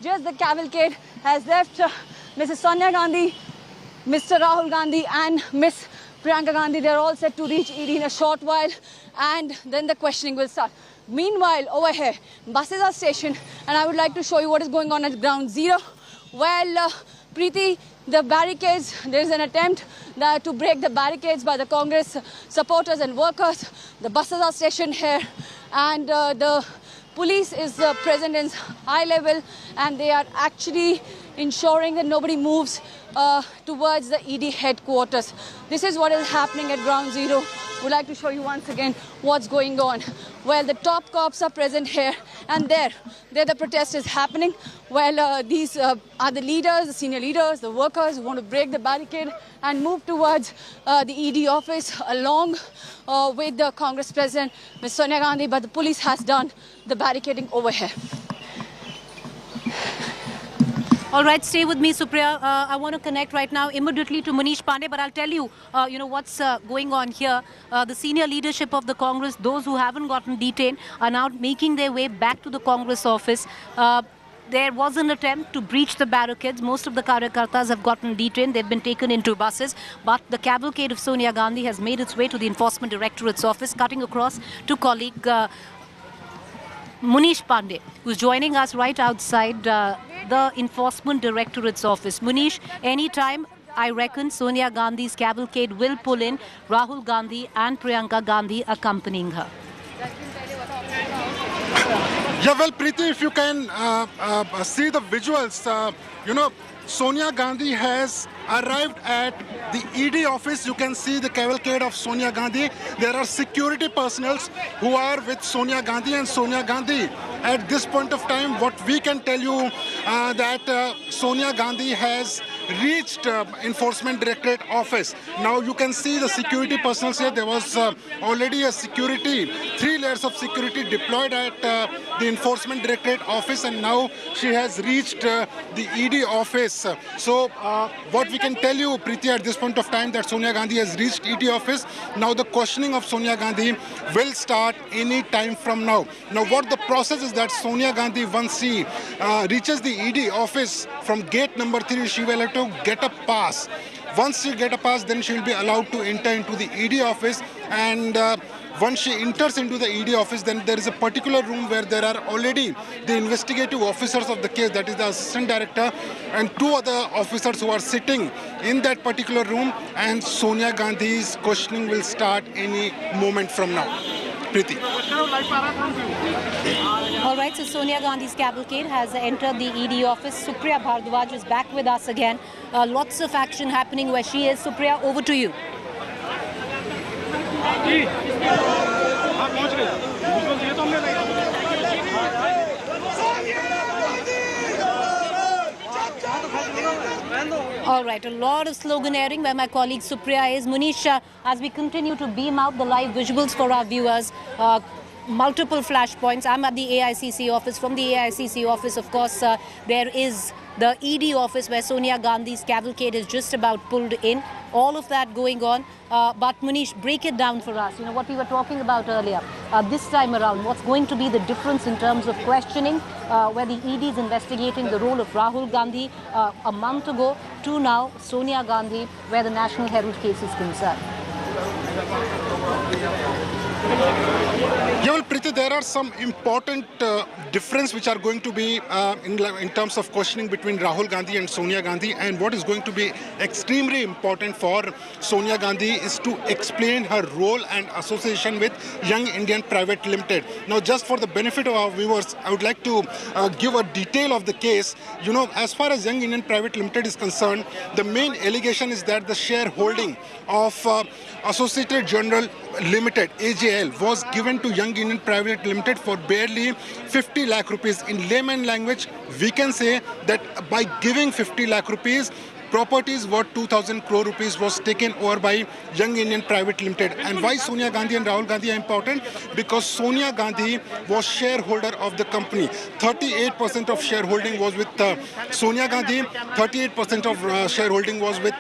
just the cavalcade has left Mrs. Sonia Gandhi, Mr. Rahul Gandhi and Miss Priyanka Gandhi. They're all set to reach ED in a short while, and then the questioning will start. Meanwhile, over here, buses are stationed, and I would like to show you what is going on at ground zero. Well, Preeti, the barricades, there is an attempt to break the barricades by the Congress supporters and workers. The buses are stationed here, and the police is present in high level, and they are actually ensuring that nobody moves towards the ED headquarters. This is what is happening at ground zero. Would like to show you once again what's going on. Well, the top cops are present here, and there the protest is happening. Well, these are the leaders, the senior leaders, the workers who want to break the barricade and move towards the ED office along with the Congress president, Ms. Sonia Gandhi, but the police has done the barricading over here. All right, stay with me, Supriya. I want to connect right now immediately to Manish Pandey, but I'll tell you, what's going on here. The senior leadership of the Congress, those who haven't gotten detained, are now making their way back to the Congress office. There was an attempt to breach the barricades. Most of the Karyakartas have gotten detained. They've been taken into buses. But the cavalcade of Sonia Gandhi has made its way to the Enforcement Directorate's office, cutting across to colleague Manish Pandey, who's joining us right outside the Enforcement Directorate's office. Manish, anytime, I reckon Sonia Gandhi's cavalcade will pull in, Rahul Gandhi and Priyanka Gandhi accompanying her. Yeah, well, Preeti, if you can see the visuals, Sonia Gandhi has arrived at the ED office. You can see the cavalcade of Sonia Gandhi. There are security personnel who are with Sonia Gandhi, and Sonia Gandhi, at this point of time, what we can tell you that Sonia Gandhi has reached Enforcement Directorate office. Now you can see the security personnel here. There was already a security, 3 layers of security deployed at the Enforcement Directorate office, and now she has reached the ED office. So what we can tell you, Preeti, at this point of time, that Sonia Gandhi has reached ED office. Now the questioning of Sonia Gandhi will start any time from now. Now what the process is that Sonia Gandhi, once she reaches the ED office from gate number 3, she will have to get a pass. Once she get a pass, then she will be allowed to enter into the ED office, and once she enters into the ED office, then there is a particular room where there are already the investigative officers of the case, that is the assistant director and 2 other officers who are sitting in that particular room, and Sonia Gandhi's questioning will start any moment from now. Preeti. All right, so Sonia Gandhi's cavalcade has entered the ED office. Supriya Bhardwaj is back with us again. Lots of action happening where she is. Supriya, over to you. All right, a lot of sloganeering where my colleague Supriya is. Munish, as we continue to beam out the live visuals for our viewers, multiple flashpoints. I'm at the AICC office. From the AICC office, of course, there is the ED office where Sonia Gandhi's cavalcade is just about pulled in. All of that going on. But Manish, break it down for us. You know, what we were talking about earlier. This time around, what's going to be the difference in terms of questioning, where the ED is investigating the role of Rahul Gandhi a month ago, to now Sonia Gandhi, where the National Herald case is concerned? Yeah, well, Preeti, there are some important difference which are going to be in terms of questioning between Rahul Gandhi and Sonia Gandhi, and what is going to be extremely important for Sonia Gandhi is to explain her role and association with Young Indian Private Limited. Now, just for the benefit of our viewers, I would like to give a detail of the case. You know, as far as Young Indian Private Limited is concerned, the main allegation is that the shareholding of Associated General Limited, AJL, was given to Young Indian Private Limited for barely 50 lakh rupees. In layman language, we can say that by giving 50 lakh rupees, properties worth 2,000 crore rupees was taken over by Young Indian Private Limited. And why Sonia Gandhi and Rahul Gandhi are important? Because Sonia Gandhi was shareholder of the company. 38% of shareholding was with Sonia Gandhi, 38% of shareholding was with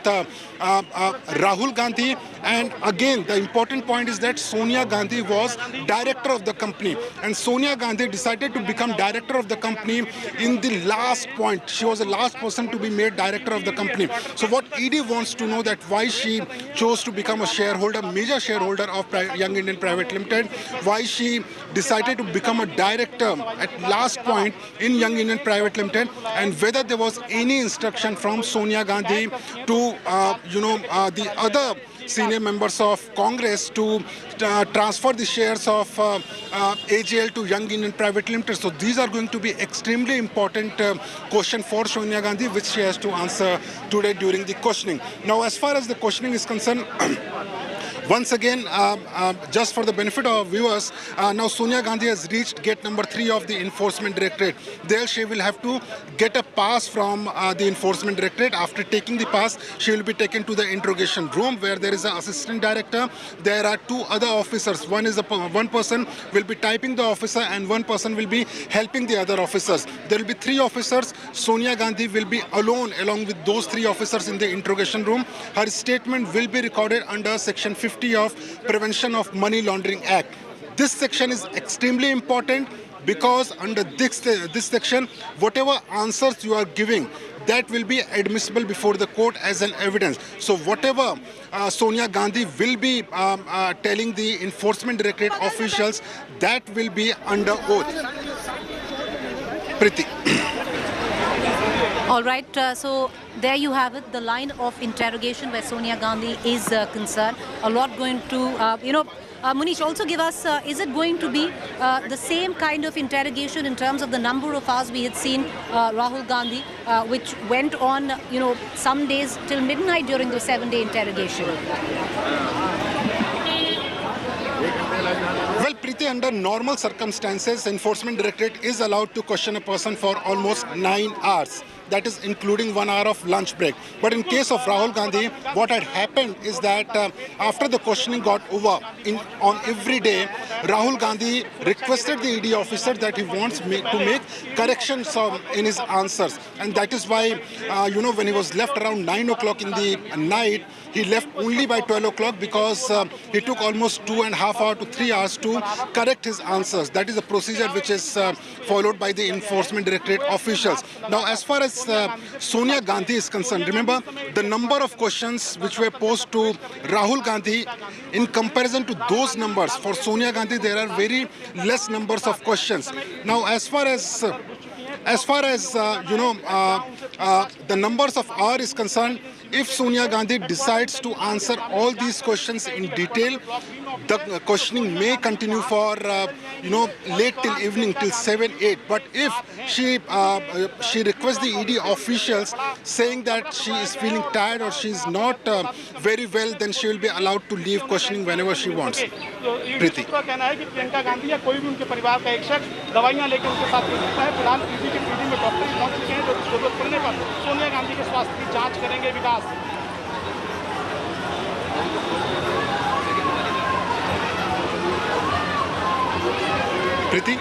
Rahul Gandhi. And again, the important point is that Sonia Gandhi was director of the company. And Sonia Gandhi decided to become director of the company in the last point. She was the last person to be made director of the company. So what ED wants to know that why she chose to become a shareholder, major shareholder of Young Indian Private Limited, why she decided to become a director at last point in Young Indian Private Limited, and whether there was any instruction from Sonia Gandhi to the other senior members of Congress to transfer the shares of AGL to Young Indian Private Limited. So these are going to be extremely important question for Sonia Gandhi, which she has to answer today during the questioning. Now, as far as the questioning is concerned, once again, just for the benefit of viewers, now Sonia Gandhi has reached gate number 3 of the Enforcement Directorate. There she will have to get a pass from the Enforcement Directorate. After taking the pass, she will be taken to the interrogation room where there is an assistant director. There are 2 other officers. One person will be typing the officer and one person will be helping the other officers. There will be 3 officers. Sonia Gandhi will be alone along with those 3 officers in the interrogation room. Her statement will be recorded under Section 50 of Prevention of Money Laundering Act. This section is extremely important because under this section, whatever answers you are giving, that will be admissible before the court as an evidence. So whatever Sonia Gandhi will be telling the Enforcement Directorate officials, that will be under oath. Priti. All right, so there you have it, the line of interrogation where Sonia Gandhi is concerned. A lot going to, Munish, also give us, is it going to be the same kind of interrogation in terms of the number of hours we had seen Rahul Gandhi, which went on, some days till midnight during the 7-day interrogation? Well, Preeti, under normal circumstances, Enforcement Directorate is allowed to question a person for almost 9 hours. That is including 1 hour of lunch break. But in case of Rahul Gandhi, what had happened is that after the questioning got over, on every day, Rahul Gandhi requested the ED officer that he wants to make corrections in his answers. And that is why, when he was left around 9 o'clock in the night, he left only by 12 o'clock because he took almost 2.5 hours to 3 hours to correct his answers. That is a procedure which is followed by the Enforcement Directorate officials. Now, as far as Sonia Gandhi is concerned, remember the number of questions which were posed to Rahul Gandhi in comparison to those numbers. For Sonia Gandhi, there are very less numbers of questions. Now, as far as the numbers of hours is concerned, if Sonia Gandhi decides to answer all these questions in detail, the questioning may continue for late till evening till 7-8. But if she requests the ED officials saying that she is feeling tired or she is not very well, then she will be allowed to leave questioning whenever she wants. Preeti. Preeti?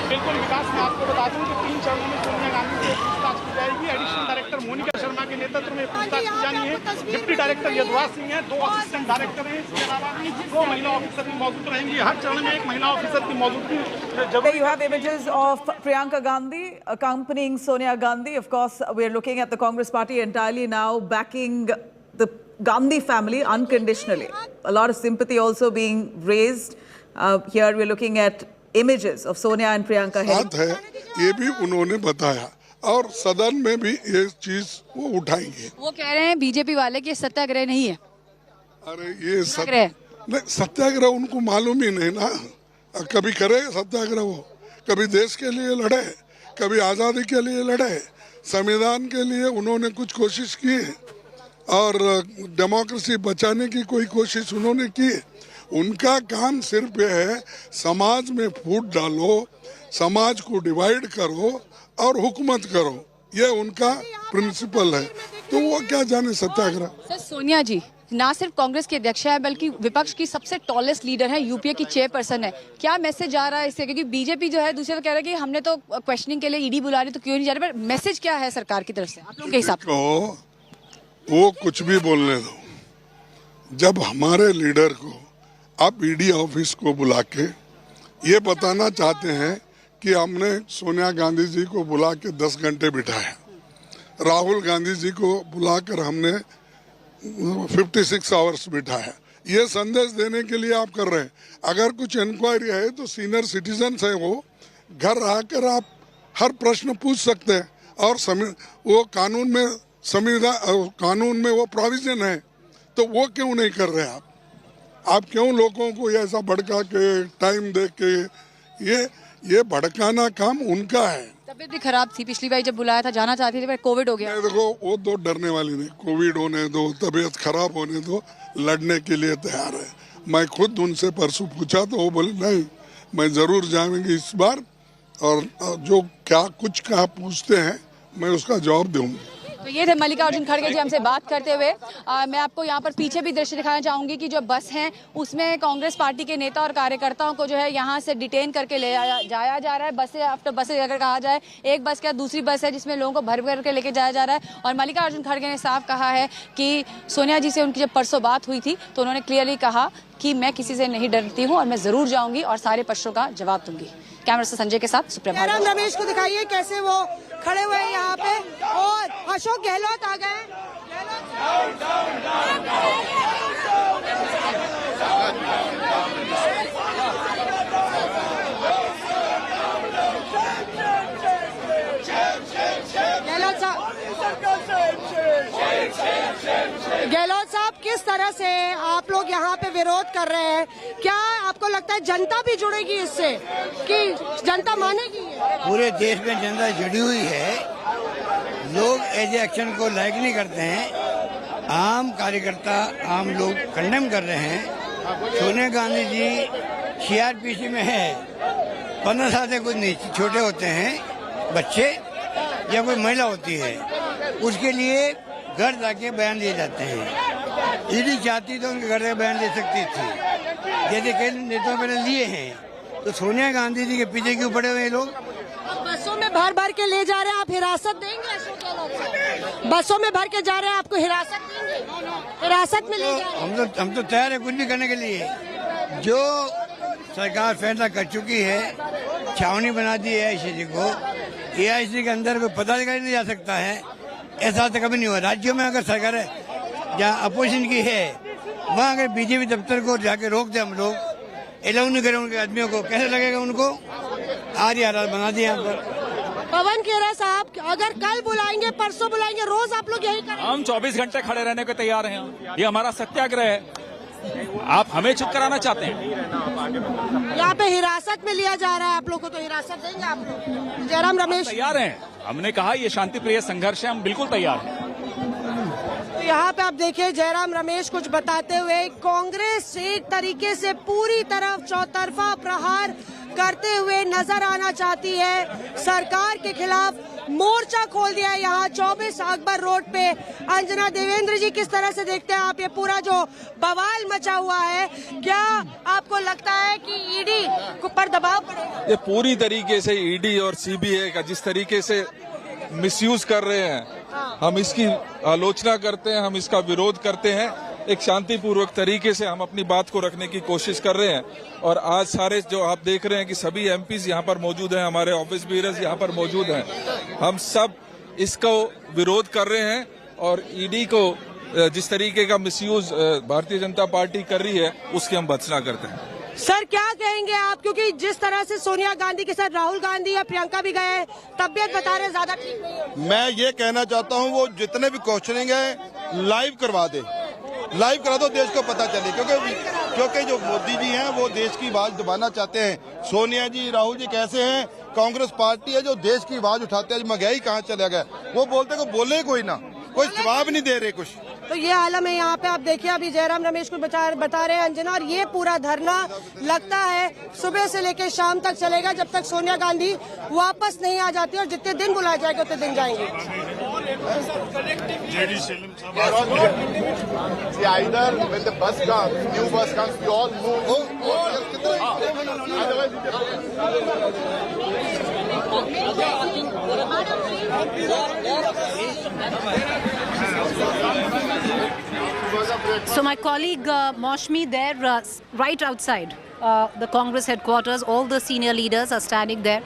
बिल्कुल विकास, मैं आपको बता दूं कि 3 चरणों में सोनिया गांधी से पूछताछ की जाएगी। एडिशनल डायरेक्टर मोनिका शर्मा के नेतृत्व में पूछताछ की जानी है। डिप्टी डायरेक्टर यदुराज सिंह हैं, 2 असिस्टेंट डायरेक्टर हैं, इसके अलावा 2 महिला ऑफिसर भी मौजूद रहेंगी। हर चरण में 1 महिला ऑफिसर की मौजूदगी। There you have images of Priyanka Gandhi accompanying Sonia Gandhi. Of course, we're looking at the Congress party entirely now backing the Gandhi family unconditionally. A lot of sympathy also being raised. Here we're looking at images of Sonia and Priyanka. बात है, ये भी उन्होंने बताया और सदन में भी ये चीज वो उठाएंगे। वो कह रहे हैं बीजेपी वाले कि सत्याग्रह नहीं है। अरे ये सत्याग्रह उनको मालूम ही नहीं ना। कभी करे सत्याग्रह, वो कभी देश के लिए लड़े, कभी आज़ादी के लिए लड़े, संविधान के लिए उन्होंने कुछ कोशिश की और डेमोक्रेसी बचाने की कोई कोशिश उन्होंने की। उनका काम सिर्फ ये है समाज में फूट डालो, समाज को डिवाइड करो और हुकूमत करो, ये उनका प्रिंसिपल है। तो वो क्या जाने सत्याग्रह। सर सोनिया जी ना सिर्फ कांग्रेस की अध्यक्ष है बल्कि विपक्ष की सबसे टॉलेस्ट लीडर है, यूपीए की चेयरपर्सन है। क्या मैसेज जा रहा है इससे? क्योंकि बीजेपी जो है दूसरे तो कह रहा है कि हमने तो क्वेश्चनिंग के लिए ईडी बुला रही तो क्यों नहीं जा रहे, पर मैसेज क्या है सरकार की तरफ से आप लोगों के हिसाब से? वो कुछ भी बोलने दो। जब हमारे लीडर को आप ईडी ऑफिस को बुला के ये बताना चाहते हैं कि हमने सोनिया गांधी जी को बुला के 10 घंटे बिठाया, राहुल गांधी जी को बुलाकर हमने 56 आवर्स बिठाया, ये संदेश देने के लिए आप कर रहे हैं। अगर कुछ इंक्वायरी है तो सीनियर सिटीजन्स है, वो घर आकर आप हर प्रश्न पूछ सकते हैं और वो कानून में कानून में वो प्रोविजन है, तो वो क्यों नहीं कर रहे आप क्यों लोगों को ऐसा भड़का के टाइम दे के ये भड़काना काम उनका है। तबीयत भी खराब थी पिछली बार जब बुलाया था, जाना चाहती थी पर कोविड हो गया। देखो वो तो डरने वाली नहीं, कोविड होने दो, तबीयत खराब होने दो, लड़ने के लिए तैयार है। मैं खुद उनसे परसों पूछा तो वो बोले नहीं मैं जरूर जाऊंगी इस बार, और जो क्या पूछते हैं मैं उसका जवाब दूंगी। तो ये थे मल्लिकार्जुन खड़गे जी हमसे बात करते हुए। मैं आपको यहाँ पर पीछे भी दृश्य दिखाना चाहूंगी कि जो बस है उसमें कांग्रेस पार्टी के नेता और कार्यकर्ताओं को जो है यहाँ से डिटेन करके ले जाया जा रहा है। बसें आफ्टर बसें अगर कहा जाए, एक बस क्या दूसरी बस है जिसमें लोगों को भर भर के लेके जाया जा रहा है। और मल्लिकार्जुन खड़गे ने साफ कहा है कि सोनिया जी से उनकी जब परसों बात हुई थी तो उन्होंने क्लियरली कहा कि मैं किसी से नहीं डरती हूँ और मैं जरूर जाऊंगी और सारे प्रश्नों का जवाब दूंगी। कैमरा से संजय के साथ सुप्रिया। जयराम रमेश को दिखाइए कैसे वो खड़े हुए हैं यहाँ पे, और अशोक गहलोत आ गए। गहलोत साहब किस तरह से आप लोग यहाँ पे विरोध कर रहे हैं? क्या आपको लगता है जनता भी जुड़ेगी इससे कि जनता मानेगी? पूरे देश में जनता जुड़ी हुई है, लोग ऐसे एक्शन को लाइक नहीं करते हैं। आम कार्यकर्ता आम लोग कंडेम कर रहे हैं। सोनिया गांधी जी सीआरपीसी में है, 15 साल से कुछ नहीं, छोटे होते हैं बच्चे या कोई महिला होती है, उसके लिए घर जाके बयान दिए जाते हैं। ईडी चाहती तो उनके घर जाके बयान दे सकती थी, जैसे कई नेताओं ने लिए हैं। तो सोनिया गांधी जी के पीछे क्यों पड़े हुए लोग? बसों में भर भर के ले जा रहे हैं, आप हिरासत देंगे अशोक गहलोत? बसों में भर के जा रहे हैं, आपको हिरासत देंगे? हिरासत में ले जा रहे हैं? हम तो तैयार है कुछ भी करने के लिए। जो सरकार फैसला कर चुकी है, छावनी बना दी है एआईसी को, एआईसी के अंदर कोई पदाधिकारी नहीं जा सकता है, ऐसा तो कभी नहीं हुआ। राज्यों में अगर सरकार जहाँ अपोजिशन की है वहाँ अगर बीजेपी दफ्तर को जाके रोक दे हम लोग, अलाउ नहीं करें उनके आदमियों को, कैसे लगेगा उनको? आज हालात बना दिए यहाँ पर। पवन खेरा साहब अगर कल बुलाएंगे परसों बुलाएंगे, रोज आप लोग यही करेंगे? हम 24 घंटे खड़े रहने को तैयार हैं, ये हमारा सत्याग्रह है। आप हमें चुप कराना चाहते हैं? यहाँ पे हिरासत में लिया जा रहा है आप लोग को, तो हिरासत देंगे आप लोग? जयराम रमेश तैयार हैं, हमने कहा ये शांति प्रिय संघर्ष है, हम बिल्कुल तैयार हैं। तो यहाँ पे आप देखिए जयराम रमेश कुछ बताते हुए, कांग्रेस एक तरीके से पूरी तरफ चौतरफा प्रहार करते हुए नजर आना चाहती है। सरकार के खिलाफ मोर्चा खोल दिया है यहाँ 24 अकबर रोड पे। अंजना देवेंद्र जी किस तरह से देखते हैं आप ये पूरा जो बवाल मचा हुआ है? क्या आपको लगता है कि ईडी पर दबाव पड़ेगा? ये पूरी तरीके से ईडी और सीबीआई का जिस तरीके से मिसयूज कर रहे हैं, हम इसकी आलोचना करते हैं, हम इसका विरोध करते हैं। एक शांतिपूर्वक तरीके से हम अपनी बात को रखने की कोशिश कर रहे हैं। और आज सारे जो आप देख रहे हैं कि सभी एमपीज यहाँ पर मौजूद हैं, हमारे ऑफिस बीयर्स यहाँ पर मौजूद हैं, हम सब इसको विरोध कर रहे हैं। और ईडी को जिस तरीके का मिसयूज भारतीय जनता पार्टी कर रही है उसकी हम भर्त्सना करते हैं। सर क्या कहेंगे आप, क्योंकि जिस तरह से सोनिया गांधी के साथ राहुल गांधी या प्रियंका भी गए, तबियत बता रहे ज्यादा ठीक नहीं है? मैं ये कहना चाहता हूँ वो जितने भी क्वेश्चनिंग है लाइव करवा दे, लाइव करा दो, देश को पता चले। क्योंकि जो मोदी जी हैं वो देश की आवाज दबाना चाहते हैं। सोनिया जी राहुल जी कैसे हैं? कांग्रेस पार्टी है जो देश की आवाज उठाते हैं। महंगाई कहाँ चला गया, वो बोलते को बोले कोई ना, कोई जवाब नहीं दे रहे कुछ। तो ये आलम है यहाँ पे। आप देखिए अभी जयराम रमेश को बता रहे हैं अंजना, और ये पूरा धरना लगता है सुबह से लेकर शाम तक चलेगा जब तक सोनिया गांधी वापस नहीं आ जाती, और जितने दिन बुलाए जाएंगे उतने दिन जाएंगे। Either when the bus comes, new bus comes, we all move. So my colleague Maushmi there, right outside the Congress headquarters, all the senior leaders are standing there.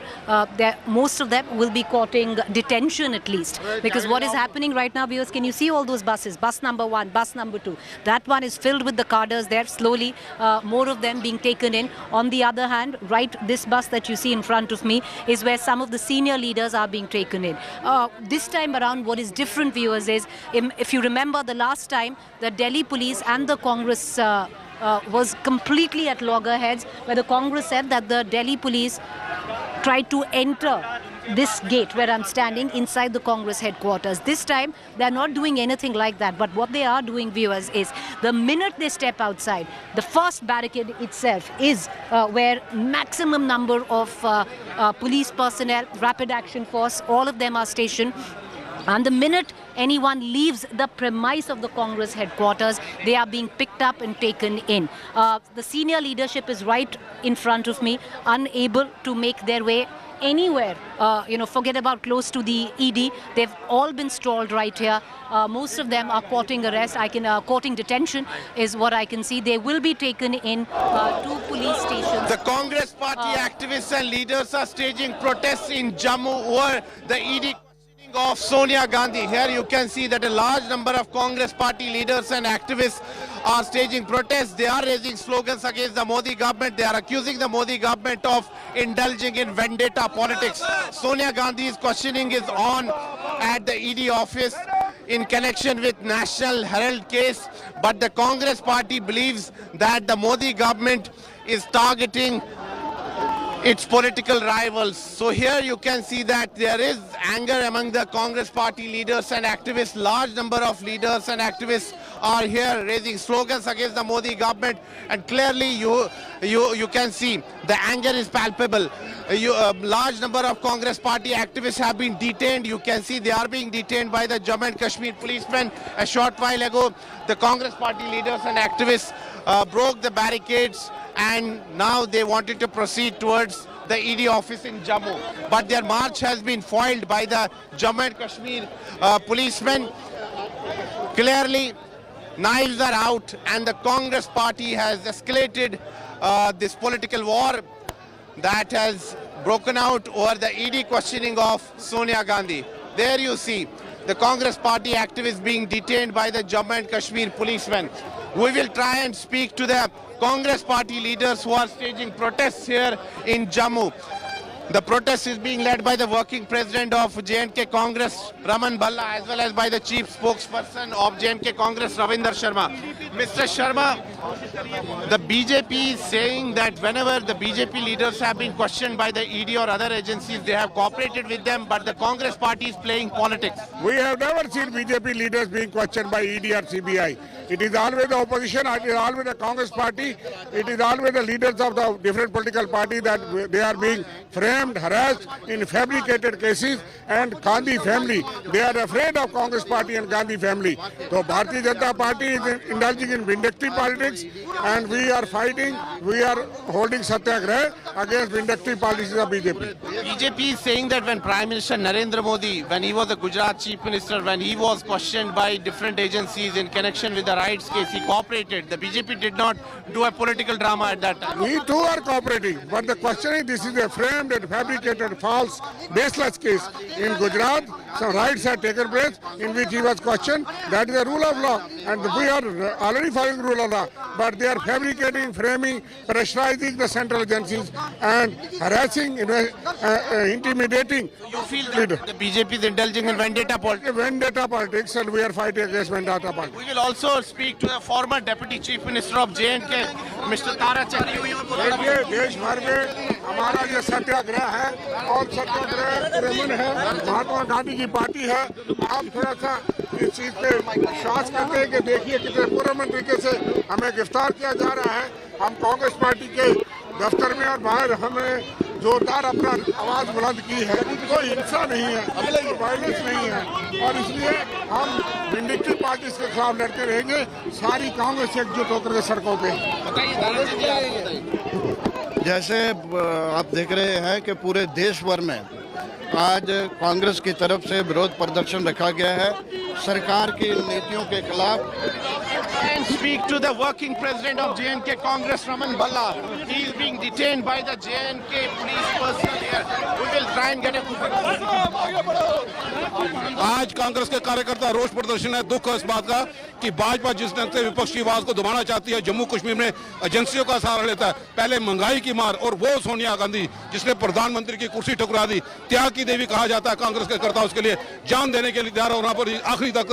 Most of them will be courting detention at least, because what is happening right now, viewers, can you see all those buses? Bus number 1, bus number 2. That one is filled with the cadres there, slowly, more of them being taken in. On the other hand, right, this bus that you see in front of me is where some of the senior leaders are being taken in. This time around, what is different, viewers, is if you remember the last time, the Delhi police and the Congress was completely at loggerheads, where the Congress said that the Delhi police tried to enter this gate where I'm standing inside the Congress headquarters. This time, they're not doing anything like that. But what they are doing, viewers, is the minute they step outside, the first barricade itself is where maximum number of police personnel, rapid action force, all of them are stationed. And the minute anyone leaves the premise of the Congress headquarters, they are being picked up and taken in. The senior leadership is right in front of me, unable to make their way anywhere. Forget about close to the ED. They've all been stalled right here. Most of them are courting arrest. Courting detention is what I can see. They will be taken in to police stations. The Congress party activists and leaders are staging protests in Jammu over the ED of Sonia Gandhi. Here you can see that a large number of Congress party leaders and activists are staging protests. They are raising slogans against the Modi government. They are accusing the Modi government of indulging in vendetta politics. Sonia Gandhi's questioning is on at the ED office in connection with National Herald case, but the Congress party believes that the Modi government is targeting its political rivals. So here you can see that there is anger among the Congress party leaders and activists. Large number of leaders and activists are here raising slogans against the Modi government, and clearly you can see the anger is palpable. Large number of Congress party activists have been detained. You can see they are being detained by the Jammu and Kashmir policemen. A short while ago, the Congress party leaders and activists broke the barricades, and now they wanted to proceed towards the ED office in Jammu. But their march has been foiled by the Jammu and Kashmir policemen. Clearly, knives are out, and the Congress party has escalated this political war that has broken out over the ED questioning of Sonia Gandhi. There you see the Congress party activists being detained by the Jammu and Kashmir policemen. We will try and speak to the Congress party leaders who are staging protests here in Jammu. The protest is being led by the working president of J&K Congress, Raman Bhalla, as well as by the chief spokesperson of J&K Congress, Ravinder Sharma. Mr. Sharma, the BJP is saying that whenever the BJP leaders have been questioned by the ED or other agencies, they have cooperated with them, but the Congress party is playing politics. We have never seen BJP leaders being questioned by ED or CBI. It is always the opposition, it is always the Congress party, it is always the leaders of the different political parties that they are being framed, harassed in fabricated cases, and Gandhi family. They are afraid of Congress party and Gandhi family. So Bharatiya Janata Party is indulging in vindictive politics, and we are fighting, we are holding satyagraha against vindictive policies of BJP. BJP is saying that when Prime Minister Narendra Modi, when he was the Gujarat Chief Minister, when he was questioned by different agencies in connection with the rights case, he cooperated. The BJP did not do a political drama at that time. We too are cooperating, but the question is, this is a framed and fabricated, false, baseless case. In Gujarat, some rights have taken place in which he was questioned. That is the rule of law, and we are already following rule of law. But they are fabricating, framing, pressurizing the central agencies and harassing, intimidating. You feel that the BJP is indulging in vendetta politics? Vendetta politics, and we are fighting against vendetta politics. We will also speak to the former Deputy Chief Minister of J&K, Mr. Tara Chakri. देखिए देश भर में हमारा ये सत्याग्रह है और सत्याग्रह रमन है, महात्मा गांधी की पार्टी है। आप थोड़ा सा इस चीज पे विश्वास करते हैं कि देखिए कितने पुरअमन तरीके से हमें गिरफ्तार किया जा रहा है। हम कांग्रेस पार्टी के दफ्तर में और बाहर हमें जोरदार अपना आवाज बुलंद की है। कोई हिंसा नहीं है, कोई वायलेंस नहीं है और इसलिए हम विंडिक्टिव पार्टी के खिलाफ लड़ते रहेंगे। सारी कांग्रेस एकजुट होकर के सड़कों पे। जैसे आप देख रहे हैं कि पूरे देश भर में आज कांग्रेस की तरफ से विरोध प्रदर्शन रखा गया है सरकार की नीतियों के खिलाफ। And speak to the working president of JNK Congress, Raman Bhalla. He is being detained by the JNK police personnel here. We will try and get a... आज कांग्रेस के कार्यकर्ता रोष प्रदर्शन है। दुख है इस बात का कि भाजपा जिस ढंग से विपक्ष की आवाज को दबाना चाहती है, जम्मू कश्मीर में एजेंसियों का सहारा लेता है। पहले महंगाई की मार और वो सोनिया गांधी जिसने प्रधानमंत्री की कुर्सी ठुकरा दी, त्याग की देवी कहा जाता है कांग्रेस के कर्ता, उसके लिए जान देने के लिए तैयार और वहां पर आखिरी तक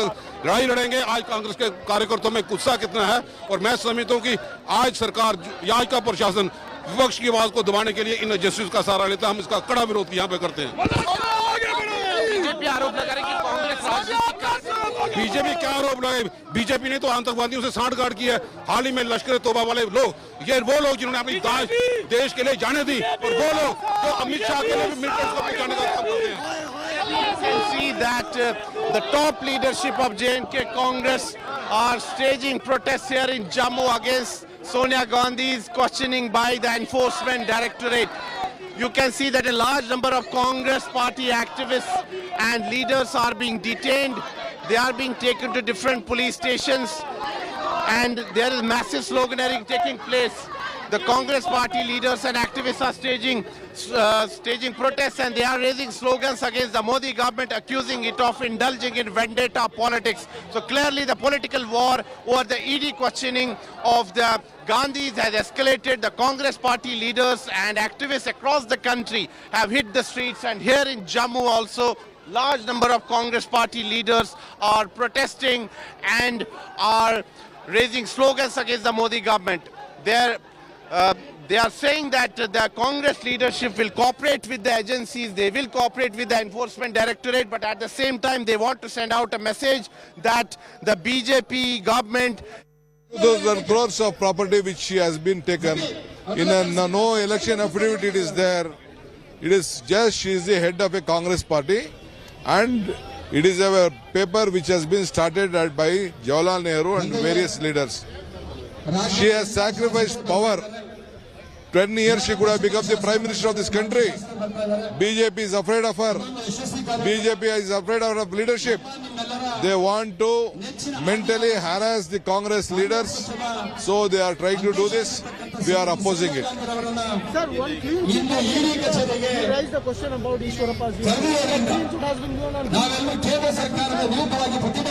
लड़ाई लड़ेंगे। आज कांग्रेस के कार्यकर्ताओं में उत्साह कितना है और मैं समझता हूँ कि आज सरकार, आज का प्रशासन विपक्ष की आवाज को दबाने के लिए इन एजेंसियों का सहारा लेता है। हम इसका कड़ा विरोध यहाँ पे करते हैं। बीजेपी आरोप लगा रही है कि कांग्रेस बीजेपी क्या आरोप लगाए? बीजेपी ने तो आतंकवादियों से सांठगांठ की है। हाल ही में लश्कर तोबा वाले लोग, ये वो लोग जिन्होंने अपनी देश के लिए जाने दी और वो लोग जो अमित शाह के लिए भी मिलकर उसको पहुंचाने का काम करते हैं। You can see that the top leadership of JNK Congress are staging protests here in Jammu against Sonia Gandhi's questioning by the Enforcement Directorate. You can see that a large number of Congress party activists and leaders are being detained. They are being taken to different police stations and there is massive sloganeering taking place. The Congress party leaders and activists are staging protests and they are raising slogans against the Modi government, accusing it of indulging in vendetta politics. So clearly the political war over the ED questioning of the Gandhis has escalated. The Congress party leaders and activists across the country have hit the streets, and here in Jammu also large number of Congress party leaders are protesting and are raising slogans against the Modi government. They are saying that the Congress leadership will cooperate with the agencies, they will cooperate with the Enforcement Directorate, but at the same time they want to send out a message that the BJP government... Those are crores of property which she has been taken. In a no election affidavit it is there. It is just she is the head of a Congress party and it is a paper which has been started by Jawaharlal Nehru and various leaders. She has sacrificed power. 10 years she could have become the Prime Minister of this country. BJP is afraid of her. BJP is afraid of her leadership. They want to mentally harass the Congress leaders, so they are trying to do this. We are opposing it. Sir, one clean chit you raised the question about Ishwarappa's clean chit has been given on...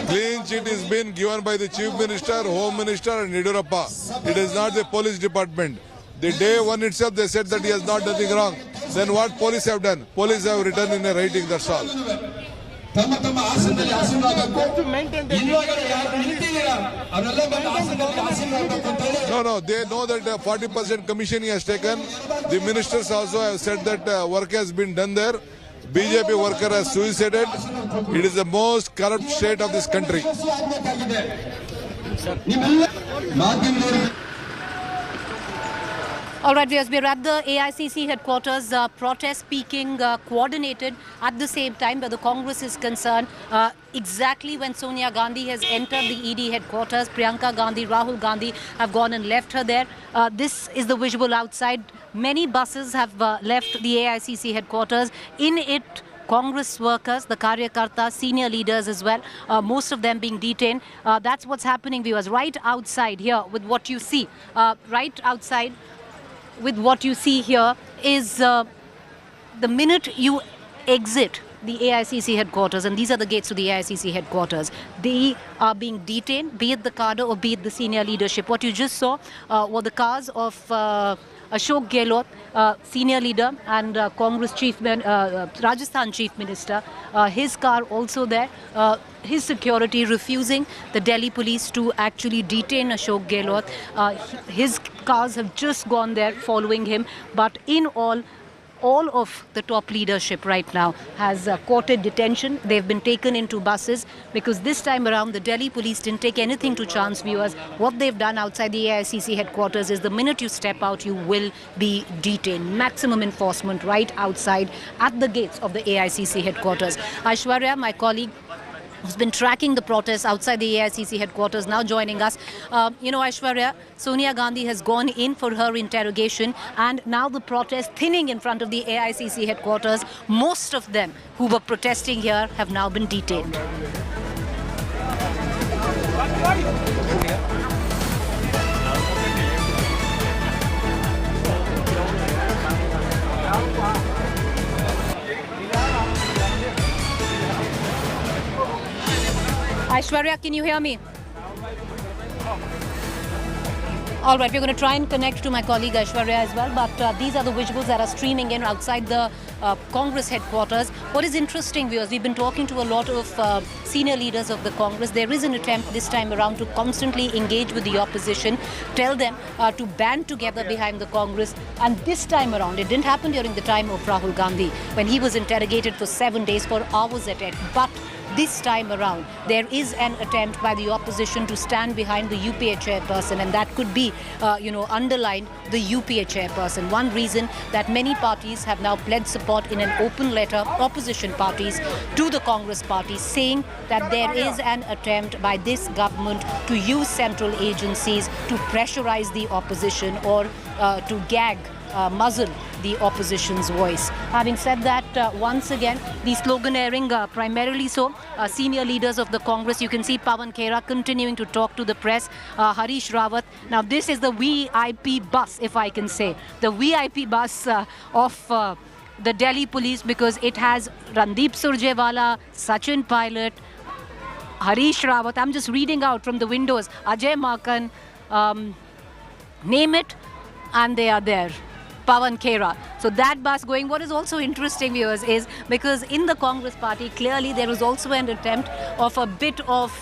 Clean chit is being given by the Chief Minister, Home Minister and Yadurappa. It is not the police department. The day one itself they said that he has not done anything wrong. Then what police have done? Police have written in a writing, that's all. No, they know that 40% commission he has taken. The ministers also have said that work has been done there. BJP worker has suicided. It is the most corrupt state of this country. All right, viewers, we're at the AICC headquarters, protest peaking, coordinated at the same time where the Congress is concerned. Exactly when Sonia Gandhi has entered the ED headquarters, Priyanka Gandhi, Rahul Gandhi have gone and left her there. This is the visual outside. Many buses have left the AICC headquarters. In it, Congress workers, the Karyakarta, senior leaders as well, most of them being detained. That's what's happening, viewers, right outside here with what you see. Right outside with what you see here is the minute you exit the AICC headquarters, and these are the gates to the AICC headquarters, they are being detained, be it the cadre or be it the senior leadership. What you just saw were the cars of Ashok Gehlot, senior leader, and Congress Rajasthan Chief Minister, his car also there. His security refusing the Delhi police to actually detain Ashok Gehlot. His cars have just gone there following him. But in all of the top leadership right now has courted detention. They've been taken into buses because this time around the Delhi police didn't take anything to chance, viewers. What they've done outside the AICC headquarters is the minute you step out, you will be detained. Maximum enforcement right outside at the gates of the AICC headquarters. Aishwarya, my colleague, who's been tracking the protests outside the AICC headquarters, now joining us. Aishwarya, Sonia Gandhi has gone in for her interrogation, and now the protest thinning in front of the AICC headquarters. Most of them who were protesting here have now been detained. Aishwarya, can you hear me? All right, we're going to try and connect to my colleague Aishwarya as well, but these are the visuals that are streaming in outside the Congress headquarters. What is interesting, viewers, we've been talking to a lot of senior leaders of the Congress. There is an attempt this time around to constantly engage with the opposition, tell them to band together behind the Congress. And this time around, it didn't happen during the time of Rahul Gandhi, when he was interrogated for 7 days, for hours at it. But this time around, there is an attempt by the opposition to stand behind the UPA chairperson, and that could be, underlined the UPA chairperson. One reason that many parties have now pledged support in an open letter, opposition parties, to the Congress party, saying that there is an attempt by this government to use central agencies to pressurize the opposition or to muzzle the opposition's voice. Having said that, once again, the sloganeering, primarily so, senior leaders of the Congress. You can see Pawan Khera continuing to talk to the press, Harish Rawat. Now, this is the VIP bus, if I can say, the VIP bus of the Delhi police, because it has Randeep Surjewala, Sachin Pilot, Harish Rawat. I'm just reading out from the windows, Ajay Makan, name it, and they are there. Pawan Khera. So that bus going. What is also interesting, viewers, is because in the Congress party, clearly there was also an attempt of a bit of,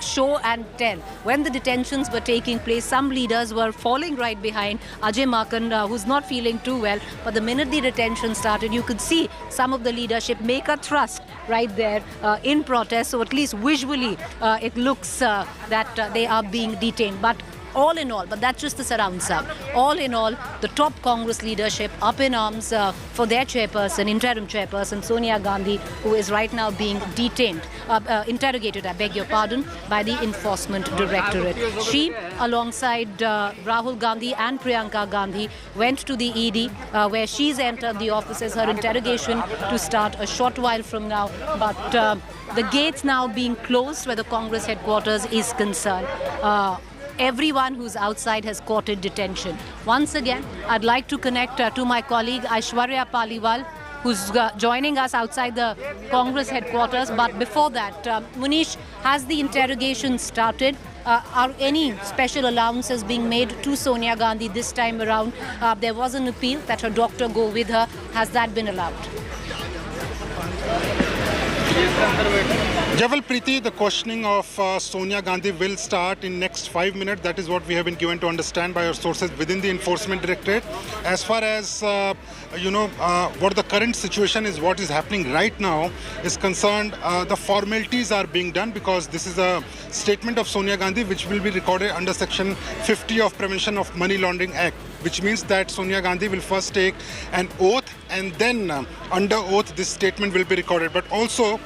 show and tell. When the detentions were taking place, some leaders were falling right behind Ajay Makan, who's not feeling too well. But the minute the detention started, you could see some of the leadership make a thrust right there in protest. So at least visually, it looks that they are being detained. But all in all, but that's just the surround sound. All in all, the top Congress leadership up in arms for their chairperson, interim chairperson, Sonia Gandhi, who is right now being interrogated, I beg your pardon, by the Enforcement Directorate. She, alongside Rahul Gandhi and Priyanka Gandhi, went to the ED, where she's entered the offices. Her interrogation to start a short while from now. But the gates now being closed where the Congress headquarters is concerned. Everyone who's outside has courted detention. Once again, I'd like to connect to my colleague Aishwarya Paliwal, who's joining us outside the Congress headquarters. But before that, Munish, has the interrogation started? Are any special allowances being made to Sonia Gandhi this time around? There was an appeal that her doctor go with her. Has that been allowed? Javal Preeti, the questioning of Sonia Gandhi will start in next 5 minutes. That is what we have been given to understand by our sources within the Enforcement Directorate. As far as, what the current situation is, what is happening right now is concerned, the formalities are being done because this is a statement of Sonia Gandhi which will be recorded under Section 50 of Prevention of Money Laundering Act, which means that Sonia Gandhi will first take an oath and then under oath this statement will be recorded. But also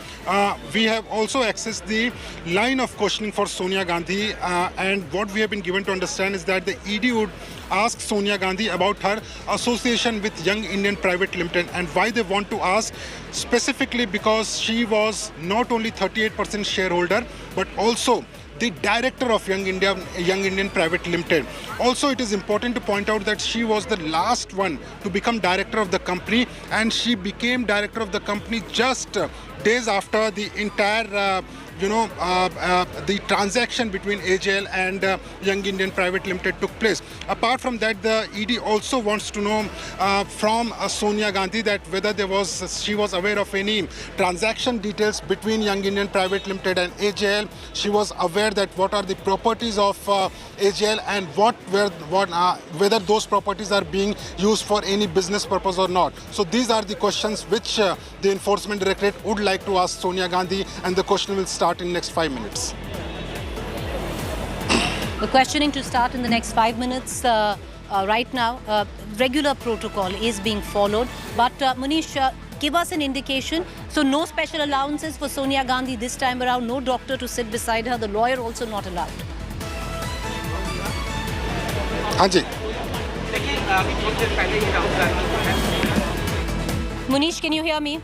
we have also accessed the line of questioning for Sonia Gandhi and what we have been given to understand is that the ED would ask Sonia Gandhi about her association with Young Indian Private Limited and why they want to ask specifically because she was not only 38% shareholder but also the director of Young Indian Private Limited. Also, it is important to point out that she was the last one to become director of the company and she became director of the company just days after the entire the transaction between AJL and Young Indian Private Limited took place. Apart from that, the ED also wants to know from Sonia Gandhi that whether she was aware of any transaction details between Young Indian Private Limited and AJL. She was aware that what are the properties of AJL and whether those properties are being used for any business purpose or not. So these are the questions which the Enforcement Directorate would like to ask Sonia Gandhi, and the question will start in next 5 minutes. The questioning to start in the next 5 minutes. Right now, regular protocol is being followed. But Munish, give us an indication. So no special allowances for Sonia Gandhi this time around, no doctor to sit beside her, the lawyer also not allowed. Anji. Munish, can you hear me?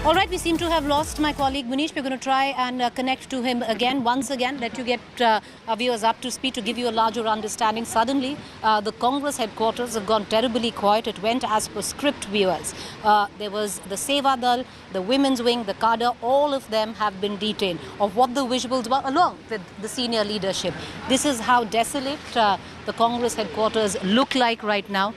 All right, we seem to have lost my colleague Munish. We're going to try and connect to him again, once again, let you get our viewers up to speed to give you a larger understanding. Suddenly, the Congress headquarters have gone terribly quiet. It went as per script, viewers. There was the Seva Dal, the women's wing, the cadre, all of them have been detained of what the visuals were along with the senior leadership. This is how desolate the Congress headquarters look like right now.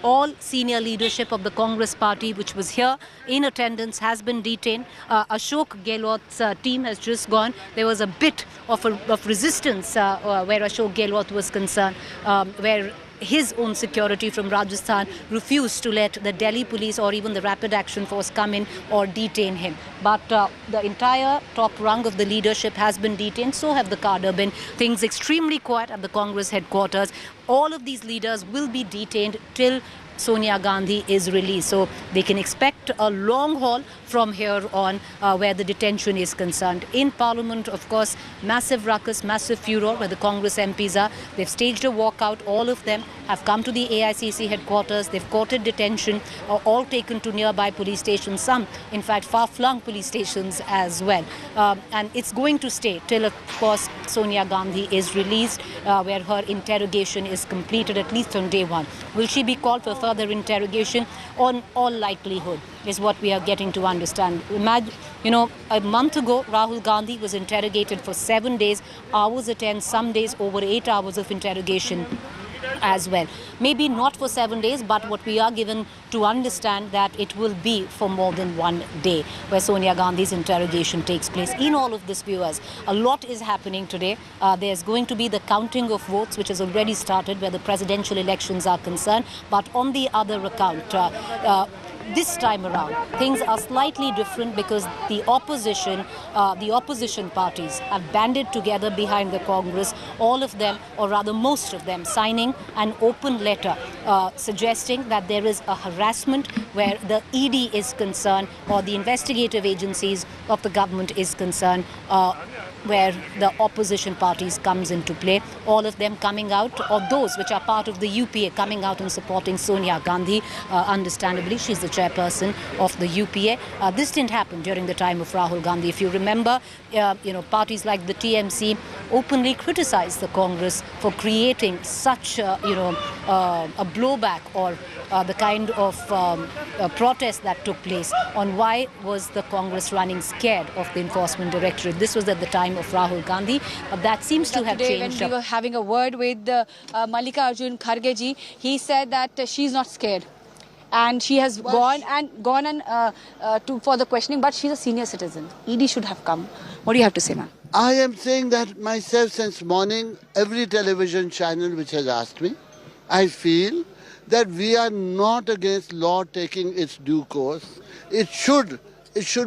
All senior leadership of the Congress party, which was here in attendance, has been detained. Ashok Gehlot's team has just gone. There was a bit of resistance where Ashok Gehlot was concerned, where his own security from Rajasthan refused to let the Delhi police or even the Rapid Action Force come in or detain him. But the entire top rung of the leadership has been detained. So have the cadre been. Things extremely quiet at the Congress headquarters. All of these leaders will be detained till Sonia Gandhi is released. So they can expect a long haul from here on where the detention is concerned. In Parliament, of course, massive ruckus, massive furor where the Congress MPs are. They've staged a walkout. All of them have come to the AICC headquarters. They've courted detention, all taken to nearby police stations. Some, in fact, far-flung police stations as well. And it's going to stay till, of course, Sonia Gandhi is released, where her interrogation is completed, at least on day one. Will she be called for further interrogation? On all likelihood is what we are getting to understand. Imagine, a month ago, Rahul Gandhi was interrogated for 7 days, hours at end, some days over 8 hours of interrogation as well. Maybe not for 7 days, but what we are given to understand that it will be for more than 1 day where Sonia Gandhi's interrogation takes place. In all of this, viewers, a lot is happening today. There's going to be the counting of votes, which has already started where the presidential elections are concerned. But on the other account, this time around, things are slightly different because the opposition parties have banded together behind the Congress, all of them, or rather most of them, signing an open letter suggesting that there is a harassment where the ED is concerned or the investigative agencies of the government is concerned, where the opposition parties comes into play, all of them coming out, or those which are part of the UPA coming out and supporting Sonia Gandhi. Understandably, she's the chairperson of the UPA. This didn't happen during the time of Rahul Gandhi. If you remember, parties like the TMC openly criticized the Congress for creating such, a blowback or the kind of protest that took place on why was the Congress running scared of the Enforcement Directorate. This was at the time of Rahul Gandhi. That seems to have changed. When we were having a word with Mallikarjun Kharge ji, he said that she's not scared. And she has gone for the questioning, but she's a senior citizen. ED should have come. What do you have to say, ma'am? I am saying that myself since morning, every television channel which has asked me, I feel that we are not against law taking its due course. It should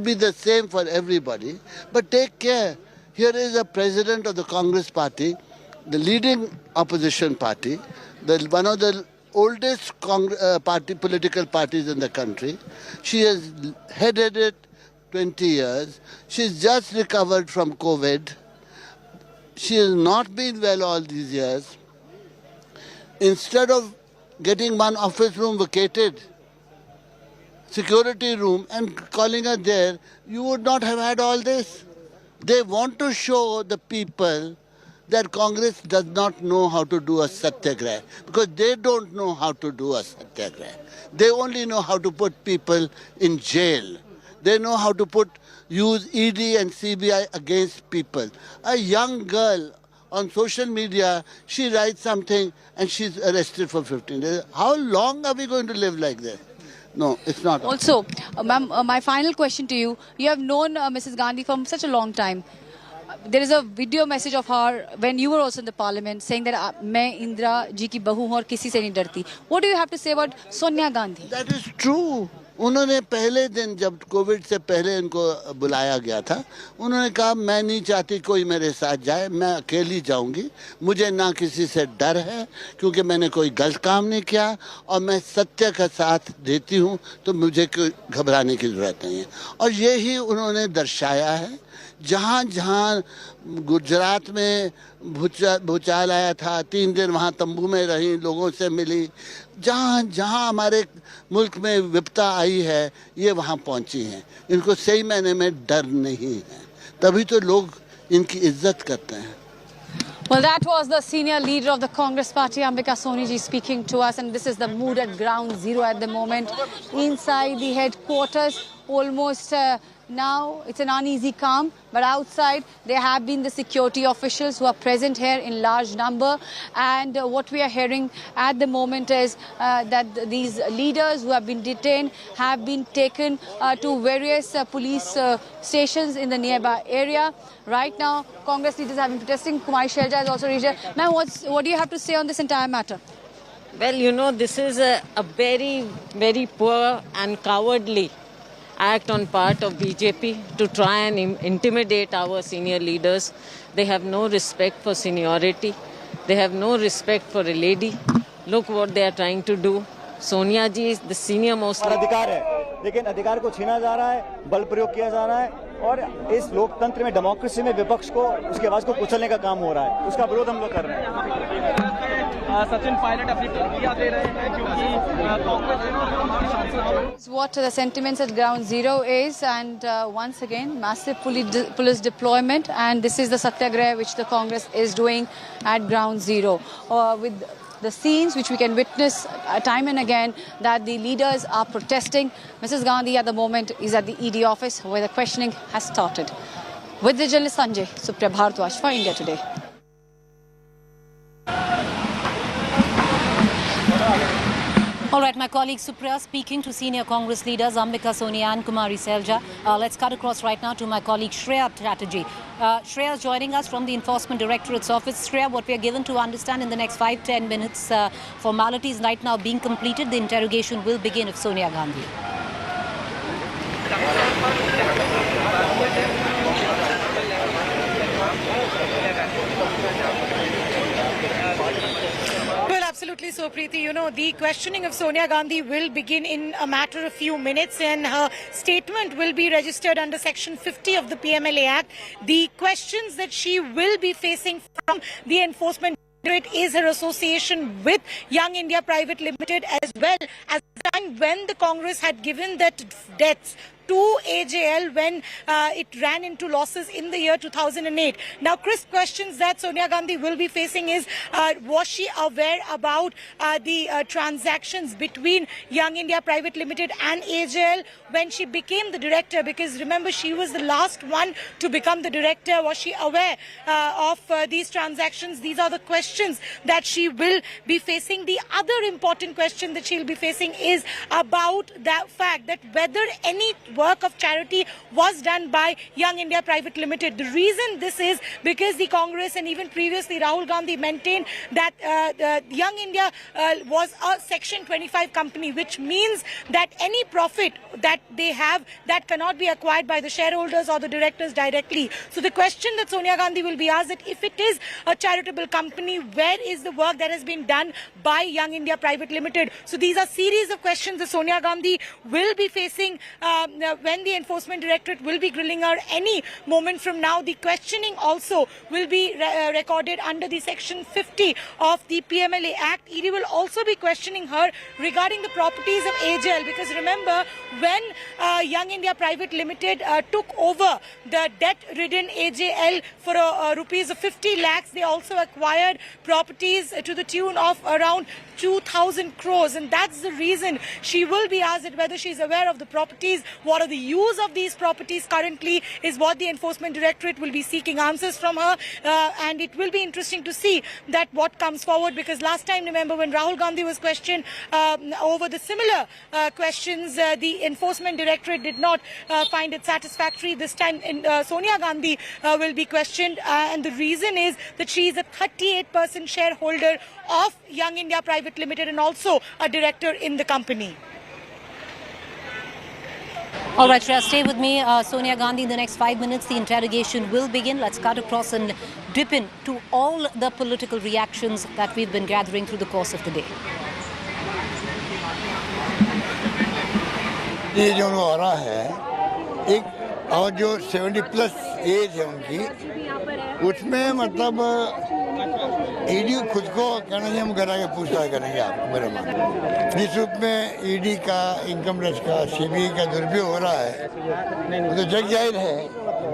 be the same for everybody. But take care. Here is a president of the Congress party, the leading opposition party, one of the oldest political parties in the country. She has headed it 20 years. She's just recovered from COVID. She has not been well all these years. Instead of getting one office room vacated, security room, and calling her there, you would not have had all this. They want to show the people that Congress does not know how to do a satyagraha, because they don't know how to do a satyagraha. They only know how to put people in jail. They know how to use ED and CBI against people. A young girl on social media, she writes something and she's arrested for 15 days. How long are we going to live like this? No, it's not. Also, ma'am, my final question to you. You have known Mrs. Gandhi for such a long time. There is a video message of her when you were also in the parliament saying that मैं इंदिरा जी की बहू हूँ और किसी से नहीं डरती. What do you have to say about Sonia Gandhi? That is true. उन्होंने पहले दिन जब कोविड से पहले इनको बुलाया गया था, उन्होंने कहा मैं नहीं चाहती कोई मेरे साथ जाए, मैं अकेली जाऊंगी, मुझे ना किसी से डर है क्योंकि मैंने कोई गलत काम नहीं किया और मैं सत्य का साथ देती हूं तो मुझे कोई घबराने की जरूरत नहीं है. और यही उन्होंने दर्शाया है. जहाँ जहाँ गुजरात में भूचाल आया था, 3 दिन वहाँ तंबू में रही, लोगों से मिली. जहाँ जहाँ हमारे मुल्क में विपदा आई है, ये वहाँ पहुँची हैं. इनको सही मायने में डर नहीं है, तभी तो लोग इनकी इज्जत करते हैं. Well, that was the senior leader of the Congress party, Ambika Soni ji, speaking to us, and this is the mood at ground zero at the moment. Inside the headquarters, almost now it's an uneasy calm, but outside there have been the security officials who are present here in large number, and what we are hearing at the moment is that these leaders who have been detained have been taken to various police stations in the nearby area. Right now, Congress leaders have been protesting. Kumari Shelja is also reached here. Ma'am, what do you have to say on this entire matter? Well, you know, this is a very, very poor and cowardly act on part of BJP to try and intimidate our senior leaders. They have no respect for seniority. They have no respect for a lady. Look what they are trying to do. Sonia ji is the senior most. अधिकार है, लेकिन अधिकार को छीना जा रहा है, बल प्रयोग किया जा रहा है और इस लोकतंत्र में, डेमोक्रेसी में विपक्ष को, उसकी आवाज को कुचलने का काम हो रहा है. उसका विरोध हम लोग कर रहे हैं. सचिन पायलट अपनी प्रतिक्रिया दे रहे हैं क्योंकि Congress. What the sentiments at ground zero is, and once again massive police deployment, and this is the satyagraha which the Congress is doing at ground zero with the scenes which we can witness time and again that the leaders are protesting. Mrs. Gandhi at the moment is at the ED office where the questioning has started. With the journalist Sanjay, Supriya Bharadwaj for India Today. All right, my colleague Supriya speaking to senior Congress leaders Ambika Soni and Kumari Selja. Let's cut across right now to my colleague Shreya Chatterjee. Shreya is joining us from the Enforcement Directorate's office. Shreya, what we are given to understand in the next 5-10 minutes, formalities right now being completed, the interrogation will begin of Sonia Gandhi. Absolutely so, Preeti. You know, the questioning of Sonia Gandhi will begin in a matter of few minutes, and her statement will be registered under Section 50 of the PMLA Act. The questions that she will be facing from the Enforcement Directorate is her association with Young India Private Limited, as well as the time when the Congress had given that debts to AJL when it ran into losses in the year 2008. Now, crisp questions that Sonia Gandhi will be facing is, was she aware about the transactions between Young India Private Limited and AJL when she became the director? Because remember, she was the last one to become the director. Was she aware of these transactions? These are the questions that she will be facing. The other important question that she will be facing is about the fact that whether any work of charity was done by Young India Private Limited. The reason this is because the Congress and even previously Rahul Gandhi maintained that Young India was a Section 25 company, which means that any profit that they have, that cannot be acquired by the shareholders or the directors directly. So the question that Sonia Gandhi will be asked, that if it is a charitable company, where is the work that has been done by Young India Private Limited? So these are series of questions that Sonia Gandhi will be facing when the Enforcement Directorate will be grilling her any moment from now. The questioning also will be recorded under the Section 50 of the PMLA Act. ED will also be questioning her regarding the properties of AJL, because remember, when Young India Private Limited took over the debt-ridden AJL for rupees of 50 lakhs, they also acquired properties to the tune of around 2,000 crores, and that's the reason she will be asked whether she is aware of the properties, what what are the use of these properties currently is what the Enforcement Directorate will be seeking answers from her, and it will be interesting to see that what comes forward, because last time, remember, when Rahul Gandhi was questioned over the similar questions, the Enforcement Directorate did not find it satisfactory. This time Sonia Gandhi will be questioned, and the reason is that she is a 38% shareholder of Young India Private Limited and also a director in the company. All right, Shreya, stay with me. Sonia Gandhi, in the next 5 minutes, the interrogation will begin. Let's cut across and dip into all the political reactions that we've been gathering through the course of the day. ये जो हो रहा है, एक और जो 70+ as है उनकी, उसमें मतलब ईडी खुद को कहना चाहिए हम करा के पूछताछ करेंगे आपको मेरे मान। जिस रूप में ईडी का, इनकम टैक्स का, सीबीआई का दुरुपयोग हो रहा है, वो तो जग जाहिर है,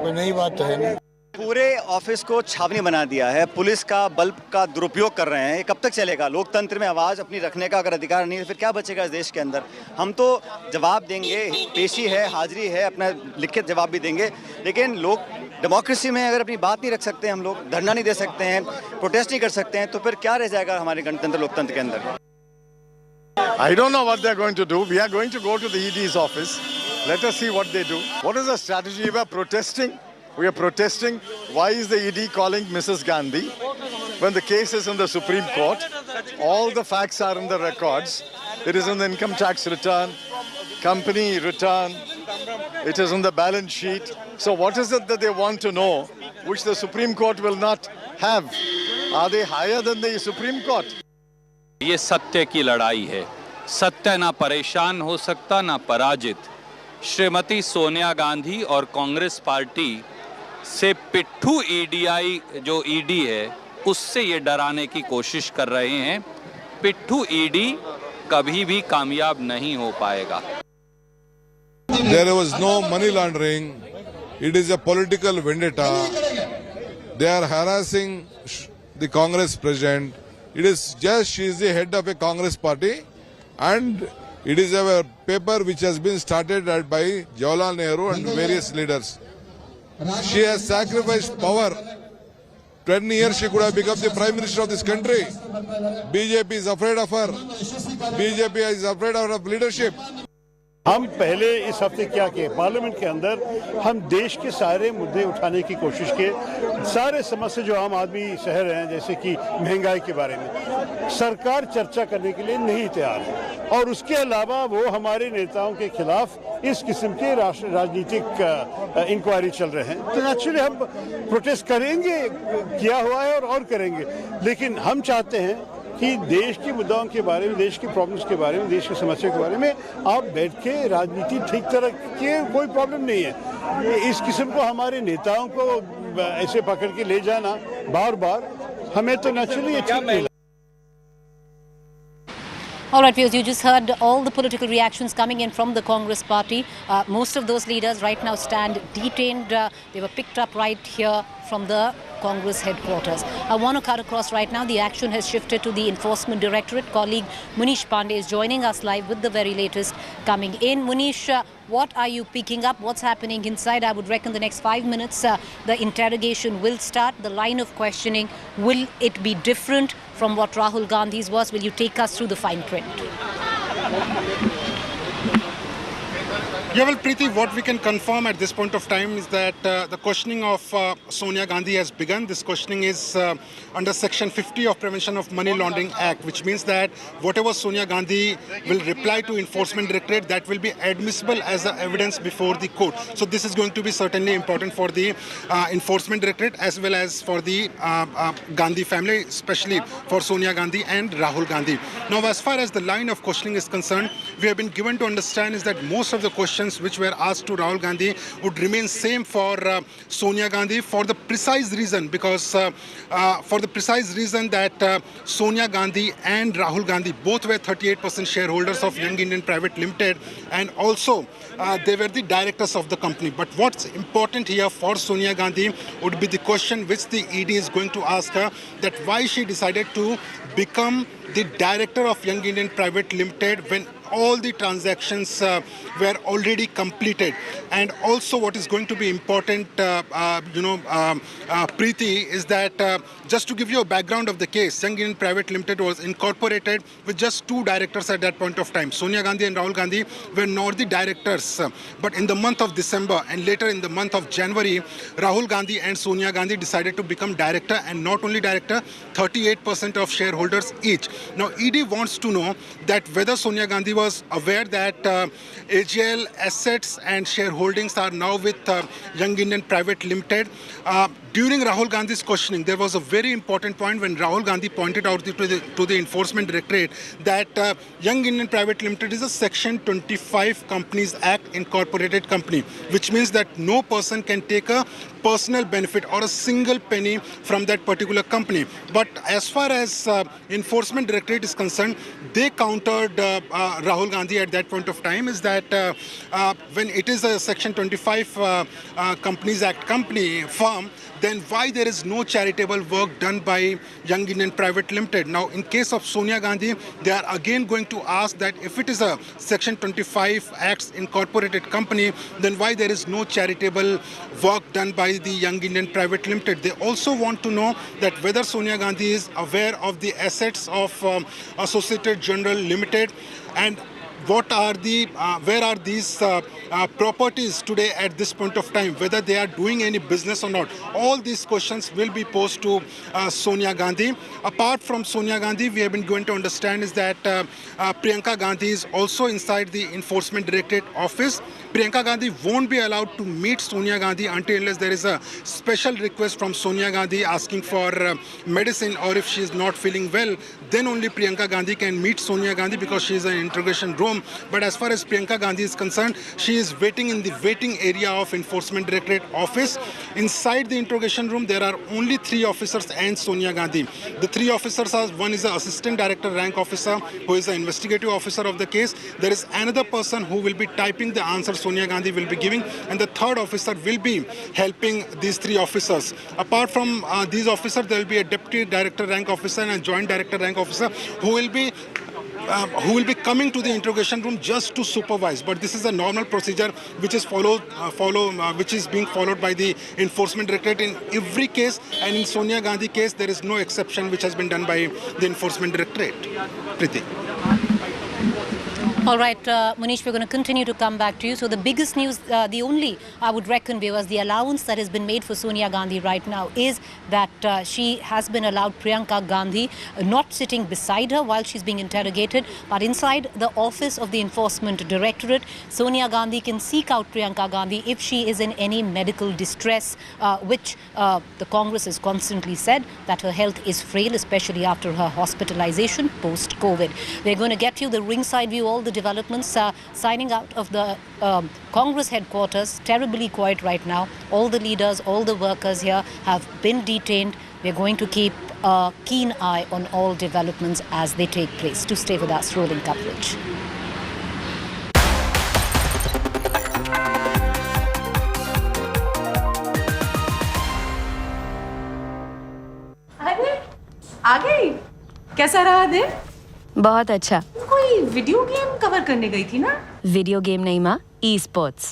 कोई नई बात तो है नहीं। पूरे ऑफिस को छावनी बना दिया है, पुलिस का बल का दुरुपयोग कर रहे हैं। ये कब तक चलेगा? लोकतंत्र में आवाज़ अपनी रखने का अगर अधिकार नहीं है, फिर क्या बचेगा इस देश के अंदर? हम तो जवाब देंगे, पेशी है, हाजिरी है, अपना लिखित जवाब भी देंगे, लेकिन लोग डेमोक्रेसी में अगर अपनी बात नहीं रख सकते, हम लोग धरना नहीं दे सकते हैं, प्रोटेस्ट नहीं कर सकते हैं, तो फिर क्या रह जाएगा हमारे गणतंत्र लोकतंत्र के अंदर? I don't know what they're going to do. We are going to go to the ED's office. Let us see what they do. What is the strategy? We are protesting. We are protesting. Why is the ED calling Mrs. Gandhi when the case is in the Supreme Court? All the facts are in the records. It is in the income tax return, company return. It is in the balance sheet. So what is it that they want to know, which the Supreme Court will not have? Are they higher than the Supreme Court? ये सत्य की लड़ाई है। सत्य ना परेशान हो सकता ना पराजित। श्रीमती सोनिया गांधी और कांग्रेस पार्टी से पिट्ठू ईडीआई जो ईडी है उससे ये डराने की कोशिश कर रहे हैं। पिट्ठू ईडी कभी भी कामयाब नहीं हो पाएगा। There was no money laundering. It is a political vendetta. They are harassing the Congress president. It is just she is the head of a Congress party, and it is a paper which has been started by Jawaharlal Nehru and various leaders. She has sacrificed power. 10 years she could have become the Prime Minister of this country. BJP is afraid of her. BJP is afraid of her leadership. हम पहले इस हफ्ते क्या किए, parliament के अंदर हम देश के सारे मुद्दे उठाने की कोशिश किए। सारे समस्या जो आम आदमी सह रहे हैं, जैसे कि महंगाई के बारे में, सरकार चर्चा करने के लिए नहीं तैयार है। और उसके अलावा वो हमारे नेताओं के खिलाफ इस किस्म के राजनीतिक इंक्वायरी चल रहे हैं। तो नेचुरली हम प्रोटेस्ट करेंगे, किया हुआ है और करेंगे। लेकिन हम चाहते हैं कि देश के मुद्दों के बारे में, देश की प्रॉब्लम्स के बारे में, देश की समस्या के बारे में आप बैठ के राजनीति ठीक तरह की, कोई प्रॉब्लम नहीं है। इस किस्म को हमारे नेताओं को ऐसे पकड़ के ले जाना बार बार हमें तो नेचुरली अच्छा नहीं लगता। All right, viewers, you just heard all the political reactions coming in from the Congress party. Most of those leaders right now stand detained. They were picked up right here from the Congress headquarters. I want to cut across right now. The action has shifted to the Enforcement Directorate. Colleague Munish Pandey is joining us live with the very latest coming in. Munish, what are you picking up? What's happening inside? I would reckon the next 5 minutes the interrogation will start. The line of questioning, will it be different from what Rahul Gandhi's was? Will you take us through the fine print? Yeah, well, Preeti, what we can confirm at this point of time is that the questioning of Sonia Gandhi has begun. This questioning is under Section 50 of Prevention of Money Laundering Act, which means that whatever Sonia Gandhi will reply to Enforcement Directorate, that will be admissible as the evidence before the court. So this is going to be certainly important for the Enforcement Directorate as well as for the Gandhi family, especially for Sonia Gandhi and Rahul Gandhi. Now, as far as the line of questioning is concerned, we have been given to understand is that most of the questions which were asked to Rahul Gandhi would remain same for Sonia Gandhi, for the precise reason that Sonia Gandhi and Rahul Gandhi both were 38% shareholders of Young Indian Private Limited, and also they were the directors of the company. But what's important here for Sonia Gandhi would be the question which the ED is going to ask her, that why she decided to become the director of Young Indian Private Limited when all the transactions were already completed. And also what is going to be important, Preeti, is that just to give you a background of the case, Young Indian Private Limited was incorporated with just 2 directors at that point of time. Sonia Gandhi and Rahul Gandhi were not the directors. But in the month of December and later in the month of January, Rahul Gandhi and Sonia Gandhi decided to become director, and not only director, 38% of shareholders each. Now, ED wants to know that whether Sonia Gandhi was aware that AGL assets and shareholdings are now with Young Indian Private Limited. During Rahul Gandhi's questioning, there was a very important point when Rahul Gandhi pointed out to the Enforcement Directorate that Young Indian Private Limited is a Section 25 Companies Act incorporated company, which means that no person can take a personal benefit or a single penny from that particular company. But as far as Enforcement Directorate is concerned, they countered Rahul Gandhi at that point of time is that when it is a Section 25 Companies Act company firm, then why there is no charitable work done by Young Indian Private Limited? Now, in case of Sonia Gandhi, they are again going to ask that if it is a Section 25 Acts incorporated company, then why there is no charitable work done by the Young Indian Private Limited? They also want to know that whether Sonia Gandhi is aware of the assets of Associated General Limited, and what are the where are these properties today at this point of time, whether they are doing any business or not. All these questions will be posed to Sonia Gandhi. Apart from Sonia Gandhi, we have been going to understand is that Priyanka Gandhi is also inside the Enforcement Directorate office. Priyanka Gandhi won't be allowed to meet Sonia Gandhi until unless there is a special request from Sonia Gandhi asking for medicine, or if she is not feeling well, then only Priyanka Gandhi can meet Sonia Gandhi because she is in interrogation room. But as far as Priyanka Gandhi is concerned, she is waiting in the waiting area of Enforcement Directorate office. Inside the interrogation room, there are only 3 officers and Sonia Gandhi. The 3 officers are, one is an assistant director rank officer who is the investigative officer of the case. There is another person who will be typing the answers Sonia Gandhi will be giving, and the 3rd officer will be helping these 3 officers. Apart from these officers, there will be a deputy director rank officer and a joint director rank officer who will be coming to the interrogation room just to supervise. But this is a normal procedure which is which is being followed by the Enforcement Directorate in every case, and in Sonia Gandhi case there is no exception which has been done by the Enforcement Directorate. Preeti. All right, Munish, we're going to continue to come back to you. So the biggest news, the only, I would reckon, viewers, the allowance that has been made for Sonia Gandhi right now is that she has been allowed Priyanka Gandhi not sitting beside her while she's being interrogated, but inside the office of the Enforcement Directorate. Sonia Gandhi can seek out Priyanka Gandhi if she is in any medical distress, which the Congress has constantly said that her health is frail, especially after her hospitalization post-COVID. We're going to get you the ringside view, all the developments signing out of the Congress headquarters. Terribly quiet right now. All the leaders, all the workers here have been detained. We're going to keep a keen eye on all developments as they take place. To stay with us, rolling coverage. आ गई? कैसा रहा दिन? बहुत अच्छा। कोई video game cover करने गई थी ना? वीडियो गेम नहीं माँ, e-sports।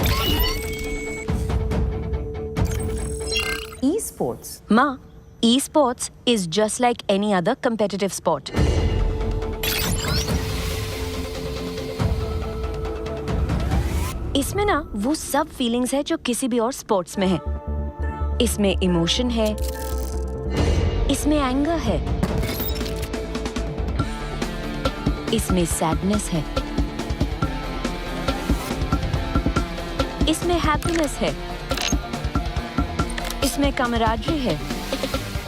E-sports? माँ, e-sports is just like any other competitive sport. इसमें ना वो सब फीलिंग्स है जो किसी भी और स्पोर्ट्स में है। इसमें इमोशन है, इसमें एंगर है, इसमें सैडनेस है, इसमें हैप्पीनेस है, इसमें कमराडरी है।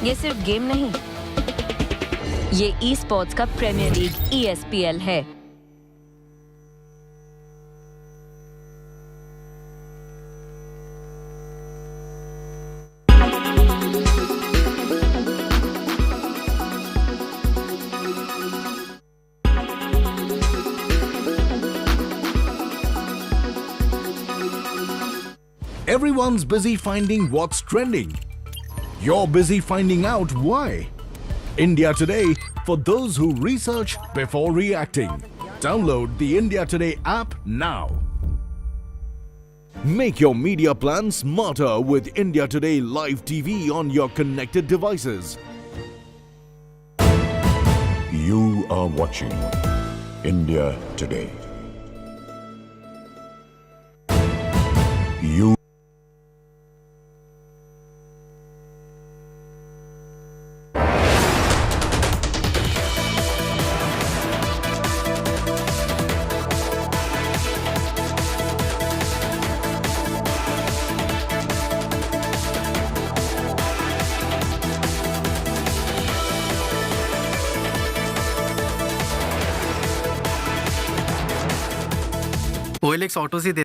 ये सिर्फ गेम नहीं, ये ई स्पोर्ट्स का प्रीमियर लीग ESPL है। Everyone's busy finding what's trending. You're busy finding out why. India Today, for those who research before reacting. Download the India Today app now. Make your media plan smarter with India Today Live TV on your connected devices. You are watching India Today. You OLX auto से दे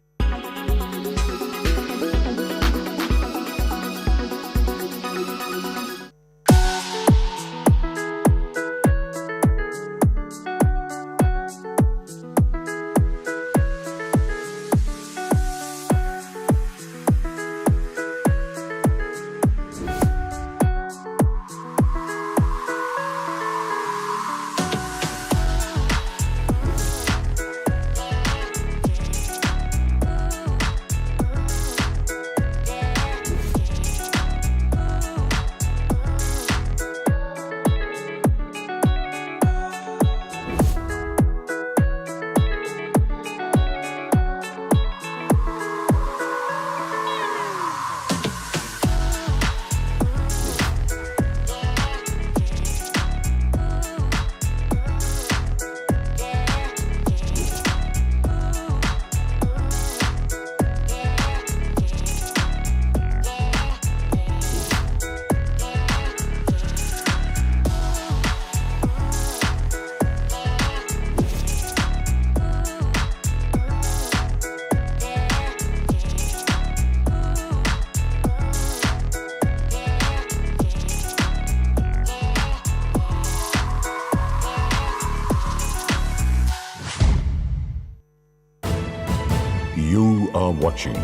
You are watching.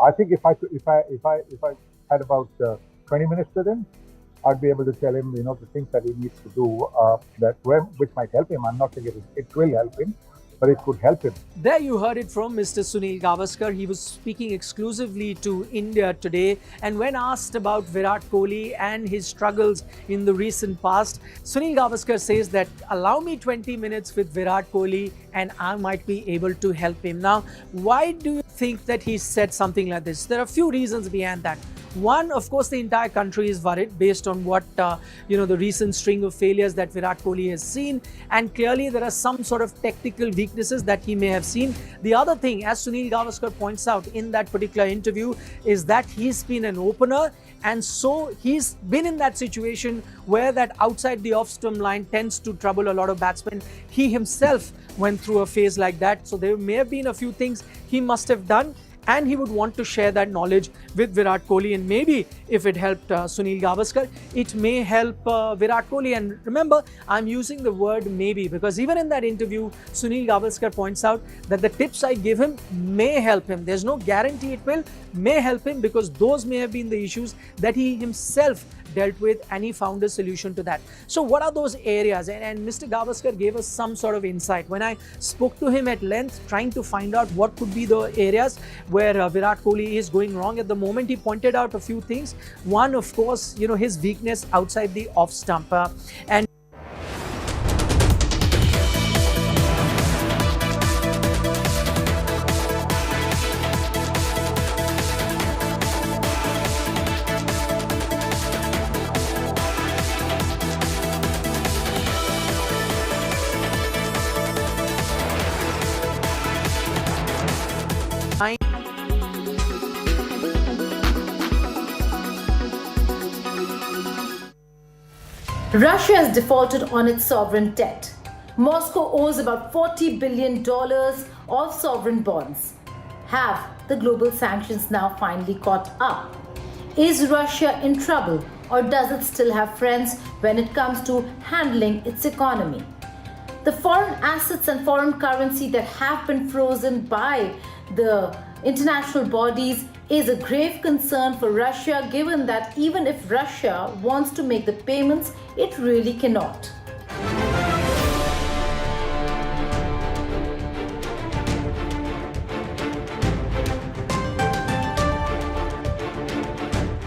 I think if I had about 20 minutes with him, I'd be able to tell him, the things that he needs to do which might help him. I'm not saying it will help him, but it could help him. There you heard it from Mr. Sunil Gavaskar. He was speaking exclusively to India Today, and when asked about Virat Kohli and his struggles in the recent past, Sunil Gavaskar says that allow me 20 minutes with Virat Kohli and I might be able to help him. Now, why do you think that he said something like this? There are a few reasons behind that. One, of course, the entire country is worried based on what, the recent string of failures that Virat Kohli has seen. And clearly there are some sort of technical weaknesses that he may have seen. The other thing, as Sunil Gavaskar points out in that particular interview, is that he's been an opener. And so he's been in that situation where that outside the off-stump line tends to trouble a lot of batsmen. He himself went through a phase like that. So there may have been a few things he must have done, and he would want to share that knowledge with Virat Kohli. And maybe if it helped Sunil Gavaskar, it may help Virat Kohli. And remember, I'm using the word maybe because even in that interview, Sunil Gavaskar points out that the tips I give him may help him. There's no guarantee it will, may help him, because those may have been the issues that he himself dealt with, and he found a solution to that. So what are those areas? And Mr. Gavaskar gave us some sort of insight. When I spoke to him at length, trying to find out what could be the areas where Virat Kohli is going wrong at the moment, he pointed out a few things. One, of course, his weakness outside the off stump. And Russia has defaulted on its sovereign debt. Moscow owes about $40 billion of sovereign bonds. Have the global sanctions now finally caught up? Is Russia in trouble, or does it still have friends when it comes to handling its economy? The foreign assets and foreign currency that have been frozen by the international bodies is a grave concern for Russia, given that even if Russia wants to make the payments, it really cannot.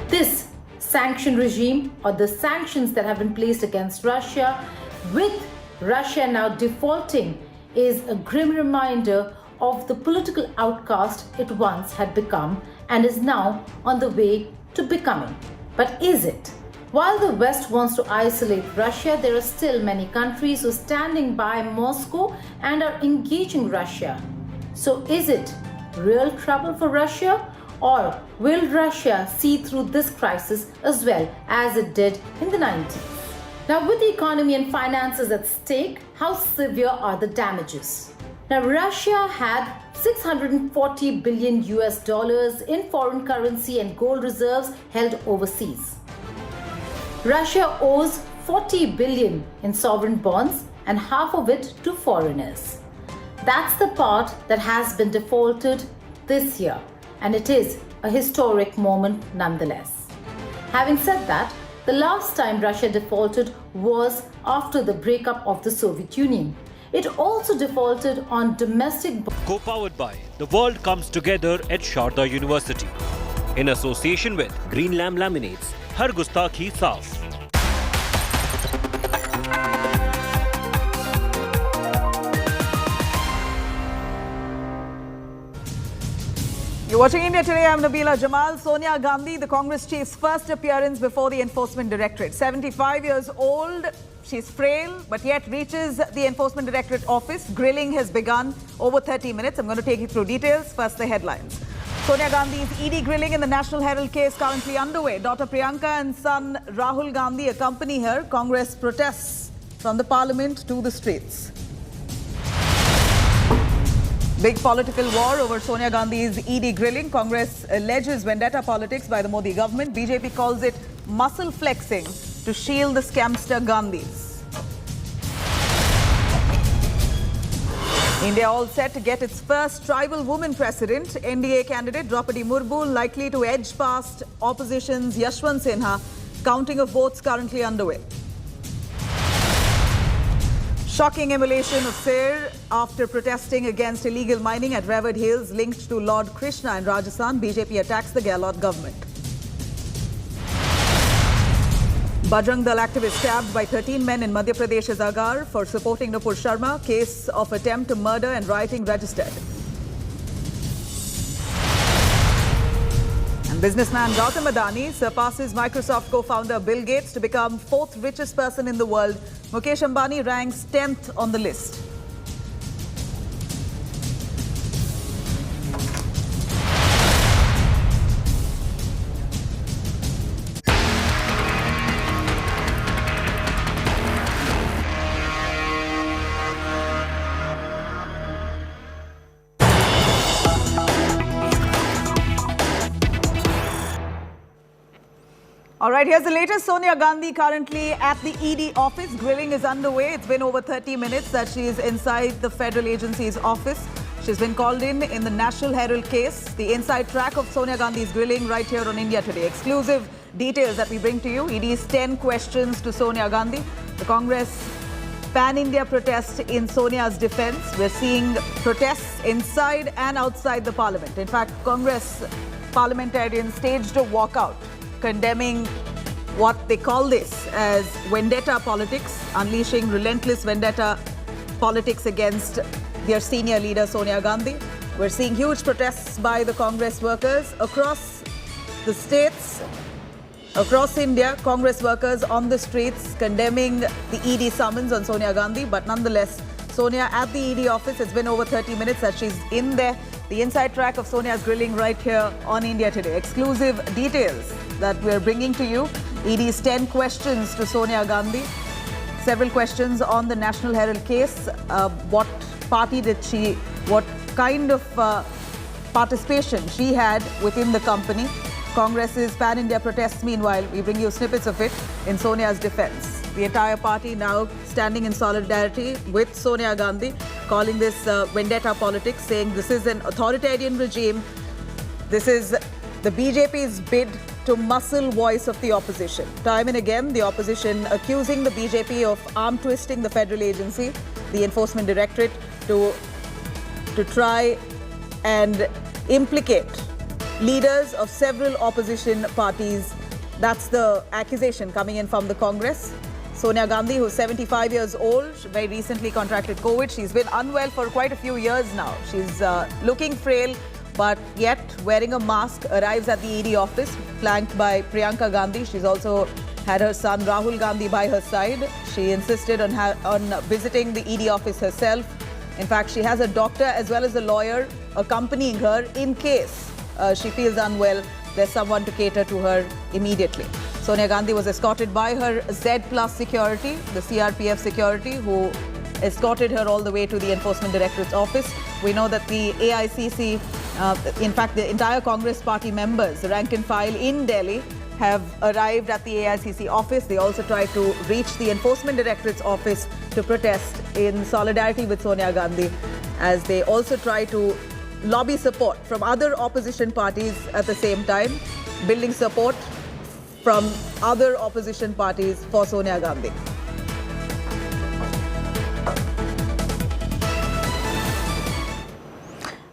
This sanction regime, or the sanctions that have been placed against Russia, with Russia now defaulting, is a grim reminder of the political outcast it once had become and is now on the way to becoming. But is it? While the West wants to isolate Russia, there are still many countries who are standing by Moscow and are engaging Russia. So is it real trouble for Russia? Or will Russia see through this crisis as well as it did in the 90s? Now, with the economy and finances at stake, how severe are the damages? Now, Russia had $640 billion in foreign currency and gold reserves held overseas. Russia owes $40 billion in sovereign bonds and half of it to foreigners. That's the part that has been defaulted this year, and it is a historic moment nonetheless. Having said that, the last time Russia defaulted was after the breakup of the Soviet Union. It also defaulted on domestic... Co-powered by The World Comes Together at Sharda University. In association with Green Lamb Laminates. Har Gustakhi Saaf. You're watching India Today. I'm Nabila Jamal. Sonia Gandhi, the Congress chief's first appearance before the Enforcement Directorate. 75 years old, she's frail, but yet reaches the Enforcement Directorate office. Grilling has begun over 30 minutes. I'm going to take you through details. First, the headlines. Sonia Gandhi's ED grilling in the National Herald case currently underway. Daughter Priyanka and son Rahul Gandhi accompany her. Congress protests from the parliament to the streets. Big political war over Sonia Gandhi's ED grilling. Congress alleges vendetta politics by the Modi government. BJP calls it muscle flexing to shield the scamster Gandhis. India all set to get its first tribal woman president. NDA candidate Droupadi Murmu likely to edge past opposition's Yashwant Sinha. Counting of votes currently underway. Shocking immolation of Sir after protesting against illegal mining at Revered Hills linked to Lord Krishna in Rajasthan. BJP attacks the Gehlot government. Bajrang Dal activist stabbed by 13 men in Madhya Pradesh's Agar for supporting Nupur Sharma. Case of attempt to murder and rioting registered. And businessman Gautam Adani surpasses Microsoft co-founder Bill Gates to become 4th richest person in the world. Mukesh Ambani ranks 10th on the list. All right, here's the latest. Sonia Gandhi currently at the ED office. Grilling is underway. It's been over 30 minutes that she is inside the federal agency's office. She's been called in the National Herald case. The inside track of Sonia Gandhi's grilling right here on India Today. Exclusive details that we bring to you. ED's 10 questions to Sonia Gandhi. The Congress pan-India protest in Sonia's defense. We're seeing protests inside and outside the parliament. In fact, Congress parliamentarians staged a walkout condemning what they call this as vendetta politics, unleashing relentless vendetta politics against their senior leader Sonia Gandhi. We're seeing huge protests by the Congress workers across the states, across India. Congress workers on the streets condemning the ED summons on Sonia Gandhi, but nonetheless, Sonia at the ED office. It's been over 30 minutes that she's in there. The inside track of Sonia's grilling right here on India Today. Exclusive details that we're bringing to you. ED's 10 questions to Sonia Gandhi. several questions on the National Herald case. What party did she, what kind of participation she had within the company. Congress's pan-India protests, meanwhile, we bring you snippets of it in Sonia's defense. The entire party now standing in solidarity with Sonia Gandhi, calling this vendetta politics, saying this is an authoritarian regime. This is the BJP's bid to muscle voice of the opposition. Time and again, the opposition accusing the BJP of arm twisting the federal agency, the Enforcement Directorate, to try and implicate leaders of several opposition parties. That's the accusation coming in from the Congress. Sonia Gandhi, who's 75 years old, very recently contracted COVID. She's been unwell for quite a few years now. She's looking frail, but yet wearing a mask, arrives at the ED office, flanked by Priyanka Gandhi. She's also had her son Rahul Gandhi by her side. She insisted on visiting the ED office herself. In fact, she has a doctor as well as a lawyer accompanying her in case she feels unwell. There's someone to cater to her immediately. Sonia Gandhi was escorted by her Z Plus security, the CRPF security, who escorted her all the way to the Enforcement Directorate's office. We know that the AICC, in fact, the entire Congress party members, the rank and file in Delhi, have arrived at the AICC office. They also tried to reach the Enforcement Directorate's office to protest in solidarity with Sonia Gandhi, as they also try to lobby support from other opposition parties at the same time, building support from other opposition parties for Sonia Gandhi.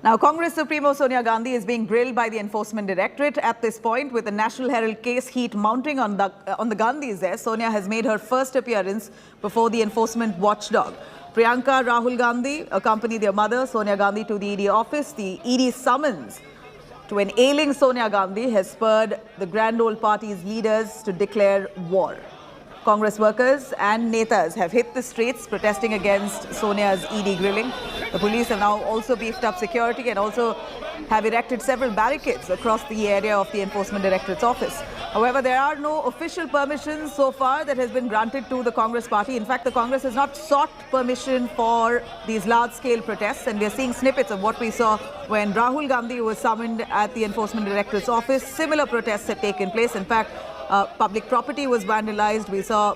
Now, Congress Supremo Sonia Gandhi is being grilled by the Enforcement Directorate at this point, with the National Herald case heat mounting on the Gandhis there. Sonia has made her first appearance before the enforcement watchdog. Priyanka, Rahul Gandhi accompany their mother, Sonia Gandhi, to the ED office. The ED summons to an ailing Sonia Gandhi has spurred the Grand Old Party's leaders to declare war. Congress workers and netas have hit the streets protesting against Sonia's ED grilling. The police have now also beefed up security and also have erected several barricades across the area of the Enforcement Directorate's office. However, there are no official permissions so far that has been granted to the Congress party. In fact, the Congress has not sought permission for these large-scale protests, and we are seeing snippets of what we saw when Rahul Gandhi was summoned at the Enforcement Directorate's office. Similar protests had taken place. In fact, public property was vandalized. We saw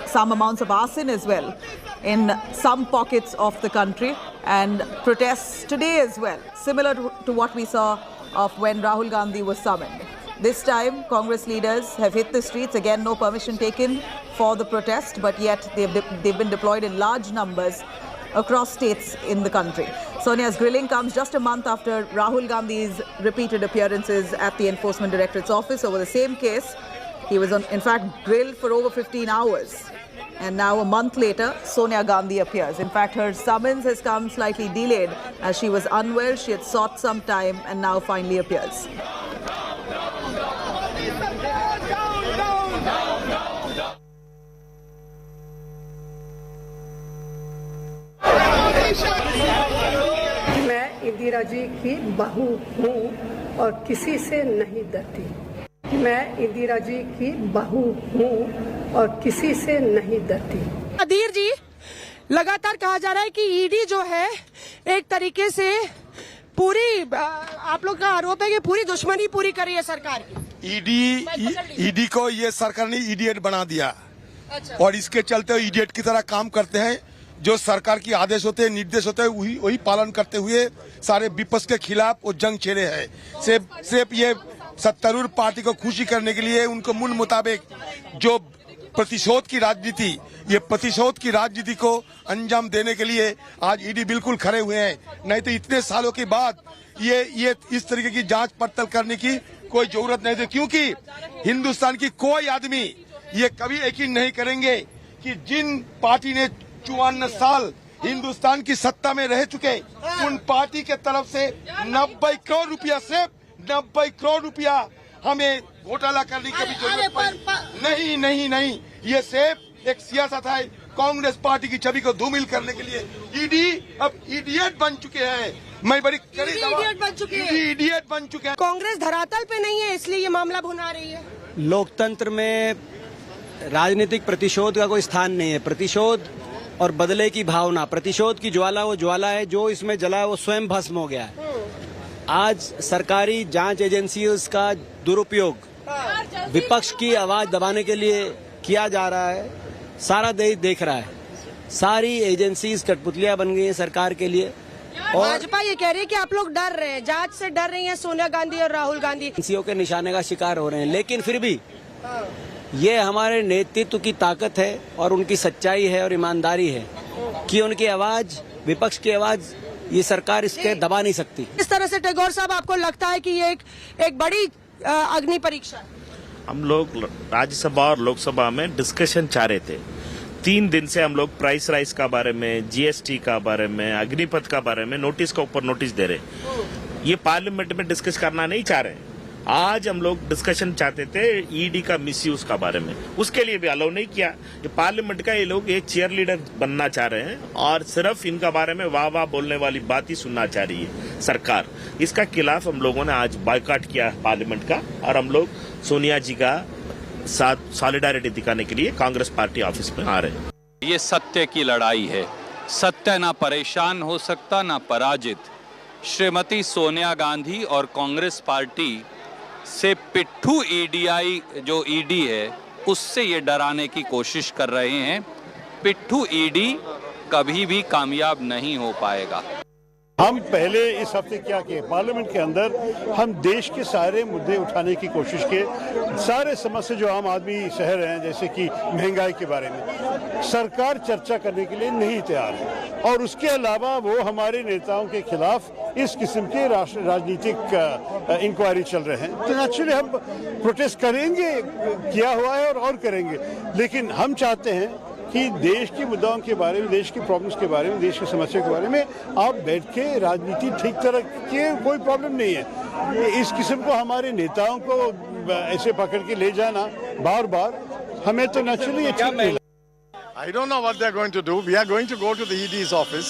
some amounts of arson as well in some pockets of the country, and protests today as well, similar to what we saw of when Rahul Gandhi was summoned. This time, Congress leaders have hit the streets. Again, no permission taken for the protest, but yet they've been deployed in large numbers across states in the country. Sonia's grilling comes just a month after Rahul Gandhi's repeated appearances at the Enforcement Directorate's office over the same case. He was, in fact, grilled for over 15 hours. And now, a month later, Sonia Gandhi appears. In fact, her summons has come slightly delayed as she was unwell. She had sought some time and now finally appears. मैं इंदिरा जी की बहू हूँ और किसी से नहीं डरती। मैं इंदिरा जी की बहू हूँ और किसी से नहीं डरती। अधीर जी, लगातार कहा जा रहा है कि ईडी जो है एक तरीके से पूरी, आप लोग का आरोप है कि पूरी दुश्मनी पूरी कर रही है सरकार की। ईडी को ये सरकार ने इडियट बना दिया। अच्छा। और इसके चलते इडियट की तरह काम करते हैं। जो सरकार की आदेश होते हैं, निर्देश होते हैं, वही पालन करते हुए सारे विपक्ष के खिलाफ वो जंग छेड़े हैं। सिर्फ ये सत्तारूढ़ पार्टी को खुशी करने के लिए उनको मन मुताबिक जो प्रतिशोध की राजनीति, ये प्रतिशोध की राजनीति को अंजाम देने के लिए आज ईडी बिल्कुल खड़े हुए हैं। नहीं तो इतने सालों के बाद ये इस तरीके की जांच पड़ताल करने की कोई जरूरत नहीं थी, क्योंकि हिंदुस्तान की कोई आदमी ये कभी यकीन नहीं करेंगे कि जिन पार्टी ने 54 साल हिंदुस्तान की सत्ता में रह चुके, उन पार्टी के तरफ से 90 करोड़ रुपया, सिर्फ 90 करोड़ रुपया हमें घोटाला करने की भी जरूरत पड़ी। नहीं, ये सिर्फ एक सियासत है कांग्रेस पार्टी की छवि को धूमिल करने के लिए। ईडी अब इडियट बन चुके हैं। मैं बड़ी इडियट बन चुके हैं। कांग्रेस धरातल पे नहीं है, इसलिए ये मामला भुना रही है। लोकतंत्र में राजनीतिक प्रतिशोध का कोई स्थान नहीं है। प्रतिशोध और बदले की भावना, प्रतिशोध की ज्वाला वो ज्वाला है जो इसमें जला है वो स्वयं भस्म हो गया है। आज सरकारी जांच एजेंसियों का दुरुपयोग विपक्ष की आवाज दबाने के लिए किया जा रहा है। सारा देश देख रहा है। सारी एजेंसीज कठपुतलियां बन गई हैं सरकार के लिए। और भाजपा ये कह रही है कि आप लोग डर रहे हैं, जांच से डर रही हैं सोनिया गांधी और राहुल गांधी। एजेंसियों के निशाने का शिकार हो रहे हैं, लेकिन फिर भी ये हमारे नेतृत्व की ताकत है और उनकी सच्चाई है और ईमानदारी है कि उनकी आवाज, विपक्ष की आवाज, ये सरकार इसके दबा नहीं सकती। इस तरह से टैगोर साहब आपको लगता है कि ये एक बड़ी अग्नि परीक्षा? हम लोग राज्यसभा और लोकसभा में डिस्कशन चाह रहे थे। 3 दिन से हम लोग प्राइस राइस का बारे में, जीएसटी का बारे में, अग्निपथ का बारे में नोटिस का ऊपर नोटिस दे रहे। ये पार्लियामेंट में डिस्कस करना नहीं चाह रहे। आज हम लोग डिस्कशन चाहते थे ईडी का मिसयूज का बारे में, उसके लिए भी अलाउ नहीं किया। ये पार्लियामेंट का ये लोग एक चीयर लीडर बनना चाह रहे हैं और सिर्फ इनका बारे में वाह वाह बोलने वाली बात ही सुनना चाह रही है सरकार। इसका खिलाफ हम लोगों ने आज बायकॉट किया पार्लियामेंट का और हम लोग सोनिया जी का साथ सॉलिडारिटी दिखाने के लिए कांग्रेस पार्टी ऑफिस में आ रहे हैं। ये सत्य की लड़ाई है। सत्य ना परेशान हो सकता ना पराजित। श्रीमती सोनिया गांधी और कांग्रेस पार्टी से पिट्ठू ईडीआई जो ईडी है उससे ये डराने की कोशिश कर रहे हैं। पिट्ठू ईडी कभी भी कामयाब नहीं हो पाएगा। हम पहले इस हफ्ते क्या किए, पार्लियामेंट के अंदर हम देश के सारे मुद्दे उठाने की कोशिश किए। सारे समस्या जो आम आदमी सह रहे हैं, जैसे कि महंगाई के बारे में, सरकार चर्चा करने के लिए नहीं तैयार है। और उसके अलावा वो हमारे नेताओं के खिलाफ इस किस्म के राजनीतिक इंक्वायरी चल रहे हैं। तो नेचुरली हम प्रोटेस्ट करेंगे, किया हुआ है और करेंगे। लेकिन हम चाहते हैं कि देश के मुद्दाओं के बारे में, देश की प्रॉब्लम्स के बारे में, देश की समस्या के बारे में आप बैठ के राजनीति ठीक तरह के, कोई प्रॉब्लम नहीं है। इस किस्म को हमारे नेताओं को ऐसे पकड़ के ले जाना बार बार हमें तो नेचुरली ठीक नहीं लगता। I don't know what they're going to do. We are going to go to the ED's office.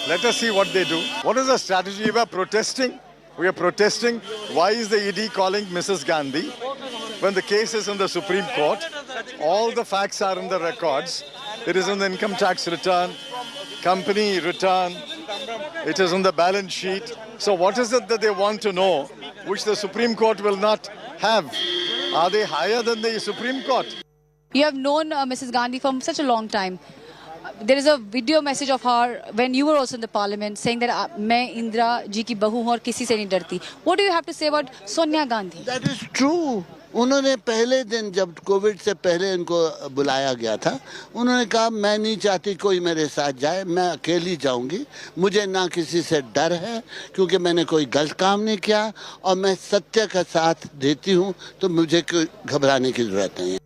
Let us see what they do. What is the strategy? We are protesting. We are protesting. Why is the ED calling Mrs. Gandhi when the case is in the Supreme Court? All the facts are in the records. It is in the income tax return, company return. It is on the balance sheet. So what is it that they want to know, which the Supreme Court will not have? Are they higher than the Supreme Court? You have known Mrs. Gandhi for such a long time. There is a video message of her when you were also in the parliament saying that मैं इंदिरा जी की बहू हूँ और किसी से नहीं डरती. What do you have to say about Sonia Gandhi? That is true. उन्होंने पहले दिन जब कोविड से पहले इनको बुलाया गया था, उन्होंने कहा मैं नहीं चाहती कोई मेरे साथ जाए, मैं अकेली जाऊंगी, मुझे ना किसी से डर है क्योंकि मैंने कोई गलत काम नहीं किया और मैं सत्य का साथ देती हूँ, तो मुझे कोई घबराने की जरूरत नहीं है।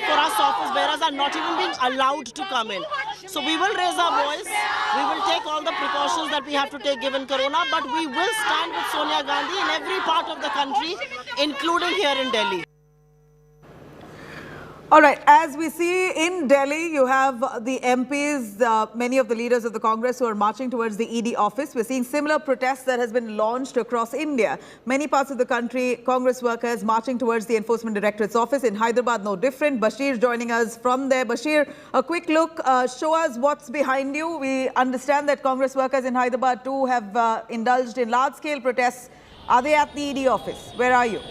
For us, office bearers are not even being allowed to come in. So we will raise our voice. We will take all the precautions that we have to take given Corona, but we will stand with Sonia Gandhi in every part of the country, including here in Delhi. All right, as we see in Delhi, you have the MPs, many of the leaders of the Congress who are marching towards the ED office. We're seeing similar protests that has been launched across India. Many parts of the country, Congress workers marching towards the Enforcement Directorate's office. In Hyderabad, no different. Bashir joining us from there. Bashir, a quick look. Show us what's behind you. We understand that Congress workers in Hyderabad too have indulged in large-scale protests. Are they at the ED office? Where are you?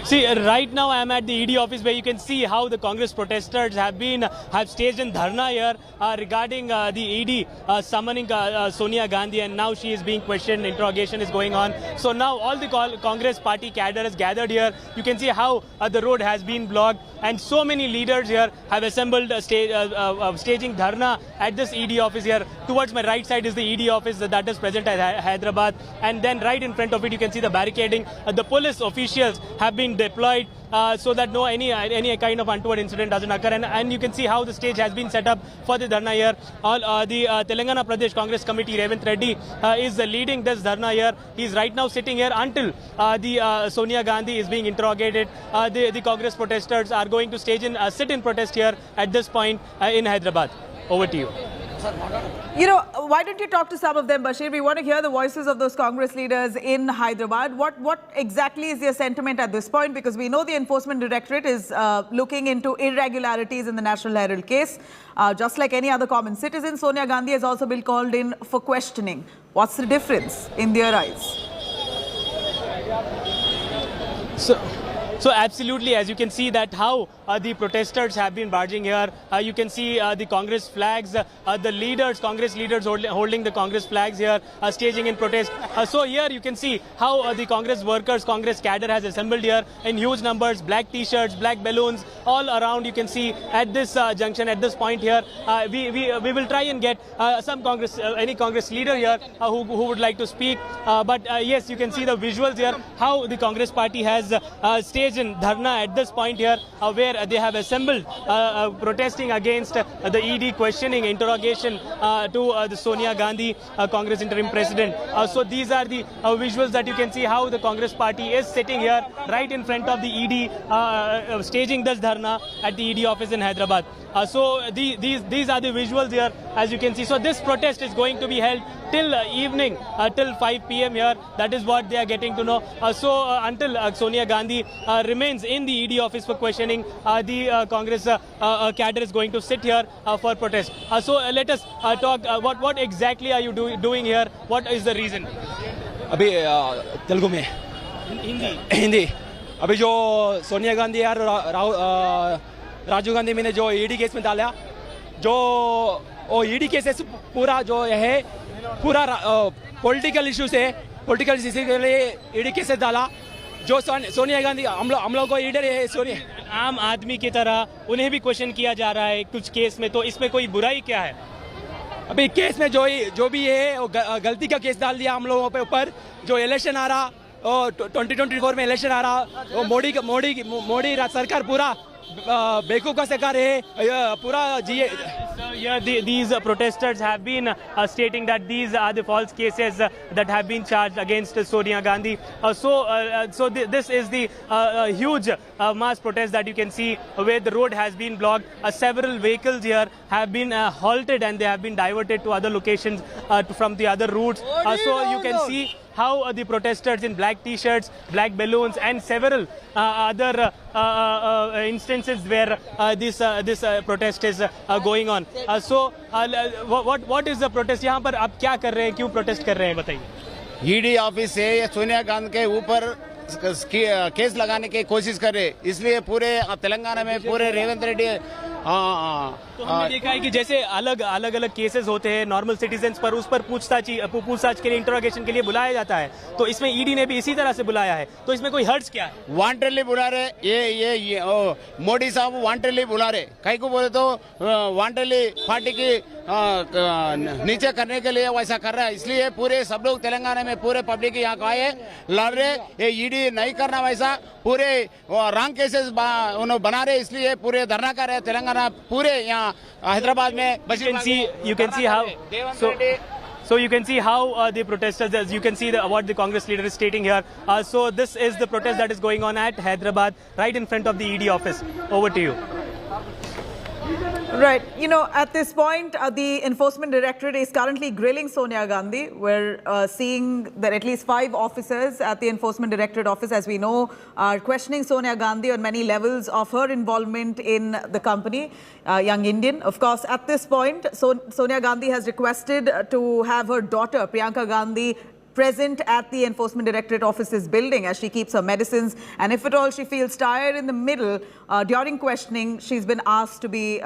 See, right now I am at the ED office where you can see how the Congress protesters have staged in dharna here regarding the ED summoning Sonia Gandhi, and now she is being questioned, interrogation is going on. So now all the Congress party cadre is gathered here. You can see how the road has been blocked, and so many leaders here have assembled staging dharna at this ED office here. Towards my right side is the ED office that is present at Hyderabad, and then right in front of it you can see the barricading. The police officials have been deployed so that any kind of untoward incident doesn't occur, and you can see how the stage has been set up for the dharna here. The Telangana Pradesh Congress Committee, Revant Reddy, is leading this dharna here. He is right now sitting here until the Sonia Gandhi is being interrogated. The Congress protesters are going to sit in protest here at this point in Hyderabad. Over to you. You know, why don't you talk to some of them, Bashir? We want to hear the voices of those Congress leaders in Hyderabad. What exactly is their sentiment at this point? Because we know the Enforcement Directorate is looking into irregularities in the National Herald case. Just like any other common citizen, Sonia Gandhi has also been called in for questioning. What's the difference in their eyes? So absolutely, as you can see that how the protesters have been barging here. You can see the Congress flags, the leaders, Congress leaders holding the Congress flags here, staging in protest. So here you can see how the Congress workers, Congress cadre has assembled here in huge numbers, black t-shirts, black balloons, all around. You can see at this junction, at this point here, we will try and get some Congress, any Congress leader here who would like to speak. But yes, you can see the visuals here, how the Congress party has staged in dharna at this point here, where they have assembled protesting against the ED questioning, interrogation to the Sonia Gandhi, Congress interim president. So these are the visuals that you can see how the Congress party is sitting here right in front of the ED, staging this dharna at the ED office in Hyderabad. So these are the visuals here, as you can see. So this protest is going to be held till evening, till 5 p.m. here. That is what they are getting to know. So until Sonia Gandhi remains in the ED office for questioning, the Congress cadre is going to sit here for protest. So let us talk. What exactly are you doing here? What is the reason? अभी तेलुगु में हिंदी अभी जो सोनिया गांधी यार राजीव गांधी मैंने जो ED case में डाला, जो वो ईडी केसेस पूरा जो है पूरा पॉलिटिकल इश्यूज है, पॉलिटिकल इश्यूज के लिए ईडी केसेस डाला. जो सोनिया गांधी हम लोग को लीडर है, सोनिया आम आदमी की तरह उन्हें भी क्वेश्चन किया जा रहा है कुछ केस में, तो इसमें कोई बुराई क्या है? अभी केस में जो भी है वो गलती का केस डाल दिया हम लोगों पे ऊपर. जो इलेक्शन आ रहा, 2024 में इलेक्शन आ रहा, वो मोदी सरकार पूरा बेवकूफ का सरकार है पूरा जी. These protesters have been stating that these are the false cases that have been charged against Sonia Gandhi. So this is the huge mass protest that you can see where the road has been blocked. Several vehicles here have been halted and they have been diverted to other locations from the other routes. So you can see how the protesters in black t-shirts, black balloons and several other instances where this protest is going on. So what is the protest? यहाँ पर आप क्या कर रहे हैं, क्यों protest कर रहे हैं, बताइए. ईडी ऑफिस से सोनिया गांधी के ऊपर केस लगाने की कोशिश कर रहे, इसलिए पूरे तेलंगाना में पूरे रेवंत रेड्डी तो हमने देखा है कि जैसे अलग केसेस होते हैं नॉर्मल सिटीजन्स पर, उस पर पूछताछ के लिए, इंटरोगेशन के लिए बुलाया जाता है. तो इसमें ईडी ने भी इसी तरह से बुलाया है, तो इसमें कोई हर्ज क्या है? वांटेडली बुला रहे, ये मोदी साहब वांटेडली बुला रहे. कहीं को बोले तो वांटेडली पार्टी की नीचे करने के लिए वैसा कर रहा है. इसलिए पूरे सब लोग तेलंगाना में पूरे पब्लिक यहाँ को आए, लड़ रहे. ये ईडी नहीं करना वैसा, पूरे रॉन्ग केसेस उन्होंने बना रहे, इसलिए पूरे धरना कर रहे तेलंगाना पूरे यहाँ Hyderabad mein. You can see how. So you can see how the protesters, as you can see what the Congress leader is stating here. So this is the protest that is going on at Hyderabad, right in front of the ED office. Over to you. Right. You know, at this point, the Enforcement Directorate is currently grilling Sonia Gandhi. We're seeing that at least 5 officers at the Enforcement Directorate office, as we know, are questioning Sonia Gandhi on many levels of her involvement in the company, Young Indian. Of course, at this point, Sonia Gandhi has requested to have her daughter, Priyanka Gandhi, present at the Enforcement Directorate office's building as she keeps her medicines. And if at all she feels tired in the middle, during questioning, she's been asked to be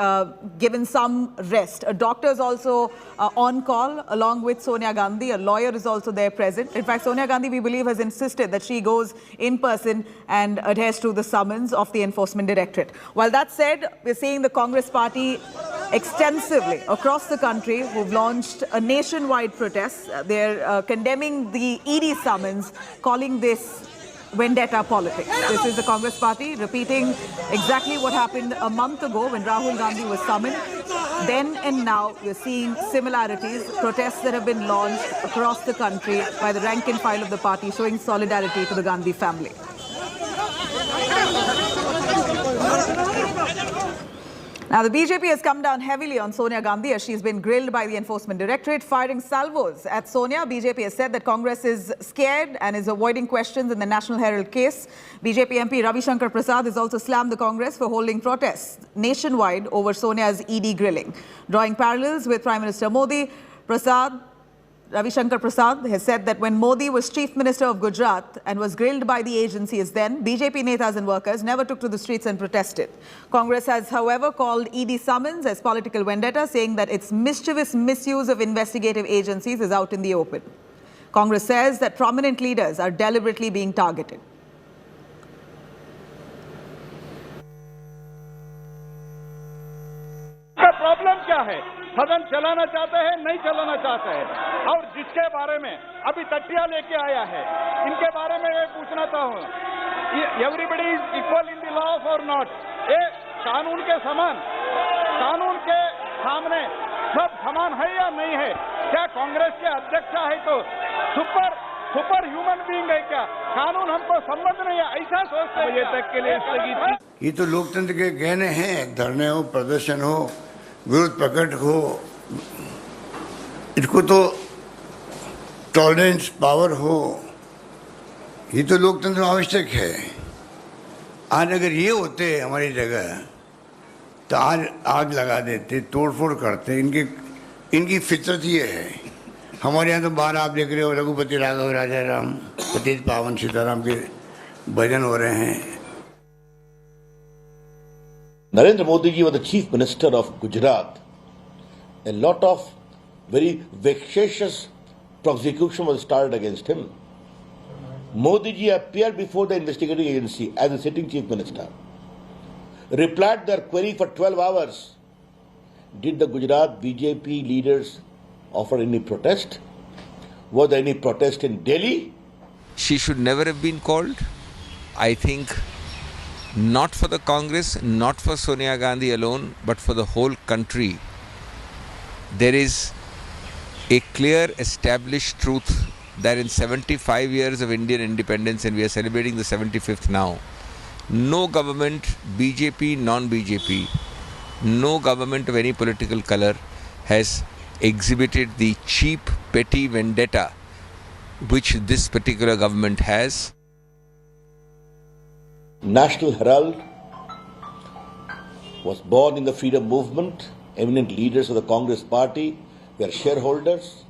given some rest. A doctor is also on call along with Sonia Gandhi. A lawyer is also there present. In fact, Sonia Gandhi, we believe, has insisted that she goes in person and adheres to the summons of the Enforcement Directorate. While that said, we're seeing the Congress party extensively across the country who've launched a nationwide protest. They're condemning the ED summons, calling this vendetta politics. This is the Congress party repeating exactly what happened a month ago when Rahul Gandhi was summoned. Then and now we're seeing similarities, protests that have been launched across the country by the rank and file of the party showing solidarity to the Gandhi family. Now, the BJP has come down heavily on Sonia Gandhi as she's been grilled by the Enforcement Directorate, firing salvos at Sonia. BJP has said that Congress is scared and is avoiding questions in the National Herald case. BJP MP Ravi Shankar Prasad has also slammed the Congress for holding protests nationwide over Sonia's ED grilling. Drawing parallels with Prime Minister Modi, Ravi Shankar Prasad has said that when Modi was Chief Minister of Gujarat and was grilled by the agencies then, BJP netas and workers never took to the streets and protested. Congress has, however, called ED summons as political vendetta, saying that its mischievous misuse of investigative agencies is out in the open. Congress says that prominent leaders are deliberately being targeted. Problem क्या है? सदन चलाना चाहते हैं, नहीं चलाना चाहते हैं, और जिसके बारे में अभी तटिया लेके आया है, इनके बारे में मैं पूछना चाहूँ, everybody is equal in the law और नॉट? ये कानून के समान, कानून के सामने सब समान है या नहीं है? क्या कांग्रेस के अध्यक्ष है तो सुपर ह्यूमन बीइंग है क्या? कानून हमको संबंध नहीं है, ऐसा सोचते हैं? तक के लिए स्थगित। ये तो लोकतंत्र के गहने हैं, धरने हो, प्रदर्शन हो, विरोध प्रकट हो, इसको तो टॉलरेंस पावर हो, ये तो लोकतंत्र में आवश्यक है। आज अगर ये होते हमारी जगह तो आज आग लगा देते, तोड़फोड़ करते। इनकी फितरत ये है। हमारे यहाँ तो बाहर आप देख रहे हो, रघुपति राघव राजा राम, पतित पावन सीताराम के भजन हो रहे हैं। Narendra Modi ji was the Chief Minister of Gujarat. A lot of very vexatious prosecution was started against him. Modi ji appeared before the investigating agency as the sitting Chief Minister, replied their query for 12 hours. Did the Gujarat BJP leaders offer any protest? Was there any protest in Delhi? She should never have been called. I think not for the Congress, not for Sonia Gandhi alone, but for the whole country. There is a clear established truth that in 75 years of Indian independence, and we are celebrating the 75th now, no government, BJP, non-BJP, no government of any political color has exhibited the cheap, petty vendetta which this particular government has. National Herald was born in the freedom movement. Eminent leaders of the Congress party were shareholders,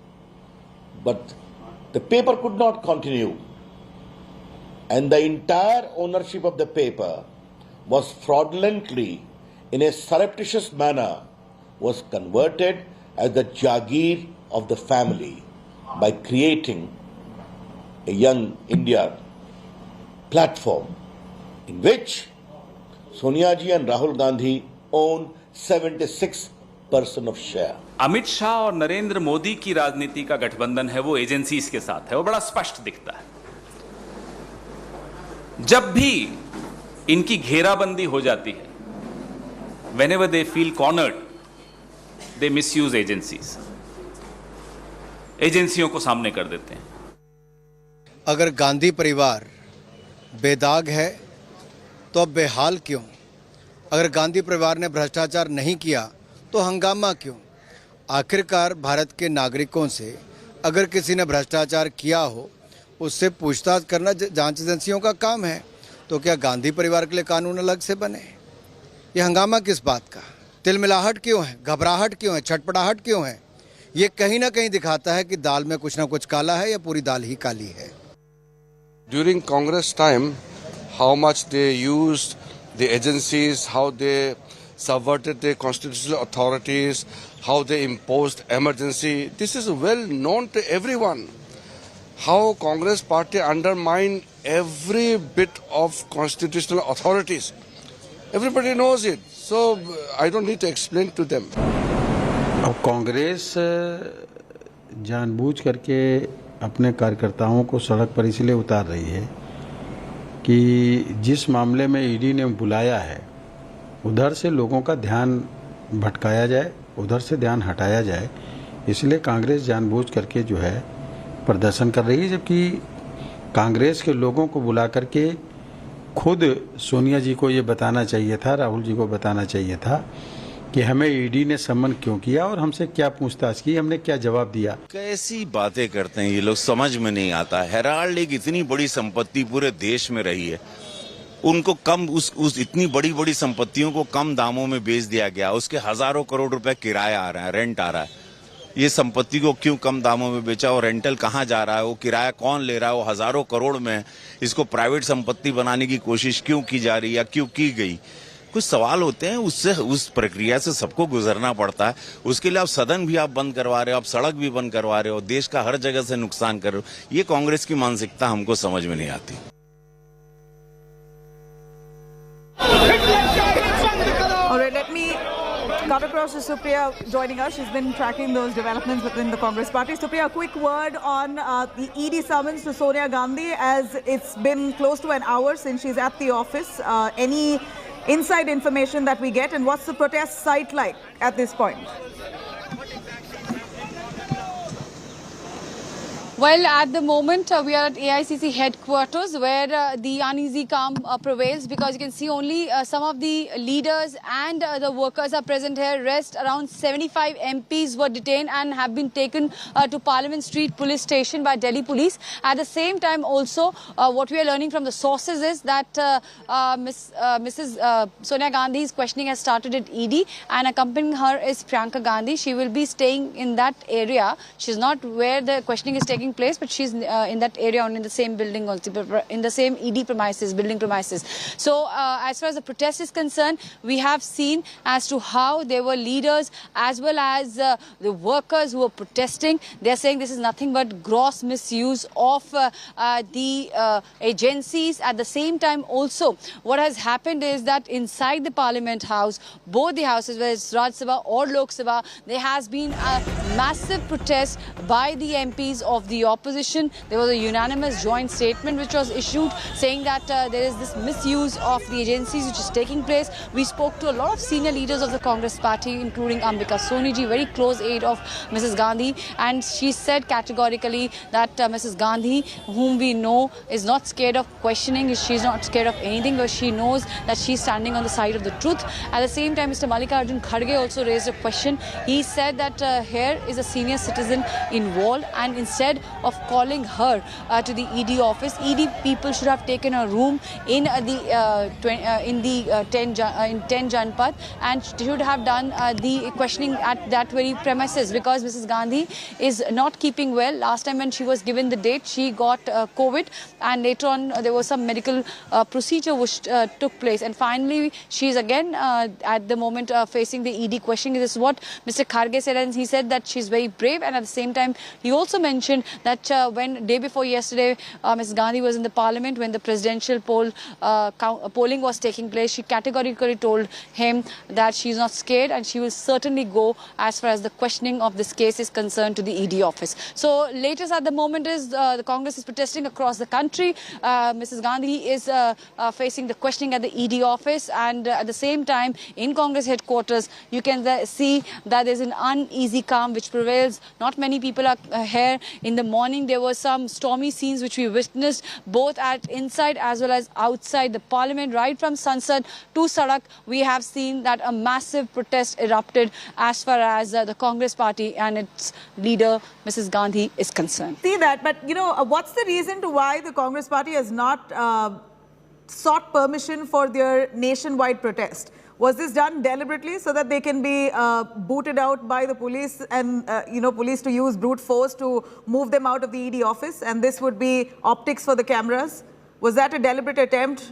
but the paper could not continue, and the entire ownership of the paper was fraudulently, in a surreptitious manner, was converted as the Jagir of the family by creating a Young India platform in which Sonia ji and Rahul Gandhi own 76% of share. Amit Shah और नरेंद्र मोदी की राजनीति का गठबंधन है वो agencies के साथ है, वो बड़ा स्पष्ट दिखता है। जब भी इनकी घेराबंदी हो जाती है, whenever they feel cornered, they misuse agencies. एजेंसियों को सामने कर देते हैं। अगर गांधी परिवार बेदाग है तो अब बेहाल क्यों? अगर गांधी परिवार ने भ्रष्टाचार नहीं किया तो हंगामा क्यों? आखिरकार भारत के नागरिकों से अगर किसी ने भ्रष्टाचार किया हो, उससे पूछताछ करना जांच एजेंसियों का काम है। तो क्या गांधी परिवार के लिए कानून अलग से बने? ये हंगामा किस बात का? तिलमिलाहट क्यों है? घबराहट क्यों है? छटपटाहट क्यों है? ये कहीं ना कहीं दिखाता है कि दाल में कुछ ना कुछ काला है या पूरी दाल ही काली है। During Congress time, how much they used the agencies, how they subverted the constitutional authorities, how they imposed emergency. This is well known to everyone. How Congress party undermined every bit of constitutional authorities. Everybody knows it. So I don't need to explain to them. अब कांग्रेस जानबूझ करके अपने कार्यकर्ताओं को सड़क पर इसलिए उतार रही है कि जिस मामले में ईडी ने बुलाया है उधर से लोगों का ध्यान भटकाया जाए, उधर से ध्यान हटाया जाए, इसलिए कांग्रेस जानबूझ करके जो है प्रदर्शन कर रही है। जबकि कांग्रेस के लोगों को बुला करके खुद सोनिया जी को ये बताना चाहिए था, राहुल जी को बताना चाहिए था कि हमें ईडी ने सम्मन क्यों किया और हमसे क्या पूछताछ की, हमने क्या जवाब दिया। कैसी बातें करते हैं ये लोग, समझ में नहीं आता। हेराल्ड एक इतनी बड़ी संपत्ति पूरे देश में रही है, उनको कम उस इतनी बड़ी बड़ी संपत्तियों को कम दामों में बेच दिया गया। उसके हजारों करोड़ रुपए किराया आ रहा है, रेंट आ रहा है। ये संपत्ति को क्यों कम दामों में बेचा और रेंटल कहाँ जा रहा है, वो किराया कौन ले रहा है, वो हजारों करोड़ में इसको प्राइवेट संपत्ति बनाने की कोशिश क्यों की जा रही है या क्यों की गई। कुछ सवाल होते हैं, उससे उस प्रक्रिया से सबको गुजरना पड़ता है। उसके लिए आप सदन भी आप बंद करवा रहे हो, आप सड़क भी बंद करवा रहे हो, देश का हर जगह से नुकसान कर रहे हो। ये कांग्रेस की मानसिकता हमको समझ में नहीं आती। All right, let me cut across to Supriya joining us. She's been tracking those developments within the Congress party. Supriya, a quick word on the ED summons to Sonia Gandhi, as it's been close to an hour since she's at the office. Any inside information that we get, and what's the protest site like at this point? Well, at the moment, we are at AICC headquarters, where the uneasy calm prevails, because you can see only some of the leaders and the workers are present here. Rest, around 75 MPs were detained and have been taken to Parliament Street Police Station by Delhi Police. At the same time, also, what we are learning from the sources is that Mrs. Sonia Gandhi's questioning has started at ED, and accompanying her is Priyanka Gandhi. She will be staying in that area. She's not where the questioning is taking place, but she's in that area, and in the same building, also in the same ED premises, building premises. So as far as the protest is concerned, we have seen as to how there were leaders as well as the workers who were protesting. They're saying this is nothing but gross misuse of the agencies. At the same time, also what has happened is that inside the Parliament House, both the houses, whether it's Raj Sabha or Lok Sabha, there has been a massive protest by the MPs of the opposition. There was a unanimous joint statement which was issued saying that there is this misuse of the agencies which is taking place. We spoke to a lot of senior leaders of the Congress party, including Ambika Soniji, very close aide of Mrs. Gandhi, and she said categorically that Mrs. Gandhi, whom we know is not scared of questioning, she's not scared of anything, but she knows that she's standing on the side of the truth. At the same time, Mr. Mallikarjun Kharge also raised a question. He said that here is a senior citizen involved, and instead of calling her to the ED office, ED people should have taken a room in the 10 Janpath, and should have done the questioning at that very premises, because Mrs. Gandhi is not keeping well. Last time when she was given the date, she got COVID, and later on there was some medical procedure which took place, and finally she is again at the moment facing the ED questioning. This is what Mr. Kharge said, and he said that she's very brave, and at the same time he also mentioned that when day before yesterday Ms. Gandhi was in the parliament when the presidential polling was taking place, she categorically told him that she's not scared and she will certainly go as far as the questioning of this case is concerned to the ED office. So latest at the moment is the Congress is protesting across the country. Mrs. Gandhi is facing the questioning at the ED office, and at the same time in Congress headquarters you can see that there's an uneasy calm which prevails. Not many people are here. In the morning there were some stormy scenes which we witnessed both at inside as well as outside the parliament. Right from Sansad to Sadak, we have seen that a massive protest erupted as far as the Congress party and its leader Mrs. Gandhi is concerned. See that, but you know, what's the reason to why the Congress party has not sought permission for their nationwide protest? Was this done deliberately so that they can be booted out by the police and, police to use brute force to move them out of the ED office, and this would be optics for the cameras? Was that a deliberate attempt?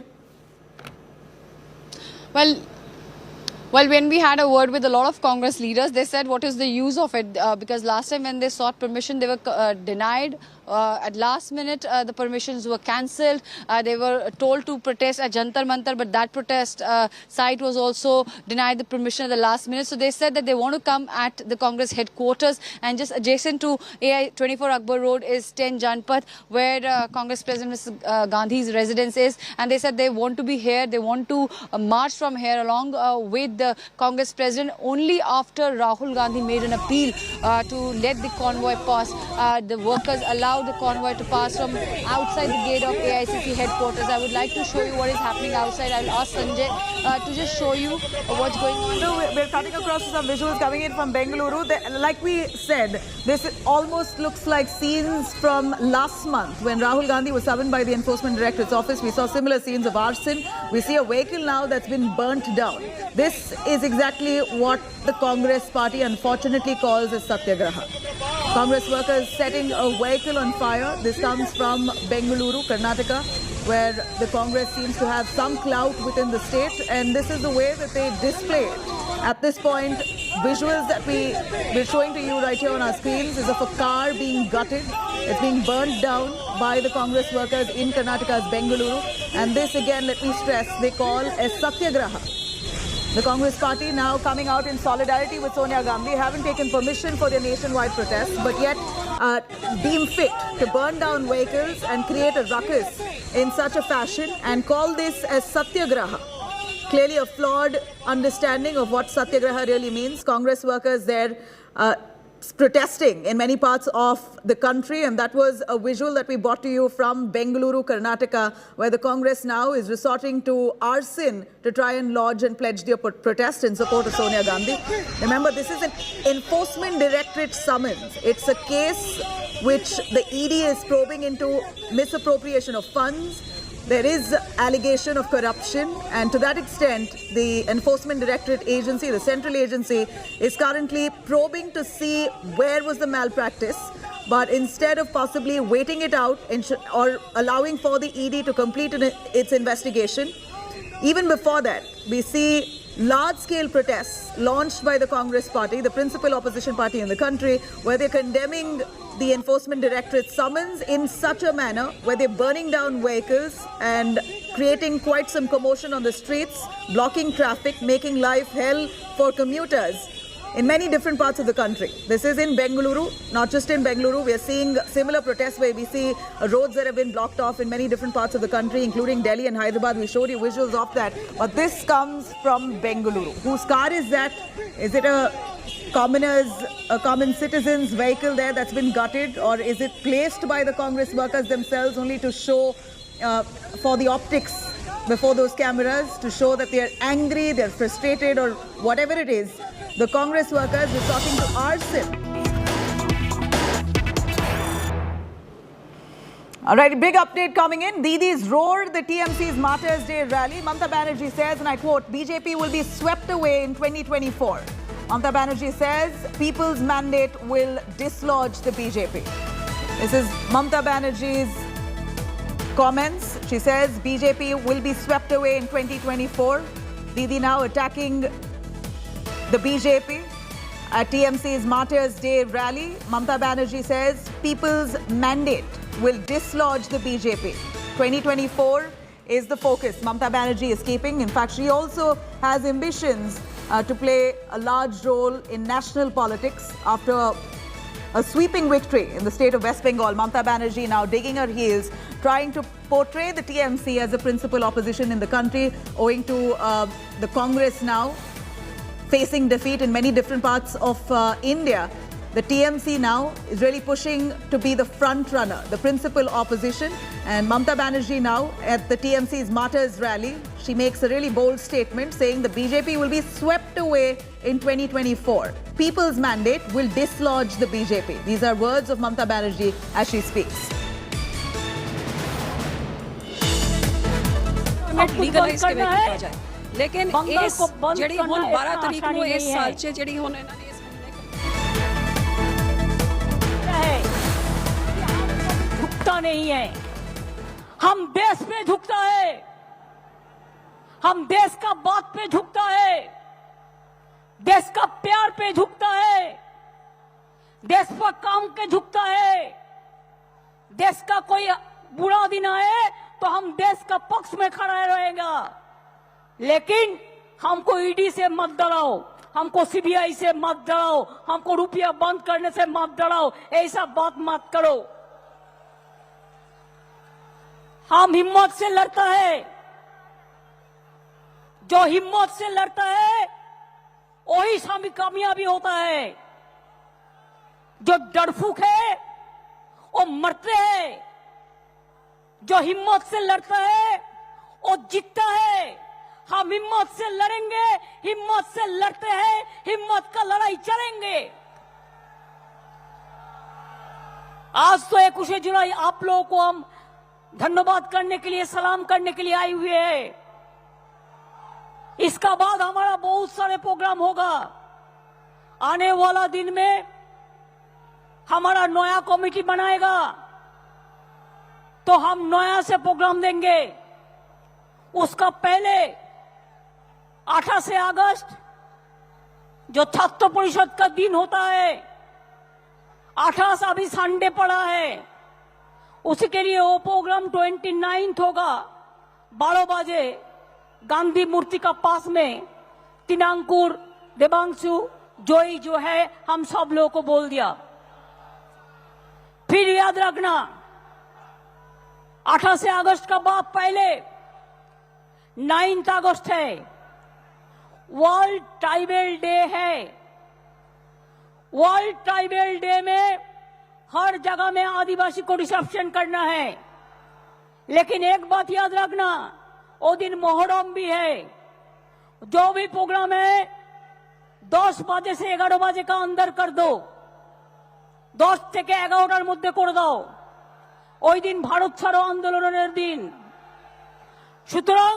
Well, when we had a word with a lot of Congress leaders, they said what is the use of it, because last time when they sought permission, they were denied. At last minute, the permissions were cancelled. They were told to protest at Jantar Mantar, but that protest site was also denied the permission at the last minute. So they said that they want to come at the Congress headquarters, and just adjacent to AI 24 Akbar Road is 10 Janpath, where Congress President Mrs. Gandhi's residence is. And they said they want to be here. They want to march from here along with the Congress President. Only after Rahul Gandhi made an appeal to let the convoy pass, the workers allowed allowed the convoy to pass from outside the gate of AICC headquarters. I would like to show you what is happening outside. I will ask Sanjay to just show you what's going on. So we're cutting across to some visuals coming in from Bengaluru. Like we said, this almost looks like scenes from last month when Rahul Gandhi was summoned by the Enforcement Directorate's office. We saw similar scenes of arson. We see a vehicle now that's been burnt down. This is exactly what the Congress party unfortunately calls a satyagraha. Congress workers setting a vehicle on fire. This comes from Bengaluru, Karnataka, where the Congress seems to have some clout within the state, and this is the way that they display it. At this point, visuals that we're showing to you right here on our screens is of a car being gutted. It's being burnt down by the Congress workers in Karnataka's Bengaluru, and this again, let me stress, they call a satyagraha. The Congress party now coming out in solidarity with Sonia Gandhi, haven't taken permission for their nationwide protest, but yet deem fit to burn down vehicles and create a ruckus in such a fashion and call this as satyagraha. Clearly a flawed understanding of what satyagraha really means. Congress workers there protesting in many parts of the country, and that was a visual that we brought to you from Bengaluru, Karnataka, where the Congress now is resorting to arson to try and lodge and pledge their protest in support of Sonia Gandhi. Remember, this is an Enforcement Directorate summons. It's a case which the ED is probing into misappropriation of funds. There is allegation of corruption, and to that extent, the Enforcement Directorate agency, the central agency, is currently probing to see where was the malpractice. But instead of possibly waiting it out or allowing for the ED to complete its investigation, even before that, we see large-scale protests launched by the Congress party, the principal opposition party in the country, where they're condemning the Enforcement Directorate summons in such a manner where they're burning down vehicles and creating quite some commotion on the streets, blocking traffic, making life hell for commuters in many different parts of the country. This is in Bengaluru, not just in Bengaluru. We are seeing similar protests where we see roads that have been blocked off in many different parts of the country, including Delhi and Hyderabad. We showed you visuals of that. But this comes from Bengaluru. Whose car is that? Is it a common citizen's vehicle there that's been gutted, or is it placed by the Congress workers themselves only to show for the optics before those cameras, to show that they're angry, they're frustrated, or whatever it is? The Congress workers resorting to arson. All right, big update coming in. Didis roared the TMC's Martyrs' Day rally. Mamata Banerjee says, and I quote, BJP will be swept away in 2024. Mamata Banerjee says, people's mandate will dislodge the BJP. This is Mamata Banerjee's comments. She says, BJP will be swept away in 2024. Didi now attacking the BJP at TMC's Martyrs' Day rally. Mamata Banerjee says, people's mandate will dislodge the BJP. 2024 is the focus Mamata Banerjee is keeping. In fact, she also has ambitions to play a large role in national politics after a sweeping victory in the state of West Bengal. Mamata Banerjee now digging her heels, trying to portray the TMC as a principal opposition in the country, owing to the Congress now facing defeat in many different parts of India. The TMC now is really pushing to be the front runner, the principal opposition. And Mamata Banerjee now at the TMC's Martyrs rally, she makes a really bold statement saying the BJP will be swept away in 2024. People's mandate will dislodge the BJP. These are words of Mamata Banerjee as she speaks. Legalize के wait किया जाए, लेकिन इस जड़ी हुन 12 तारीख को इस साल से जड़ी हुन इन्होंने झुकता नहीं है, हम देश पे झुकता है, हम देश का बात पे झुकता है, देश का प्यार पे झुकता है, देश पर काम के झुकता है, देश का कोई बुरा दिन आए तो हम देश का पक्ष में खड़ा रहेगा, लेकिन हमको ईडी से मत डराओ, हमको सीबीआई से मत डराओ, हमको रुपया बंद करने से मत डराओ, ऐसा बात मत करो। हम हिम्मत से लड़ता है, जो हिम्मत से लड़ता है वही कामयाबी होता है, जो डरफूक है वो मरते हैं, जो हिम्मत से लड़ता है वो जीतता है। हम हिम्मत से लड़ेंगे, हिम्मत से लड़ते हैं, हिम्मत का लड़ाई चलेंगे। आज तो 21 जुलाई आप लोगों को हम धन्यवाद करने के लिए, सलाम करने के लिए आए हुए हैं। इसका बाद हमारा बहुत सारे प्रोग्राम होगा। आने वाला दिन में हमारा नया कमेटी बनाएगा तो हम नया से प्रोग्राम देंगे। उसका पहले 28 अगस्त जो छात्र परिषद का दिन होता है, 28 अभी संडे पड़ा है, उसी के लिए वो प्रोग्राम 29 होगा 12 बजे गांधी मूर्ति का पास में। तिनांकुर, देवांशु, जोई जो है हम सब लोगों को बोल दिया। फिर याद रखना 28 अगस्त का बाद पहले 9 अगस्त है, वर्ल्ड ट्राइबल डे है। वर्ल्ड ट्राइबल डे में हर जगह में आदिवासी को रिसेप्शन करना है। लेकिन एक बात याद रखना, वो दिन मोहर्रम भी है। जो भी प्रोग्राम है 10 बजे से 11 बजे का अंदर कर दो, 10 থেকে 11টার মধ্যে করে দাও। ওই দিন ভারত ছাড়ো আন্দোলনের दिन। সুতরাং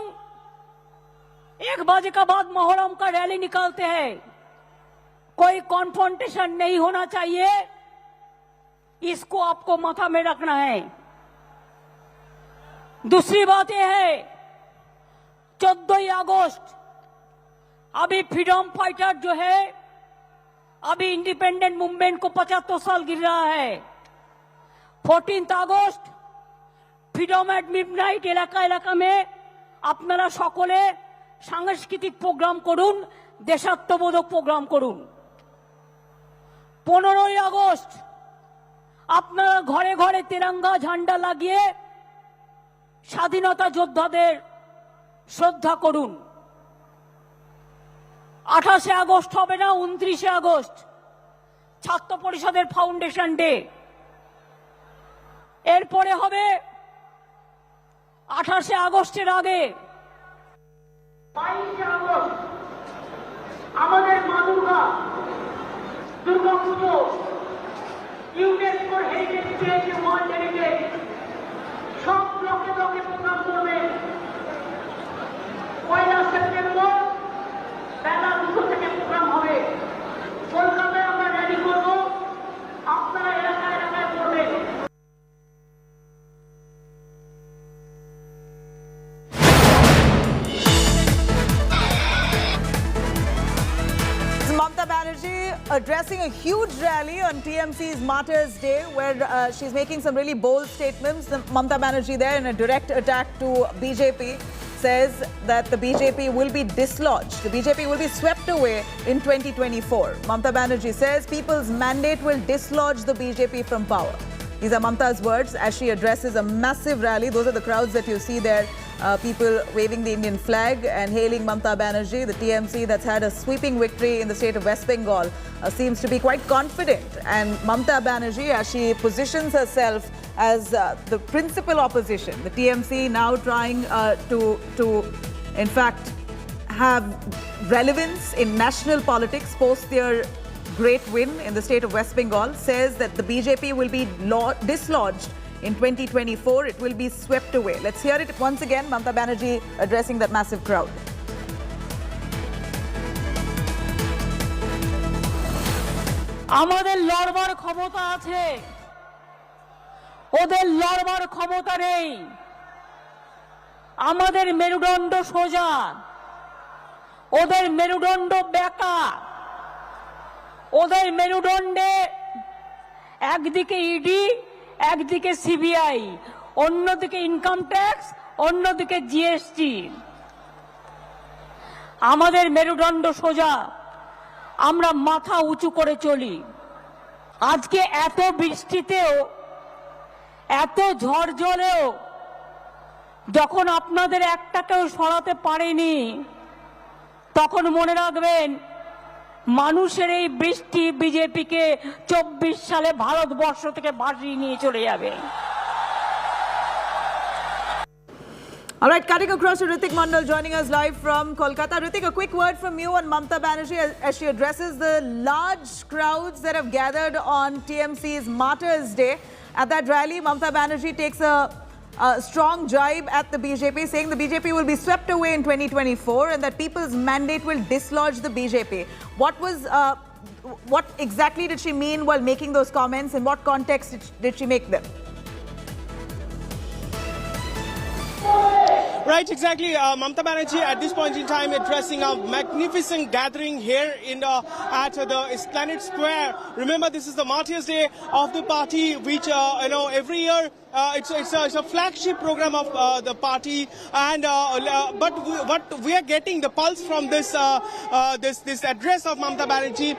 1 बजे का बाद मोहर्रम का रैली निकालते हैं। कोई कॉन्फ्रंटेशन नहीं होना चाहिए, इसको आपको माथा में रखना है। दूसरी बात यह है 14 अगस्त अभी फ्रीडम फाइटर जो है, अभी इंडिपेंडेंट मूवमेंट को 75 साल गिर रहा है। 14 अगस्त फ्रीडम एट मिडनाइट এলাকা এলাকা में আপনারা সকলে সাংস্কৃতিক প্রোগ্রাম করুন, দেশাত্মবোধক প্রোগ্রাম করুন। 15 আগস্ট আপনারা ঘরে ঘরে তিরঙ্গা ঝান্ডা লাগিয়ে স্বাধীনতা যোদ্ধাদের শ্রদ্ধা করুন। 28 আগস্ট হবে না, 29 আগস্ট ছাত্র পরিষদের ফাউন্ডেশন ডে। এরপরে হবে 28 আগস্টের আগে 22 আগস্ট আমাদের মা দুর্গা দুর্গা পুজো ইউনেস্কোর হেরিটেজ প্লেস, ওয়ার্ল্ড হেরিটেজ সব ব্লকে ব্লকে প্রোগ্রাম করবে। 1 সেপ্টেম্বর বেলা 2 থেকে প্রোগ্রাম হবে। কলকাতায় আমরা রেডি করব, আপনারা এলাকায় এলাকায় করবেন। Mamata Banerjee addressing a huge rally on TMC's Martyrs Day, where she's making some really bold statements. Mamata Banerjee there, in a direct attack to BJP, says that the BJP will be dislodged. The BJP will be swept away in 2024. Mamata Banerjee says people's mandate will dislodge the BJP from power. These are Mamata's words as she addresses a massive rally. Those are the crowds that you see there. People waving the Indian flag and hailing Mamata Banerjee. The TMC that's had a sweeping victory in the state of West Bengal seems to be quite confident. And Mamata Banerjee, as she positions herself as the principal opposition, the TMC now trying to in fact have relevance in national politics post their great win in the state of West Bengal, says that the BJP will be dislodged in 2024. It will be swept away. Let's hear it once again. Mamata Banerjee addressing that massive crowd. আমাদের লড়বার ক্ষমতা আছে, ওদের লড়বার ক্ষমতা নেই। আমাদের মেরুদণ্ড সোজা, ওদের মেরুদণ্ড বেঁকা। ওদের মেরুদণ্ডে একদিকে ইডি, একদিকে সিবিআই, অন্যদিকে ইনকাম ট্যাক্স, অন্যদিকে জিএসটি। আমাদের মেরুদণ্ড সোজা, আমরা মাথা উঁচু করে চলি। আজকে এত বৃষ্টিতেও, এত ঝড় জলেও যখন আপনাদের একটাকেও সরাতে পারেনি, তখন মনে রাখবেন মানুষের এই বৃষ্টি বিজেপিকে 24 সালে ভারতবর্ষ থেকে ভাসিয়ে নিয়ে চলে যাবে। All right, cutting across to Ritik Mandal joining us live from Kolkata. Ritik, a quick word from you on Mamata Banerjee as she addresses the large crowds that have gathered on TMC's Martyrs Day. At that rally, Mamata Banerjee takes a strong jibe at the BJP, saying the BJP will be swept away in 2024 and that people's mandate will dislodge the BJP. What exactly did she mean while making those comments? In what context did she make them? Right, exactly. Mamata Banerjee at this point in time addressing a magnificent gathering here at the Esplanade Square. Remember, this is the Martyrs Day of the party, which every year it's a flagship program of the party, and but what we are getting the pulse from this this address of Mamata Banerjee.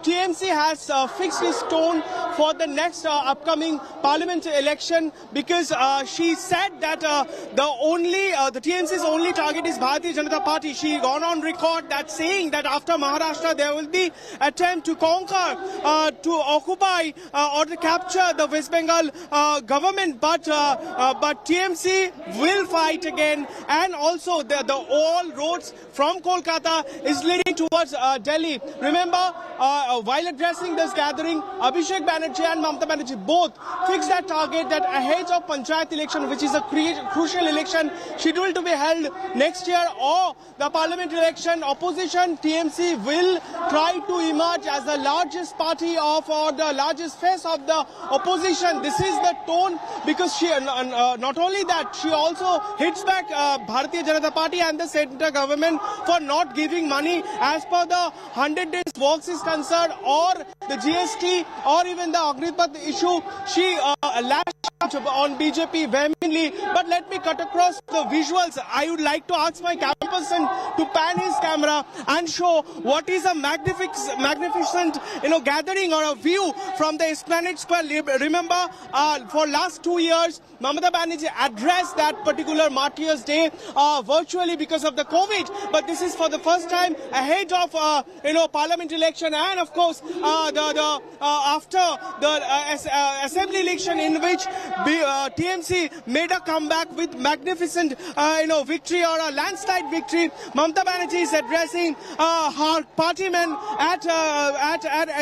TMC has fixed its tone for the next upcoming parliament election, because she said that the TMC's only target is Bharatiya Janata Party. She gone on record that saying that after Maharashtra there will be attempt to conquer, to occupy or to capture the West Bengal government, but TMC will fight again, and also the all roads from Kolkata is leading towards Delhi. Remember, while addressing this gathering, Abhishek Banerjee and Mamata Banerjee both fixed that target that ahead of Panchayat election, which is a crucial election scheduled to be held next year, or the parliament election, opposition TMC will try to emerge as the largest party or the largest face of the opposition. This is the tone, because she not only that, she also hits back Bharatiya Janata Party and the central government for not giving money as per the 100 days works is concerned, or the GST, or even the Agnipath issue. She lashed out on BJP vehemently. But let me cut across the visuals. I would like to ask my cameraperson to pan his camera and show what is a magnificent gathering or a view from the Esplanade Square. Remember, for last 2 years, Mamata Banerjee addressed that particular Martyrs Day virtually because of the COVID. But this is for the first time ahead of parliament election, and of course after the assembly election, in which TMC made a comeback with magnificent victory, or a landslide victory. Mamata Banerjee is addressing her party men at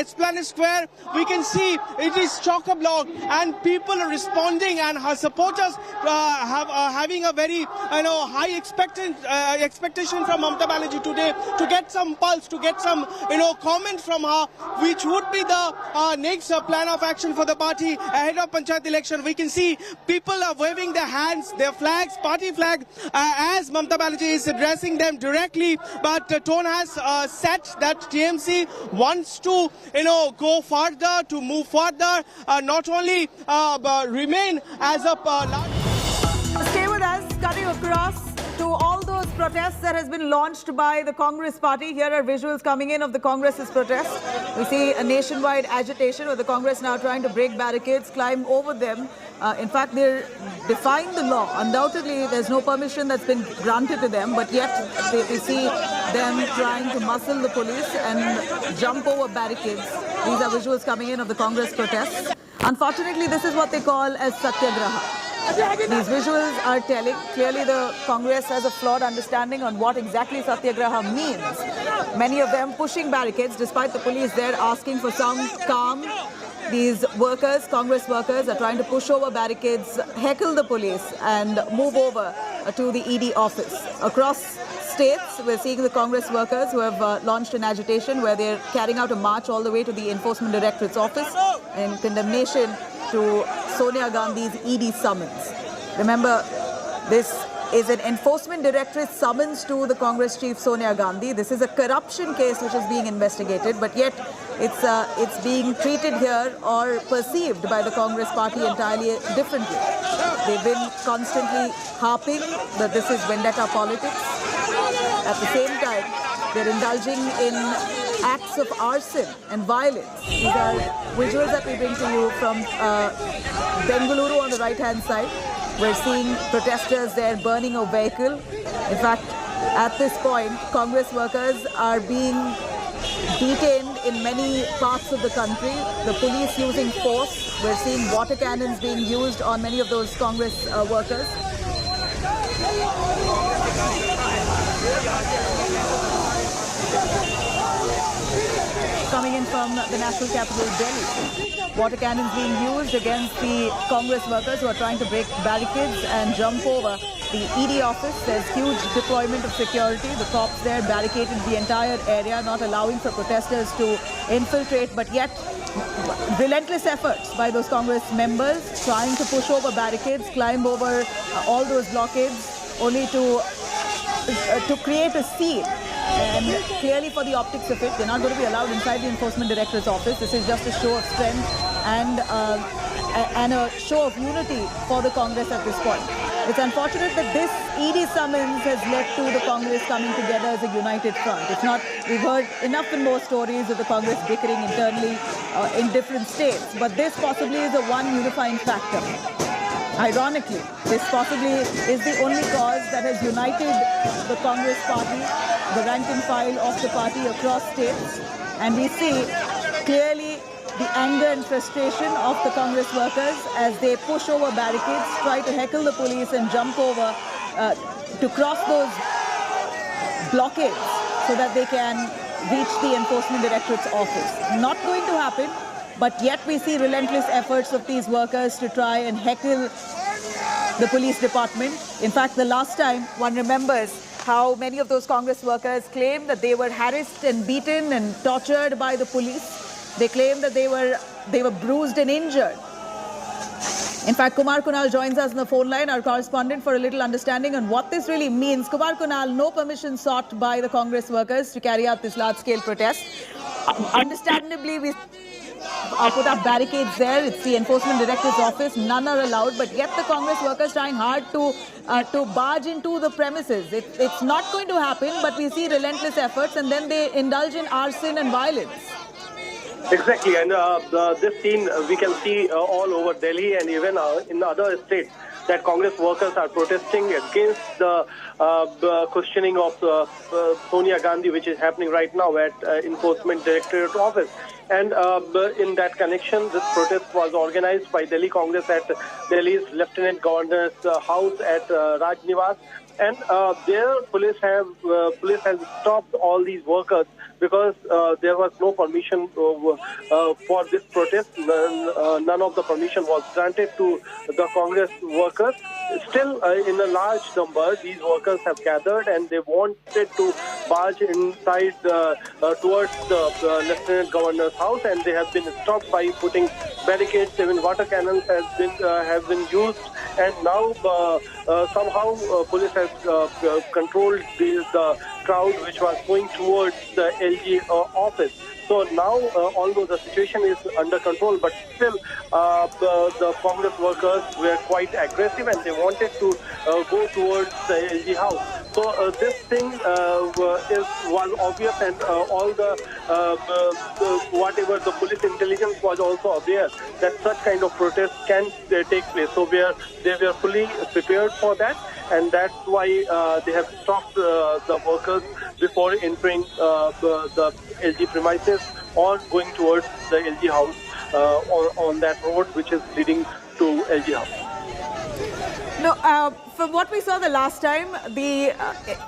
Esplanade Square. We can see it is chock-a-block, and people are responding, and her supporters having a very high expectation from Mamata Banerjee today to get some pulse, to get some comment from her, which would be the next plan of action for the party ahead of Panchayat election. We can see people are waving their hands, their flags, party flag, as Mamata Banerjee is addressing them directly. But the tone has set that TMC wants to go further, to move further, not only remain as a Stay with us, cutting across to all those protests that has been launched by the Congress party. Here are visuals coming in of the Congress's protest. We see a nationwide agitation with the Congress now trying to break barricades, climb over them. In fact, they're defying the law. Undoubtedly, there's no permission that's been granted to them, but yet we see them trying to muscle the police and jump over barricades. These are visuals coming in of the Congress protests. Unfortunately, this is what they call as satyagraha. These visuals are telling. Clearly, the Congress has a flawed understanding on what exactly satyagraha means. Many of them pushing barricades, despite the police there asking for some calm. These workers, Congress workers, are trying to push over barricades, heckle the police, and move over to the ED office. Across states, we're seeing the Congress workers who have launched an agitation where they're carrying out a march all the way to the Enforcement Directorate's office in condemnation to Sonia Gandhi's ED summons. Remember, this is an Enforcement Directorate summons to the Congress chief Sonia Gandhi. This is a corruption case which is being investigated, but yet it's being treated here or perceived by the Congress party entirely differently. They've been constantly harping that this is vendetta politics. At the same time, they're indulging in acts of arson and violence. These are visuals that we bring to you from Bengaluru on the right-hand side. We're seeing protesters there burning a vehicle. In fact, at this point, Congress workers are being detained in many parts of the country. The police using force. We're seeing water cannons being used on many of those Congress workers. Coming in from the national capital, Delhi. Water cannons being used against the Congress workers who are trying to break barricades and jump over the ED office. There's huge deployment of security. The cops there barricaded the entire area, not allowing for protesters to infiltrate, but yet relentless efforts by those Congress members trying to push over barricades, climb over all those blockades, only to create a scene. And clearly for the optics of it, they're not going to be allowed inside the Enforcement Directorate's office. This is just a show of strength and a show of unity for the Congress at this point. It's unfortunate that this ED summons has led to the Congress coming together as a united front. If not, we've heard enough and more stories of the Congress bickering internally in different states. But this possibly is the one unifying factor. Ironically, this possibly is the only cause that has united the Congress party, the rank and file of the party across states. And we see clearly the anger and frustration of the Congress workers as they push over barricades, try to heckle the police and jump over to cross those blockades so that they can reach the Enforcement Directorate's office. Not going to happen. But yet we see relentless efforts of these workers to try and heckle the police department. In fact, the last time, one remembers how many of those Congress workers claimed that they were harassed and beaten and tortured by the police. They claimed that they were bruised and injured. In fact, Kumar Kunal joins us on the phone line, our correspondent, for a little understanding on what this really means. Kumar Kunal, no permission sought by the Congress workers to carry out this large-scale protest. Understandably, we put up barricades there. It's the Enforcement Directorate's office. None are allowed, but yet the Congress workers trying hard to barge into the premises. It's not going to happen, but we see relentless efforts, and then they indulge in arson and violence. Exactly, and this scene we can see all over Delhi and even in other states, that Congress workers are protesting against the questioning of Sonia Gandhi, which is happening right now at Enforcement Directorate office. And in that connection, this protest was organized by Delhi Congress at Delhi's Lieutenant Governor's house at Raj Niwas. And there police has stopped all these workers because there was no permission for this protest. None of the permission was granted to the Congress workers. Still, in a large number, these workers have gathered and they wanted to barge inside towards the Lieutenant Governor's house, and they have been stopped by putting barricades. Even water cannons have been used, and now somehow police has controlled the crowd which was going towards the LG office. So now, although the situation is under control, but still the Congress workers were quite aggressive and they wanted to go towards the LG house. So this thing was obvious, and all the whatever the police intelligence was also aware that such kind of protests can take place. So they were fully prepared for that, and that's why they have stopped the workers before entering the LG premises or going towards the LG house on that road which is leading to LG house. No, from what we saw the last time, the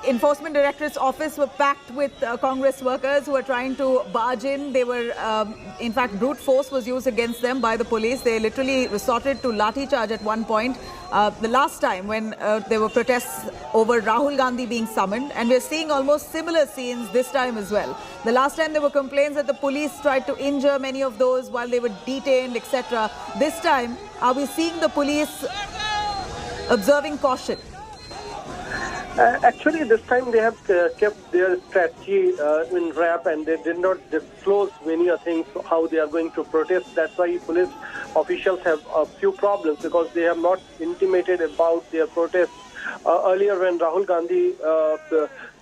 Enforcement Directorate's office were packed with Congress workers who were trying to barge in. They were, in fact, brute force was used against them by the police. They literally resorted to lathi charge at one point. The last time when there were protests over Rahul Gandhi being summoned, and we're seeing almost similar scenes this time as well. The last time there were complaints that the police tried to injure many of those while they were detained, etc. This time, are we seeing the police observing caution? Actually, this time they have kept their strategy in wrap, and they did not disclose many things how they are going to protest. That's why police officials have a few problems, because they have not intimated about their protests. Earlier, when Rahul Gandhi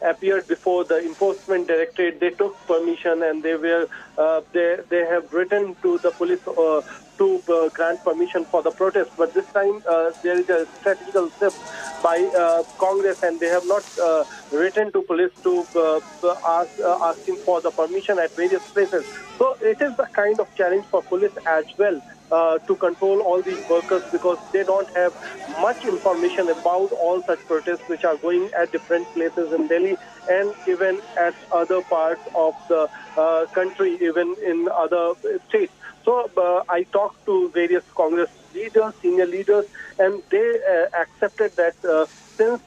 appeared before the Enforcement Directorate, they took permission, and they have written to the police to grant permission for the protest. But this time there is a strategical shift by Congress, and they have not written to police to asking for the permission at various places. So it is the kind of challenge for police as well to control all these workers, because they don't have much information about all such protests which are going at different places in Delhi and even at other parts of the country, even in other states. So I talked to various Congress leaders, senior leaders, and they accepted that since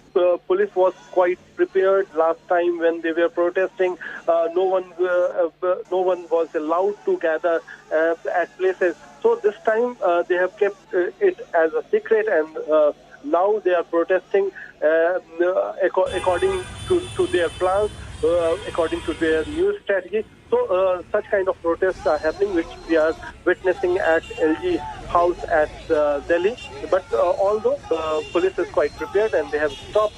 police was quite prepared last time when they were protesting, no one was allowed to gather at places. So this time they have kept it as a secret, and now they are protesting according to their plans, according to their new strategy. So such kind of protests are happening, which we are witnessing at LG House at Delhi. But although police is quite prepared and they have stopped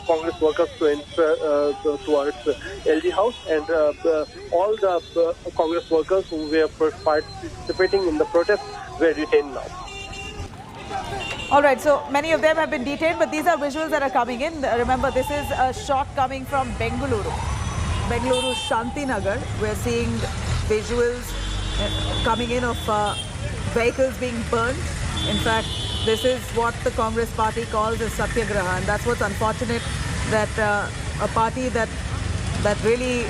Congress workers to enter towards LG House, and all the Congress workers who were participating in the protest were detained now. All right, so many of them have been detained, but these are visuals that are coming in. Remember, this is a shot coming from Bengaluru Shantinagar. We're seeing visuals coming in of vehicles being burnt. In fact, this is what the Congress party calls a satyagraha, and that's what's unfortunate, that a party that really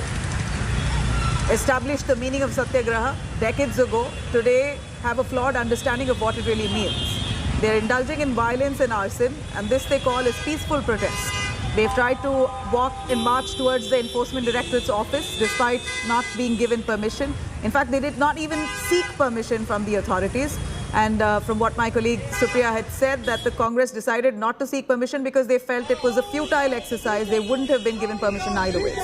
established the meaning of satyagraha decades ago today have a flawed understanding of what it really means. They're indulging in violence and arson, and this they call as peaceful protest. They've tried to walk and march towards the Enforcement Directorate's office despite not being given permission. In fact, they did not even seek permission from the authorities. And from what my colleague Supriya had said, that the Congress decided not to seek permission because they felt it was a futile exercise. They wouldn't have been given permission either way.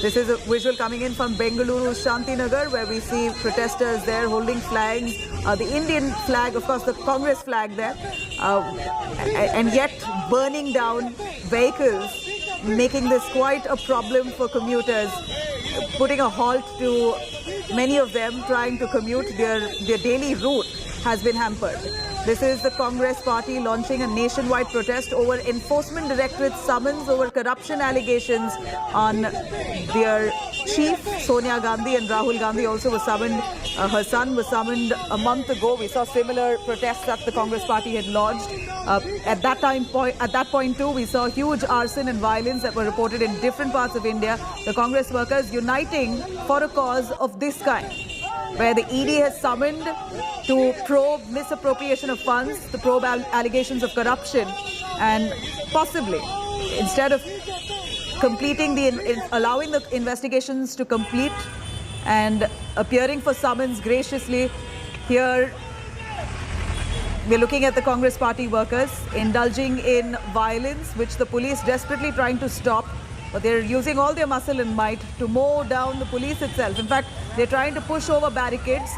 This is a visual coming in from Bengaluru Shantinagar, where we see protesters there holding flags, the Indian flag, of course, the Congress flag there, and yet burning down vehicles, making this quite a problem for commuters, putting a halt to many of them trying to commute. Their daily route has been hampered. This is the Congress party launching a nationwide protest over Enforcement Directorate's summons over corruption allegations on their chief, Sonia Gandhi, and Rahul Gandhi also was summoned. Her son was summoned a month ago. We saw similar protests that the Congress party had lodged. At that point too, we saw huge arson and violence that were reported in different parts of India. The Congress workers uniting for a cause of this kind, where the ED has summoned to probe misappropriation of funds, to probe allegations of corruption, and possibly, instead of completing allowing the investigations to complete and appearing for summons graciously, here we're looking at the Congress party workers indulging in violence, which the police desperately trying to stop. But they're using all their muscle and might to mow down the police itself. In fact, they're trying to push over barricades.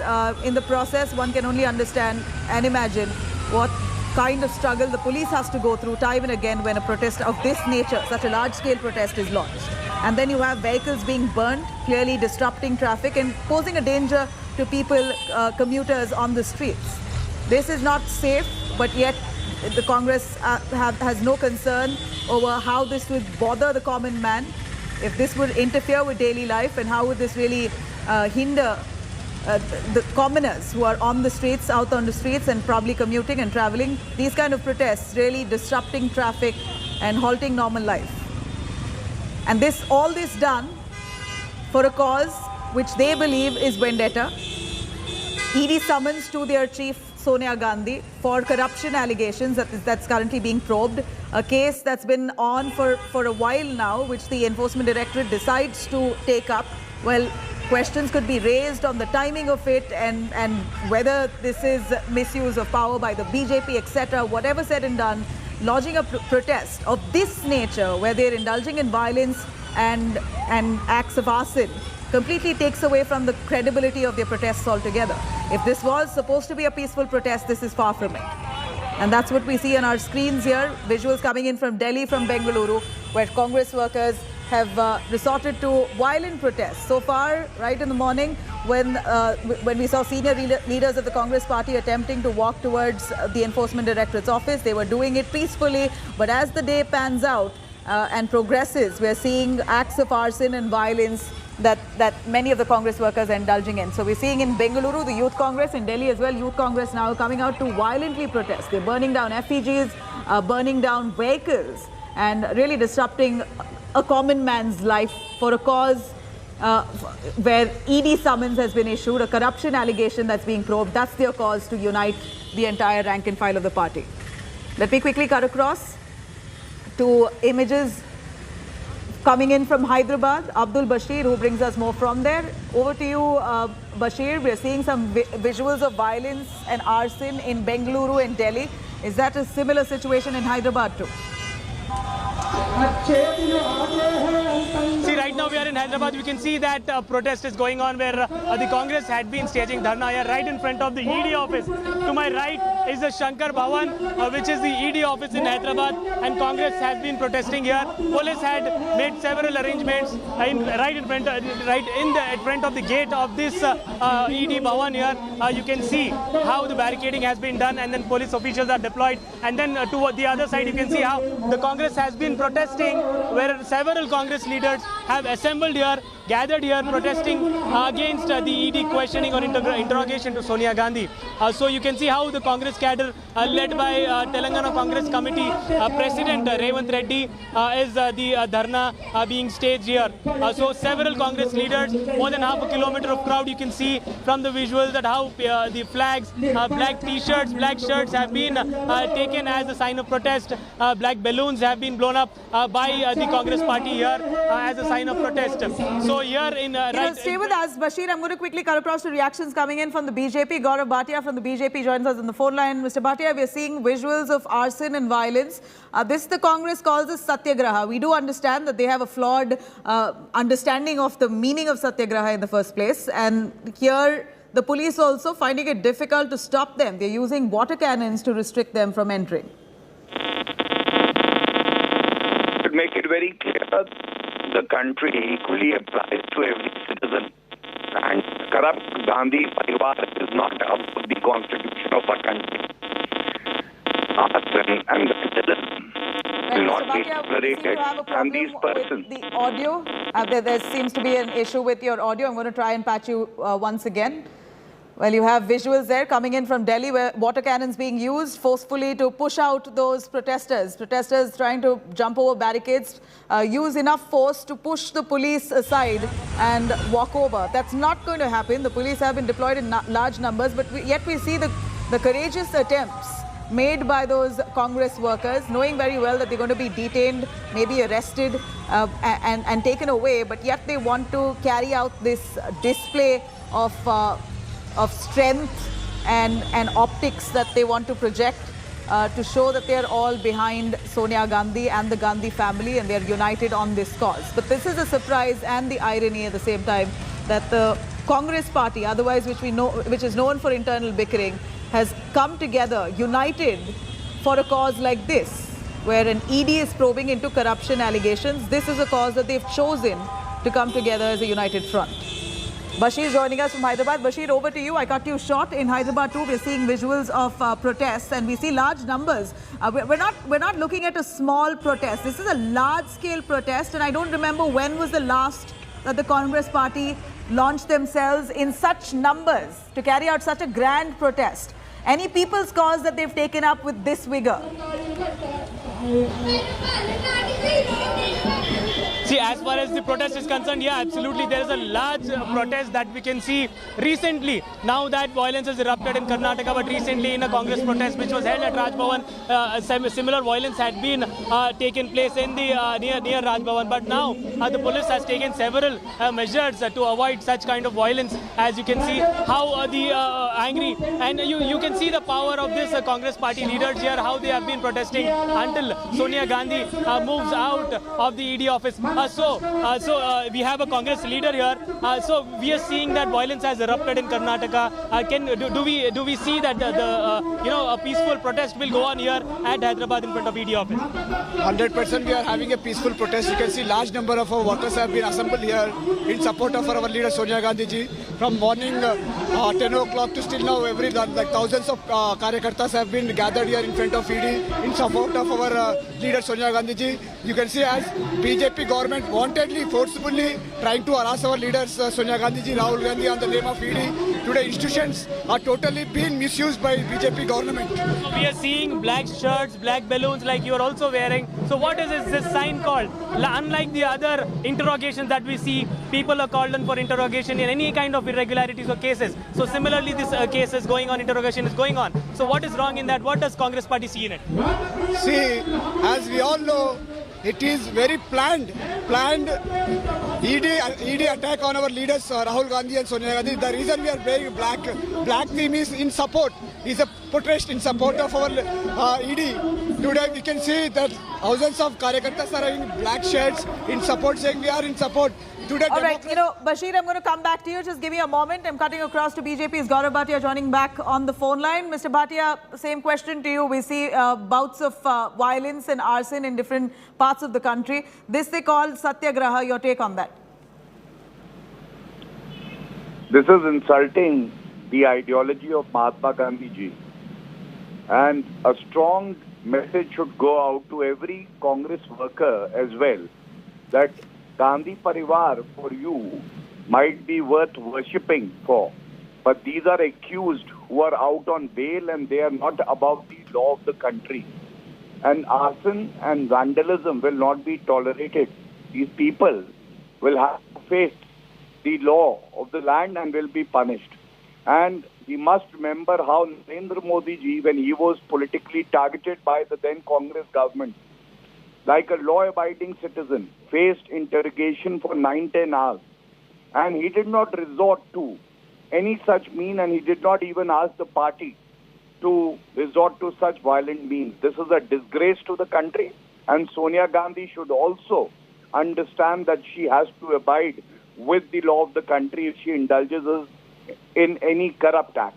In the process, one can only understand and imagine what kind of struggle the police has to go through time and again when a protest of this nature, such a large-scale protest, is launched. And then you have vehicles being burnt, clearly disrupting traffic and posing a danger to people, commuters on the streets. This is not safe, but yet the Congress has no concern over how this would bother the common man, if this would interfere with daily life, and how would this really hinder the commoners who are on the streets, out on the streets, and probably commuting and traveling. These kind of protests really disrupting traffic and halting normal life. And all this done for a cause which they believe is vendetta. ED summons to their chief, Sonia Gandhi, for corruption allegations that's currently being probed. A case that's been on for a while now, which the Enforcement Directorate decides to take up. Well, questions could be raised on the timing of it and whether this is misuse of power by the BJP, etc. Whatever said and done, lodging a protest of this nature, where they're indulging in violence and acts of arson, completely takes away from the credibility of their protests altogether. If this was supposed to be a peaceful protest, this is far from it. And that's what we see on our screens here. Visuals coming in from Delhi, from Bengaluru, where Congress workers have resorted to violent protests. So far, right in the morning, when we saw senior leaders of the Congress party attempting to walk towards the Enforcement Directorate's office. They were doing it peacefully, but as the day pans out and progresses, we're seeing acts of arson and violence that many of the Congress workers are indulging in. So we're seeing in Bengaluru, the Youth Congress, in Delhi as well, Youth Congress now coming out to violently protest. They're burning down effigies, burning down vehicles, and really disrupting a common man's life for a cause where ED summons has been issued, a corruption allegation that's being probed. That's their cause to unite the entire rank and file of the party. Let me quickly cut across to images coming in from Hyderabad. Abdul Bashir, who brings us more from there. Over to you, Bashir. We're seeing some visuals of violence and arson in Bengaluru and Delhi. Is that a similar situation in Hyderabad too? See, right now we are in Hyderabad. You can see that protest is going on where the Congress had been staging dharna here right in front of the ED office. To my right is the Shankar Bhavan, which is the ED office in Hyderabad, and Congress has been protesting here. Police had made several arrangements right in front of the gate of this ED Bhavan here. You can see how the barricading has been done, and then police officials are deployed. And then to the other side, you can see how the Congress has been protesting, where several Congress leaders have assembled here, gathered here, protesting against the ED questioning or interrogation to Sonia Gandhi. So you can see how the Congress cadre, led by Telangana Congress Committee President Revant Reddy, is the dharna being staged here. So several Congress leaders, more than half a kilometer of crowd. You can see from the visuals that how the flags, black t-shirts, black shirts have been taken as a sign of protest. Black balloons have been blown up by the Congress party here as a sign of protest. So here in stay with us, Bashir. I'm going to quickly cut across to reactions coming in from the BJP. Gaurav Bhatia from the BJP joins us on the phone line. Mr. Bhatia, we are seeing visuals of arson and violence. This the Congress calls as Satyagraha. We do understand that they have a flawed understanding of the meaning of Satyagraha in the first place. And here, the police also finding it difficult to stop them. They're using water cannons to restrict them from entering. To make it very clear, the country equally applies to every citizen. And corrupt Gandhi Parivar is not up to the constitution of our country. Arson and vandalism will not be tolerated. And these persons. The audio, there seems to be an issue with your audio. I'm going to try and patch you once again. Well, you have visuals there coming in from Delhi where water cannons being used forcefully to push out those protesters. Protesters trying to jump over barricades, use enough force to push the police aside and walk over. That's not going to happen. The police have been deployed in large numbers, but yet we see the courageous attempts made by those Congress workers, knowing very well that they're going to be detained, maybe arrested and taken away, but yet they want to carry out this display of strength and optics that they want to project to show that they're all behind Sonia Gandhi and the Gandhi family and they're united on this cause. But this is a surprise and the irony at the same time that the Congress party, otherwise which is known for internal bickering, has come together, united for a cause like this, where an ED is probing into corruption allegations. This is a cause that they've chosen to come together as a united front. Bashir joining us from Hyderabad. Bashir, over to you. I cut you short. In Hyderabad too, we're seeing visuals of protests and we see large numbers. We're not looking at a small protest. This is a large-scale protest, and I don't remember when was the last that the Congress party launched themselves in such numbers to carry out such a grand protest. Any people's cause that they've taken up with this vigor? See, as far as the protest is concerned, yeah, absolutely. There is a large protest that we can see recently. Now that violence has erupted in Karnataka, but recently in a Congress protest which was held at Raj Bhavan, similar violence had been taken place in the near Raj Bhavan. But now the police has taken several measures to avoid such kind of violence. As you can see how the angry, and you can see the power of this Congress party leaders here, how they have been protesting until Sonia Gandhi moves out of the ED office. we have a Congress leader here. So we are seeing that violence has erupted in Karnataka. Do we see that a peaceful protest will go on here at Hyderabad in front of ED office? 100% we are having a peaceful protest. You can see large number of our workers have been assembled here in support of our leader Sonia Gandhi ji. From morning 10 o'clock to still now, thousands of Karyakartas have been gathered here in front of ED in support of our leader Sonia Gandhi ji. You can see as BJP government wantedly, forcibly trying to harass our leaders Sonia Gandhi ji, Rahul Gandhi on the name of ED. Today institutions are totally being misused by BJP government. So we are seeing black shirts, black balloons like you are also wearing. So what is this sign called? Unlike the other interrogations that we see, people are called in for interrogation in any kind of irregularities or cases. So similarly, this case is going on, interrogation is going on. So what is wrong in that? What does Congress party see in it? See, as we all know, it is very planned ED attack on our leaders Rahul Gandhi and Sonia Gandhi. The reason we are wearing black theme is in support, is a protest in support of our ED. Today we can see that thousands of Karyakartas are wearing black shirts in support, saying we are in support. Today, all right, Bashir, I'm going to come back to you. Just give me a moment. I'm cutting across to BJP's Gaurav Bhatia joining back on the phone line. Mr. Bhatia, same question to you. We see bouts of violence and arson in different parts of the country. This they call Satyagraha. Your take on that? This is insulting the ideology of Mahatma Gandhi ji. And a strong message should go out to every Congress worker as well, that Gandhi Parivar for you might be worth worshipping for, but these are accused who are out on bail and they are not above the law of the country. And arson and vandalism will not be tolerated. These people will have to face the law of the land and will be punished. And we must remember how Narendra Modi ji, when he was politically targeted by the then Congress government, like a law-abiding citizen, faced interrogation for 9-10 hours. And he did not resort to any such mean, and he did not even ask the party to resort to such violent means. This is a disgrace to the country, and Sonia Gandhi should also understand that she has to abide with the law of the country if she indulges in any corrupt act.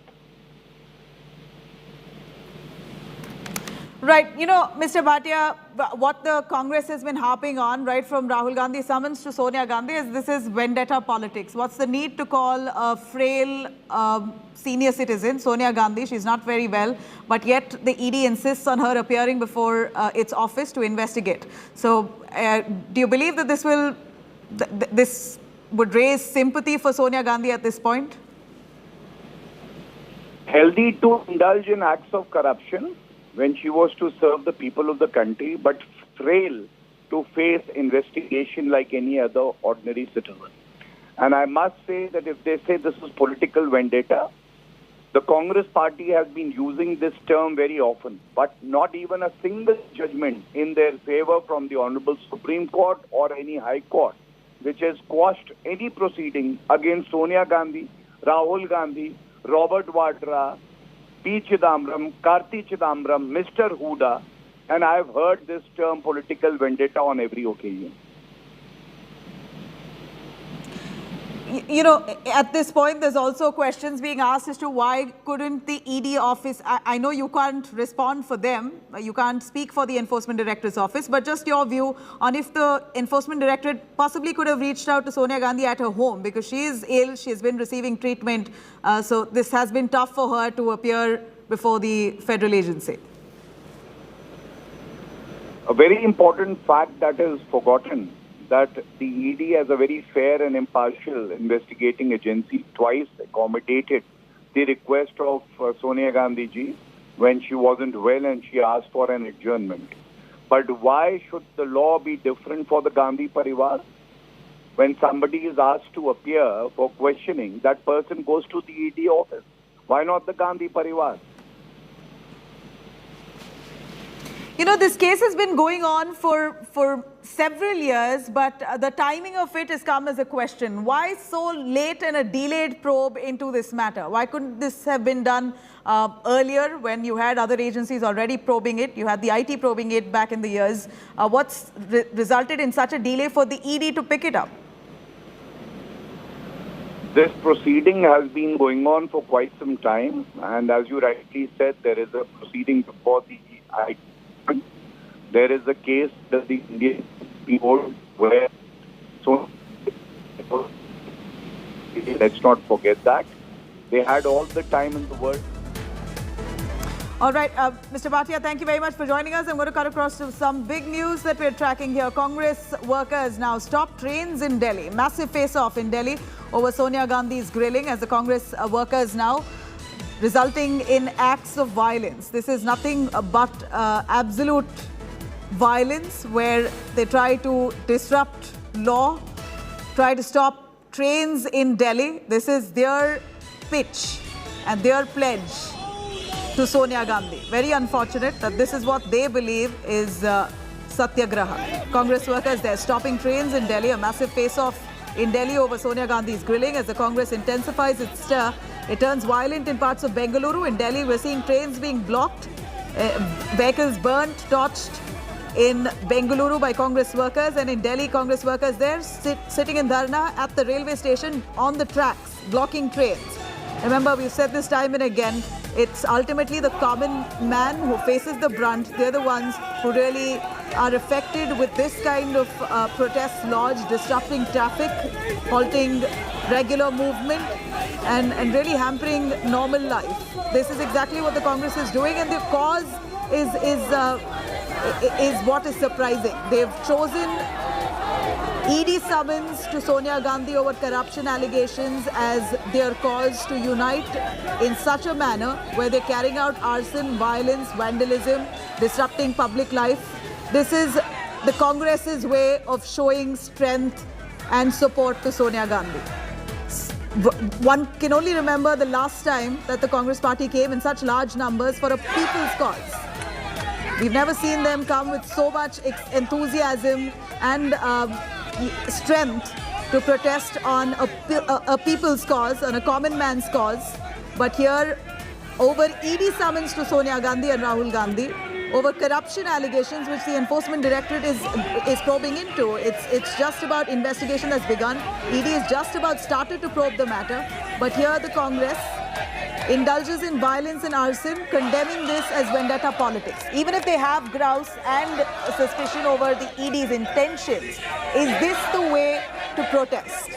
Right. Mr. Bhatia, what the Congress has been harping on, right, from Rahul Gandhi's summons to Sonia Gandhi, is this is vendetta politics. What's the need to call a frail senior citizen, Sonia Gandhi? She's not very well, but yet the ED insists on her appearing before its office to investigate. So do you believe that this would raise sympathy for Sonia Gandhi at this point? Healthy to indulge in acts of corruption when she was to serve the people of the country, but frail to face investigation like any other ordinary citizen. And I must say that if they say this is political vendetta, the Congress party has been using this term very often, but not even a single judgment in their favor from the Honorable Supreme Court or any High Court, which has quashed any proceeding against Sonia Gandhi, Rahul Gandhi, Robert Vadra, P. Chidambaram, Karti Chidambaram, Mr. Huda, and I have heard this term political vendetta on every occasion. At this point, there's also questions being asked as to why couldn't the ED office, I know you can't respond for them, you can't speak for the Enforcement Directorate's office, but just your view on if the Enforcement Directorate possibly could have reached out to Sonia Gandhi at her home, because she is ill, she has been receiving treatment, so this has been tough for her to appear before the federal agency. A very important fact that is forgotten, that the ED as a very fair and impartial investigating agency twice accommodated the request of Sonia Gandhi ji when she wasn't well and she asked for an adjournment. But why should the law be different for the Gandhi Parivar? When somebody is asked to appear for questioning, that person goes to the ED office. Why not the Gandhi Parivar? You know, this case has been going on for several years, but the timing of it has come as a question. Why so late and a delayed probe into this matter? Why couldn't this have been done earlier when you had other agencies already probing it? You had the IT probing it back in the years. What's resulted in such a delay for the ED to pick it up? This proceeding has been going on for quite some time, and as you rightly said, there is a proceeding before the IT. There is a case that the Indian people where, so let's not forget that. They had all the time in the world. All right, Mr. Bhatia, thank you very much for joining us. I'm going to cut across to some big news that we're tracking here. Congress workers now stop trains in Delhi. Massive face-off in Delhi over Sonia Gandhi's grilling as the Congress workers now resulting in acts of violence. This is nothing but absolute violence where they try to disrupt law, try to stop trains in Delhi. This is their pitch and their pledge to Sonia Gandhi. Very unfortunate that this is what they believe is satyagraha. Congress workers there stopping trains in Delhi. A massive face-off in Delhi over Sonia Gandhi's grilling as the Congress intensifies its stir. It turns violent in parts of Bengaluru. In Delhi, we're seeing trains being blocked, vehicles burnt, torched in Bengaluru by Congress workers, and in Delhi, Congress workers there sitting in dharna at the railway station on the tracks, blocking trains. Remember, we've said this time and again, it's ultimately the common man who faces the brunt. They're the ones who really are affected with this kind of protests lodged, disrupting traffic, halting regular movement, and really hampering normal life. This is exactly what the Congress is doing, and the cause is what is surprising. They've chosen ED summons to Sonia Gandhi over corruption allegations as their cause to unite in such a manner where they're carrying out arson, violence, vandalism, disrupting public life. This is the Congress's way of showing strength and support to Sonia Gandhi. One can only remember the last time that the Congress party came in such large numbers for a people's cause. We've never seen them come with so much enthusiasm and strength to protest on a people's cause, on a common man's cause. But here, over ED summons to Sonia Gandhi and Rahul Gandhi, over corruption allegations which the Enforcement Directorate is probing into. It's just about investigation has begun. ED is just about started to probe the matter. But here the Congress indulges in violence and arson, condemning this as vendetta politics. Even if they have grouse and suspicion over the ED's intentions, is this the way to protest?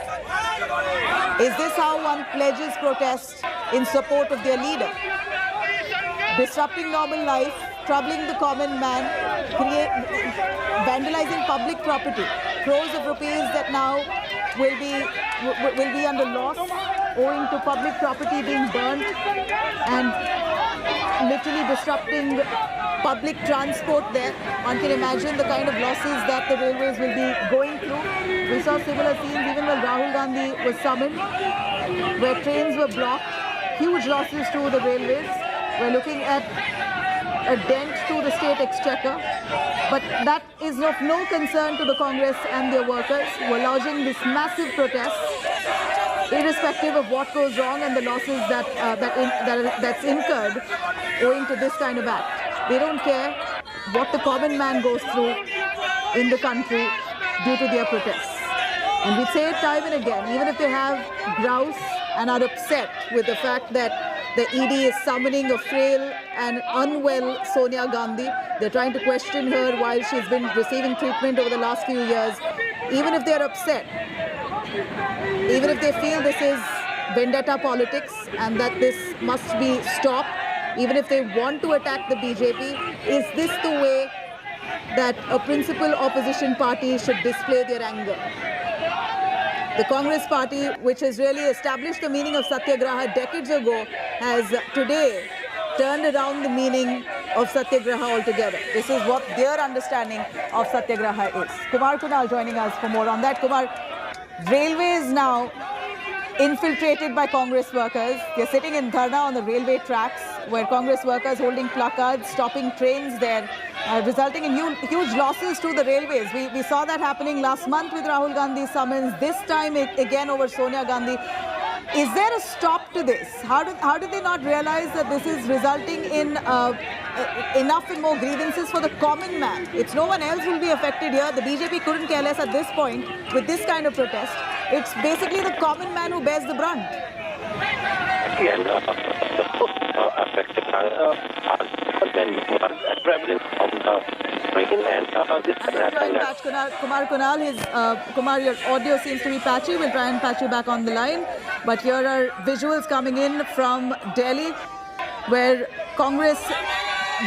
Is this how one pledges protest in support of their leader? Disrupting normal life, troubling the common man, vandalizing public property, crores of rupees that now will be under loss owing to public property being burnt and literally disrupting public transport there. One can imagine the kind of losses that the railways will be going through. We saw similar scenes even when Rahul Gandhi was summoned, where trains were blocked, huge losses to the railways. We're looking at a dent to the state exchequer, but that is of no concern to the Congress and their workers who are lodging this massive protest, irrespective of what goes wrong and the losses that's incurred owing to this kind of act. They don't care what the common man goes through in the country due to their protests. And we say it time and again, even if they have grouse and are upset with the fact that the ED is summoning a frail and unwell Sonia Gandhi. They're trying to question her while she's been receiving treatment over the last few years. Even if they're upset, even if they feel this is vendetta politics and that this must be stopped, even if they want to attack the BJP, is this the way that a principal opposition party should display their anger? The Congress party, which has really established the meaning of satyagraha decades ago, has today turned around the meaning of satyagraha altogether. This is what their understanding of satyagraha is. Kumar Kunal joining us for more on that. Kumar, railways now infiltrated by Congress workers. They're sitting in dharna on the railway tracks where Congress workers holding placards, stopping trains there. resulting in huge losses to the railways. We saw that happening last month with Rahul Gandhi's summons, this time again over Sonia Gandhi. Is there a stop to this? How do they not realize that this is resulting in enough and more grievances for the common man? It's no one else who will be affected here. The BJP couldn't care less at this point with this kind of protest. It's basically the common man who bears the brunt. Affected men who are traveling on the train, and this can happen. Kumar, your audio seems to be patchy. We'll try and patch you back on the line. But here are visuals coming in from Delhi, where Congress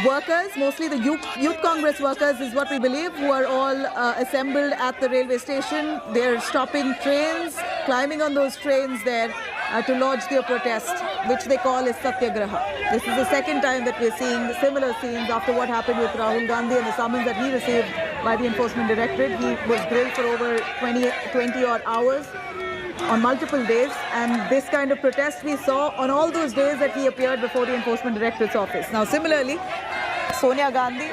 workers, mostly the youth Congress workers is what we believe, who are all assembled at the railway station. They're stopping trains, climbing on those trains there to lodge their protest, which they call as Satyagraha. This is the second time that we're seeing similar scenes after what happened with Rahul Gandhi and the summons that he received by the Enforcement Directorate. He was grilled for over 20 odd hours on multiple days, and this kind of protest we saw on all those days that he appeared before the Enforcement Directorate's office. Now similarly, Sonia Gandhi,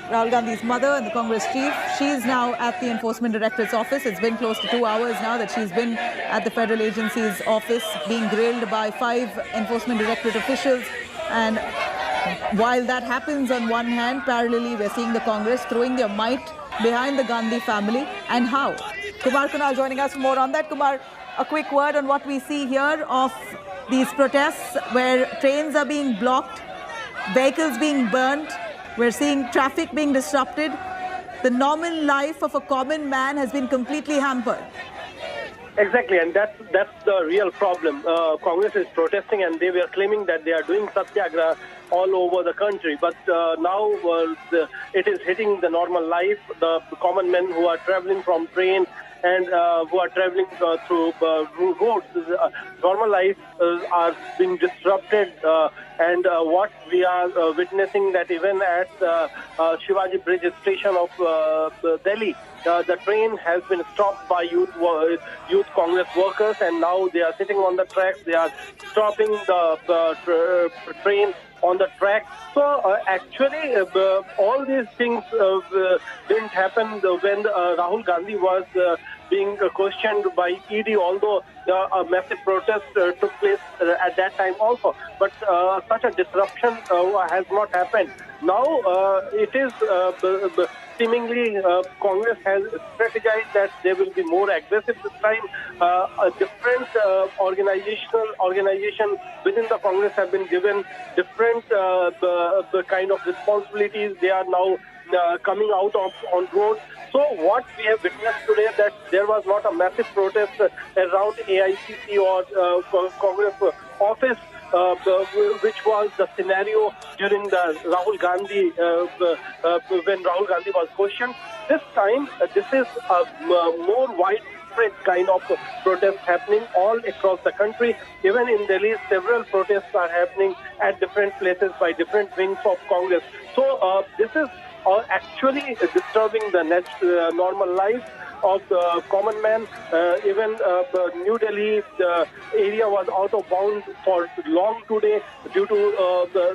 Rahul Gandhi's mother and the Congress chief, she's now at the Enforcement Directorate's office. It's been close to 2 hours now that she's been at the federal agency's office being grilled by 5 Enforcement Directorate officials. And while that happens on one hand, parallelly we're seeing the Congress throwing their might behind the Gandhi family. And how? Kumar Kunal joining us for more on that. Kumar, a quick word on what we see here of these protests where trains are being blocked, vehicles being burnt. We're seeing traffic being disrupted. The normal life of a common man has been completely hampered. Exactly, and that's the real problem. Congress is protesting, and they were claiming that they are doing satyagraha all over the country. But now it is hitting the normal life, the common men who are traveling from train and who are traveling through roads. Normal life are being disrupted, and what we are witnessing that even at Shivaji Bridge station of Delhi, the train has been stopped by youth Congress workers, and now they are sitting on the tracks. They are stopping the train on the track. So actually all these things didn't happen when Rahul Gandhi was being questioned by ED, although a massive protest took place at that time also. But such a disruption has not happened. Now it is seemingly Congress has strategized that they will be more aggressive this time. A different organization within the Congress have been given different the kind of responsibilities. They are now coming out on roads. So what we have witnessed today, that there was not a massive protest around AICC or Congress office, which was the scenario during the Rahul Gandhi, when Rahul Gandhi was questioned. This time, this is a more widespread kind of protest happening all across the country. Even in Delhi, several protests are happening at different places by different wings of Congress. So this is actually disturbing the normal life of the common man. Even New Delhi, the area was out of bounds for long today due to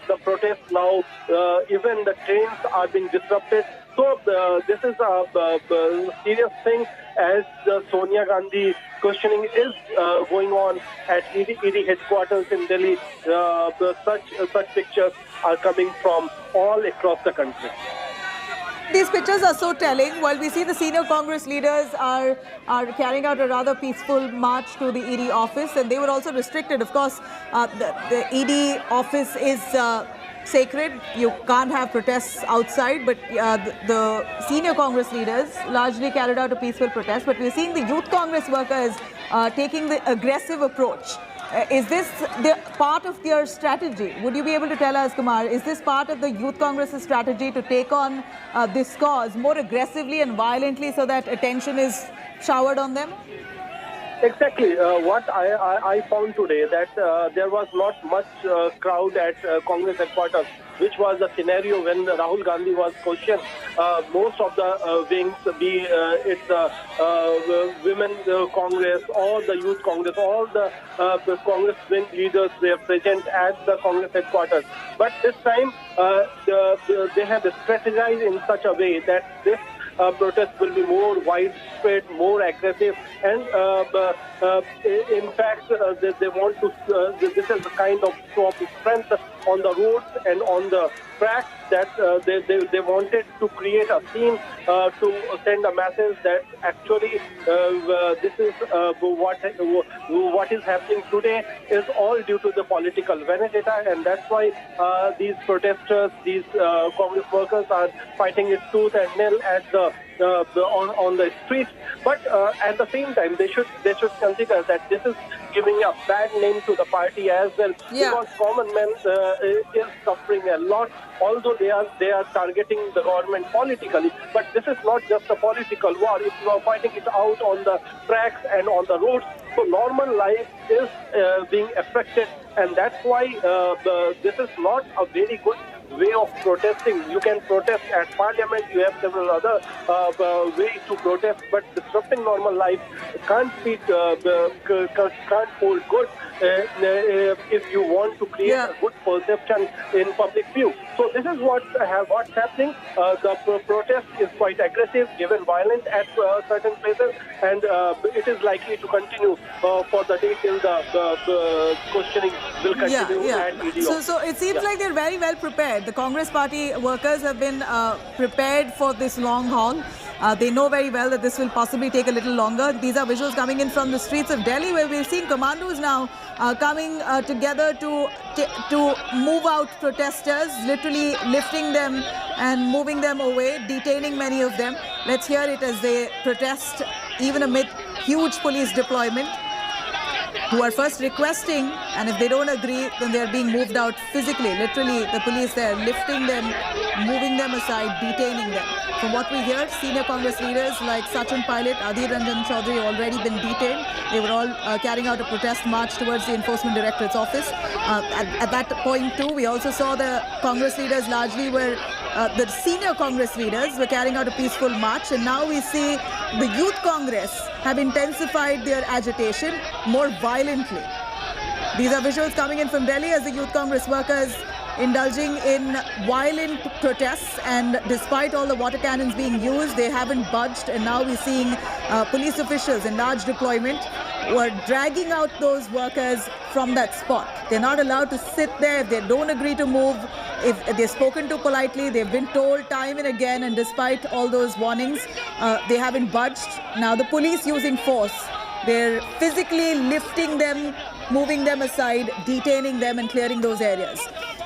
the protests. Now even the trains are being disrupted. So this is a serious thing, as the Sonia Gandhi questioning is going on at ED headquarters in Delhi. Such pictures are coming from all across the country. These pictures are so telling. While we see the senior Congress leaders are carrying out a rather peaceful march to the ED office, and they were also restricted. Of course, the ED office is sacred. You can't have protests outside, but the senior Congress leaders largely carried out a peaceful protest. But we're seeing the youth Congress workers taking the aggressive approach. Is this the part of their strategy? Would you be able to tell us, Kumar, is this part of the Youth Congress's strategy to take on this cause more aggressively and violently so that attention is showered on them? Exactly. What I found today that there was not much crowd at Congress headquarters, which was the scenario when Rahul Gandhi was questioned. Most of the wings, be it the women Congress or the youth Congress, all the Congress wing leaders were present at the Congress headquarters. But this time they have strategized in such a way that this protest will be more widespread, more aggressive, and in fact, they want to. This is the kind of show of strength on the roads and on the tracks that they wanted to create a scene to send a message that actually this is what is happening today is all due to the political vendetta, and that's why these protesters, these Congress workers are fighting it tooth and nail at on the streets. But at the same time, they should consider that this is giving a bad name to the party as well, because common man is suffering a lot. Although they are targeting the government politically, but this is not just a political war. If you are fighting it out on the tracks and on the roads, so normal life is being affected, and that's why this is not a very good way of protesting. You can protest at Parliament. You have several other ways to protest, but disrupting normal life can't hold good if you want to create a good perception in public view. So this is what's happening. The protest is quite aggressive, given violent at certain places, and it is likely to continue for the day till the questioning will continue at ED. So it seems like they're very well prepared. The Congress Party workers have been prepared for this long haul. They know very well that this will possibly take a little longer. These are visuals coming in from the streets of Delhi, where we're seeing commandos now coming together to move out protesters, literally lifting them and moving them away, detaining many of them. Let's hear it as they protest, even amid huge police deployment, who are first requesting, and if they don't agree, then they're being moved out physically. Literally, the police there lifting them, moving them aside, detaining them. From what we hear, senior Congress leaders like Sachin Pilot, Adhir Ranjan Chaudhary already been detained. They were all carrying out a protest march towards the Enforcement Directorate's office. At that point too, we also saw the Congress leaders largely were, the senior Congress leaders were carrying out a peaceful march, and now we see the Youth Congress have intensified their agitation more violently. These are visuals coming in from Delhi as the Youth Congress workers indulging in violent protests, and despite all the water cannons being used, they haven't budged, and now we're seeing police officials in large deployment who are dragging out those workers from that spot. They're not allowed to sit there if they don't agree to move. If they're spoken to politely, they've been told time and again, and despite all those warnings, they haven't budged. Now the police using force, they're physically lifting them, moving them aside, detaining them and clearing those areas.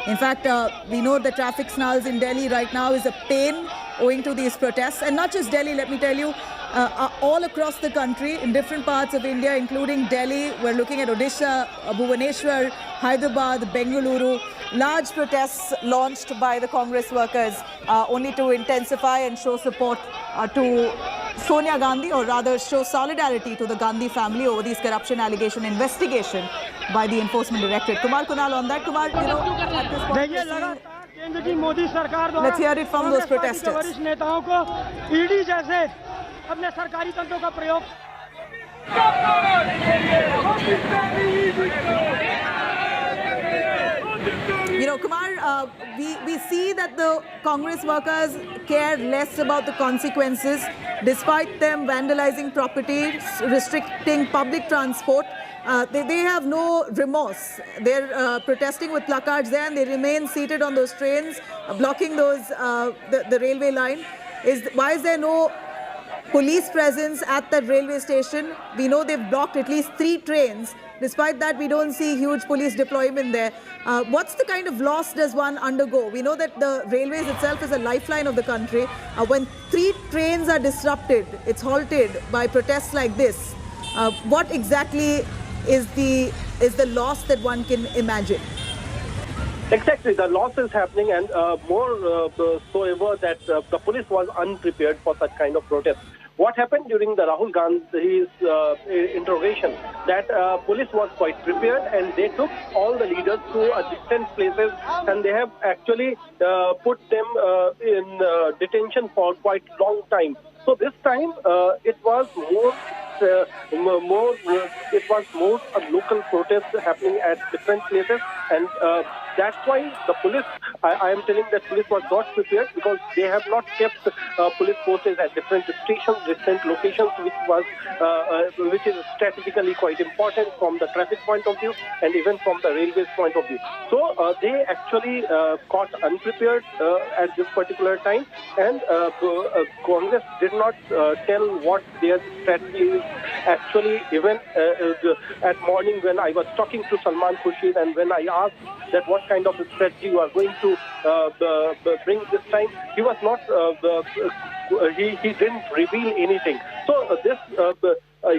In fact, we know the traffic snarls in Delhi right now is a pain owing to these protests. And not just Delhi, let me tell you, all across the country, in different parts of India, including Delhi. We're looking at Odisha, Bhubaneswar, Hyderabad, Bengaluru. Large protests launched by the Congress workers only to intensify and show support to Sonia Gandhi, or rather show solidarity to the Gandhi family over these corruption allegation investigation by the Enforcement Directorate. Kumar Kunal on that. Kumar, you know, at this point, let's hear it from those protesters. अपने सरकारी तंत्रों का प्रयोग You know, Kumar, we see that the Congress workers care less about the consequences, despite them vandalizing property, restricting public transport. They have no remorse. They're protesting with placards there, and they remain seated on those trains, blocking those the railway line. Why is there no police presence at that railway station? We know they've blocked at least 3 trains. Despite that, we don't see huge police deployment there. What's the kind of loss does one undergo? We know that the railways itself is a lifeline of the country. When 3 trains are disrupted, it's halted by protests like this. What exactly is the loss that one can imagine? Exactly, the loss is happening, and more so ever that the police was unprepared for such kind of protest. what happened during the Rahul Gandhi's interrogation, that police was quite prepared and they took all the leaders to distant places and they have actually put them in detention for quite long time. So this time it was more a local protest happening at different places, and that's why the police, I am telling that police was not prepared because they have not kept police forces at different stations, different locations, which is strategically quite important from the traffic point of view and even from the railways point of view. So they actually caught unprepared at this particular time, and Congress did not tell what their strategy is. Actually, even at morning when I was talking to Salman Khurshid and when I asked that what kind of a strategy you are going to bring this time, he was not, he didn't reveal anything. So this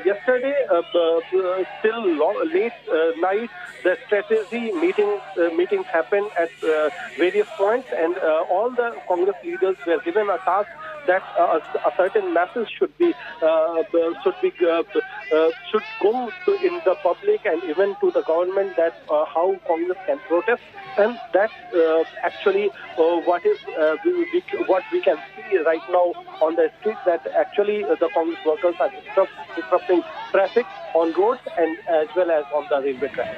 yesterday till late night, the strategy meetings happened at various points, and all the Congress leaders were given a task that a certain message should go in the public and even to the government that how Congress can protest, and that's actually what we can see right now on the streets, that actually the Congress workers are disrupting traffic on roads and as well as on the railway track.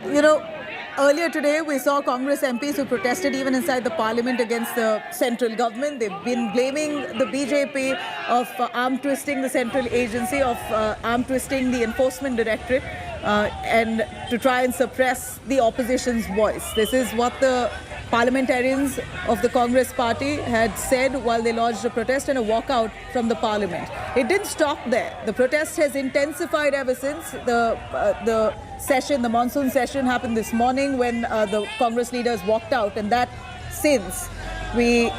You know, earlier today, we saw Congress MPs who protested even inside the parliament against the central government. They've been blaming the BJP of arm twisting the central agency, of arm twisting the enforcement directorate, and to try and suppress the opposition's voice. This is what the parliamentarians of the Congress party had said while they lodged a protest and a walkout from the parliament. It didn't stop there. The protest has intensified ever since. The session, the monsoon session, happened this morning when the Congress leaders walked out, and that since we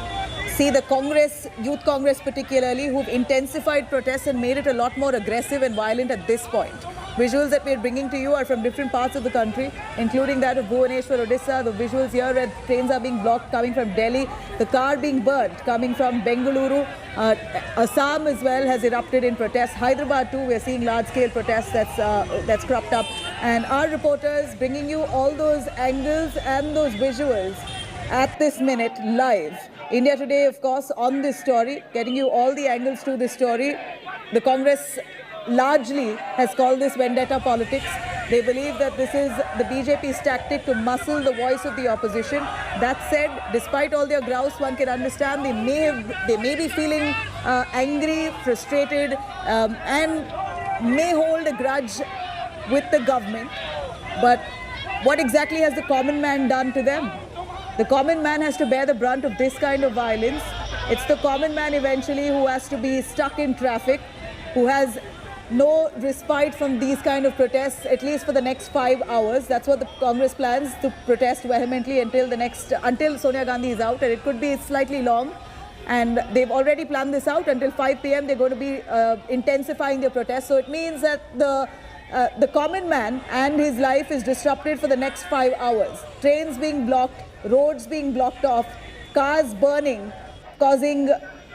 see the Congress, Youth Congress particularly, who've intensified protests and made it a lot more aggressive and violent at this point. Visuals that we're bringing to you are from different parts of the country, including that of Bhubaneswar, Odisha. The visuals here where trains are being blocked coming from Delhi, the car being burnt coming from Bengaluru. Assam as well has erupted in protest. Hyderabad too, we're seeing large-scale protests that's cropped up. And our reporters bringing you all those angles and those visuals at this minute live. India Today, of course, on this story, getting you all the angles to this story. The Congress largely has called this vendetta politics. They believe that this is the BJP's tactic to muscle the voice of the opposition. That said, despite all their grouse, one can understand they may be feeling angry, frustrated, and may hold a grudge with the government. But what exactly has the common man done to them? The common man has to bear the brunt of this kind of violence. It's the common man eventually who has to be stuck in traffic, who has no respite from these kind of protests, at least for the next 5 hours. That's what the Congress plans, to protest vehemently until Sonia Gandhi is out, and it could be slightly long. And they've already planned this out. Until 5 p.m. they're going to be intensifying their protests. So it means that the common man and his life is disrupted for the next 5 hours. Trains being blocked, roads being blocked off, cars burning, causing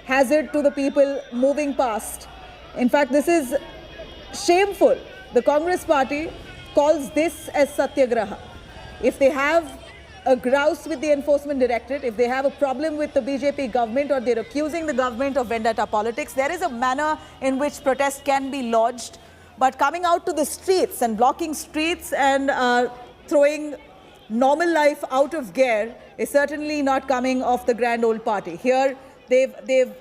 hazard to the people moving past. In fact, this is shameful. The Congress party calls this as satyagraha. If they have a grouse with the enforcement directorate, if they have a problem with the BJP government, or they're accusing the government of vendetta politics, there is a manner in which protest can be lodged. But coming out to the streets and blocking streets and throwing normal life out of gear is certainly not coming off the grand old party. Here, they've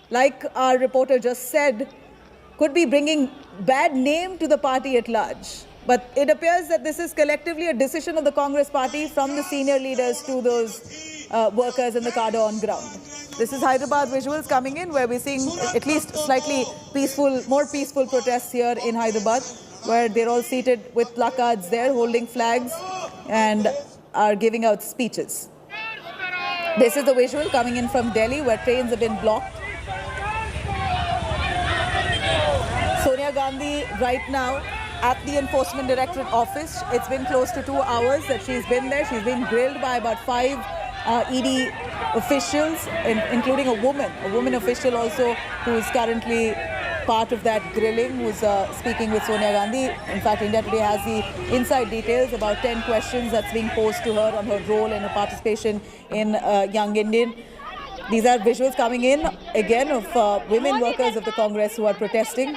like our reporter just said, could be bringing bad name to the party at large. But it appears that this is collectively a decision of the Congress party, from the senior leaders to those workers in the cadre on ground. This is Hyderabad visuals coming in, where we're seeing at least slightly peaceful, more peaceful protests here in Hyderabad, where they're all seated with placards there, holding flags and are giving out speeches. This is the visual coming in from Delhi, where trains have been blocked. Sonia Gandhi right now at the Enforcement Directorate office. It's been close to 2 hours that she's been there. She's been grilled by about 5 ED officials, including a woman official also, who is currently part of that grilling, who's speaking with Sonia Gandhi. In fact, India Today has the inside details about 10 questions that's being posed to her on her role and her participation in Young Indian. These are visuals coming in again of women workers of the Congress who are protesting.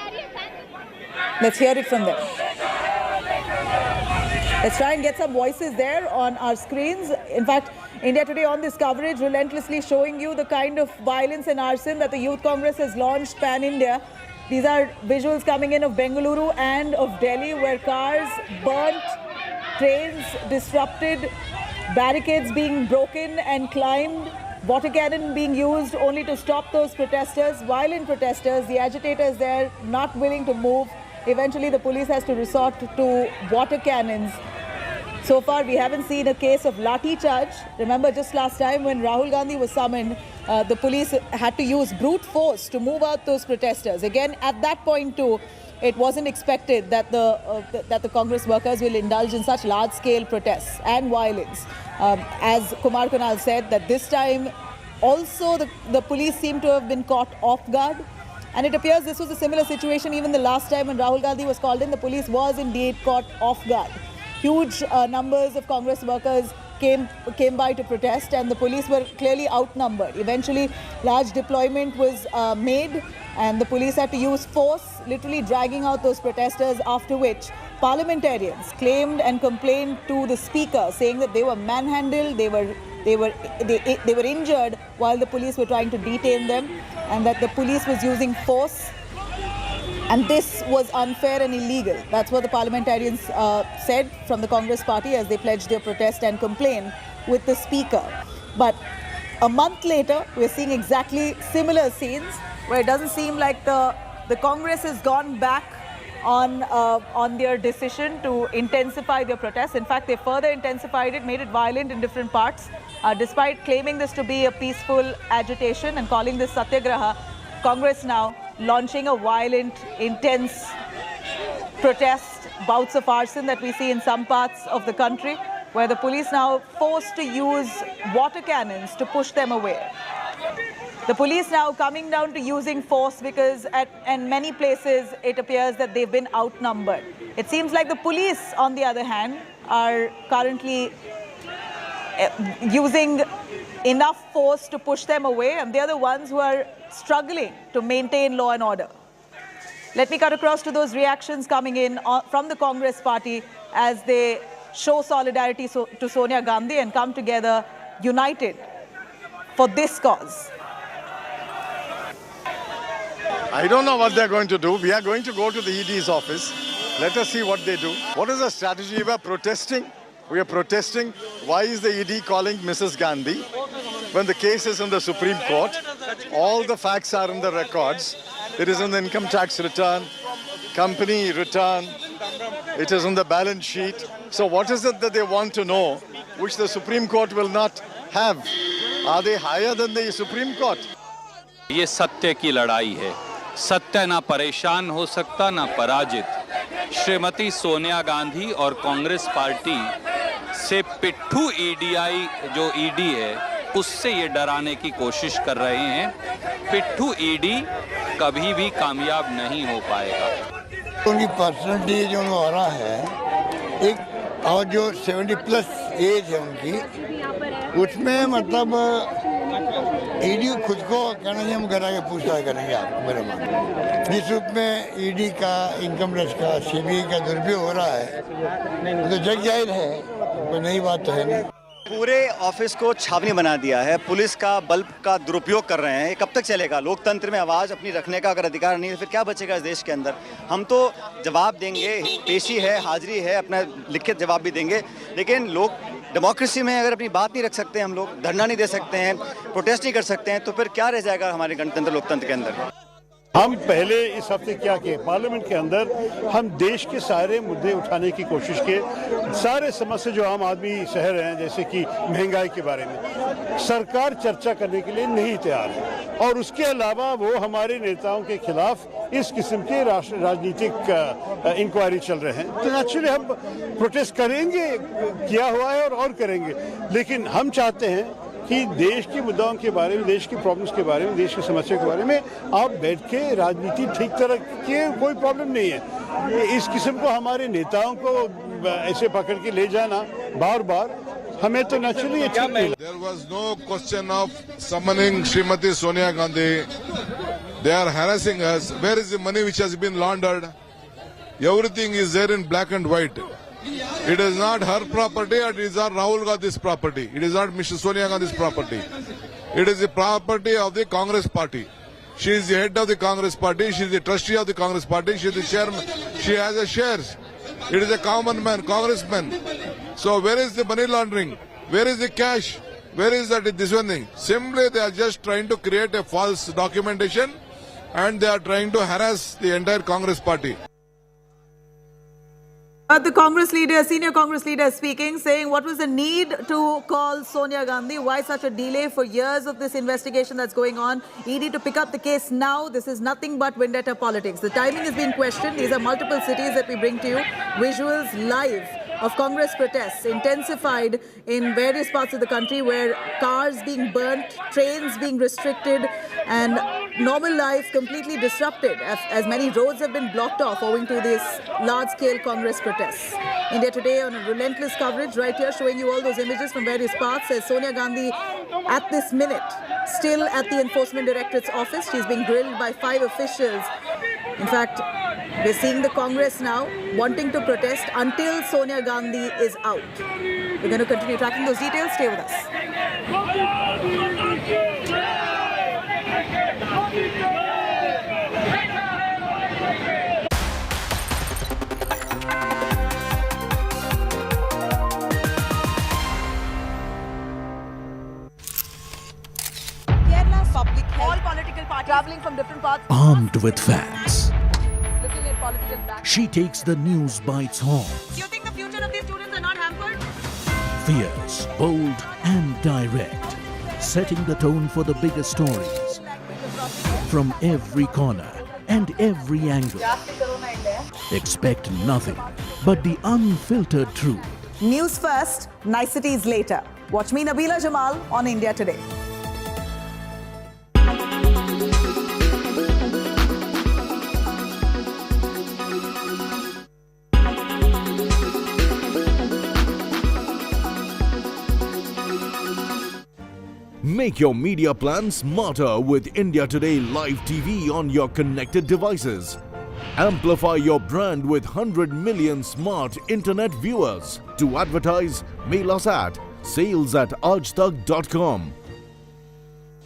Let's hear it from them. Let's try and get some voices there on our screens. In fact, India Today on this coverage relentlessly showing you the kind of violence and arson that the Youth Congress has launched pan-India. These are visuals coming in of Bengaluru and of Delhi, where cars burnt, trains disrupted, barricades being broken and climbed, water cannon being used only to stop those protesters, violent protesters, the agitators there not willing to move. Eventually the police has to resort to water cannons. So far we haven't seen a case of lathi charge. Remember, just last time when Rahul Gandhi was summoned, the police had to use brute force to move out those protesters. Again, at that point too, it wasn't expected that the Congress workers will indulge in such large-scale protests and violence. As Kumar Kunal said, that this time also the police seem to have been caught off guard. And it appears this was a similar situation even the last time when Rahul Gandhi was called in. The police was indeed caught off guard. Huge numbers of Congress workers came by to protest, and the police were clearly outnumbered. Eventually, large deployment was made, and the police had to use force, literally dragging out those protesters, after which parliamentarians claimed and complained to the speaker, saying that they were manhandled, they were injured while the police were trying to detain them, and that the police was using force. And this was unfair and illegal. That's what the parliamentarians said from the Congress party as they pledged their protest and complaint with the speaker. But a month later, we're seeing exactly similar scenes where it doesn't seem like the Congress has gone back on their decision to intensify their protests. In fact, they further intensified it, made it violent in different parts. Despite claiming this to be a peaceful agitation and calling this satyagraha, Congress now launching a violent, intense protest, bouts of arson that we see in some parts of the country, where the police now forced to use water cannons to push them away. The police now coming down to using force because in many places it appears that they've been outnumbered. It seems like the police, on the other hand, are currently using enough force to push them away, and they're the ones who are struggling to maintain law and order. Let me cut across to those reactions coming in from the Congress party as they show solidarity to Sonia Gandhi and come together united for this cause. I don't know what they're going to do. We are going to go to the ED's office. Let us see what they do. What is the strategy? We are protesting. We are protesting. Why is the ED calling Mrs. Gandhi when the case is in the Supreme Court? All the facts are in the records. It is in the income tax return, company return. It is in the balance sheet. So what is it that they want to know, which the Supreme Court will not have? Are they higher than the Supreme Court? ये सत्य की लड़ाई है। सत्य ना परेशान हो सकता ना पराजित। श्रीमती सोनिया गांधी और कांग्रेस पार्टी से पिट्ठू ईडीआई जो ईडी है उससे ये डराने की कोशिश कर रहे हैं। पिट्ठू ईडी कभी भी कामयाब नहीं हो पाएगा। उनकी पर्सनैलिटी जो हो रहा है एक और जो 70+ एज है उनकी, उसमें मतलब ईडी खुद को कहना चाहिए हम घर आके पूछताछ करेंगे आपको मेरे मान। जिस रूप में ईडी का, इनकम टैक्स का, सीबीआई का दुरुपयोग हो रहा है तो जग जाहिर है, कोई नई बात तो है नहीं। पूरे ऑफिस को छावनी बना दिया है, पुलिस का बल का दुरुपयोग कर रहे हैं। ये कब तक चलेगा? लोकतंत्र में आवाज़ अपनी रखने का अगर अधिकार नहीं है फिर क्या बचेगा इस देश के अंदर? हम तो जवाब देंगे, पेशी है, हाजिरी है, अपना लिखित जवाब भी देंगे, लेकिन लोग डेमोक्रेसी में अगर अपनी बात नहीं रख सकते, हम लोग धरना नहीं दे सकते हैं, प्रोटेस्ट नहीं कर सकते हैं, तो फिर क्या रह जाएगा हमारे गणतंत्र लोकतंत्र के अंदर? हम पहले इस हफ्ते क्या किए, पार्लियामेंट के अंदर हम देश के सारे मुद्दे उठाने की कोशिश किए। सारे समस्या जो आम आदमी सह रहे हैं, जैसे कि महंगाई के बारे में, सरकार चर्चा करने के लिए नहीं तैयार है, और उसके अलावा वो हमारे नेताओं के खिलाफ इस किस्म के राजनीतिक इंक्वायरी चल रहे हैं। तो एक्चुअली हम प्रोटेस्ट करेंगे, किया हुआ है और करेंगे, लेकिन हम चाहते हैं कि देश के मुद्दाओं के बारे में, देश की प्रॉब्लम्स के बारे में, देश की समस्या के बारे में आप बैठ के राजनीति ठीक तरह के कोई प्रॉब्लम नहीं है। इस किस्म को हमारे नेताओं को ऐसे पकड़ के ले जाना बार बार हमें तो नेचुरली अच्छा नहीं लगता। There was no question of summoning Srimati Sonia Gandhi. They are harassing us. Where is the money which has been laundered? Everything is there in black and white. It is not her property, it is not Rahul Gandhi's property. It is not Mr. Sonia Gandhi's property. It is the property of the Congress party. She is the head of the Congress party. She is the trustee of the Congress party. She is the chairman. She has a shares. It is a common man, congressman. So where is the money laundering? Where is the cash? Where is that this one thing? Simply they are just trying to create a false documentation and they are trying to harass the entire Congress party. The Congress leader, senior Congress leader speaking, saying what was the need to call Sonia Gandhi? Why such a delay for years of this investigation that's going on? ED to pick up the case now. This is nothing but vendetta politics. The timing has been questioned. These are multiple cities that we bring to you. Visuals live of Congress protests intensified in various parts of the country where cars being burnt, trains being restricted and normal life completely disrupted as many roads have been blocked off owing to this large-scale Congress protests. India Today on a relentless coverage right here showing you all those images from various parts says Sonia Gandhi at this minute still at the Enforcement Directorate's office. She's being grilled by 5 officials. In fact, we're seeing the Congress now wanting to protest until Sonia Gandhi is out. We're going to continue tracking those details. Stay with us. Kerala's public health. All political parties traveling from different parts. Armed with facts, Looking at political back. she takes the news by its horns. Do you think the future of these students are not hampered? Fierce, bold, and direct, setting the tone for the biggest stories from every corner and every angle. Expect nothing but the unfiltered truth. News first, niceties later. Watch me, Nabila Jamal, on India Today. Make your media plan smarter with India Today Live TV on your connected devices. Amplify your brand with 100 million smart internet viewers. To advertise, mail us at sales@aajtak.com.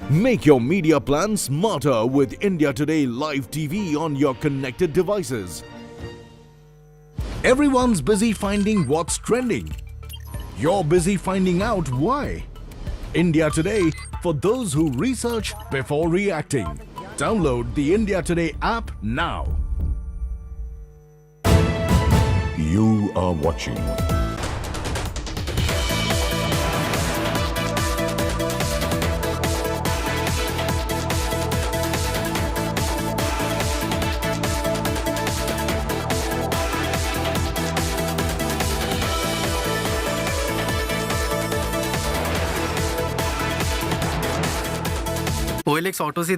Make your media plan smarter with India Today Live TV on your connected devices. Everyone's busy finding what's trending. You're busy finding out why. India Today, for those who research before reacting. Download the India Today app now. You are watching OLX auto से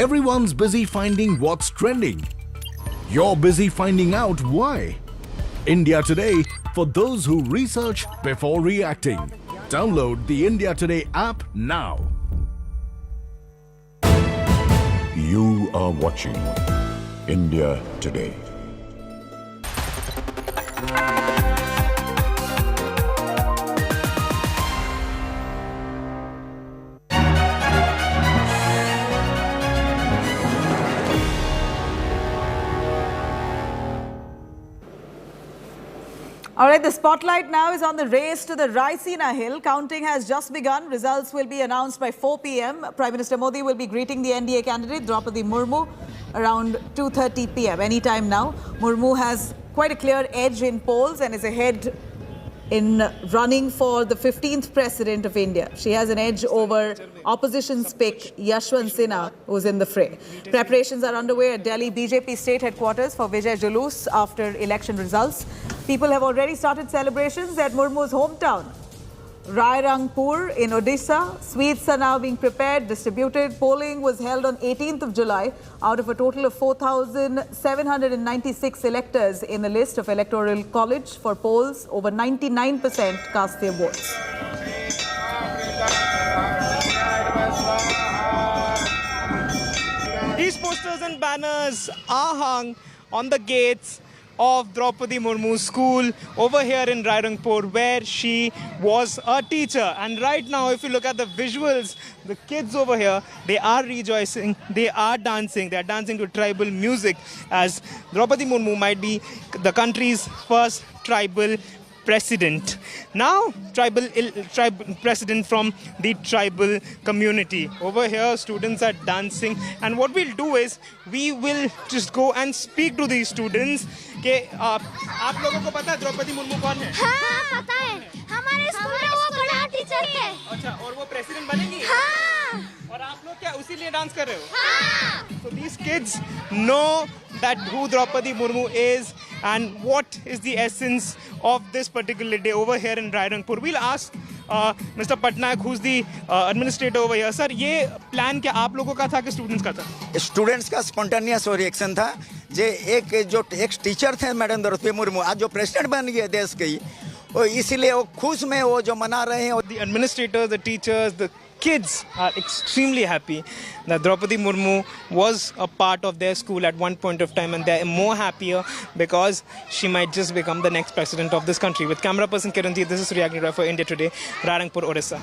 Everyone's busy finding what's trending. You're busy finding out why. India Today, for those who research before reacting. Download the India Today app now. You are watching India Today. All right, the spotlight now is on the race to the Raisina Hill. Counting has just begun. Results will be announced by 4 p.m. Prime Minister Modi will be greeting the NDA candidate, Droupadi Murmu, around 2:30 p.m. Anytime now. Murmu has quite a clear edge in polls and is ahead in running for the 15th President of India. She has an edge over opposition's pick, Yashwant Sinha, who's in the fray. Preparations are underway at Delhi BJP state headquarters for Vijay Julus after election results. People have already started celebrations at Murmu's hometown, Rairangpur in Odisha. Sweets are now being prepared, distributed. Polling was held on 18th of July out of a total of 4,796 electors in the list of Electoral College for polls. Over 99% cast their votes. These posters and banners are hung on the gates of Droupadi Murmu's school over here in Rairangpur, where she was a teacher. And right now, if you look at the visuals, the kids over here, they are rejoicing, they are dancing to tribal music, as Droupadi Murmu might be the country's first tribal president. Now, tribal president from the tribal community. Over here, students are dancing, and what we'll do is we will just go and speak to these students. कि आप लोगों को पता है द्रौपदी मुर्मू कौन है? हाँ, पता है. हमारे स्कूल में वो बड़ा टीचर है. अच्छा, और वो प्रेसिडेंट बनेगी? हाँ. और आप लोग क्या उसी लिए डांस कर रहे हो? हाँ. So these kids know that who Droupadi Murmu is and what is the essence of this particular day over here in Rairangpur. We'll ask Mr. Patnaik, who's the administrator over here. Sir, ये plan क्या आप लोगों का था कि students का था? Students का स्पॉन्टेनियस रिएक्शन था. जो एक टीचर थे मैडम द्रौपदी मुर्मू, आज जो प्रेसिडेंट बन गए देश की, वो इसीलिए वो खुश में वो जो मना रहे हैं. The administrators, the teachers, the kids are extremely happy that Droupadi Murmu was a part of their school at one point of time, and they're more happier because she might just become the next president of this country. With camera person Kiranji, this is Reacting for India Today, Rairangpur, Odisha.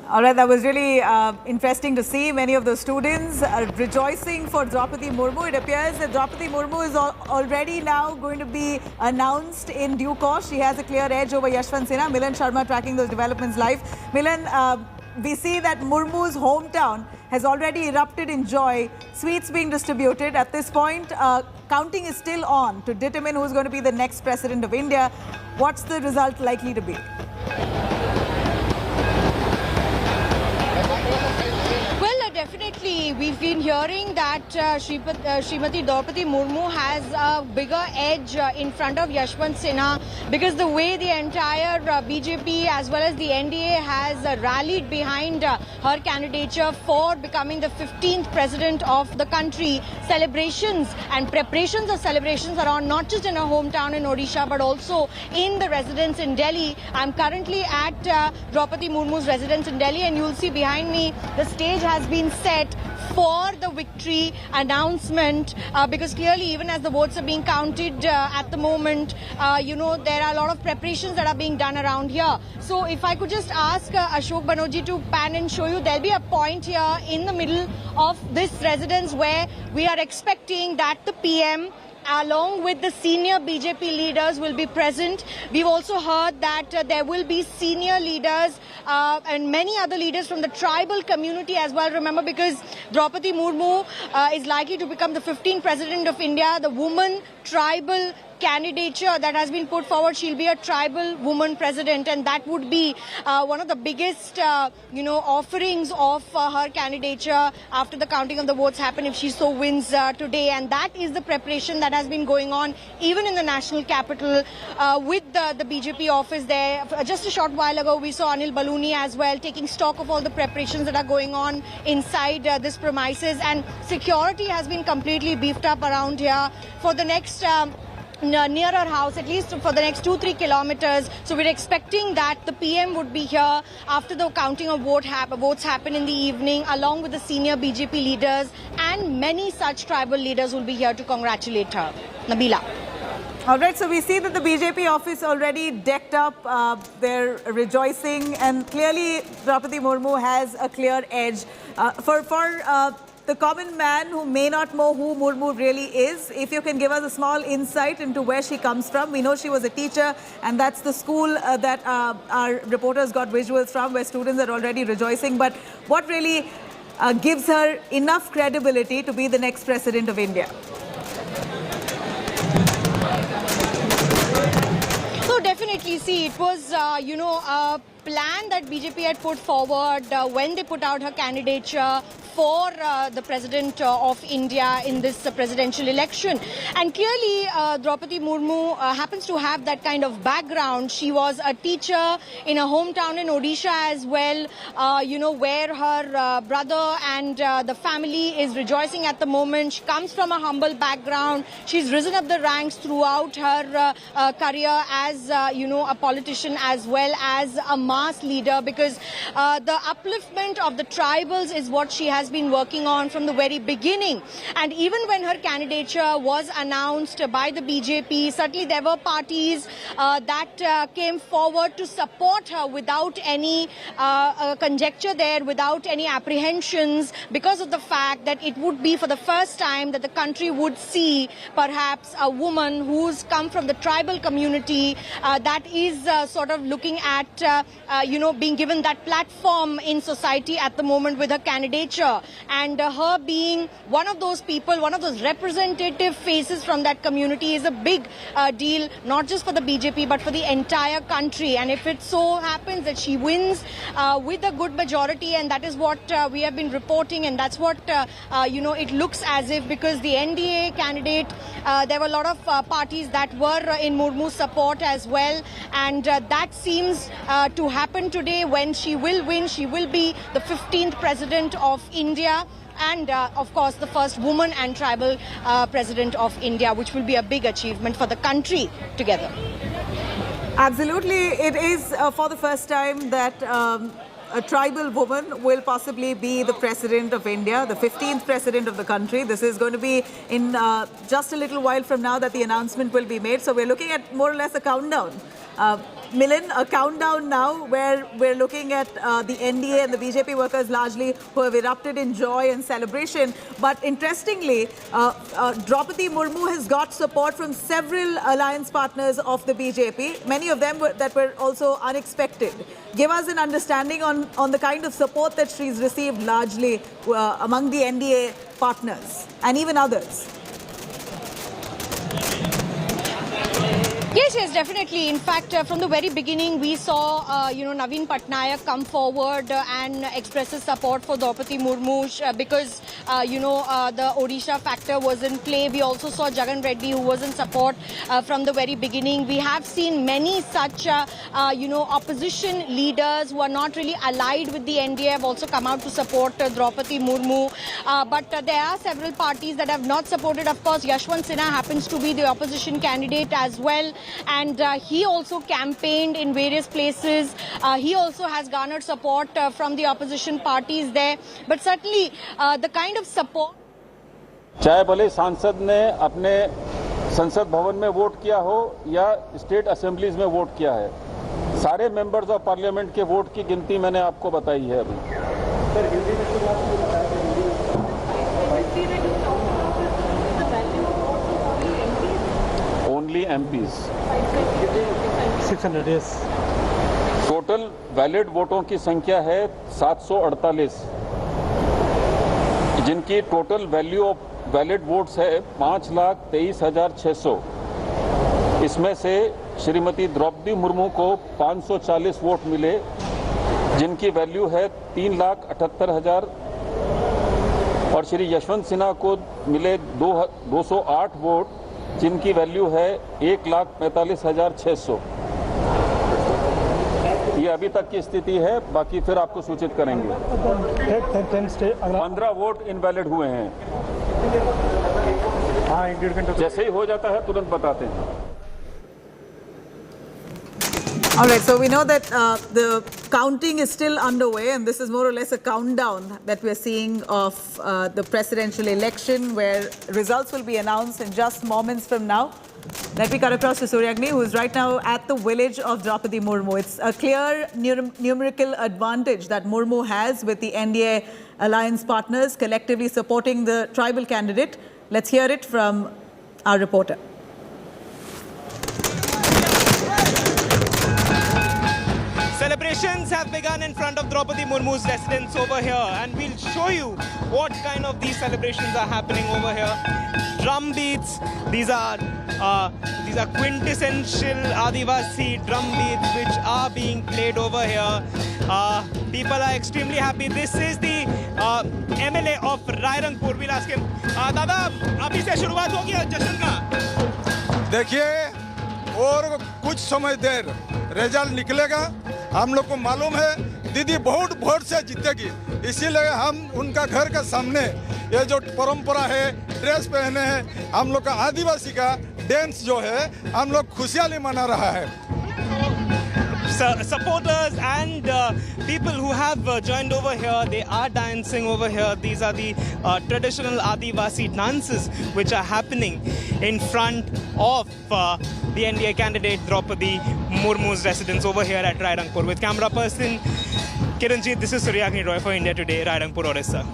All right, that was really interesting to see. Many of the students are rejoicing for Droupadi Murmu. It appears that Droupadi Murmu is already now going to be announced in due course. She has a clear edge over Yashwant Sinha. Milan Sharma tracking those developments live. Milan, we see that Murmu's hometown has already erupted in joy. Sweets being distributed. At this point, counting is still on to determine who's going to be the next president of India. What's the result likely to be? Definitely, we've been hearing that Srimati Droupadi Murmu has a bigger edge in front of Yashwant Sinha, because the way the entire BJP as well as the NDA has rallied behind her candidature for becoming the 15th president of the country. Celebrations and preparations of celebrations are on, not just in her hometown in Odisha, but also in the residence in Delhi. I'm currently at Droupadi Murmu's residence in Delhi, and you'll see behind me the stage has been set for the victory announcement, because clearly, even as the votes are being counted at the moment, you know, there are a lot of preparations that are being done around here. So if I could just ask Ashok Banoji to pan and show you, there'll be a point here in the middle of this residence where we are expecting that the PM along with the senior BJP leaders will be present. We've also heard that there will be senior leaders and many other leaders from the tribal community as well. Remember, because Droupadi Murmu is likely to become the 15th president of India, the woman tribal candidature that has been put forward. She'll be a tribal woman president, and that would be one of the biggest, offerings of her candidature after the counting of the votes happen if she so wins today. And that is the preparation that has been going on even in the national capital with the BJP office there. Just a short while ago, we saw Anil Baluni as well taking stock of all the preparations that are going on inside this premises, and security has been completely beefed up around here for the next near our house, at least for the next 2-3 kilometers. So we're expecting that the PM would be here after the counting of votes happen in the evening, along with the senior BJP leaders, and many such tribal leaders will be here to congratulate her. Nabila. All right, so we see that the BJP office already decked up. They're rejoicing, and clearly Droupadi Murmu has a clear edge. For the common man who may not know who Murmu really is, if you can give us a small insight into where she comes from. We know she was a teacher, and that's the school that our reporters got visuals from, where students are already rejoicing. But what really gives her enough credibility to be the next president of India? So definitely, see, it was, a plan that BJP had put forward when they put out her candidature for the President of India in this presidential election. And clearly, Droupadi Murmu happens to have that kind of background. She was a teacher in a hometown in Odisha as well, where her brother and the family is rejoicing at the moment. She comes from a humble background. She's risen up the ranks throughout her career as, a politician as well as a mass leader, because the upliftment of the tribals is what she has been working on from the very beginning. And even when her candidature was announced by the BJP, certainly there were parties that came forward to support her without any conjecture there, without any apprehensions, because of the fact that it would be for the first time that the country would see perhaps a woman who's come from the tribal community that is sort of looking at being given that platform in society at the moment with her candidature. And her being one of those people, one of those representative faces from that community is a big deal, not just for the BJP, but for the entire country. And if it so happens that she wins with a good majority, and that is what we have been reporting, and that's what, it looks as if, because the NDA candidate, there were a lot of parties that were in Murmu's support as well. And that seems to happen today. When she will win, she will be the 15th president of India, and of course the first woman and tribal president of India, which will be a big achievement for the country together. Absolutely. It is for the first time that a tribal woman will possibly be the president of India, the 15th president of the country. This is going to be in just a little while from now that the announcement will be made. So we're looking at more or less a countdown. Milind, a countdown now where we're looking at the NDA and the BJP workers largely who have erupted in joy and celebration. But interestingly, Droupadi Murmu has got support from several alliance partners of the BJP, many of them that were also unexpected. Give us an understanding on the kind of support that she's received largely among the NDA partners and even others. Yes, definitely. In fact, from the very beginning, we saw, Naveen Patnaik come forward and express his support for Droupadi Murmu because, the Odisha factor was in play. We also saw Jagan Reddy, who was in support from the very beginning. We have seen many such, opposition leaders who are not really allied with the NDA have also come out to support Droupadi Murmu. But there are several parties that have not supported. Of course, Yashwant Sinha happens to be the opposition candidate as well. And he also campaigned in various places. He also has garnered support from the opposition parties there. But certainly the kind of support... चाहे भले सांसद ने अपने संसद भवन में vote किया हो या स्टेट असेंबलीज में वोट किया है, सारे मेंबर्स ऑफ पार्लियामेंट के वोट की गिनती मैंने आपको बताई है अभी. सर, हिंदी में तो आपको बताया था. MPs. 600, yes. टोटल वैलिड वोटों की संख्या है 748, जिनकी total value of valid votes है 5,23,600. इसमें से श्रीमती द्रौपदी मुर्मू को 540 वोट मिले, जिनकी वैल्यू है 3,78,000, और श्री यशवंत सिन्हा को मिले 208 वोट, जिनकी वैल्यू है 1,45,600। ये अभी तक की स्थिति है, बाकी फिर आपको सूचित करेंगे। 15 वोट इनवैलिड हुए हैं। जैसे ही हो जाता है तुरंत बताते हैं। All right, so we know that the counting is still underway, and this is more or less a countdown that we are seeing of the presidential election, where results will be announced in just moments from now. Let me cut across to Suryagni, who is right now at the village of Droupadi Murmu. It's a clear numerical advantage that Murmu has with the NDA alliance partners collectively supporting the tribal candidate. Let's hear it from our reporter. Celebrations have begun in front of Droupadi Murmu's residence over here, and we'll show you what kind of these celebrations are happening over here. Drum beats, these are quintessential Adivasi drum beats which are being played over here. People are extremely happy. This is the MLA of Rairangpur. We'll ask him, दादा अभी से शुरुआत होगी जश्न का? देखिए, और कुछ समय देर रिजल्ट निकलेगा। हम लोग को मालूम है दीदी बहुत वोट से जीतेगी, इसीलिए हम उनका घर के सामने ये जो परंपरा है, ड्रेस पहने हैं, हम लोग का आदिवासी का डांस जो है, हम लोग खुशहाली मना रहा है। Supporters and people who have joined over here, they are dancing over here. These are the traditional Adivasi dances which are happening in front of the NDA candidate Droupadi Murmu's residence over here at Rairangpur. With camera person Kiranjit, this is Suryagni Roy for India Today, Rairangpur, Orissa.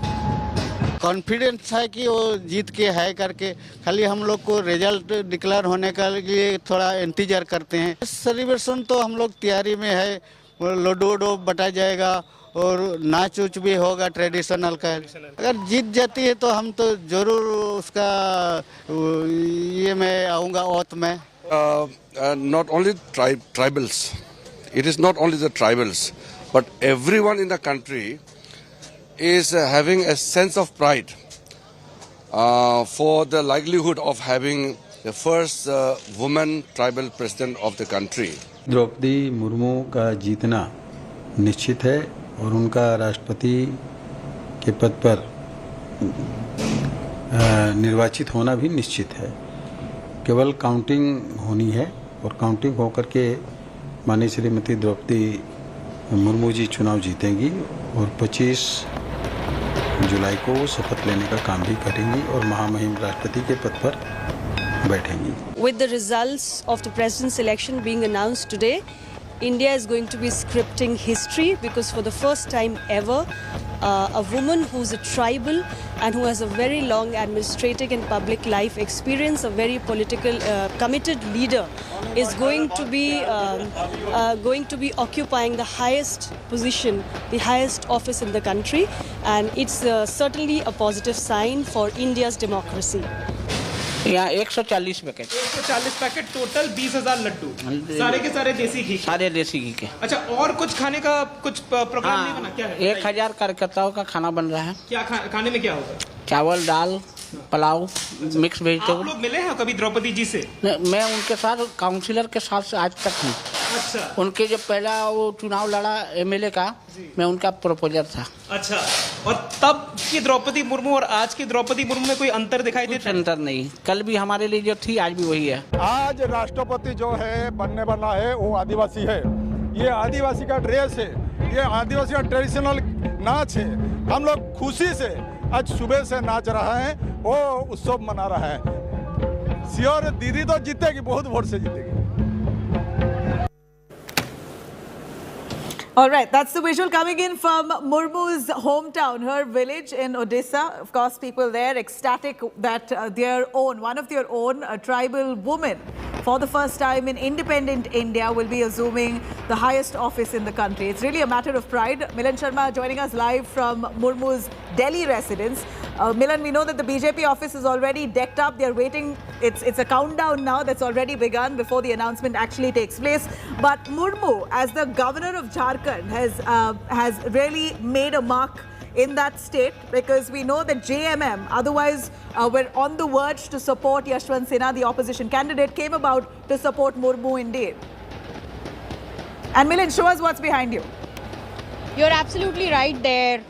Confidence है कि वो जीत के है करके, खाली हम लोग को रिजल्ट डिक्लेयर होने के लिए थोड़ा इंतजार करते हैं। सेलिब्रेशन तो हम लोग तैयारी में है, लड्डू वड्डू बटाया जाएगा और नाच उच भी होगा ट्रेडिशनल का। अगर जीत जाती है तो हम तो जरूर उसका ये मैं आऊँगा औत में। Not only tribals, it is not only the tribals, but everyone in the country is having a sense of pride for the likelihood of having the first woman tribal president of the country. Draupadi Murmu का जीतना निश्चित है और उनका राष्ट्रपति के पद पर निर्वाचित होना भी निश्चित है। केवल काउंटिंग होनी है और काउंटिंग होकर के माननीय श्रीमती द्रौपदी मुर्मू जी चुनाव जीतेंगी और 25 जुलाई को शपथ लेने का काम भी करेंगी और महामहिम राष्ट्रपति के पद पर बैठेंगी। With the results of the president's election being announced today, India is going to be scripting history because for the first time ever, a woman who's a tribal and who has a very long administrative and public life experience, a very political committed leader, is going to be occupying the highest position, the highest office in the country, and it's certainly a positive sign for India's democracy. यहाँ 140 packet 140 packet total 20,000 Laddu, सारे के सारे देसी घी, सारे देसी घी के। अच्छा, और कुछ खाने का कुछ प्रोग्राम नहीं बना क्या है? 1000 कार्यकर्ताओं का खाना बन रहा है। क्या खाने में क्या होगा? चावल, दाल, पुलाव, मिक्स वेजिटेबल। आप लोग मिले हैं कभी द्रौपदी जी से? मैं उनके साथ काउंसिलर के साथ से आज तक हूँ। अच्छा। उनके जब पहला वो चुनाव लड़ा एमएलए का, मैं उनका प्रोपोजर था। अच्छा, और तब की द्रौपदी मुर्मू और आज की द्रौपदी मुर्मू में कोई अंतर दिखाई देता? अंतर नहीं, कल भी हमारे लिए जो थी आज भी वही है। आज राष्ट्रपति जो है बनने वाला है वो आदिवासी है। ये आदिवासी का ड्रेस है, ये आदिवासी का ट्रेडिशनल नाच है। हम लोग खुशी से आज सुबह से नाच रहा है, वो उत्सव मना रहा है। श्योर दीदी तो जीतेगी, बहुत वोट से जीतेगी। All right, that's the visual coming in from Murmu's hometown, her village in Odisha. Of course, people there ecstatic that one of their own, a tribal woman, for the first time in independent India, will be assuming the highest office in the country. It's really a matter of pride. Milan Sharma joining us live from Murmu's Delhi residence. Milan, we know that the BJP office is already decked up. They're waiting. It's a countdown now that's already begun before the announcement actually takes place. But Murmu, as the governor of Jharkhand, has really made a mark in that state, because we know that JMM, otherwise were on the verge to support Yashwant Sinha, the opposition candidate, came about to support Murmu indeed. And Milan, show us what's behind you. You're absolutely right there.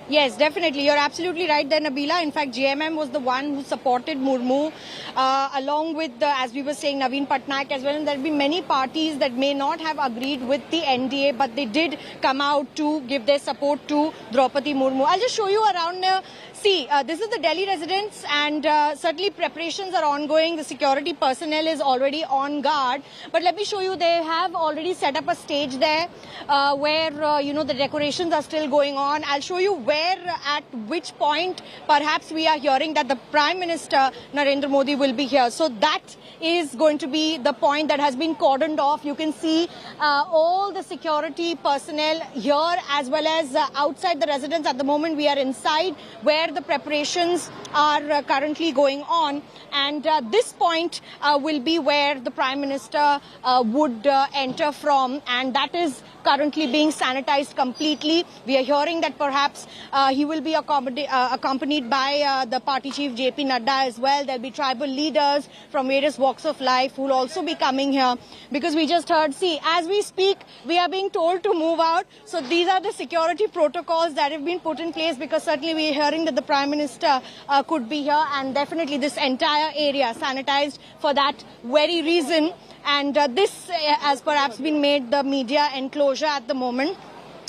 Yes, definitely. You're absolutely right there, Nabila. In fact, JMM was the one who supported Murmu, along with, as we were saying, Naveen Patnaik as well. And there have been many parties that may not have agreed with the NDA, but they did come out to give their support to Droupadi Murmu. I'll just show you around. See, this is the Delhi residence, and certainly preparations are ongoing. The security personnel is already on guard. But let me show you, they have already set up a stage there where, the decorations are still going on. I'll show you where, at which point, perhaps we are hearing that the Prime Minister, Narendra Modi, will be here. So that is going to be the point that has been cordoned off. You can see all the security personnel here as well as outside the residence. At the moment, we are inside where the preparations are currently going on, and this point will be where the Prime Minister would enter from, and that is currently being sanitized completely. We are hearing that perhaps he will be accompanied by the party chief JP Nadda as well. There'll be tribal leaders from various walks of life who will also be coming here, because we just heard, see, as we speak, we are being told to move out. So these are the security protocols that have been put in place, because certainly we are hearing that the Prime Minister could be here, and definitely this entire area sanitized for that very reason. And this has perhaps been made the media enclosure at the moment.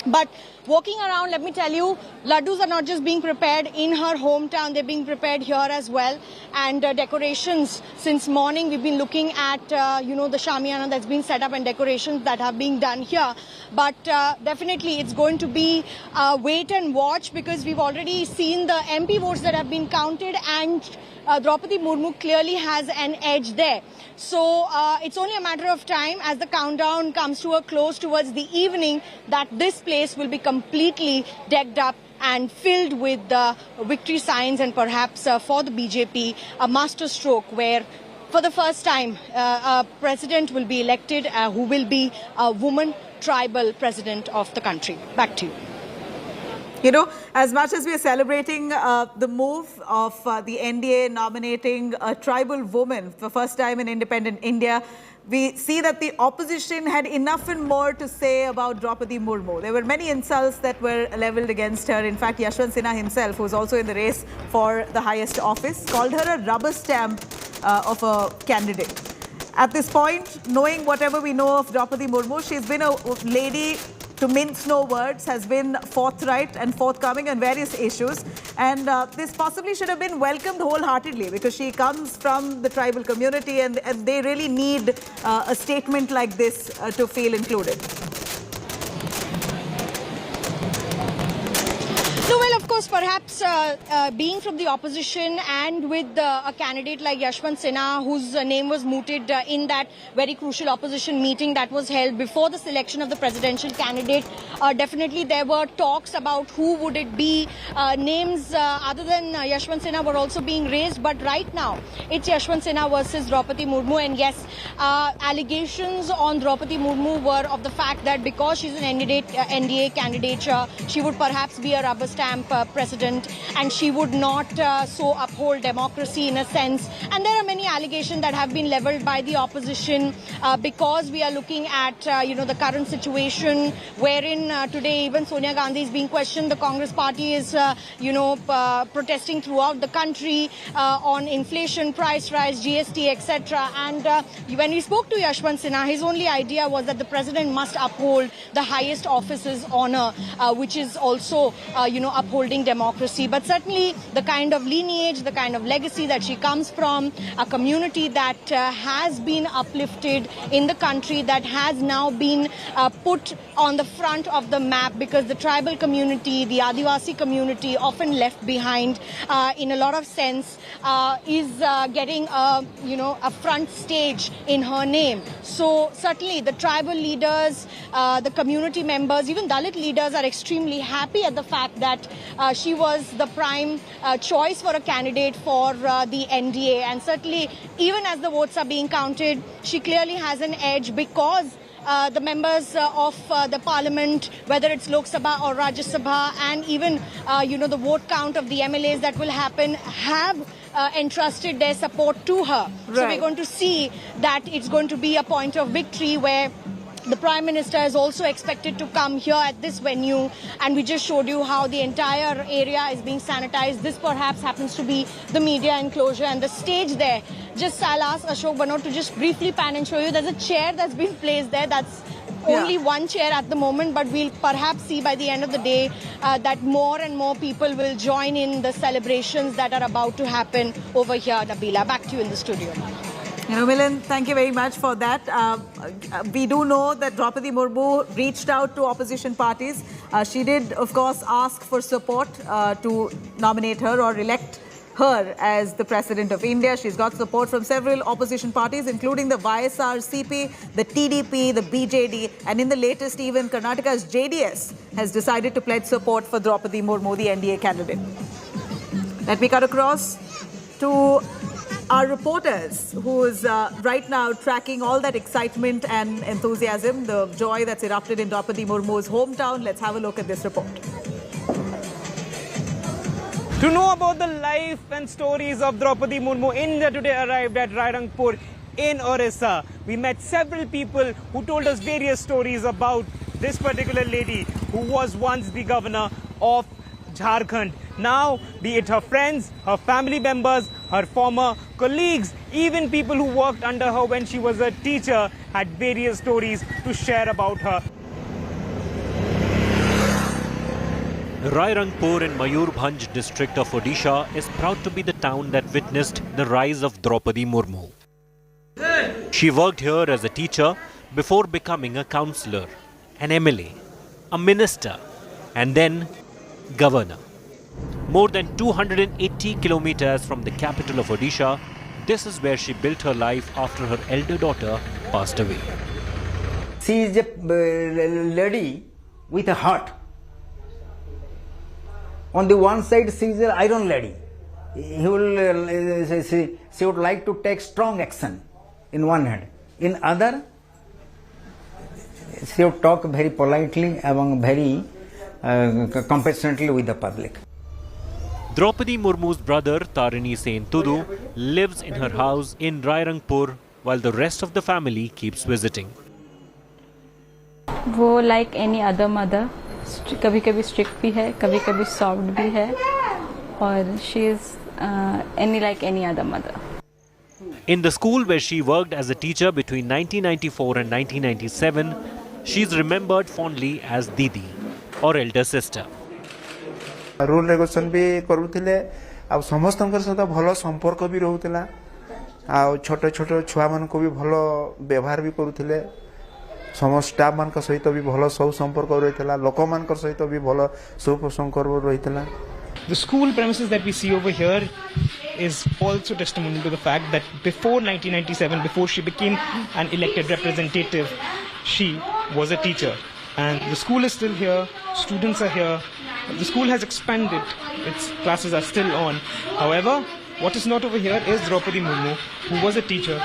But walking around, let me tell you, laddus are not just being prepared in her hometown, they're being prepared here as well. And decorations, since morning we've been looking at, the shamiana that's been set up and decorations that have been done here. But definitely it's going to be wait and watch, because we've already seen the MP votes that have been counted, and Droupadi Murmu clearly has an edge there. So it's only a matter of time, as the countdown comes to a close towards the evening, that this place will be completely decked up and filled with victory signs, and perhaps for the BJP, a masterstroke where for the first time a president will be elected who will be a woman tribal president of the country. Back to you. You know, as much as we are celebrating the move of the NDA nominating a tribal woman for the first time in independent India, we see that the opposition had enough and more to say about Droupadi Murmu. There were many insults that were leveled against her. In fact, Yashwant Sinha himself, who was also in the race for the highest office, called her a rubber stamp of a candidate. At this point, knowing whatever we know of Droupadi Murmu, she's been a lady, to mince no words, has been forthright and forthcoming on various issues. And this possibly should have been welcomed wholeheartedly, because she comes from the tribal community, and they really need a statement like this to feel included. No, well, of course, perhaps being from the opposition and with a candidate like Yashwant Sinha, whose name was mooted in that very crucial opposition meeting that was held before the selection of the presidential candidate, definitely there were talks about who would it be. Names other than Yashwant Sinha were also being raised, but right now it's Yashwant Sinha versus Droupadi Murmu. And yes, allegations on Droupadi Murmu were of the fact that because she's an NDA candidate, she would perhaps be a rubber stamp president, and she would not so uphold democracy in a sense. And there are many allegations that have been leveled by the opposition, because we are looking at the current situation wherein today even Sonia Gandhi is being questioned. The Congress party is protesting throughout the country on inflation, price rise, GST, etc. And when we spoke to Yashwant Sinha, his only idea was that the president must uphold the highest office's honor, which is also upholding democracy. But certainly the kind of lineage, the kind of legacy that she comes from, a community that has been uplifted in the country, that has now been put on the front of the map, because the tribal community, the Adivasi community, often left behind in a lot of sense, is getting a front stage in her name. So certainly the tribal leaders, the community members, even Dalit leaders are extremely happy at the fact that she was the prime choice for a candidate for the NDA. And certainly, even as the votes are being counted, she clearly has an edge because the members of the parliament, whether it's Lok Sabha or Rajya Sabha, and even, the vote count of the MLAs that will happen, have entrusted their support to her. Right. So we're going to see that it's going to be a point of victory where the Prime Minister is also expected to come here at this venue, and we just showed you how the entire area is being sanitized. This perhaps happens to be the media enclosure and the stage there. Just I'll ask Ashok Banot to just briefly pan and show you. There's a chair that's been placed there. That's only one chair at the moment, but we'll perhaps see by the end of the day that more and more people will join in the celebrations that are about to happen over here. Nabila, back to you in the studio. Milind, thank you very much for that. We do know that Droupadi Murmu reached out to opposition parties. She did, of course, ask for support to nominate her or elect her as the President of India. She's got support from several opposition parties, including the YSRCP, the TDP, the BJD, and in the latest, even Karnataka's JDS has decided to pledge support for Droupadi Murmu, the NDA candidate. Let me cut across to our reporters who's right now tracking all that excitement and enthusiasm, the joy that's erupted in Droupadi Murmu's hometown. Let's have a look at this report. To know about the life and stories of Droupadi Murmu, India Today arrived at Rairangpur in Orissa. We met several people who told us various stories about this particular lady who was once the governor of Jharkhand. Now, be it her friends, her family members, her former colleagues, even people who worked under her when she was a teacher had various stories to share about her. Rairangpur in Mayurbhanj district of Odisha is proud to be the town that witnessed the rise of Droupadi Murmu. She worked here as a teacher before becoming a councillor, an MLA, a minister, and then governor. More than 280 kilometers from the capital of Odisha, this is where she built her life after her elder daughter passed away. She is a lady with a heart. On the one side, she is an iron lady. She would like to take strong action in one hand. In other, she would talk very politely and very compassionately with the public. Droupadi Murmu's brother Tarini Sen Tudu lives in her house in Rairangpur while the rest of the family keeps visiting. वो like any other mother, कभी-कभी strict भी है, कभी-कभी soft भी है, और she is like any other mother. In the school where she worked as a teacher between 1994 and 1997, she is remembered fondly as Didi, or elder sister. Rule regulation भी करूथिले आ समस्तनकर सहित भलो संपर्क भी रहउतिला आ छोटे छोटे छुआ मन को भी भलो व्यवहार भी करूथिले समस्त स्टाफ मान का सहित भी भलो सब संपर्क रहितला लोक मान का सहित भी भलो सब संपर्क रहितला. The school premises that we see over here is also testimony to the fact that before 1997, before she became an elected representative, she was a teacher. And the school is still here, students are here. The school has expanded, its classes are still on. However, what is not over here is Droupadi Murmu, who was a teacher,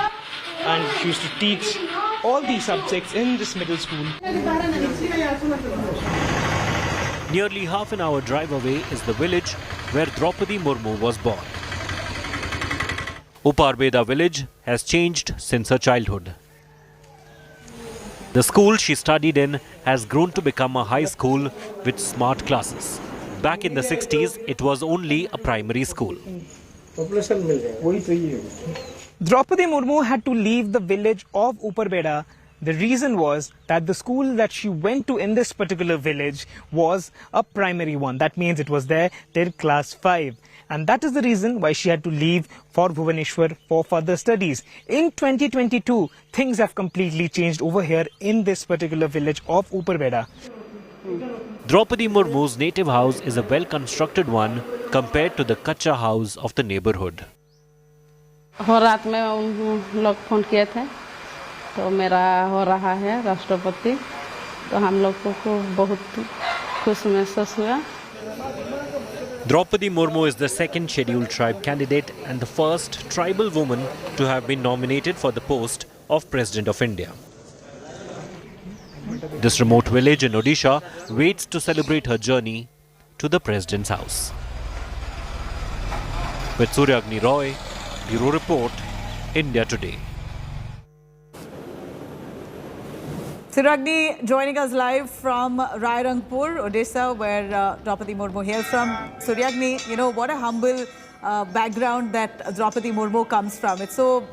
and she used to teach all these subjects in this middle school. Nearly half an hour drive away is the village where Droupadi Murmu was born. Uparbeda village has changed since her childhood. The school she studied in has grown to become a high school with smart classes. Back in the 60s, it was only a primary school. Droupadi Murmu had to leave the village of Uparbeda. The reason was that the school that she went to in this particular village was a primary one. That means it was there till class 5. And that is the reason why she had to leave for Bhubaneswar for further studies. In 2022, things have completely changed over here in this particular village of Uparbeda. Droupadi Murmu's native house is a well-constructed one compared to the kacha house of the neighborhood. रात में उन लोग phone किए थे तो मेरा हो रहा है राष्ट्रपति तो हम लोग को बहुत खुश महसूस हुआ Droupadi Murmu is the second scheduled tribe candidate and the first tribal woman to have been nominated for the post of President of India. This remote village in Odisha waits to celebrate her journey to the President's house. With Suryagni Roy, Bureau Report, India Today. Suryagni joining us live from Rairangpur, Odisha, where Droupadi Murmu hails from. Suryagni, you know, what a humble background that Droupadi Murmu comes from. It's so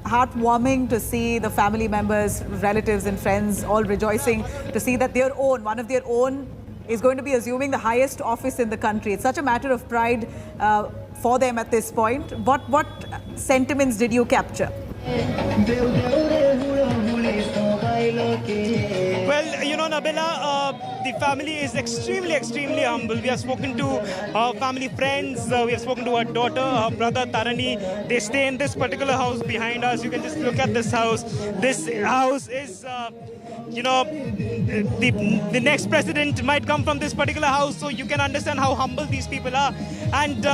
heartwarming to see the family members, relatives and friends all rejoicing to see that their own, one of their own, is going to be assuming the highest office in the country. It's such a matter of pride for them at this point. What sentiments did you capture? Well, you know, Nabila, the family is extremely humble. We have spoken to her family friends, we have spoken to her daughter, her brother Tarani. They stay in this particular house behind us. You can just look at this house. This house is, you know, the next president might come from this particular house, so you can understand how humble these people are. And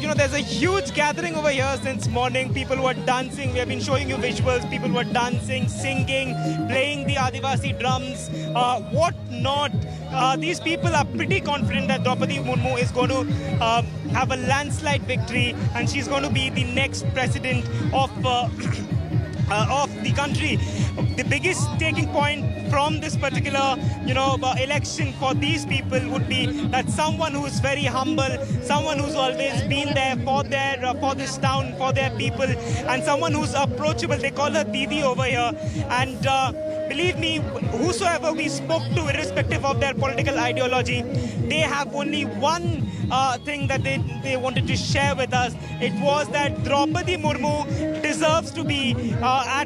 you know, there's a huge gathering over here since morning. People were dancing. We have been showing you visuals. People were dancing, singing, playing the Adivasi drums, what not. These people are pretty confident that Droupadi Murmu is going to have a landslide victory and she's going to be the next president of the country. The biggest taking point from this particular, you know, election for these people would be that someone who's very humble, someone who's always been there for this town, for their people, and someone who's approachable. They call her Didi over here, and believe me, whosoever we spoke to, irrespective of their political ideology, they have only one thing that they wanted to share with us. It was that Droupadi Murmu deserves to be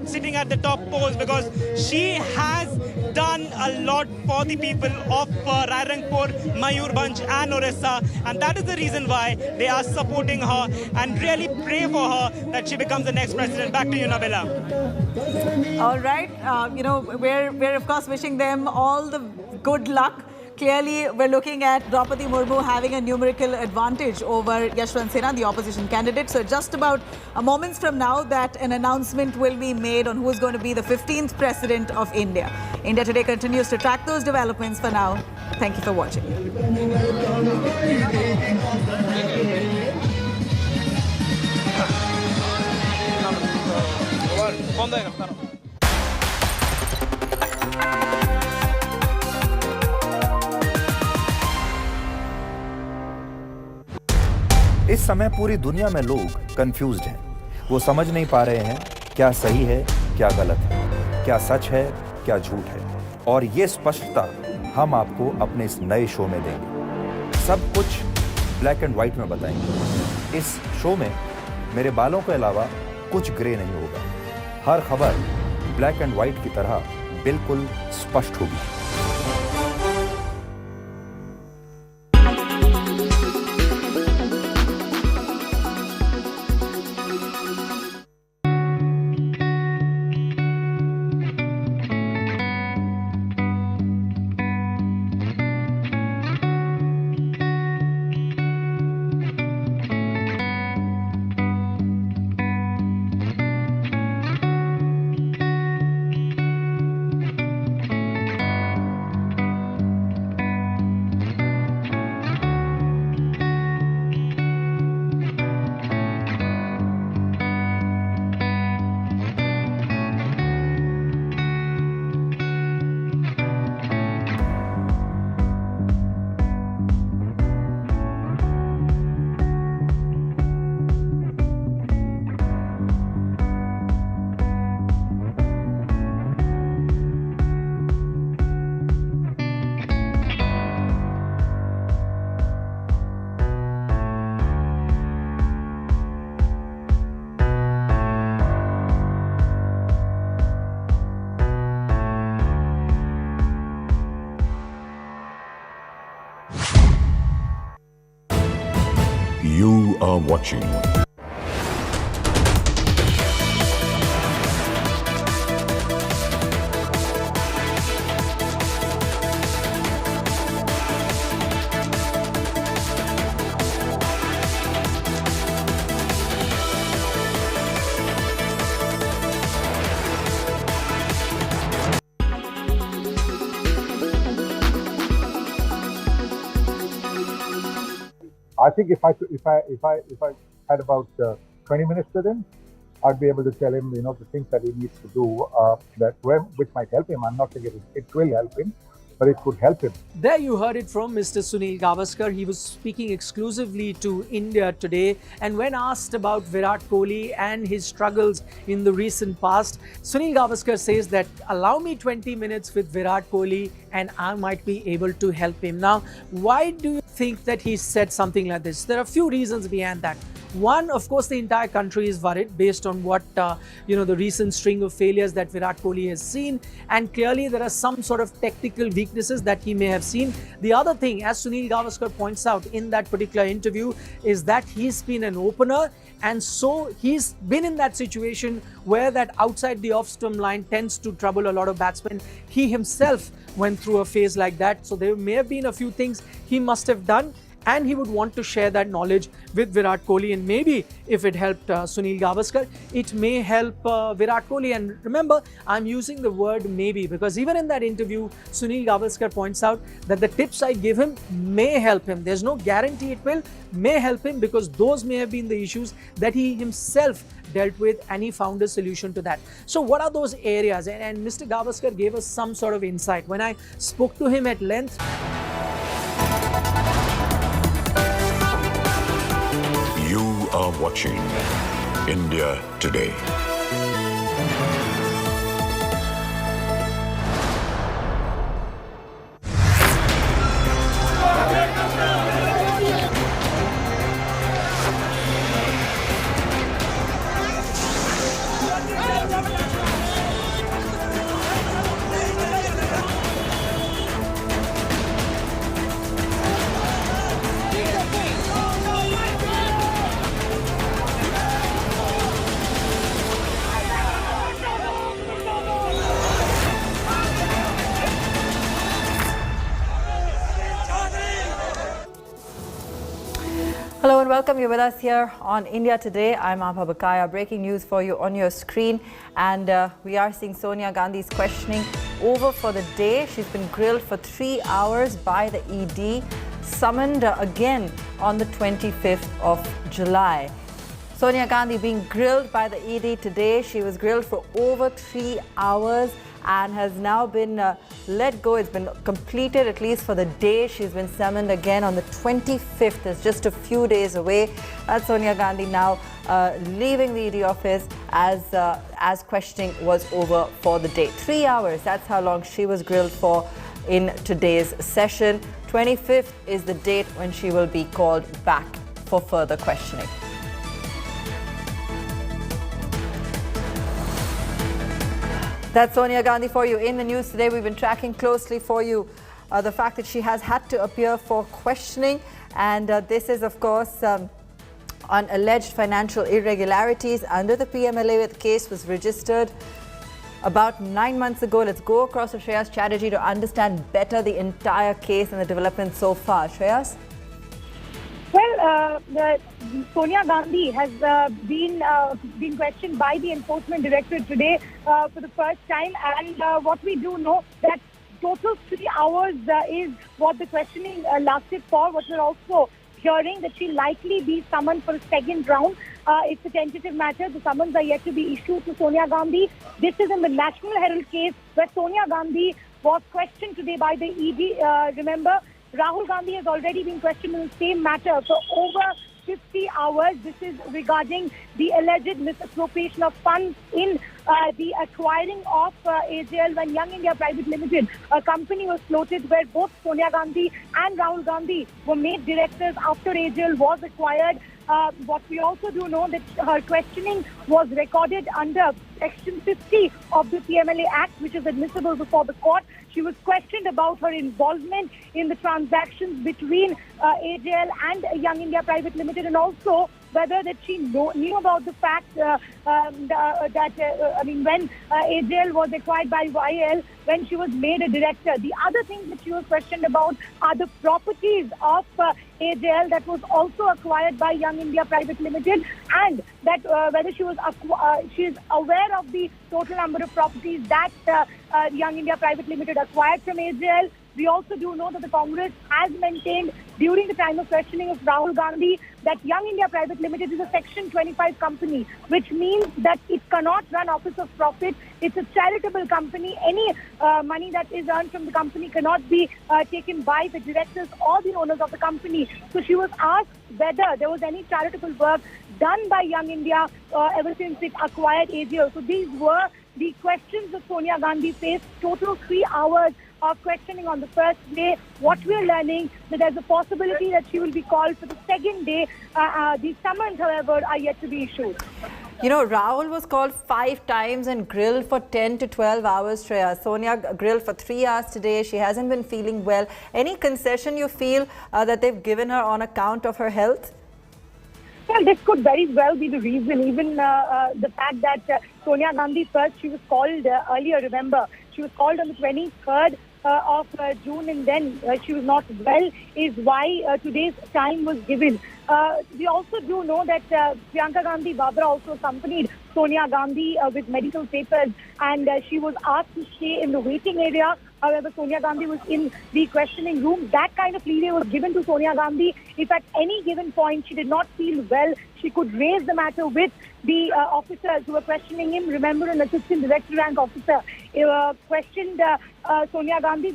sitting at the top post because she has done a lot for the people of Rairangpur, Mayurbhanj and Orissa, and that is the reason why they are supporting her and really pray for her that she becomes the next president. Back to you, Nabila. All right, you know, we're of course wishing them all the good luck. Clearly, we're looking at Droupadi Murmu having a numerical advantage over Yashwant Sinha, the opposition candidate. So just about moments from now that an announcement will be made on who is going to be the 15th president of India. India Today continues to track those developments. For now, thank you for watching. इस समय पूरी दुनिया में लोग confused हैं। वो समझ नहीं पा रहे हैं क्या सही है, क्या गलत है, क्या सच है, क्या झूठ है। और ये स्पष्टता हम आपको अपने इस नए शो में देंगे। सब कुछ ब्लैक एंड व्हाइट में बताएंगे। इस शो में मेरे बालों के अलावा कुछ ग्रे नहीं होगा। हर खबर ब्लैक एंड व्हाइट की तरह बिल्कुल स्पष्ट होगी। You are watching I think if I had about 20 minutes with him, I'd be able to tell him, the things that he needs to do which might help him. I'm not saying it will help him, but it could help him. There you heard it from Mr. Sunil Gavaskar. He was speaking exclusively to India Today, and when asked about Virat Kohli and his struggles in the recent past, Sunil Gavaskar says that allow me 20 minutes with Virat Kohli and I might be able to help him. Now, why do you think that he said something like this? There are a few reasons behind that. One, of course, the entire country is worried based on what, the recent string of failures that Virat Kohli has seen. And clearly, there are some sort of technical weaknesses that he may have seen. The other thing, as Sunil Gavaskar points out in that particular interview, is that he's been an opener. And so he's been in that situation where that outside the off-stump line tends to trouble a lot of batsmen. He himself went through a phase like that. So there may have been a few things he must have done, and he would want to share that knowledge with Virat Kohli. And maybe if it helped Sunil Gavaskar, it may help Virat Kohli. And remember, I'm using the word maybe because even in that interview, Sunil Gavaskar points out that the tips I give him may help him. There's no guarantee it will, may help him because those may have been the issues that he himself dealt with and he found a solution to that. So what are those areas? And Mr. Gavaskar gave us some sort of insight. When I spoke to him at length, You are watching India Today. Hello and welcome. You're with us here on India Today. I'm Abha Bakaya. Breaking news for you on your screen. And we are seeing Sonia Gandhi's questioning over for the day. She's been grilled for 3 hours by the ED, summoned again on the 25th of July. Sonia Gandhi being grilled by the ED today. She was grilled for over 3 hours and has now been let go. It's been completed, at least for the day. She's been summoned again on the 25th. It's just a few days away. That's Sonia Gandhi now leaving the ED office as questioning was over for the day. 3 hours, that's how long she was grilled for in today's session. 25th is the date when she will be called back for further questioning. That's Sonia Gandhi for you in the news today. We've been tracking closely for you the fact that she has had to appear for questioning. And this is, of course, on alleged financial irregularities under the PMLA. The case was registered about 9 months ago. Let's go across to Shreyas Chatterjee to understand better the entire case and the developments so far. Shreyas? Well, Sonia Gandhi has been questioned by the Enforcement Directorate today for the first time, and what we do know that total 3 hours is what the questioning lasted for. What we're also hearing that she'll likely be summoned for a second round. It's a tentative matter. The summons are yet to be issued to Sonia Gandhi. This is in the National Herald case where Sonia Gandhi was questioned today by the ED. Remember, Rahul Gandhi has already been questioned in the same matter for over 50 hours. This is regarding the alleged misappropriation of funds in the acquiring of AJL when Young India Private Limited, a company was floated where both Sonia Gandhi and Rahul Gandhi were made directors after AJL was acquired. What we also do know that her questioning was recorded under Section 50 of the PMLA Act, which is admissible before the court. She was questioned about her involvement in the transactions between AJL and Young India Private Limited, and also whether that she knew about the fact that when AJL was acquired by YL, when she was made a director. The other thing that she was questioned about are the properties of AJL that was also acquired by Young India Private Limited, and that whether she is aware of the total number of properties that Young India Private Limited acquired from AJL. We also do know that the Congress has maintained during the time of questioning of Rahul Gandhi that Young India Private Limited is a Section 25 company, which means that it cannot run office of profit. It's a charitable company. Any money that is earned from the company cannot be taken by the directors or the owners of the company. So she was asked whether there was any charitable work done by Young India ever since it acquired AGL. So these were the questions that Sonia Gandhi faced. Total 3 hours of questioning on the first day. What we're learning, that there's a possibility that she will be called for the second day. The summons, however, are yet to be issued. You know, Rahul was called 5 times and grilled for 10 to 12 hours, Shreya. Sonia grilled for 3 hours today. She hasn't been feeling well. Any concession you feel that they've given her on account of her health? Well, this could very well be the reason. Even the fact that Sonia Gandhi first, she was called earlier, remember. She was called on the 23rd of June, and then she was not well, is why today's time was given. We also do know that Priyanka Gandhi Vavra also accompanied Sonia Gandhi with medical papers, and she was asked to stay in the waiting area. However, Sonia Gandhi was in the questioning room. That kind of leeway was given to Sonia Gandhi. If at any given point she did not feel well, she could raise the matter with the officers who were questioning him. Remember, an assistant director rank officer questioned Sonia Gandhi.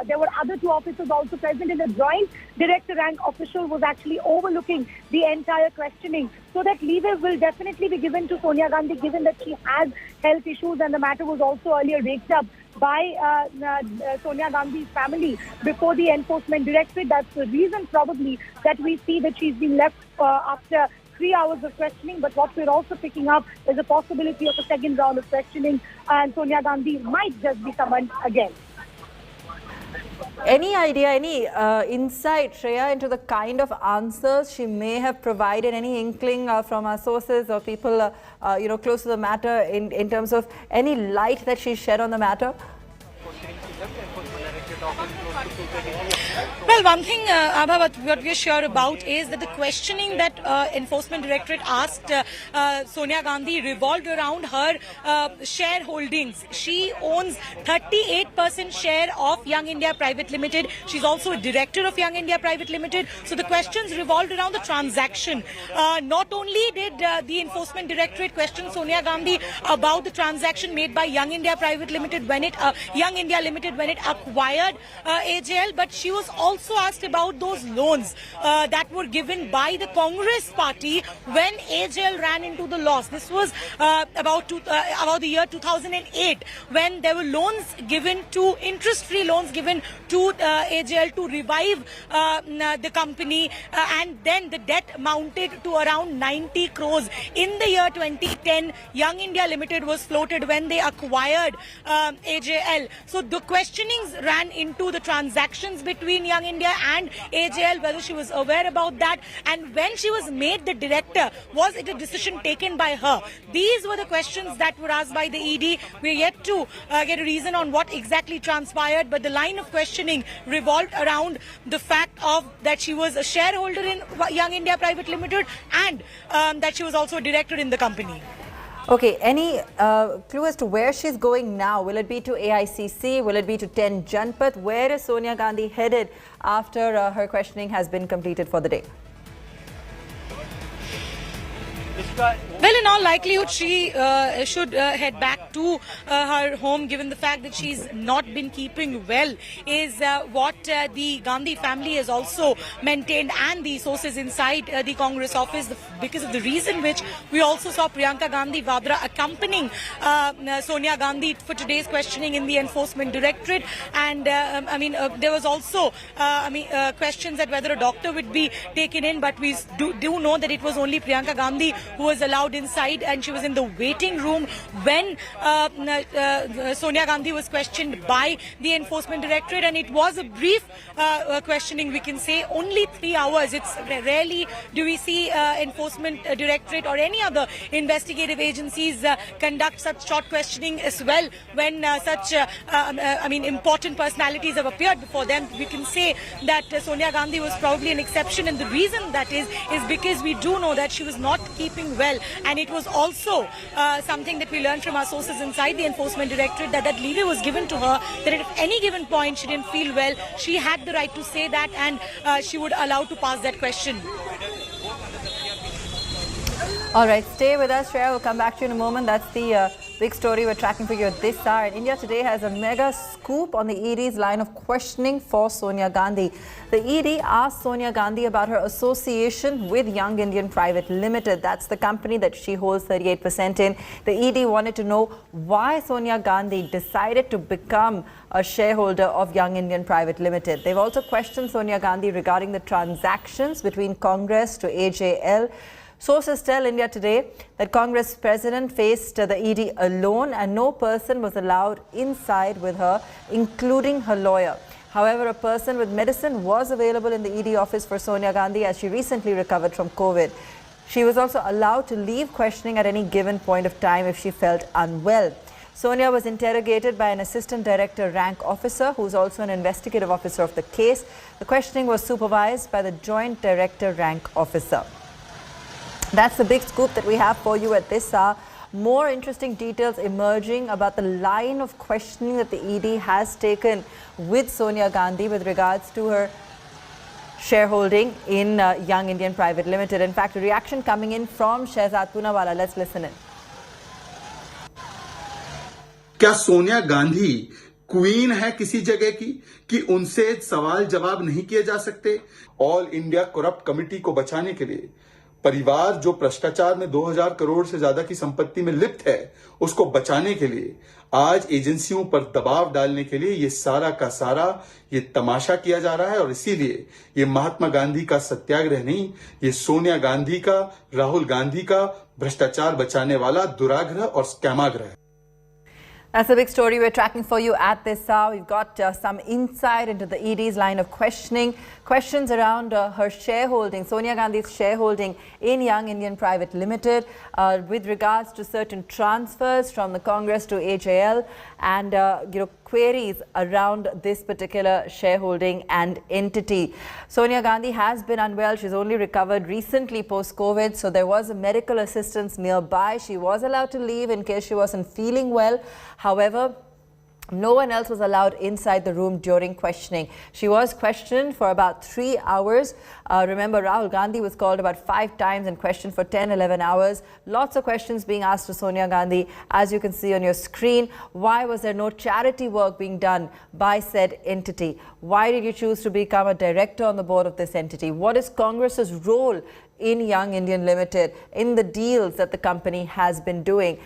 There were other 2 officers also present, and the joint director rank official was actually overlooking the entire questioning. So that leeway will definitely be given to Sonia Gandhi, given that she has health issues, and the matter was also earlier raked up by Sonia Gandhi's family before the enforcement directorate. That's the reason probably that we see that she's been left after 3 hours of questioning. But what we're also picking up is a possibility of a second round of questioning, and Sonia Gandhi might just be summoned again. Any idea, any insight, Shreya, into the kind of answers she may have provided? Any inkling from our sources or people close to the matter in terms of any light that she shed on the matter? Well, one thing, Abha, what we're sure about is that the questioning that Enforcement Directorate asked Sonia Gandhi revolved around her shareholdings. She owns 38% share of Young India Private Limited. She's also a director of Young India Private Limited. So the questions revolved around the transaction. Not only did the Enforcement Directorate question Sonia Gandhi about the transaction made by Young India Private Limited when it acquired AJL, but she was also asked about those loans that were given by the Congress party when AJL ran into the loss. This was about the year 2008, when there were loans given to, interest-free loans given to AJL to revive the company, and then the debt mounted to around 90 crores. In the year 2010, Young India Limited was floated when they acquired AJL. So the questionings ran into the transactions between Young India and AJL, whether she was aware about that, and when she was made the director, was it a decision taken by her? These were the questions that were asked by the ED. We're yet to get a reason on what exactly transpired, but the line of questioning revolved around the fact of that she was a shareholder in Young India Private Limited, and that she was also a director in the company. Okay, any clue as to where she's going now? Will it be to AICC? Will it be to 10 Janpath? Where is Sonia Gandhi headed after her questioning has been completed for the day? Well, in all likelihood, she should head back to her home, given the fact that she's not been keeping well, is what the Gandhi family has also maintained, and the sources inside the Congress office, because of the reason which we also saw Priyanka Gandhi Vadra accompanying Sonia Gandhi for today's questioning in the Enforcement Directorate. And there was also questions that whether a doctor would be taken in, but we do know that it was only Priyanka Gandhi who was allowed allowed inside, and she was in the waiting room when Sonia Gandhi was questioned by the Enforcement Directorate, and it was a brief questioning, we can say, only 3 hours. It's rarely do we see Enforcement Directorate or any other investigative agencies conduct such short questioning as well when such important personalities have appeared before them. We can say that Sonia Gandhi was probably an exception, and the reason that is because we do know that she was not keeping well, and it was also something that we learned from our sources inside the Enforcement Directorate that leeway was given to her, that at any given point she didn't feel well, she had the right to say that, and she would allow to pass that question. All right, stay with us, Shreya. We'll come back to you in a moment. That's the big story we're tracking for you at this hour. And India Today has a mega scoop on the ED's line of questioning for Sonia Gandhi. The ED asked Sonia Gandhi about her association with Young Indian Private Limited. That's the company that she holds 38% in. The ED wanted to know why Sonia Gandhi decided to become a shareholder of Young Indian Private Limited. They've also questioned Sonia Gandhi regarding the transactions between Congress to AJL. Sources tell India Today that Congress president faced the ED alone and no person was allowed inside with her, including her lawyer. However, a person with medicine was available in the ED office for Sonia Gandhi as she recently recovered from COVID. She was also allowed to leave questioning at any given point of time if she felt unwell. Sonia was interrogated by an assistant director rank officer who is also an investigative officer of the case. The questioning was supervised by the joint director rank officer. That's the big scoop that we have for you at this hour. More interesting details emerging about the line of questioning that the ED has taken with Sonia Gandhi with regards to her shareholding in Young Indian Private Limited. In fact, a reaction coming in from Shehzad Poonawala. Let's listen in. क्या Sonia Gandhi queen है किसी जगह की कि उनसे सवाल जवाब नहीं किए जा सकते? ऑल इंडिया करप्ट कमेटी को बचाने के लिए परिवार जो भ्रष्टाचार में 2000 करोड़ से ज्यादा की संपत्ति में लिप्त है, उसको बचाने के लिए आज एजेंसियों पर दबाव डालने के लिए ये सारा का सारा ये तमाशा किया जा रहा है। और इसीलिए ये महात्मा गांधी का सत्याग्रह नहीं, ये सोनिया गांधी का, राहुल गांधी का भ्रष्टाचार बचाने वाला दुराग्रह और स्कैमाग्रह है। That's a big story we're tracking for you at this hour. We've got some insight into the ED's line of questioning. Questions around her shareholding, Sonia Gandhi's shareholding in Young Indian Private Limited with regards to certain transfers from the Congress to AJL and queries around this particular shareholding and entity. Sonia Gandhi has been unwell. She's only recovered recently post-COVID, so there was a medical assistance nearby. She was allowed to leave in case she wasn't feeling well. However, no one else was allowed inside the room during questioning. She was questioned for about 3 hours. Remember, Rahul Gandhi was called about 5 times and questioned for 10-11 hours. Lots of questions being asked to Sonia Gandhi, as you can see on your screen. Why was there no charity work being done by said entity? Why did you choose to become a director on the board of this entity? What is Congress's role in Young Indian Limited, in the deals that the company has been doing?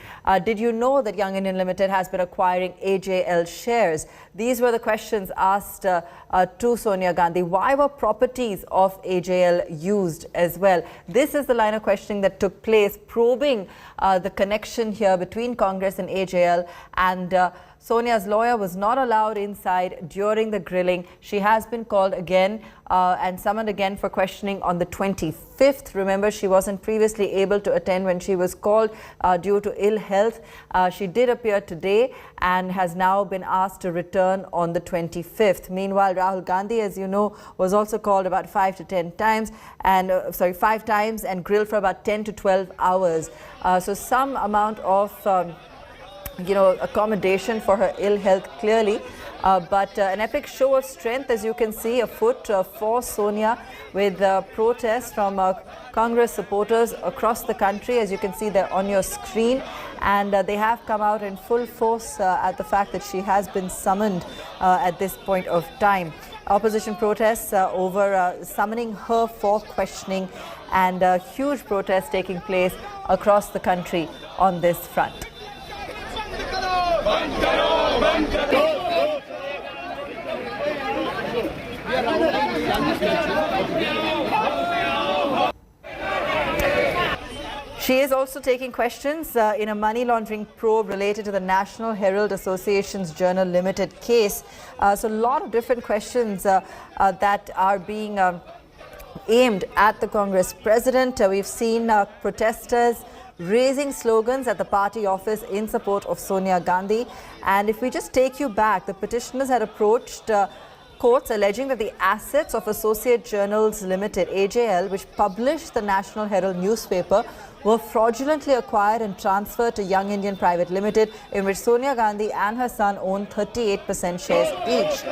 Did you know that Young Indian Limited has been acquiring AJL shares? These were the questions asked to Sonia Gandhi. Why were properties of AJL used as well? This is the line of questioning that took place, probing the connection here between Congress and AJL, and Sonia's lawyer was not allowed inside during the grilling. She has been called again and summoned again for questioning on the 25th. Remember, she wasn't previously able to attend when she was called due to ill health. She did appear today and has now been asked to return on the 25th. Meanwhile, Rahul Gandhi, as you know, was also called about 5 to 10 times and 5 times and grilled for about 10 to 12 hours. So some amount of accommodation for her ill health clearly, but an epic show of strength, as you can see, afoot for Sonia, with protests from Congress supporters across the country, as you can see there on your screen, and they have come out in full force at the fact that she has been summoned at this point of time. Opposition protests over summoning her for questioning, and huge protests taking place across the country on this front. She is also taking questions in a money laundering probe related to the National Herald Association's Journal Limited case. So a lot of different questions that are being aimed at the Congress president. We've seen protesters raising slogans at the party office in support of Sonia Gandhi. And if we just take you back, the petitioners had approached courts alleging that the assets of Associate Journals Limited, AJL, which published the National Herald newspaper, were fraudulently acquired and transferred to Young Indian Private Limited, in which Sonia Gandhi and her son own 38% shares each.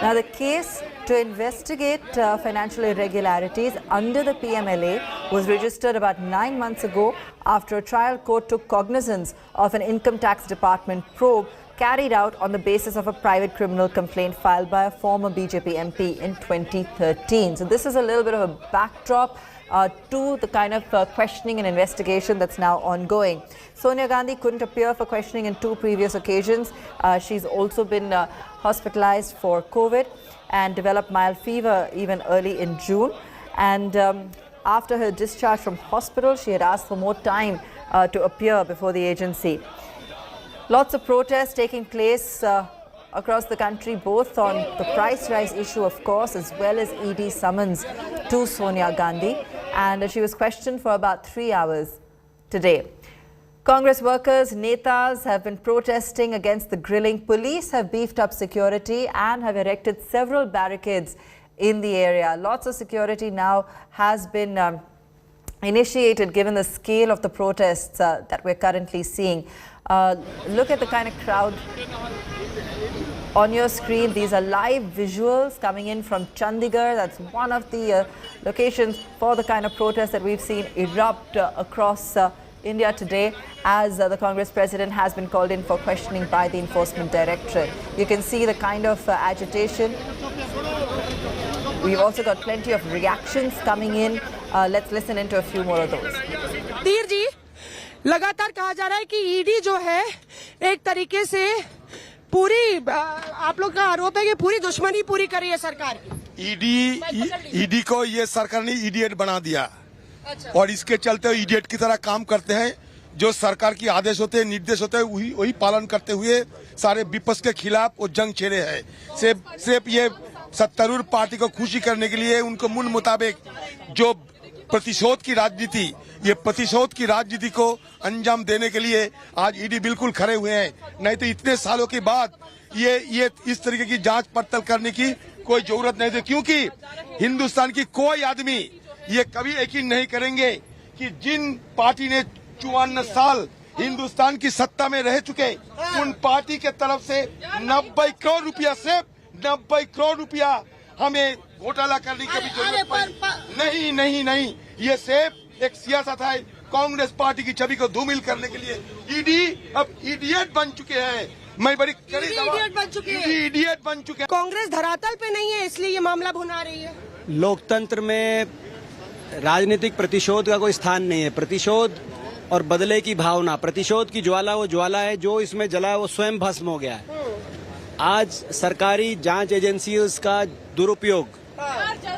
Now, the case to investigate financial irregularities under the PMLA was registered about 9 months ago after a trial court took cognizance of an income tax department probe carried out on the basis of a private criminal complaint filed by a former BJP MP in 2013. So this is a little bit of a backdrop to the kind of questioning and investigation that's now ongoing. Sonia Gandhi couldn't appear for questioning in 2 previous occasions. She's also been hospitalized for COVID and developed mild fever even early in June. And after her discharge from hospital, she had asked for more time to appear before the agency. Lots of protests taking place across the country, both on the price rise issue, of course, as well as ED summons to Sonia Gandhi. And she was questioned for about 3 hours today. Congress workers, netas have been protesting against the grilling. Police have beefed up security and have erected several barricades in the area. Lots of security now has been initiated given the scale of the protests that we're currently seeing. Look at the kind of crowd on your screen. These are live visuals coming in from Chandigarh. That's one of the locations for the kind of protests that we've seen erupt across India today, as the Congress president has been called in for questioning by the Enforcement Directorate. You can see the kind of agitation. We've also got plenty of reactions coming in. Let's listen into a few more of those. तीर जी, लगातार कहा जा रहा है कि ED जो है एक तरीके से पूरी आप लोग का आरोप है कि पूरी दुश्मनी पूरी करी है सरकार की। ईडी को ये सरकार ने इडियट बना दिया और इसके चलते इडियट की तरह काम करते हैं। जो सरकार की आदेश होते हैं, निर्देश होते हैं, वही पालन करते हुए सारे विपक्ष के खिलाफ वो जंग छेड़े हैं। सिर्फ ये सत्तारूढ़ पार्टी को खुशी करने के लिए उनको मन मुताबिक जो प्रतिशोध की राजनीति, ये प्रतिशोध की राजनीति को अंजाम देने के लिए आज ईडी बिल्कुल खड़े हुए हैं। नहीं तो इतने सालों के बाद ये इस तरीके की जांच पड़ताल करने की कोई जरूरत नहीं थी, क्योंकि हिंदुस्तान की कोई आदमी ये कभी यकीन नहीं करेंगे कि जिन पार्टी ने 54 साल हिंदुस्तान की सत्ता में रह चुके, उन पार्टी के तरफ से 90 करोड़ रुपया, सिर्फ 90 करोड़ रुपया हमें घोटाला करने की भी जरूरत पड़ी। नहीं, ये सिर्फ एक सियासत है कांग्रेस पार्टी की छवि को धूमिल करने के लिए। ईडी अब इडियट बन चुके हैं। मैं बड़ी इडियट बन चुके हैं। कांग्रेस धरातल पे नहीं है, इसलिए ये मामला भुना रही है। लोकतंत्र में राजनीतिक प्रतिशोध का कोई स्थान नहीं है। प्रतिशोध और बदले की भावना, प्रतिशोध की ज्वाला वो ज्वाला है जो इसमें जला है, वो स्वयं भस्म हो गया है। आज सरकारी जांच एजेंसियों का दुरुपयोग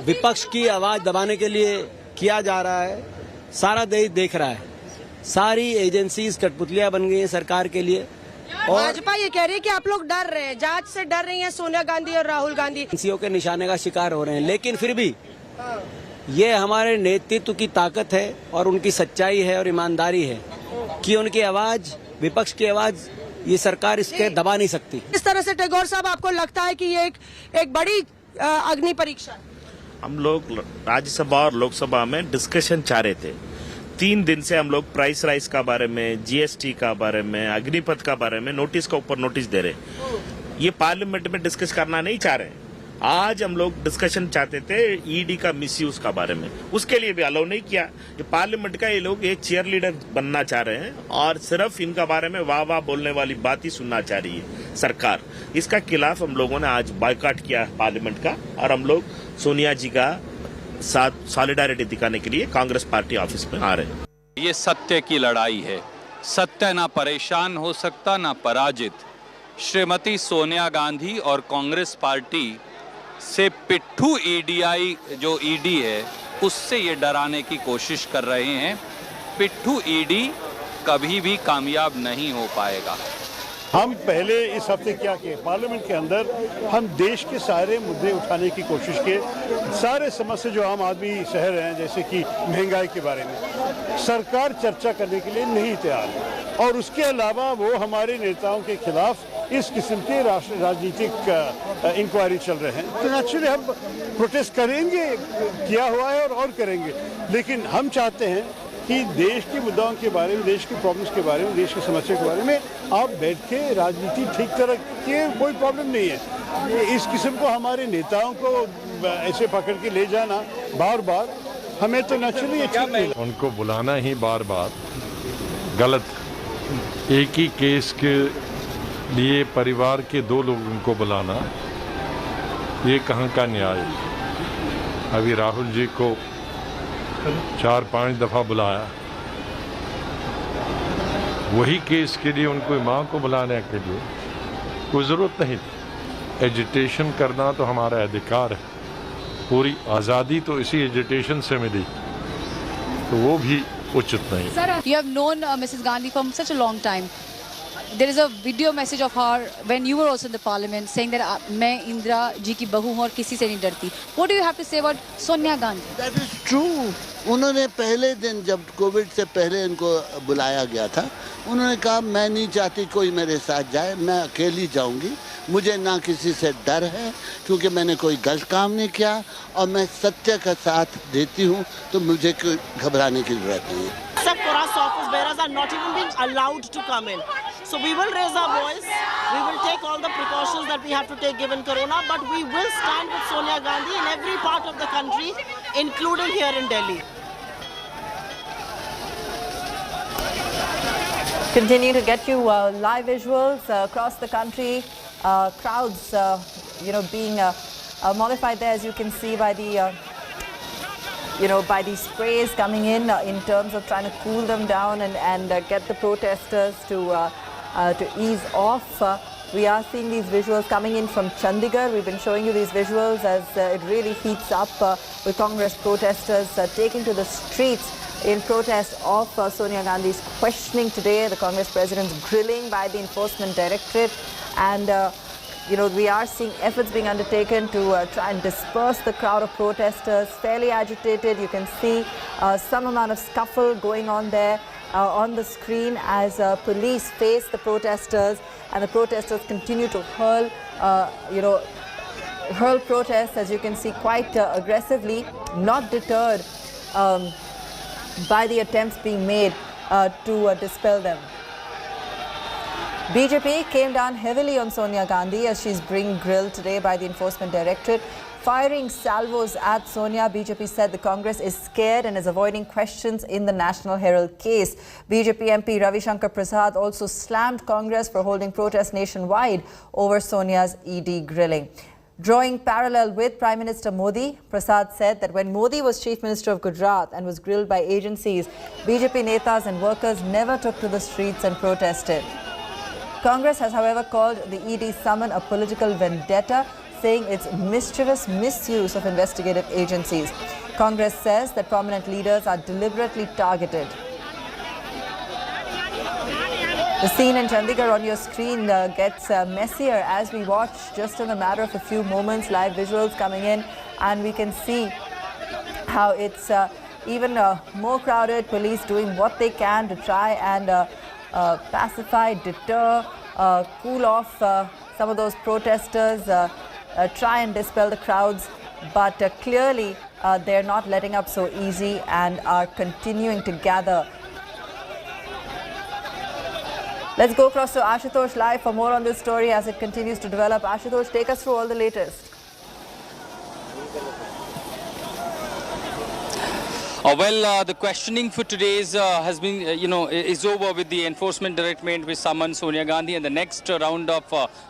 विपक्ष की आवाज दबाने के लिए किया जा रहा है। सारा देश देख रहा है। सारी एजेंसीज कठपुतलियां बन गई हैं सरकार के लिए। और भाजपा ये कह रही है कि आप लोग डर रहे हैं, जांच से डर रही हैं सोनिया गांधी और राहुल गांधी। एजेंसियों के निशाने का शिकार हो रहे हैं, लेकिन फिर भी ये हमारे नेतृत्व की ताकत है और उनकी सच्चाई है और ईमानदारी है कि उनकी आवाज, विपक्ष की आवाज, ये सरकार इसके दबा नहीं सकती। इस तरह से टैगोर साहब, आपको लगता है कि ये एक बड़ी अग्नि परीक्षा? हम लोग राज्यसभा और लोकसभा में डिस्कशन चाह रहे थे। 3 दिन से हम लोग प्राइस राइज का बारे में, जीएसटी का बारे में, अग्निपथ का बारे में नोटिस का ऊपर नोटिस दे रहे। ये पार्लियामेंट में डिस्कस करना नहीं चाह रहे। आज हम लोग डिस्कशन चाहते थे ईडी का मिसयूज का बारे में, उसके लिए भी अलाउ नहीं किया। ये पार्लियामेंट का ये लोग एक चीयर लीडर बनना चाह रहे हैं और सिर्फ इनका बारे में वाह वाह बोलने वाली बात ही सुनना चाह रही है सरकार। इसका खिलाफ हम लोगों ने आज बायकॉट किया पार्लियामेंट का और हम लोग सोनिया जी का साथ सॉलिडारिटी दिखाने के लिए कांग्रेस पार्टी ऑफिस में आ रहे हैं। ये सत्य की लड़ाई है। सत्य ना परेशान हो सकता ना पराजित। श्रीमती सोनिया गांधी और कांग्रेस पार्टी से पिट्ठू ईडीआई जो ईडी है उससे ये डराने की कोशिश कर रहे हैं। पिट्ठू ईडी कभी भी कामयाब नहीं हो पाएगा। हम पहले इस हफ्ते क्या किए, पार्लियामेंट के अंदर हम देश के सारे मुद्दे उठाने की कोशिश किए, सारे समस्या जो आम आदमी सह रहे हैं, जैसे कि महंगाई के बारे में, सरकार चर्चा करने के लिए नहीं तैयार है। और उसके अलावा वो हमारे नेताओं के खिलाफ इस किस्म के राजनीतिक इंक्वायरी चल रहे हैं। तो नेचुरली हम प्रोटेस्ट करेंगे, किया हुआ है और करेंगे, लेकिन हम चाहते हैं कि देश के मुद्दाओं के बारे में, देश की प्रॉब्लम्स के बारे में, देश की समस्या के बारे में आप बैठ के राजनीति ठीक तरह की, कोई प्रॉब्लम नहीं है। इस किस्म को हमारे नेताओं को ऐसे पकड़ के ले जाना बार बार, हमें तो नेचुरली ठीक नहीं। उनको बुलाना ही बार बार गलत, एक ही केस के लिए परिवार के 2 लोगों को बुलाना, ये कहाँ का न्याय। अभी राहुल जी को 4-5 दफ़ा बुलाया, वही केस के लिए उनको माँ को बुलाने के लिए कोई ज़रूरत नहीं थी। एजिटेशन करना तो हमारा अधिकार है, पूरी आज़ादी तो इसी एजिटेशन से मिली, तो वो भी उचित नहीं। Sir, you have known Mrs. Gandhi for such a long time. There is a video message of her when you were also in the parliament saying that मैं इंदिरा जी की बहू हूँ और किसी से नहीं डरती. What do you have to say about Sonia Gandhi? That is true. उन्होंने पहले दिन जब कोविड से पहले इनको बुलाया गया था, उन्होंने कहा मैं नहीं चाहती कोई मेरे साथ जाए, मैं अकेली जाऊंगी, मुझे ना किसी से डर है क्योंकि मैंने कोई गलत काम नहीं किया और मैं सत्य का साथ देती हूँ, तो मुझे कोई घबराने की जरूरत नहीं है। Except for us, office bearers are not even being allowed to come in. So we will raise our voice, we will take all the precautions that we have to take given Corona, but we will stand with Sonia Gandhi in every part of the country, including here in Delhi. Continue to get you live visuals across the country, crowds, being mollified there, as you can see by the, by these sprays coming in terms of trying to cool them down and get the protesters to ease off. We are seeing these visuals coming in from Chandigarh. We've been showing you these visuals as it really heats up with Congress protesters taking to the streets in protest of Sonia Gandhi's questioning today, the Congress president's grilling by the Enforcement Directorate, and we are seeing efforts being undertaken to try and disperse the crowd of protesters, fairly agitated. You can see some amount of scuffle going on there on the screen as police face the protesters, and the protesters continue to hurl protests, as you can see, quite aggressively, not deterred by the attempts being made to dispel them. BJP came down heavily on Sonia Gandhi as she's being grilled today by the Enforcement Directorate. Firing salvos at Sonia, BJP said the Congress is scared and is avoiding questions in the National Herald case. BJP MP Ravi Shankar Prasad also slammed Congress for holding protests nationwide over Sonia's ED grilling. Drawing parallel with Prime Minister Modi, Prasad said that when Modi was Chief Minister of Gujarat and was grilled by agencies, BJP netas and workers never took to the streets and protested. Congress has, however, called the ED summon a political vendetta, saying it's mischievous misuse of investigative agencies. Congress says that prominent leaders are deliberately targeted. The scene in Chandigarh on your screen gets messier as we watch, just in a matter of a few moments, live visuals coming in, and we can see how it's even more crowded, police doing what they can to try and pacify, deter, cool off some of those protesters, try and dispel the crowds, but clearly they're not letting up so easy and are continuing to gather. Let's go across to Ashutosh live for more on this story as it continues to develop. Ashutosh, take us through all the latest. The questioning for today's has been, is over with the Enforcement Directorate which summoned Sonia Gandhi, and the next round of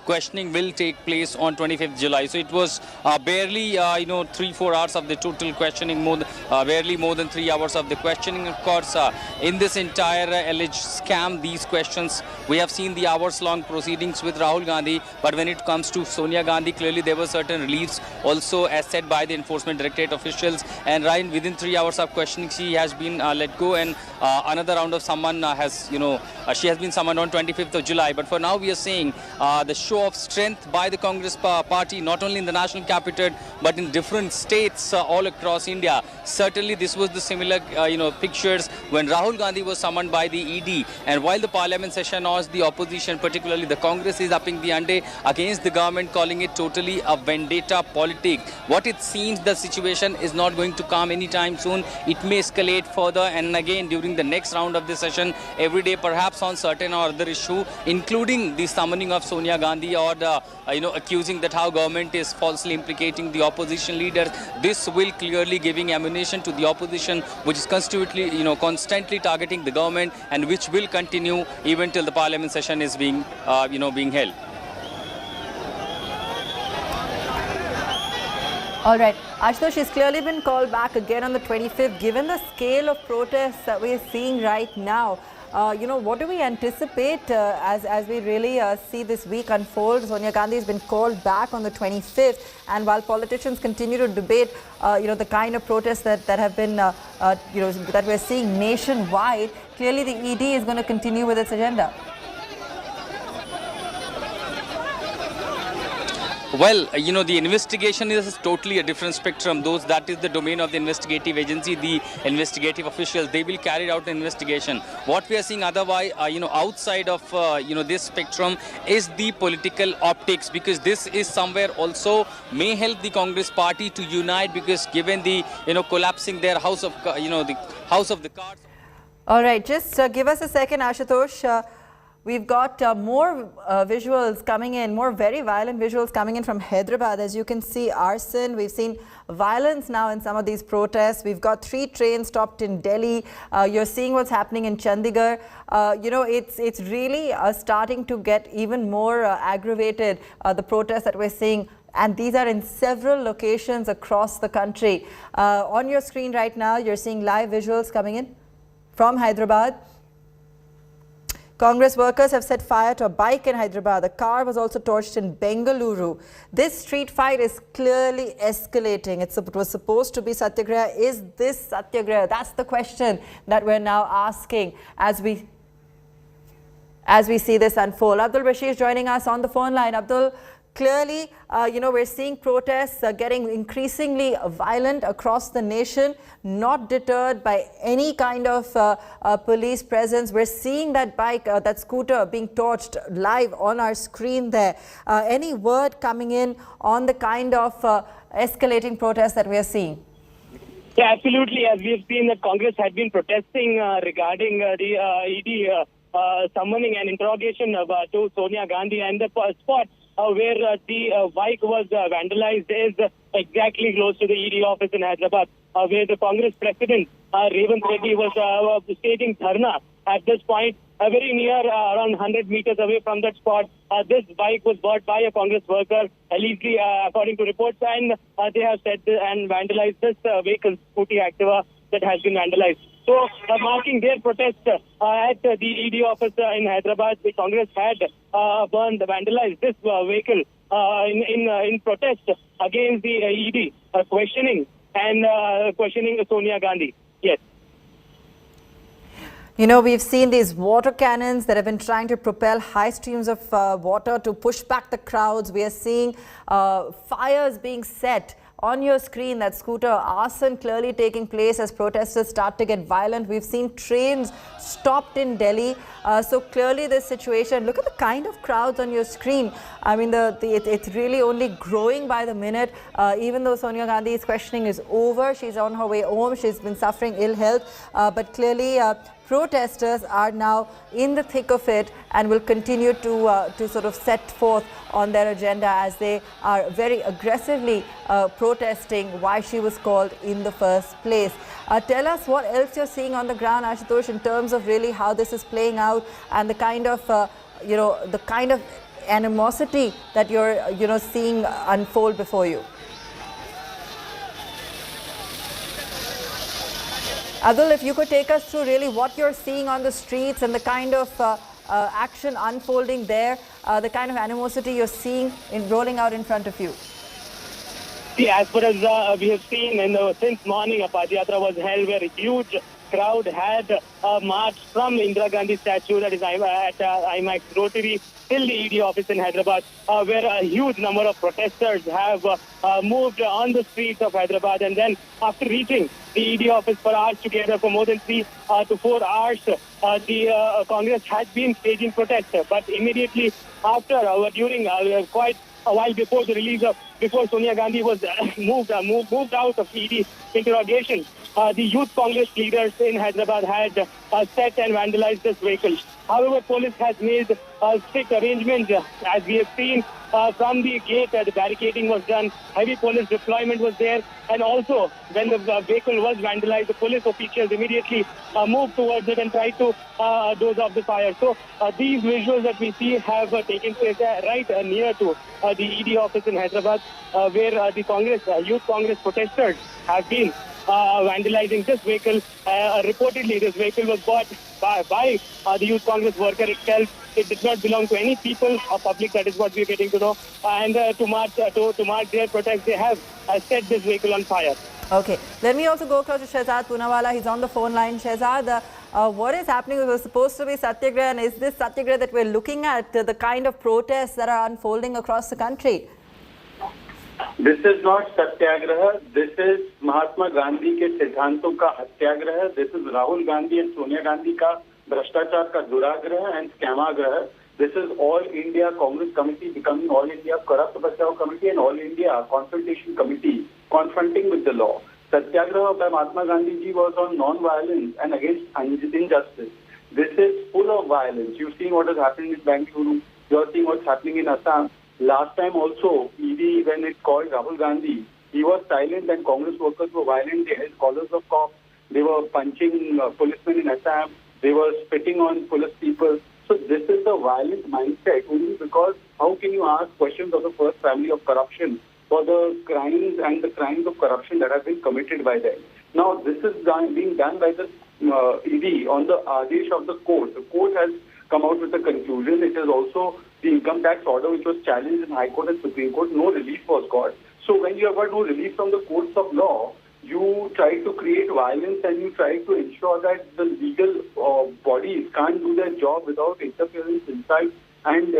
questioning will take place on 25th July. So it was barely, 3-4 hours of the total questioning, barely more than 3 hours of the questioning. Of course, in this entire alleged scam, these questions, we have seen the hours-long proceedings with Rahul Gandhi, but when it comes to Sonia Gandhi, clearly there were certain reliefs also, as said by the Enforcement Directorate officials, and right within 3 hours of questioning, questioning, she has been let go, and another round of summon has, she has been summoned on 25th of July. But for now, we are seeing the show of strength by the Congress party, not only in the national capital, but in different states all across India. Certainly, this was the similar, pictures when Rahul Gandhi was summoned by the ED. And while the parliament session was, the opposition, particularly the Congress, is upping the ante against the government, calling it totally a vendetta politics. What it seems, the situation is not going to calm anytime soon. It may escalate further, and again during the next round of this session, every day perhaps on certain or other issue, including the summoning of Sonia Gandhi, or accusing that how government is falsely implicating the opposition leaders. This will clearly giving ammunition to the opposition, which is constantly targeting the government, and which will continue even till the parliament session is being held. All right, Ashutosh, she's clearly been called back again on the 25th. Given the scale of protests that we're seeing right now, what do we anticipate as we really see this week unfold? Sonia Gandhi has been called back on the 25th, and while politicians continue to debate, the kind of protests that have been, that we're seeing nationwide, clearly the ED is going to continue with its agenda. Well, the investigation is totally a different spectrum. That is the domain of the investigative agency, the investigative officials. They will carry out the investigation. What we are seeing otherwise, outside of, this spectrum is the political optics, because this is somewhere also may help the Congress party to unite, because given the, collapsing their house of, the house of the cards. All right, just give us a second, Ashutosh. We've got more visuals coming in, more very violent visuals coming in from Hyderabad. As you can see, arson. We've seen violence now in some of these protests. We've got 3 trains stopped in Delhi. You're seeing what's happening in Chandigarh. It's really starting to get even more aggravated, the protests that we're seeing. And these are in several locations across the country. On your screen right now, you're seeing live visuals coming in from Hyderabad. Congress workers have set fire to a bike in Hyderabad. The car was also torched in Bengaluru. This street fight is clearly escalating. It was supposed to be satyagraha. Is this satyagraha? That's the question that we're now asking as we see this unfold. Abdul Bashir is joining us on the phone line. Abdul, clearly, we're seeing protests getting increasingly violent across the nation, not deterred by any kind of police presence. We're seeing that bike, that scooter being torched live on our screen there. Any word coming in on the kind of escalating protests that we are seeing? Yeah, absolutely. As we have seen, that Congress had been protesting regarding the ED summoning and interrogation to Sonia Gandhi, and the spot where the bike was vandalized is exactly close to the ED office in Hyderabad, where the Congress president, Revant Reddy, was stating dharna. At this point, very near, around 100 meters away from that spot, this bike was bought by a Congress worker, allegedly, according to reports, and they have said and vandalized this vehicle, Scooty Activa, that has been vandalized. So, marking their protest at the ED office in Hyderabad, the Congress had vandalized this vehicle in protest against the ED, questioning Sonia Gandhi. Yes. We've seen these water cannons that have been trying to propel high streams of water to push back the crowds. We are seeing fires being set. On your screen, that scooter arson clearly taking place as protesters start to get violent. We've seen trains stopped in Delhi. So clearly this situation, look at the kind of crowds on your screen. I mean, it's really only growing by the minute. Even though Sonia Gandhi's questioning is over, she's on her way home. She's been suffering ill health. But clearly protesters are now in the thick of it and will continue to sort of set forth on their agenda as they are very aggressively protesting why she was called in the first place. Tell us what else you're seeing on the ground, Ashutosh, in terms of really how this is playing out and the kind of, the kind of animosity that you're, seeing unfold before you. Adul, if you could take us through really what you're seeing on the streets and the kind of action unfolding there, the kind of animosity you're seeing rolling out in front of you. See, as far as we have seen since morning, a Padayatra was held where a huge crowd had marched from Indira Gandhi statue that is at IMAX Rotary till the ED office in Hyderabad, where a huge number of protesters have moved on the streets of Hyderabad. And then after reaching the ED office for hours together, for more than 3 to 4 hours, the Congress had been staging protests. But immediately after, during quite a while before the release of, before Sonia Gandhi was moved out of ED interrogation, the youth Congress leaders in Hyderabad had set and vandalized this vehicle. However, police has made strict arrangements, as we have seen from the gate. The barricading was done, heavy police deployment was there, and also when the vehicle was vandalized, the police officials immediately moved towards it and tried to doze off the fire. So these visuals that we see have taken place right near to the ED office in Hyderabad, where the youth Congress protesters have been vandalizing this vehicle. Reportedly, this vehicle was bought by the youth Congress worker itself. It did not belong to any people or public. That is what we are getting to know. And to march their protest, they have set this vehicle on fire. Okay, let me also go across to Shehzad Poonawala. He's on the phone line. Shehzad, what is happening? It was supposed to be Satyagraha, and is this Satyagraha that we're looking at, the kind of protests that are unfolding across the country? This is not Satyagraha. This is Mahatma Gandhi के सिद्धांतों का हत्याग्रह. This is Rahul Gandhi and Sonia Gandhi का भ्रष्टाचार का दुराग्रह and scamagrah. This is All India Congress Committee becoming All India Corrupt Bachao Committee and All India Confrontation Committee confronting with the law. Satyagraha by Mahatma Gandhi ji was on non-violence and against injustice. This is full of violence. You've seen what is happening in Bangalore. You're seeing what's happening in Assam. Last time also, ED, when it called Rahul Gandhi, he was silent and Congress workers were violent. They held collars of cops. They were punching policemen in Assam. They were spitting on police people. So this is the violent mindset only because how can you ask questions of the first family of corruption for the crimes and the crimes of corruption that have been committed by them? Now, this is being done by the ED on the Adesh of the court. The court has come out with a conclusion. It is also the income tax order which was challenged in High Court and Supreme Court. No relief was got. So when you have got no relief from the courts of law, you try to create violence and you try to ensure that the legal bodies can't do their job without interference, inside and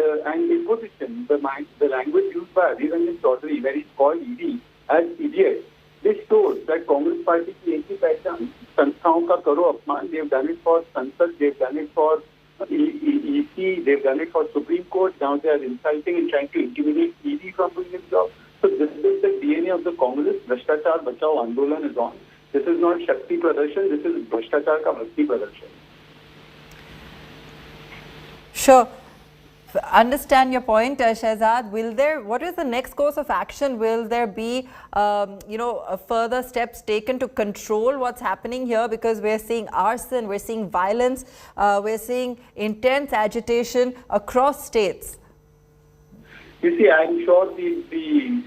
imposition. The language used by Adivasi Chaudhary, where he's called ED as idiot, this shows that Congress Party की एक ही पहचान संस्थाओं का करो अपमान. They've done it for Sansad, they've done it for EC, they've done it for Supreme Court. Now they are insulting and trying to intimidate ED from doing its job. So this is the DNA of the Congress. Bhrashtachar Bachao Andolan is on. This is not Shakti Pradarshan. This is Bhrashtachar ka Bhakti Pradarshan. Sure. Understand your point, Shehzad. What is the next course of action? Will there be, further steps taken to control what's happening here? Because we're seeing arson, we're seeing violence, we're seeing intense agitation across states. You see, I'm sure the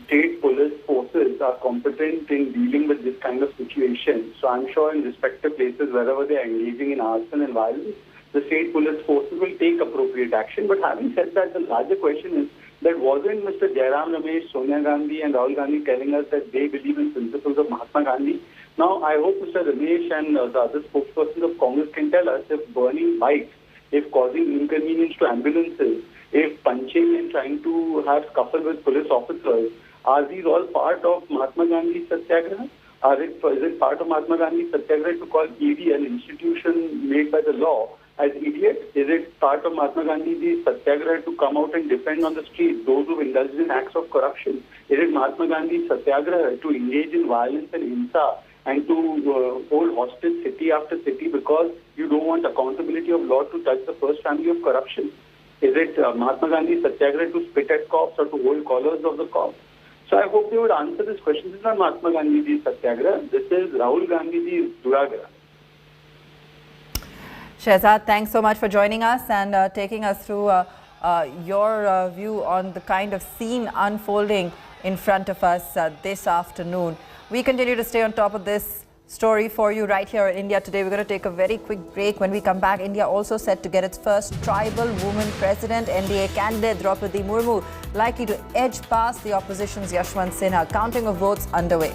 state police forces are competent in dealing with this kind of situation. So I'm sure in respective places, wherever they are engaging in arson and violence, the state police forces will take appropriate action. But having said that, the larger question is that wasn't Mr. Jairam Ramesh, Sonia Gandhi and Rahul Gandhi telling us that they believe in principles of Mahatma Gandhi? Now, I hope Mr. Ramesh and the other spokespersons of Congress can tell us if burning bikes, if causing inconvenience to ambulances, if punching and trying to have scuffle with police officers, are these all part of Mahatma Gandhi's Satyagraha? Is it part of Mahatma Gandhi's Satyagraha to call ED an institution made by the law as idiot? Is it part of Mahatma Gandhi's Satyagraha to come out and defend on the street those who indulge in acts of corruption? Is it Mahatma Gandhi's Satyagraha to engage in violence and hinsa and to hold hostage city after city because you don't want accountability of law to touch the first family of corruption? Is it Mahatma Gandhi's Satyagraha to spit at cops or to hold collars of the cops? So I hope they would answer this question. This is not Mahatma Gandhi's Satyagraha. This is Rahul Gandhi's Duragraha. Shehzad, thanks so much for joining us and taking us through your view on the kind of scene unfolding in front of us this afternoon. We continue to stay on top of this story for you right here in India Today. We're going to take a very quick break. When we come back, India also set to get its first tribal woman president. NDA candidate Droupadi Murmu likely to edge past the opposition's Yashwant Sinha. Counting of votes underway.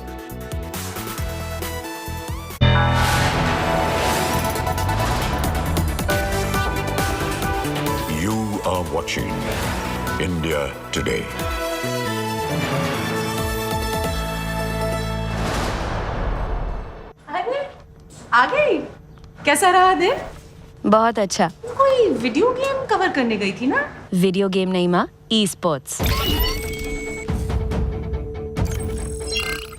You are watching India Today. आ गई। कैसा रहा दिन? बहुत अच्छा। कोई video game cover करने गई थी ना? वीडियो गेम नहीं माँ, ई-स्पोर्ट्स।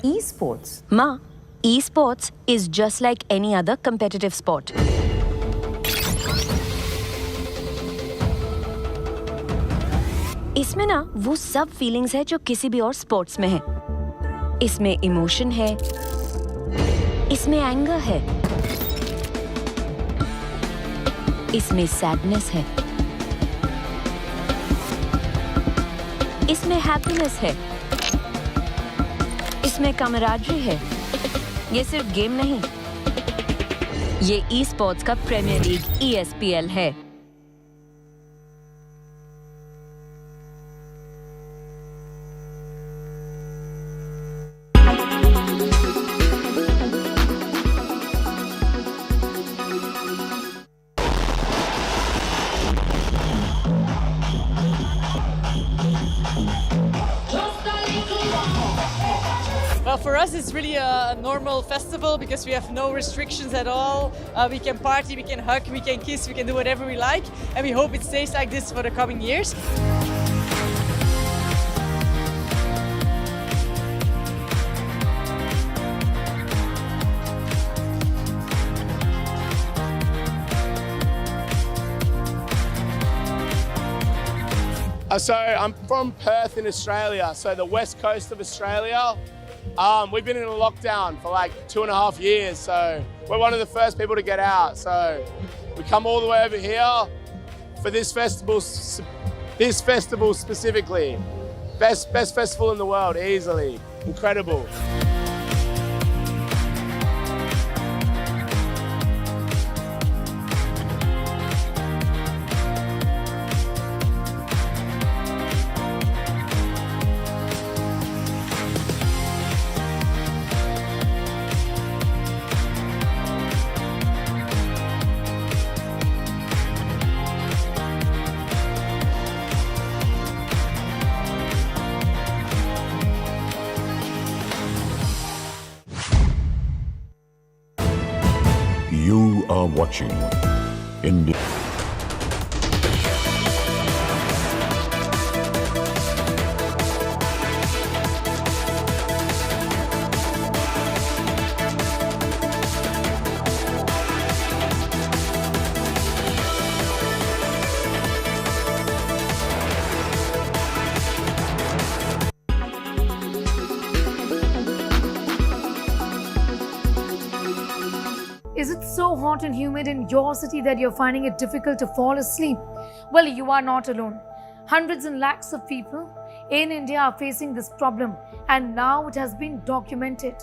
ई-स्पोर्ट्स? माँ, esports is just like any other competitive sport. इसमें ना वो सब फीलिंग्स है जो किसी भी और स्पोर्ट्स में है। इसमें इमोशन है, इसमें एंगर है, इसमें सैडनेस है, इसमें हैप्पीनेस है, इसमें कमराडरी है। ये सिर्फ गेम नहीं, ये ई स्पोर्ट्स का प्रीमियर लीग ESPL है। Well, for us, it's really a normal festival because we have no restrictions at all. We can party, we can hug, we can kiss, we can do whatever we like. And we hope it stays like this for the coming years. So I'm from Perth in Australia, so the west coast of Australia. We've been in a lockdown for like 2.5 years, so we're one of the first people to get out. So we come all the way over here for this festival specifically. Best festival in the world, easily. Incredible. You are watching India. Is it so hot and humid in your city that you're finding it difficult to fall asleep? Well, you are not alone. Hundreds and lakhs of people in India are facing this problem, and now it has been documented.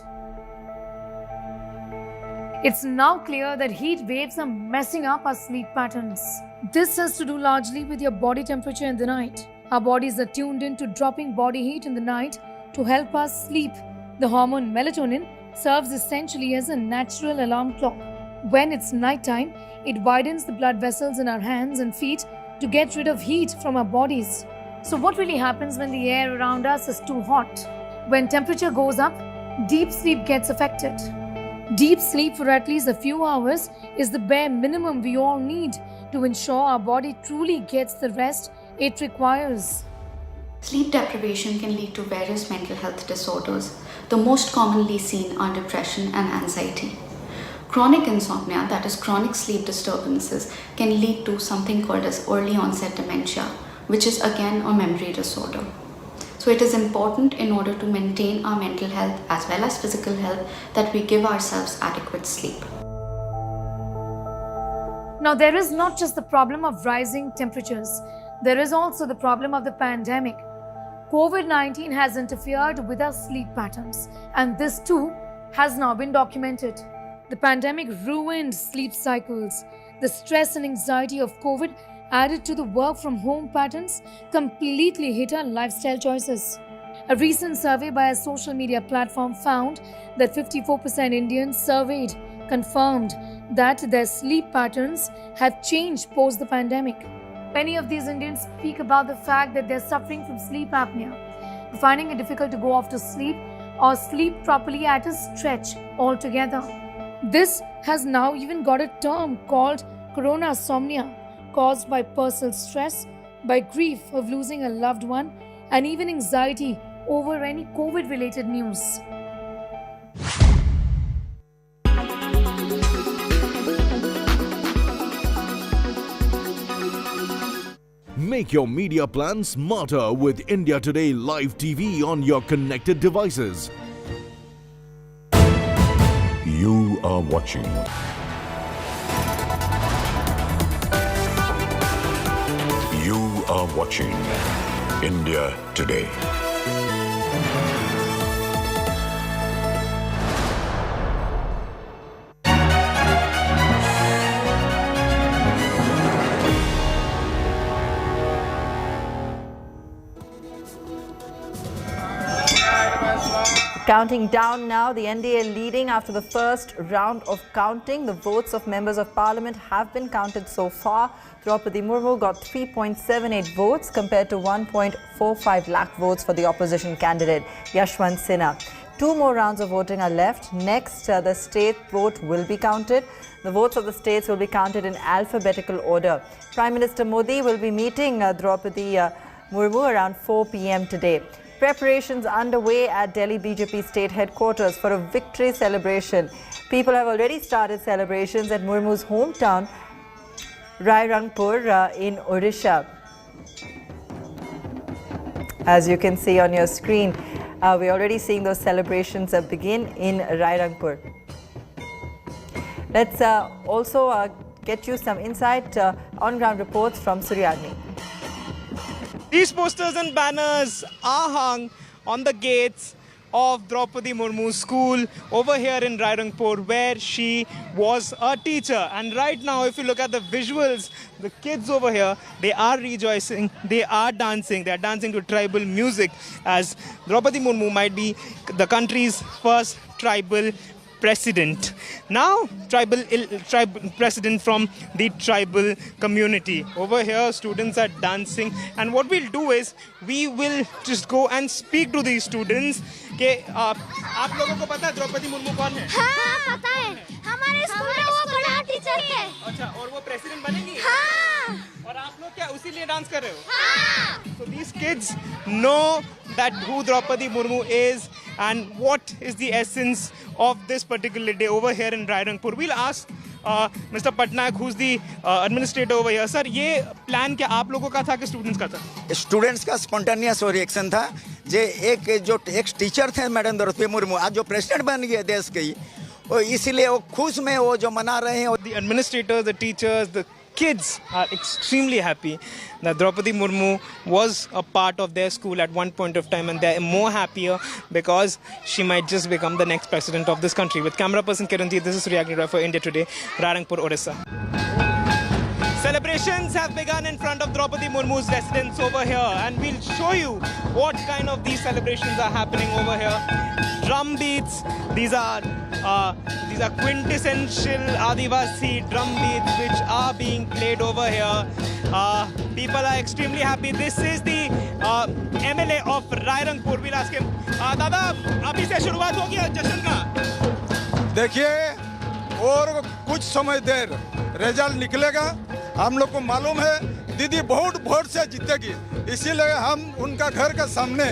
It's now clear that heat waves are messing up our sleep patterns. This has to do largely with your body temperature in the night. Our bodies are tuned in to dropping body heat in the night to help us sleep. The hormone melatonin serves essentially as a natural alarm clock. When it's nighttime, it widens the blood vessels in our hands and feet to get rid of heat from our bodies. So what really happens when the air around us is too hot? When temperature goes up, deep sleep gets affected. Deep sleep for at least a few hours is the bare minimum we all need to ensure our body truly gets the rest it requires. Sleep deprivation can lead to various mental health disorders. The most commonly seen are depression and anxiety. Chronic insomnia, that is chronic sleep disturbances, can lead to something called as early onset dementia, which is again a memory disorder. So it is important in order to maintain our mental health as well as physical health that we give ourselves adequate sleep. Now, there is not just the problem of rising temperatures. There is also the problem of the pandemic. COVID-19 has interfered with our sleep patterns, and this too has now been documented. The pandemic ruined sleep cycles. The stress and anxiety of COVID added to the work from home patterns completely hit our lifestyle choices. A recent survey by a social media platform found that 54% Indians surveyed confirmed that their sleep patterns have changed post the pandemic. Many of these Indians speak about the fact that they're suffering from sleep apnea, finding it difficult to go off to sleep or sleep properly at a stretch altogether. This has now even got a term called coronasomnia, caused by personal stress, by grief of losing a loved one, and even anxiety over any COVID-related news. Make your media plan smarter with India Today Live TV on your connected devices. You are watching India Today. Counting down now, the NDA leading after the first round of counting. The votes of members of parliament have been counted so far. Droupadi Murmu got 3.78 votes compared to 1.45 lakh votes for the opposition candidate, Yashwant Sinha. 2 more rounds of voting are left. Next, the state vote will be counted. The votes of the states will be counted in alphabetical order. Prime Minister Modi will be meeting Droupadi Murmu around 4 p.m. today. Preparations underway at Delhi BJP state headquarters for a victory celebration. People have already started celebrations at Murmu's hometown, Rairangpur in Odisha. As you can see on your screen, we're already seeing those celebrations begin in Rairangpur. Let's also get you some insight on-ground reports from Suryagni. These posters and banners are hung on the gates of Droupadi Murmu's school over here in Rairangpur, where she was a teacher. And right now, if you look at the visuals, the kids over here, they are rejoicing, they are dancing to tribal music, as Droupadi Murmu might be the country's first tribal president. Now, tribal president from the tribal community. Over here, students are dancing, and what we'll do is we will just go and speak to these students. कि आप लोगों को पता है द्रौपदी मुर्मू कौन है? हाँ, पता है. हमारे स्कूल में वो बड़ा टीचर है. अच्छा, और वो प्रेसिडेंट बनेगी? हाँ. और आप लोग क्या उसी लिए डांस कर रहे हो? हाँ. So these kids know that who Droupadi Murmu is and what is the essence of this particular day over here in Rairangpur. We'll ask Mr. Patnaik, who's the administrator over here. Sir, ये plan क्या आप लोगों का था कि students का था? Students का स्पॉन्टेनियस रिएक्शन था. जो एक टीचर थे मैडम द्रौपदी मुर्मू, आज जो प्रेसिडेंट बन गए देश की, और इसीलिए वो खुश में वो जो मना रहे हैं. The administrators, the teachers, the kids are extremely happy that Droupadi Murmu was a part of their school at one point of time, and they're more happier because she might just become the next president of this country. With camera person Kiranji, this is Suryagni Roy for India Today, Rairangpur, Odisha. Celebrations have begun in front of Droupadi Murmu's residence over here, and we'll show you what kind of these celebrations are happening over here. Drum beats, these are quintessential Adivasi drum beats which are being played over here. People are extremely happy. This is the MLA of Rairangpur. We'll ask him, Dada, अभी से शुरुआत होगी जश्न का? देखिए, और कुछ समय देर रिजल्ट निकलेगा. हम लोग को मालूम है दीदी बहुत वोट से जीतेगी, इसीलिए हम उनका घर के सामने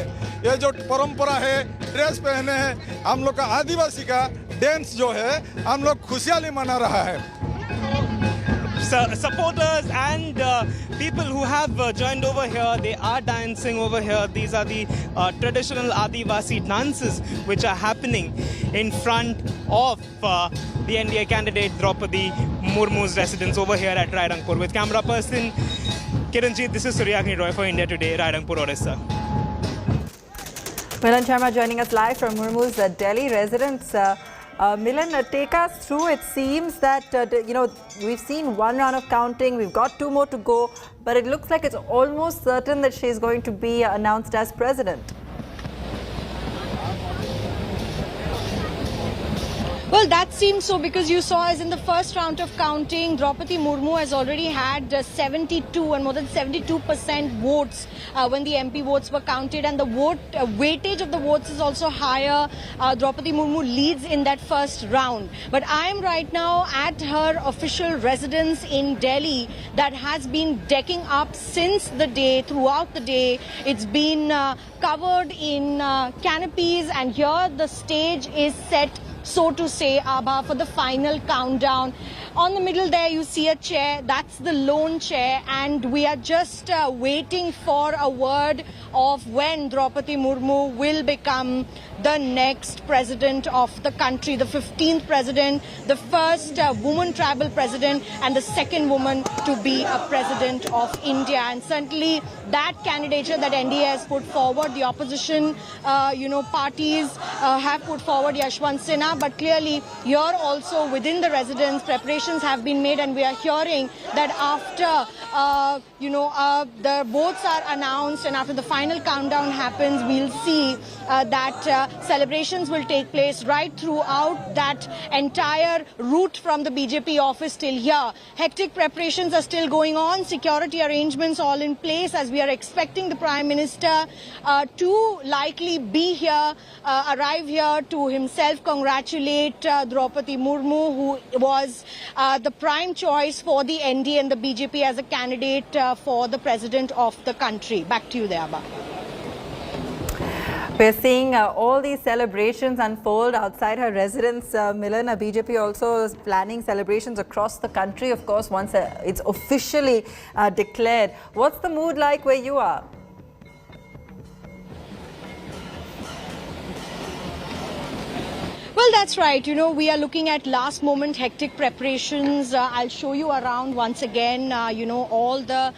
ये जो परंपरा है, ड्रेस पहने हैं, हम लोग का आदिवासी का डांस जो है, हम लोग खुशहाली मना रहा है. Supporters and people who have joined over here, they are dancing over here. These are the traditional Adivasi dances which are happening in front of the NDA candidate Droupadi Murmu's residence over here at Rairangpur. With camera person Kiranji, this is Suryagni Roy for India Today, Rairangpur, Odisha. Milan Sharma joining us live from Murmu's Delhi residence. Milan, take us through. It seems that, we've seen one round of counting. We've got 2 more to go. But it looks like it's almost certain that she's going to be announced as president. Well, that seems so because you saw as in the first round of counting, Droupadi Murmu has already had 72 and more than 72% votes when the MP votes were counted, and the weightage of the votes is also higher. Droupadi Murmu leads in that first round. But I am right now at her official residence in Delhi that has been decking up since the day, throughout the day. It's been covered in canopies, and here the stage is set, so to say, Abha, for the final countdown. On the middle there you see a chair, that's the lone chair, and we are just waiting for a word of when Droupadi Murmu will become the next president of the country, the 15th president, the first woman tribal president and the second woman to be a president of India. And certainly that candidature that NDA has put forward, the opposition parties have put forward Yashwant Sinha, but clearly here also within the residence preparations have been made, and we are hearing that after the votes are announced and after the final countdown happens, we'll see that celebrations will take place right throughout that entire route from the BJP office till here. Hectic preparations are still going on, security arrangements all in place, as we are expecting the Prime Minister to likely be here, arrive here to himself congratulate Droupadi Murmu, who was the prime choice for the NDA and the BJP as a candidate for the president of the country. Back to you there, Abba. We're seeing all these celebrations unfold outside her residence. Milan, BJP also is planning celebrations across the country, of course, once it's officially declared. What's the mood like where you are? Well, that's right. We are looking at last moment hectic preparations. I'll show you around once again. All the,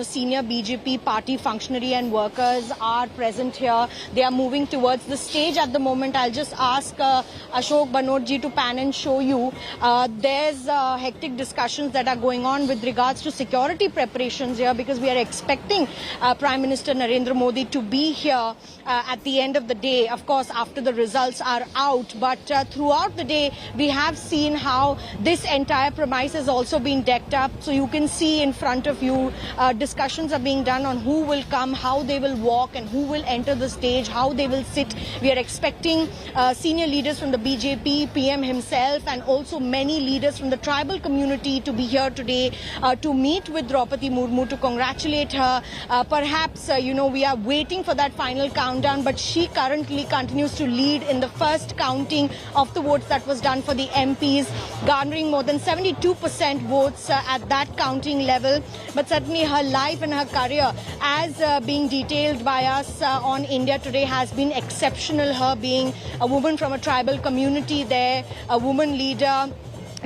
senior BJP party functionary and workers are present here. They are moving towards the stage at the moment. I'll just ask Ashok Banodji to pan and show you. There's hectic discussions that are going on with regards to security preparations here, because we are expecting Prime Minister Narendra Modi to be here at the end of the day, of course, after the results are out. But throughout the day, we have seen how this entire premise has also been decked up. So you can see in front of you, discussions are being done on who will come, how they will walk and who will enter the stage, how they will sit. We are expecting senior leaders from the BJP, PM himself, and also many leaders from the tribal community to be here today to meet with Droupadi Murmu, to congratulate her. Perhaps, we are waiting for that final countdown, but she currently continues to lead in the first counting of the votes that was done for the MPs, garnering more than 72% votes at that counting level. But certainly her life and her career, as being detailed by us on India Today, has been exceptional. Her being a woman from a tribal community there, a woman leader,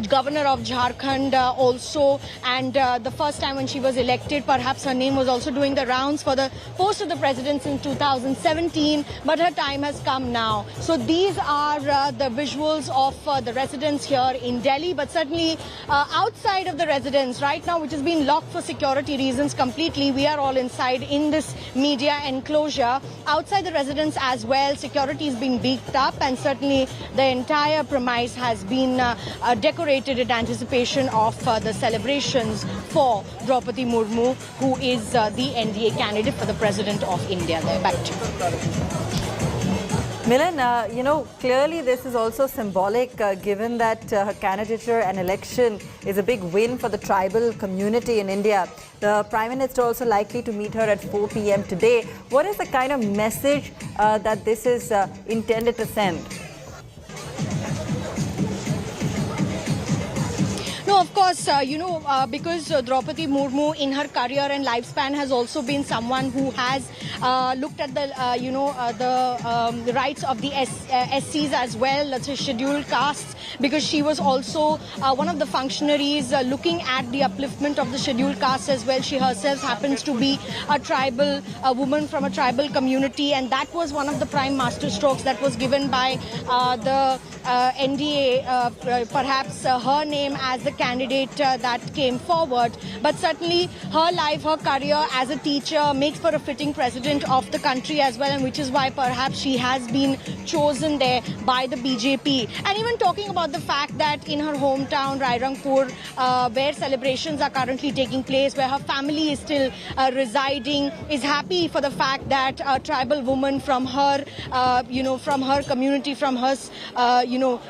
Governor of Jharkhand also, and the first time when she was elected, perhaps her name was also doing the rounds for the post of the presidency in 2017, but her time has come now. So these are the visuals of the residence here in Delhi, but certainly outside of the residence right now, which has been locked for security reasons completely, we are all inside in this media enclosure. Outside the residence as well, security has been beefed up, and certainly the entire premise has been decorated in anticipation of the celebrations for Droupadi Murmu, who is the NDA candidate for the President of India. There, back to you. Milan, clearly this is also symbolic given that her candidature and election is a big win for the tribal community in India. The Prime Minister also likely to meet her at 4 p.m. today. What is the kind of message that this is intended to send? No, of course, because Droupadi Murmu in her career and lifespan has also been someone who has looked at the rights of the SCs as well, the scheduled castes, because she was also one of the functionaries looking at the upliftment of the scheduled castes as well. She herself happens to be a tribal woman from a tribal community, and that was one of the prime masterstrokes that was given by the NDA, perhaps her name as the candidate that came forward. But certainly her life, her career as a teacher makes for a fitting president of the country as well, and which is why perhaps she has been chosen there by the BJP. And even talking about the fact that in her hometown, Rairangpur, where celebrations are currently taking place, where her family is still residing, is happy for the fact that a tribal woman from her, from her community, from her,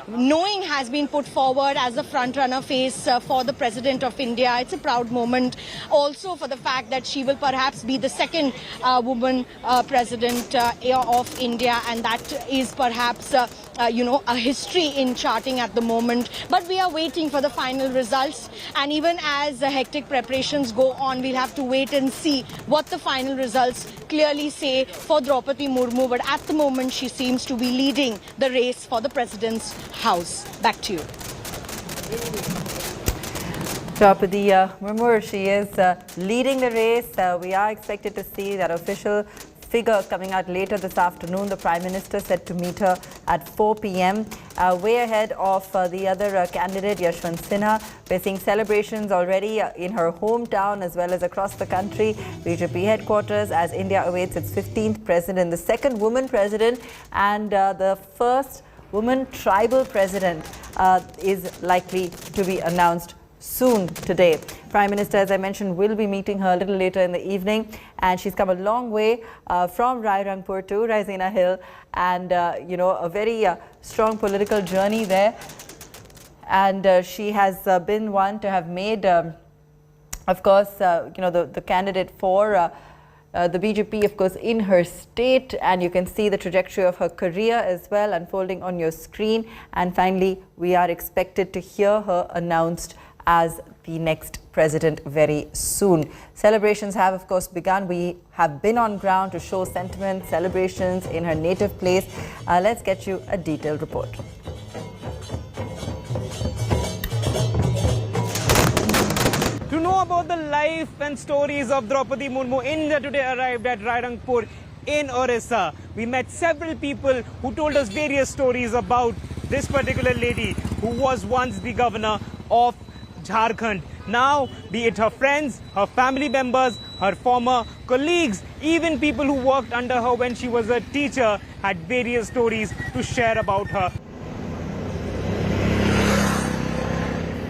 knowing has been put forward as a front-runner face for the President of India. It's a proud moment also for the fact that she will perhaps be the second woman President of India, and that is perhaps a history in charting at the moment. But we are waiting for the final results, and even as the hectic preparations go on, we'll have to wait and see what the final results clearly say for Droupadi Murmu. But at the moment, she seems to be leading the race for the President's house. Back to you. Droupadi Murmu, she is leading the race. We are expected to see that official figure coming out later this afternoon. The Prime Minister said to meet her at 4 p.m. Way ahead of the other candidate, Yashwant Sinha. We're seeing celebrations already in her hometown as well as across the country. BJP headquarters as India awaits its 15th president, the second woman president, and the first woman tribal president is likely to be announced soon today. Prime Minister, as I mentioned, will be meeting her a little later in the evening, and she's come a long way from Rairangpur to Raisina Hill, and a very strong political journey there. And she has been one to have made, of course, the candidate for the BJP, of course, in her state, and you can see the trajectory of her career as well unfolding on your screen. And finally, we are expected to hear her announced as the next president very soon. Celebrations have, of course, begun. We have been on ground to show sentiment, celebrations in her native place. Let's get you a detailed report. To know about the life and stories of Droupadi Murmu, India Today arrived at Rairangpur in Orissa. We met several people who told us various stories about this particular lady who was once the governor of Jharkhand. Now, be it her friends, her family members, her former colleagues, even people who worked under her when she was a teacher had various stories to share about her.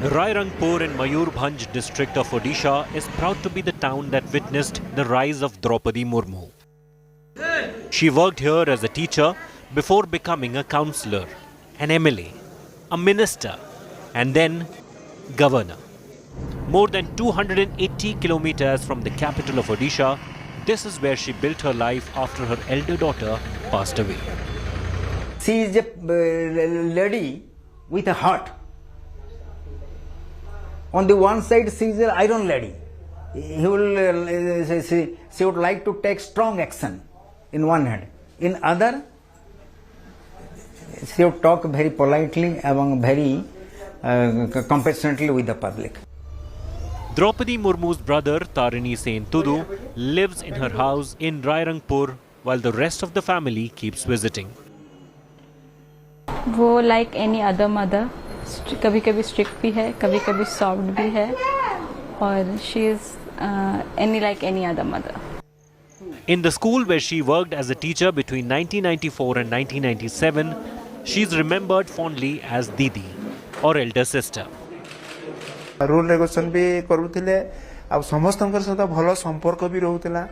Rairangpur in Mayurbhanj district of Odisha is proud to be the town that witnessed the rise of Droupadi Murmu. She worked here as a teacher before becoming a councillor, an MLA, a minister, and then governor. More than 280 kilometers from the capital of Odisha, this is where she built her life after her elder daughter passed away. She is a lady with a heart. On the one side, she is an iron lady. She would like to take strong action in one hand. In other, she would talk very politely and very compassionately with the public. Droupadi Murmu's brother Tarini Sen Tudu lives in her house in Rairangpur while the rest of the family keeps visiting. वो like any other mother, कभी-कभी strict भी है, कभी-कभी soft भी है, और she is like any other mother. In the school where she worked as a teacher between 1994 and 1997, she is remembered fondly as Didi, or elder sister. Rule regulation भी करूथिले आ समस्तनकर सहित भलो संपर्क भी रहउतिला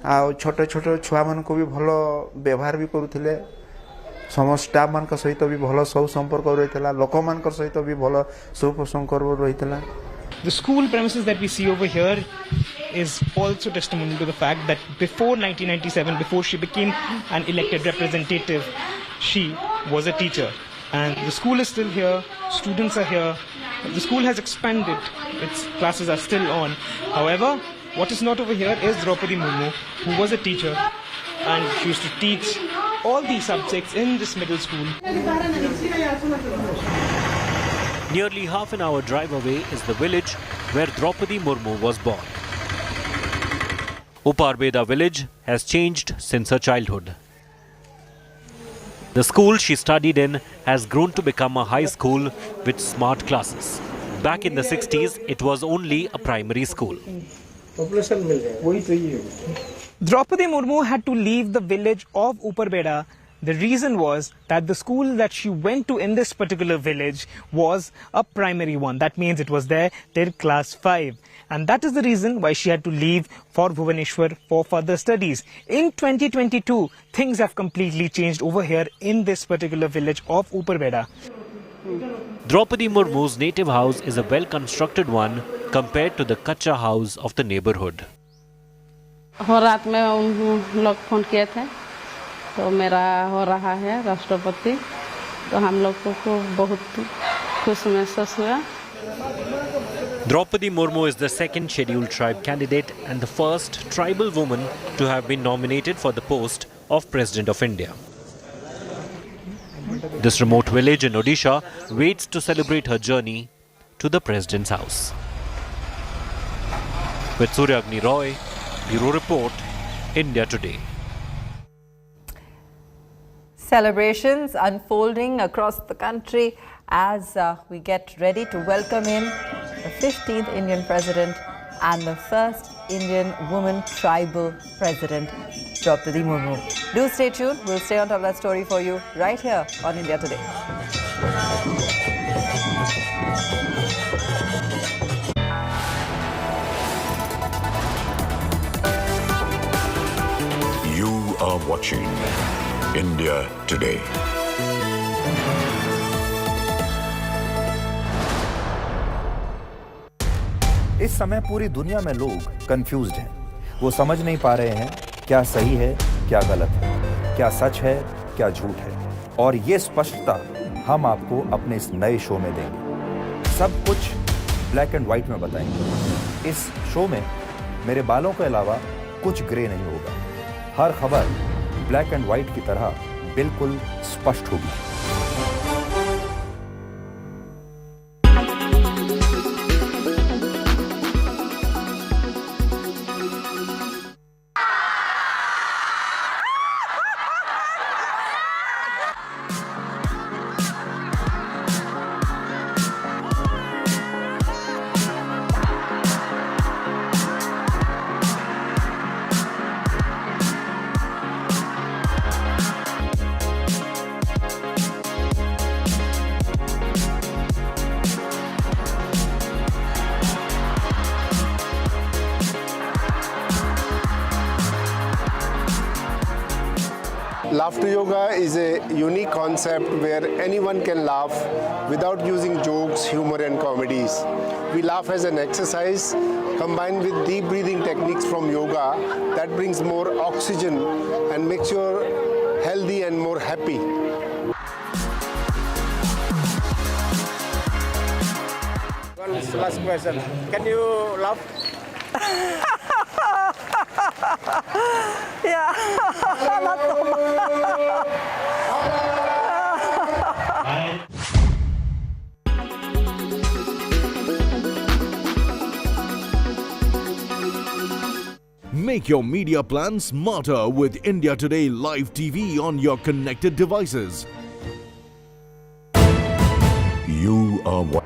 आ छोटे छोटे छुआ मन को भी भलो व्यवहार भी करूथिले समस्त स्टाफ मान का सहित भी भलो सब संपर्क रहितला लोक मान का सहित भी भलो सब संपर्क रहितला. The school premises that we see over here is also testimony to the fact that before 1997, before she became an elected representative, she was a teacher. And the school is still here, students are here. The school has expanded, its classes are still on. However, what is not over here is Droupadi Murmu, who was a teacher, and she used to teach all these subjects in this middle school. Nearly half an hour drive away is the village where Droupadi Murmu was born. Uparbeda village has changed since her childhood. The school she studied in has grown to become a high school with smart classes. Back in the 60s, it was only a primary school. Droupadi Murmu had to leave the village of Uparbeda. The reason was that the school that she went to in this particular village was a primary one. That means it was there till class 5. And that is the reason why she had to leave for Bhubaneswar for further studies. In 2022, things have completely changed over here in this particular village of Uparbeda. Droupadi Murmu's native house is a well-constructed one compared to the kacha house of the neighborhood. हो रात में उन लोग phone किए थे तो मेरा हो रहा है राष्ट्रपति तो हम लोग को बहुत खुश महसूस हुआ. Droupadi Murmu is the second scheduled tribe candidate and the first tribal woman to have been nominated for the post of President of India. This remote village in Odisha waits to celebrate her journey to the President's house. With Suryagni Roy, Bureau Report, India Today. Celebrations unfolding across the country as we get ready to welcome in the 15th Indian President and the first Indian woman tribal President, Droupadi Murmu. Do stay tuned. We'll stay on top of that story for you right here on India Today. You are watching India Today. इस समय पूरी दुनिया में लोग confused हैं। वो समझ नहीं पा रहे हैं क्या सही है, क्या गलत है, क्या सच है, क्या झूठ है। और ये स्पष्टता हम आपको अपने इस नए शो में देंगे। सब कुछ ब्लैक एंड व्हाइट में बताएंगे। इस शो में मेरे बालों के अलावा कुछ ग्रे नहीं होगा। हर खबर ब्लैक एंड व्हाइट की तरह बिल्कुल स्पष्ट होगी। Laughter yoga is a unique concept where anyone can laugh without using jokes, humor and comedies. We laugh as an exercise combined with deep breathing techniques from yoga that brings more oxygen and makes you healthy and more happy. Last question. Can you laugh? Yeah, not so much. Make your media plan smarter with India Today Live TV on your connected devices. You are what?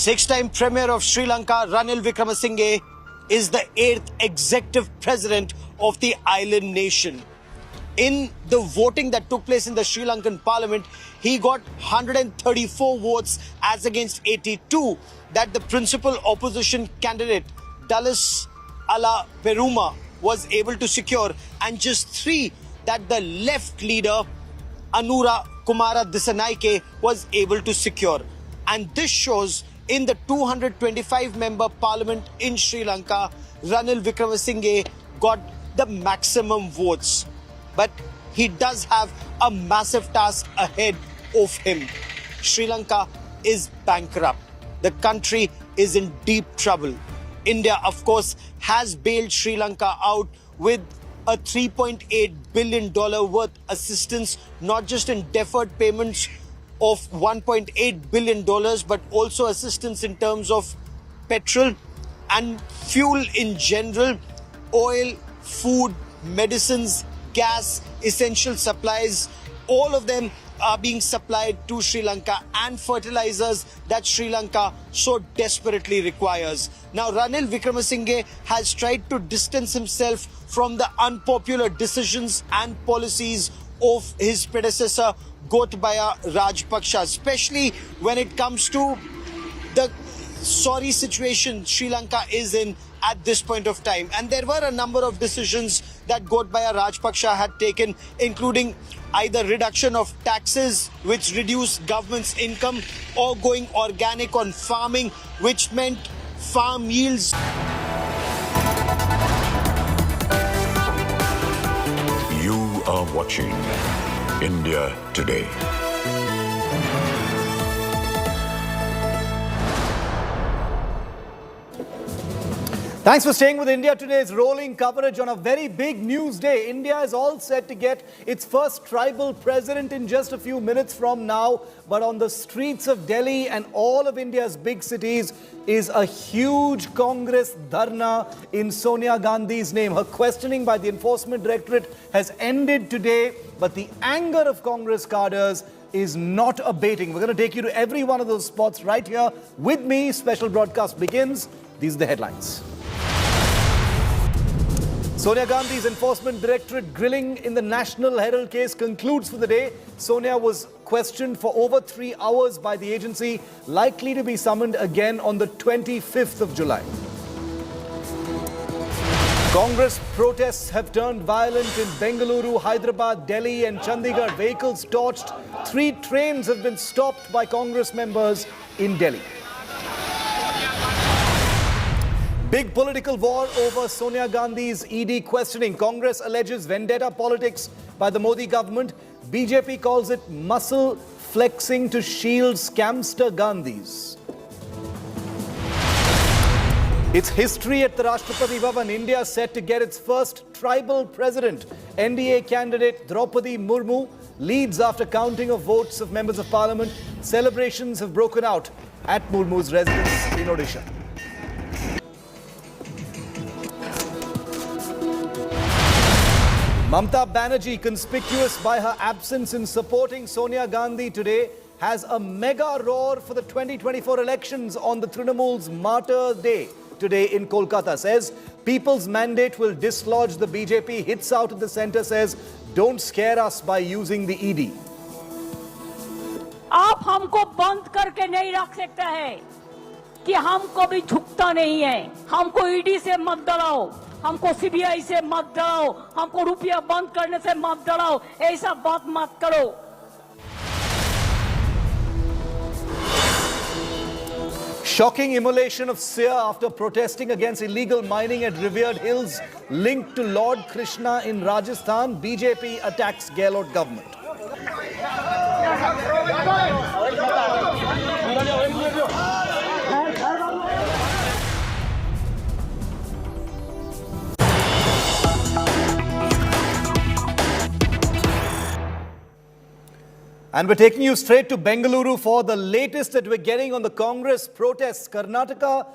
Six-time Premier of Sri Lanka, Ranil Wickremesinghe, is the 8th executive president of the island nation. in the voting that took place in the Sri Lankan parliament, he got 134 votes as against 82 that the principal opposition candidate, Dallas Ala Peruma, was able to secure, and just 3 that the left leader, Anura Kumara Disanaike, was able to secure. And this shows in the 225-member parliament in Sri Lanka, Ranil Wickremesinghe got the maximum votes. But he does have a massive task ahead of him. Sri Lanka is bankrupt. The country is in deep trouble. India, of course, has bailed Sri Lanka out with a $3.8 billion worth assistance, not just in deferred payments of $1.8 billion, but also assistance in terms of petrol and fuel in general, oil, food, medicines, gas, essential supplies. All of them are being supplied to Sri Lanka, and fertilizers that Sri Lanka so desperately requires. Now, Ranil Wickremesinghe has tried to distance himself from the unpopular decisions and policies of his predecessor, Gotabaya Rajapaksa, especially when it comes to the sorry situation Sri Lanka is in at this point of time. And there were a number of decisions that Gotabaya Rajapaksa had taken, including either reduction of taxes, which reduced government's income, or going organic on farming, which meant farm yields. You are watching India Today. Thanks for staying with India Today's rolling coverage on a very big news day. India is all set to get its first tribal president in just a few minutes from now. But on the streets of Delhi and all of India's big cities is a huge Congress dharna in Sonia Gandhi's name. Her questioning by the Enforcement Directorate has ended today, but the anger of Congress cadres is not abating. We're going to take you to every one of those spots right here with me. Special broadcast begins. These are the headlines. Sonia Gandhi's Enforcement Directorate grilling in the National Herald case concludes for the day. Sonia was questioned for over 3 hours by the agency, likely to be summoned again on the 25th of July. Congress protests have turned violent in Bengaluru, Hyderabad, Delhi and Chandigarh. Vehicles torched. 3 trains have been stopped by Congress members in Delhi. Big political war over Sonia Gandhi's ED questioning. Congress alleges vendetta politics by the Modi government. BJP calls it muscle flexing to shield scamster Gandhis. It's history at the Rashtrapati Bhavan. India set to get its first tribal president. NDA candidate Droupadi Murmu leads after counting of votes of members of parliament. Celebrations have broken out at Murmu's residence in Odisha. Mamata Banerjee, conspicuous by her absence in supporting Sonia Gandhi today, has a mega roar for the 2024 elections on the Trinamool's Martyr Day today in Kolkata. Says people's mandate will dislodge the BJP. Hits out at the centre, says don't scare us by using the ED. आप हमको बंद करके नहीं रख सकते हैं कि हमको भी झुकता नहीं है. हमको ईडी से मत डराओ, हमको सीबीआई से मत डराओ, हमको रुपया बंद करने से मत डराओ. ऐसा बात मत करो. Shocking immolation of Sinha after protesting against illegal mining at revered hills linked to Lord Krishna in Rajasthan. BJP attacks Gehlot government. And we're taking you straight to Bengaluru for the latest that we're getting on the Congress protests. Karnataka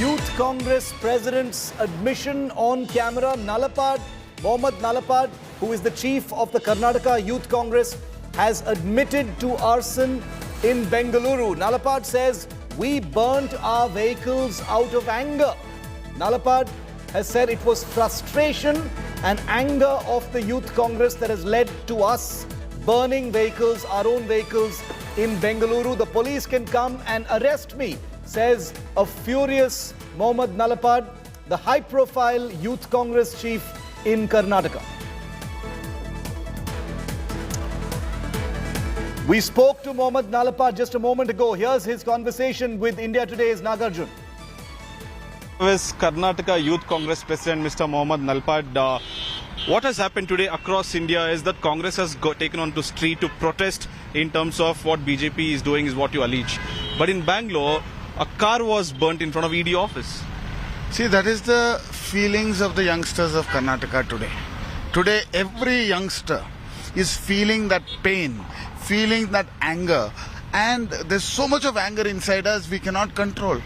Youth Congress President's admission on camera. Nalapad, Mohammad Nalapad, who is the chief of the Karnataka Youth Congress, has admitted to arson in Bengaluru. Nalapad says, we burnt our vehicles out of anger. Nalapad has said it was frustration and anger of the Youth Congress that has led to us burning vehicles, our own vehicles in Bengaluru. The police can come and arrest me, says a furious Mohammad Nalapad, the high-profile Youth Congress chief in Karnataka. We spoke to Mohammad Nalapad just a moment ago. Here's his conversation with India Today's Nagarjun. Karnataka Youth Congress President Mr. Mohammad Nalapad, what has happened today across India is that Congress has taken on to street to protest in terms of what BJP is doing, is what you allege. But in Bangalore, a car was burnt in front of ED office. See, that is the feelings of the youngsters of Karnataka today. Today, every youngster is feeling that pain, feeling that anger, and there's so much of anger inside us we cannot control.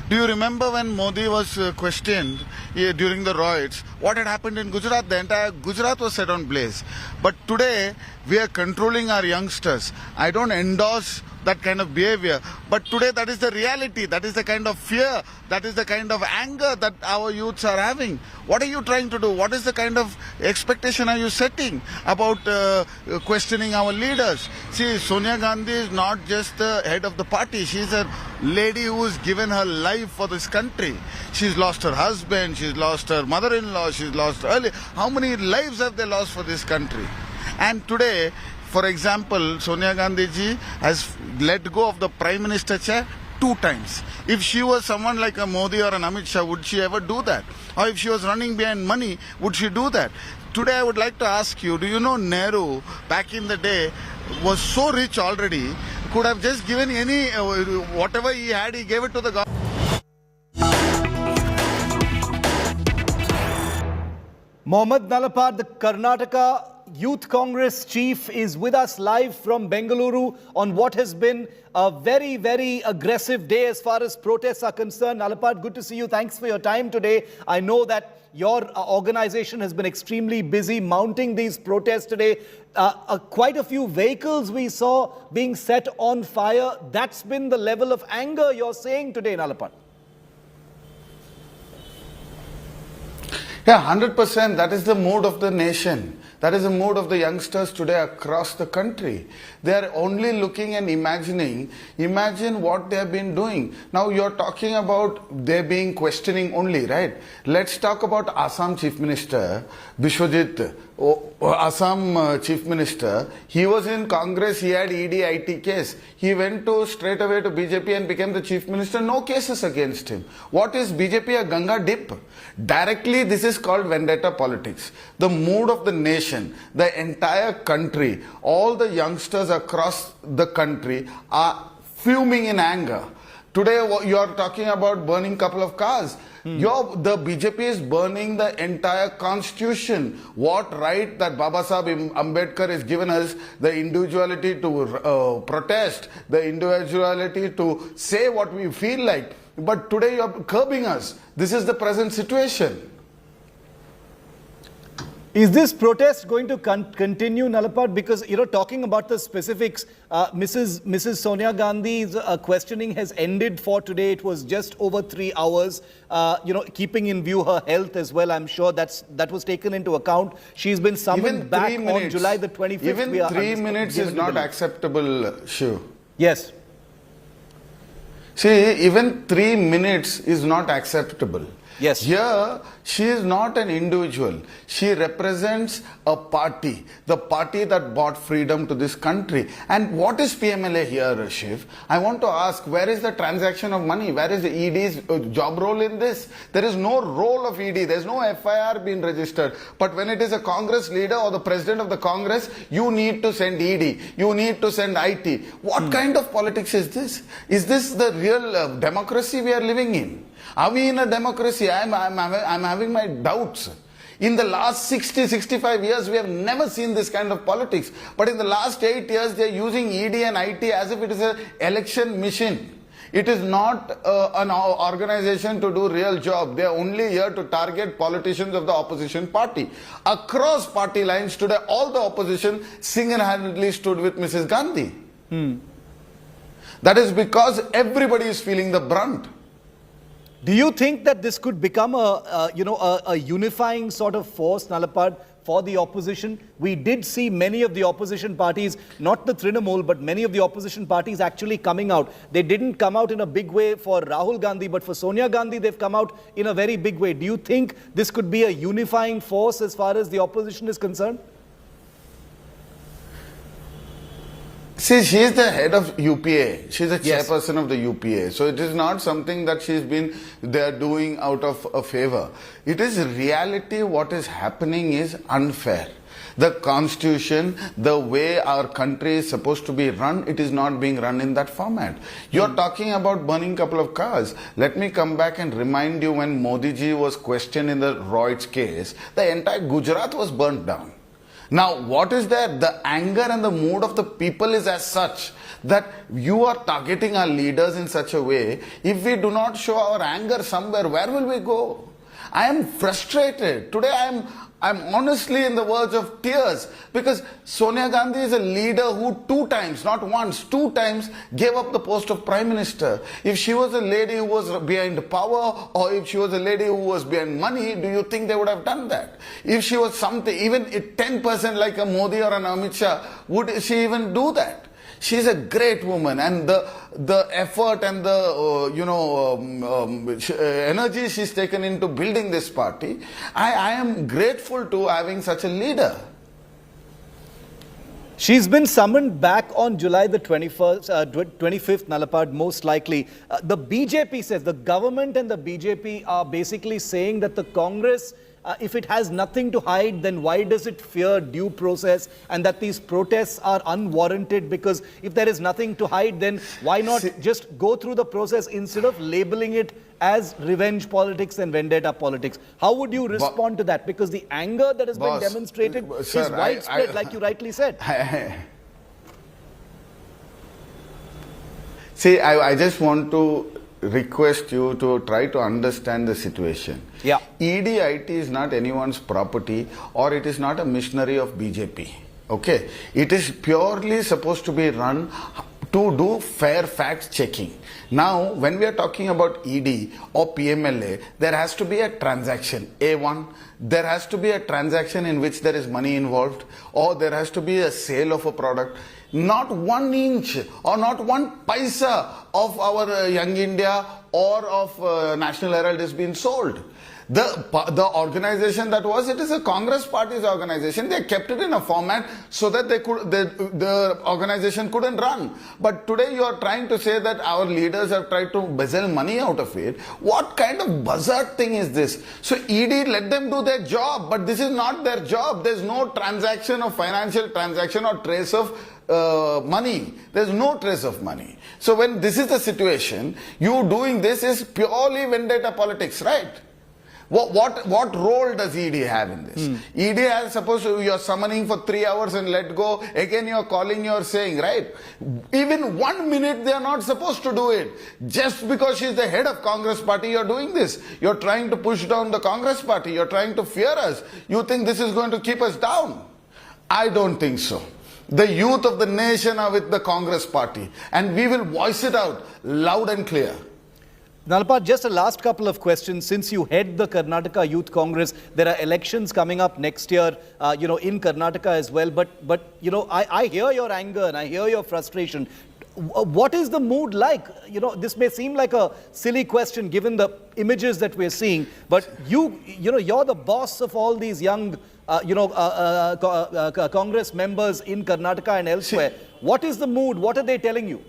Do you remember when Modi was questioned during the riots? What had happened in Gujarat? The entire Gujarat was set on blaze. But today, we are controlling our youngsters. I don't endorse that kind of behavior. But today, that is the reality. That is the kind of fear. That is the kind of anger that our youths are having. What are you trying to do? What is the kind of expectation are you setting about questioning our leaders? See, Sonia Gandhi is not just the head of the party. She's a lady who's given her life for this country. She's lost her husband. She's lost her mother-in-law. She's lost early. How many lives have they lost for this country? And today, for example, Sonia Gandhi ji has let go of the Prime Minister chair 2 times. If she was someone like a Modi or an Amit Shah, would she ever do that? Or if she was running behind money, would she do that? Today I would like to ask you, do you know Nehru back in the day was so rich already, could have just given any, whatever he had, he gave it to the government. Mohammad Nalapad, the Karnataka Youth Congress chief, is with us live from Bengaluru on what has been a very, very aggressive day as far as protests are concerned. Nalapad, good to see you. Thanks for your time today. I know that your organization has been extremely busy mounting these protests today. Quite a few vehicles we saw being set on fire. That's been the level of anger you're saying today, Nalapad. Yeah, 100%. That is the mood of the nation. That is the mood of the youngsters today across the country. They are only looking and imagining. Imagine what they have been doing. Now you are talking about they being questioning only, right? Let's talk about Assam Chief Minister, Bishwajit. Assam Chief Minister, he was in Congress, he had ED IT case. He went straight away to BJP and became the Chief Minister. No cases against him. What is BJP? A Ganga dip? Directly, this is called vendetta politics. The mood of the nation, the entire country, all the youngsters across the country are fuming in anger. Today, you are talking about burning couple of cars. The BJP is burning the entire constitution. What right that Baba Sahib Ambedkar has given us, the individuality to protest, the individuality to say what we feel like. But today you are curbing us. This is the present situation. Is this protest going to continue, Nalapad? Because, talking about the specifics, Mrs. Sonia Gandhi's questioning has ended for today. It was just over 3 hours, keeping in view her health as well. I'm sure that was taken into account. She's been summoned back on July the 25th. Even 3 minutes is not acceptable, Shiv. Yes. See, even 3 minutes is not acceptable. Yes. Here, she is not an individual. She represents a party, the party that brought freedom to this country. And what is PMLA here, Shiv? I want to ask, where is the transaction of money? Where is the ED's job role in this? There is no role of ED. There is no FIR being registered. But when it is a Congress leader or the president of the Congress, you need to send ED. You need to send IT. What kind of politics is this? Is this the real democracy we are living in? Are we in a democracy? I'm having my doubts. In the last 60-65 years, we have never seen this kind of politics. But in the last 8 years, they are using ED and IT as if it is an election mission. It is not an organization to do real job. They are only here to target politicians of the opposition party. Across party lines today, all the opposition single-handedly stood with Mrs. Gandhi. That is because everybody is feeling the brunt. Do you think that this could become a unifying sort of force, Nalapad, for the opposition? We did see many of the opposition parties, not the Trinamool, but many of the opposition parties actually coming out. They didn't come out in a big way for Rahul Gandhi, but for Sonia Gandhi, they've come out in a very big way. Do you think this could be a unifying force as far as the opposition is concerned? See, she is the head of UPA. She is the chairperson of the UPA. So it is not something that she's been there doing out of a favor. It is reality. What is happening is unfair. The constitution, the way our country is supposed to be run, it is not being run in that format. You're talking about burning a couple of cars. Let me come back and remind you, when Modi ji was questioned in the Royds case, the entire Gujarat was burnt down. Now, what is there? The anger and the mood of the people is as such that you are targeting our leaders in such a way. If we do not show our anger somewhere, where will we go? I am frustrated. Today I'm honestly in the verge of tears, because Sonia Gandhi is a leader who 2 times, not once, 2 times gave up the post of Prime Minister. If she was a lady who was behind power, or if she was a lady who was behind money, do you think they would have done that? If she was something, even 10% like a Modi or an Amit Shah, would she even do that? She's a great woman, and the effort and the energy she's taken into building this party, I am grateful to having such a leader. She's been summoned back on July the 25th, Nalapad, most likely. The BJP says, the government and the BJP are basically saying that the Congress, if it has nothing to hide, then why does it fear due process, and that these protests are unwarranted? Because if there is nothing to hide, then why not just go through the process instead of labeling it as revenge politics and vendetta politics? How would you respond to that? Because the anger that has been demonstrated is widespread, like you rightly said. See, I just want to request you to try to understand the situation. Yeah. EDIT is not anyone's property, or it is not a missionary of BJP. Okay? It is purely supposed to be run to do fair fact checking. Now, when we are talking about ED or PMLA, there has to be a transaction. A1, there has to be a transaction in which there is money involved, or there has to be a sale of a product. Not 1 inch or not 1 paisa of our Young India or of National Herald is being sold. The organization that was, it is a Congress party's organization. They kept it in a format so that the organization couldn't run. But today you are trying to say that our leaders have tried to embezzle money out of it. What kind of buzzard thing is this? So ED, let them do their job, but this is not their job. There's no transaction of financial transaction or trace of money. There's no trace of money. So when this is the situation, you doing this is purely vendetta politics, right? What role does ED have in this? ED has, suppose you're summoning for 3 hours and let go, again you're calling, you're saying, right? Even 1 minute they are not supposed to do it. Just because she's the head of Congress party, you're doing this. You're trying to push down the Congress party. You're trying to fear us. You think this is going to keep us down? I don't think so. The youth of the nation are with the Congress party, and we will voice it out loud and clear. Nalapad, just a last couple of questions. Since you head the Karnataka Youth Congress, there are elections coming up next year, in Karnataka as well. But I hear your anger and I hear your frustration. What is the mood like? This may seem like a silly question given the images that we're seeing, but you're the boss of all these young, Congress members in Karnataka and elsewhere. What is the mood? What are they telling you?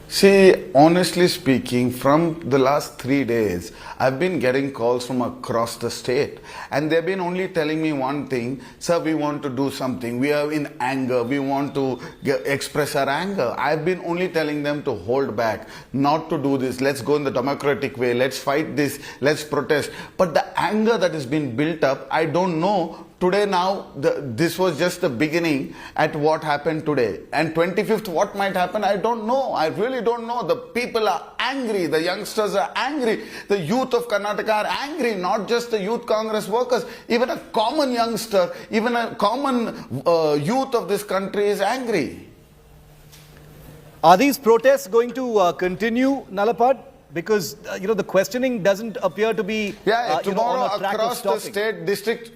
See, honestly speaking, from the last 3 days, I've been getting calls from across the state, and they've been only telling me one thing: sir, we want to do something. We are in anger. We want to express our anger. I've been only telling them to hold back, not to do this. Let's go in the democratic way. Let's fight this. Let's protest. But the anger that has been built up, I don't know. Today now, this was just the beginning at what happened today. And 25th, what might happen, I don't know. I really don't know. The people are angry. The youngsters are angry. The youth of Karnataka are angry. Not just the youth Congress workers. Even a common youngster, even a common youth of this country is angry. Are these protests going to continue, Nalapad? Because, the questioning doesn't appear to be tomorrow on a track across of the stopping. state district.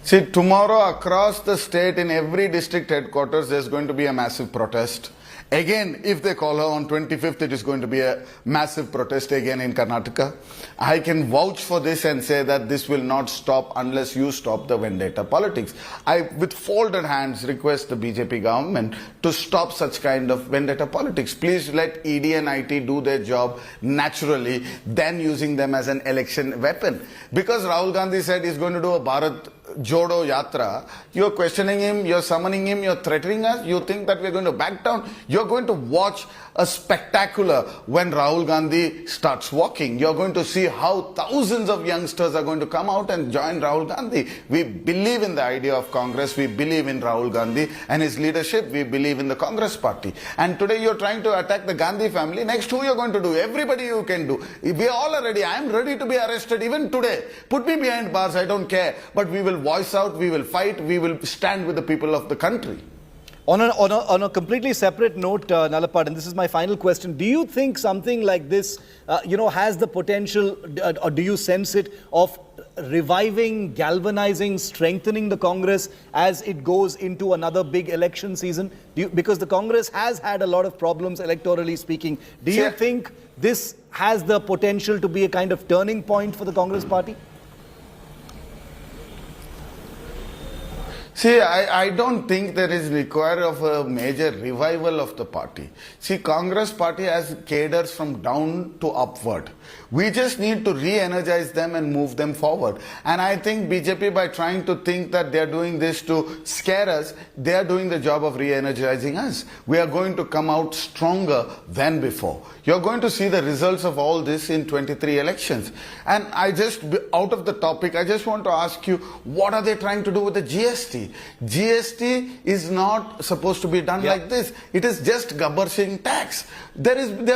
See, tomorrow across the state in every district headquarters there's going to be a massive protest. Again, if they call her on 25th, it is going to be a massive protest again in Karnataka. I can vouch for this and say that this will not stop unless you stop the vendetta politics. I, with folded hands, request the BJP government to stop such kind of vendetta politics. Please let ED and IT do their job naturally, then using them as an election weapon. Because Rahul Gandhi said he's going to do a Bharat Jodo Yatra, you're questioning him, you're summoning him, you're threatening us, you think that we're going to back down. You're going to watch a spectacular when Rahul Gandhi starts walking. You're going to see how thousands of youngsters are going to come out and join Rahul Gandhi. We believe in the idea of Congress, we believe in Rahul Gandhi and his leadership, we believe in the Congress party. And today you're trying to attack the Gandhi family. Next, who you're going to do? Everybody you can do. We all are ready. I'm ready to be arrested even today. Put me behind bars, I don't care. But we will voice out, we will fight, we will stand with the people of the country. On a completely separate note, Nalapad, and this is my final question, do you think something like this, has the potential, or do you sense it, of reviving, galvanizing, strengthening the Congress as it goes into another big election season? Because the Congress has had a lot of problems electorally speaking. Do you think this has the potential to be a kind of turning point for the Congress party? See, I don't think there is required of a major revival of the party. See, Congress party has cadres from down to upward. We just need to re-energize them and move them forward. And I think BJP, by trying to think that they are doing this to scare us, they are doing the job of re-energizing us. We are going to come out stronger than before. You're going to see the results of all this in 23 elections. And out of the topic, I just want to ask you, what are they trying to do with the GST? GST is not supposed to be done like this. It is just Gabbar Singh tax. They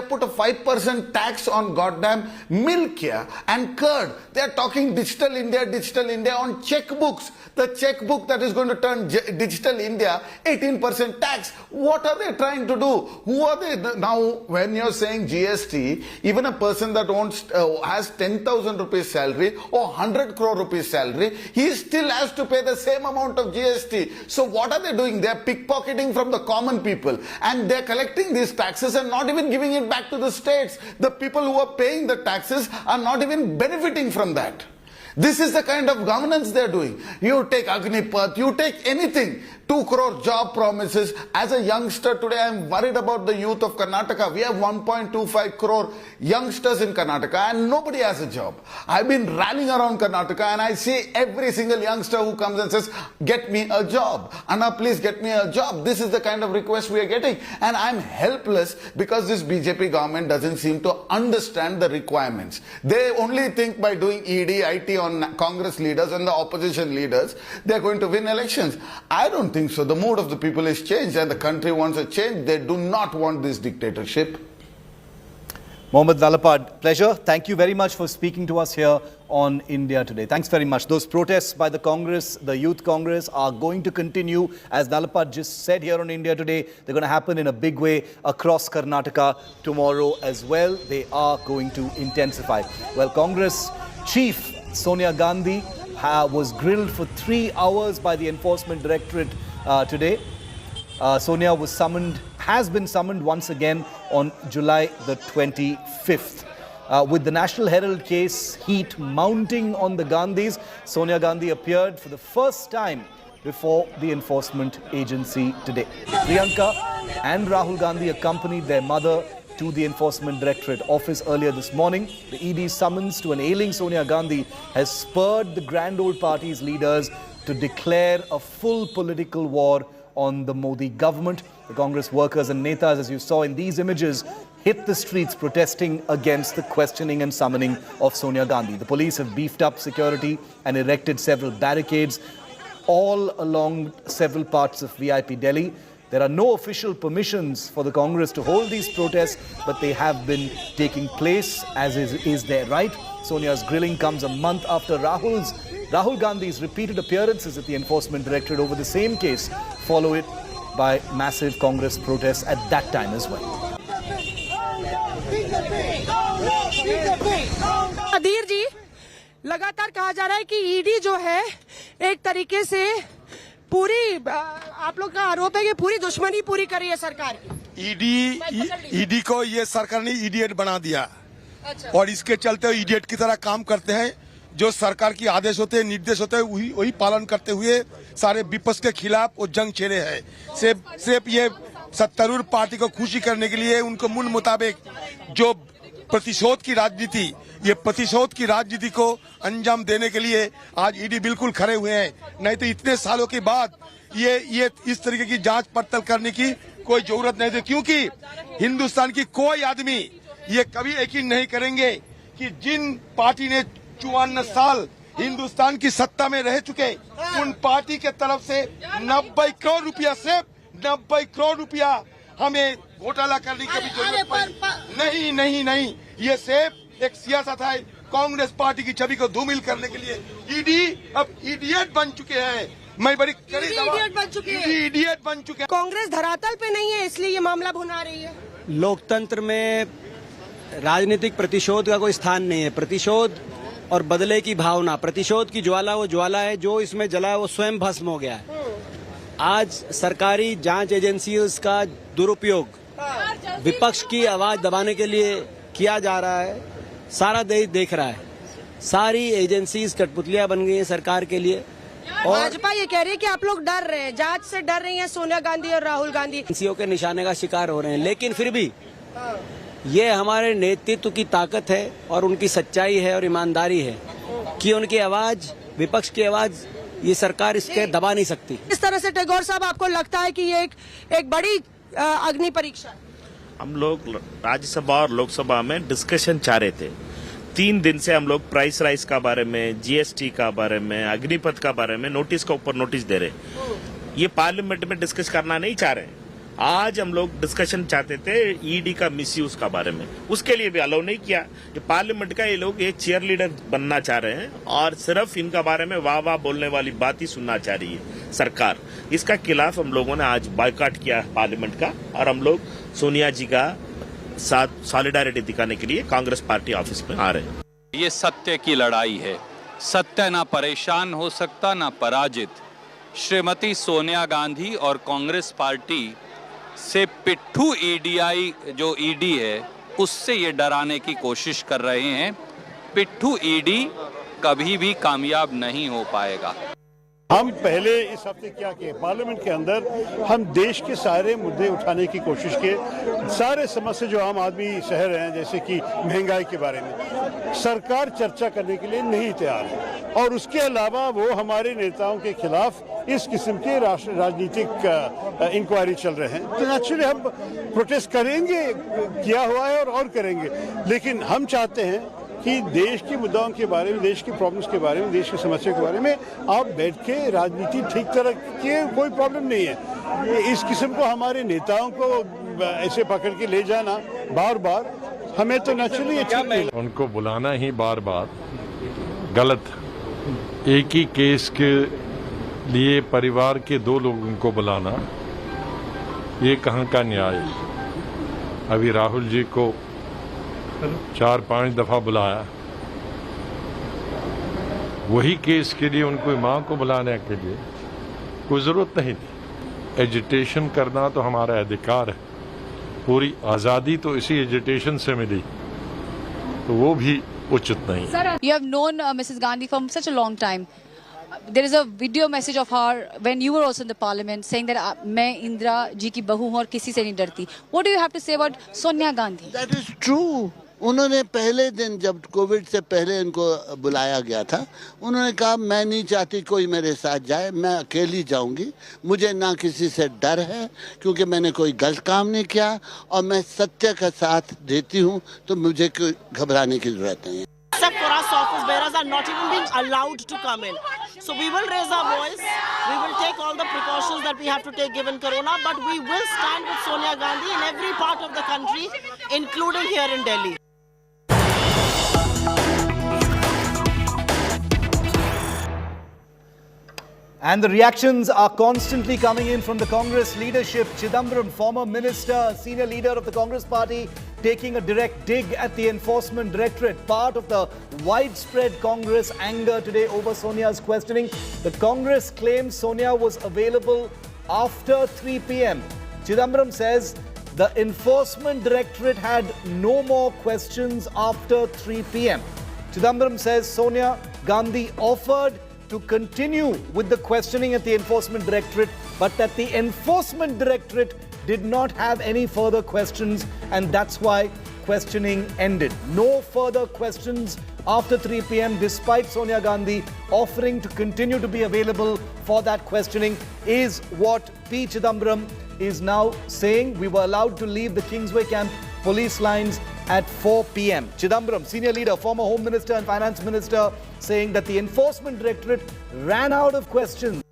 put a 5% tax on goddamn milk here and curd. They are talking digital India on checkbooks. The checkbook that is going to turn digital India, 18% tax. What are they trying to do? Who are they? Now, when you're saying GST, even a person that has 10,000 rupees salary or 100 crore rupees salary, he still has to pay the same amount of GST. So what are they doing? They're pickpocketing from the common people and they're collecting these taxes and not even giving it back to the states. The people who are paying the taxes are not even benefiting from that. This is the kind of governance they're doing. You take Agnipath, you take anything. 2 crore job promises. As a youngster today, I'm worried about the youth of Karnataka. We have 1.25 crore youngsters in Karnataka and nobody has a job. I've been rallying around Karnataka and I see every single youngster who comes and says, get me a job. Anna, please get me a job. This is the kind of request we are getting. And I'm helpless because this BJP government doesn't seem to understand the requirements. They only think by doing ED, IT on Congress leaders and the opposition leaders, they're going to win elections. I don't think so. The mood of the people is changed and the country wants a change. They do not want this dictatorship. Mohammad Nalapad, pleasure. Thank you very much for speaking to us here on India Today. Thanks very much. Those protests by the Congress, the Youth Congress, are going to continue. As Nalapad just said here on India Today, they're going to happen in a big way across Karnataka tomorrow as well. They are going to intensify. Well, Congress Chief Sonia Gandhi was grilled for 3 hours by the Enforcement Directorate today. Sonia has been summoned once again on July the 25th. With the National Herald case heat mounting on the Gandhis, Sonia Gandhi appeared for the first time before the enforcement agency today. Priyanka and Rahul Gandhi accompanied their mother to the Enforcement Directorate office earlier this morning. The ED's summons to an ailing Sonia Gandhi has spurred the Grand Old Party's leaders to declare a full political war on the Modi government. The Congress workers and netas, as you saw in these images, hit the streets protesting against the questioning and summoning of Sonia Gandhi. The police have beefed up security and erected several barricades all along several parts of VIP Delhi. There are no official permissions for the Congress to hold these protests, but they have been taking place as is their right. Sonia's grilling comes a month after Rahul Gandhi's repeated appearances at the Enforcement Directorate over the same case by massive Congress protests at that time as well. अधीर जी, लगातार कहा जा रहा है कि ED जो है एक तरीके से पूरी, आप लोग का आरोप है कि पूरी दुश्मनी पूरी कर रही है सरकार की। ईडी को ये सरकार ने इडियट बना दिया। अच्छा। और इसके चलते इडियट की तरह काम करते हैं। जो सरकार की आदेश होते हैं, निर्देश होते हैं, वही पालन करते हुए सारे विपक्ष के खिलाफ वो जंग छेड़े हैं। सिर्फ ये सत्तारूढ़ पार्टी को खुशी करने के लिए उनको मूल मुताबिक जो प्रतिशोध की राजनीति, ये प्रतिशोध की राजनीति को अंजाम देने के लिए आज ईडी बिल्कुल खड़े हुए हैं। नहीं तो इतने सालों के बाद ये इस तरीके की जांच पड़ताल करने की कोई जरूरत नहीं थी, क्योंकि हिंदुस्तान की कोई आदमी ये कभी यकीन नहीं करेंगे कि जिन पार्टी ने 54 साल हिंदुस्तान की सत्ता में रह चुके, उन पार्टी के तरफ से 90 करोड़ रुपया, सिर्फ 90 करोड़ रुपया हमें घोटाला करने की भी जरूरत पड़ी। नहीं, ये सिर्फ एक सियासत है कांग्रेस पार्टी की छवि को धूमिल करने के लिए। ईडी अब इडियट बन चुके हैं। मैं बड़ी इडियट बन चुके हैं। कांग्रेस धरातल पे नहीं है, इसलिए ये मामला भुना रही है। लोकतंत्र में राजनीतिक प्रतिशोध का कोई स्थान नहीं है। प्रतिशोध और बदले की भावना, प्रतिशोध की ज्वाला वो ज्वाला है, जो इसमें जला है वो स्वयं भस्म हो गया है। आज सरकारी जांच एजेंसियों का दुरुपयोग विपक्ष की आवाज दबाने के लिए किया जा रहा है। सारा देश देख रहा है। सारी एजेंसीज कठपुतलियां बन गई हैं सरकार के लिए। और भाजपा ये कह रही है कि आप लोग डर रहे हैं, जांच से डर रही हैं सोनिया गांधी और राहुल गांधी। एजेंसियों के निशाने का शिकार हो रहे हैं, लेकिन फिर भी ये हमारे नेतृत्व की ताकत है और उनकी सच्चाई है और ईमानदारी है कि उनकी आवाज, विपक्ष की आवाज, ये सरकार इसके दबा नहीं सकती। इस तरह से टैगोर साहब, आपको लगता है कि ये एक बड़ी अग्नि परीक्षा? हम लोग राज्यसभा और लोकसभा में डिस्कशन चाह रहे थे। 3 दिन से हम लोग प्राइस राइज का बारे में, जीएसटी का बारे में, अग्निपथ का बारे में नोटिस का ऊपर नोटिस दे रहे। ये पार्लियामेंट में डिस्कस करना नहीं चाह रहे। आज हम लोग डिस्कशन चाहते थे ईडी का मिसयूज का बारे में, उसके लिए भी अलाउ नहीं किया। ये पार्लियामेंट का ये लोग एक चीयर लीडर बनना चाह रहे हैं और सिर्फ इनका बारे में वाह वाह बोलने वाली बात ही सुनना चाह रही है सरकार। इसका खिलाफ हम लोगों ने आज बायकॉट किया पार्लियामेंट का, और हम लोग सोनिया जी का साथ सॉलिडारिटी दिखाने के लिए कांग्रेस पार्टी ऑफिस में आ रहे हैं। ये सत्य की लड़ाई है। सत्य ना परेशान हो सकता ना पराजित। श्रीमती सोनिया गांधी और कांग्रेस पार्टी से पिट्ठू ईडीआई जो ईडी है उससे ये डराने की कोशिश कर रहे हैं। पिट्ठू ईडी कभी भी कामयाब नहीं हो पाएगा। हम पहले इस हफ्ते क्या किए, पार्लियामेंट के अंदर हम देश के सारे मुद्दे उठाने की कोशिश किए। सारे समस्या जो आम आदमी सह रहे हैं, जैसे कि महंगाई के बारे में, सरकार चर्चा करने के लिए नहीं तैयार है। और उसके अलावा वो हमारे नेताओं के खिलाफ इस किस्म के राजनीतिक इंक्वायरी चल रहे हैं। तो नेचुरली हम प्रोटेस्ट करेंगे, किया हुआ है और करेंगे। लेकिन हम चाहते हैं कि देश के मुद्दों के बारे में, देश की प्रॉब्लम्स के बारे में, देश की समस्या के बारे में आप बैठ के राजनीति ठीक तरह की, कोई प्रॉब्लम नहीं है। इस किस्म को हमारे नेताओं को ऐसे पकड़ के ले जाना बार बार, हमें तो नेचुरली अच्छा नहीं। उनको बुलाना ही बार बार गलत। एक ही केस के लिए परिवार के 2 लोगों को बुलाना, ये कहाँ का न्याय है। अभी राहुल जी को 4-5 दफा बुलाया, वही केस के लिए उनको मां को बुलाने के लिए कोई जरूरत नहीं थी। एजिटेशन करना तो हमारा अधिकार है, पूरी आजादी तो इसी एजिटेशन से मिली, तो वो भी उचित नहीं। Sir, you have known Mrs. Gandhi for such a long time. There is a video message of her when you were also in the parliament saying that मैं इंदिरा जी की बहू हूँ और किसी से नहीं डरती. What do you have to say about Sonia Gandhi? That is true. उन्होंने पहले दिन जब कोविड से पहले इनको बुलाया गया था, उन्होंने कहा मैं नहीं चाहती कोई मेरे साथ जाए, मैं अकेली जाऊंगी, मुझे ना किसी से डर है क्योंकि मैंने कोई गलत काम नहीं किया और मैं सत्य का साथ देती हूं, तो मुझे कोई घबराने की जरूरत नहीं है। Except for us, office bearers are not even being allowed to come in. So we will raise our voice. We will take all the precautions that we have to take given Corona, but we will stand with Sonia Gandhi in every part of the country, including here in Delhi. And the reactions are constantly coming in from the Congress leadership. Chidambaram, former minister, senior leader of the Congress party, taking a direct dig at the Enforcement Directorate. Part of the widespread Congress anger today over Sonia's questioning. The Congress claims Sonia was available after 3 p.m. Chidambaram says the Enforcement Directorate had no more questions after 3 p.m. Chidambaram says Sonia Gandhi offered to continue with the questioning at the Enforcement Directorate, but that the Enforcement Directorate did not have any further questions, and that's why questioning ended. No further questions after 3 p.m. despite Sonia Gandhi offering to continue to be available for that questioning, is what P. Chidambaram is now saying. We were allowed to leave the Kingsway Camp police lines at 4 p.m. Chidambaram, senior leader, former Home Minister and Finance Minister, saying that the Enforcement Directorate ran out of questions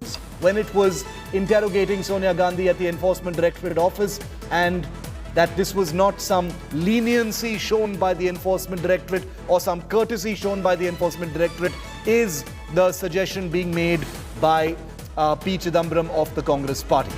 when it was interrogating Sonia Gandhi at the Enforcement Directorate office, and that this was not some leniency shown by the Enforcement Directorate or some courtesy shown by the Enforcement Directorate, is the suggestion being made by P. Chidambaram of the Congress party.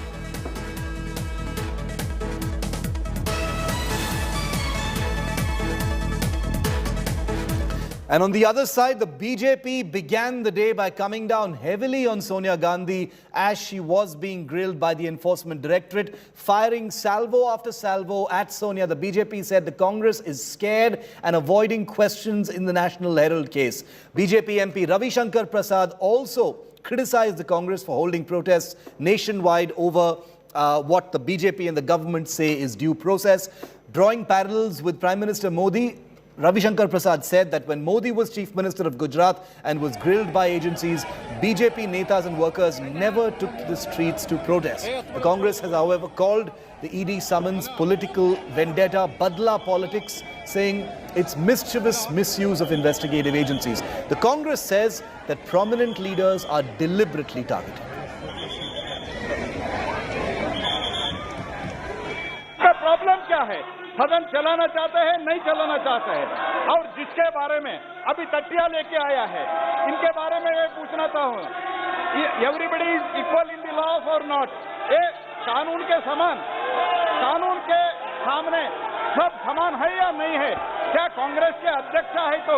And on the other side, the BJP began the day by coming down heavily on Sonia Gandhi as she was being grilled by the Enforcement Directorate, firing salvo after salvo at Sonia. The BJP said the Congress is scared and avoiding questions in the National Herald case. BJP MP Ravi Shankar Prasad also criticized the Congress for holding protests nationwide over what the BJP and the government say is due process. Drawing parallels with Prime Minister Modi, Ravi Shankar Prasad said that when Modi was Chief Minister of Gujarat and was grilled by agencies, BJP netas and workers never took to the streets to protest. The Congress has, however, called the ED summons political vendetta, badla politics, saying it's mischievous misuse of investigative agencies. The Congress says that prominent leaders are deliberately targeted. The problem क्या है? सदन चलाना चाहते हैं, नहीं चलाना चाहते हैं, और जिसके बारे में अभी तटिया लेके आया है, इनके बारे में मैं पूछना चाहूँ, everybody is equal in the law और नॉट? ये कानून के समान, कानून के सामने सब समान है या नहीं है? क्या कांग्रेस के अध्यक्ष है तो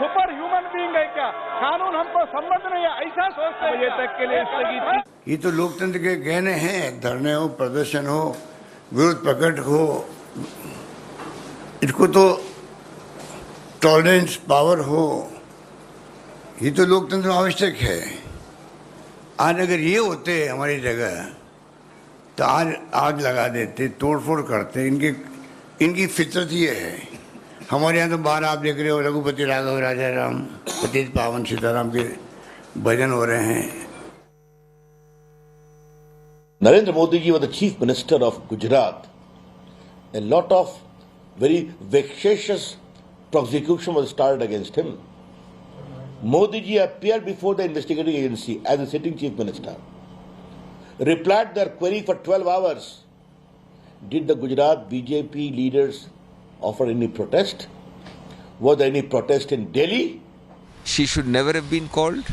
सुपर ह्यूमन बीइंग है क्या? कानून हमको संबंध नहीं है, ऐसा सोचते हैं? ये तक के लिए स्थगित। ये तो लोकतंत्र के गहने हैं, धरने हो, प्रदर्शन हो, विरोध प्रकट हो, इनको तो टॉलरेंस पावर हो, ये तो लोकतंत्र में आवश्यक है। आज अगर ये होते हमारी जगह तो आज आग लगा देते, तोड़फोड़ करते। इनकी फितरत ये है। हमारे यहाँ तो बाहर आप देख रहे हो, रघुपति राघव राजा राम, पतित पावन सीताराम के भजन हो रहे हैं। Narendra Modi ji was the Chief Minister of Gujarat. A lot of very vexatious prosecution was started against him. Modi ji appeared before the investigating agency as a sitting Chief Minister, replied their query for 12 hours. Did the Gujarat BJP leaders offer any protest? Was there any protest in Delhi? She should never have been called.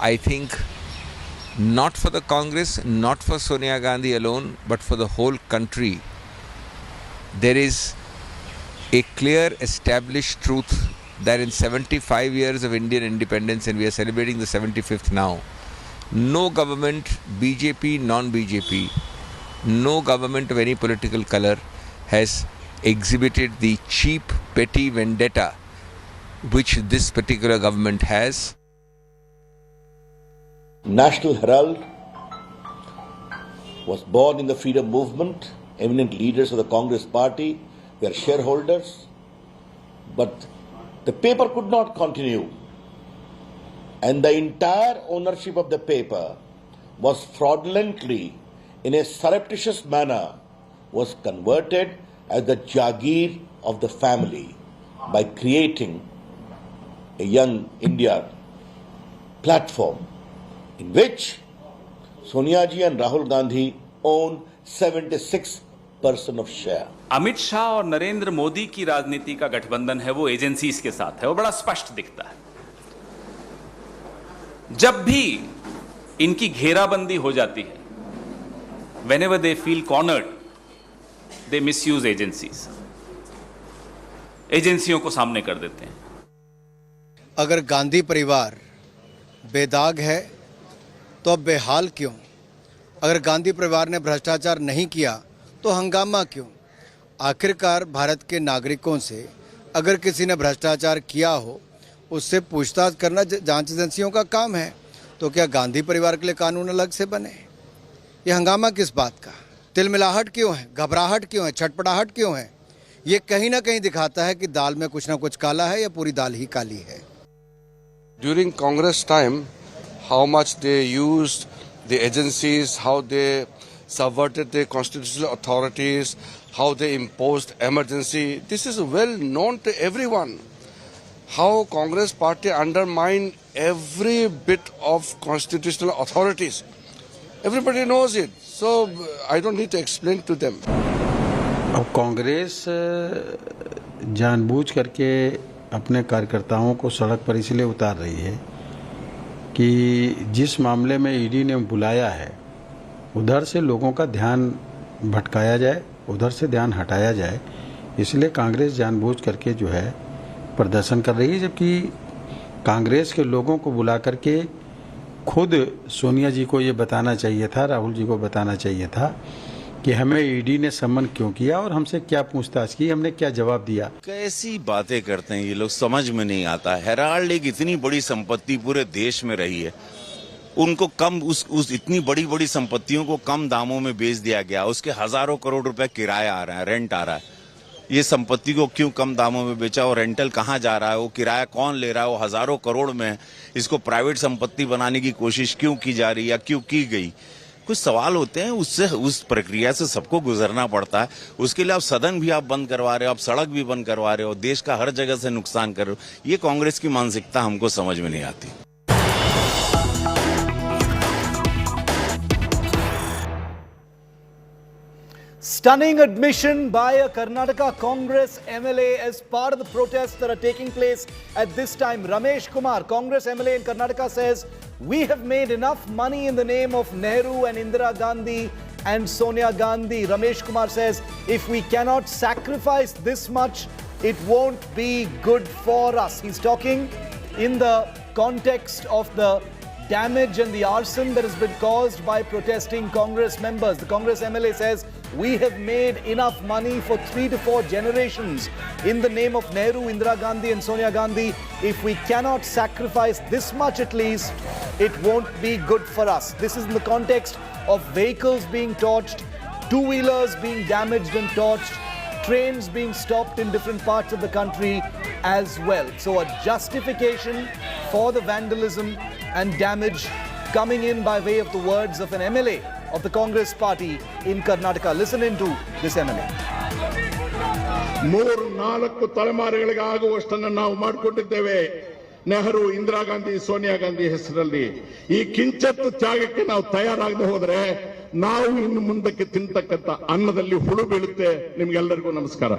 I think not for the Congress, not for Sonia Gandhi alone, but for the whole country. There is a clear established truth that in 75 years of Indian independence, and we are celebrating the 75th now, no government, BJP, non-BJP, no government of any political color has exhibited the cheap, petty vendetta which this particular government has. National Herald was born in the freedom movement. Eminent leaders of the Congress party were shareholders. But the paper could not continue. And the entire ownership of the paper was fraudulently, in a surreptitious manner, was converted as the Jagir of the family by creating a Young India platform in which Sonia ji and Rahul Gandhi own 76% of share. Amit Shah और नरेंद्र मोदी की राजनीति का गठबंधन है वो agencies के साथ है, वो बड़ा स्पष्ट दिखता है। जब भी इनकी घेराबंदी हो जाती है, whenever they feel cornered, they misuse agencies. एजेंसियों को सामने कर देते हैं. अगर गांधी परिवार बेदाग है तो अब बेहाल क्यों? अगर गांधी परिवार ने भ्रष्टाचार नहीं किया तो हंगामा क्यों? आखिरकार भारत के नागरिकों से अगर किसी ने भ्रष्टाचार किया हो उससे पूछताछ करना जांच एजेंसियों का काम है. तो क्या गांधी परिवार के लिए कानून अलग से बने? ये हंगामा किस बात का? तिलमिलाहट क्यों है? घबराहट क्यों है? छटपटाहट क्यों है? ये कहीं ना कहीं दिखाता है कि दाल में कुछ ना कुछ काला है या पूरी दाल ही काली है. During Congress time, how much they used the agencies, how they subverted the constitutional authorities, how they imposed emergency. This is well known to everyone. How Congress party undermined every bit of constitutional authorities. Everybody knows it. So I don't need to explain to them. अब कांग्रेस जानबूझ करके अपने कार्यकर्ताओं को सड़क पर इसलिए उतार रही है कि जिस मामले में ईडी ने बुलाया है उधर से लोगों का ध्यान भटकाया जाए, उधर से ध्यान हटाया जाए, इसलिए कांग्रेस जानबूझ करके जो है प्रदर्शन कर रही है. जबकि कांग्रेस के लोगों को बुला करके खुद सोनिया जी को ये बताना चाहिए था, राहुल जी को बताना चाहिए था कि हमें ईडी ने सम्मन क्यों किया और हमसे क्या पूछताछ की, हमने क्या जवाब दिया. कैसी बातें करते हैं ये लोग, समझ में नहीं आता. हेराल्ड एक इतनी बड़ी संपत्ति पूरे देश में रही है, उनको कम उस इतनी बड़ी बड़ी संपत्तियों को कम दामों में बेच दिया गया. उसके हजारों करोड़ रुपए किराया आ रहा है, रेंट आ रहा है. ये संपत्ति को क्यों कम दामों में बेचा और रेंटल कहाँ जा रहा है, वो किराया कौन ले रहा है, वो हजारों करोड़ में इसको प्राइवेट संपत्ति बनाने की कोशिश क्यों की जा रही है या क्यों की गई. कुछ सवाल होते हैं, उससे उस प्रक्रिया से सबको गुजरना पड़ता है. उसके लिए आप सदन भी आप बंद करवा रहे हो, आप सड़क भी बंद करवा रहे हो, देश का हर जगह से नुकसान कर रहे हो. ये कांग्रेस की मानसिकता हमको समझ में नहीं आती. Stunning admission by a Karnataka Congress MLA as part of the protests that are taking place at this time. Ramesh Kumar, Congress MLA in Karnataka, says, "We have made enough money in the name of Nehru and Indira Gandhi and Sonia Gandhi." Ramesh Kumar says, "If we cannot sacrifice this much, it won't be good for us." He's talking in the context of the damage and the arson that has been caused by protesting Congress members. The Congress MLA says, "We have made enough money for 3 to 4 generations in the name of Nehru, Indira Gandhi and Sonia Gandhi. If we cannot sacrifice this much at least, it won't be good for us." This is in the context of vehicles being torched, two-wheelers being damaged and torched, trains being stopped in different parts of the country as well. So a justification for the vandalism and damage coming in by way of the words of an MLA of the Congress party in Karnataka. Listen into this MLA. 3-4 ತಲೆಮಾರುಗಳಿಗೆ ಆಗುವಷ್ಟನ್ನು ನಾವು ಮಾಡಿಕೊಂಡಿದ್ದೇವೆ. ನೆಹರು, ಇಂದಿರಾ ಗಾಂಧಿ, ಸೋನಿಯಾ ಗಾಂಧಿ ಹೆಸರಲ್ಲಿ ಈ ಕಿಂಚತ್ತು ತ್ಯಾಗಕ್ಕೆ ನಾವು ತಯಾರಾಗದೆ ಹೋದರೆ ನಾವು ಇನ್ನು ಮುಂದಕ್ಕೆ ತಿಂತಕ್ಕಂತ ಅನ್ನದಲ್ಲಿ ಹುಳು ಬೀಳುತ್ತೆ. ನಿಮ್ಗೆಲ್ಲರಿಗೂ ನಮಸ್ಕಾರ.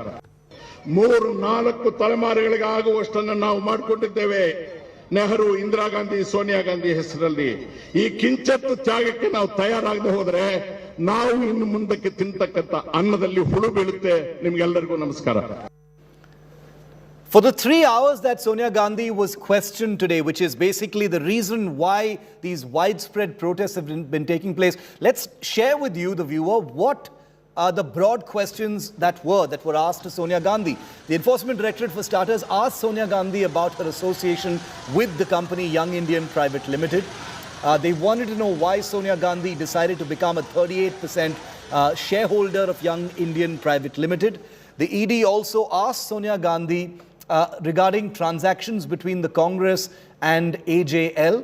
3-4 ತಲೆಮಾರುಗಳಿಗೆ ಆಗುವಷ್ಟನ್ನು ನಾವು ಮಾಡಿಕೊಂಡಿದ್ದೇವೆ. ನೆಹರು, ಇಂದಿರಾ ಗಾಂಧಿ, ಸೋನಿಯಾ ಗಾಂಧಿ ಹೆಸರಲ್ಲಿ ಈ ಕಿಂಚತ್ತು ತ್ಯಾಗಕ್ಕೆ ನಾವು ತಯಾರಾಗದೆ ಹೋದರೆ ನಾವು ಇನ್ನು ಮುಂದಕ್ಕೆ ತಿಂತಕ್ಕಂತ ಅನ್ನದಲ್ಲಿ ಹುಳು ಬೀಳುತ್ತೆ. ನಿಮ್ಗೆಲ್ಲರಿಗೂ ನಮಸ್ಕಾರ. For the 3 hours that Sonia Gandhi was questioned today, which is basically the reason why these widespread protests have been taking place, let's share with you, the viewer, what the broad questions that were asked to Sonia Gandhi. The Enforcement Directorate, for starters, asked Sonia Gandhi about her association with the company Young Indian Private Limited. They wanted to know why Sonia Gandhi decided to become a 38% shareholder of Young Indian Private Limited. The ED also asked Sonia Gandhi regarding transactions between the Congress and AJL.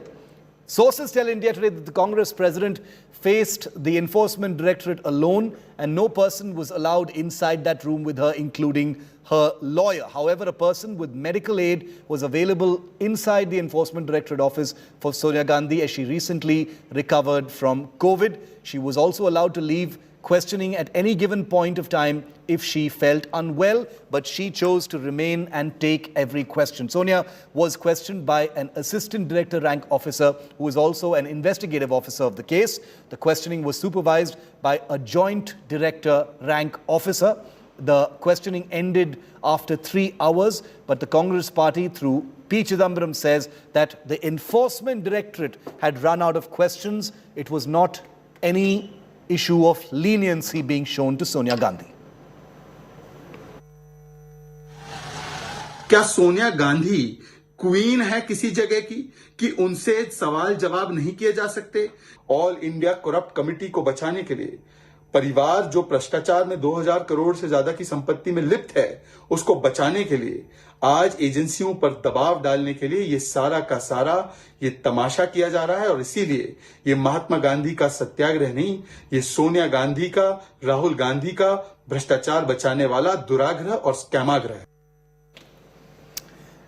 Sources tell India Today that the Congress president faced the Enforcement Directorate alone and no person was allowed inside that room with her, including her lawyer. However, a person with medical aid was available inside the Enforcement Directorate office for Sonia Gandhi as she recently recovered from COVID. She was also allowed to leave questioning at any given point of time if she felt unwell, but she chose to remain and take every question. Sonia was questioned by an assistant director rank officer who is also an investigative officer of the case. The questioning was supervised by a joint director rank officer. The questioning ended after 3 hours, but the Congress party through P. Chidambaram says that the enforcement directorate had run out of questions. It was not any issue of leniency being shown to Sonia Gandhi. क्या Sonia Gandhi queen है किसी जगह की कि उनसे सवाल जवाब नहीं किए जा सकते? ऑल इंडिया करप्ट कमेटी को बचाने के लिए परिवार जो भ्रष्टाचार में 2000 करोड़ से ज्यादा की संपत्ति में लिप्त है, उसको बचाने के लिए आज एजेंसियों पर दबाव डालने के लिए ये सारा का सारा ये तमाशा किया जा रहा है। और इसीलिए ये महात्मा गांधी का सत्याग्रह नहीं, ये सोनिया गांधी का, राहुल गांधी का भ्रष्टाचार बचाने वाला दुराग्रह और स्कैमाग्रह है।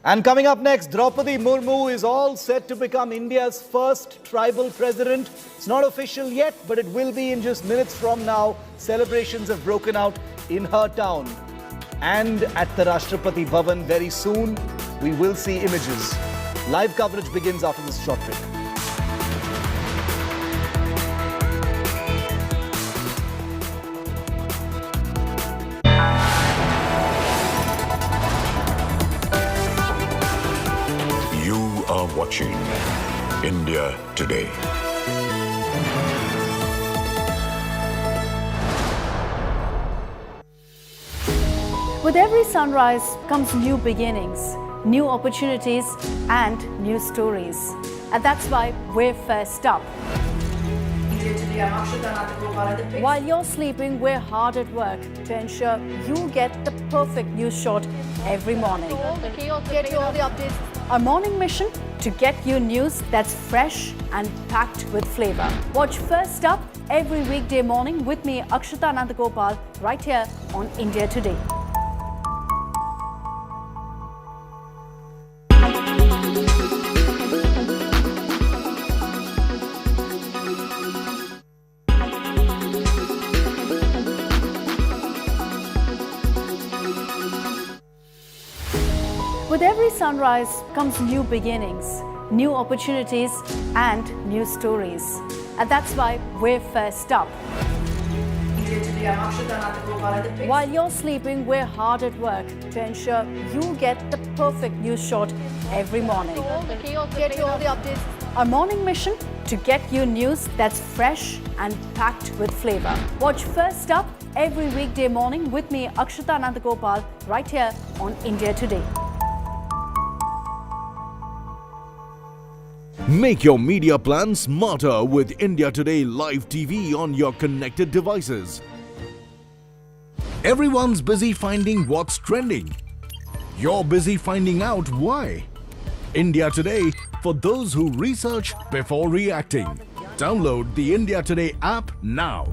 And coming up next, Droupadi Murmu is all set to become India's first tribal president. It's not official yet, but it will be in just minutes from now. Celebrations have broken out in her town. And at the Rashtrapati Bhavan very soon, we will see images. Live coverage begins after this short break. Watching India Today. With every sunrise comes new beginnings, new opportunities and new stories. And that's why we're first up. While you're sleeping, we're hard at work to ensure you get the perfect news shot every morning. Get you all the updates. Our morning mission to get you news that's fresh and packed with flavor. Watch First Up every weekday morning with me, Akshata Nandagopal, right here on India Today. With every sunrise comes new beginnings, new opportunities and new stories. And that's why we're first up. While you're sleeping, we're hard at work to ensure you get the perfect news shot every morning. Get you all the updates. Our morning mission to get you news that's fresh and packed with flavor. Watch First Up every weekday morning with me, Akshata Nandagopal, right here on India Today. Make your media plan smarter with India Today Live TV on your connected devices. Everyone's busy finding what's trending. You're busy finding out why. India Today for those who research before reacting. Download the India Today app now.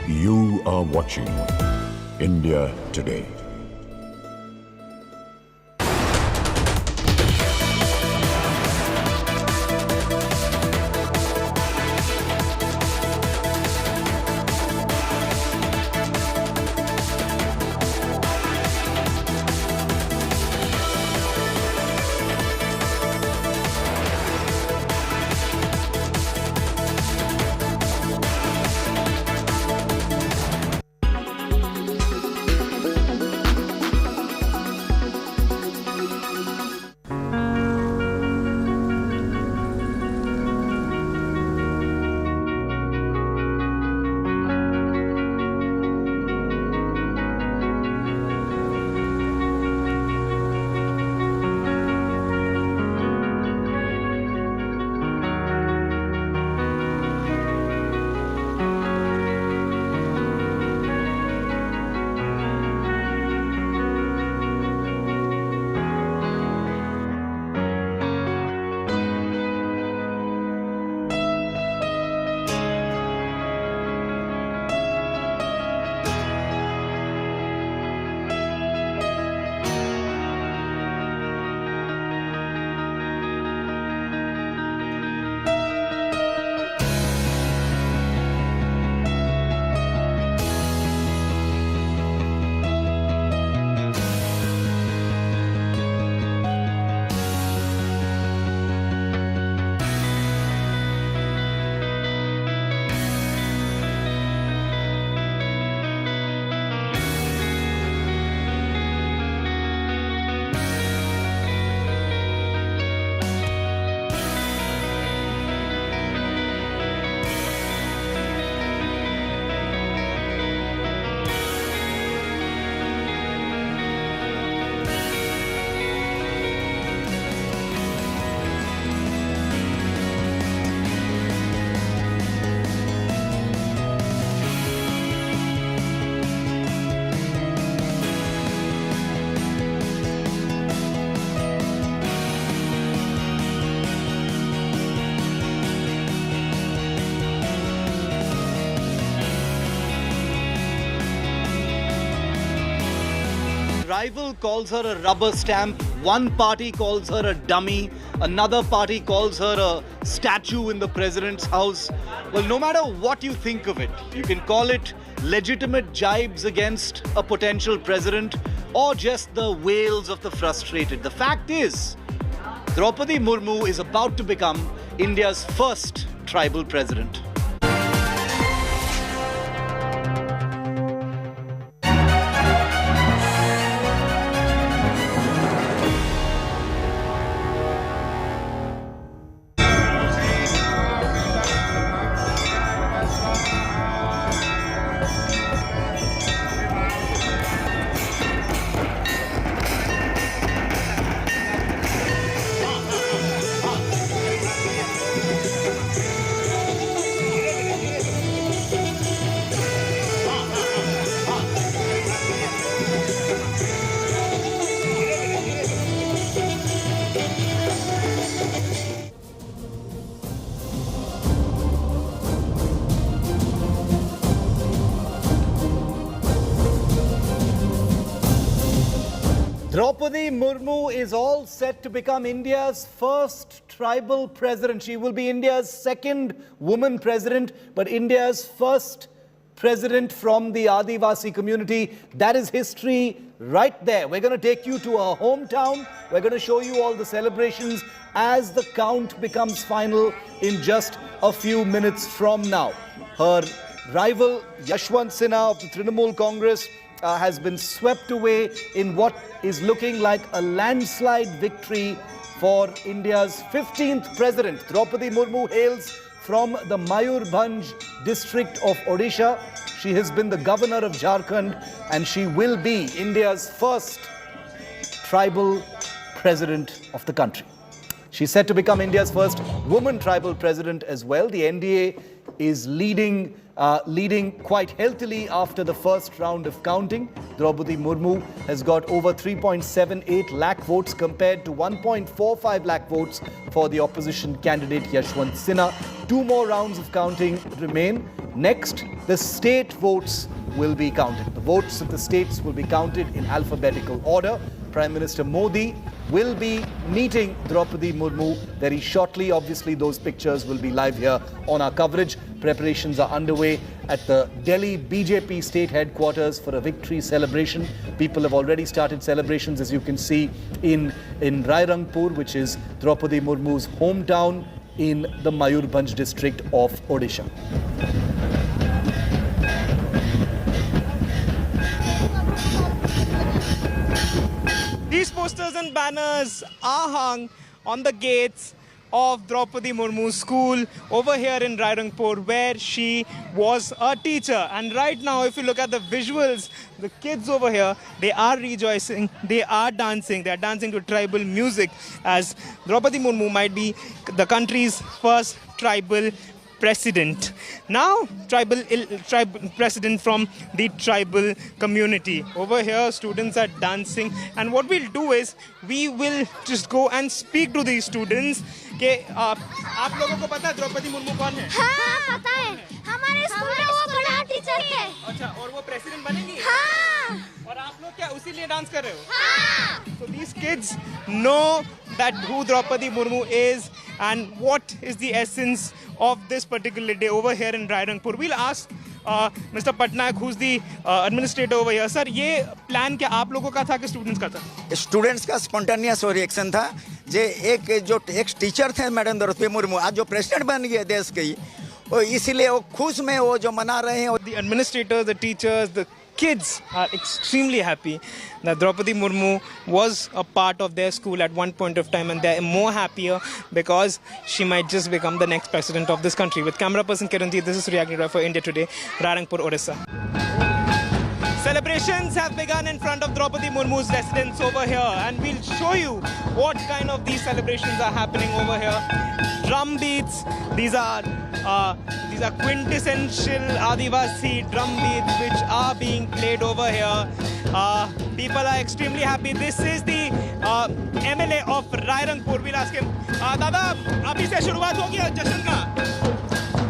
You are watching India Today. rival calls her a rubber stamp, one party calls her a dummy, another party calls her a statue in the president's house. Well, no matter what you think of it, you can call it legitimate jibes against a potential president or just the wails of the frustrated. The fact is, Droupadi Murmu is about to become India's first tribal president. Droupadi Murmu is all set to become India's first tribal president. She will be India's second woman president, but India's first president from the Adivasi community. That is history right there. We're going to take you to her hometown. We're going to show you all the celebrations as the count becomes final in just a few minutes from now. Her rival, Yashwant Sinha of the Trinamool Congress, has been swept away in what is looking like a landslide victory for India's 15th president. Droupadi Murmu hails from the Mayurbhanj district of Odisha. She has been the governor of Jharkhand and she will be India's first tribal president of the country. She's set to become India's first woman tribal president as well. The NDA is leading quite healthily after the first round of counting. Droupadi Murmu has got over 3.78 lakh votes compared to 1.45 lakh votes for the opposition candidate Yashwant Sinha. Two more rounds of counting remain. Next, the state votes will be counted. The votes of the states will be counted in alphabetical order. Prime Minister Modi will be meeting Droupadi Murmu very shortly. Obviously, those pictures will be live here on our coverage. Preparations are underway at the Delhi BJP state headquarters for a victory celebration. People have already started celebrations, as you can see, in Rairangpur, which is Droupadi Murmu's hometown in the Mayurbhanj district of Odisha. These posters and banners are hung on the gates of Droupadi Murmu's school over here in Rairangpur, where she was a teacher. And right now, if you look at the visuals, the kids over here, they are rejoicing, they are dancing to tribal music, as Droupadi Murmu might be the country's first tribal president. Now, tribal president from the tribal community. Over here, students are dancing, and what we'll do is we will just go and speak to these students. कि आप लोगों को पता है द्रौपदी मुर्मू कौन है? हाँ, पता है. हमारे स्कूल में वो बड़ा टीचर है. अच्छा, और वो प्रेसिडेंट बनेंगी? हाँ. और आप लोग क्या उसी लिए डांस कर रहे हो? हाँ. So these kids know that who Droupadi Murmu is and what is the essence of this particular day over here in Rairangpur. We'll ask Mr. Patnaik, who's the administrator over here. Sir, ये plan क्या आप लोगों का था कि students का था? Students का स्पॉन्टेनियस रिएक्शन था. जे एक टीचर थे मैडम द्रौपदी मुर्मू, आज जो प्रेसिडेंट बन गए देश के, वो इसीलिए वो खुश में वो जो मना रहे हैं. The administrators, the teachers, the kids are extremely happy that Droupadi Murmu was a part of their school at one point of time, and they're more happier because she might just become the next president of this country. With camera person Kiranji, this is React News for India Today, Rairangpur, Odisha. Celebrations have begun in front of Droupadi Murmu's residence over here, and we'll show you what kind of these celebrations are happening over here. Drum beats, these are quintessential Adivasi drum beats which are being played over here. People are extremely happy. This is the MLA of Rairangpur. We'll ask him, Dada, abhi se shuruaat ho gaya jashan ka?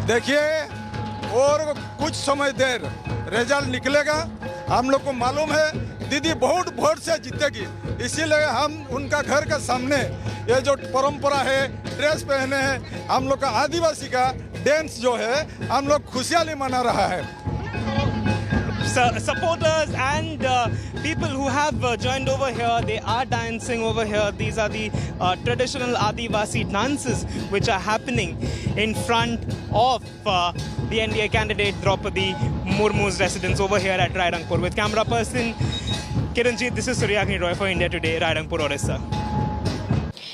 देखिए और कुछ समय देर result निकलेगा. हम लोग को मालूम है दीदी बहुत वोट से जीतेगी, इसीलिए हम उनका घर के सामने ये जो परंपरा है, ड्रेस पहने हैं, हम लोग का आदिवासी का डांस जो है हम लोग खुशहाली मना रहा है। Supporters and people who have joined over here, they are dancing over here. These are the traditional Adivasi dances which are happening in front of the NDA candidate Droupadi Murmu's residence over here at Rairangpur. With camera person Kiranjit, this is Suryagni Roy for India Today, Rairangpur, Orissa.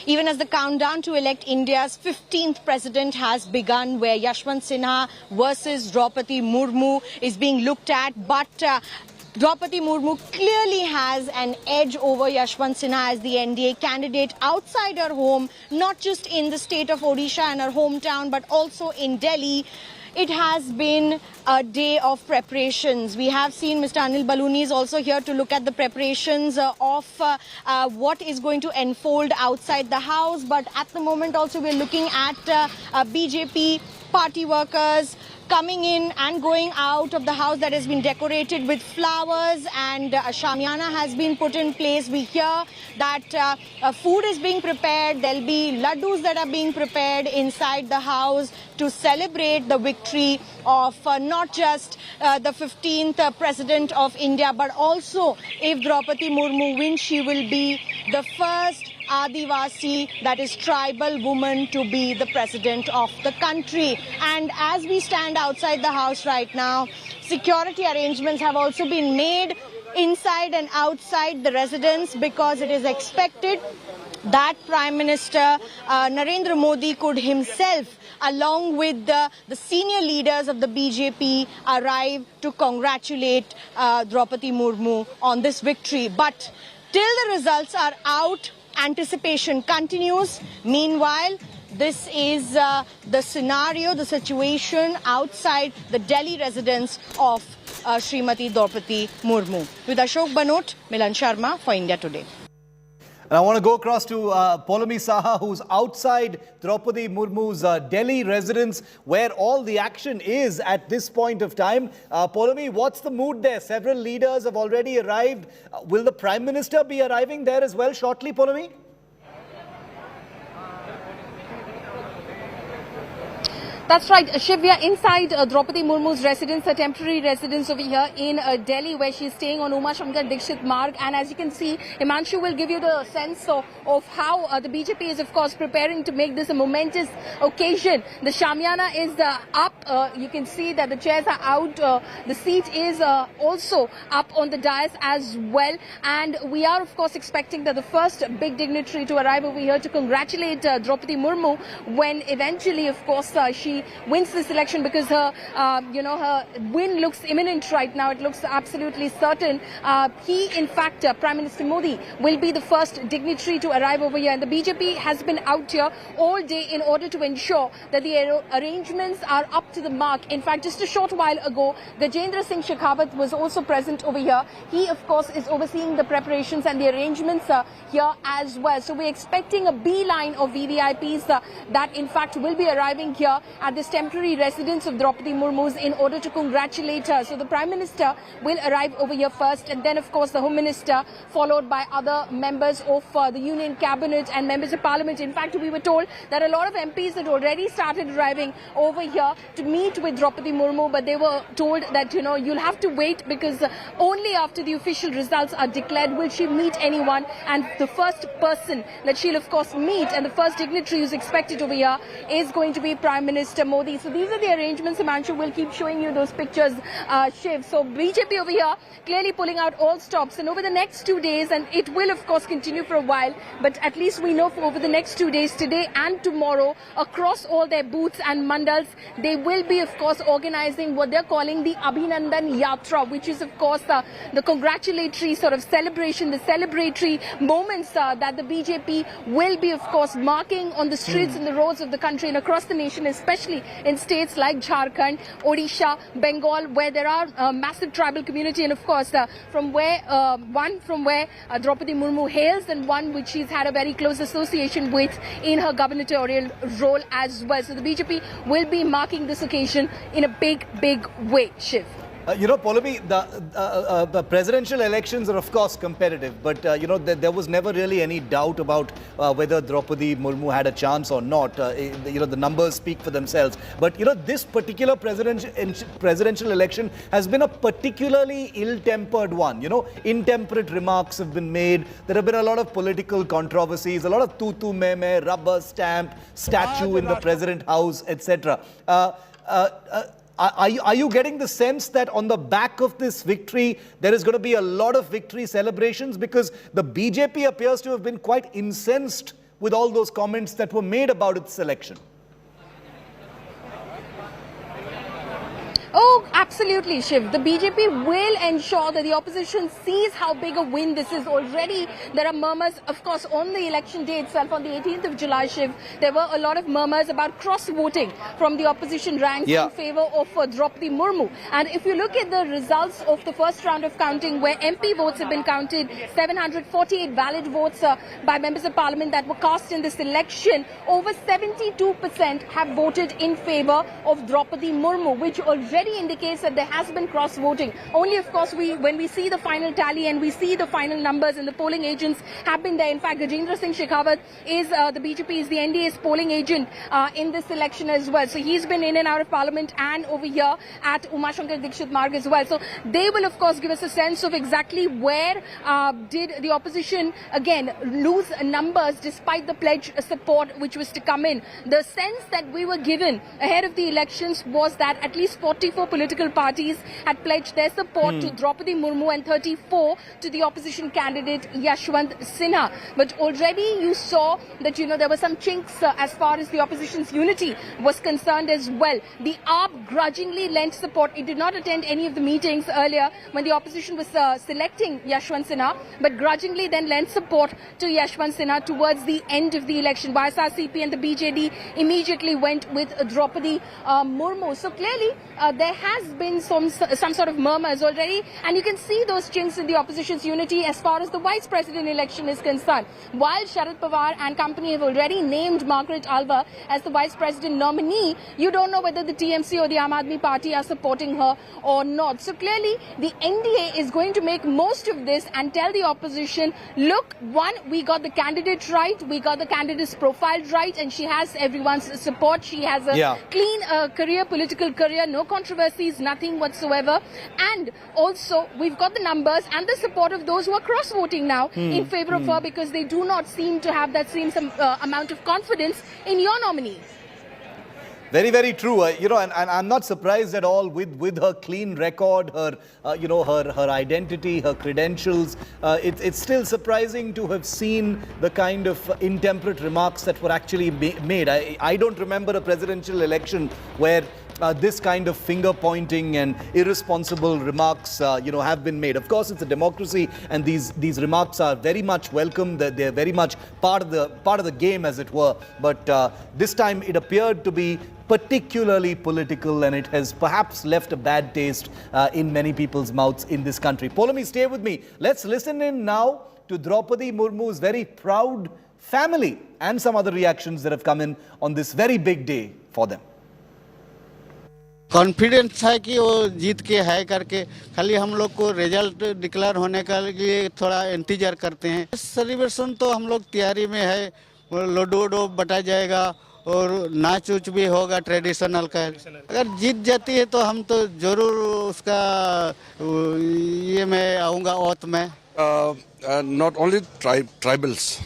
Even as the countdown to elect India's 15th president has begun, where Yashwant Sinha versus Droupadi Murmu is being looked at, but Droupadi Murmu clearly has an edge over Yashwant Sinha as the NDA candidate outside her home, not just in the state of Odisha and her hometown, but also in Delhi. It has been a day of preparations. We have seen Mr. Anil Baluni is also here to look at the preparations of what is going to unfold outside the house. But at the moment also we're looking at BJP party workers coming in and going out of the house that has been decorated with flowers, and a shamiana has been put in place. We hear that food is being prepared. There'll be laddus that are being prepared inside the house to celebrate the victory of not just the 15th president of India, but also if Droupadi Murmu wins, she will be the first Adivasi, that is tribal woman, to be the president of the country. And as we stand outside the house right now, security arrangements have also been made inside and outside the residence, because it is expected that Prime Minister Narendra Modi could himself, along with the senior leaders of the BJP, arrive to congratulate Droupadi Murmu on this victory. But till the results are out, anticipation continues. Meanwhile, this is the scenario, the situation outside the Delhi residence of Srimati Droupadi Murmu. With Ashok Banot, Milan Sharma for India Today. And I want to go across to Poulomi Saha, who's outside Droupadi Murmu's Delhi residence, where all the action is at this point of time. Poulomi, what's the mood there? Several leaders have already arrived. Will the Prime Minister be arriving there as well shortly, Poulomi? That's right, Shiv. We are inside Droupadi Murmu's residence, a temporary residence over here in Delhi, where she's staying on Uma Shankar Dixit Marg. And as you can see, Himanshu will give you the sense of how the BJP is, of course, preparing to make this a momentous occasion. The Shamiana is up. You can see that the chairs are out. The seat is also up on the dais as well. And we are, of course, expecting that the first big dignitary to arrive over here to congratulate Droupadi Murmu, when eventually, of course, she wins this election, because her, her win looks imminent right now. It looks absolutely certain. In fact, Prime Minister Modi will be the first dignitary to arrive over here. And the BJP has been out here all day in order to ensure that the arrangements are up to the mark. In fact, just a short while ago, Gajendra Singh Shekhawat was also present over here. He, of course, is overseeing the preparations and the arrangements here as well. So we're expecting a beeline of VVIPs that, in fact, will be arriving here at this temporary residence of Droupadi Murmu's in order to congratulate her. So the Prime Minister will arrive over here first, and then, of course, the Home Minister, followed by other members of the Union Cabinet and members of Parliament. In fact, we were told that a lot of MPs had already started arriving over here to meet with Droupadi Murmu, but they were told that, you'll have to wait, because only after the official results are declared will she meet anyone. And the first person that she'll, of course, meet, and the first dignitary who's expected over here, is going to be Prime Minister Modi. So these are the arrangements. Himanshu will keep showing you those pictures, Shiv. So BJP over here clearly pulling out all stops, and over the next 2 days, and it will, of course, continue for a while, but at least we know for over the next 2 days, today and tomorrow, across all their booths and mandals, they will be, of course, organizing what they're calling the Abhinandan Yatra, which is, of course, the congratulatory sort of celebration, the celebratory moments that the BJP will be, of course, marking on the streets and the roads of the country and across the nation, especially in states like Jharkhand, Odisha, Bengal, where there are massive tribal community, and of course from where Droupadi Murmu hails, and one which she's had a very close association with in her gubernatorial role as well. So the BJP will be marking this occasion in a big way, Shiv. Polami, the presidential elections are of course competitive, but there was never really any doubt about whether Droupadi Murmu had a chance or not. The numbers speak for themselves. But this particular presidential election has been a particularly ill-tempered one. Intemperate remarks have been made. There have been a lot of political controversies, a lot of tu me me, rubber stamp, statue in the president house, etc. Are you getting the sense that on the back of this victory, there is going to be a lot of victory celebrations? Because the BJP appears to have been quite incensed with all those comments that were made about its selection. Oh, absolutely, Shiv. The BJP will ensure that the opposition sees how big a win this is. Already, there are murmurs, of course, on the election day itself, on the 18th of July, Shiv. There were a lot of murmurs about cross-voting from the opposition ranks in favour of Droupadi Murmu. And if you look at the results of the first round of counting, where MP votes have been counted, 748 valid votes by members of parliament that were cast in this election, over 72% have voted in favour of Droupadi Murmu, which already indicates that there has been cross-voting. Only, of course, when we see the final tally and we see the final numbers and the polling agents have been there. In fact, Gajendra Singh Shekhawat is the BJP is the NDA's polling agent in this election as well. So he's been in and out of parliament and over here at Umashankar Dikshit Marg as well. So they will, of course, give us a sense of exactly where did the opposition again lose numbers despite the pledge support which was to come in. The sense that we were given ahead of the elections was that at least 44 political parties had pledged their support to Droupadi Murmu and 34 to the opposition candidate Yashwant Sinha. But already you saw that, there were some chinks as far as the opposition's unity was concerned as well. The AAP grudgingly lent support. It did not attend any of the meetings earlier when the opposition was selecting Yashwant Sinha, but grudgingly then lent support to Yashwant Sinha towards the end of the election. YSRCP and the BJD immediately went with Droupadi Murmu. So clearly, there has been some sort of murmurs already, and you can see those chinks in the opposition's unity as far as the vice president election is concerned. While Sharad Pawar and company have already named Margaret Alva as the vice president nominee, you don't know whether the TMC or the Aam Aadmi Party are supporting her or not. So clearly, the NDA is going to make most of this and tell the opposition, look, one, we got the candidate right, we got the candidate's profile right, and she has everyone's support. She has a clean career, political career, no controversies, nothing whatsoever. And also, we've got the numbers and the support of those who are cross-voting now in favour of her, because they do not seem to have that same amount of confidence in your nominee. Very, very true. And I'm not surprised at all with her clean record, her, her identity, her credentials. It's still surprising to have seen the kind of intemperate remarks that were actually made. I don't remember a presidential election where this kind of finger-pointing and irresponsible remarks, have been made. Of course, it's a democracy, and these remarks are very much welcome. They're very much part of the game, as it were. But this time, it appeared to be particularly political, and it has perhaps left a bad taste in many people's mouths in this country. Polami, stay with me. Let's listen in now to Droupadi Murmu's very proud family and some other reactions that have come in on this very big day for them. Confidence है कि वो जीत के है करके, खाली हम लोग को रिजल्ट डिक्लेयर होने के लिए थोड़ा इंतजार करते हैं। सेलिब्रेशन तो हम लोग तैयारी में है, लड्डू वड्डू बटा जाएगा और नाच उच भी होगा ट्रेडिशनल का। अगर जीत जाती है तो हम तो जरूर उसका ये मैं आऊँगा औत में। Not only tribals,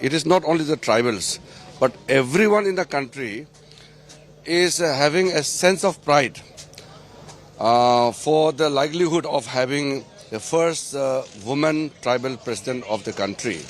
it is not only the tribals, but everyone in the country is having a sense of pride for the likelihood of having the first woman tribal president of the country.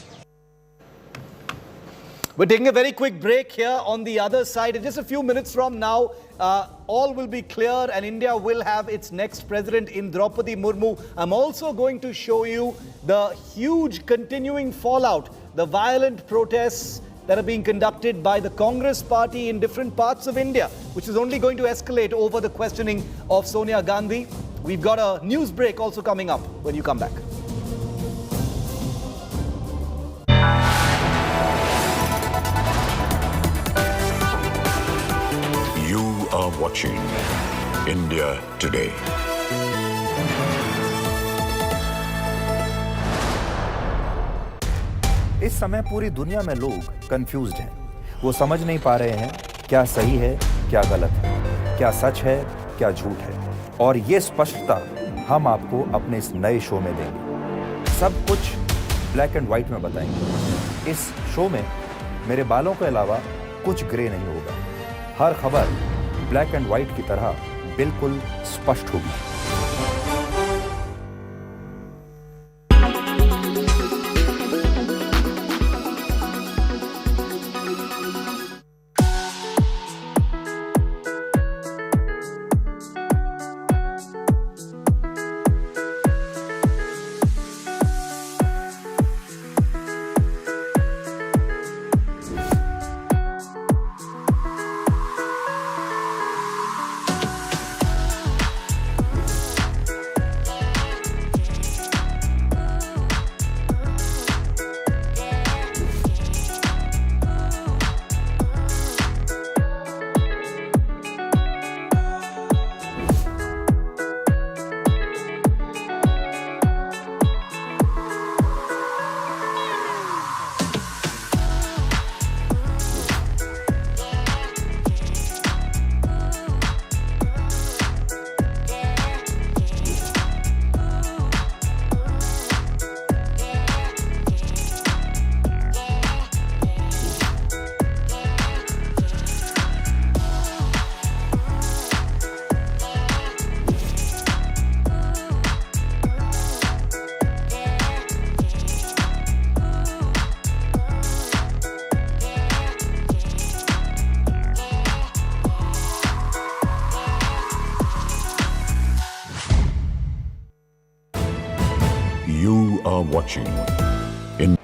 We're taking a very quick break here. On the other side, in just a few minutes from now, all will be clear and India will have its next president in Droupadi Murmu. I'm also going to show you the huge continuing fallout, the violent protests that are being conducted by the Congress party in different parts of India, which is only going to escalate over the questioning of Sonia Gandhi. We've got a news break also coming up when you come back. You are watching India Today. इस समय पूरी दुनिया में लोग confused हैं। वो समझ नहीं पा रहे हैं क्या सही है, क्या गलत है, क्या सच है, क्या झूठ है। और ये स्पष्टता हम आपको अपने इस नए शो में देंगे। सब कुछ ब्लैक एंड व्हाइट में बताएंगे। इस शो में मेरे बालों के अलावा कुछ ग्रे नहीं होगा। हर खबर ब्लैक एंड व्हाइट की तरह बिल्कुल स्पष्ट होगी। You are watching in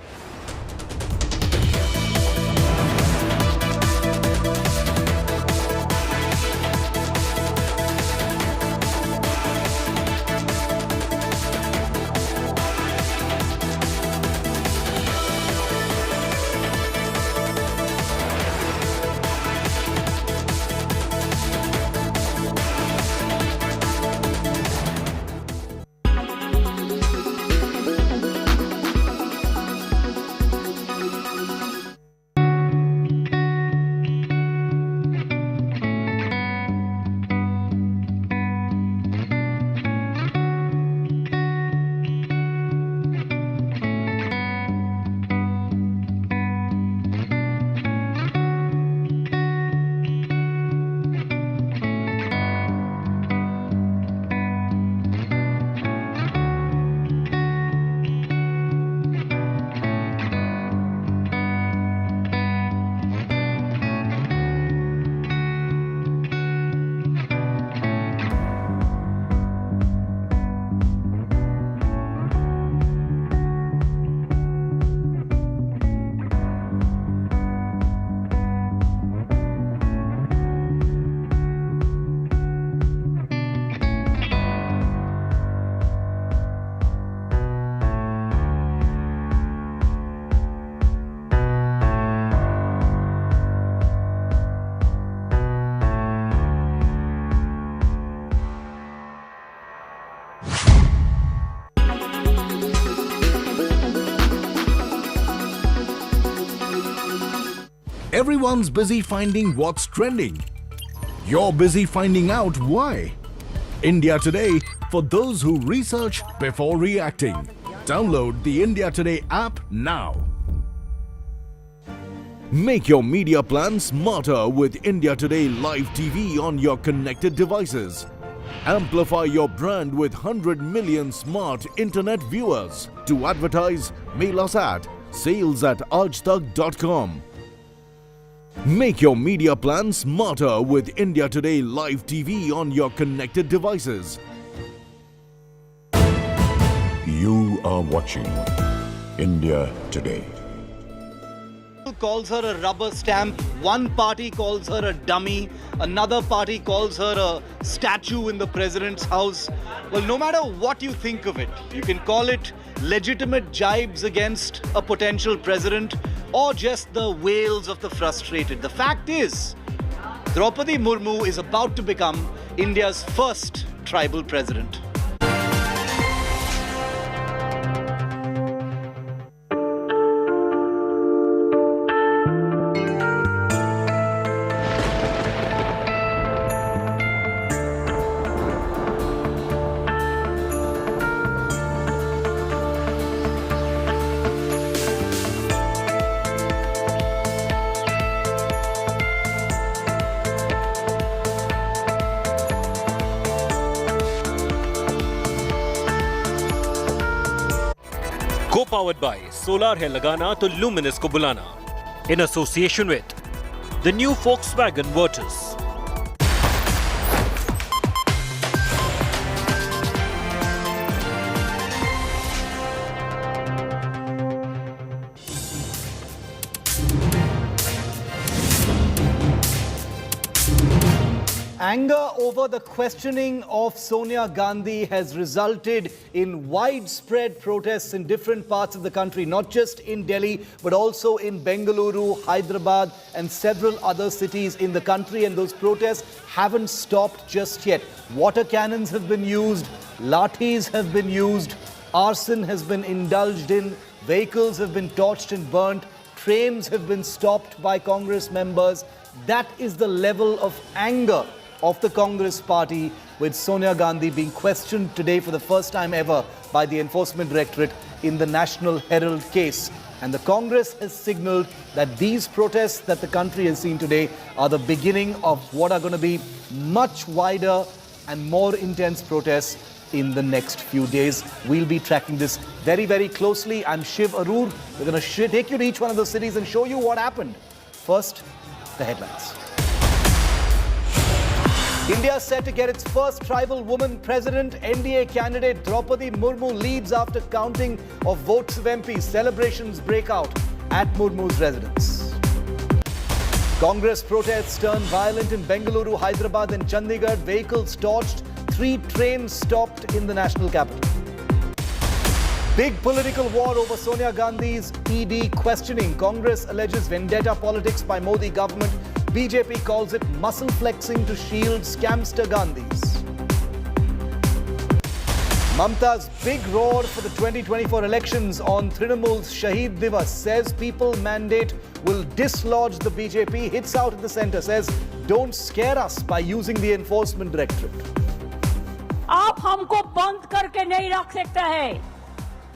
Everyone's busy finding what's trending. You're busy finding out why. India Today, for those who research before reacting. Download the India Today app now. Make your media plan smarter with India Today Live TV on your connected devices. Amplify your brand with 100 million smart internet viewers. To advertise, mail us at sales@aajtak.com. Make your media plan smarter with India Today Live TV on your connected devices. You are watching India Today. Calls her a rubber stamp, one party calls her a dummy, another party calls her a statue in the president's house. Well, no matter what you think of it, you can call it legitimate jibes against a potential president or just the wails of the frustrated. The fact is, Droupadi Murmu is about to become India's first tribal president. Co-powered by Solar है लगाना तो Luminous को बुलाना. In association with the new Volkswagen Virtus. Anger over the questioning of Sonia Gandhi has resulted in widespread protests in different parts of the country, not just in Delhi, but also in Bengaluru, Hyderabad, and several other cities in the country. And those protests haven't stopped just yet. Water cannons have been used, lathis have been used, arson has been indulged in, vehicles have been torched and burnt, trains have been stopped by Congress members. That is the level of anger of the Congress party, with Sonia Gandhi being questioned today for the first time ever by the Enforcement Directorate in the National Herald case. And the Congress has signalled that these protests that the country has seen today are the beginning of what are going to be much wider and more intense protests in the next few days. We'll be tracking this very, very closely. I'm Shiv Arur. We're going to take you to each one of those cities and show you what happened. First, the headlines. India is set to get its first tribal woman president. NDA candidate Droupadi Murmu leads after counting of votes of MPs. Celebrations break out at Murmu's residence. Congress protests turn violent in Bengaluru, Hyderabad and Chandigarh. Vehicles torched. 3 trains stopped in the national capital. Big political war over Sonia Gandhi's ED questioning. Congress alleges vendetta politics by Modi government. BJP calls it muscle flexing to shield scamster Gandhis. Mamta's big roar for the 2024 elections on Trinamool's Shaheed Divas, says people mandate will dislodge the BJP. Hits out at the centre, says don't scare us by using the Enforcement Directorate. आप हमको बंद करके नहीं रख सकते हैं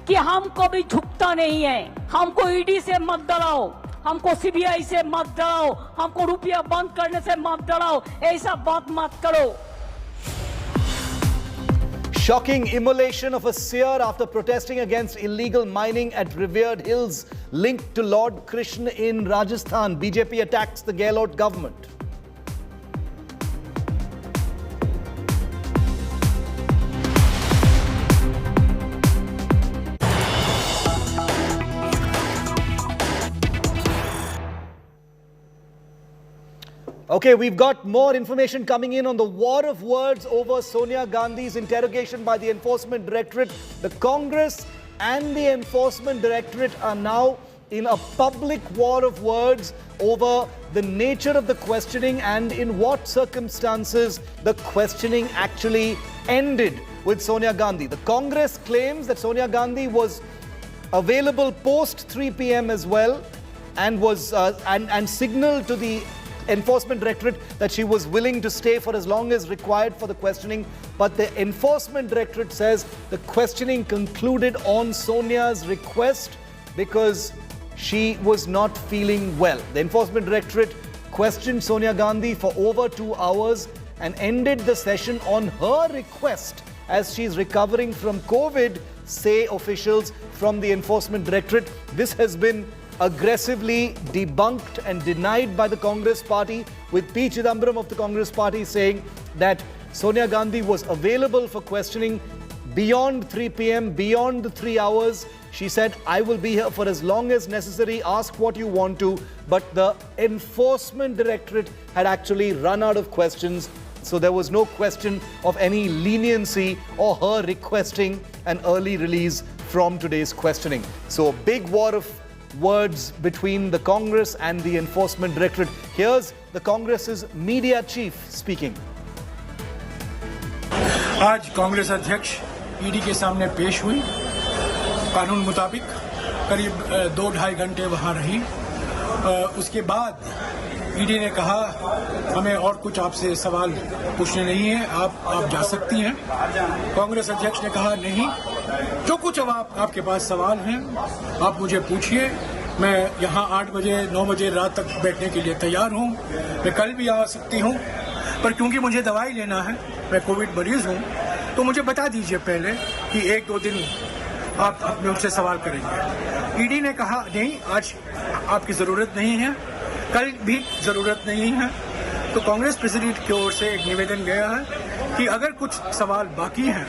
कि हम कभी झुकता नहीं है. हमको ईडी से मत डराओ, हमको सीबीआई से मत डराओ, हमको रुपया बंद करने से मत डराओ. ऐसा बात मत करो. Shocking immolation of a seer after protesting against illegal mining at Revered Hills linked to Lord Krishna in Rajasthan. BJP attacks the Gehlot government. Okay, we've got more information coming in on the war of words over Sonia Gandhi's interrogation by the Enforcement Directorate. The Congress and the Enforcement Directorate are now in a public war of words over the nature of the questioning and in what circumstances the questioning actually ended with Sonia Gandhi. The Congress claims that Sonia Gandhi was available post 3 p.m. as well and was and signaled to the Enforcement Directorate that she was willing to stay for as long as required for the questioning. But the Enforcement Directorate says the questioning concluded on Sonia's request because she was not feeling well. The Enforcement Directorate questioned Sonia Gandhi for over 2 hours and ended the session on her request as she's recovering from COVID, say officials from the Enforcement Directorate. This has been aggressively debunked and denied by the Congress party, with P. Chidambaram of the Congress party saying that Sonia Gandhi was available for questioning beyond 3 p.m., beyond the 3 hours. She said, I will be here for as long as necessary, ask what you want to. But the Enforcement Directorate had actually run out of questions, so there was no question of any leniency or her requesting an early release from today's questioning. So a big war of words between the Congress and the Enforcement Directorate. Here's the Congress's media chief speaking. आज कांग्रेस अध्यक्ष ED के सामने पेश हुई. कानून मुताबिक करीब 2-2.5 घंटे वहां रही. उसके बाद ईडी ने कहा हमें और कुछ आपसे सवाल पूछने नहीं है, आप जा सकती हैं. कांग्रेस अध्यक्ष ने कहा नहीं, जो कुछ अब आपके पास सवाल हैं आप मुझे पूछिए. मैं यहाँ 8 बजे 9 बजे रात तक बैठने के लिए तैयार हूँ. मैं कल भी आ सकती हूँ, पर क्योंकि मुझे दवाई लेना है, मैं कोविड मरीज हूँ, तो मुझे बता दीजिए पहले कि 1-2 दिन आप अपने उनसे सवाल करेंगे। ईडी ने कहा नहीं, आज आपकी ज़रूरत नहीं है, कल भी ज़रूरत नहीं है। तो कांग्रेस प्रेसिडेंट की ओर से एक निवेदन गया है कि अगर कुछ सवाल बाकी हैं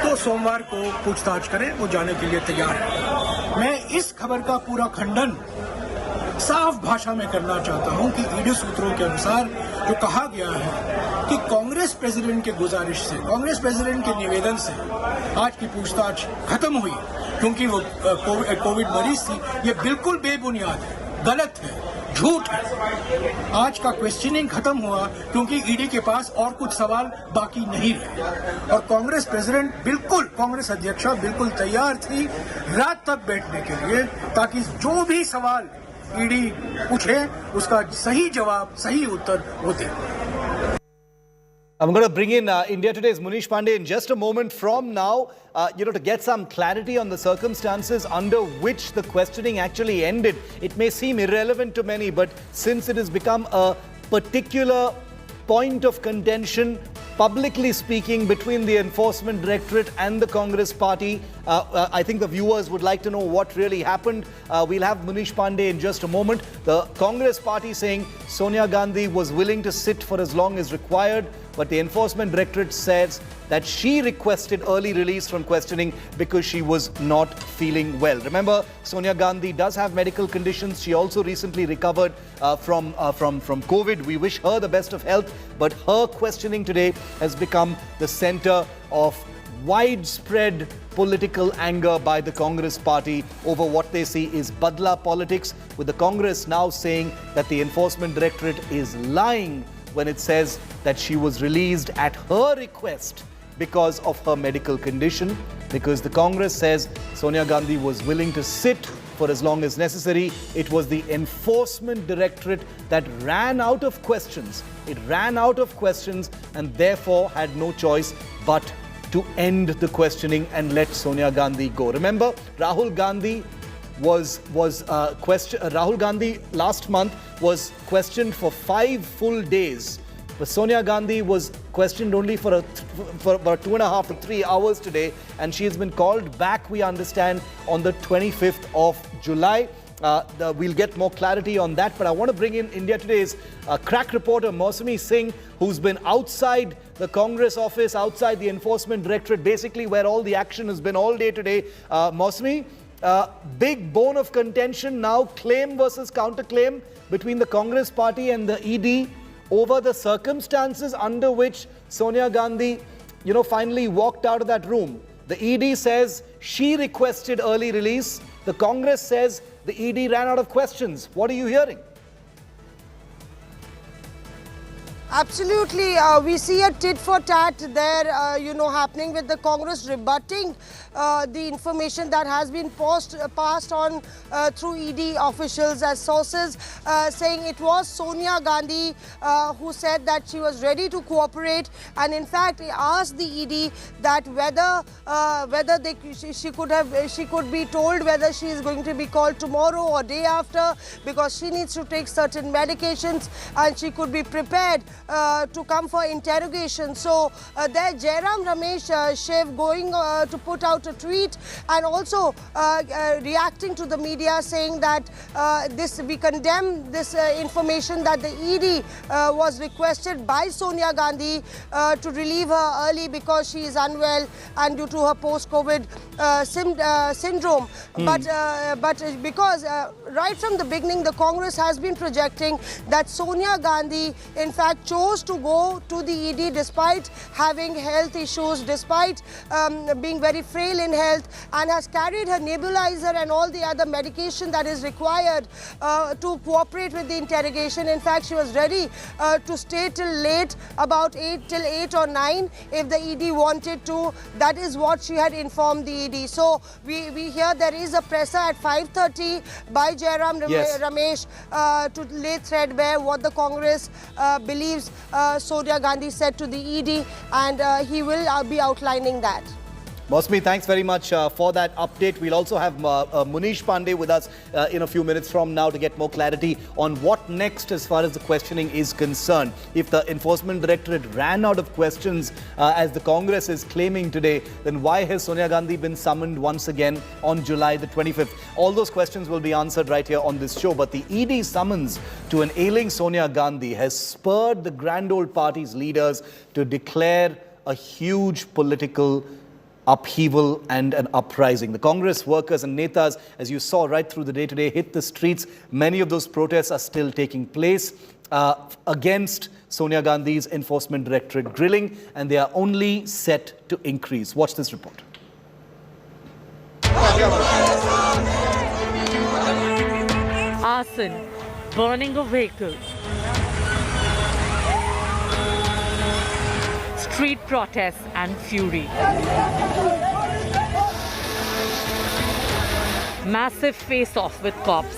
तो सोमवार को पूछताछ करें, वो जाने के लिए तैयार है। मैं इस खबर का पूरा खंडन साफ भाषा में करना चाहता हूं कि ईडी सूत्रों के अनुसार जो कहा गया है कि कांग्रेस प्रेसिडेंट के गुजारिश से, कांग्रेस प्रेसिडेंट के निवेदन से आज की पूछताछ खत्म हुई क्योंकि वो कोविड मरीज थी, ये बिल्कुल बेबुनियाद है, गलत है, झूठ है। आज का क्वेश्चनिंग खत्म हुआ क्योंकि ईडी के पास और कुछ सवाल बाकी नहीं रहे और कांग्रेस प्रेसिडेंट बिल्कुल, कांग्रेस अध्यक्षा बिल्कुल तैयार थी रात तक बैठने के लिए ताकि जो भी सवाल ईडी पूछे उसका सही जवाब, सही उत्तर वो दे। I'm going to bring in India Today's Munish Pandey in just a moment from now, to get some clarity on the circumstances under which the questioning actually ended. It may seem irrelevant to many, but since it has become a particular point of contention, publicly speaking, between the Enforcement Directorate and the Congress Party, I think the viewers would like to know what really happened. We'll have Munish Pandey in just a moment. The Congress Party saying Sonia Gandhi was willing to sit for as long as required, but the Enforcement Directorate says that she requested early release from questioning because she was not feeling well. Remember, Sonia Gandhi does have medical conditions. She also recently recovered from COVID. We wish her the best of health, but her questioning today has become the center of widespread political anger by the Congress Party over what they see is badla politics, with the Congress now saying that the Enforcement Directorate is lying when it says that she was released at her request because of her medical condition, because the Congress says Sonia Gandhi was willing to sit for as long as necessary. It was the Enforcement Directorate that ran out of questions. It ran out of questions and therefore had no choice but to end the questioning and let Sonia Gandhi go. Remember, Rahul Gandhi Rahul Gandhi last month was questioned for 5 full days. But Sonia Gandhi was questioned only for about 2.5 to 3 hours today, and she has been called back, we understand, on the 25th of July. We'll get more clarity on that, but I want to bring in India Today's crack reporter Mausami Singh, who's been outside the Congress office, outside the Enforcement Directorate, basically where all the action has been all day today. Mausami, big bone of contention now, claim versus counterclaim between the Congress Party and the ED over the circumstances under which Sonia Gandhi, finally walked out of that room. The ED says she requested early release. The Congress says the ED ran out of questions. What are you hearing? Absolutely. We see a tit for tat there, happening with the Congress rebutting the information that has been passed on through ED officials as sources, saying it was Sonia Gandhi who said that she was ready to cooperate, and in fact asked the ED that whether she could be told whether she is going to be called tomorrow or day after, because she needs to take certain medications and she could be prepared to come for interrogation. So there Jairam Ramesh Shiv going to put out a tweet and also reacting to the media, saying that we condemn this information that the ED was requested by Sonia Gandhi to relieve her early because she is unwell and due to her post-COVID syndrome. But because right from the beginning the Congress has been projecting that Sonia Gandhi in fact chose to go to the ED despite having health issues, despite being very frail in health, and has carried her nebulizer and all the other medication that is required to cooperate with the interrogation. In fact, she was ready to stay till late, about 8 or 9 if the ED wanted to. That is what she had informed the ED. So we hear there is a presser at 5:30 by Jairam Ramesh to lay threadbare what the Congress believes Sonia Gandhi said to the ED, and he will be outlining that. Mosmi, thanks very much for that update. We'll also have Munish Pandey with us in a few minutes from now to get more clarity on what next as far as the questioning is concerned. If the Enforcement Directorate ran out of questions, as the Congress is claiming today, then why has Sonia Gandhi been summoned once again on July the 25th? All those questions will be answered right here on this show. But the ED summons to an ailing Sonia Gandhi has spurred the grand old party's leaders to declare a huge political upheaval and an uprising. The Congress workers and netas, as you saw right through the day today, hit the streets. Many of those protests are still taking place against Sonia Gandhi's Enforcement Directorate grilling, and they are only set to increase. Watch this report. Arson, burning of vehicles, street protests and fury. Massive face-off with cops.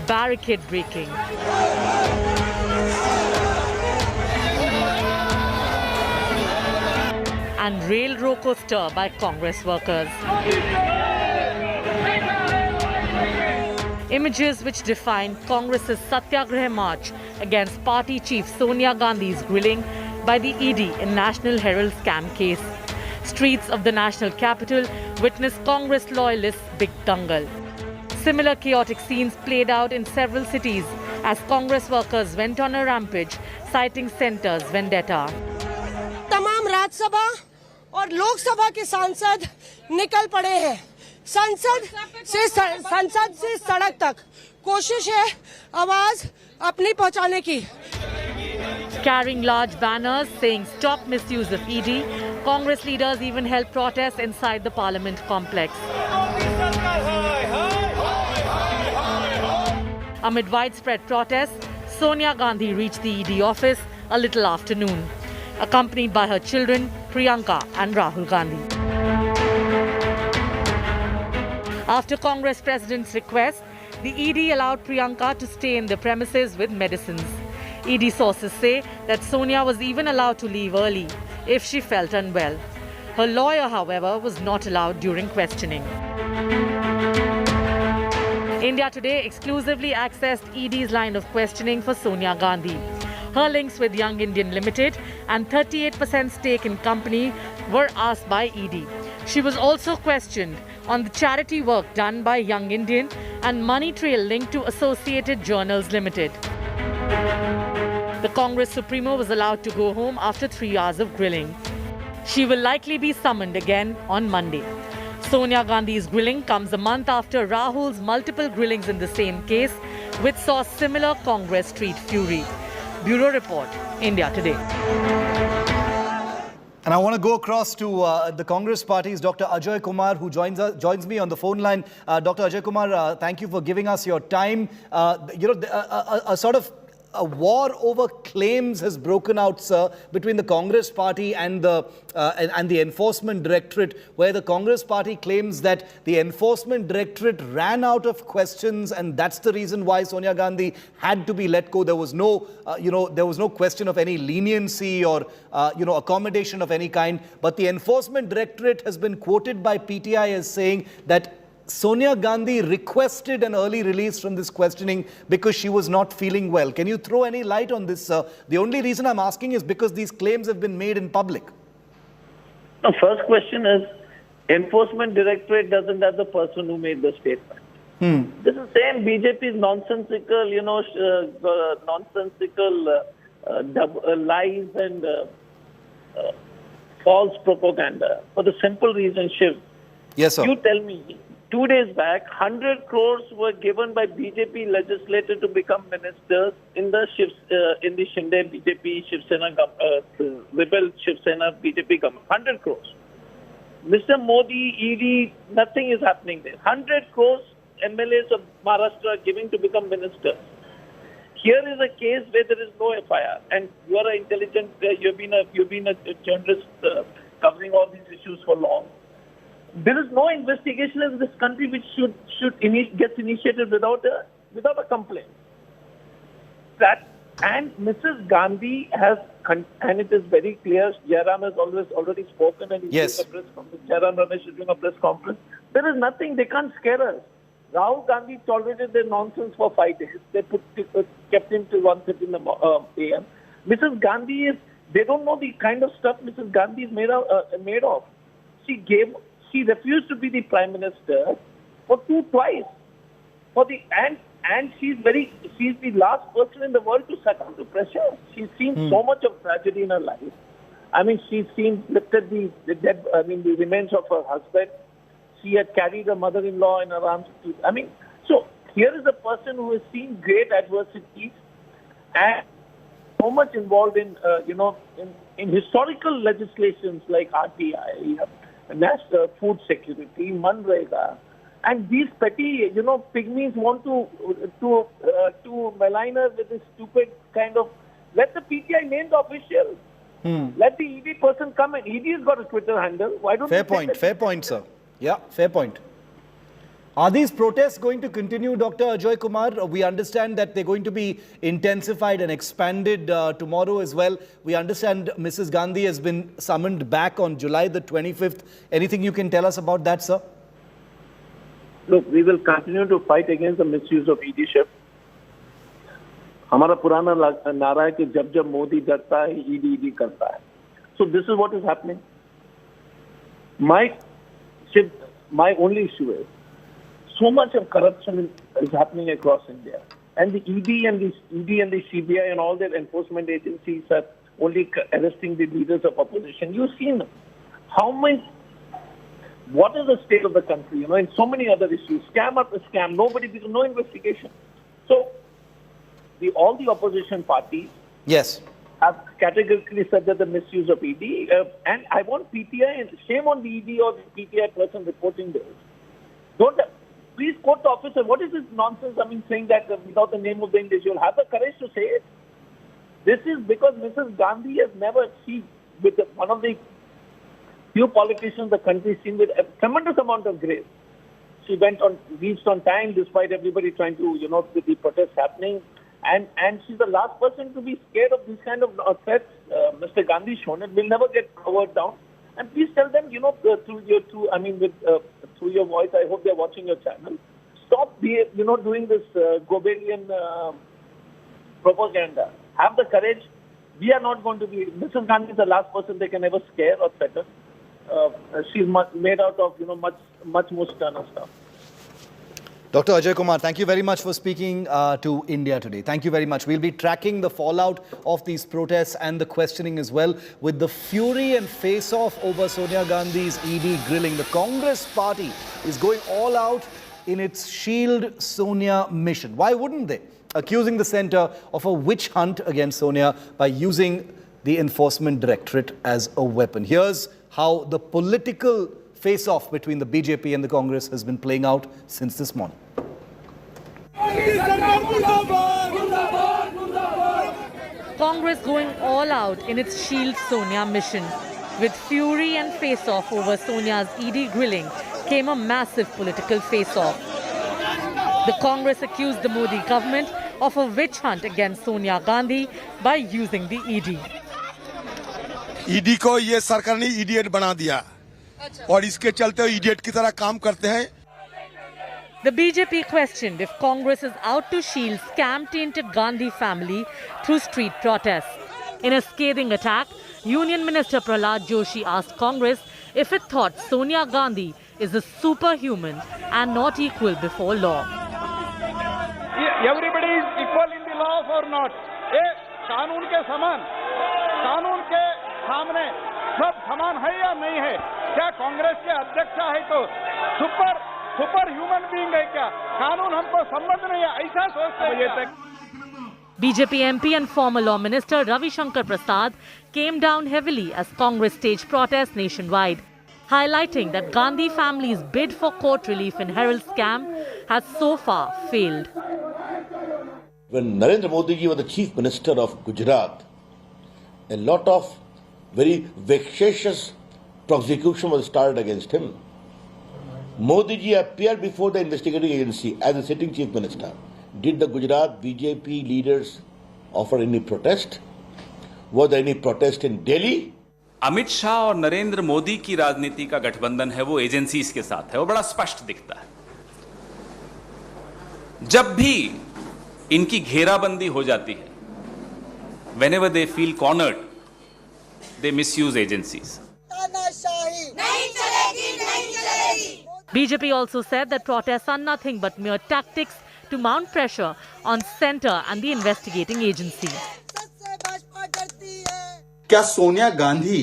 Barricade breaking. And rail roko stir by Congress workers. Images which define Congress's Satyagraha march against party chief Sonia Gandhi's grilling by the ED in National Herald scam case. Streets of the national capital witnessed Congress loyalists' big dangal. Similar chaotic scenes played out in several cities as Congress workers went on a rampage, citing centre's vendetta. तमाम राज्यसभा और लोकसभा के सांसद निकल पड़े हैं। संसद से सड़क तक कोशिश है आवाज अपनी पहुंचाने की। Carrying large banners saying stop misuse of ED, Congress leaders even held protests inside the Parliament complex. Amid widespread protests, Sonia Gandhi reached the ED office a little after noon, accompanied by her children Priyanka and Rahul Gandhi. After Congress President's request, the ED allowed Priyanka to stay in the premises with medicines. ED sources say that Sonia was even allowed to leave early if she felt unwell. Her lawyer, however, was not allowed during questioning. India Today exclusively accessed ED's line of questioning for Sonia Gandhi. Her links with Young Indian Limited and 38% stake in company were asked by ED. She was also questioned on the charity work done by Young Indian and money trail linked to Associated Journals Limited. The Congress Supremo was allowed to go home after 3 hours of grilling. She will likely be summoned again on Monday. Sonia Gandhi's grilling comes a month after Rahul's multiple grillings in the same case, which saw similar Congress street fury. Bureau Report, India Today. And I want to go across to the Congress Party's Dr. Ajay Kumar, who joins me on the phone line. Dr. Ajay Kumar, thank you for giving us your time. A sort of a war over claims has broken out, sir, between the Congress Party and the Enforcement Directorate, where the Congress Party claims that the Enforcement Directorate ran out of questions, and that's the reason why Sonia Gandhi had to be let go. There was no, there was no question of any leniency or, accommodation of any kind. But the Enforcement Directorate has been quoted by PTI as saying that Sonia Gandhi requested an early release from this questioning because she was not feeling well. Can you throw any light on this, sir? The only reason I'm asking is because these claims have been made in public. The first question is, Enforcement Directorate doesn't have the person who made the statement. This is same BJP's nonsensical, lies and false propaganda. For the simple reason, Shiv, yes, sir. You tell me, 2 days back, 100 crores were given by BJP legislator to become ministers in the Shinde BJP Shiv Sena rebel Shiv Sena BJP government. 100 crores. Mr. Modi, ED, nothing is happening there. 100 crores MLAs of Maharashtra are giving to become ministers. Here is a case where there is no FIR, and you are an intelligent. You've been a journalist covering all these issues for long. There is no investigation in this country which gets initiated without a complaint. That And Mrs. Gandhi has, and it is very clear, Jairam has already spoken and he's Yes. doing a press conference. Jairam Ramesh is doing a press conference. There is nothing, they can't scare us. Rahul Gandhi tolerated their nonsense for 5 days. They kept him till 1:30 in the a.m. Mrs. Gandhi they don't know the kind of stuff Mrs. Gandhi is made of. She refused to be the Prime Minister twice. And she's the last person in the world to succumb to pressure. She's seen so much of tragedy in her life. I mean, she's lifted the remains of her husband. She had carried her mother-in-law in her arms. So here is a person who has seen great adversities and so much involved in historical legislations like RTI, National Food Security, Manrega. And these petty, pygmies want to malign her with this stupid kind of, let the PTI name the official. Let the ED person come in. ED has got a Twitter handle. Why don't Fair point, sir. Yeah, fair point. Are these protests going to continue, Dr. Ajay Kumar? We understand that they're going to be intensified and expanded tomorrow as well. We understand Mrs. Gandhi has been summoned back on July the 25th. Anything you can tell us about that, sir? Look, we will continue to fight against the misuse of ED-ship. हमारा पुराना नारा है कि जब जब मोदी डरता है ED करता है. So this is what is happening. My only issue is so much of corruption is happening across India, and the ED and the CBI and all their enforcement agencies are only arresting the leaders of opposition. You've seen what is the state of the country? In so many other issues, scam after scam, no investigation. So all the opposition parties, yes, have categorically said that the misuse of ED, and I want PTI, and shame on the ED or the PTI person reporting this. Please quote the officer. What is this nonsense? Saying that without the name of the individual, have the courage to say it. This is because Mrs. Gandhi has never, with one of the few politicians the country seen with a tremendous amount of grace. She reached on time despite everybody trying to, with the protests happening. And she's the last person to be scared of these kind of threats. Mr. Gandhi shown it will never get covered down. And please tell them, through your voice, I hope they're watching your channel. Stop, doing this Gobelian propaganda. Have the courage. We are not going to be. Mrs. Gandhi is the last person they can ever scare or threaten. She's made out of, much more sterner stuff. Dr. Ajay Kumar, thank you very much for speaking to India Today. Thank you very much. We'll be tracking the fallout of these protests and the questioning as well, with the fury and face-off over Sonia Gandhi's ED grilling. The Congress party is going all out in its Shield Sonia mission. Why wouldn't they? Accusing the centre of a witch hunt against Sonia by using the Enforcement Directorate as a weapon. Here's how the political face-off between the BJP and the Congress has been playing out since this morning. Congress going all out in its Shield Sonia mission. With fury and face-off over Sonia's ED grilling came a massive political face-off. The Congress accused the Modi government of a witch hunt against Sonia Gandhi by using the ED. ED को ये सरकार ने idiot बना दिया और इसके चलते idiot की तरह काम करते हैं. The BJP questioned if Congress is out to shield scam-tainted Gandhi family through street protests. In a scathing attack, Union Minister Prahlad Joshi asked Congress if it thought Sonia Gandhi is a superhuman and not equal before law. Everybody is equal in the law or not? कानून के समान, कानून के सामने सब समान है या नहीं है? क्या कांग्रेस के अध्यक्ष है तो सुपर ह्यूमन बीइंग है क्या? कानून हमको संबंध नहीं है, ऐसा सोचते हैं. BJP MP and former Law Minister Ravi Shankar Prasad came down heavily as Congress staged protests nationwide, highlighting that Gandhi family's bid for court relief in Herald scam has so far failed. When Narendra Modi ji was the Chief Minister of Gujarat, a lot of very vexatious prosecution was started against him. Modi ji appeared before the investigating agency as a sitting Chief Minister. Did the Gujarat BJP leaders offer any protest? Was there any protest in Delhi? Amit Shah और नरेंद्र मोदी की राजनीति का गठबंधन है वो agencies के साथ है, वो बड़ा स्पष्ट दिखता है। जब भी इनकी घेराबंदी हो जाती है, whenever they feel cornered, they misuse agencies. BJP also said that protests are nothing but mere tactics to mount pressure on centre and the investigating agency. क्या सोनिया गांधी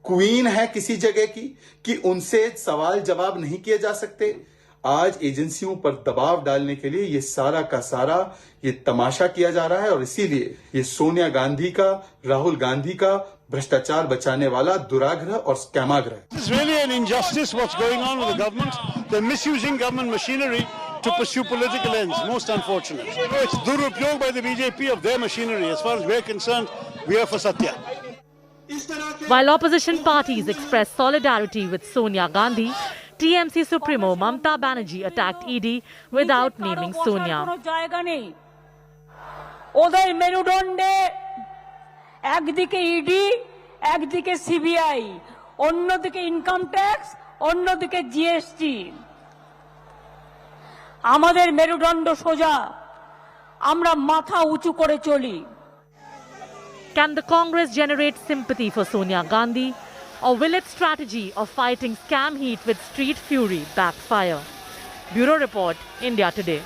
क्वीन है किसी जगह की कि उनसे सवाल जवाब नहीं किए जा सकते? आज एजेंसियों पर दबाव डालने के लिए ये सारा का सारा ये तमाशा किया जा रहा है और इसीलिए ये सोनिया गांधी का, राहुल गांधी का भ्रष्टाचार बचाने वाला दुराग्रह और स्कैमाग्रह। It's really an injustice what's going on with the government. They're misusing government machinery to pursue political ends. Most unfortunate. It's durupyog by the BJP of their machinery. As far as we're concerned, we are for Satya. While opposition parties expressed solidarity with Sonia Gandhi, TMC Supremo Mamata Banerjee attacked ED without naming Sonia. ওদের মেরুদণ্ডে একদিকে ED, একদিকে CBI, অন্যদিকে income tax, অন্যদিকে GST. আমাদের মেরুদণ্ড সোজা, আমরা মাথা উঁচু করে চলি। Can the Congress generate sympathy for Sonia Gandhi, or will its strategy of fighting scam heat with street fury backfire? Bureau Report, India Today.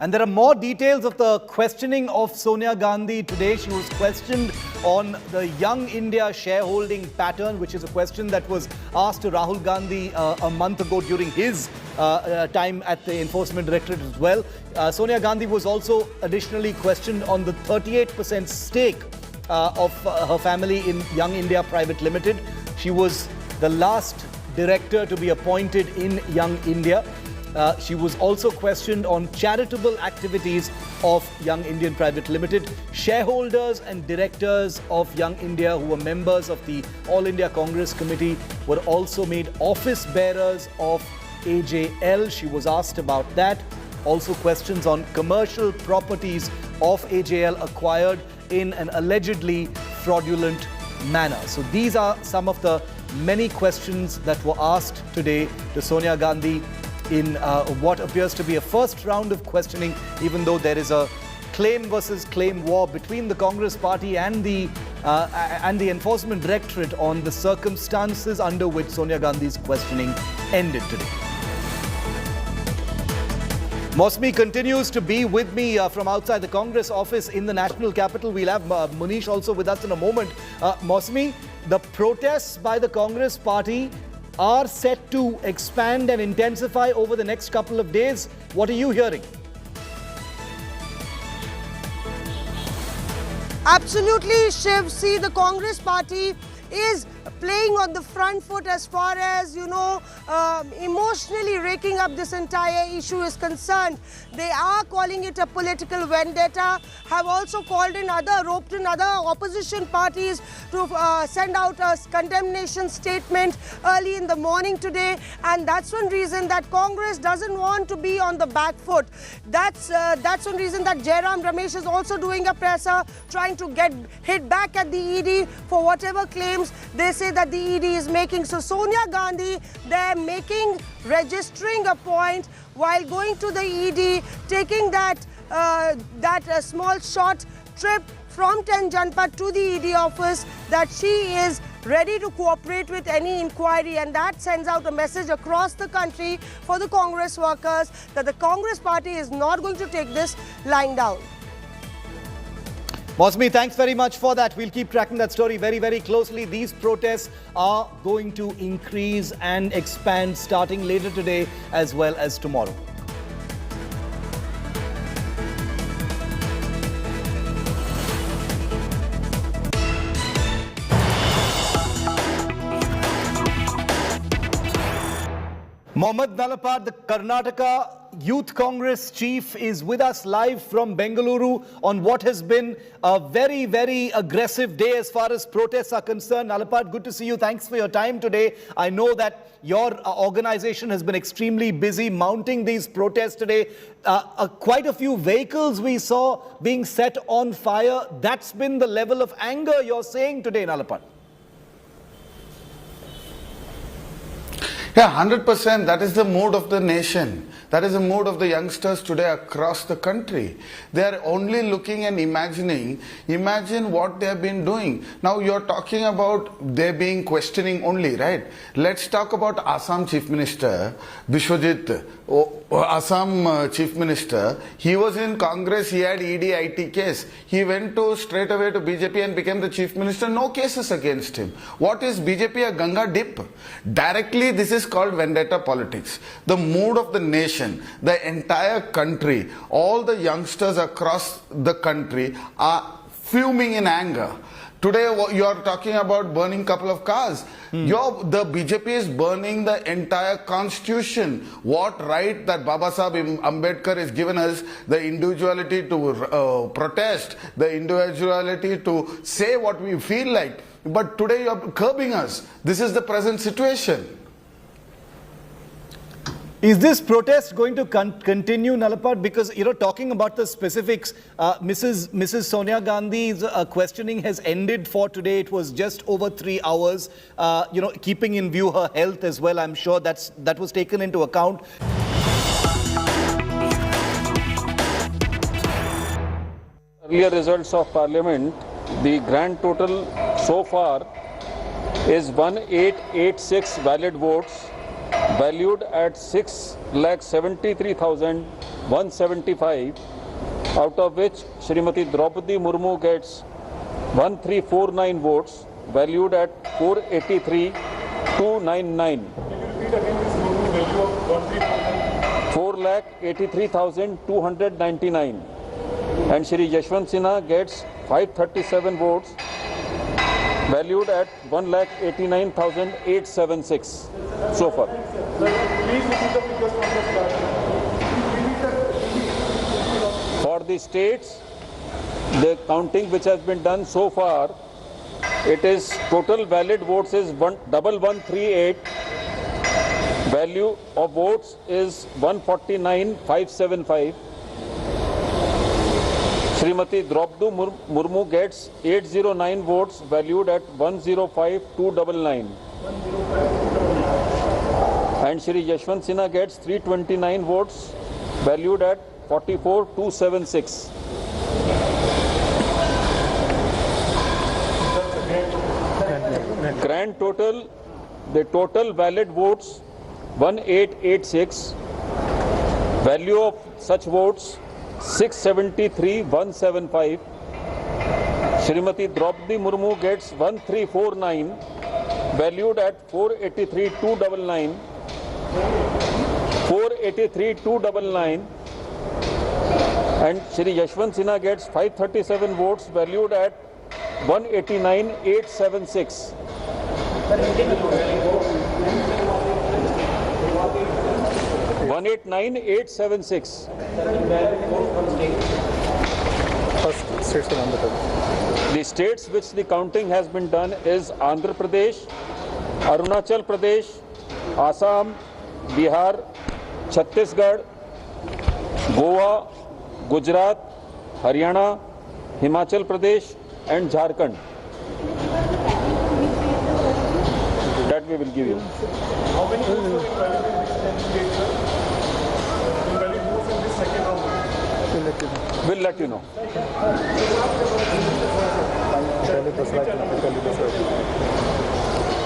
And there are more details of the questioning of Sonia Gandhi today. She was questioned on the Young India shareholding pattern, which is a question that was asked to Rahul Gandhi a month ago during his time at the Enforcement Directorate as well. Sonia Gandhi was also additionally questioned on the 38% stake of her family in Young India Private Limited. She was the last director to be appointed in Young India. She was also questioned on charitable activities of Young Indian Private Limited. Shareholders and directors of Young India who were members of the All India Congress Committee were also made office bearers of AJL. She was asked about that. Also questions on commercial properties of AJL acquired in an allegedly fraudulent manner. So these are some of the many questions that were asked today to Sonia Gandhi in what appears to be a first round of questioning, even though there is a claim versus claim war between the Congress party and the Enforcement Directorate on the circumstances under which Sonia Gandhi's questioning ended today. Mosmi continues to be with me from outside the Congress office in the national capital. We'll have Munish also with us in a moment. Mosmi, the protests by the Congress party are set to expand and intensify over the next couple of days. What are you hearing? Absolutely, Shiv. See, the Congress party is playing on the front foot as far as, emotionally raking up this entire issue is concerned. They are calling it a political vendetta, have also roped in other opposition parties to send out a condemnation statement early in the morning today, and that's one reason that Congress doesn't want to be on the back foot. That's one reason that Jairam Ramesh is also doing a presser, trying to get hit back at the ED for whatever claims they say that the ED is making. So Sonia Gandhi, they're registering a point while going to the ED, taking that small short trip from 10 Janpad to the ED office, that she is ready to cooperate with any inquiry, and that sends out a message across the country for the Congress workers that the Congress party is not going to take this lying down. Mosmi, thanks very much for that. We'll keep tracking that story very, very closely. These protests are going to increase and expand starting later today as well as tomorrow. Mohammad Nalapad, the Karnataka Youth Congress chief is with us live from Bengaluru on what has been a very, very aggressive day as far as protests are concerned. Nalapad, good to see you. Thanks for your time today. I know that your organization has been extremely busy mounting these protests today. Quite a few vehicles we saw being set on fire. That's been the level of anger you're saying today, Nalapad. Yeah, 100%. That is the mood of the nation. That is the mood of the youngsters today across the country. They are only looking and imagine what they have been doing. Now you're talking about they being questioning only, right? Let's talk about Assam Chief Minister, Bishwajit, Assam Chief Minister. He was in Congress, he had ED IT case. He went straight away to BJP and became the Chief Minister. No cases against him. What is BJP, a Ganga dip? Directly, this is called vendetta politics. The mood of the nation, the entire country, all the youngsters across the country are fuming in anger. Today you are talking about burning couple of cars. The BJP is burning the entire constitution. What right that Baba Sahib Ambedkar has given us, the individuality to protest, the individuality to say what we feel like. But today you are curbing us. This is the present situation. Is this protest going to continue, Nalapad? Because, talking about the specifics, Mrs. Sonia Gandhi's questioning has ended for today. It was just over 3 hours, keeping in view her health as well. I'm sure that was taken into account. Earlier results of Parliament, the grand total so far is 1886 valid votes, valued at 6,73,175, out of which Srimati Droupadi Murmu gets 1349 votes, valued at 483,299. 4,83,299. And Shri Yashwant Sinha gets 537 votes, valued at 1,89,876 so far. For the states, the counting which has been done so far, it is total valid votes is 1138, value of votes is 149,575. Srimati Droupadi Murmu gets 809 votes, valued at 105,299. And Shri Yashwant Sinha gets 329 votes, valued at 44,276. Grand total, the total valid votes 1886, value of such votes 673,175. Srimati Droupadi Murmu gets 1349, valued at 483,299. 483,299. And Shri Yashwant Sinha gets 537 votes, valued at 189,876. 189,876. The states which the counting has been done is Andhra Pradesh, Arunachal Pradesh, Assam, Bihar, Chhattisgarh, Goa, Gujarat, Haryana, Himachal Pradesh and Jharkhand. That we will give you. How many votes were We'll let you know.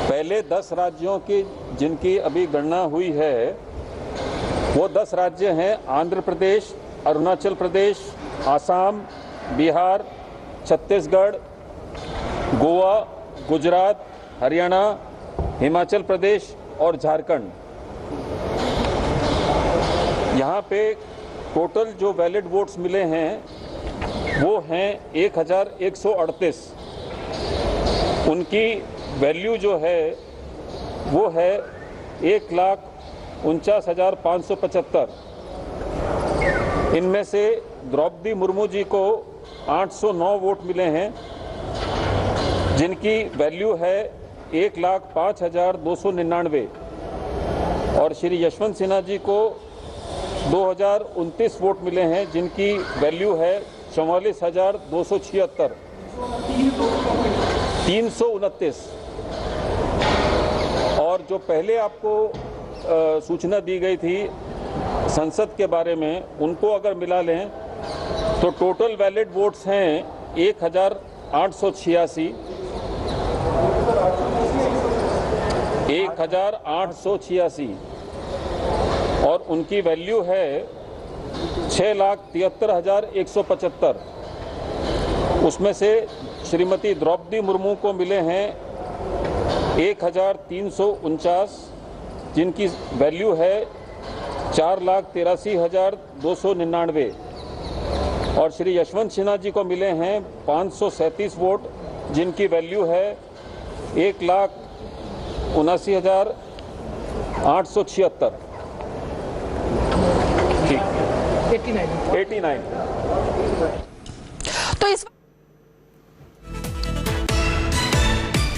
पहले 10 राज्यों की जिनकी अभी गणना हुई है, वो 10 राज्य हैं आंध्र प्रदेश, अरुणाचल प्रदेश, आसाम, बिहार, छत्तीसगढ़, गोवा, गुजरात, हरियाणा, हिमाचल प्रदेश और झारखंड। यहाँ पे टोटल जो वैलिड वोट्स मिले हैं वो हैं 1138। उनकी वैल्यू जो है वो है 1,49,575। इनमें से द्रौपदी मुर्मू जी को 809 वोट मिले हैं, जिनकी वैल्यू है 1,05,299, और श्री यशवंत सिन्हा जी को 2029 वोट मिले हैं, जिनकी वैल्यू है 44,276, 329। और जो पहले आपको सूचना दी गई थी संसद के बारे में, उनको अगर मिला लें तो टोटल वैलिड वोट्स हैं 1,886, और उनकी वैल्यू है 6,73,175। उसमें से श्रीमती द्रौपदी मुर्मू को मिले हैं 1,349, जिनकी वैल्यू है 4,83,299, और श्री यशवंत सिन्हा जी को मिले हैं 537 वोट, जिनकी वैल्यू है 1,79,876। 89। तो इस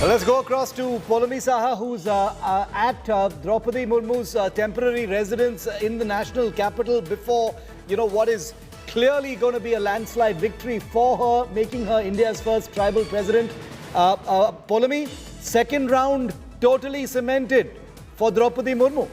Let's go across to Polami Saha, who's at Droupadi Murmu's temporary residence in the national capital before, what is clearly going to be a landslide victory for her, making her India's first tribal president. Polami, second round totally cemented for Droupadi Murmu.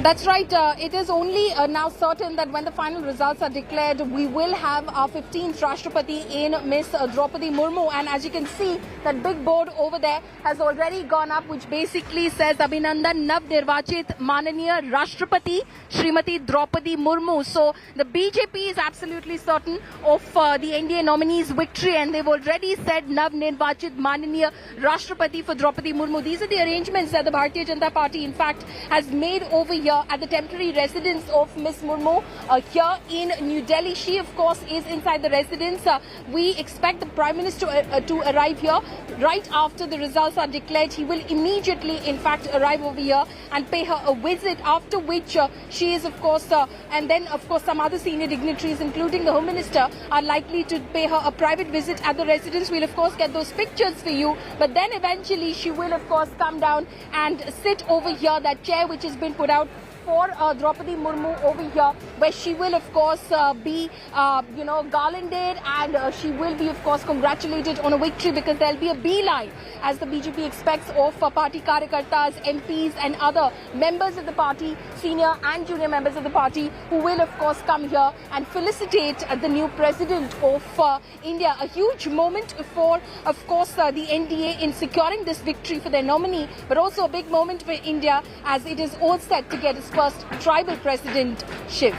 That's right. It is only now certain that when the final results are declared, we will have our 15th Rashtrapati in Miss Droupadi Murmu. And as you can see, that big board over there has already gone up, which basically says Abhinandan Nav Nirvachit Mananiya Rashtrapati Srimati Droupadi Murmu. So the BJP is absolutely certain of the NDA nominee's victory, and they've already said Nav Nirvachit Mananiya Rashtrapati for Droupadi Murmu. These are the arrangements that the Bharatiya Janata Party, in fact, has made over here at the temporary residence of Miss Murmu here in New Delhi. She, of course, is inside the residence. We expect the Prime Minister to arrive here right after the results are declared. He will immediately, in fact, arrive over here and pay her a visit, after which she is, of course, and then, of course, some other senior dignitaries, including the Home Minister, are likely to pay her a private visit at the residence. We'll, of course, get those pictures for you. But then eventually she will, of course, come down and sit over here, that chair which has been put out for Droupadi Murmu over here, where she will, of course, be, garlanded, and she will be, of course, congratulated on a victory, because there'll be a beeline, as the BJP expects, of party karyakartas, MPs and other members of the party, senior and junior members of the party, who will, of course, come here and felicitate the new president of India. A huge moment for, of course, the NDA in securing this victory for their nominee, but also a big moment for India, as it is all set to get its first tribal president, Shiv.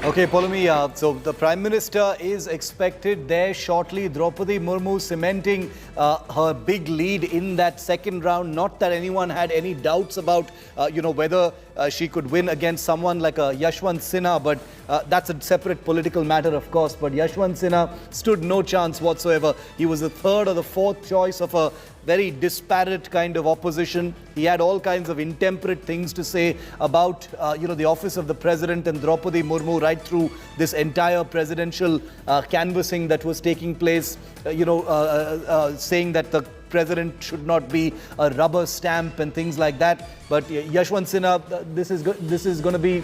Okay, Polami, so the Prime Minister is expected there shortly. Droupadi Murmu cementing her big lead in that second round. Not that anyone had any doubts about, whether she could win against someone like Yashwant Sinha, but that's a separate political matter, of course. But Yashwant Sinha stood no chance whatsoever. He was the third or the fourth choice of a very disparate kind of opposition. He had all kinds of intemperate things to say about, the office of the president and Droupadi Murmu right through this entire presidential canvassing that was taking place, saying that the president should not be a rubber stamp and things like that. But Yashwant Sinha, this is going to be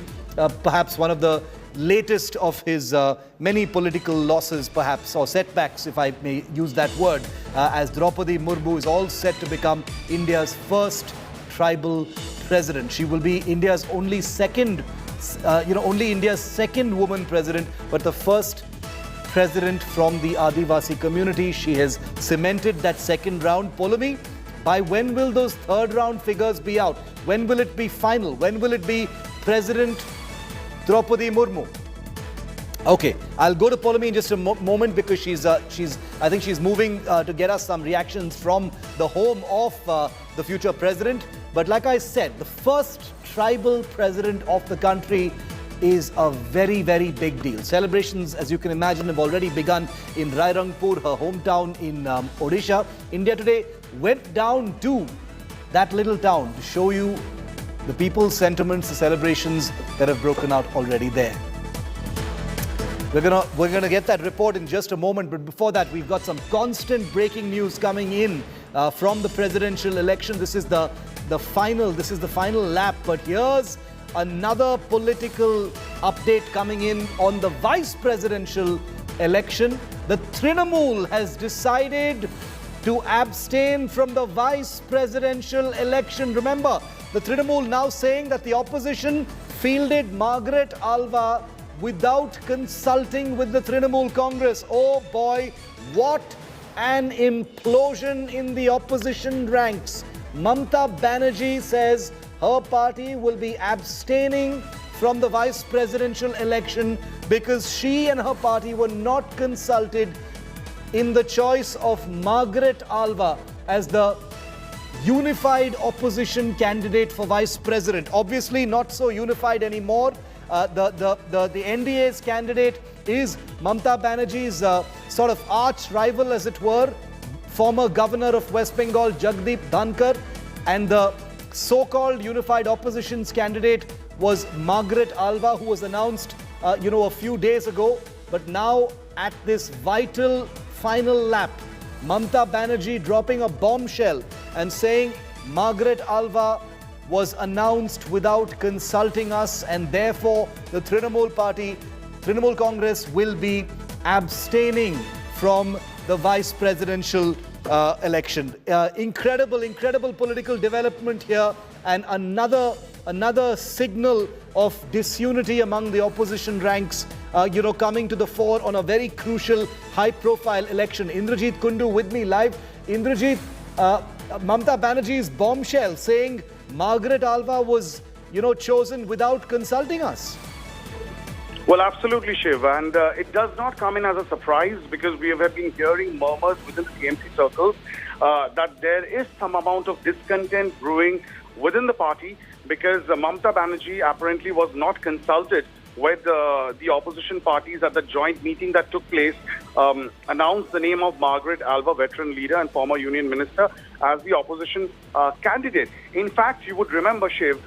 perhaps one of the latest of his many political losses, perhaps, or setbacks, if I may use that word, as Droupadi Murmu is all set to become India's first tribal president. She will be India's only second woman president, but the first president from the Adivasi community. She has cemented that second round. Polami, by when will those third round figures be out? When will it be final? When will it be President Droupadi Murmu? Okay, I'll go to Polami in just a moment, because I think she's moving to get us some reactions from the home of the future president. But like I said, the first tribal president of the country is a very, very big deal. Celebrations, as you can imagine, have already begun in Rairangpur, her hometown in Odisha. India Today went down to that little town to show you the people's sentiments, the celebrations that have broken out already there. We're gonna get that report in just a moment, but before that, we've got some constant breaking news coming in from the presidential election. This is the final lap, but here's another political update coming in on the vice presidential election. The Trinamool has decided to abstain from the vice presidential election. Remember, the Trinamool now saying that the opposition fielded Margaret Alva without consulting with the Trinamool Congress. Oh boy, what an implosion in the opposition ranks. Mamata Banerjee says her party will be abstaining from the vice presidential election because she and her party were not consulted in the choice of Margaret Alva as the unified opposition candidate for vice president. Obviously not so unified anymore. The NDA's candidate is Mamata Banerjee's sort of arch rival, as it were, former governor of West Bengal, Jagdeep Dhankar, and the so-called unified opposition's candidate was Margaret Alva, who was announced, a few days ago. But now, at this vital final lap, Mamata Banerjee dropping a bombshell and saying Margaret Alva was announced without consulting us, and therefore the Trinamool Congress will be abstaining from the vice presidential election. Incredible political development here, and another signal of disunity among the opposition ranks, coming to the fore on a very crucial, high-profile election. Indrajit Kundu with me live. Indrajit, Mamata Banerjee's bombshell saying Margaret Alva was, chosen without consulting us. Well, absolutely, Shiv. And it does not come in as a surprise because we have been hearing murmurs within the TMC circles that there is some amount of discontent brewing within the party because Mamata Banerjee apparently was not consulted with the opposition parties at the joint meeting that took place, announced the name of Margaret Alva, veteran leader and former union minister, as the opposition candidate. In fact, you would remember, Shiv,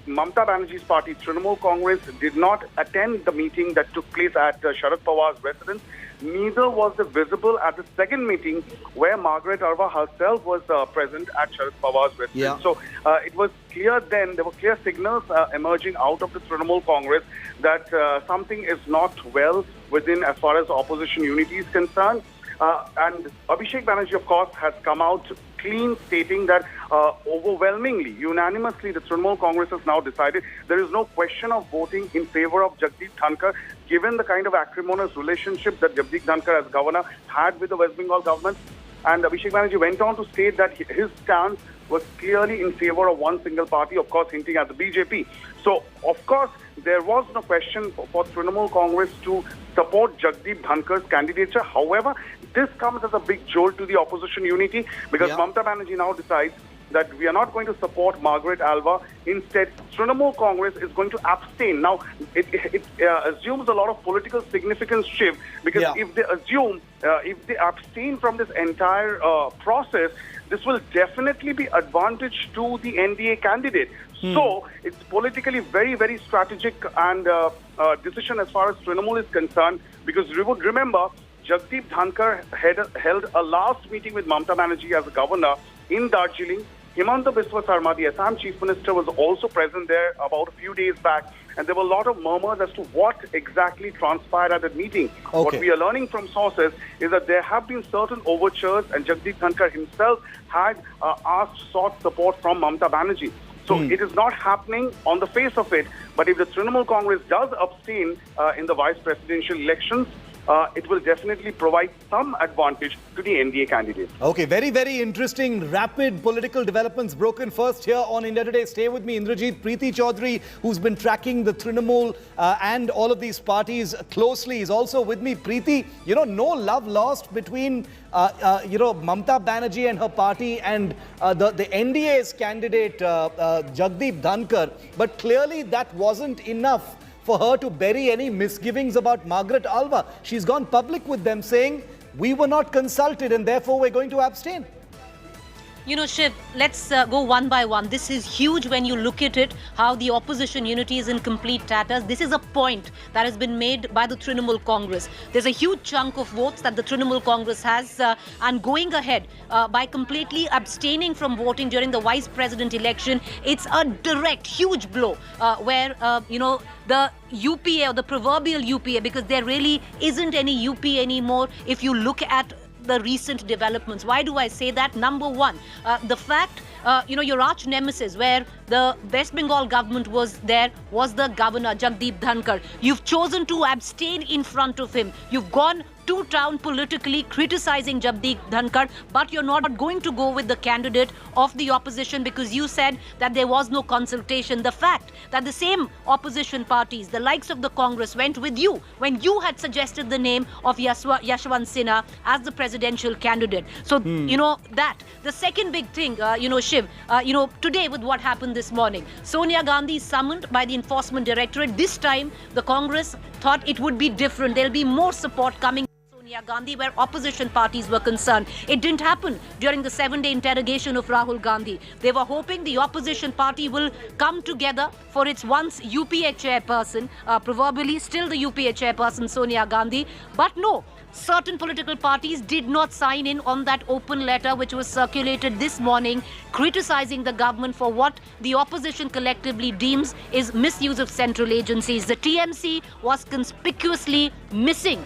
Mamata Banerjee's party, Trinamool Congress, did not attend the meeting that took place at Sharad Pawar's residence. Neither was it visible at the second meeting where Margaret Alva herself was present at Sharad Pawar's residence. Yeah. So it was clear then, there were clear signals emerging out of the Trinamool Congress that something is not well within as far as opposition unity is concerned. And Abhishek Banerjee, of course, has come out clean, stating that overwhelmingly, unanimously, the Trinamool Congress has now decided there is no question of voting in favor of Jagdeep Dhankar, given the kind of acrimonious relationship that Jagdeep Dhankar as governor had with the West Bengal government. And Abhishek Banerjee went on to state that his stance was clearly in favor of one single party, of course, hinting at the BJP. So, of course, there was no question for Trinamool Congress to support Jagdeep Dhankar's candidature. However, this comes as a big jolt to the opposition unity because Mamata Banerjee now decides that we are not going to support Margaret Alva. Instead, Trinamool Congress is going to abstain. Now, it assumes a lot of political significance, Shiv, because if they abstain from this entire process, this will definitely be advantage to the NDA candidate. So, it's politically very, very strategic and decision as far as Trinamool is concerned, because you would remember, Jagdeep Dhankar held a last meeting with Mamata Banerjee as a governor in Darjeeling. Himanta Biswa Sarma, the Assam Chief Minister, was also present there about a few days back. And there were a lot of murmurs as to what exactly transpired at that meeting. Okay. What we are learning from sources is that there have been certain overtures, and Jagdeep Dhankar himself had sought support from Mamata Banerjee. So it is not happening on the face of it. But if the Trinamool Congress does abstain in the vice presidential elections, it will definitely provide some advantage to the NDA candidate. Okay, very, very interesting, rapid political developments broken first here on India Today. Stay with me, Indrajit. Preeti Chaudhary, who's been tracking the Trinamool and all of these parties closely, is also with me. Preeti, no love lost between, Mamata Banerjee and her party and the NDA's candidate, Jagdeep Dhankar. But clearly that wasn't enough for her to bury any misgivings about Margaret Alva. She's gone public with them saying, we were not consulted and therefore we're going to abstain. You know, Shiv, let's go one by one. This is huge when you look at it, how the opposition unity is in complete tatters. This is a point that has been made by the Trinamool Congress. There's a huge chunk of votes that the Trinamool Congress has, and going ahead by completely abstaining from voting during the vice president election, it's a direct, huge blow where, you know, the UPA or the proverbial UPA, because there really isn't any UPA anymore if you look at the recent developments. Why do I say that? Number one, the fact, you know, your arch nemesis where the West Bengal government was there was the governor, Jagdeep Dhankar. You've chosen to abstain in front of him. You've gone to town politically criticizing Jagdeep Dhankar, but you're not going to go with the candidate of the opposition because you said that there was no consultation. The fact that the same opposition parties, the likes of the Congress, went with you when you had suggested the name of Yashwant Sinha as the presidential candidate. So, you know, that. The second big thing, you know, Shiv, you know, today with what happened this morning, Sonia Gandhi summoned by the Enforcement Directorate. This time, the Congress thought it would be different. There'll be more support coming. Sonia Gandhi, where opposition parties were concerned. It didn't happen during the 7-day interrogation of Rahul Gandhi. They were hoping the opposition party will come together for its once UPA chairperson, proverbially still the UPA chairperson Sonia Gandhi. But no, certain political parties did not sign in on that open letter which was circulated this morning criticizing the government for what the opposition collectively deems is misuse of central agencies. The TMC was conspicuously missing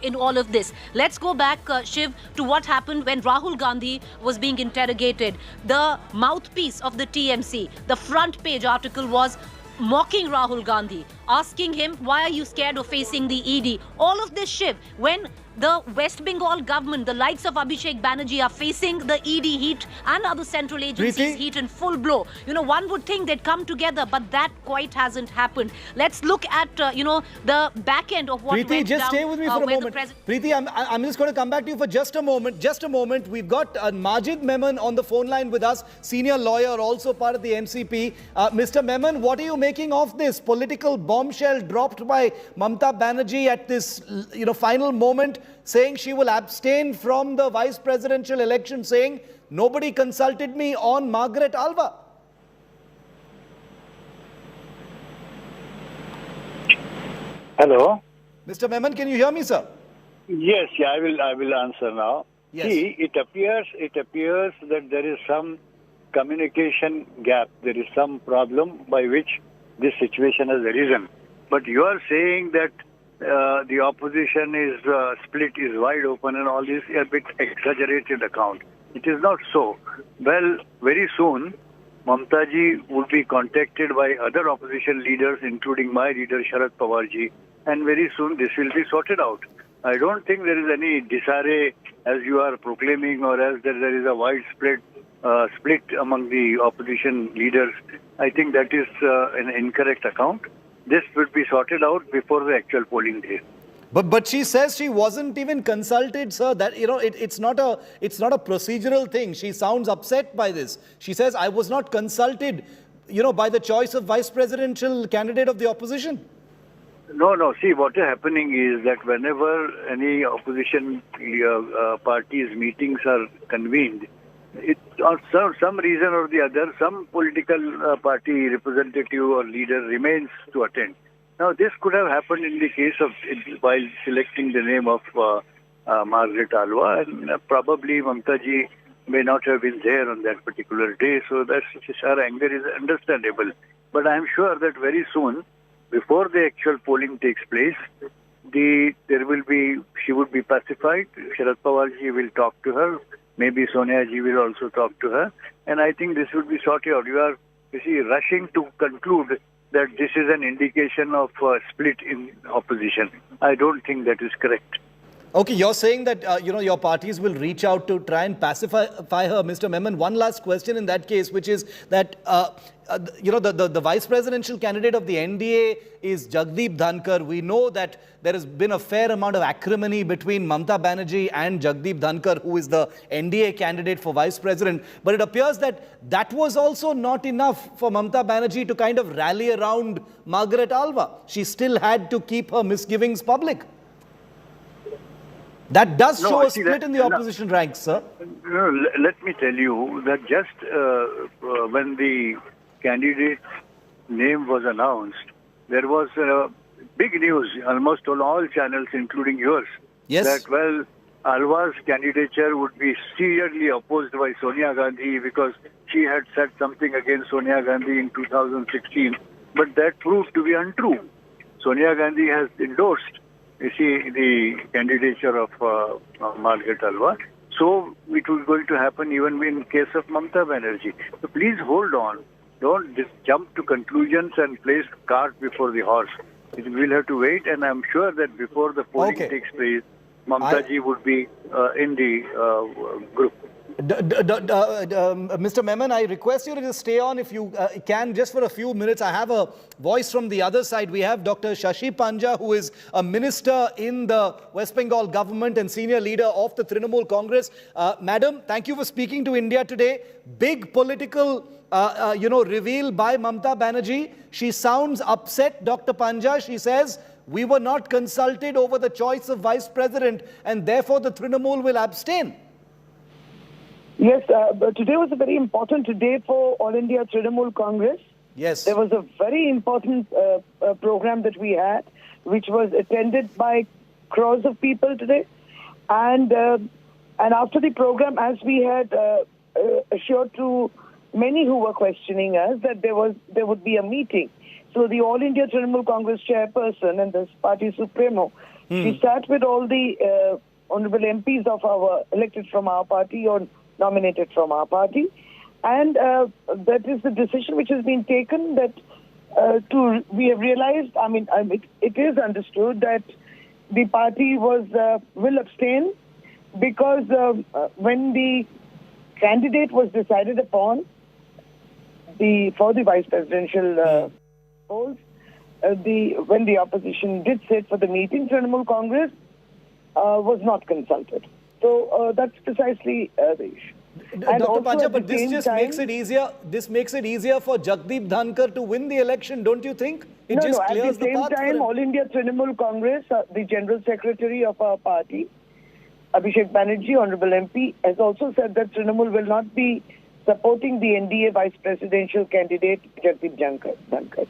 in all of this. Let's go back, Shiv, to what happened when Rahul Gandhi was being interrogated. The mouthpiece of the TMC, the front page article was mocking Rahul Gandhi, asking him, why are you scared of facing the ED? All of this, Shiv, when the West Bengal government, the likes of Abhishek Banerjee, are facing the ED heat and other central agencies heat in full blow. You know, one would think they'd come together, but that quite hasn't happened. Let's look at, you know, the back end of what went just down. Stay with me for a moment. Preeti, I'm just going to come back to you for just a moment. Just a moment. We've got Majid Memon on the phone line with us, senior lawyer, also part of the NCP. Mr. Memon, what are you making of this political bombshell dropped by Mamata Banerjee at this, you know, final moment, saying she will abstain from the vice presidential election, saying nobody consulted me on Margaret Alva? Hello. Mr. Memon, can you hear me, sir? Yes, yeah, I will answer now. Yes. See, it appears that there is some communication gap. There is some problem by which this situation has arisen. But you are saying that the opposition is split, is wide open, and all this is a bit exaggerated account. It is not so. Well, very soon, Mamataji would be contacted by other opposition leaders, including my leader, Sharad Pawarji, and very soon this will be sorted out. I don't think there is any disarray as you are proclaiming, or as there is a widespread split among the opposition leaders. I think that is an incorrect account. This will be sorted out before the actual polling day. But she says she wasn't even consulted, sir. That, you know, it's not a procedural thing. She sounds upset by this. She says, I was not consulted, you know, by the choice of vice presidential candidate of the opposition. No. See, what is happening is that whenever any opposition parties meetings are convened, it, for some reason or the other, some political party representative or leader remains to attend. Now, this could have happened in the case of, while selecting the name of Margaret Alva, and probably Mamataji may not have been there on that particular day, so that her anger is understandable. But I am sure that very soon, before the actual polling takes place, she would be pacified. Sharad Pawarji will talk to her. Maybe Sonia ji will also talk to her. And I think this would be sorted out. You are rushing to conclude that this is an indication of split in opposition. I don't think that is correct. Okay, you're saying that, you know, your parties will reach out to try and pacify her. Mr. Memon, one last question in that case, which is that, you know, the vice presidential candidate of the NDA is Jagdeep Dhankar. We know that there has been a fair amount of acrimony between Mamata Banerjee and Jagdeep Dhankar, who is the NDA candidate for vice president. But it appears that was also not enough for Mamata Banerjee to kind of rally around Margaret Alva. She still had to keep her misgivings public. That does No, show a see, split in the opposition ranks, sir. No, let me tell you that just when the candidate name was announced, there was big news almost on all channels, including yours. Yes. That, well, Alva's candidature would be seriously opposed by Sonia Gandhi because she had said something against Sonia Gandhi in 2016. But that proved to be untrue. Sonia Gandhi has endorsed, you see, the candidature of Margaret Alva. So it was going to happen even in case of Mamata Banerjee. So please hold on. Don't just jump to conclusions and place cart before the horse. We'll have to wait, and I'm sure that before the polling takes place, Mamata ji would be in the group. Mr. Memon, I request you to just stay on if you can just for a few minutes. I have a voice from the other side. We have Dr. Shashi Panja, who is a minister in the West Bengal government and senior leader of the Trinamool Congress. Madam, thank you for speaking to India Today. Big political reveal by Mamata Banerjee. She sounds upset, Dr. Panja. She says, we were not consulted over the choice of vice president and therefore the Trinamool will abstain. Yes, but today was a very important day for All India Trinamool Congress. Yes. There was a very important program that we had, which was attended by crores of people today. And after the program, as we had assured to many who were questioning us that there would be a meeting. So the All India Trinamool Congress chairperson and the party supremo, she sat with all the honorable MPs of our elected from our party or nominated from our party, and that is the decision which has been taken. That we have realized. It is understood that the party will abstain because when the candidate was decided upon for the vice presidential polls, when the opposition did sit for the meeting, Trinamool Congress was not consulted. So that's precisely the issue. Dr. Panja, but this just makes it easier. This makes it easier for Jagdeep Dhankar to win the election, don't you think? It just clears the path. At the same time, All India Trinamool Congress, the General Secretary of our party, Abhishek Banerjee, Honorable MP, has also said that Trinamool will not be supporting the NDA vice presidential candidate, Jagdeep Dhankar.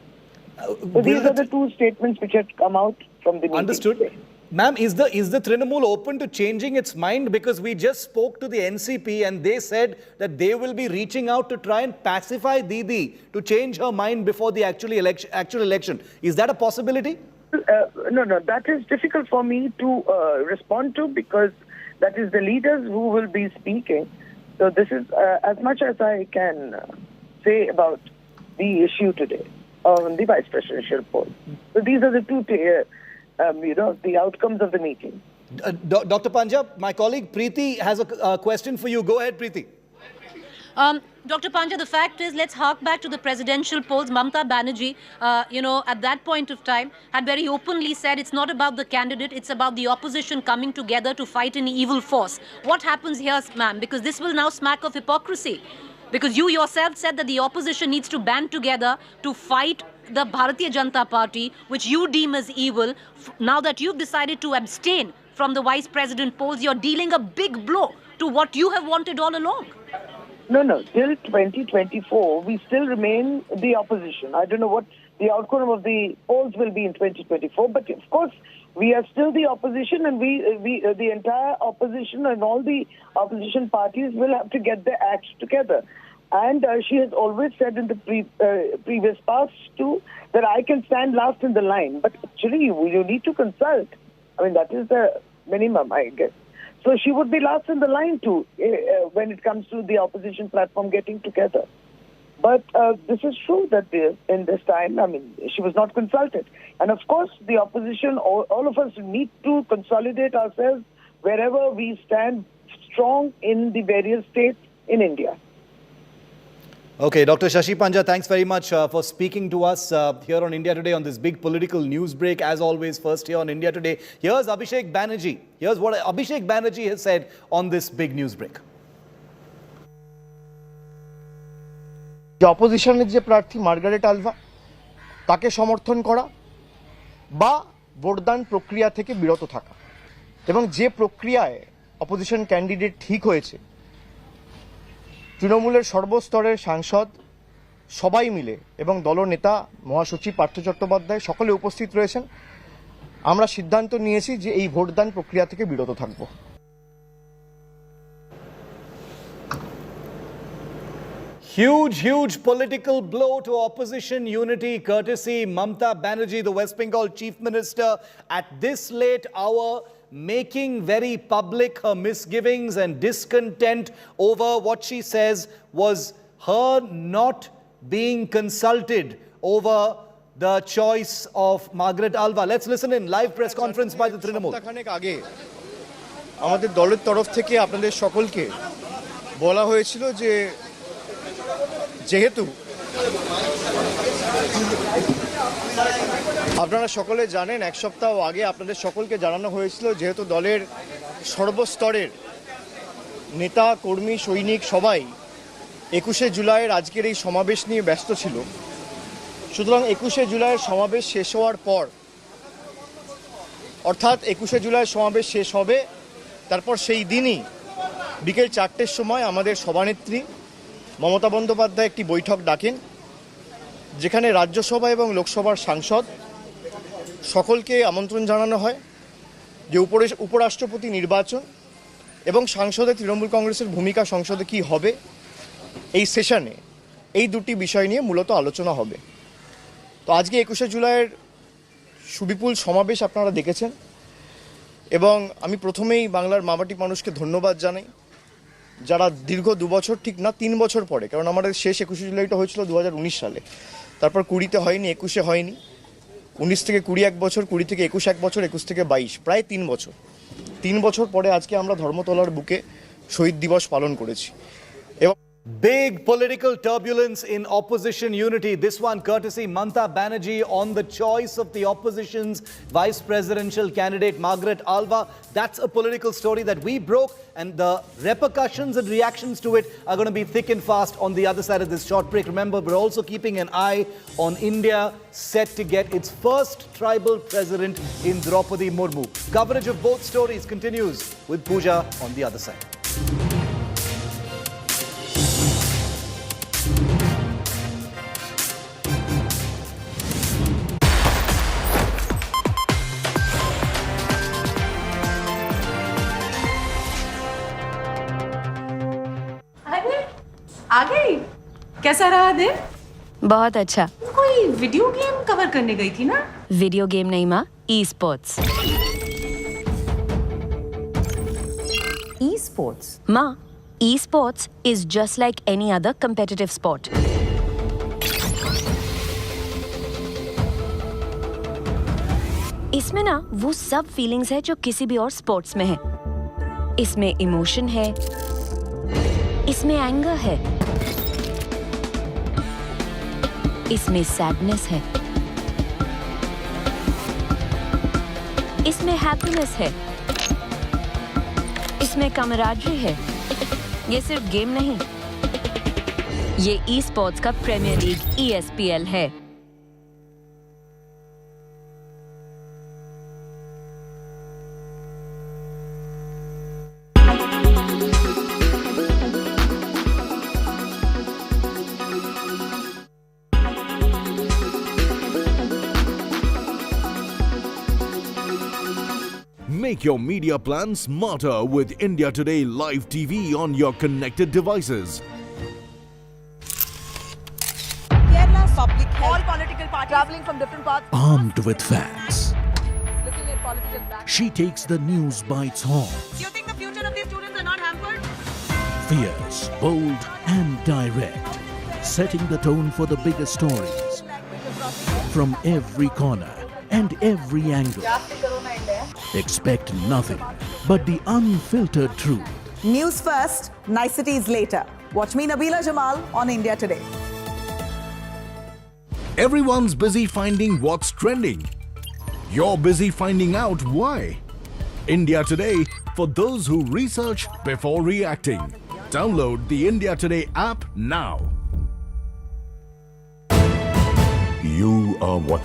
So these are the two statements which had come out from the meeting. Understood. Today. Ma'am, is the Trinamool open to changing its mind? Because we just spoke to the NCP and they said that they will be reaching out to try and pacify Didi to change her mind before the actual election. Is that a possibility? No, that is difficult for me to respond to because that is the leaders who will be speaking. So this is as much as I can say about the issue today on the vice presidential poll. So these are the two, the outcomes of the meeting. Dr. Panja, my colleague Preeti has a question for you. Go ahead, Preeti. Dr. Panja, the fact is, let's hark back to the presidential polls. Mamata Banerjee, at that point of time, had very openly said it's not about the candidate, it's about the opposition coming together to fight an evil force. What happens here, ma'am? Because this will now smack of hypocrisy. Because you yourself said that the opposition needs to band together to fight the Bharatiya Janata Party, which you deem as evil. Now that you've decided to abstain from the vice president polls, you're dealing a big blow to what you have wanted all along. No. Till 2024, we still remain the opposition. I don't know what the outcome of the polls will be in 2024, but of course, we are still the opposition, and the entire opposition and all the opposition parties will have to get their acts together. And she has always said in the previous past too that I can stand last in the line. But actually, you need to consult. That is the minimum, I guess. So she would be last in the line too when it comes to the opposition platform getting together. But this is true that in this time, she was not consulted. And of course, the opposition, all of us need to consolidate ourselves wherever we stand strong in the various states in India. Okay, Dr. Shashi Panja, thanks very much for speaking to us here on India Today on this big political news break. As always, first here on India Today. Here's Abhishek Banerjee. Here's what Abhishek Banerjee has said on this big news break. যে অপোজিশনের যে প্রার্থী Margaret Alva তাকে সমর্থন করা বা ভোটদান প্রক্রিয়া থেকে বিরত থাকা এবং যে প্রক্রিয়ায় অপোজিশন ক্যান্ডিডেট ঠিক হয়েছে, তৃণমূলের সর্বস্তরের সাংসদ সবাই মিলে এবং দলনেতা মহাসচিব পার্থ চট্টোপাধ্যায় সকলে উপস্থিত রয়েছেন, আমরা সিদ্ধান্ত নিয়েছি যে এই ভোটদান প্রক্রিয়া থেকে বিরত থাকব। Huge political blow to opposition unity courtesy Mamata Banerjee, the West Bengal Chief Minister, at this late hour making very public her misgivings and discontent over what she says was her not being consulted over the choice of Margaret Alva. Let's listen in live press conference by the Trinamool. সপ্তাহখানেক আগে আমাদের দলের তরফ থেকে আপনাদের সকলকে বলা হয়েছিল যে যেহেতু আপনারা সকলে জানেন, এক সপ্তাহ আগে আপনাদের সকলকে জানানো হয়েছিল যেহেতু দলের সর্বস্তরের নেতা কর্মী সৈনিক সবাই 21শে জুলাইয়ের আজকের এই সমাবেশ নিয়ে ব্যস্ত ছিল, সুতরাং 21শে জুলাইয়ের সমাবেশ শেষ হওয়ার পর, অর্থাৎ 21শে জুলাইয়ের সমাবেশ শেষ হবে, তারপর সেই দিনই বিকেল 4টের সময় আমাদের সভানেত্রী মমতা বন্দ্যোপাধ্যায় একটি বৈঠক ডাকেন, যেখানে রাজ্যসভা এবং লোকসভার সাংসদ সকলকে আমন্ত্রণ জানানো হয় যে উপরাষ্ট্রপতি নির্বাচন এবং সংসদে তৃণমূল কংগ্রেসের ভূমিকা সংসদে কী হবে, এই সেশনে এই দুটি বিষয় নিয়ে মূলত আলোচনা হবে। তো আজকে 21শে জুলাইয়ের সুবিপুল সমাবেশ আপনারা দেখেছেন এবং আমি প্রথমেই বাংলার মামাটি মানুষকে ধন্যবাদ জানাই, যারা দীর্ঘ 2 বছর, ঠিক না 3 বছর পরে, কারণ আমাদের শেষ 21শে জুলাইটা হয়েছিল 2019 সালে, তারপর 20তে হয়নি, 21শে হয়নি, 19 থেকে 20 1 বছর, 20 থেকে 21 1 বছর, 21 থেকে 22, প্রায় 3 বছর। 3 বছর পরে আজকে আমরা ধর্মতলার বুকে শহীদ দিবস পালন করেছি। এবং Big political turbulence in opposition unity. This one courtesy Mamata Banerjee on the choice of the opposition's vice presidential candidate Margaret Alva. That's a political story that we broke, and the repercussions and reactions to it are going to be thick and fast on the other side of this short break. Remember, we're also keeping an eye on India set to get its first tribal president in Droupadi Murmu. Coverage of both stories continues with Pooja on the other side. आ गई? कैसा रहा दिन? बहुत अच्छा। कोई video game cover करने गई थी ना? वीडियो गेम नहीं माँ, ई स्पोर्ट्स। E sports? माँ, e sports is just like any other competitive sport. इसमें ना वो सब फीलिंग्स है जो किसी भी और स्पोर्ट्स में है। इसमें इमोशन है, इसमें एंगर है, इसमें सैडनेस है, इसमें हैप्पीनेस है, इसमें कमराडरी है। ये सिर्फ गेम नहीं, ये ई स्पोर्ट्स का प्रीमियर लीग ESPL है। Make your media plan smarter with India Today Live TV on your connected devices. Kerala public health. All political parties traveling from different parts. Armed with facts, Looking at political back. she takes the news by its horns. Do you think the future of these students are not hampered? Fierce, bold and direct, setting the tone for the biggest stories. From every corner and every angle. Expect nothing but the unfiltered truth. News first, niceties later. Watch me, Nabila Jamal, on India Today. Everyone's busy finding what's trending. You're busy finding out why. India Today, for those who research before reacting. Download the India Today app now. You are what?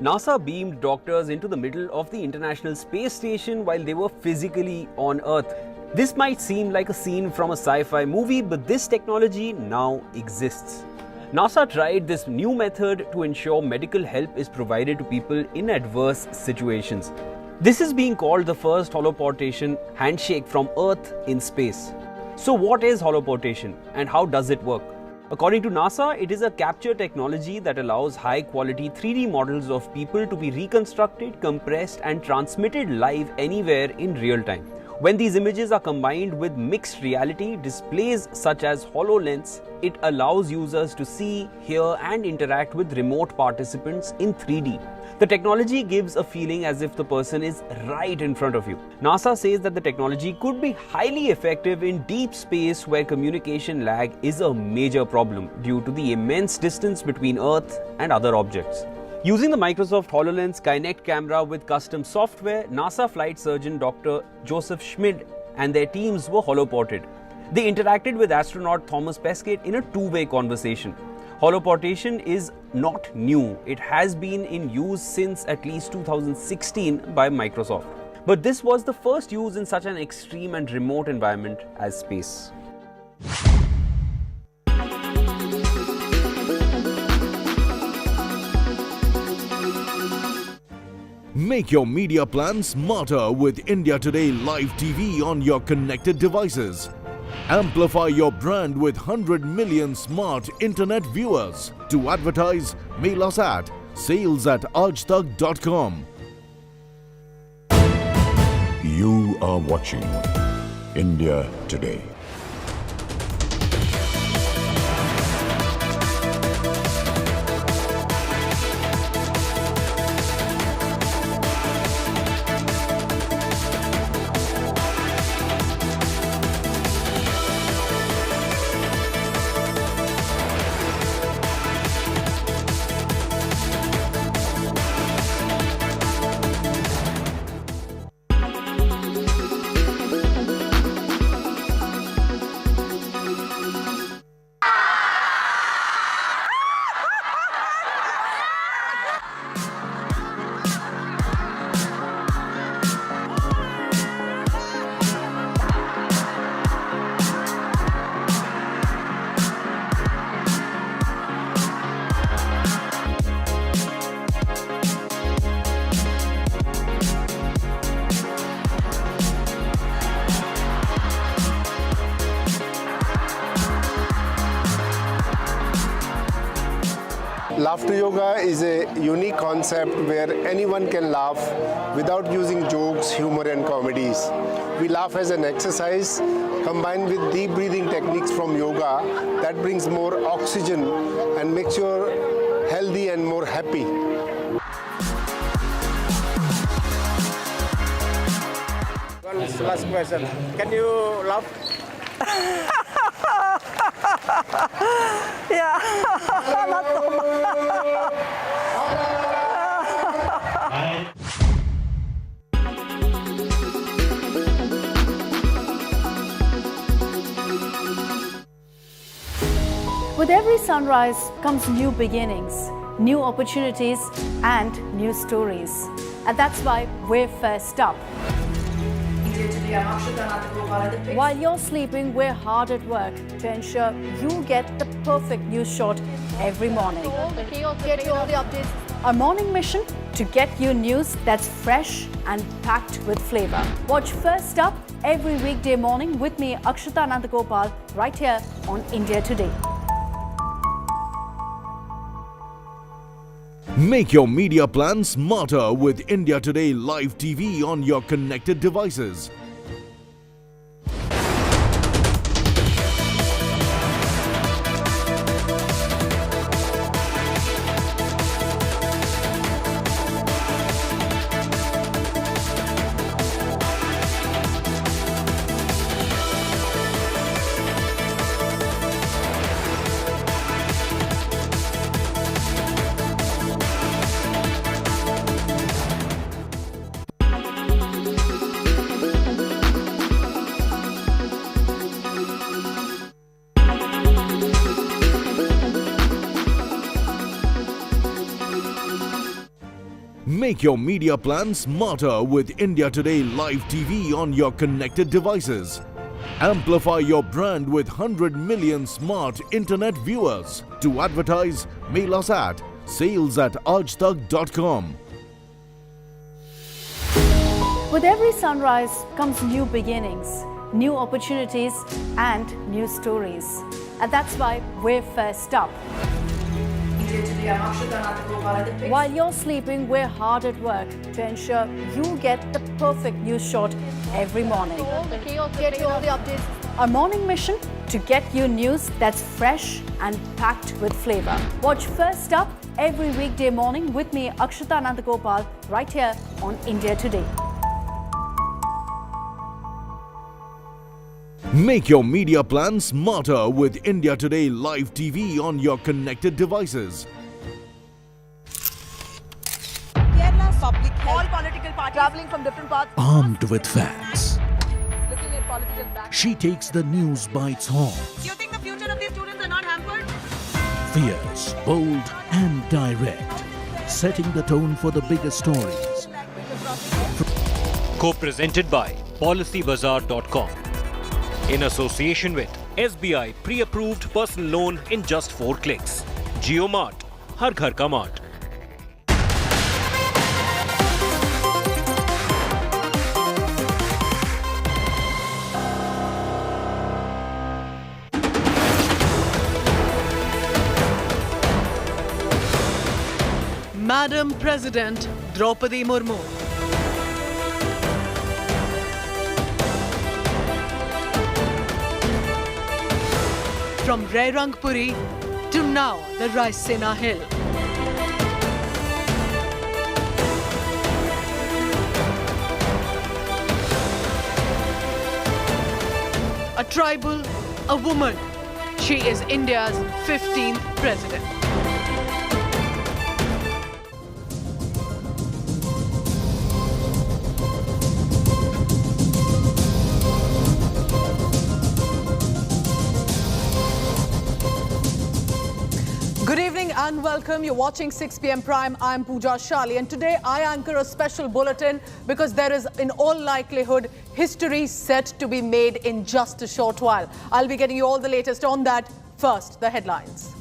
NASA beamed doctors into the middle of the International Space Station while they were physically on Earth. This might seem like a scene from a sci-fi movie, but this technology now exists. NASA tried this new method to ensure medical help is provided to people in adverse situations. This is being called the first holoportation handshake from Earth in space. So what is holoportation and how does it work? According to NASA, it is a capture technology that allows high-quality 3D models of people to be reconstructed, compressed and transmitted live anywhere in real time. When these images are combined with mixed reality displays such as HoloLens, it allows users to see, hear and interact with remote participants in 3D. The technology gives a feeling as if the person is right in front of you. NASA says that the technology could be highly effective in deep space where communication lag is a major problem due to the immense distance between Earth and other objects. Using the Microsoft HoloLens Kinect camera with custom software, NASA flight surgeon Dr. Joseph Schmid and their teams were holoported. They interacted with astronaut Thomas Pesquet in a two-way conversation. Holoportation is not new. It has been in use since at least 2016 by Microsoft. But this was the first use in such an extreme and remote environment as space. Make your media plan smarter with India Today Live TV on your connected devices. Amplify your brand with 100 million smart internet viewers. To advertise, mail us at sales@aajtak.com. You are watching India Today. Laughter yoga is a unique concept where anyone can laugh without using jokes, humor and comedies. We laugh as an exercise combined with deep breathing techniques from yoga that brings more oxygen and makes you healthy and more happy. One last question. Can you laugh? Yeah. With every sunrise comes new beginnings, new opportunities and new stories. And that's why we're first up. While you're sleeping, we're hard at work to ensure you get the perfect news shot every morning. Get you all the updates. Our morning mission to get you news that's fresh and packed with flavor. Watch First Up every weekday morning with me, Akshita Nandagopal, right here on India Today. Make your media plan smarter with India Today Live TV on your connected devices. Make your media plan smarter with India Today Live TV on your connected devices. Amplify your brand with 100 million smart internet viewers. To advertise, mail us at sales@aajtak.com. With every sunrise comes new beginnings, new opportunities and new stories. And that's why we're first up. While you're sleeping, we're hard at work to ensure you get the perfect news shot every morning. Get you all the updates. Our morning mission to get you news that's fresh and packed with flavor. Watch First Up every weekday morning with me, Akshata Nandagopal, right here on India Today. Make your media plan smarter with India Today Live TV on your connected devices. Kerala's public health. All political parties traveling from different parts. Armed with facts, Looking at political back. she takes the news by its horns. Do you think the future of these students are not hampered? Fierce, bold and direct, setting the tone for the biggest stories. Co-presented by PolicyBazaar.com. In association with SBI pre-approved personal loan in just 4 clicks. JioMart, Har Ghar Ka Mart. Madam President Droupadi Murmu. From Rairangpuri to now the Sinha Hill. A tribal, a woman. She is India's 15th president. Good evening and welcome. You're watching 6 p.m. Prime. I'm Pooja Shali and today I anchor a special bulletin because there is in all likelihood history set to be made in just a short while. I'll be getting you all the latest on that. First, the headlines.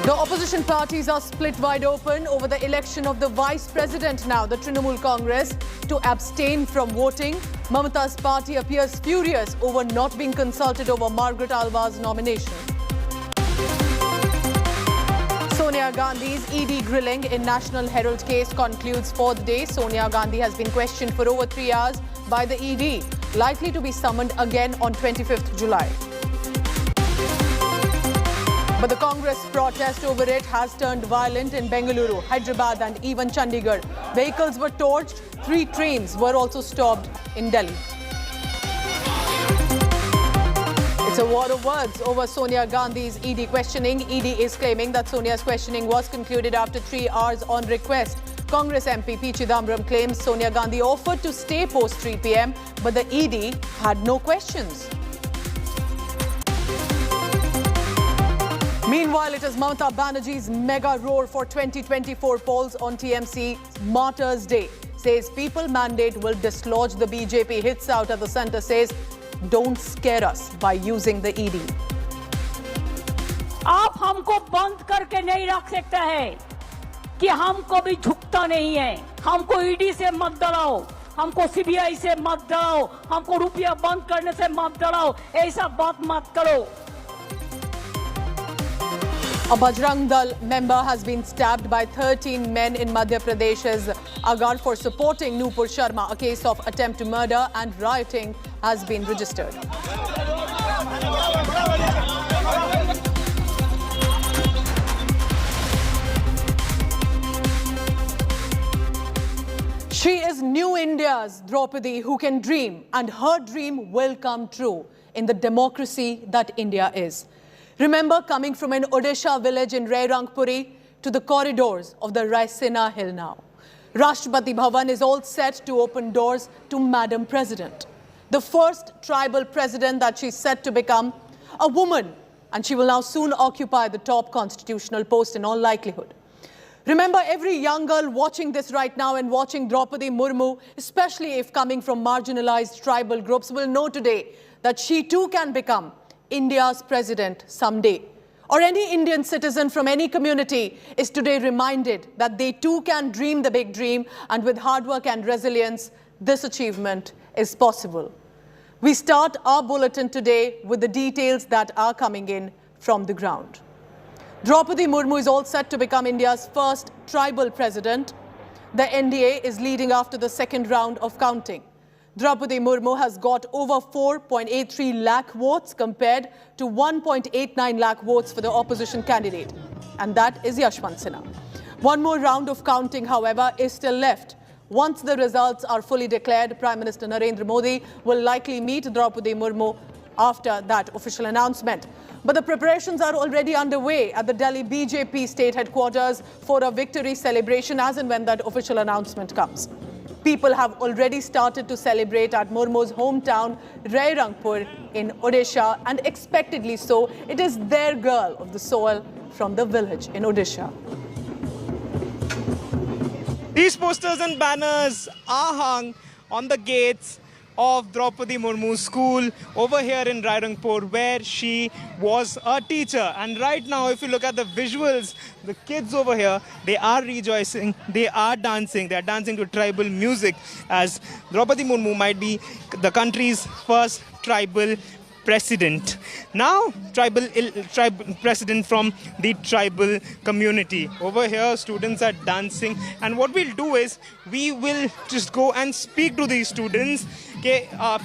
The opposition parties are split wide open over the election of the vice president now, the Trinamool Congress, to abstain from voting. Mamata's party appears furious over not being consulted over Margaret Alva's nomination. Sonia Gandhi's ED grilling in National Herald case concludes for the day. Sonia Gandhi has been questioned for over 3 hours by the ED, likely to be summoned again on 25th July. But the Congress protest over it has turned violent in Bengaluru, Hyderabad and even Chandigarh. Vehicles were torched, 3 trains were also stopped in Delhi. It's a war of words over Sonia Gandhi's ED questioning. ED is claiming that Sonia's questioning was concluded after 3 hours on request. Congress MP P. Chidambaram claims Sonia Gandhi offered to stay post 3 p.m, but the ED had no questions. Meanwhile, it is Mamata Banerjee's mega roar for 2024 polls on TMC Martyrs Day. Says people mandate will dislodge the BJP. Hits out at the centre says, don't scare us by using the ED. आप हमको बंद करके नहीं रख सकते हैं कि हम कभी झुकता नहीं है. हमको ईडी से मत डराओ, हमको सीबीआई से मत डराओ, हमको रुपया बंद करने से मत डराओ. ऐसा बात मत करो. A Bajrang Dal member has been stabbed by 13 men in Madhya Pradesh's Agar for supporting Nupur Sharma. A case of attempt to murder and rioting has been registered. She is New India's Droupadi who can dream, and her dream will come true in the democracy that India is. Remember coming from an Odisha village in Rairangpuri to the corridors of the Sinha Hill now. Rashtrapati Bhavan is all set to open doors to Madam President. The first tribal president that she's set to become, a woman, and she will now soon occupy the top constitutional post in all likelihood. Remember, every young girl watching this right now and watching Droupadi Murmu, especially if coming from marginalized tribal groups, will know today that she too can become India's president someday. Or any Indian citizen from any community is today reminded that they too can dream the big dream, and with hard work and resilience, this achievement is possible. We start our bulletin today with the details that are coming in from the ground. Droupadi Murmu is all set to become India's first tribal president. The NDA is leading after the second round of counting. Droupadi Murmu has got over 4.83 lakh votes compared to 1.89 lakh votes for the opposition candidate. And that is Yashwant Sinha. One more round of counting, however, is still left. Once the results are fully declared, Prime Minister Narendra Modi will likely meet Droupadi Murmu after that official announcement. But the preparations are already underway at the Delhi BJP state headquarters for a victory celebration as and when that official announcement comes. People have already started to celebrate at Murmu's hometown, Rairangpur in Odisha, and expectedly so, it is their girl of the soil from the village in Odisha. These posters and banners are hung on the gates of Droupadi Murmu's school over here in Rairangpur, where she was a teacher. And right now, if you look at the visuals, the kids over here, they are rejoicing, they are dancing to tribal music, as Droupadi Murmu might be the country's first tribal president. Now, tribal president from the tribal community. Over here, students are dancing, and what we'll do is we will just go and speak to these students. कि आप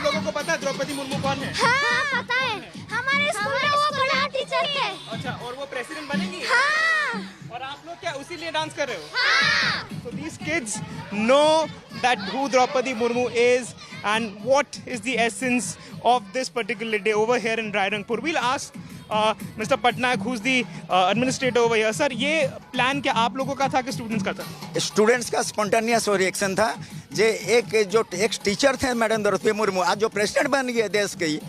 लोगों को पता है द्रौपदी मुर्मू कौन है? हाँ, पता है. हमारे स्कूल में वो बड़ा टीचर है. अच्छा, और वो प्रेसिडेंट बनेंगी? हाँ. और आप लोग क्या उसी लिए डांस कर रहे हो? हाँ. So these kids know that who Droupadi Murmu is and what is the essence of this particular day over here in Rairangpur. We'll ask Mr. Patnaik, who's the administrator over here. Sir, ये plan क्या आप लोगों का था कि students का था? Students का स्पॉन्टेनियस रिएक्शन था. जो एक टीचर थे मैडम द्रौपदी मुर्मू, आज जो प्रेसिडेंट बन गए देश की,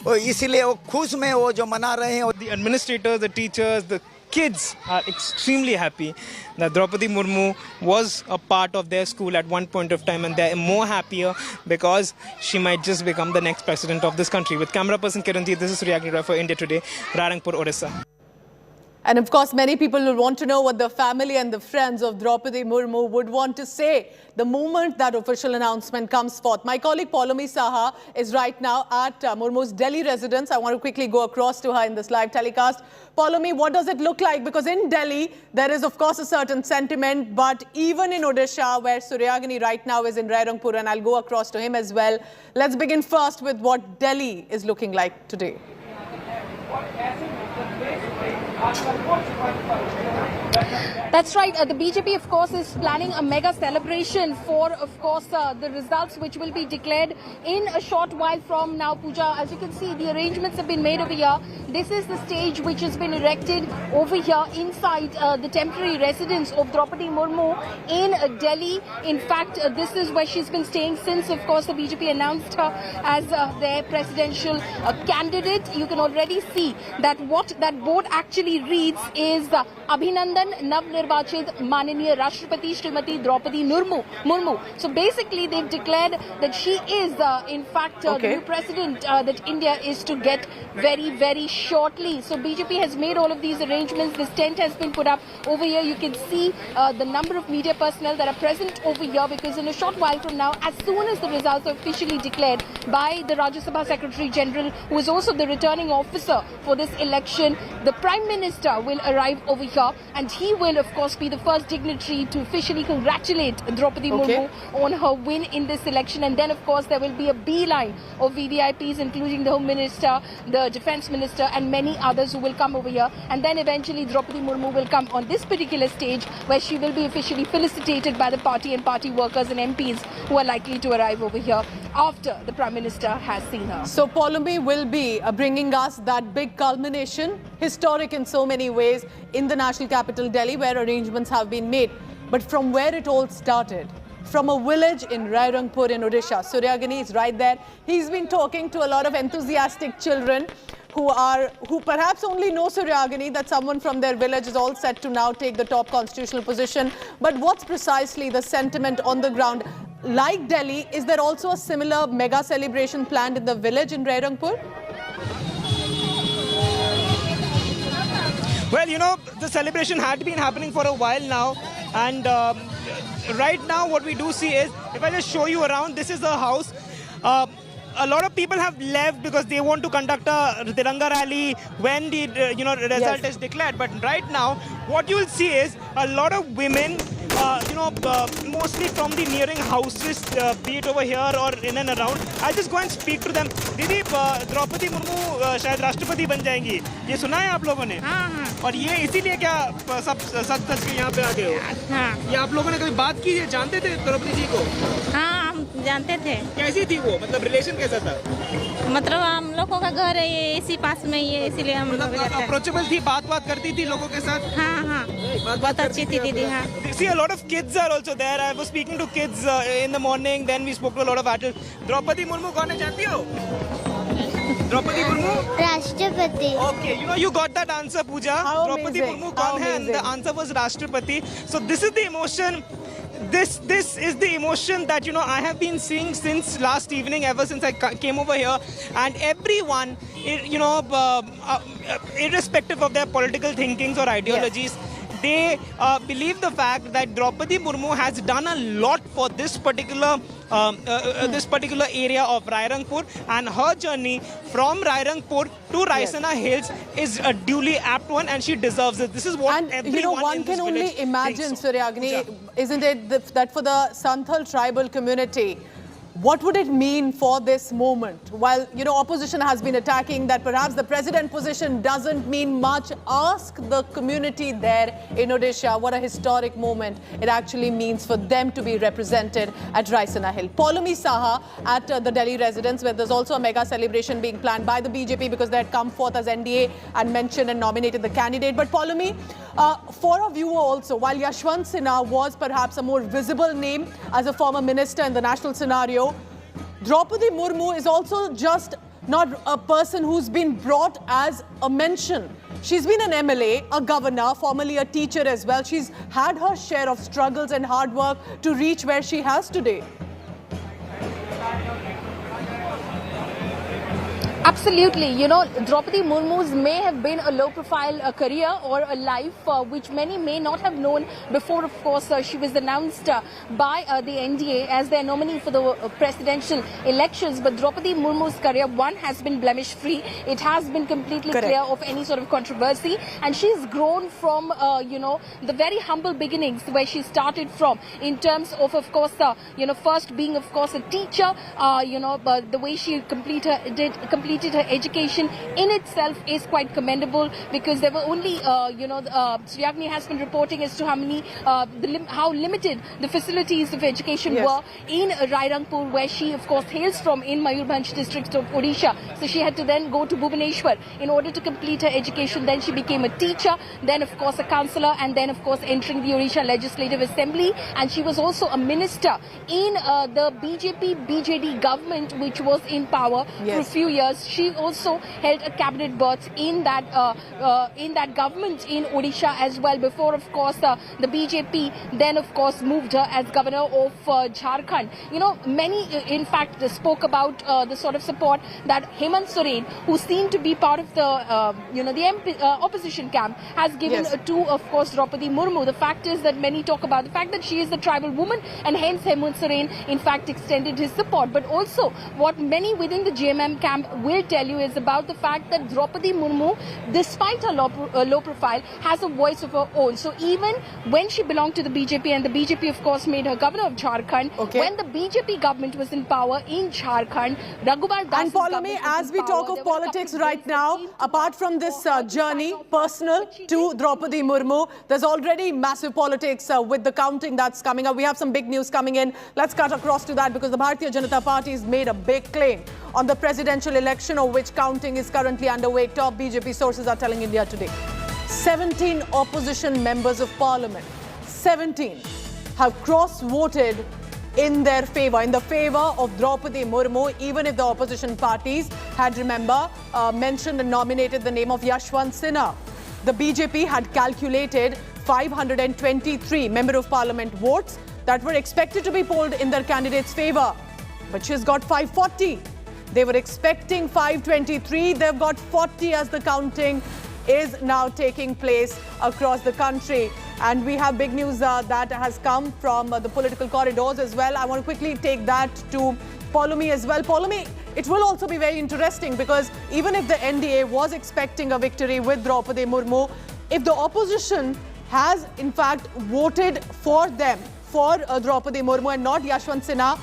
और इसीलिए वो खुश में वो जो मना रहे हैं. The administrators, the teachers, the kids are extremely happy that Droupadi Murmu was a part of their school at one point of time, and they're more happier because she might just become the next president of this country. With camera person Kiranti, this is React for India Today, Rairangpur, Odisha. And of course, many people will want to know what the family and the friends of Droupadi Murmu would want to say the moment that official announcement comes forth. My colleague Paulomi Saha is right now at Murmu's Delhi residence. I want to quickly go across to her in this live telecast. Paulomi, what does it look like? Because in Delhi, there is of course a certain sentiment, but even in Odisha, where Suryagini right now is in Rairangpur, and I'll go across to him as well. Let's begin first with what Delhi is looking like today. That's right. The BJP, of course, is planning a mega celebration for, of course, the results which will be declared in a short while from now. Pooja, as you can see, the arrangements have been made over here. This is the stage which has been erected over here inside the temporary residence of Droupadi Murmu in Delhi. In fact, this is where she's been staying since, of course, the BJP announced her as their presidential candidate. You can already see that what that board actually reads is Abhinandan Nav Nirvachit Mananiya Rashtrapati Srimati Droupadi Murmu. So basically, they've declared that she is, in fact, the new president that India is to get very, very shortly. So BJP has made all of these arrangements. This tent has been put up over here. You can see the number of media personnel that are present over here, because in a short while from now, as soon as the results are officially declared by the Rajya Sabha Secretary General, who is also the returning officer for this election, the Prime Minister will arrive over here, and he will, of course, be the first dignitary to officially congratulate Droupadi Murmu on her win in this election. And then, of course, there will be a beeline of VVIPs, including the Home Minister, the Defence Minister, and many others who will come over here. And then eventually Droupadi Murmu will come on this particular stage, where she will be officially felicitated by the party and party workers and MPs who are likely to arrive over here after the Prime Minister has seen her. So Paulomi will be bringing us that big culmination, historic in so many ways, in the national capital Delhi, where arrangements have been made. But from where it all started, from a village in Rairangpur in Odisha, Suryagini is right there. He's been talking to a lot of enthusiastic children who perhaps only know Suryagini, that someone from their village is all set to now take the top constitutional position. But what's precisely the sentiment on the ground? Like Delhi, is there also a similar mega celebration planned in the village in Rairangpur? Well, you know, the celebration had been happening for a while now, and right now what we do see is, if I just show you around, this is the house. A lot of people have left because they want to conduct a Tiranga rally when the result is declared. But right now, what you will see is a lot of women, mostly from the nearing houses, be it over here or in and around. I'll just go and speak to them. Didi, Droupadi Murmu शायद राष्ट्रपति बन जाएंगी. ये सुना है आप लोगों ने? हाँ. और ये इसीलिए क्या सब सच के यहाँ पे आ गए हो? हाँ. ये आप लोगों ने कभी बात की है? जानते थे द्रौपदी जी को? हाँ, हम जानते थे. कैसी थी वो? मतलब रिलेशन कैसा था? मतलब हम लोगों का घर है ये इसी पास में ही है, इसीलिए हम लोग अप्रोचेबल थी, बात करती थी लोगों के साथ. हाँ, बहुत अच्छी थी दीदी. हाँ. See, a lot of kids are also there. I was speaking to kids in the morning. Then we spoke to a lot of adults. Droupadi Murmu कौन है जानती हो? Droupadi Murmu? Rashtrapati. Okay, you got that answer, Pooja. Droupadi Murmu कौन है? And the answer was Rashtrapati. So this is the emotion. This is the emotion that I have been seeing since last evening, ever since I came over here, and everyone, irrespective of their political thinkings or ideologies, they believe the fact that Droupadi Murmu has done a lot for this particular area of Rairangpur, and her journey from Rairangpur to Raisina Hills is a duly apt one, and she deserves it. This is what everyone one in this can only village imagine, thinks so. Suryagini, isn't it, that for the Santhal tribal community, what would it mean for this moment? While, opposition has been attacking that perhaps the president position doesn't mean much, ask the community there in Odisha what a historic moment it actually means for them to be represented at Raisina Hill. Paulumi Saha at the Delhi residence, where there's also a mega celebration being planned by the BJP because they had come forth as NDA and mentioned and nominated the candidate. But Paulumi, for a viewer also, while Yashwant Sinha was perhaps a more visible name as a former minister in the national scenario, Droupadi Murmu is also just not a person who's been brought as a mention. She's been an MLA, a governor, formerly a teacher as well. She's had her share of struggles and hard work to reach where she has today. Absolutely. Droupadi Murmu's may have been a low-profile career or a life which many may not have known before, of course, she was announced by the NDA as their nominee for the presidential elections. But Droupadi Murmu's career, one, has been blemish-free. It has been completely clear of any sort of controversy. And she's grown from, the very humble beginnings where she started from in terms of course, first being, of course, a teacher, but the way she completed her education in itself is quite commendable, because there were only, Suryagini has been reporting as to how many, how limited the facilities of education were in Rairangpur, where she, of course, hails from, in Mayurbhanj district of Odisha. So she had to then go to Bhubaneswar in order to complete her education. Then she became a teacher, then, of course, a councillor, and then, of course, entering the Odisha Legislative Assembly. And she was also a minister in the BJP-BJD government, which was in power for a few years. She also held a cabinet berth in that government in Odisha as well, before, of course, the BJP then, of course, moved her as governor of Jharkhand. Many, in fact, spoke about the sort of support that Hemant Soren, who seemed to be part of the, opposition camp, has given to, of course, Droupadi Murmu. The fact is that many talk about the fact that she is the tribal woman, and hence Hemant Soren, in fact, extended his support. But also, what many within the JMM camp will tell you is about the fact that Droupadi Murmu, despite her low profile, has a voice of her own. So even when she belonged to the BJP, and the BJP, of course, made her governor of Jharkhand, when the BJP government was in power in Jharkhand, Raghubar Das. And follow me, as we talk of politics right now, apart from this journey, personal to Droupadi Murmu, there's already massive politics with the counting that's coming up. We have some big news coming in. Let's cut across to that, because the Bharatiya Janata Party has made a big claim on the presidential election, of which counting is currently underway. Top BJP sources are telling India Today. 17 opposition members of parliament, 17, have cross-voted in their favor, in the favor of Droupadi Murmu, even if the opposition parties had, remember, mentioned and nominated the name of Yashwant Sinha. The BJP had calculated 523 Member of Parliament votes that were expected to be polled in their candidate's favor. But she's got 540. They were expecting 523. They've got 40 as the counting is now taking place across the country. And we have big news that has come from the political corridors as well. I want to quickly take that to Paulomi as well. Paulomi, it will also be very interesting because even if the NDA was expecting a victory with Droupadi Murmu, if the opposition has in fact voted for them, for Droupadi Murmu and not Yashwant Sinha,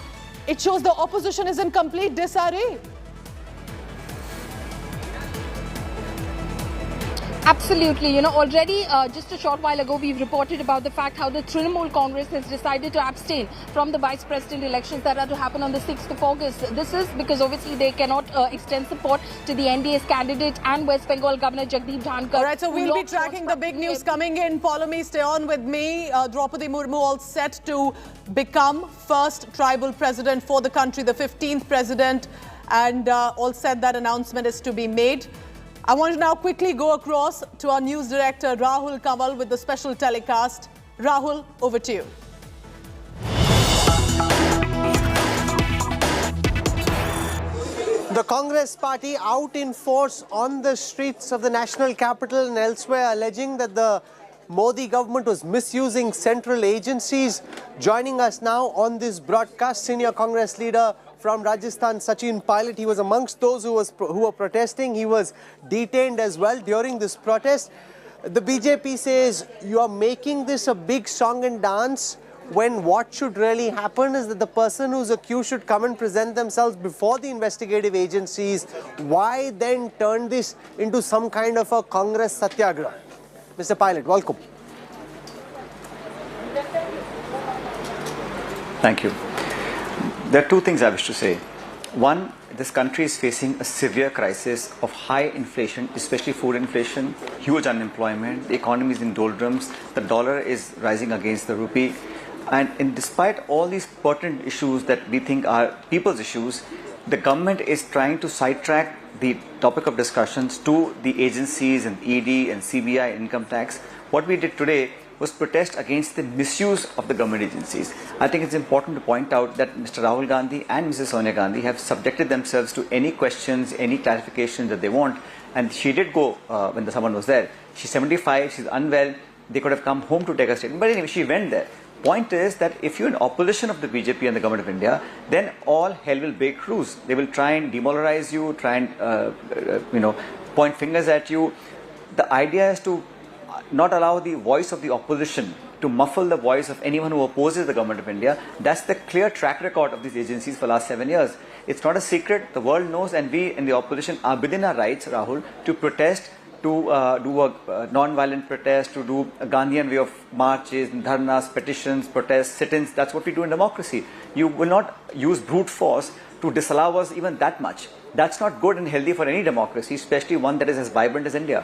it shows the opposition is in complete disarray. Absolutely. You know, already just a short while ago, we've reported about the fact how the Trinamool Congress has decided to abstain from the Vice President elections that are to happen on the 6th of August. This is because obviously they cannot extend support to the NDA's candidate and West Bengal Governor Jagdeep Dhankar. All right, so we'll be tracking the big news coming in. Paulomi, stay on with me. Droupadi Murmu all set to become first tribal president for the country, the 15th president, and all said that announcement is to be made. I want to now quickly go across to our news director, Rahul Kamal, with the special telecast. Rahul, over to you. The Congress party out in force on the streets of the national capital and elsewhere, alleging that the Modi government was misusing central agencies. Joining us now on this broadcast, senior Congress leader from Rajasthan, Sachin Pilot. He was amongst those who were protesting. He was detained as well during this protest. The BJP says you are making this a big song and dance when what should really happen is that the person who's accused should come and present themselves before the investigative agencies. Why then turn this into some kind of a Congress satyagraha? Mr. Pilot, welcome. Thank you. There are two things I wish to say. One, this country is facing a severe crisis of high inflation, especially food inflation, huge unemployment, the economy is in doldrums, the dollar is rising against the rupee. And despite all these pertinent issues that we think are people's issues, the government is trying to sidetrack the topic of discussions to the agencies and ED and CBI income tax. What we did today was protest against the misuse of the government agencies. I think it's important to point out that Mr. Rahul Gandhi and Mrs. Sonia Gandhi have subjected themselves to any questions, any clarifications that they want. And she did go when someone was there. She's 75, she's unwell. They could have come home to take a statement. But anyway, she went there. Point is that if you're in opposition of the BJP and the government of India, then all hell will break loose. They will try and demoralize you, try and point fingers at you. The idea is to not allow the voice of the opposition to muffle the voice of anyone who opposes the government of India. That's the clear track record of these agencies for the last 7 years. It's not a secret. The world knows, and we in the opposition are within our rights, Rahul, to protest, to do a non-violent protest, to do a Gandhian way of marches, dharnas, petitions, protests, sit-ins. That's what we do in democracy. You will not use brute force to disallow us even that much. That's not good and healthy for any democracy, especially one that is as vibrant as India.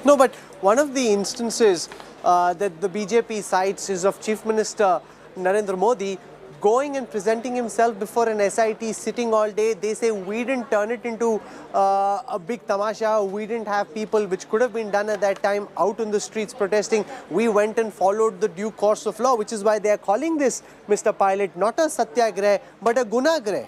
No, but one of the instances that the BJP cites is of Chief Minister Narendra Modi going and presenting himself before an SIT, sitting all day. They say we didn't turn it into a big tamasha. We didn't have people, which could have been done at that time, out on the streets protesting. We went and followed the due course of law, which is why they are calling this, Mr. Pilot, not a satyagraha, but a gunagraha.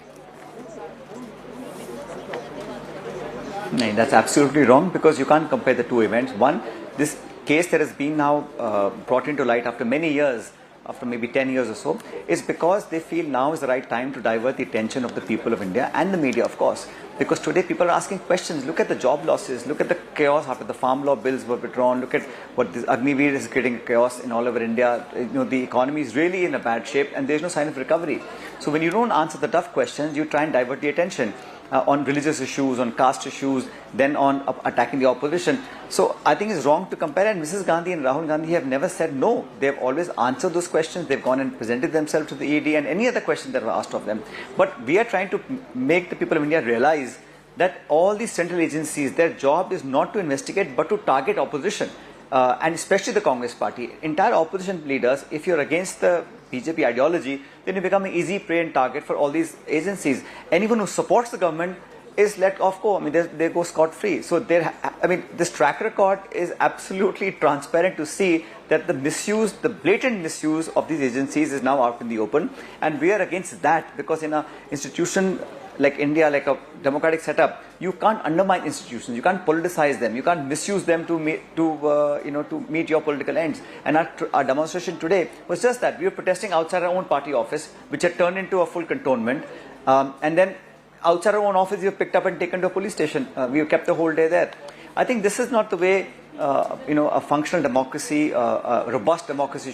No, that's absolutely wrong, because you can't compare the two events. One, this case that has been now brought into light after many years, after maybe 10 years or so, is because they feel now is the right time to divert the attention of the people of India and the media, of course. Because today people are asking questions. Look at the job losses, look at the chaos after the farm law bills were withdrawn, look at what this Agniveer is creating chaos in all over India. The economy is really in a bad shape and there's no sign of recovery. So when you don't answer the tough questions, you try and divert the attention on religious issues, on caste issues, then on attacking the opposition. So I think it's wrong to compare, and Mrs. Gandhi and Rahul Gandhi have never said no. They've always answered those questions. They've gone and presented themselves to the ED and any other question that were asked of them. But we are trying to make the people of India realize that all these central agencies, their job is not to investigate but to target opposition. and especially the Congress party, entire opposition leaders, if you're against the BJP ideology, then you become an easy prey and target for all these agencies. Anyone who supports the government is let off go. I mean, they go scot-free. So this track record is absolutely transparent to see that the misuse, the blatant misuse of these agencies is now out in the open. And we are against that, because in an institution like India, like a democratic setup, you can't undermine institutions, you can't politicize them, you can't misuse them to meet your political ends. And our demonstration today was just that. We were protesting outside our own party office, which had turned into a full cantonment, and then outside our own office, we were picked up and taken to a police station. We were kept the whole day there. I think this is not the way a functional democracy, a robust democracy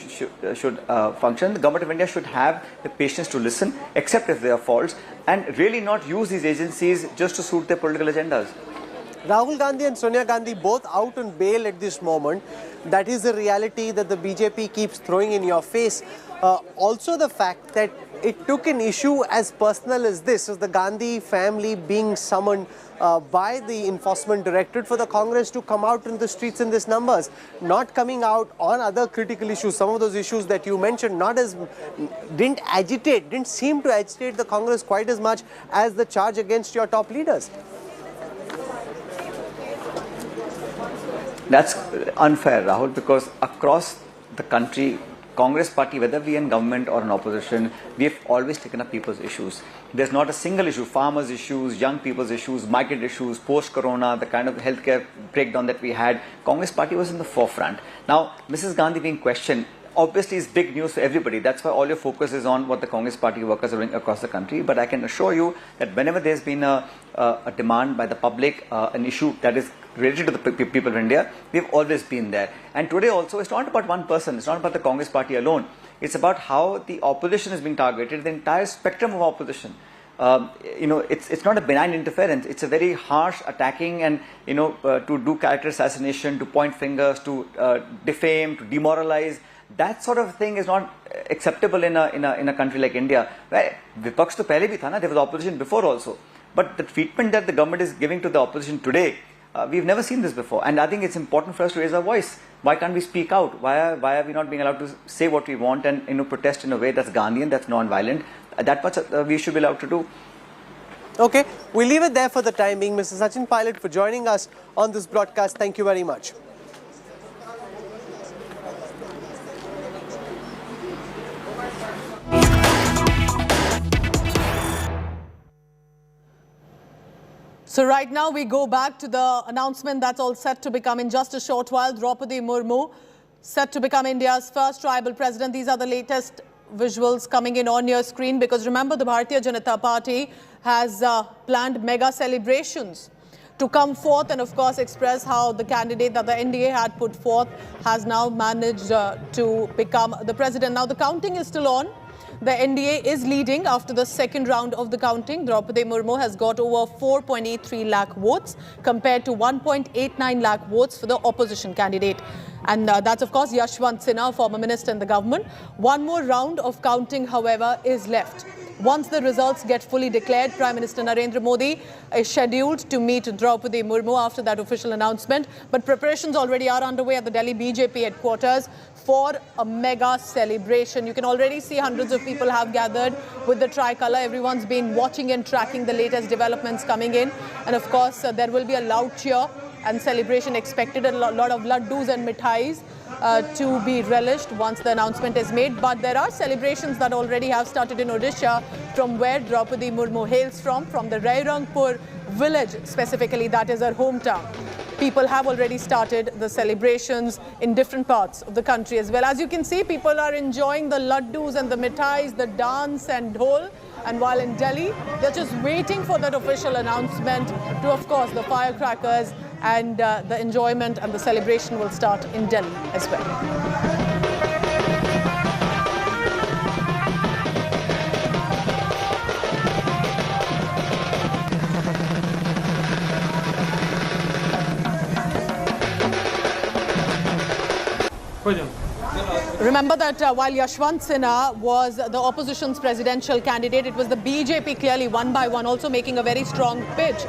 should function. The government of India should have the patience to listen, accept if there are faults, and really not use these agencies just to suit their political agendas. Rahul Gandhi and Sonia Gandhi both out on bail at this moment. That is the reality that the BJP keeps throwing in your face. Also the fact that it took an issue as personal as this, as the Gandhi family being summoned by the Enforcement Directorate, for the Congress to come out in the streets in these numbers, not coming out on other critical issues. Some of those issues that you mentioned didn't seem to agitate the Congress quite as much as the charge against your top leaders. That's unfair, Rahul, because across the country, Congress party, whether we are in government or in opposition, we have always taken up people's issues. There's not a single issue, farmers' issues, young people's issues, migrant issues, post-corona, the kind of healthcare breakdown that we had. Congress party was in the forefront. Now, Mrs. Gandhi being questioned, obviously is big news for everybody. That's why all your focus is on what the Congress party workers are doing across the country. But I can assure you that whenever there's been a demand by the public, an issue that is related to the people of India, we've always been there. And today also, it's not about one person, it's not about the Congress party alone. It's about how the opposition is being targeted, the entire spectrum of opposition. It's not a benign interference. It's a very harsh attacking and, to do character assassination, to point fingers, to defame, to demoralize. That sort of thing is not acceptable in a country like India, where Vipaks to pehle bhi tha na, there was opposition before also. But the treatment that the government is giving to the opposition today, we've never seen this before. And I think it's important for us to raise our voice. Why can't we speak out? Why are we not being allowed to say what we want and protest in a way that's Gandhian, that's non-violent? That much we should be allowed to do. Okay, we'll leave it there for the time being. Mr. Sachin Pilot, for joining us on this broadcast. Thank you very much. So right now we go back to the announcement that's all set to become in just a short while. Droupadi Murmu set to become India's first tribal president. These are the latest visuals coming in on your screen, because remember, the Bharatiya Janata Party has planned mega celebrations to come forth and of course express how the candidate that the NDA had put forth has now managed to become the president. Now the counting is still on. The NDA is leading after the second round of the counting. Droupadi Murmu has got over 4.83 lakh votes compared to 1.89 lakh votes for the opposition candidate. And that's, of course, Yashwant Sinha, former minister in the government. One more round of counting, however, is left. Once the results get fully declared, Prime Minister Narendra Modi is scheduled to meet Droupadi Murmu after that official announcement. But preparations already are underway at the Delhi BJP headquarters for a mega celebration. You can already see hundreds of people have gathered with the tricolour. Everyone's been watching and tracking the latest developments coming in. And of course, there will be a loud cheer and celebration expected, a lot of laddus and mithais to be relished once the announcement is made. But there are celebrations that already have started in Odisha, from where Droupadi Murmu hails from the Rairangpur village specifically, that is her hometown. People have already started the celebrations in different parts of the country as well. As you can see, people are enjoying the laddus and the mithais, the dance and dhol. And while in Delhi, they're just waiting for that official announcement to, of course, the firecrackers, and the enjoyment and the celebration will start in Delhi as well. हो जाओ। Remember that while Yashwant Sinha was the opposition's presidential candidate, it was the BJP clearly one by one also making a very strong pitch.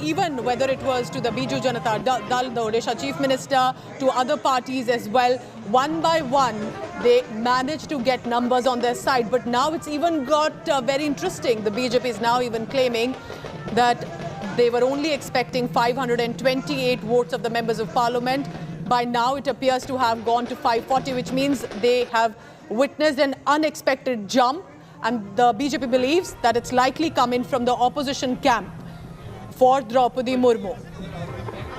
Even whether it was to the Biju Janata Dal, the Odisha Chief Minister, to other parties as well, one by one they managed to get numbers on their side. But now it's even got very interesting. The BJP is now even claiming that they were only expecting 528 votes of the members of parliament. By now, it appears to have gone to 540, which means they have witnessed an unexpected jump. And the BJP believes that it's likely coming from the opposition camp for Droupadi Murmu.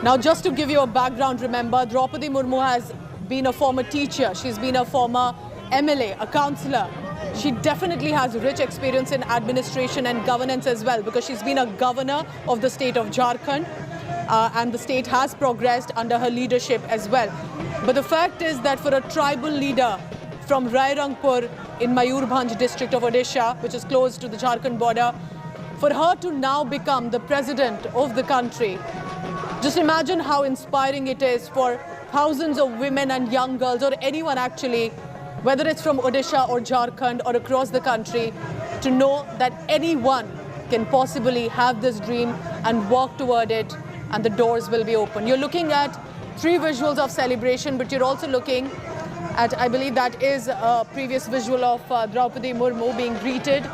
Now, just to give you a background, remember, Droupadi Murmu has been a former teacher. She's been a former MLA, a councillor. She definitely has rich experience in administration and governance as well, because she's been a governor of the state of Jharkhand. And the state has progressed under her leadership as well. But the fact is that for a tribal leader from Rairangpur in Mayurbhanj district of Odisha, which is close to the Jharkhand border, for her to now become the president of the country, just imagine how inspiring it is for thousands of women and young girls, or anyone actually, whether it's from Odisha or Jharkhand or across the country, to know that anyone can possibly have this dream and work toward it, and the doors will be open. You're looking at 3 visuals of celebration, but you're also looking at, I believe that is a previous visual of Droupadi Murmu being greeted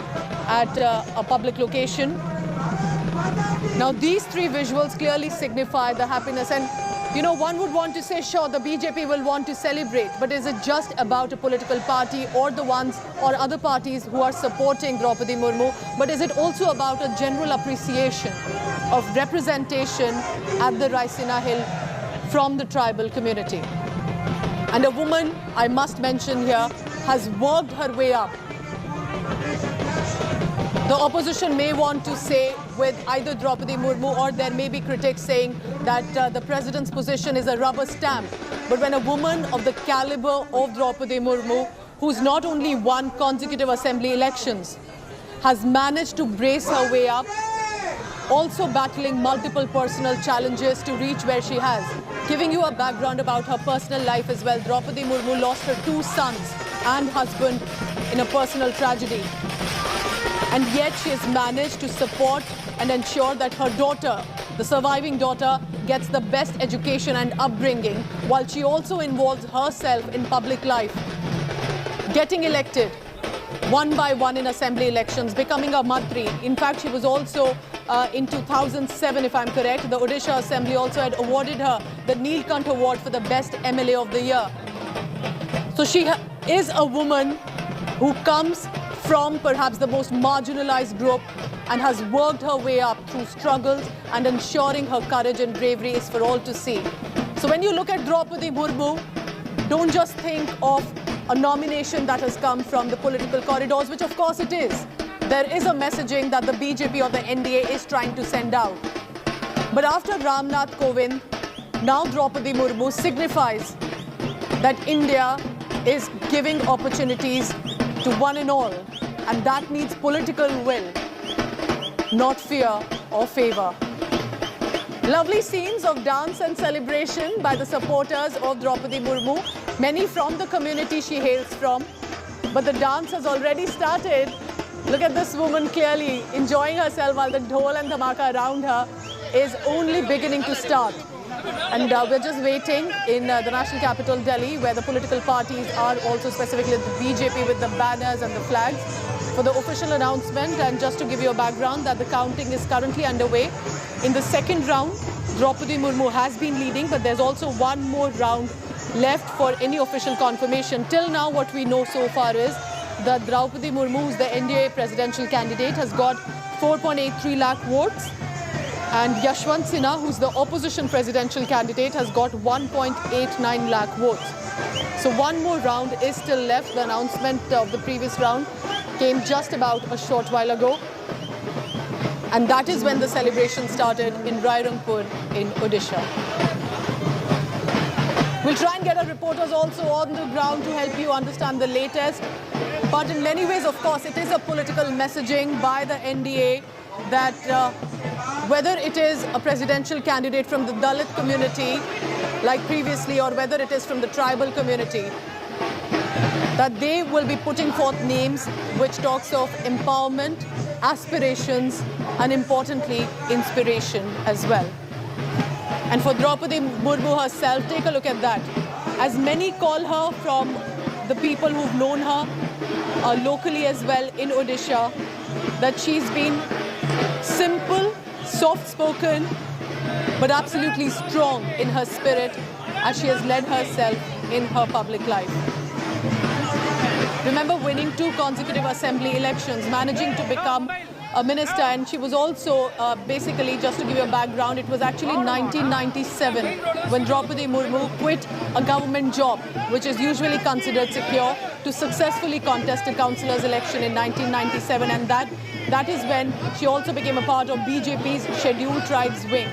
at a public location. Now, these 3 visuals clearly signify the happiness. And, you know, one would want to say, sure, the BJP will want to celebrate, but is it just about a political party or the ones or other parties who are supporting Droupadi Murmu? But is it also about a general appreciation of representation at the Raisina Hill from the tribal community? And a woman, I must mention here, has worked her way up. The opposition may want to say with either Droupadi Murmu, or there may be critics saying that the president's position is a rubber stamp. But when a woman of the caliber of Droupadi Murmu, who's not only won consecutive assembly elections, has managed to brace her way up, also battling multiple personal challenges to reach where she has. Giving you a background about her personal life as well, Droupadi Murmu lost her 2 sons and husband in a personal tragedy. And yet she has managed to support and ensure that her daughter, the surviving daughter, gets the best education and upbringing, while she also involves herself in public life, getting elected one by one in assembly elections, becoming a Mantri. In fact, she was also in 2007, if I'm correct, the Odisha Assembly also had awarded her the Neelkant Award for the best MLA of the year. So she is a woman who comes from perhaps the most marginalized group and has worked her way up through struggles, and ensuring her courage and bravery is for all to see. So when you look at Droupadi Murmu, don't just think of a nomination that has come from the political corridors, which of course it is. There is a messaging that the BJP or the NDA is trying to send out. But after Ramnath Kovind, now Droupadi Murmu signifies that India is giving opportunities to one and all, and that needs political will, not fear or favour. Lovely scenes of dance and celebration by the supporters of Droupadi Murmu, many from the community she hails from. But the dance has already started. Look at this woman clearly enjoying herself, while the dhol and dhamaka around her is only beginning to start. And we're just waiting in the national capital, Delhi, where the political parties are also, specifically the BJP with the banners and the flags, for the official announcement. And just to give you a background, that the counting is currently underway. In the second round, Droupadi Murmu has been leading, but there's also one more round left for any official confirmation. Till now, what we know so far is that Droupadi Murmu, who's the NDA presidential candidate, has got 4.83 lakh votes. And Yashwant Sinha, who's the opposition presidential candidate, has got 1.89 lakh votes. So one more round is still left. The announcement of the previous round came just about a short while ago. And that is when the celebration started in Rairangpur in Odisha. We'll try and get our reporters also on the ground to help you understand the latest. But in many ways, of course, it is a political messaging by the NDA that whether it is a presidential candidate from the Dalit community like previously, or whether it is from the tribal community, that they will be putting forth names which talks of empowerment, aspirations, and importantly, inspiration as well. And for Droupadi Murmu herself, take a look at that. As many call her from the people who've known her locally as well in Odisha, that she's been simple, soft-spoken, but absolutely strong in her spirit as she has led herself in her public life. Remember winning 2 consecutive assembly elections, managing to become a minister, and she was also basically, just to give you a background, it was actually 1997 when Droupadi Murmu quit a government job, which is usually considered secure, to successfully contest a councillor's election in 1997, and that is when she also became a part of BJP's Scheduled Tribes wing.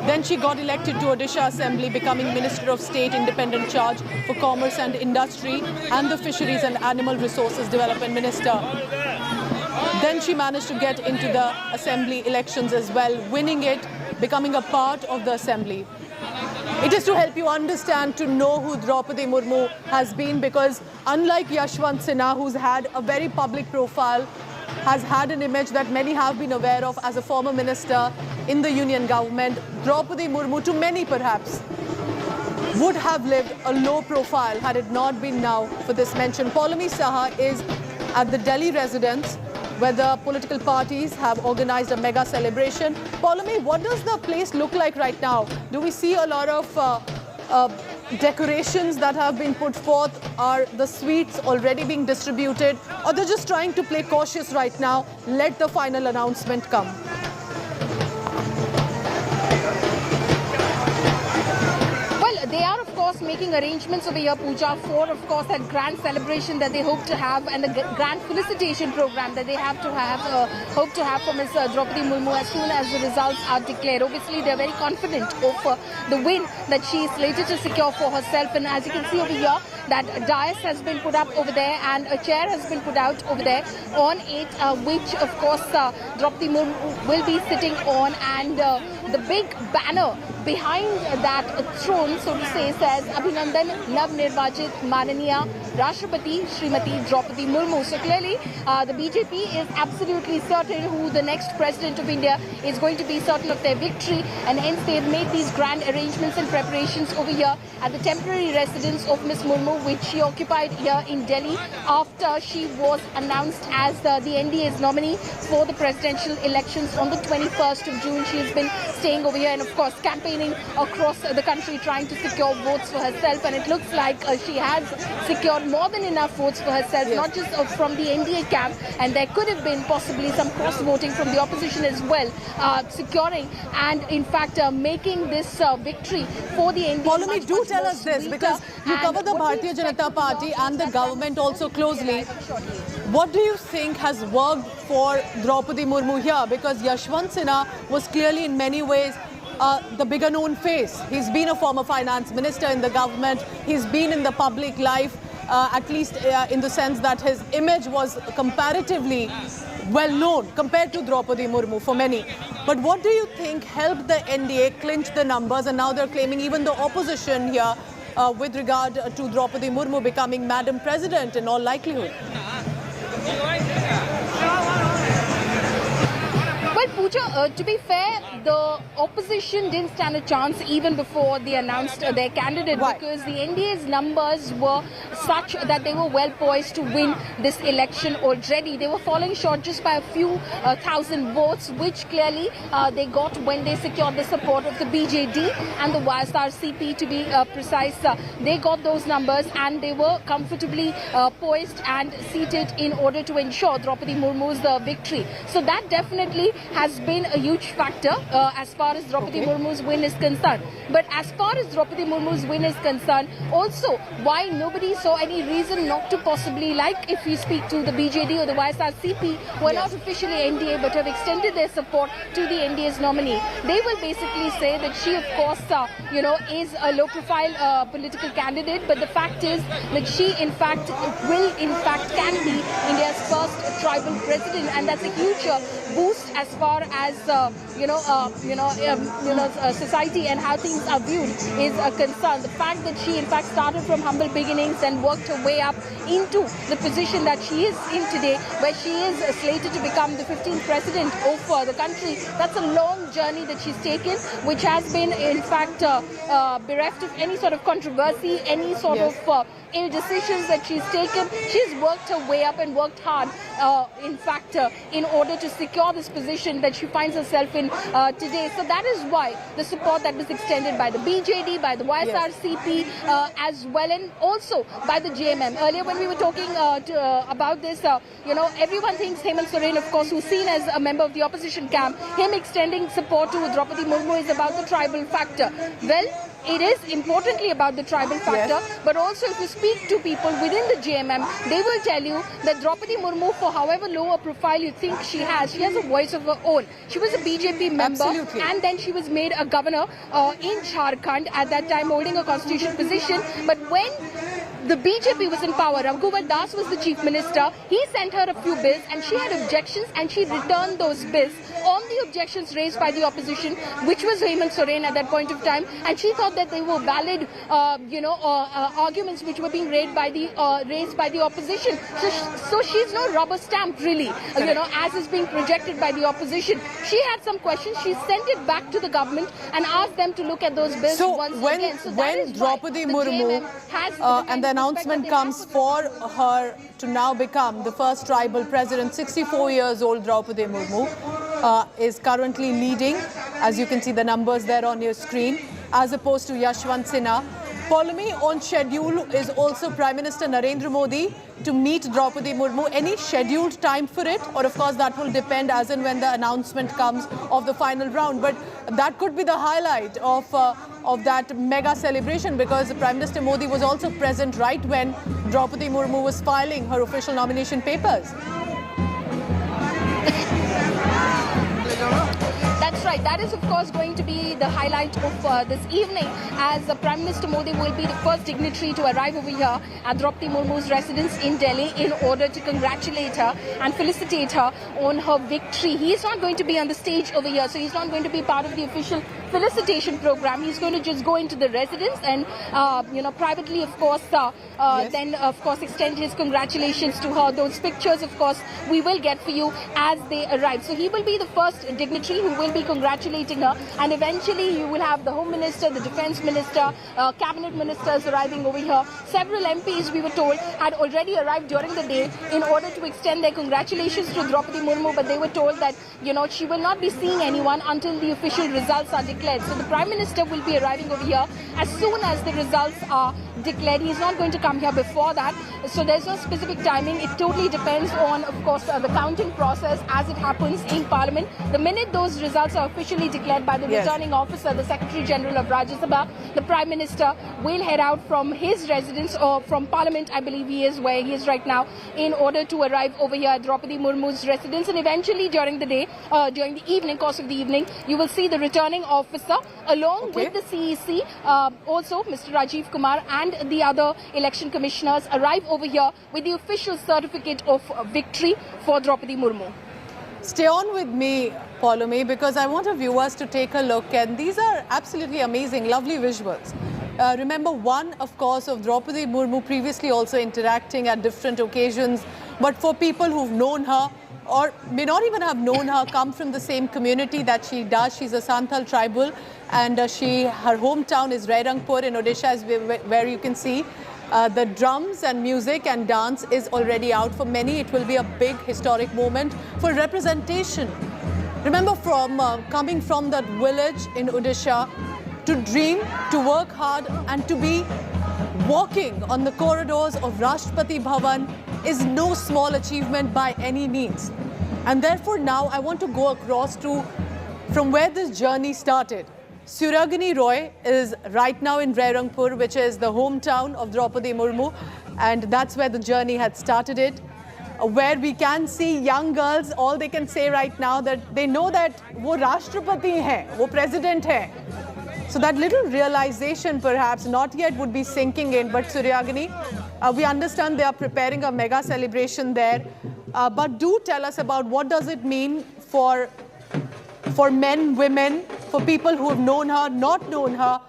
Then she got elected to Odisha Assembly, becoming Minister of State, Independent Charge for Commerce and Industry, and the Fisheries and Animal Resources Development Minister. Then she managed to get into the Assembly elections as well, winning it, becoming a part of the Assembly. It is to help you understand, to know who Droupadi Murmu has been, because unlike Yashwant Sinha, who's had a very public profile, has had an image that many have been aware of as a former minister in the union government, Droupadi Murmu, to many perhaps, would have lived a low profile had it not been now for this mention. Paulami Saha is at the Delhi residence, where the political parties have organized a mega celebration. Paulami, what does the place look like right now? Do we see a lot of decorations that have been put forth? Are the sweets already being distributed? Or they're just trying to play cautious right now, let the final announcement come? They are, of course, making arrangements over here, Pooja, for, of course, that grand celebration that they hope to have, and the grand felicitation program that they hope to have for Ms. Droupadi Murmu as soon as the results are declared. Obviously, they're very confident of the win that she is slated to secure for herself. And as you can see over here, that dais has been put up over there, and a chair has been put out over there on it, which, of course, Droupadi Murmu will be sitting on, and the big banner behind that throne, so to say, says Abhinandan Nav Nirvachit Mananiya Rashtrapati Srimati Droupadi Murmu. So clearly the BJP is absolutely certain who the next president of India is going to be, certain of their victory, and hence they've made these grand arrangements and preparations over here at the temporary residence of Ms. Murmu, which she occupied here in Delhi after she was announced as the NDA's nominee for the presidential elections on the 21st of June. She has been staying over here and, of course, campaigning across the country, trying to secure votes for herself, and it looks like she has secured more than enough votes for herself, not just from the NDA camp, and there could have been possibly some cross-voting from the opposition as well, securing and in fact making this victory for the NDA. Paulami, do tell us this, because you cover the Bharatiya Janata Party and the government also closely. What do you think has worked for Droupadi Murmu here? Because Yashwant Sinha was clearly in many ways the bigger known face. He's been a former finance minister in the government. He's been in the public life, at least in the sense that his image was comparatively well known compared to Droupadi Murmu for many. But what do you think helped the NDA clinch the numbers, and now they're claiming even the opposition here with regard to Droupadi Murmu becoming Madam President in all likelihood? Well, Pooja, to be fair, the opposition didn't stand a chance even before they announced their candidate. Why? Because the NDA's numbers were such that they were well poised to win this election already. They were falling short just by a few thousand votes, which clearly they got when they secured the support of the BJD and the YSRCP, to be precise. They got those numbers and they were comfortably poised and seated in order to ensure Droupadi Murmu's victory. So that definitely has been a huge factor as far as Droupadi Murmu's win is concerned. But as far as Droupadi Murmu's win is concerned, also why nobody saw any reason not to possibly, like if you speak to the BJD or the YSRCP, who are not officially NDA but have extended their support to the NDA's nominee, they will basically say that she, of course, is a low-profile political candidate. But the fact is that she, in fact, can be India's first tribal president, and that's a huge boost as far as society and how things are viewed is a concern. The fact that she in fact started from humble beginnings and worked her way up into the position that she is in today, where she is slated to become the 15th president of the country. That's a long journey that she's taken, which has been in fact bereft of any sort of controversy, any sort of ill decisions that she's taken. She's worked her way up and worked hard, in fact, in order to secure this position that she finds herself in today. So that is why the support that was extended by the BJD, by the YSRCP, as well, and also by the JMM. Earlier when we were talking about this, everyone thinks Hemant Soren, of course, who's seen as a member of the opposition camp, him extending support to Droupadi Murmu is about the tribal factor. Well, it is importantly about the tribal factor, but also if you speak to people within the JMM, they will tell you that Droupadi Murmu, for however low a profile you think she has a voice of her own. She was a BJP member and then she was made a governor in Jharkhand, at that time holding a constitutional position. But when the BJP was in power, Raghuvar Das was the chief minister, he sent her a few bills and she had objections and she returned those bills on the objections raised by the opposition, which was Hemant Soren at that point of time, and she thought that they were valid arguments which were being raised by the opposition. So she's no rubber stamp really, as is being projected by the opposition. She had some questions, she sent it back to the government and asked them to look at those bills once again. So when Droupadi Murmu and the announcement comes for her to now become the first tribal president, 64 years old Droupadi Murmu is currently leading, as you can see the numbers there on your screen, as opposed to Yashwant Sinha. Polemy, on schedule is also Prime Minister Narendra Modi to meet Droupadi Murmu. Any scheduled time for it? Or of course that will depend as and when the announcement comes of the final round. But that could be the highlight of that mega celebration, because Prime Minister Modi was also present right when Droupadi Murmu was filing her official nomination papers. That's right. That is, of course, going to be the highlight of this evening, as Prime Minister Modi will be the first dignitary to arrive over here at Droupadi Murmu's residence in Delhi in order to congratulate her and felicitate her on her victory. He is not going to be on the stage over here, so he's not going to be part of the official felicitation program. He's going to just go into the residence and, privately, of course, then, of course, extend his congratulations to her. Those pictures, of course, we will get for you as they arrive. So he will be the first dignitary who will be congratulating her, and eventually you will have the Home Minister, the Defence Minister, Cabinet Ministers arriving over here. Several MPs, we were told, had already arrived during the day in order to extend their congratulations to Droupadi Murmu, but they were told that, she will not be seeing anyone until the official results are declared. So the Prime Minister will be arriving over here as soon as the results are declared. He's not going to come here before that. So there's no specific timing. It totally depends on, of course, the counting process as it happens in Parliament. The minute those results are officially declared by the returning officer, the Secretary General of Rajya Sabha, the Prime Minister will head out from his residence, or from Parliament, I believe he is where he is right now, in order to arrive over here at Droupadi Murmu's residence. And eventually during the day, during the evening, course of the evening, you will see the returning officer along with the CEC, also Mr. Rajiv Kumar and the other election commissioners arrive over here with the official certificate of victory for Droupadi Murmu. Stay on with me, Polemy, because I want our viewers to take a look, and these are absolutely amazing, lovely visuals. Remember one, of course, of Droupadi Murmu previously also interacting at different occasions, but for people who've known her or may not even have known her, come from the same community that she does. She's a Santhal tribal, and her hometown is Rairangpur in Odisha, where you can see the drums and music and dance is already out. For many, it will be a big historic moment for representation. Remember, from coming from that village in Odisha, to dream, to work hard, and to be walking on the corridors of Rashtrapati Bhavan is no small achievement by any means. And therefore now I want to go across to from where this journey started. Suragini Roy is right now in Rairangpur, which is the hometown of Droupadi Murmu, and that's where the journey had started it, where we can see young girls, all they can say right now that they know that wo Rashtrapati hai, wo president hai. So that little realization perhaps not yet would be sinking in, but Suryagini, we understand they are preparing a mega celebration there, but do tell us about what does it mean for for men, women, for people who have known her, not known her,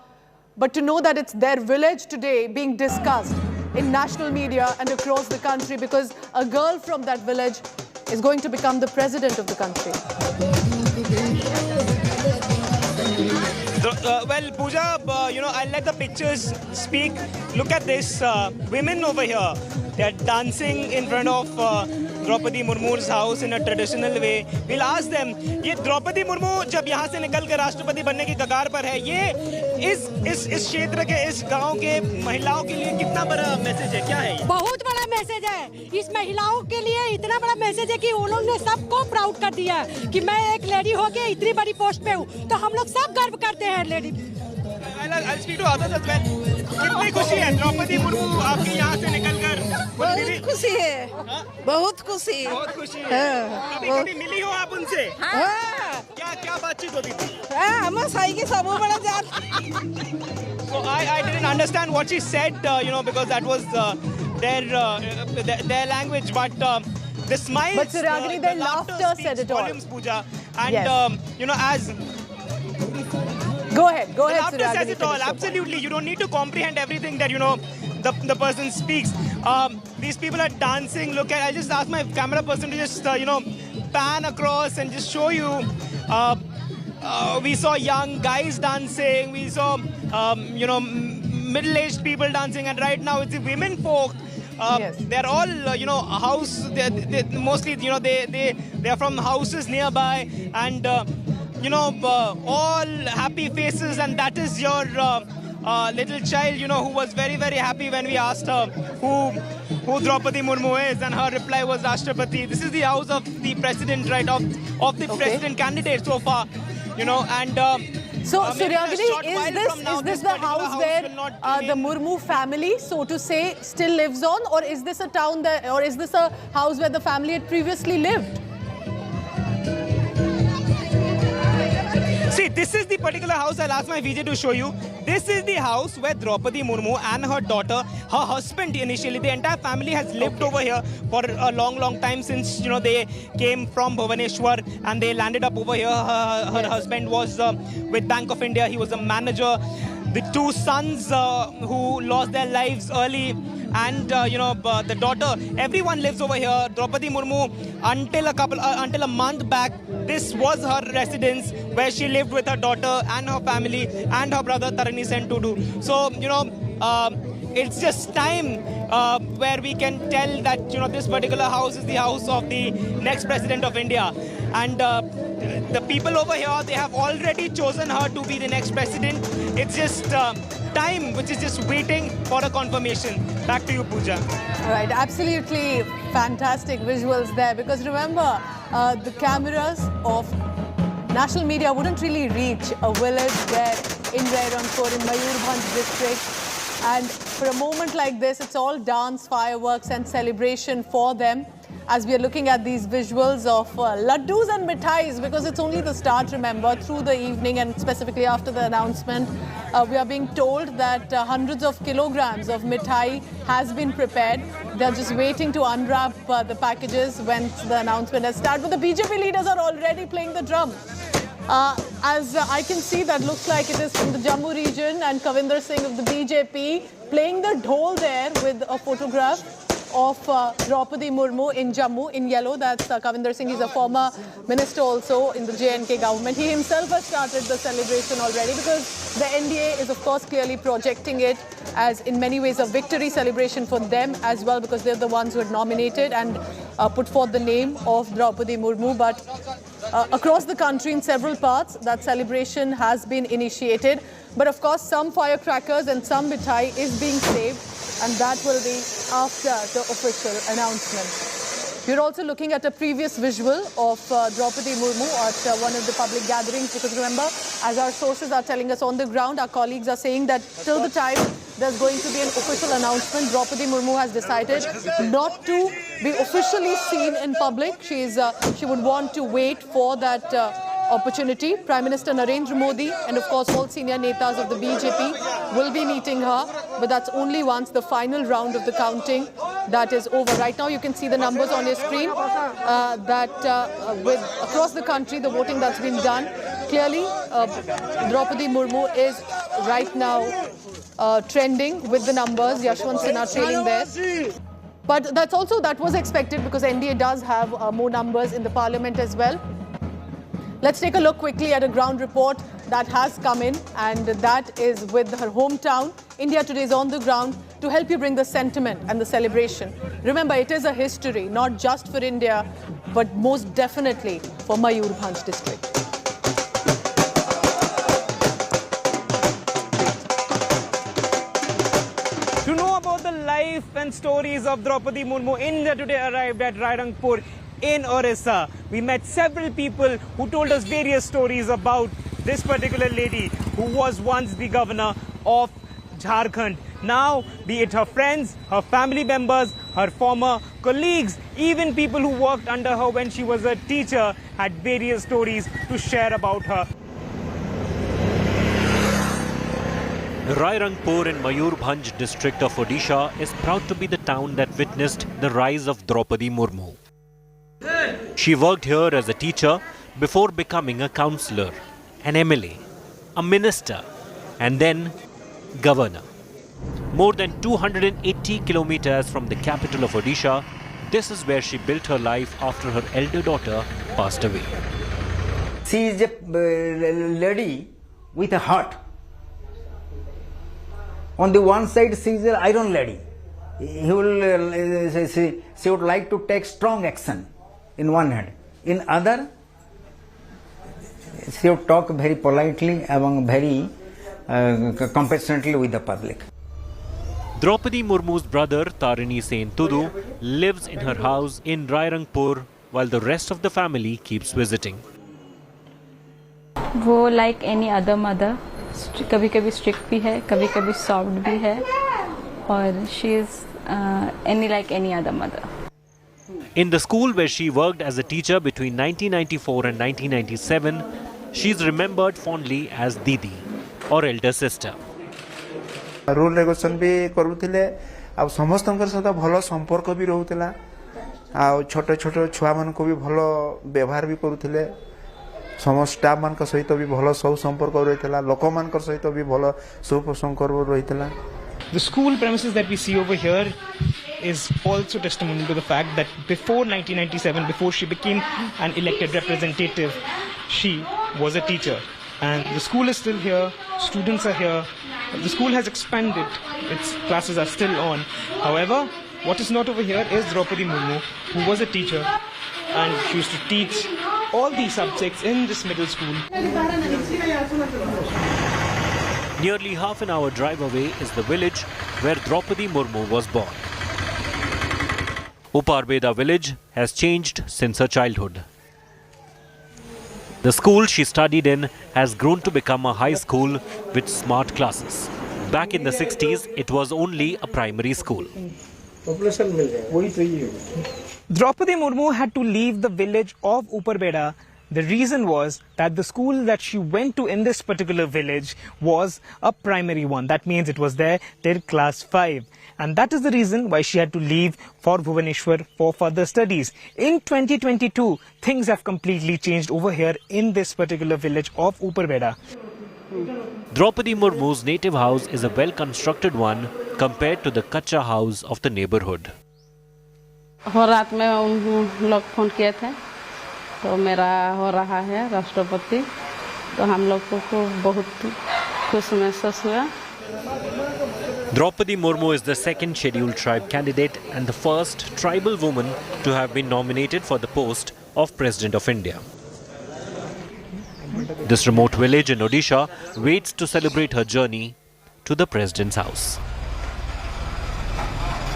but to know that it's their village today being discussed in national media and across the country because a girl from that village is going to become the president of the country. Well, Pooja, I'll let the pictures speak. Look at this. Women over here, they're dancing in front of Droupadi Murmu's house in a traditional way. We'll ask them, ये Droupadi Murmu जब यहाँ से निकल कर राष्ट्रपति बनने की कगार पर है, ये इस क्षेत्र के इस गांव के महिलाओं के लिए कितना बड़ा मैसेज है, क्या है ये? बहुत बड़ा मैसेज है। इस महिलाओं के लिए इतना बड़ा मैसेज है कि उन्होंने सबको प्राउड कर दिया है कि मैं एक लेडी होके इतनी बड़ी पोस्ट पे हूँ, तो हम लोग सब गर्व करते हैं lady. I'll speak to others as well. कितनी खुशी है द्रौपदी मुर्मू आपके यहाँ से निकलकर? बहुत खुशी है, बहुत खुशी। बहुत खुशी है। कभी मिली हो आप उनसे? क्या बातचीत होती थी? हम सही के सब बड़ा जान। So I didn't understand what she said, because that was their language, but the smiles. But Suragini, their laughter said it all. Volumes, Pooja, and yes. As. Go ahead, The laughter Suragini, says it all. Absolutely, you don't need to comprehend everything that the person speaks. These people are dancing. Look at. I just asked my camera person to just pan across and just show you. We saw young guys dancing. We saw middle-aged people dancing, and right now it's the women folk. Yes. They're all house. They mostly they are from houses nearby, and all happy faces, and that is your little child, who was very, very happy when we asked her who Droupadi Murmu is, and her reply was Rashtrapati. This is the house of the president, right, of the president candidate so far, and so Suragini, is this the house where the Murmu family, so to say, still lives on, or is this a town that, or is this a house where the family had previously lived? See, this is the particular house. I'll ask my VJ to show you. This is the house where Droupadi Murmu and her daughter, her husband initially, the entire family has lived over here for a long, long time since, they came from Bhubaneswar and they landed up over here. Her husband was with Bank of India. He was a manager. The two sons who lost their lives early, and the daughter, everyone lives over here. Droupadi Murmu, until a month back, this was her residence where she lived with her daughter and her family and her brother Tarini Sen Tudu. So it's just time where we can tell that this particular house is the house of the next president of India, and the people over here, they have already chosen her to be the next president. It's just time which is just waiting for a confirmation. Back to you, Pooja. Right, absolutely fantastic visuals there, because remember, the cameras of national media wouldn't really reach a village there in Rairangpur, in Mayurbhanj district. And for a moment like this, it's all dance, fireworks and celebration for them, as we are looking at these visuals of laddus and mithais, because it's only the start, remember, through the evening and specifically after the announcement. We are being told that hundreds of kilograms of mithai has been prepared. They're just waiting to unwrap the packages when the announcement has started. But the BJP leaders are already playing the drum. As I can see, that looks like it is from the Jammu region, and Kavinder Singh of the BJP playing the dhol there with a photograph of Droupadi Murmu in Jammu in yellow. That's Kavinder Singh. He's a former minister also in the JNK government. He himself has started the celebration already, because the NDA is of course clearly projecting it as in many ways a victory celebration for them as well, because they're the ones who had nominated and put forth the name of Droupadi Murmu. But across the country in several parts, that celebration has been initiated. But of course, some firecrackers and some mithai is being saved, and that will be after the official announcement. We're also looking at a previous visual of Droupadi Murmu at one of the public gatherings, because remember, as our sources are telling us on the ground, our colleagues are saying that till the time there's going to be an official announcement, Droupadi Murmu has decided not to be officially seen in public. She would want to wait for that opportunity. Prime Minister Narendra Modi and of course all senior netas of the BJP will be meeting her, but that's only once the final round of the counting that is over. Right now you can see the numbers on your screen with across the country, the voting that's been done. Clearly, Droupadi Murmu is right now trending with the numbers. Yashwant Sinha trailing there. But that was expected because NDA does have more numbers in the parliament as well. Let's take a look quickly at a ground report that has come in, and that is with her hometown. India Today is on the ground to help you bring the sentiment and the celebration. Remember, it is a history, not just for India, but most definitely for Mayurbhanj district. To know about the life and stories of Droupadi Murmu, India Today arrived at Rairangpur in Orissa. We met several people who told us various stories about this particular lady who was once the governor of Jharkhand. Now, be it her friends, her family members, her former colleagues, even people who worked under her when she was a teacher had various stories to share about her. Rairangpur in Mayurbhanj district of Odisha is proud to be the town that witnessed the rise of Droupadi Murmu. She worked here as a teacher before becoming a councillor, an MLA, a minister, and then governor. More than 280 kilometers from the capital of Odisha, this is where she built her life after her elder daughter passed away. She is a lady with a heart. On the one side, she is an iron lady. She would like to take strong action in one hand. In other, she would talk very politely and very compassionately with the public. Droupadi Murmu's brother Tarini Sen Tudu lives in her house in Rairangpur while the rest of the family keeps visiting. वो like any other mother, कभी-कभी strict भी है, कभी-कभी soft भी है, और she is like any other mother. In the school where she worked as a teacher between 1994 and 1997, she is remembered fondly as Didi, or elder sister. Rule regulation भी करूथिले आ समस्तनकर सहित भलो संपर्क भी रहउतला आ छोट छोट छुआ मन को भी भलो व्यवहार भी करूथिले समस्त स्टाफ मान का सहित भी भलो सब संपर्क रहितला लोक मान का सहित भी भलो सुख संपर्क रहितला. The school premises that we see over here is also testimony to the fact that before 1997, before she became an elected representative, she was a teacher. And the school is still here, students are here. The school has expanded, its classes are still on. However, what is not over here is Droupadi Murmu, who was a teacher, and she used to teach all these subjects in this middle school. Nearly half an hour drive away is the village where Droupadi Murmu was born. Uparbeda village has changed since her childhood. The school she studied in has grown to become a high school with smart classes. Back in the 60s, it was only a primary school. Droupadi Murmu had to leave the village of Uparbeda. The reason was that the school that she went to in this particular village was a primary one. That means it was there till class 5. And that is the reason why she had to leave for Bhubaneswar for further studies. In 2022, things have completely changed over here in this particular village of Uparbeda. Droupadi Murmu's native house is a well-constructed one compared to the kacha house of the neighborhood. और रात में उन लोग phone किए थे तो मेरा हो रहा है राष्ट्रपति तो हम लोग को बहुत खुश महसूस हुआ. Droupadi Murmu is the second scheduled tribe candidate and the first tribal woman to have been nominated for the post of President of India. This remote village in Odisha waits to celebrate her journey to the President's house.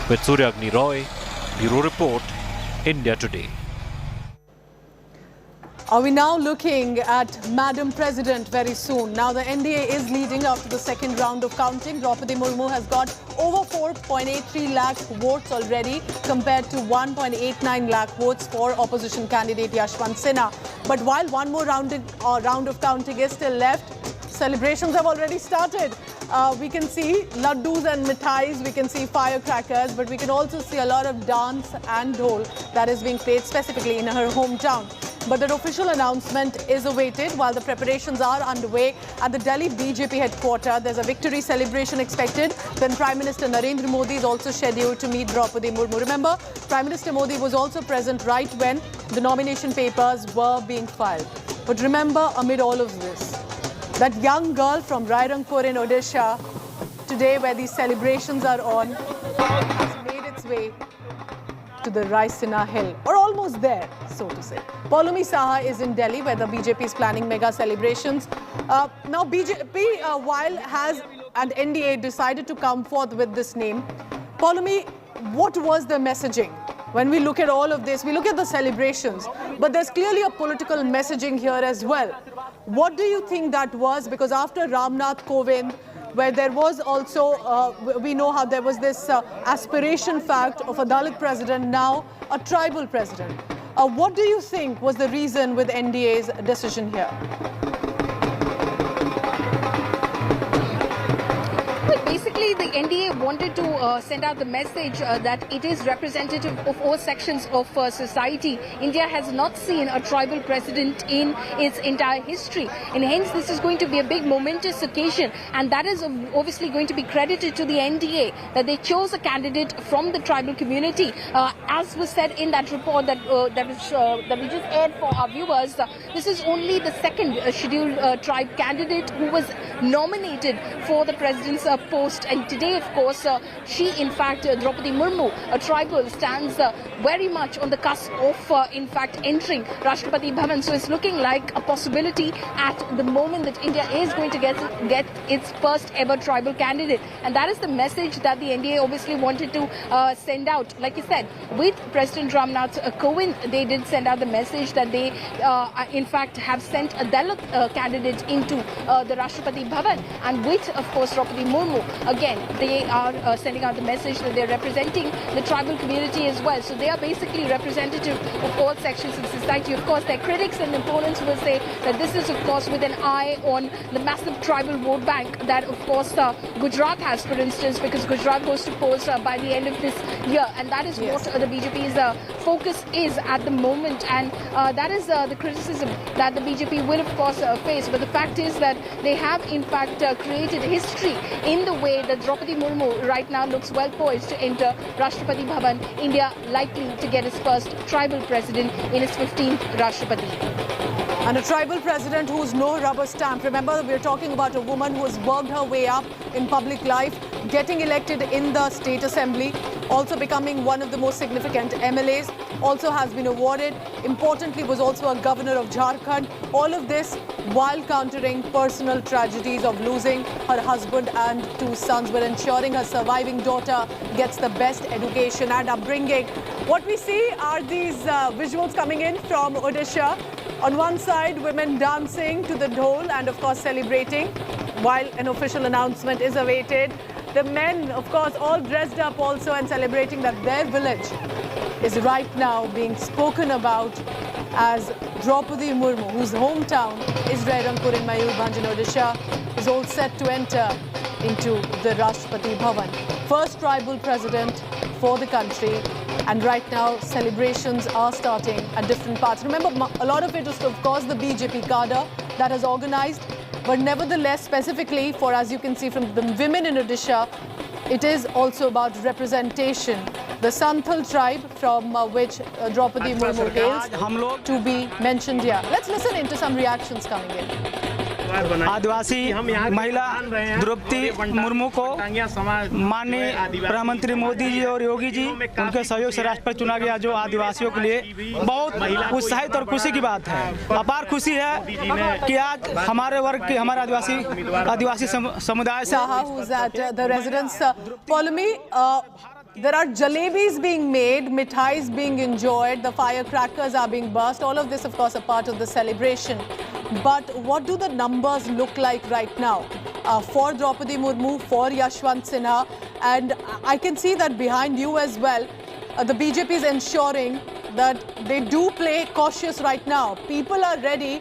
With Suryagni Roy, Bureau Report, India Today. Are we now looking at Madam President very soon? Now the NDA is leading after the second round of counting. Droupadi Murmu has got over 4.83 lakh votes already compared to 1.89 lakh votes for opposition candidate Yashwant Sinha. But while one more round of counting is still left, celebrations have already started. We can see laddus and mithais, we can see firecrackers, but we can also see a lot of dance and dhol that is being played specifically in her hometown. But the official announcement is awaited while the preparations are underway at the Delhi BJP headquarters. There's a victory celebration expected. Then Prime Minister Narendra Modi is also scheduled to meet Droupadi Murmu. Remember, Prime Minister Modi was also present right when the nomination papers were being filed. But remember, amid all of this, that young girl from Rairangpur in Odisha, today where these celebrations are on, has made its way to the Sinha hill, or almost there, so to say. Poulami Saha is in Delhi, where the BJP is planning mega celebrations. Now, BJP, while has and NDA decided to come forth with this name, Poulami, what was the messaging? When we look at all of this, we look at the celebrations, but there's clearly a political messaging here as well. What do you think that was? Because after Ramnath Kovind, where there was also, we know how there was this aspiration fact of a Dalit president, now a tribal president. What do you think was the reason with NDA's decision here? Basically, the NDA wanted to send out the message that it is representative of all sections of society. India has not seen a tribal president in its entire history, and hence this is going to be a big momentous occasion, and that is obviously going to be credited to the NDA that they chose a candidate from the tribal community. As was said in that report that we just aired for our viewers, this is only the second scheduled tribe candidate who was nominated for the president's post, and today, of course, she, in fact, Droupadi Murmu, a tribal, stands very much on the cusp of, in fact, entering Rashtrapati Bhavan. So it's looking like a possibility at the moment that India is going to get its first ever tribal candidate, and that is the message that the NDA obviously wanted to send out. Like you said, with President Ramnath Kovind, they did send out the message that they, in fact, have sent a Dalit candidate into the Rashtrapati Bhavan, and with, of course, Droupadi Murmu, again, they are sending out the message that they're representing the tribal community as well. So they are basically representative of all sections of society. Of course, their critics and opponents will say that this is, of course, with an eye on the massive tribal vote bank that, of course, Gujarat has, for instance, because Gujarat goes to polls by the end of this year, and that is what the BJP's focus is at the moment, and that is the criticism that the BJP will, of course, face. But the fact is that they have, in fact, created history in the way that Droupadi Murmu right now looks well poised to enter Rashtrapati Bhavan, India likely to get its first tribal president in its 15th Rashtrapati. And a tribal president who's no rubber stamp. Remember, we're talking about a woman who has worked her way up in public life, getting elected in the state assembly, also becoming one of the most significant MLAs, also has been awarded, importantly was also a governor of Jharkhand. All of this while countering personal tragedies of losing her husband and 2 sons, but ensuring her surviving daughter gets the best education and upbringing. What we see are these visuals coming in from Odisha. On one side, women dancing to the dhol and, of course, celebrating, while an official announcement is awaited. The men, of course, all dressed up also and celebrating that their village is right now being spoken about as Droupadi Murmu, whose hometown is Rairangpur in Mayurbhanj in Odisha, is all set to enter into the Rashtrapati Bhavan. First tribal president for the country, and right now celebrations are starting at different parts. Remember, a lot of it is, of course, the BJP cadre that has organized, but nevertheless, specifically for, as you can see from the women in Odisha, it is also about representation. The Santhal tribe from which Droupadi Murmu hails to be mentioned here. Let's listen into some reactions coming in. आदिवासी महिला द्रौपदी मुर्मू को माननीय प्रधानमंत्री मोदी जी और योगी जी उनके सहयोग से राष्ट्रपति चुना गया, जो आदिवासियों के लिए बहुत उत्साहित और खुशी की बात है। अपार खुशी है कि आज हमारे वर्ग के, हमारे आदिवासी समुदाय से there are jalebis being made, mithais being enjoyed, the firecrackers are being burst. All of this, of course, a part of the celebration. But what do the numbers look like right now for Droupadi Murmu, for Yashwant Sinha? And I can see that behind you as well, the BJP is ensuring that they do play cautious right now. People are ready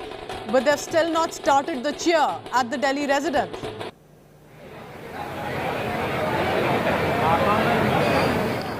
but they've still not started the cheer at the Delhi residence.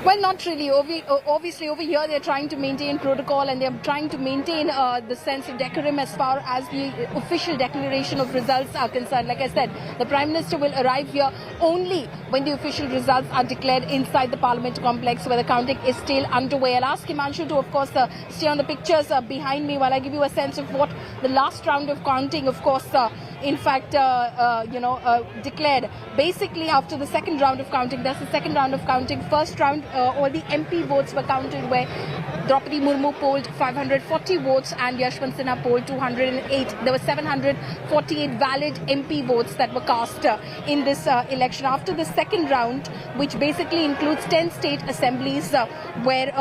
Well, not really. Obviously, over here they're trying to maintain protocol and they're trying to maintain the sense of decorum as far as the official declaration of results are concerned. Like I said, the Prime Minister will arrive here only when the official results are declared inside the Parliament complex where the counting is still underway. I'll ask Himanshu to, of course, stay on the pictures behind me while I give you a sense of what the last round of counting, of course, declared. Basically, after the second round of counting, that's the second round of counting. First round, all the MP votes were counted where Droupadi Murmu polled 540 votes and Yashwant Sinha polled 208. There were 748 valid MP votes that were cast in this election. After the second round, which basically includes 10 state assemblies where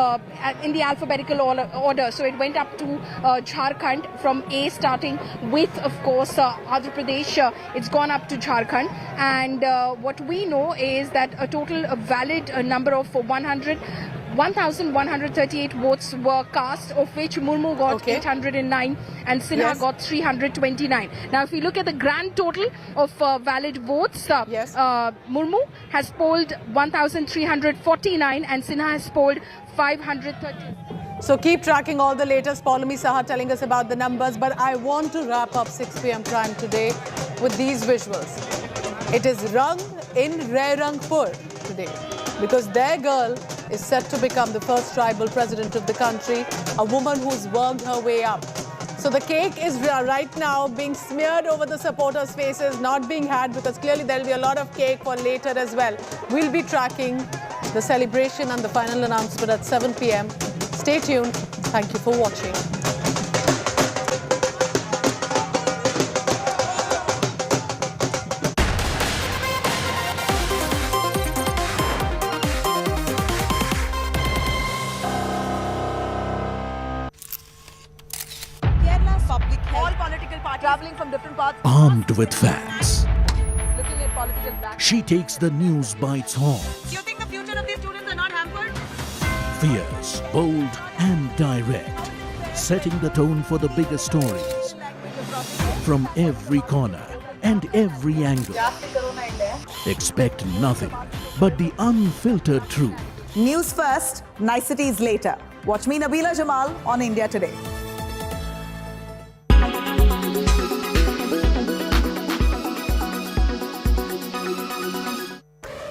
in the alphabetical order. So it went up to Jharkhand from A, starting with, of course, Andhra Pradesh. It's gone up to Jharkhand. And what we know is that a total valid number of 1,138 votes were cast, of which Murmu got 809 and Sinha got 329. Now, if we look at the grand total of valid votes, Murmu has polled 1,349 and Sinha has polled 530. So keep tracking all the latest. Paulami Saha telling us about the numbers. But I want to wrap up 6 p.m. Prime today with these visuals. It is Rang in Rairangpur today because their girl is set to become the first tribal president of the country, a woman who's worked her way up. So the cake is right now being smeared over the supporters' faces, not being had because clearly there will be a lot of cake for later as well. We'll be tracking the celebration and the final announcement at 7 p.m. Stay tuned. Thank you for watching. Public health. All political parties traveling from different parts. Armed with facts, Looking at political back. she takes the news by its horns. Do you think the future of these students are not hampered? Fierce, bold and direct, setting the tone for the biggest stories. From every corner and every angle. Expect nothing but the unfiltered truth. News first, niceties later. Watch me, Nabila Jamal, on India Today.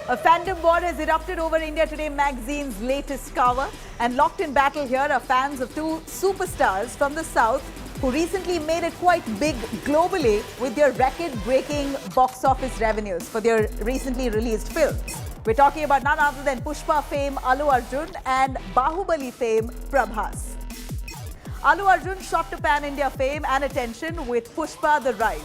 A fandom war has erupted over India Today magazine's latest cover, and locked in battle here are fans of two superstars from the South who recently made it quite big globally with their record-breaking box office revenues for their recently released films. We're talking about none other than Pushpa fame Allu Arjun and Bahubali fame Prabhas. Allu Arjun shot to pan-India fame and attention with Pushpa The Rise.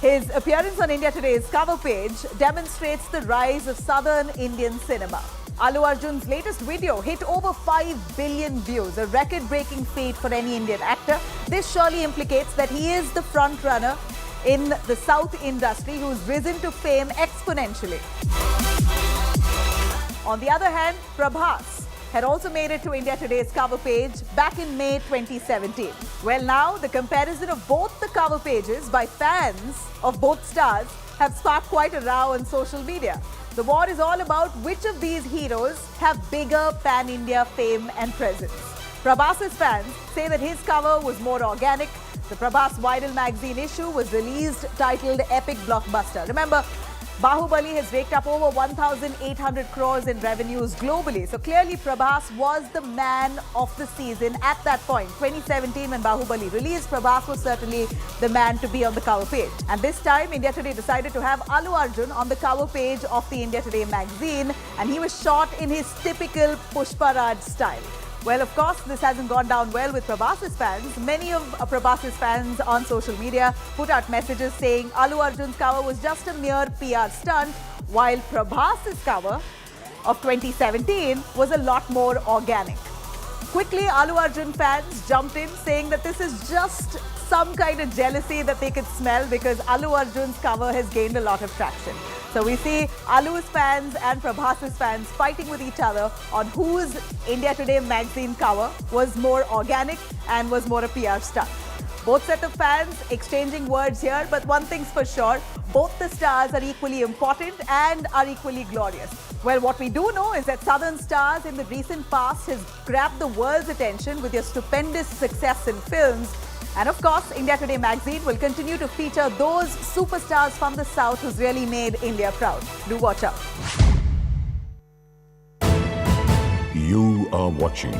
His appearance on India Today's cover page demonstrates the rise of southern Indian cinema. Allu Arjun's latest video hit over 5 billion views, a record-breaking feat for any Indian actor. This surely implicates that he is the front-runner in the South industry who's risen to fame exponentially. On the other hand, Prabhas had also made it to India Today's cover page back in May 2017. Well, now the comparison of both the cover pages by fans of both stars have sparked quite a row on social media. The war is all about which of these heroes have bigger pan-India fame and presence. Prabhas's fans say that his cover was more organic. The Prabhas Viral magazine issue was released titled Epic Blockbuster. Remember, Bahubali has raked up over 1,800 crores in revenues globally. So clearly Prabhas was the man of the season at that point. 2017 when Bahubali released, Prabhas was certainly the man to be on the cover page. And this time India Today decided to have Allu Arjun on the cover page of the India Today magazine, and he was shot in his typical Pushpa Raj style. Well, of course, this hasn't gone down well with Prabhas's fans. Many of Prabhas's fans on social media put out messages saying Allu Arjun's cover was just a mere PR stunt, while Prabhas's cover of 2017 was a lot more organic. Quickly, Allu Arjun fans jumped in saying that this is just some kind of jealousy that they could smell because Allu Arjun's cover has gained a lot of traction. So we see Allu's fans and Prabhas's fans fighting with each other on whose India Today magazine cover was more organic and was more a PR stunt. Both set of fans exchanging words here, but one thing's for sure, both the stars are equally important and are equally glorious. Well, what we do know is that Southern Stars in the recent past has grabbed the world's attention with their stupendous success in films. And of course, India Today magazine will continue to feature those superstars from the South who's really made India proud. Do watch out. You are watching.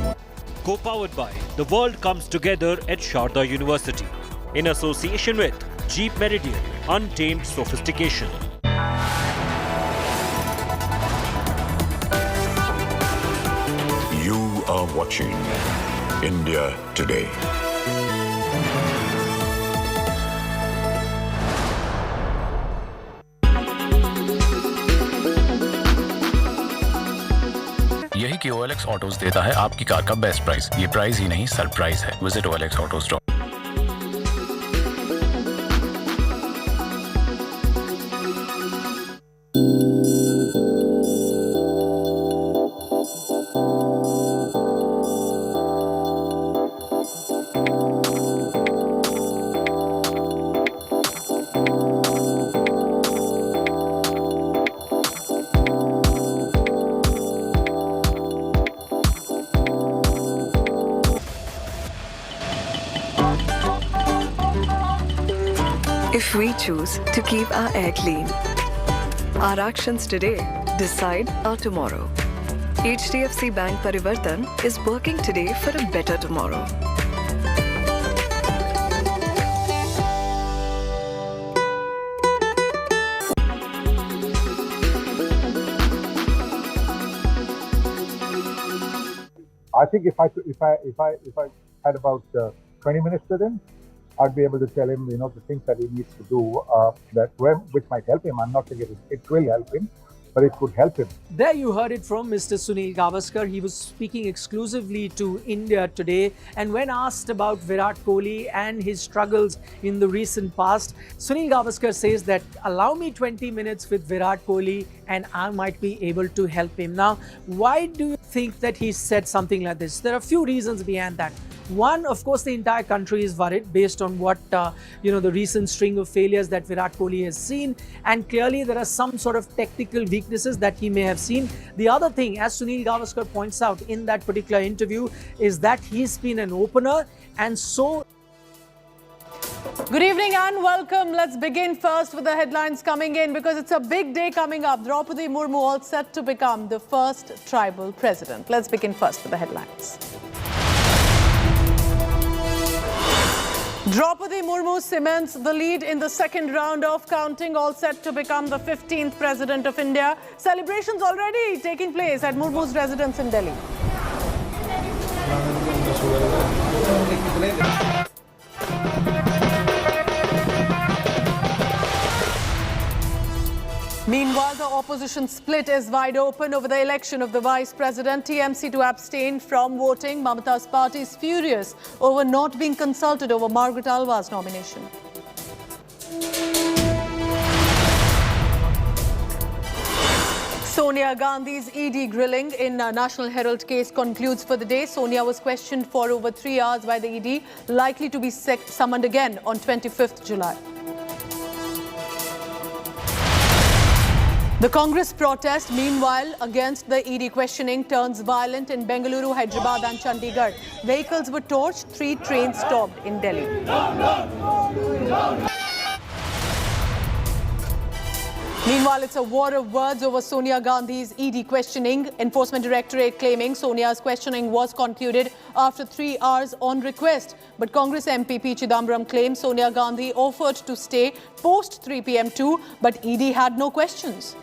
Co-powered by The World Comes Together at Sharda University. In association with Jeep Meridian, Untamed Sophistication. You are watching India Today. यही कि OLX autos देता है आपकी car का best price. ये price ही नहीं, surprise है। Visit OLX Autos. If we choose to keep our air clean, our actions today decide our tomorrow. HDFC Bank Parivartan is working today for a better tomorrow. I think if I had about 20 minutes with him, I'd be able to tell him, the things that he needs to do which might help him. I'm not saying it will help him, but it could help him. There you heard it from Mr. Sunil Gavaskar. He was speaking exclusively to India Today. And when asked about Virat Kohli and his struggles in the recent past, Sunil Gavaskar says that allow me 20 minutes with Virat Kohli and I might be able to help him. Now, why do you think that he said something like this? There are a few reasons behind that. One, of course, the entire country is worried based on what, the recent string of failures that Virat Kohli has seen. And clearly there are some sort of technical weaknesses that he may have seen. The other thing, as Sunil Gavaskar points out in that particular interview, is that he's been an opener and so... Good evening and welcome. Let's begin first with the headlines coming in because it's a big day coming up. Droupadi Murmu all set to become the first tribal president. Let's begin first with the headlines. Droupadi Murmu cements the lead in the second round of counting, all set to become the 15th president of India. Celebrations already taking place at Murmu's residence in Delhi. Meanwhile, the opposition split is wide open over the election of the vice president. TMC to abstain from voting. Mamata's party is furious over not being consulted over Margaret Alva's nomination. Sonia Gandhi's ED grilling in National Herald case concludes for the day. Sonia was questioned for over 3 hours by the ED, likely to be summoned again on 25th July. The Congress protest, meanwhile, against the ED questioning turns violent in Bengaluru, Hyderabad and Chandigarh. Vehicles were torched, 3 trains stopped in Delhi. Meanwhile, it's a war of words over Sonia Gandhi's ED questioning. Enforcement Directorate claiming Sonia's questioning was concluded after 3 hours on request. But Congress MP P. Chidambaram claims Sonia Gandhi offered to stay post 3 p.m. too, but ED had no questions.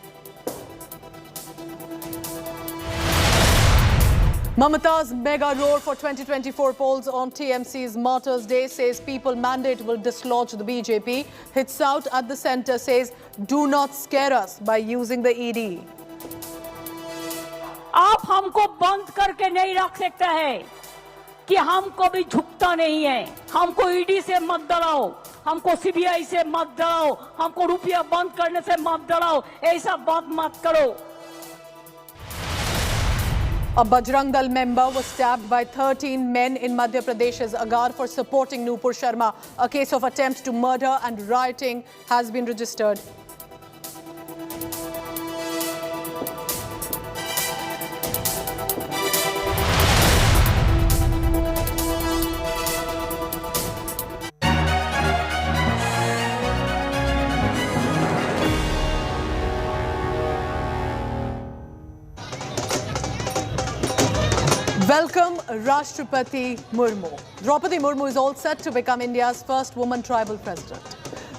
Mamata's mega roar for 2024 polls on TMC's Martyrs' Day says people mandate will dislodge the BJP. Hits out at the centre says do not scare us by using the ED. आप हमको बंद करके नहीं रख सकते हैं कि हम कभी झुकता नहीं है। हमको ईडी से मत डराओ, हमको सीबीआई से मत डराओ, हमको रुपया बंद करने से मत डराओ, ऐसा बात मत करो। A Bajrang Dal member was stabbed by 13 men in Madhya Pradesh's Agar for supporting Nupur Sharma. A case of attempt to murder and rioting has been registered. Welcome Droupadi Murmu. Droupadi Murmu is all set to become India's first woman tribal president.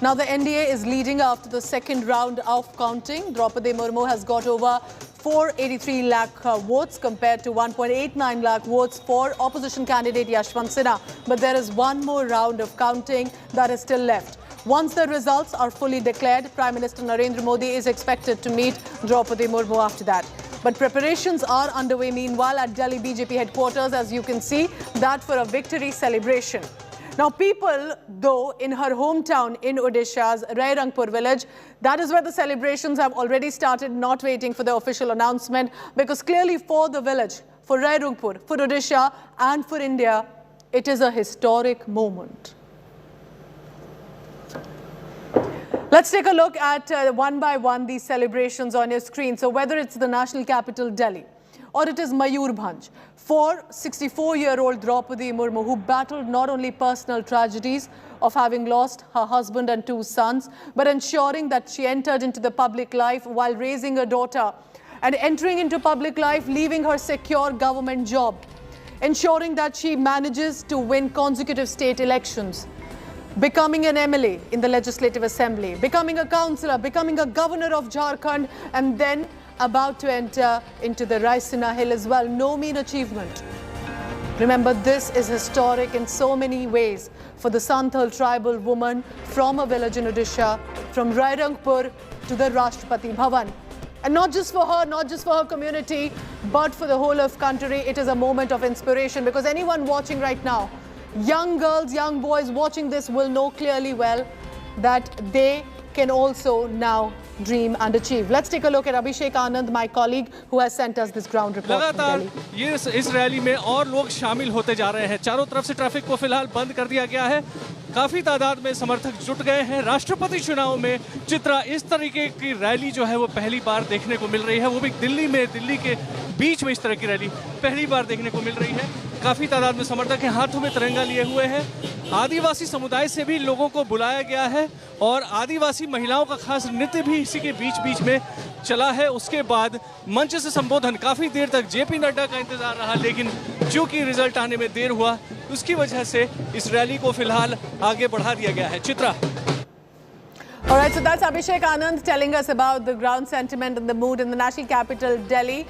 Now the NDA is leading after the second round of counting. Droupadi Murmu has got over 483 lakh votes compared to 1.89 lakh votes for opposition candidate Yashwant Sinha. But there is one more round of counting that is still left. Once the results are fully declared, Prime Minister Narendra Modi is expected to meet Droupadi Murmu after that. But preparations are underway meanwhile at Delhi BJP headquarters, as you can see, that for a victory celebration. Now people, though, in her hometown in Odisha's Rairangpur village, that is where the celebrations have already started, not waiting for the official announcement, because clearly for the village, for Rairangpur, for Odisha and for India, it is a historic moment. Let's take a look at one by one these celebrations on your screen. So whether it's the national capital Delhi or it is Mayurbhanj, for 64-year-old Droupadi Murmu, who battled not only personal tragedies of having lost her husband and 2 sons, but ensuring that she entered into the public life while raising a daughter and entering into public life, leaving her secure government job, ensuring that she manages to win consecutive state elections, becoming an MLA in the Legislative Assembly, becoming a councillor, becoming a governor of Jharkhand, and then about to enter into the Sinha Hill as well. No mean achievement. Remember, this is historic in so many ways for the Santhal tribal woman from a village in Odisha, from Rairangpur to the Rashtrapati Bhavan. And not just for her, not just for her community, but for the whole of country. It is a moment of inspiration, because anyone watching right now, young girls, young boys watching this will know clearly well that they can also now dream and achieve. Let's take a look at Abhishek Anand, my colleague, who has sent us this ground report from Delhi. ये इस rally में और लोग शामिल होते जा रहे हैं। चारों तरफ से ट्रैफिक को फिलहाल बंद कर दिया गया है। काफी तादाद में समर्थक जुट गए हैं। राष्ट्रपति चुनाव में चित्रा इस तरीके की रैली जो है वो पहली बार देखने को मिल रही है, वो भी दिल्ली में, दिल्ली के बीच में इस तरह की रैली पहली बार देखने को मिल रही है। काफी तादाद में समर्थक हैं, हाथों में तिरंगा लिए हुए हैं। आदिवासी समुदाय से भी लोगों को बुलाया गया है और आदिवासी महिलाओं का खास नृत्य भी इसी के बीच में चला है। उसके बाद मंच से संबोधन, काफी देर तक जेपी नड्डा का इंतजार रहा, लेकिन चूंकि रिजल्ट आने में देर हुआ, उसकी वजह से इस रैली को फिलहाल आगे बढ़ा दिया गया है। Chitra. All right, so that's Abhishek Anand telling us about the ground sentiment and the mood in the national capital, Delhi,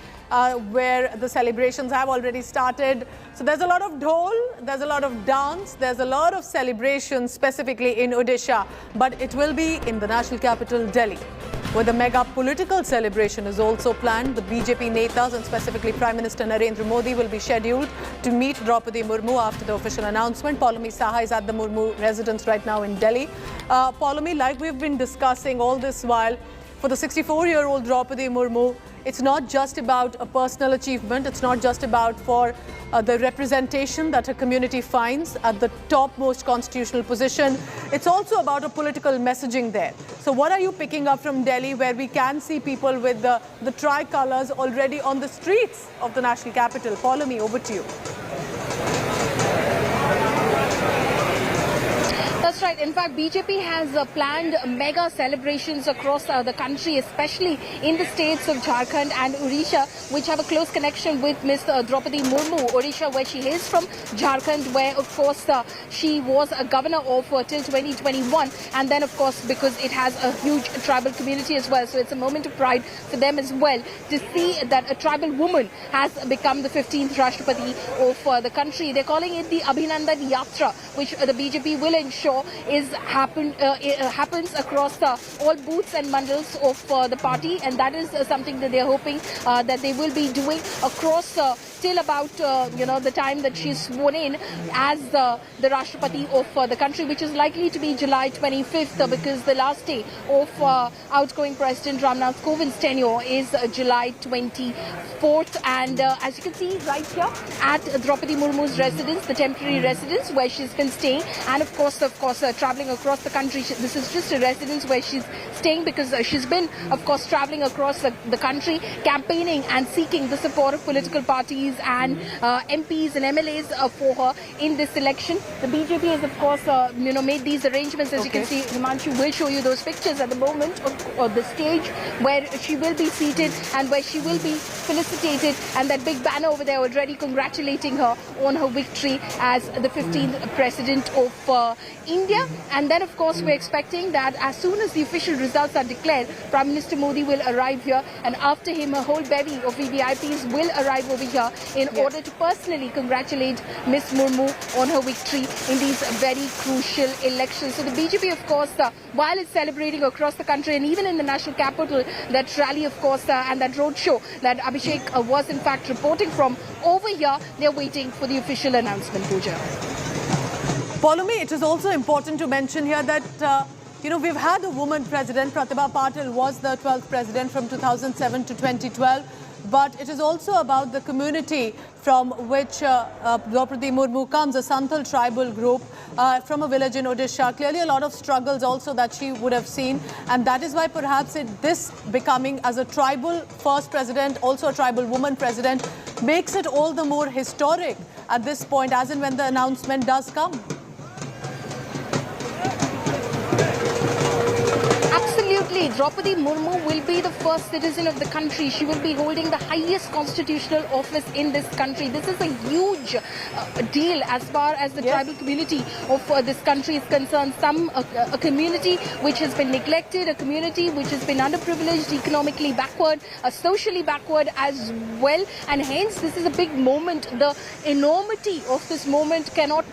where the celebrations have already started. So there's a lot of dhol, there's a lot of dance, there's a lot of celebration specifically in Odisha, but it will be in the national capital, Delhi, where the mega political celebration is also planned. The BJP netas and specifically Prime Minister Narendra Modi will be scheduled to meet Droupadi Murmu after the official announcement. Paulami Saha is at the Murmu residence right now in Delhi. Paulami, like we've been discussing all this while, for the 64-year-old Droupadi Murmu, it's not just about a personal achievement, it's not just about for the representation that her community finds at the topmost constitutional position. It's also about a political messaging there. So what are you picking up from Delhi, where we can see people with the tricolours already on the streets of the national capital? Follow me, over to you. That's right. In fact, BJP has planned mega celebrations across the country, especially in the states of Jharkhand and Odisha, which have a close connection with Ms. Droupadi Murmu. Odisha, where she is from, Jharkhand, where, of course, she was a governor of till 2021. And then, of course, because it has a huge tribal community as well. So it's a moment of pride for them as well to see that a tribal woman has become the 15th Rashtrapati of the country. They're calling it the Abhinandan Yatra, which the BJP will ensure happens across all booths and mandals of the party, and that is something that they are hoping that they will be doing across till about the time that she's sworn in as the Rashtrapati of the country, which is likely to be July 25th, because the last day of outgoing President Ramnath Kovind's tenure is July 24th. And as you can see right here at Droupadi Murmu's residence, the temporary residence where she's been staying, and of course traveling across the country. This is just a residence where she's staying because she's been, of course, traveling across the country, campaigning and seeking the support of political parties and MPs and MLAs for her in this election. The BJP has, of course, made these arrangements. As you can see, Himanshu will show you those pictures at the moment of the stage where she will be seated and where she will be felicitated, and that big banner over there already congratulating her on her victory as the 15th President of India. And then, of course, we're expecting that as soon as the official results are declared, Prime Minister Modi will arrive here, and after him a whole bevy of VVIPs will arrive over here in order to personally congratulate Miss Murmu on her victory in these very crucial elections. So the BJP, of course, while it's celebrating across the country and even in the national capital, that rally, of course, and that roadshow that Abhishek was in fact reporting from over here, they're waiting for the official announcement, Pooja. Polumi, it is also important to mention here that we've had a woman president. Pratibha Patil was the 12th president from 2007 to 2012. But it is also about the community from which Droupadi Murmu comes, a Santhal tribal group from a village in Odisha. Clearly a lot of struggles also that she would have seen, and that is why perhaps this becoming as a tribal first president, also a tribal woman president, makes it all the more historic at this point, as and when the announcement does come. Absolutely. Droupadi Murmu will be the first citizen of the country. She will be holding the highest constitutional office in this country. This is a huge deal as far as the tribal community of this country is concerned. A community which has been neglected, a community which has been underprivileged, economically backward, socially backward as well. And hence, this is a big moment. The enormity of this moment cannot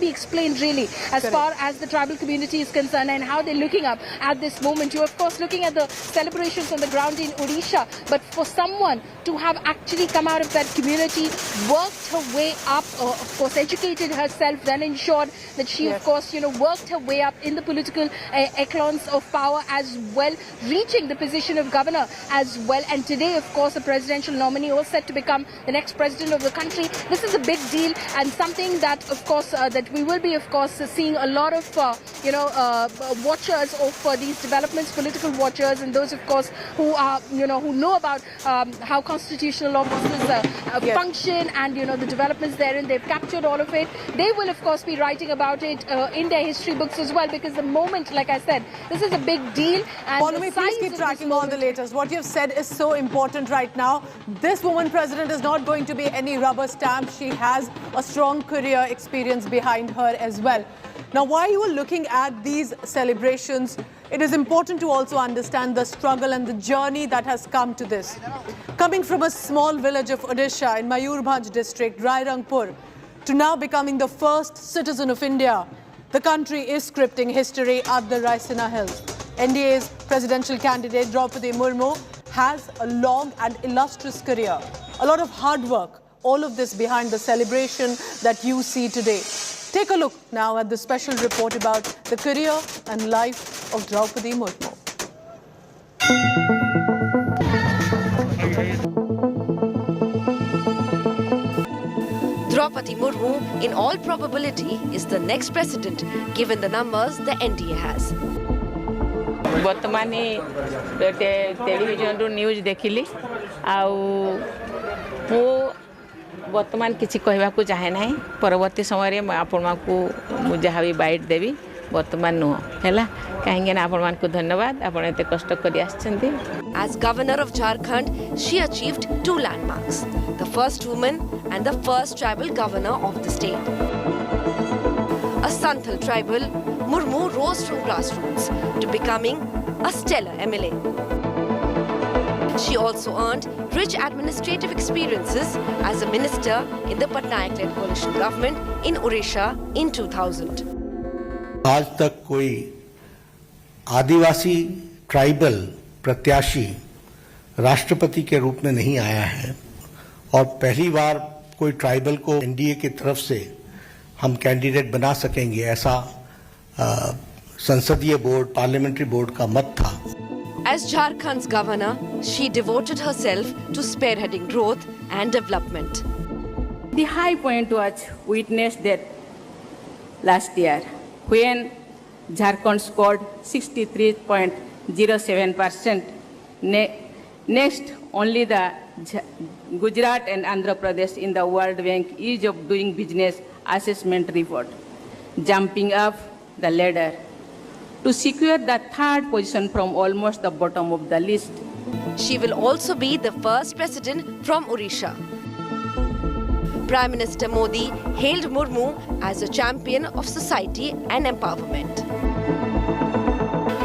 be explained really as far as the tribal community is concerned and how they're looking up at this moment. You're of course looking at the celebrations on the ground in Odisha, but for someone to have actually come out of that community, worked her way up, of course educated herself, then ensured that she of course worked her way up in the political echelons of power as well, reaching the position of governor as well, and today of course the presidential nominee, all set to become the next president of the country. This is a big deal and something that of course that we will be of course seeing a lot of watchers of these developments, political watchers, and those of course who are who know about how constitutional offices function and the developments therein. They've captured all of it. They will of course be writing about it in their history books as well, because the moment, like I said, this is a big deal. And Polumi, please keep tracking all the latest. What you've said is so important right now. This woman president is not going to be any rubber stamp. She has a strong career experience behind her as well. Now, while you are looking at these celebrations, it is important to also understand the struggle and the journey that has come to this. Coming from a small village of Odisha in Mayurbhanj district, Rairangpur, to now becoming the first citizen of India, the country is scripting history at the Raisina Hills. NDA's presidential candidate Droupadi Murmu has a long and illustrious career, a lot of hard work, all of this behind the celebration that you see today. Take a look now at the special report about the career and life of Droupadi Murmu. Droupadi Murmu, in all probability, is the next president, given the numbers the NDA has. ବର୍ତ୍ତମାନ ଟେଲିଭିଜନରୁ news ଦେଖିଲି ଆଉ ମୁଁ ବର୍ତ୍ତମାନ କିଛି କହିବାକୁ ଚାହେଁ ନାହିଁ ପରବର୍ତ୍ତୀ ସମୟରେ ମୁଁ ଆପଣମାନଙ୍କୁ ମୁଁ ଯାହା ବି ବାଇଟ୍ ଦେବି ବର୍ତ୍ତମାନ ନୁହଁ ହେଲା କାହିଁକି ନା ଆପଣମାନଙ୍କୁ ଧନ୍ୟବାଦ ଆପଣ ଏତେ କଷ୍ଟ କରି ଆସିଛନ୍ତି. As governor of Jharkhand, she achieved 2 landmarks, the first woman and the first tribal governor of the state. A Santhal tribal, Murmu rose from grassroots to becoming a stellar MLA. She also earned rich administrative experiences as a minister in the Patnaik-led coalition government in Odisha in 2000. आज तक कोई आदिवासी tribal प्रत्याशी राष्ट्रपति के रूप में नहीं आया है और पहली बार कोई ट्राइबल को एनडीए की तरफ से हम कैंडिडेट बना सकेंगे ऐसा संसदीय बोर्ड पार्लियामेंट्री बोर्ड का मत था। As Jharkhand's governor, she devoted herself to spearheading growth and development. The high point was witnessed that last year when Jharkhand scored 63.07%. Next, only the Gujarat and Andhra Pradesh in the World Bank Ease of Doing Business assessment report, jumping up the ladder to secure the third position from almost the bottom of the list. She will also be the first president from Odisha. Prime Minister Modi hailed Murmu as a champion of society and empowerment.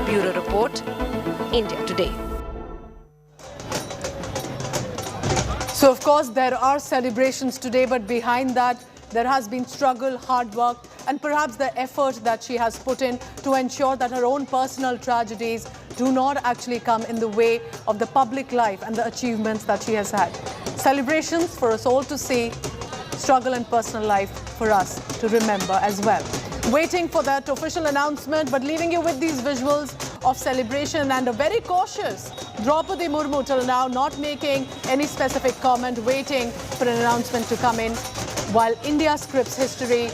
Bureau Report, India Today. So, of course, there are celebrations today, but behind that, there has been struggle, hard work, and perhaps the effort that she has put in to ensure that her own personal tragedies do not actually come in the way of the public life and the achievements that she has had. Celebrations for us all to see, struggle and personal life for us to remember as well. Waiting for that official announcement, but leaving you with these visuals of celebration and a very cautious Droupadi Murmu till now not making any specific comment, waiting for an announcement to come in, while India scripts history.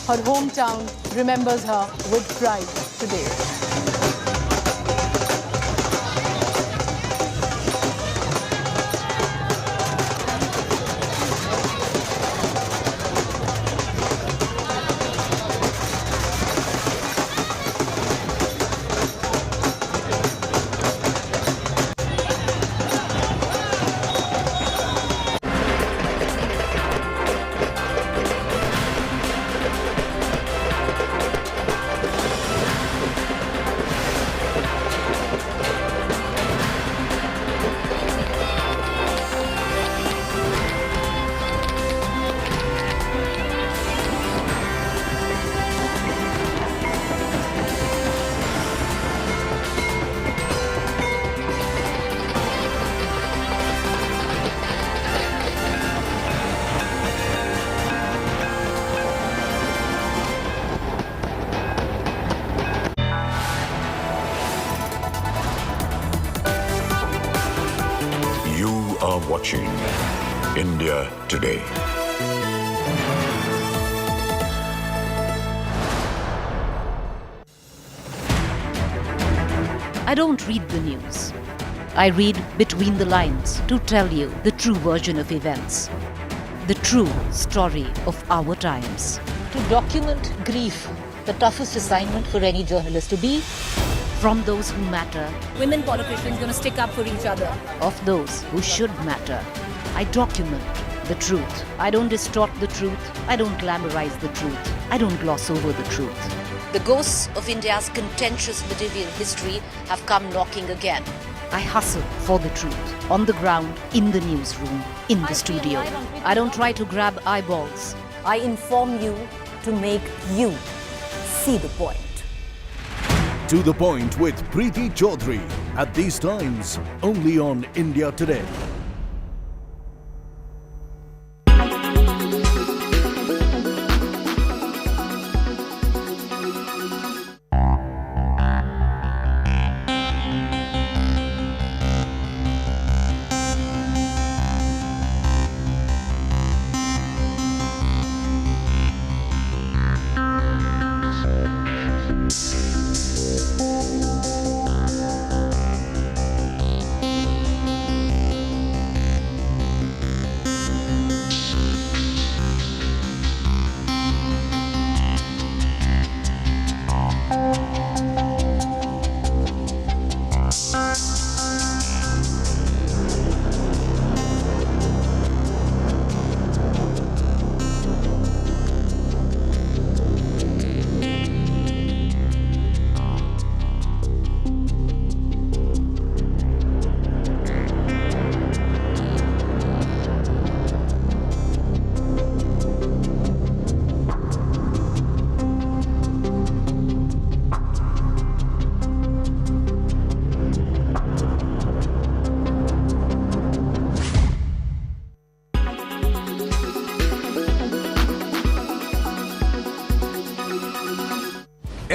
Her hometown remembers her with pride today. Watching India Today. I don't read the news. I read between the lines to tell you the true version of events, the true story of our times. To document grief, the toughest assignment for any journalist to be. From those who matter, Women politicians going to stick up for each other. Of those who should matter, I document the truth. I don't distort the truth. I don't glamorize the truth. I don't gloss over the truth. The ghosts of India's contentious medieval history have come knocking again. I hustle for the truth, on the ground, in the newsroom, in the studio. I don't try to grab eyeballs. I inform you to make you see the point. To the Point with Preeti Chaudhary. At these times, only on India Today.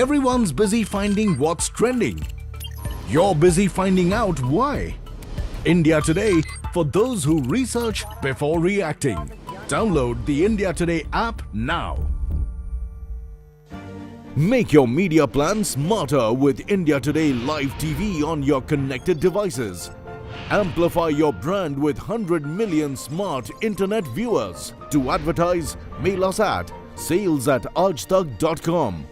Everyone's busy finding what's trending. You're busy finding out why. India Today, for those who research before reacting. Download the India Today app now. Make your media plan smarter with India Today Live TV on your connected devices. Amplify your brand with 100 million smart internet viewers. To advertise, mail us at sales@aajtak.com.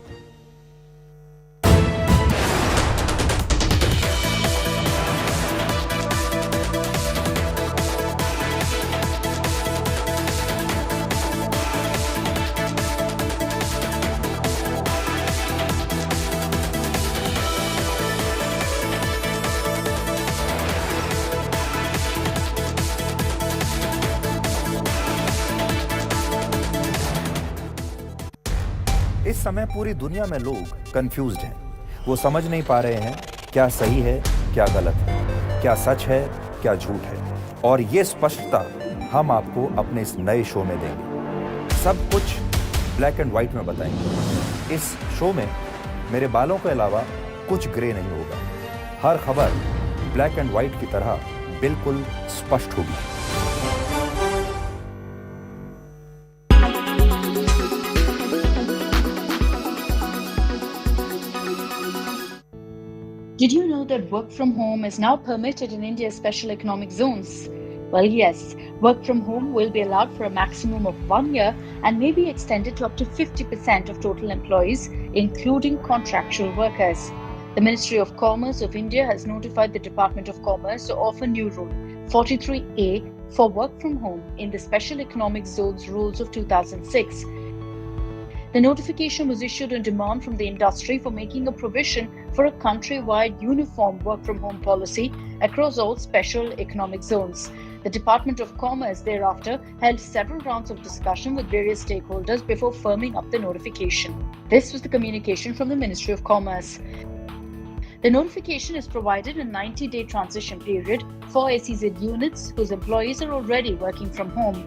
इस समय पूरी दुनिया में लोग confused हैं। वो समझ नहीं पा रहे हैं क्या सही है, क्या गलत है, क्या सच है, क्या झूठ है। और ये स्पष्टता हम आपको अपने इस नए शो में देंगे। सब कुछ ब्लैक एंड व्हाइट में बताएंगे। इस शो में मेरे बालों के अलावा कुछ ग्रे नहीं होगा। हर खबर ब्लैक एंड व्हाइट की तरह बिल्कुल स्पष्ट होगी। Did you know that work from home is now permitted in India's special economic zones? Well, yes, work from home will be allowed for a maximum of 1 year and may be extended to up to 50% of total employees, including contractual workers. The Ministry of Commerce of India has notified the Department of Commerce to offer new Rule 43A for work from home in the Special Economic Zones rules of 2006. The notification was issued on demand from the industry for making a provision for a countrywide uniform work-from-home policy across all special economic zones. The Department of Commerce thereafter held several rounds of discussion with various stakeholders before firming up the notification. This was the communication from the Ministry of Commerce. The notification is provided a 90-day transition period for SEZ units whose employees are already working from home.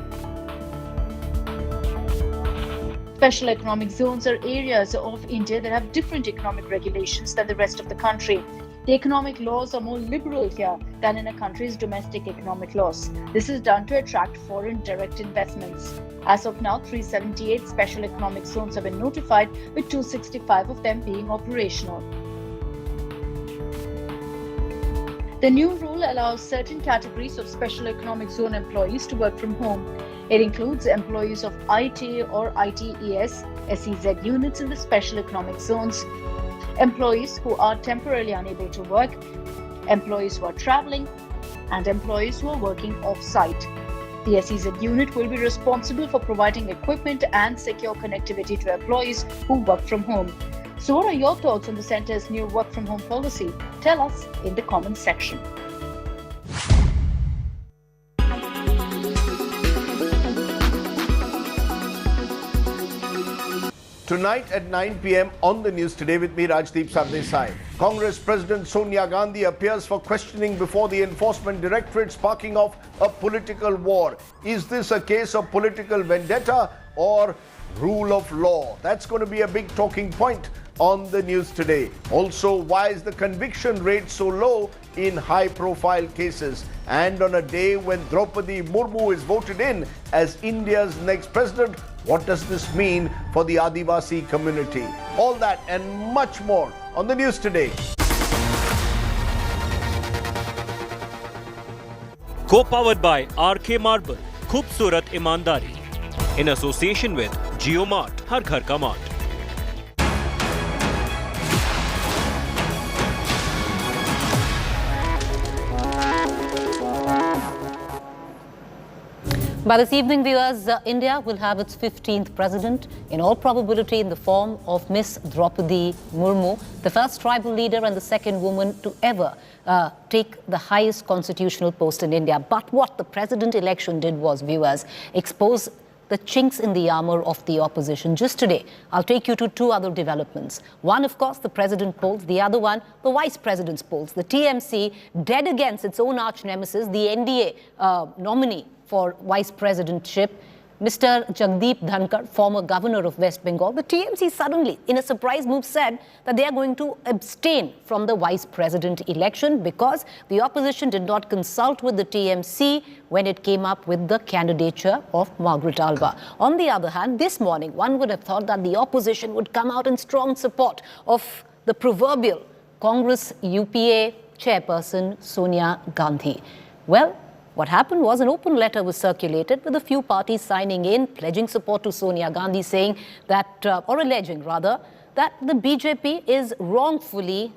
Special economic zones are areas of India that have different economic regulations than the rest of the country. The economic laws are more liberal here than in a country's domestic economic laws. This is done to attract foreign direct investments. As of now, 378 special economic zones have been notified, with 265 of them being operational. The new rule allows certain categories of special economic zone employees to work from home. It includes employees of IT or ITES, SEZ units in the special economic zones, employees who are temporarily unable to work, employees who are traveling, and employees who are working off-site. The SEZ unit will be responsible for providing equipment and secure connectivity to employees who work from home. So what are your thoughts on the centre's new work from home policy? Tell us in the comments section. Tonight at 9 p.m. on the news today with me, Rajdeep Sardesai. Congress President Sonia Gandhi appears for questioning before the Enforcement Directorate, sparking off a political war. Is this a case of political vendetta or rule of law? That's going to be a big talking point on the news today. Also, why is the conviction rate so low in high-profile cases? And on a day when Droupadi Murmu is voted in as India's next president, what does this mean for the Adivasi community? All that and much more on the news today. Co-powered by RK Marble, Khoobsurat Imandari. In association with JioMart, Har Ghar Ka Mart. By this evening, viewers, India will have its 15th president, in all probability in the form of Miss Droupadi Murmu, the first tribal leader and the second woman to ever take the highest constitutional post in India. But what the president election did was, viewers, expose the chinks in the armor of the opposition. Just today, I'll take you to two other developments. One, of course, the president polls. The other one, the vice president's polls. The TMC, dead against its own arch nemesis, the NDA nominee for vice presidentship, Mr. Jagdeep Dhankar, former governor of West Bengal, the TMC suddenly, in a surprise move, said that they are going to abstain from the vice president election because the opposition did not consult with the TMC when it came up with the candidature of Margaret Alva. On the other hand, this morning, one would have thought that the opposition would come out in strong support of the proverbial Congress UPA chairperson Sonia Gandhi. Well, what happened was an open letter was circulated with a few parties signing in, pledging support to Sonia Gandhi, saying that, or alleging rather, that the BJP is wrongfully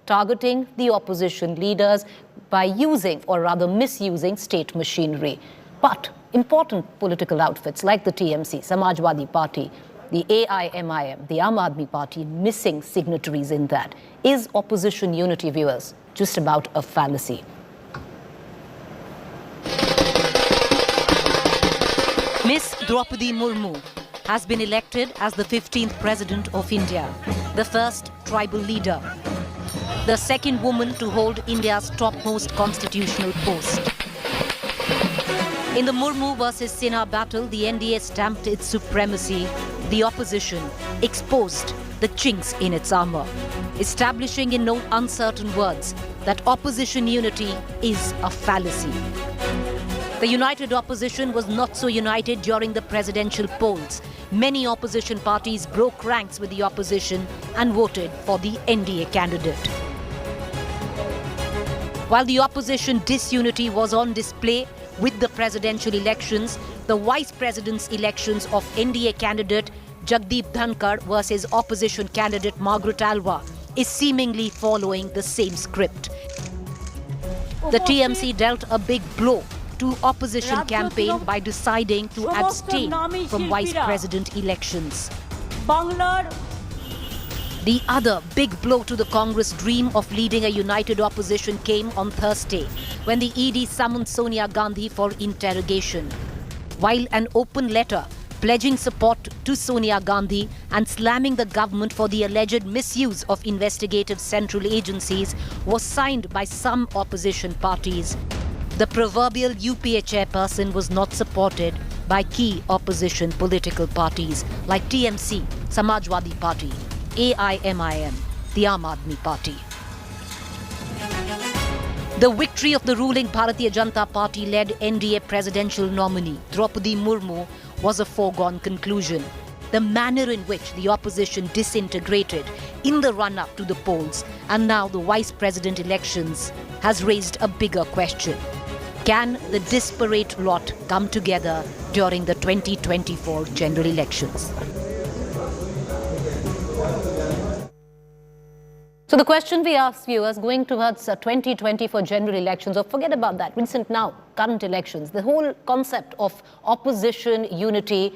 targeting the opposition leaders by using, or rather misusing, state machinery. But important political outfits like the TMC, Samajwadi Party, the AIMIM, the Aam Aadmi Party, missing signatories in that. Is opposition unity, viewers, just about a fallacy? Miss Droupadi Murmu has been elected as the 15th President of India, the first tribal leader, the second woman to hold India's topmost constitutional post. In the Murmu versus Sinha battle, the NDA stamped its supremacy. The opposition exposed the chinks in its armour, establishing in no uncertain words that opposition unity is a fallacy. The united opposition was not so united during the presidential polls. Many opposition parties broke ranks with the opposition and voted for the NDA candidate. While the opposition disunity was on display with the presidential elections, the vice president's elections of NDA candidate Jagdeep Dhankar versus opposition candidate Margaret Alva is seemingly following the same script. The TMC dealt a big blow to opposition campaign by deciding to abstain from vice president elections. The other big blow to the Congress dream of leading a united opposition came on Thursday when the ED summoned Sonia Gandhi for interrogation. While an open letter pledging support to Sonia Gandhi and slamming the government for the alleged misuse of investigative central agencies was signed by some opposition parties, the proverbial UPA chairperson was not supported by key opposition political parties like TMC, Samajwadi Party, AIMIM, the Aam Aadmi Party. The victory of the ruling Bharatiya Janata Party-led NDA presidential nominee Droupadi Murmu was a foregone conclusion. The manner in which the opposition disintegrated in the run-up to the polls and now the vice president elections has raised a bigger question. Can the disparate lot come together during the 2024 general elections? So the question we ask viewers going towards 2024 general elections, or forget about that, recent now, current elections, the whole concept of opposition unity,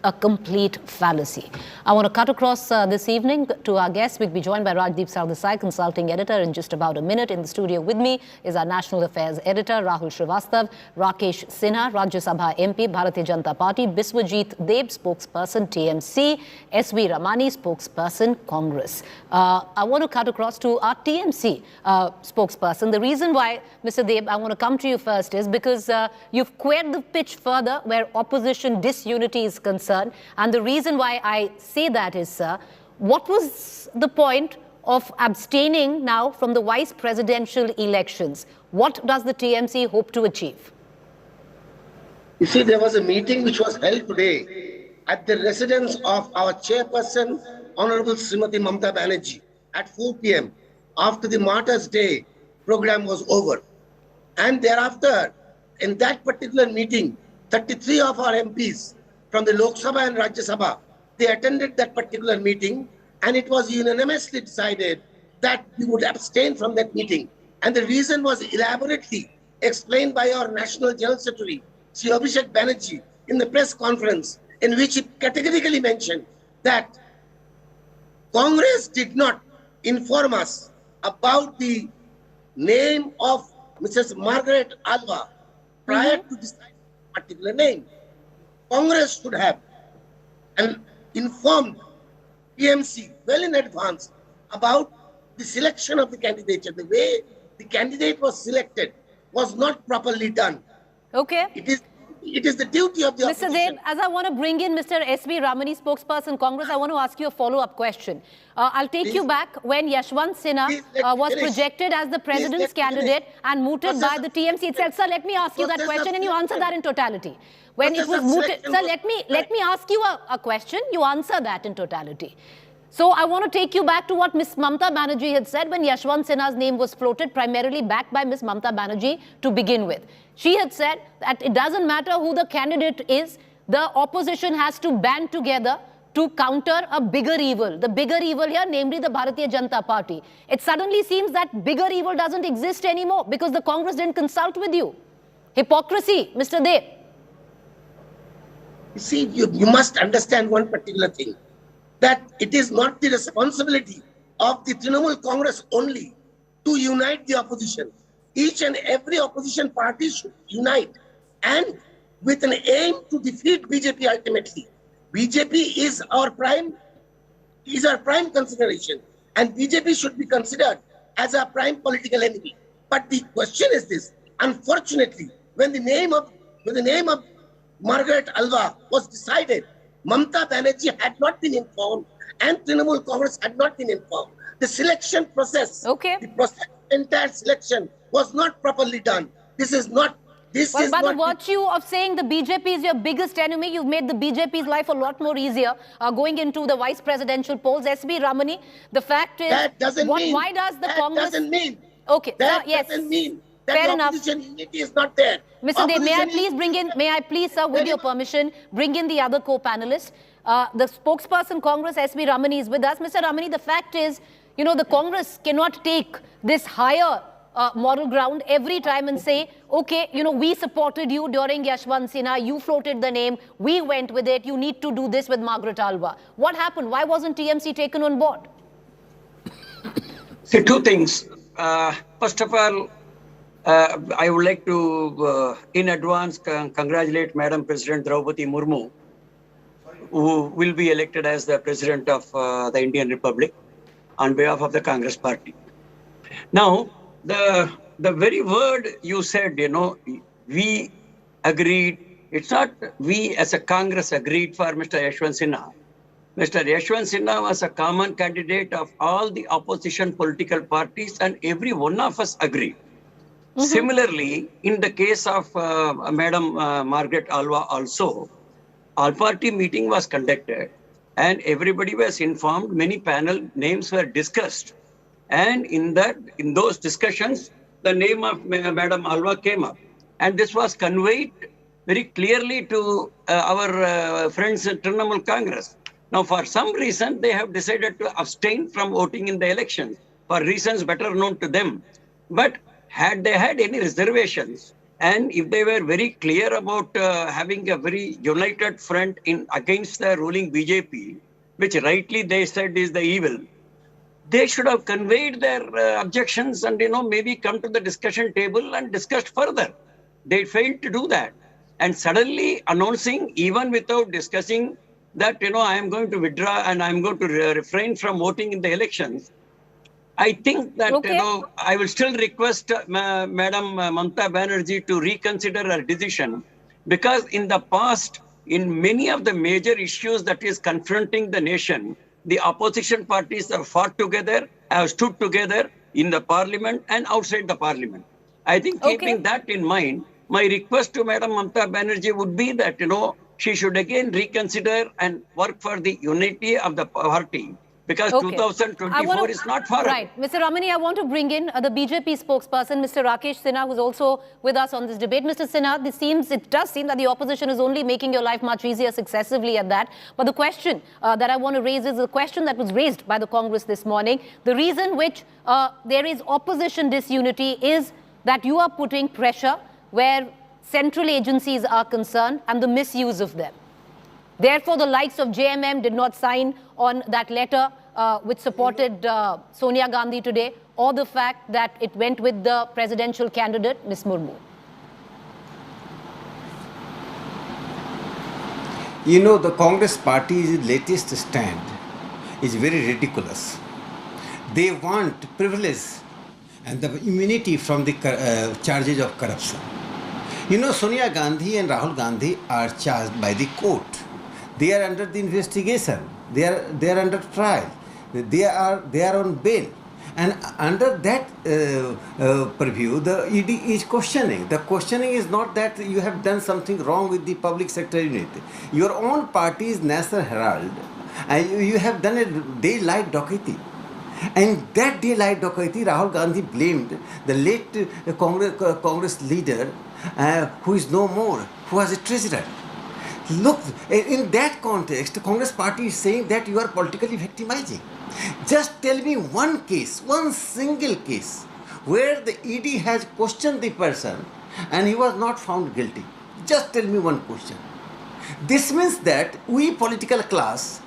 a complete fallacy. I want to cut across this evening to our guests. We'll be joined by Rajdeep Sardesai, consulting editor, in just about a minute. In the studio with me is our national affairs editor, Rahul Srivastav, Rakesh Sinha, Rajya Sabha MP, Bharatiya Janata Party, Biswajit Deb, spokesperson, TMC, SV Ramani, spokesperson, Congress. I want to cut across to our TMC spokesperson. The reason why, Mr. Deb, I want to come to you first is because you've squared the pitch further where opposition disunity is concerned. And the reason why I say that is, sir, what was the point of abstaining now from the vice presidential elections? What does the TMC hope to achieve? You see, there was a meeting which was held today at the residence of our chairperson, Honorable Srimati Mamata Banerjee, at 4 p.m. after the Martyrs' Day program was over. And thereafter, in that particular meeting, 33 of our MPs from the Lok Sabha and Rajya Sabha, they attended that particular meeting, and it was unanimously decided that we would abstain from that meeting. And the reason was elaborately explained by our National General Secretary, Sri Abhishek Banerjee, in the press conference, in which he categorically mentioned that Congress did not inform us about the name of Mrs. Margaret Alva prior to deciding a particular name. Congress should have informed PMC well in advance about the selection of the candidate. The way the candidate was selected was not properly done. Okay. It is it is the duty of the Mr. opposition. Dev, as I want to bring in Mr. S.B. Ramani, spokesperson Congress, I want to ask you a follow-up question. I'll take you back when Yashwant Sinha was projected as the president's candidate and mooted by the TMC itself. Sir, let me ask you that question and you answer that in totality. When it was mooted, sir, let me ask you a question. You answer that in totality. So I want to take you back to what Ms. Mamta Banerjee had said when Yashwant Sinha's name was floated, primarily backed by Ms. Mamta Banerjee to begin with. She had said that it doesn't matter who the candidate is, the opposition has to band together to counter a bigger evil. The bigger evil here, namely the Bharatiya Janata Party. It suddenly seems that bigger evil doesn't exist anymore because the Congress didn't consult with you. Hypocrisy, Mr. Dev. You see, you must understand one particular thing, that it is not the responsibility of the Trinamool Congress only to unite the opposition. Each and every opposition party should unite and with an aim to defeat BJP ultimately. BJP is our prime consideration, and BJP should be considered as our prime political enemy. But the question is this: unfortunately, when the name of Margaret Alva was decided, Mamta Banerjee had not been informed, and Trinamool Congress had not been informed. The selection process, the entire selection was not properly done. This is not. Well, by the virtue of saying the BJP is your biggest enemy, you've made the BJP's life a lot more easier going into the vice presidential polls. S.B. Ramani, the fact is, that doesn't mean, why does the Congress... That doesn't mean. Okay, that yes. doesn't mean that Fair the enough. opposition unity is not there. Mr. Dev, may I please, sir, with your permission, bring in the other co-panelists. The spokesperson Congress, S.B. Ramani, is with us. Mr. Ramani, the fact is, you know, the Congress cannot take this higher moral ground every time and say, okay, you know, we supported you during Yashwant Sinha, you floated the name, we went with it, you need to do this with Margaret Alva. What happened? Why wasn't TMC taken on board? See, two things. First of all, I would like to, in advance, congratulate Madam President Droupadi Murmu, who will be elected as the President of the Indian Republic on behalf of the Congress Party. Now, the very word you said, you know, we agreed, it's not we as a Congress agreed for Mr. Yashwant Sinha. Mr. Yashwant Sinha was a common candidate of all the opposition political parties and every one of us agreed. Similarly, in the case of Madam Margaret Alva also, all-party meeting was conducted and everybody was informed, many panel names were discussed. And in those discussions, the name of Madam Alva came up. And this was conveyed very clearly to our friends at Trinamool Congress. Now, for some reason, they have decided to abstain from voting in the elections for reasons better known to them. But had they had any reservations, and if they were very clear about having a very united front against the ruling BJP, which rightly they said is the evil, they should have conveyed their objections and, you know, maybe come to the discussion table and discussed further. They failed to do that. And suddenly announcing, even without discussing, that, you know, I am going to withdraw and I am going to refrain from voting in the elections. I think that, you know, I will still request Madam Mamta Banerjee to reconsider her decision, because in the past, in many of the major issues that is confronting the nation, the opposition parties have fought together, have stood together in the parliament and outside the parliament. I think keeping that in mind, my request to Madam Mamta Banerjee would be that, you know, she should again reconsider and work for the unity of the party, because 2024 is not far away. Right. Mr. Ramani, I want to bring in the BJP spokesperson, Mr. Rakesh Sinha, who's also with us on this debate. Mr. Sinha, it does seem that the opposition is only making your life much easier successively at that. But the question that I want to raise is the question that was raised by the Congress this morning. The reason which there is opposition disunity is that you are putting pressure where central agencies are concerned and the misuse of them. Therefore, the likes of JMM did not sign on that letter which supported Sonia Gandhi today, or the fact that it went with the presidential candidate, Ms. Murmu. You know, the Congress Party's latest stand is very ridiculous. They want privilege and the immunity from the charges of corruption. You know, Sonia Gandhi and Rahul Gandhi are charged by the court. They are under the investigation. They are under trial. They are on bail. And under that purview, the ED is questioning. The questioning is not that you have done something wrong with the public sector unit. Your own party is National Herald, and you have done a daylight dockety. And that daylight dockety, Rahul Gandhi blamed the late Congress leader, who is no more, who was a treasurer. Look, in that context, the Congress party is saying that you are politically victimizing. Just tell me one case, one single case, where the ED has questioned the person and he was not found guilty. Just tell me one question. This means that we political class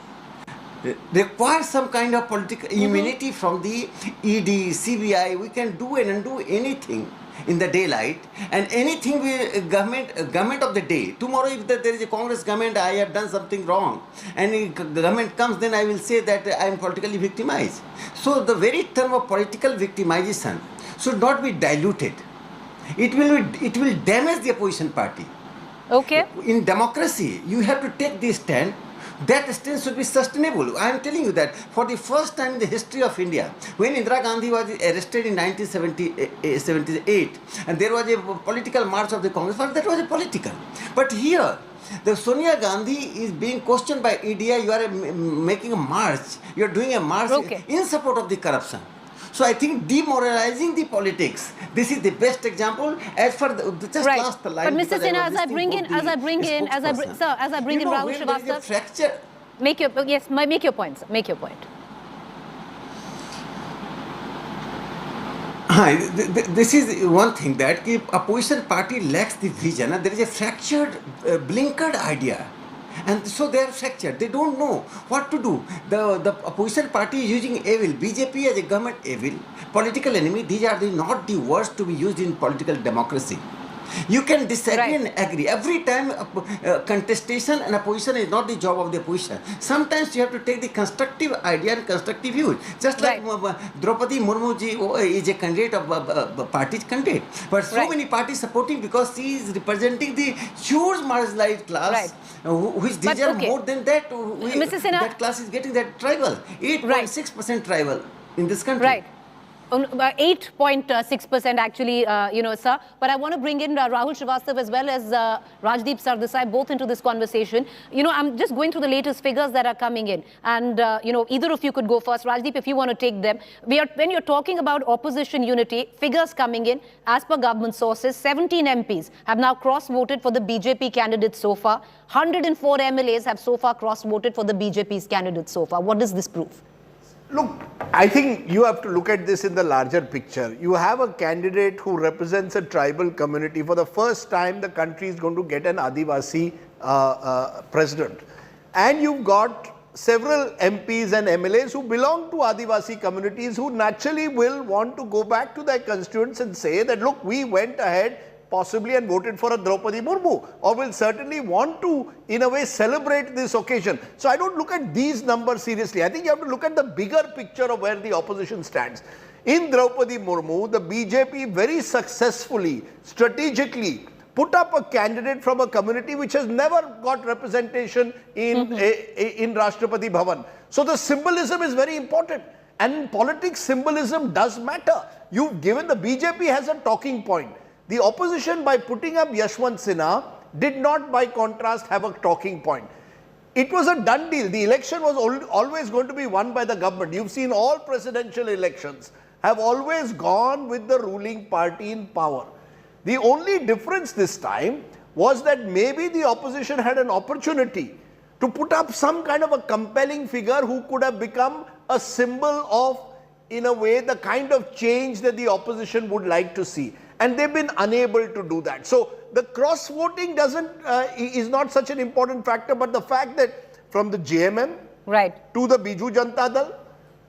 require some kind of political immunity from the ED, CBI. We can do and undo anything in the daylight, and anything government of the day. Tomorrow, if there is a Congress government, I have done something wrong, and if government comes, then I will say that I am politically victimized. So the very term of political victimization should not be diluted. It will damage the opposition party. Okay. In democracy, you have to take this stand. That stand should be sustainable. I am telling you that for the first time in the history of India, when Indira Gandhi was arrested in 1978, and there was a political march of the Congress, but that was a political. But here, the Sonia Gandhi is being questioned by EDI. You are making a march. You are doing a march in support of the corruption. So I think demoralizing the politics. This is the best example. As for just last line. But Mr. Sinha, as I bring in Rahul Srivastava, make your point. Sir. Make your point. This is one thing that if opposition party lacks the vision, there is a fractured, blinkered idea. And so they are fractured. They don't know what to do. The opposition party is using evil. BJP as a government evil. Political enemy. These are not the words to be used in political democracy. You can disagree and agree. Every time contestation and opposition is not the job of the opposition. Sometimes you have to take the constructive idea and constructive views. Just like Droupadi Murmu ji is a candidate of party's candidate. But so many parties supporting because she is representing the huge marginalized class which deserve more than that. Mr. Sinha, that class is getting that tribal. 8.6% tribal in this country. 8.6% actually, sir. But I want to bring in Rahul Srivastava as well as Rajdeep Sardesai both into this conversation. I'm just going through the latest figures that are coming in. And, either of you could go first. Rajdeep, if you want to take them. When you're talking about opposition unity, figures coming in, as per government sources, 17 MPs have now cross-voted for the BJP candidate so far. 104 MLAs have so far cross-voted for the BJP's candidate so far. What does this prove? Look, I think you have to look at this in the larger picture. You have a candidate who represents a tribal community. For the first time, the country is going to get an Adivasi president. And you've got several MPs and MLAs who belong to Adivasi communities who naturally will want to go back to their constituents and say that, look, we went ahead possibly and voted for a Droupadi Murmu, or will certainly want to, in a way, celebrate this occasion. So I don't look at these numbers seriously. I think you have to look at the bigger picture of where the opposition stands. In Droupadi Murmu, the BJP very successfully, strategically, put up a candidate from a community which has never got representation in Rashtrapati Bhavan. So the symbolism is very important. And in politics, symbolism does matter. You've given, the BJP has a talking point. The opposition, by putting up Yashwant Sinha, did not, by contrast, have a talking point. It was a done deal. The election was always going to be won by the government. You've seen all presidential elections have always gone with the ruling party in power. The only difference this time was that maybe the opposition had an opportunity to put up some kind of a compelling figure who could have become a symbol of, in a way, the kind of change that the opposition would like to see. And they've been unable to do that. So the cross-voting is not such an important factor, but the fact that from the JMM to the Biju Janata Dal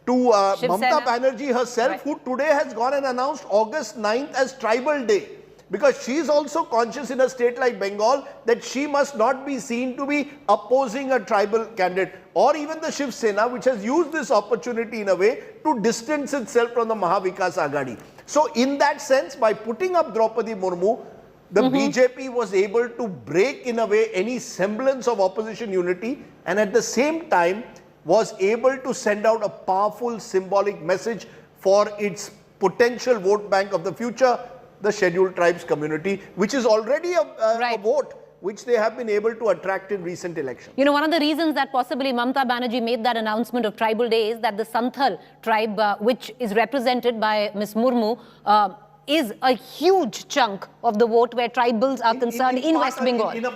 to Mamata Banerjee herself, who today has gone and announced August 9th as Tribal Day, because she is also conscious in a state like Bengal that she must not be seen to be opposing a tribal candidate, or even the Shiv Sena, which has used this opportunity in a way to distance itself from the Mahavikas Aghadi. So in that sense, by putting up Droupadi Murmu, the BJP was able to break in a way any semblance of opposition unity, and at the same time was able to send out a powerful symbolic message for its potential vote bank of the future, the scheduled tribes community, which is already a vote which they have been able to attract in recent elections. You know, one of the reasons that possibly Mamata Banerjee made that announcement of Tribal Day is that the Santhal tribe, which is represented by Ms. Murmu, is a huge chunk of the vote where tribals are concerned in West Bengal. In a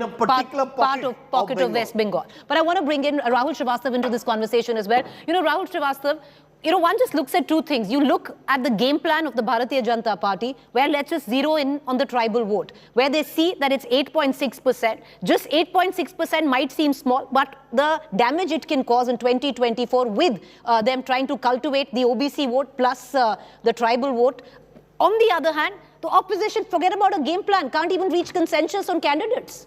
particular pocket of West Bengal. But I want to bring in Rahul Srivastava into this conversation as well. You know, Rahul Srivastava, you know, one just looks at two things. You look at the game plan of the Bharatiya Janata Party, where let's just zero in on the tribal vote, where they see that it's 8.6%. Just 8.6% might seem small, but the damage it can cause in 2024 with them trying to cultivate the OBC vote plus the tribal vote. On the other hand, the opposition, forget about a game plan, can't even reach consensus on candidates.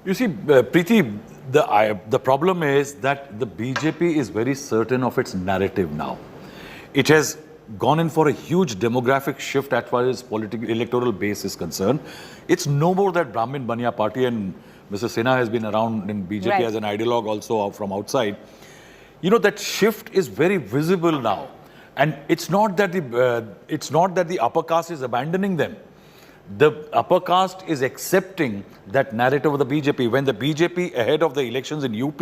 You see, Preeti, the problem is that the BJP is very certain of its narrative now. It has gone in for a huge demographic shift as far as political electoral base is concerned. It's no more that Brahmin Baniya party, and Mr. Sinha has been around in BJP as an ideologue also from outside. You know, that shift is very visible now. And it's not that the upper caste is abandoning them. The upper caste is accepting that narrative of the BJP. When the BJP ahead of the elections in UP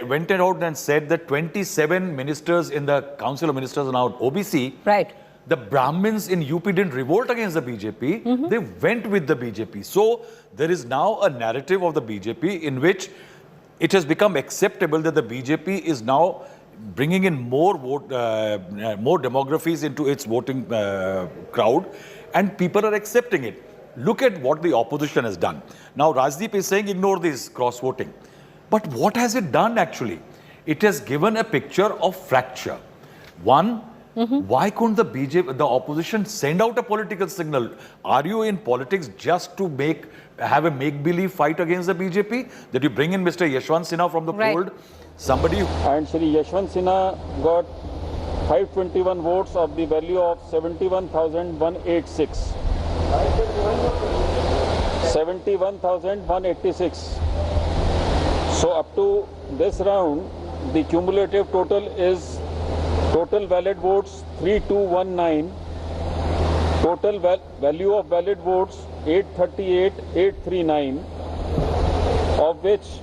went out and said that 27 ministers in the Council of Ministers are now OBC. Right. The Brahmins in UP didn't revolt against the BJP. They went with the BJP. So there is now a narrative of the BJP in which it has become acceptable that the BJP is now bringing in more demographies into its voting crowd, and people are accepting it. Look at what the opposition has done. Now, Rajdeep is saying ignore this cross-voting. But what has it done actually? It has given a picture of fracture. One, why couldn't the opposition send out a political signal? Are you in politics just to have a make-believe fight against the BJP? That you bring in Mr. Yashwant Sinha from the fold? Somebody... And Shri Yashwant Sinha got 521 votes of the value of 71,186. 71,186. So up to this round, the cumulative total is total valid votes 3219, total value of valid votes 838,839, of which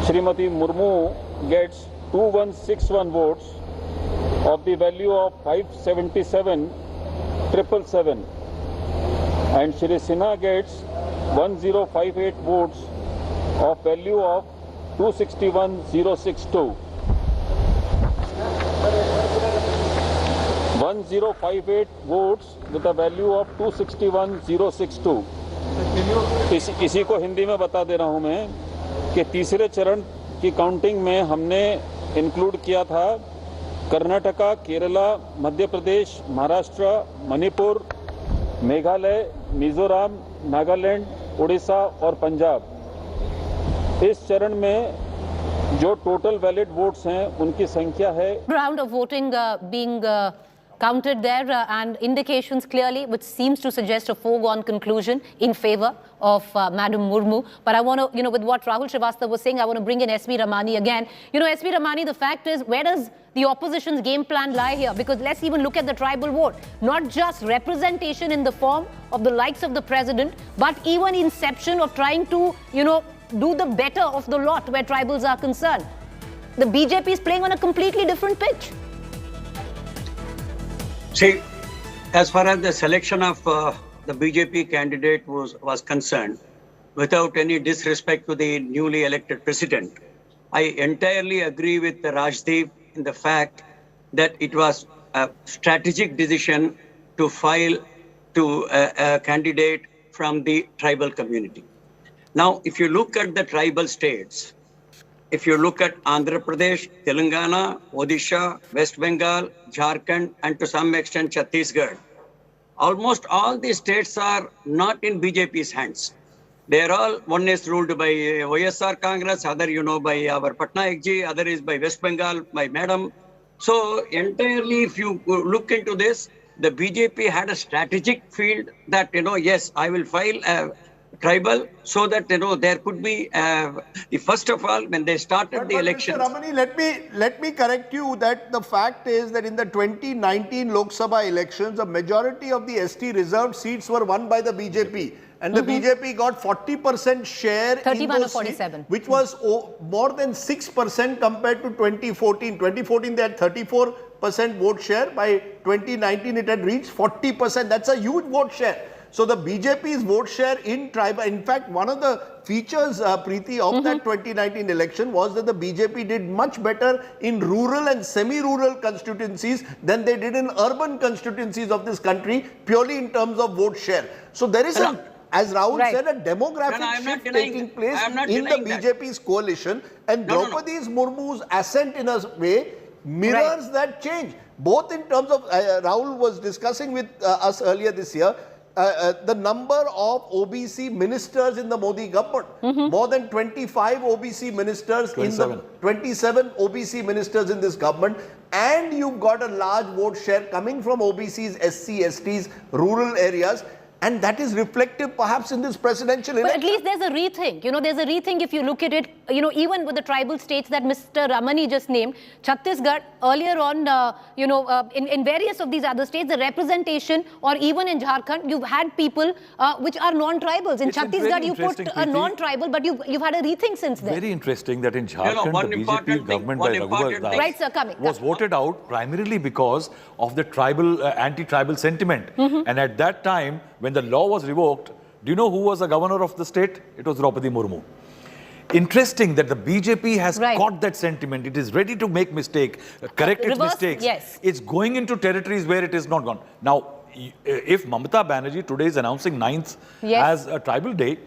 Srimati Murmu gets 2161 votes of the value of 577,777, and Shri Sinha gets 1058 votes of value of 261,062. 1058 votes with a value of 261,062. इसी को हिंदी में बता दे रहा हूं मैं कि तीसरे चरण की काउंटिंग में हमने इंक्लूड किया था कर्नाटका, केरला, मध्य प्रदेश, महाराष्ट्र, मणिपुर, मेघालय, मिजोरम, नागालैंड, उड़ीसा और पंजाब। इस चरण में जो टोटल वैलिड वोट्स हैं उनकी संख्या है round of voting being counted there and indications clearly which seems to suggest a foregone conclusion in favor of Madam Murmu. But I want to, with what Rahul Srivastava was saying, I want to bring in S.V. Ramani again. S.V. Ramani, the fact is, where does the opposition's game plan lie here? Because let's even look at the tribal vote. Not just representation in the form of the likes of the president, but even inception of trying to, do the better of the lot where tribals are concerned. The BJP is playing on a completely different pitch. See, as far as the selection of the BJP candidate was concerned, without any disrespect to the newly elected president, I entirely agree with Rajdeep in the fact that it was a strategic decision to file to a candidate from the tribal community. Now, if you look at the tribal states, if you look at Andhra Pradesh, Telangana, Odisha, West Bengal, Jharkhand, and to some extent Chhattisgarh, almost all these states are not in BJP's hands. They are all, one is ruled by YSR Congress, other, by our Patnaik ji, other is by West Bengal, by Madam. So entirely, if you look into this, the BJP had a strategic field that, yes, I will file a tribal so that, there could be, first of all, when they started the elections. Mr. Ramani, let me correct you that the fact is that in the 2019 Lok Sabha elections, a majority of the ST reserved seats were won by the BJP. And the BJP got 40% share 31 in or those 47. seats, which was more than 6% compared to 2014. 2014 they had 34% vote share. By 2019 it had reached 40%. That's a huge vote share. So the BJP's vote share in tribal, in fact, one of the features, Preeti, of that 2019 election was that the BJP did much better in rural and semi-rural constituencies than they did in urban constituencies of this country, purely in terms of vote share. So there is as Rahul said, a demographic shift taking place in the BJP's coalition, and Droupadi Murmu's ascent in a way mirrors that change. Both in terms of, Rahul was discussing with us earlier this year, the number of OBC ministers in the Modi government. More than 25 OBC ministers 27 OBC ministers in this government, and you've got a large vote share coming from OBCs, SC, STs, rural areas. And that is reflective perhaps in this presidential election. But at least there's a rethink. There's a rethink if you look at it, even with the tribal states that Mr. Ramani just named, Chhattisgarh, earlier on, in various of these other states, the representation, or even in Jharkhand, you've had people which are non-tribals. In Chhattisgarh, you put a non-tribal, but you've had a rethink since then. Very interesting that in Jharkhand, the BJP government by Raghuvar Das was voted out primarily because of the tribal, anti-tribal sentiment. And at that time, when the law was revoked, do you know who was the governor of the state? It was Droupadi Murmu. Interesting that the BJP has caught that sentiment. It is ready to make correct its mistakes. Yes. It's going into territories where it is not gone. Now, if Mamata Banerjee today is announcing 9th as a tribal day,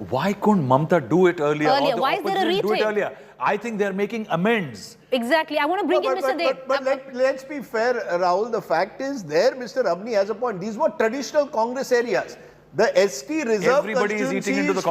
why couldn't Mamata do it earlier? Why is there a rethink? Do it earlier? I think they're making amends. Exactly. I want to bring in Mr. Dev. But let's be fair, Rahul. The fact is, there Mr. Abni has a point. These were traditional Congress areas. The ST reserve constituencies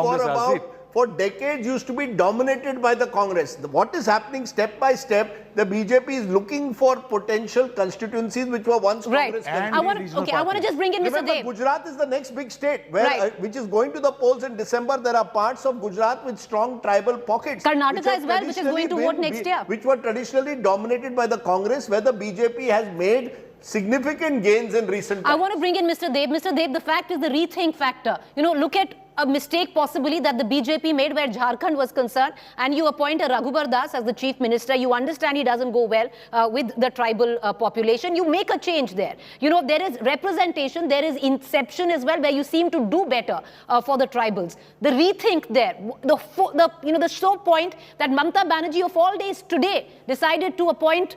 for decades used to be dominated by the Congress. What is happening step by step, the BJP is looking for potential constituencies which were once Congress constituencies. I want to just bring in Mr. Dev. Gujarat is the next big state where, which is going to the polls in December. There are parts of Gujarat with strong tribal pockets. Karnataka as well, which is going to vote next year. Which were traditionally dominated by the Congress, where the BJP has made significant gains in recent times. I want to bring in Mr. Dev. Mr. Dev, the fact is the rethink factor. Look at a mistake possibly that the BJP made where Jharkhand was concerned, and you appoint a Raghuvar Das as the chief minister. You understand he doesn't go well with the tribal population. You make a change there. There is representation, there is inception as well, where you seem to do better for the tribals. The rethink there, the show point that Mamata Banerjee of all days today decided to appoint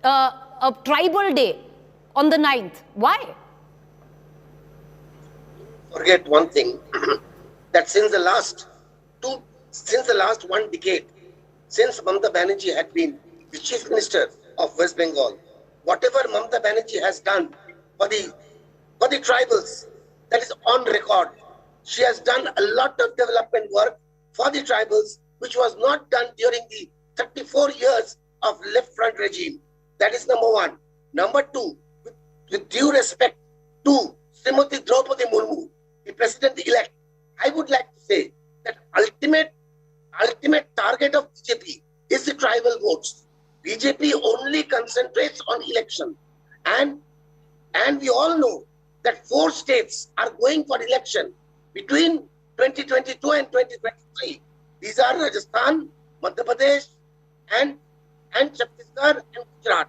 a tribal day on the 9th. Why? Forget one thing. That since the last 1 decade, since Mamata Banerjee had been the chief minister of West Bengal, whatever Mamata Banerjee has done for the tribals, that is on record. She has done a lot of development work for the tribals, which was not done during the 34 years of left front regime. That is number one. Number two, with due respect to Srimati Droupadi Murmu, the president-elect, I would like to say that ultimate target of BJP is the tribal votes. BJP only concentrates on election. And we all know that 4 states are going for election between 2022 and 2023. These are Rajasthan, Madhya Pradesh, and Chhattisgarh and Gujarat.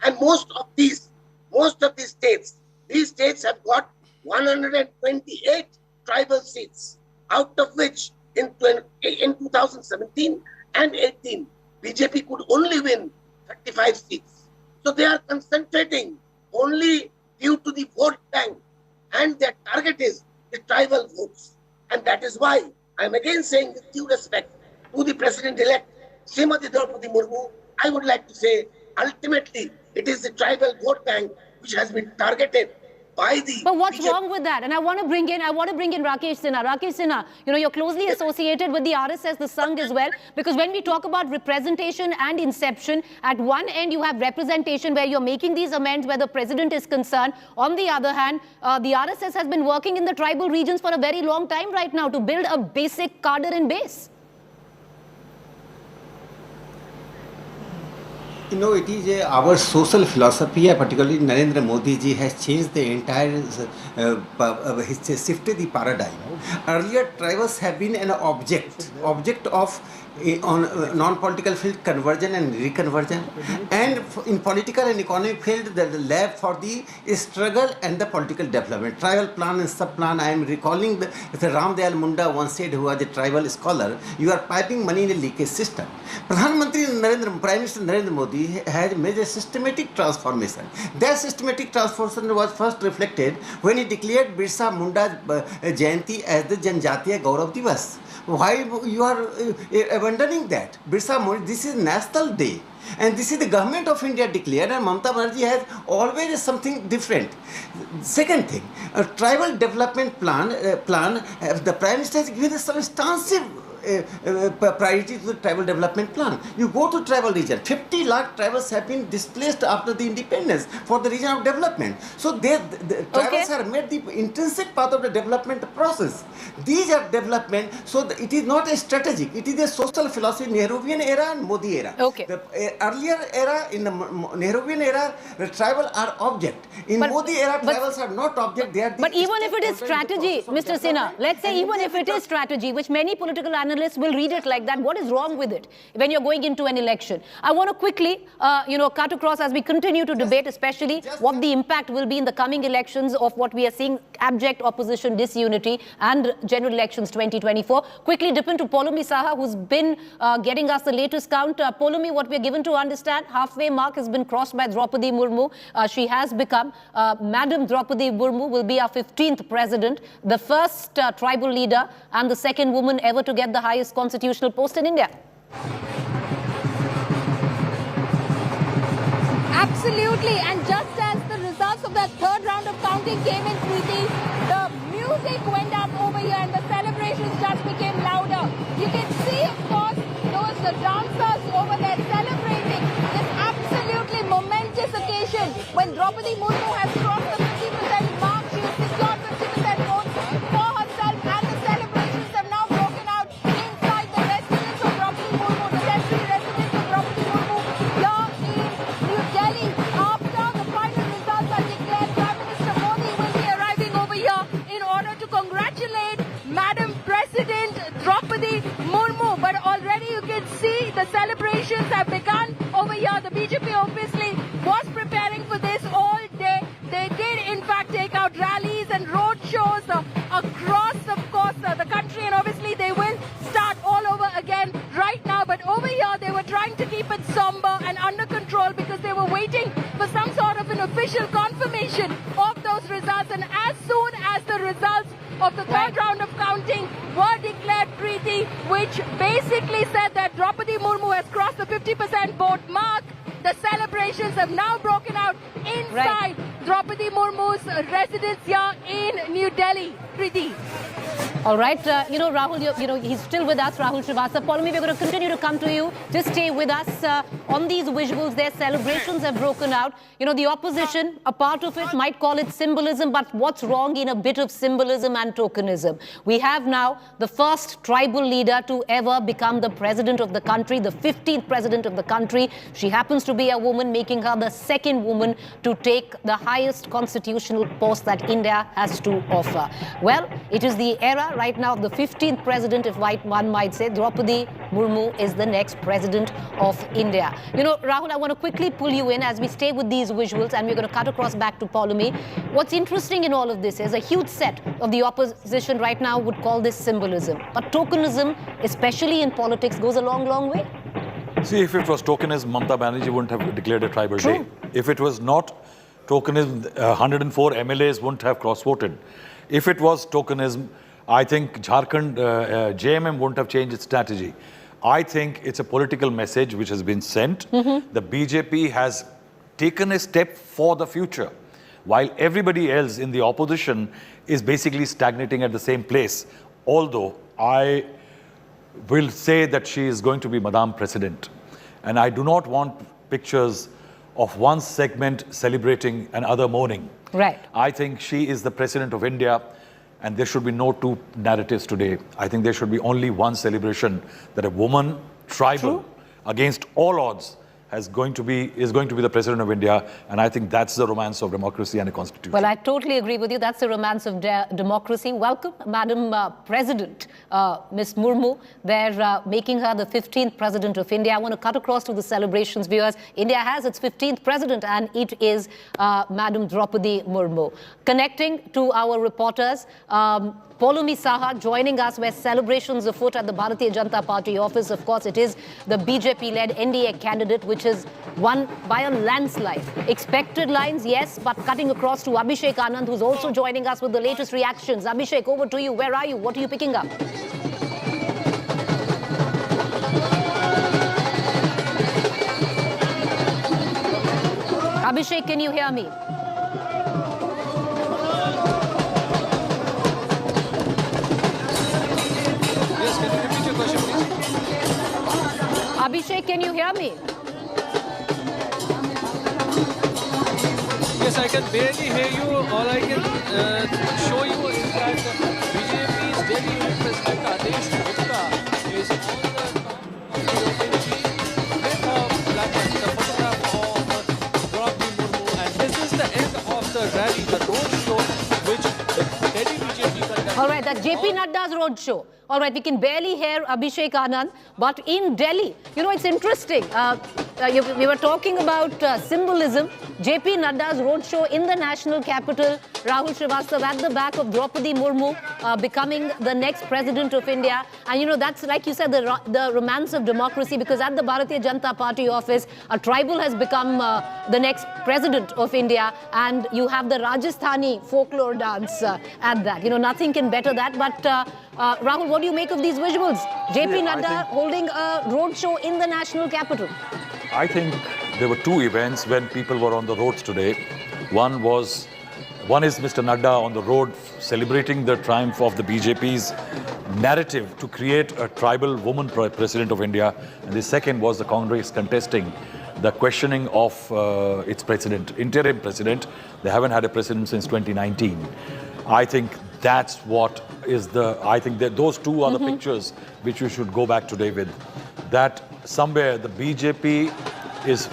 And most of these states, have got 128 tribal seats, out of which in 2017 and 18, BJP could only win 35 seats. So they are concentrating only due to the vote bank, and their target is the tribal votes. And that is why I am again saying, with due respect to the president-elect, Srimati Droupadi Murmu, I would like to say, ultimately, it is the tribal vote bank which has been targeted by the. But what's BJP. wrong with that? And I want to bring in Rakesh Sinha. Rakesh Sinha, you're closely associated with the RSS, the Sangh as well, because when we talk about representation and inception, at one end you have representation where you're making these amends where the president is concerned. On the other hand, the RSS has been working in the tribal regions for a very long time right now to build a basic cadre and base. It is our social philosophy, particularly Narendra Modi ji has changed the entire, shifted the paradigm. Earlier, tribals have been an object of on non-political field conversion and reconversion, and in political and economic field the lab for the struggle and the political development. Tribal plan and sub-plan, I am recalling the Ram Dayal Munda once said, who was a tribal scholar, you are piping money in a leakage system. Prime Minister Narendra Modi has made a systematic transformation. That systematic transformation was first reflected when he declared Birsa Munda's Jayanti as the Janjatiya Gaurav Divas. Why you are abandoning that? Birsa Munda, this is National Day. And this is the government of India declared, and Mamata Banerjee has always something different. Second thing, a tribal development plan, the Prime Minister has given a substantive priority to the tribal development plan. You go to tribal region, 50 lakh tribals have been displaced after the independence for the region of development. So the tribals are made the intrinsic part of the development process. These are development, so it is not a strategic, it is a social philosophy, Nehruvian era and Modi era. The earlier era, in the Nehruvian era, the tribal are object. In Modi era, tribals are not object, they are the. But even if it is strategy, Mr. Sinha, let's say even if it is strategy, which many political analysts will read it like that, what is wrong with it when you're going into an election? I want to quickly, cut across as we continue to debate, especially what the impact will be in the coming elections of what we are seeing, abject opposition, disunity, and general elections 2024. Quickly dip into Poulomi Saha, who's been getting us the latest count. Poulomi, what we're given to understand, halfway mark has been crossed by Droupadi Murmu. She has become, Madam Droupadi Murmu will be our 15th president, the first tribal leader and the second woman ever to get the highest constitutional post in India. Absolutely, and just as the results of that third round of counting came in, Preeti, the music went up over here and the celebrations just became louder. You can see, of course, those dancers over there celebrating this absolutely momentous occasion when Droupadi Murmu has crossed the 50% mark. She has secured 50% votes for herself, and the celebrations have now broken out inside the residence of Droupadi Murmu, the temporary residence of Droupadi Murmu here in New Delhi. After the final results are declared, Prime Minister Modi will be arriving over here in order to congratulate Madam President Droupadi Murmu. But already you can see the celebrations have begun over here. The BJP obviously was preparing for this all day. They did in fact take out rallies and road shows across, of course, the country, and obviously they will start all over again right now. But over here they were trying to keep it somber and under control because they were waiting for some sort of an official confirmation of those results. And as soon as the results of the third round of counting were declared, Preeti, which basically said that Droupadi Murmu has crossed the 50% vote mark, the celebrations have now broken out inside Droupadi Murmu's residence here in New Delhi. Preeti. All right, Rahul, he's still with us, Rahul Srivastava. Poulomi, we're going to continue to come to you. Just stay with us. On these visuals, their celebrations have broken out. The opposition, a part of it might call it symbolism, but what's wrong in a bit of symbolism and tokenism? We have now the first tribal leader to ever become the president of the country, the 15th president of the country. She happens to be a woman, making her the second woman to take the highest constitutional post that India has to offer. Well, it is the era right now of the 15th president, if one might say. Droupadi Murmu is the next president of India. Rahul, I want to quickly pull you in as we stay with these visuals, and we're going to cut across back to Poulomi. What's interesting in all of this is a huge set of the opposition right now would call this symbolism. But tokenism, especially in politics, goes a long, long way. See, if it was tokenism, Mamata Banerjee wouldn't have declared a tribal day. If it was not tokenism, 104 MLAs wouldn't have cross-voted. If it was tokenism, I think Jharkhand, JMM wouldn't have changed its strategy. I think it's a political message which has been sent. The BJP has taken a step for the future. while everybody else in the opposition is basically stagnating at the same place. Although I will say that she is going to be Madame President. And I do not want pictures of one segment celebrating and other mourning. Right. I think she is the President of India, and there should be no two narratives today. I think there should be only one celebration, that a woman, tribal, against all odds, is going to be the President of India, and I think that's the romance of democracy and a constitution. Well, I totally agree with you. That's the romance of democracy. Welcome, Madam President, Ms. Murmu. They're making her the 15th President of India. I want to cut across to the celebrations, viewers. India has its 15th President, and it is Madam Droupadi Murmu. Connecting to our reporters, Polumi Saha joining us, where celebrations afoot at the Bharatiya Janata Party office. Of course, it is the BJP-led NDA candidate, which is won by a landslide. Expected lines, yes, but cutting across to Abhishek Anand, who's also joining us with the latest reactions. Abhishek, over to you. Where are you? What are you picking up? Abhishek, can you hear me? Abhishek, can you hear me? Yes, I can barely hear you. All I can show you is that BJP's Delhi President Adesh Gupta is the photograph of Droupadi Murmu, and this is the end of the rally, the road show, which the Delhi BJP conducted. All right, that's JP Nadda's road show. All right, we can barely hear Abhishek Anand, but in Delhi, you know, it's interesting. We were talking about symbolism. JP Nadda's roadshow in the national capital, Rahul Srivastava at the back of Droupadi Murmu becoming the next president of India. And you know, that's, like you said, the romance of democracy, because at the Bharatiya Janata Party office, a tribal has become the next president of India, and you have the Rajasthani folklore dance at that. You know, nothing can better that. But Rahul, what do you make of these visuals? JP Nadda holding a roadshow in the national capital. I think there were two events when people were on the roads today. One is Mr. Nadda on the road celebrating the triumph of the BJP's narrative to create a tribal woman president of India. And the second was the Congress contesting the questioning of its president, interim president. They haven't had a president since 2019. I think that's what is I think that those two are the pictures which we should go back today with. That somewhere the BJP is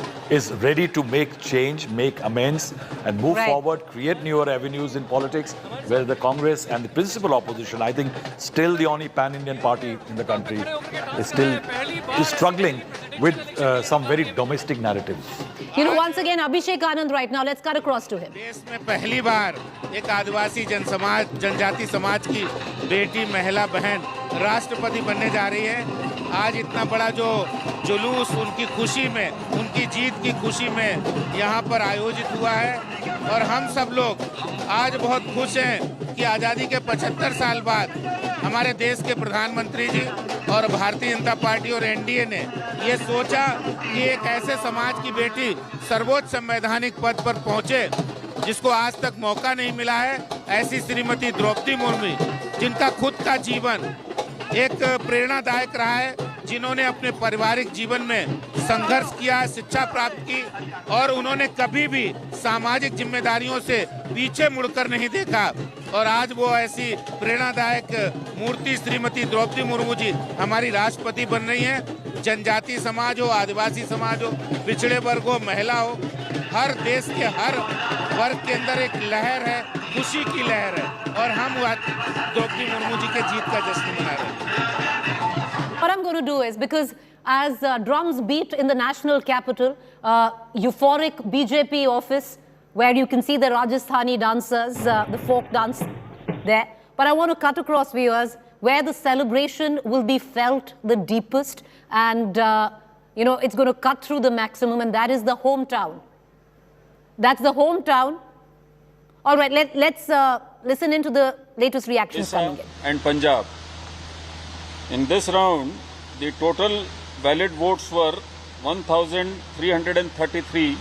ready to make change, make amends, and move forward, create newer avenues in politics, where the Congress and the principal opposition, I think, still the only pan-Indian party in the country, is struggling with some very domestic narratives. You know, once again, Abhishek Anand right now. Let's cut across to him. देश में पहली बार एक आदिवासी जनजाति समाज की बेटी महिला बहन राष्ट्रपति बनने जा रही है। आज इतना बड़ा जो जुलूस उनकी खुशी में, उनकी जीत की खुशी में यहाँ पर आयोजित हुआ है, और हम सब लोग आज बहुत खुश हैं कि आज़ादी के 75 साल बाद हमारे देश के प्रधानमंत्री जी और भारतीय जनता पार्टी और एनडीए ने ये सोचा कि एक ऐसे समाज की बेटी सर्वोच्च संवैधानिक पद पर पहुंचे जिसको आज तक मौका नहीं मिला है। ऐसी श्रीमती द्रौपदी मुर्मू, जिनका खुद का जीवन एक प्रेरणादायक रहा है, जिन्होंने अपने पारिवारिक जीवन में संघर्ष किया, शिक्षा प्राप्त की, और उन्होंने कभी भी सामाजिक जिम्मेदारियों से पीछे मुड़कर नहीं देखा। और आज वो ऐसी प्रेरणादायक मूर्ति श्रीमती द्रौपदी मुर्मू जी हमारी राष्ट्रपति बन रही हैं। जनजाति समाज हो, आदिवासी समाज हो, पिछड़े वर्ग हो, महिला हो, हर देश के हर वर्ग के अंदर एक लहर है, खुशी की लहर है, और हम द्रौपदी मुर्मू जी के जीत का जश्न मना रहे हैं। What I'm going to do is, because as drums beat in the national capital, euphoric BJP office, where you can see the Rajasthani dancers, the folk dance there. But I want to cut across, viewers, where the celebration will be felt the deepest, and you know, it's going to cut through the maximum, and that is the hometown. That's the hometown. All right, let's listen into the latest reactions coming in. And Punjab. In this round, the total valid votes were 1,333,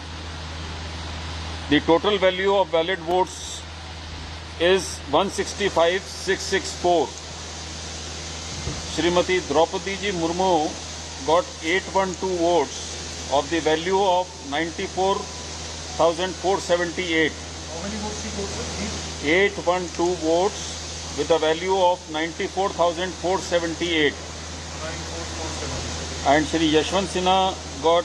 The total value of valid votes is 165,664. Shrimati Droupadi Murmu got 812 votes of the value of 94,478. How many votes she got, sir? 812 votes with a value of 94,478. And Shri Yashwant Sinha got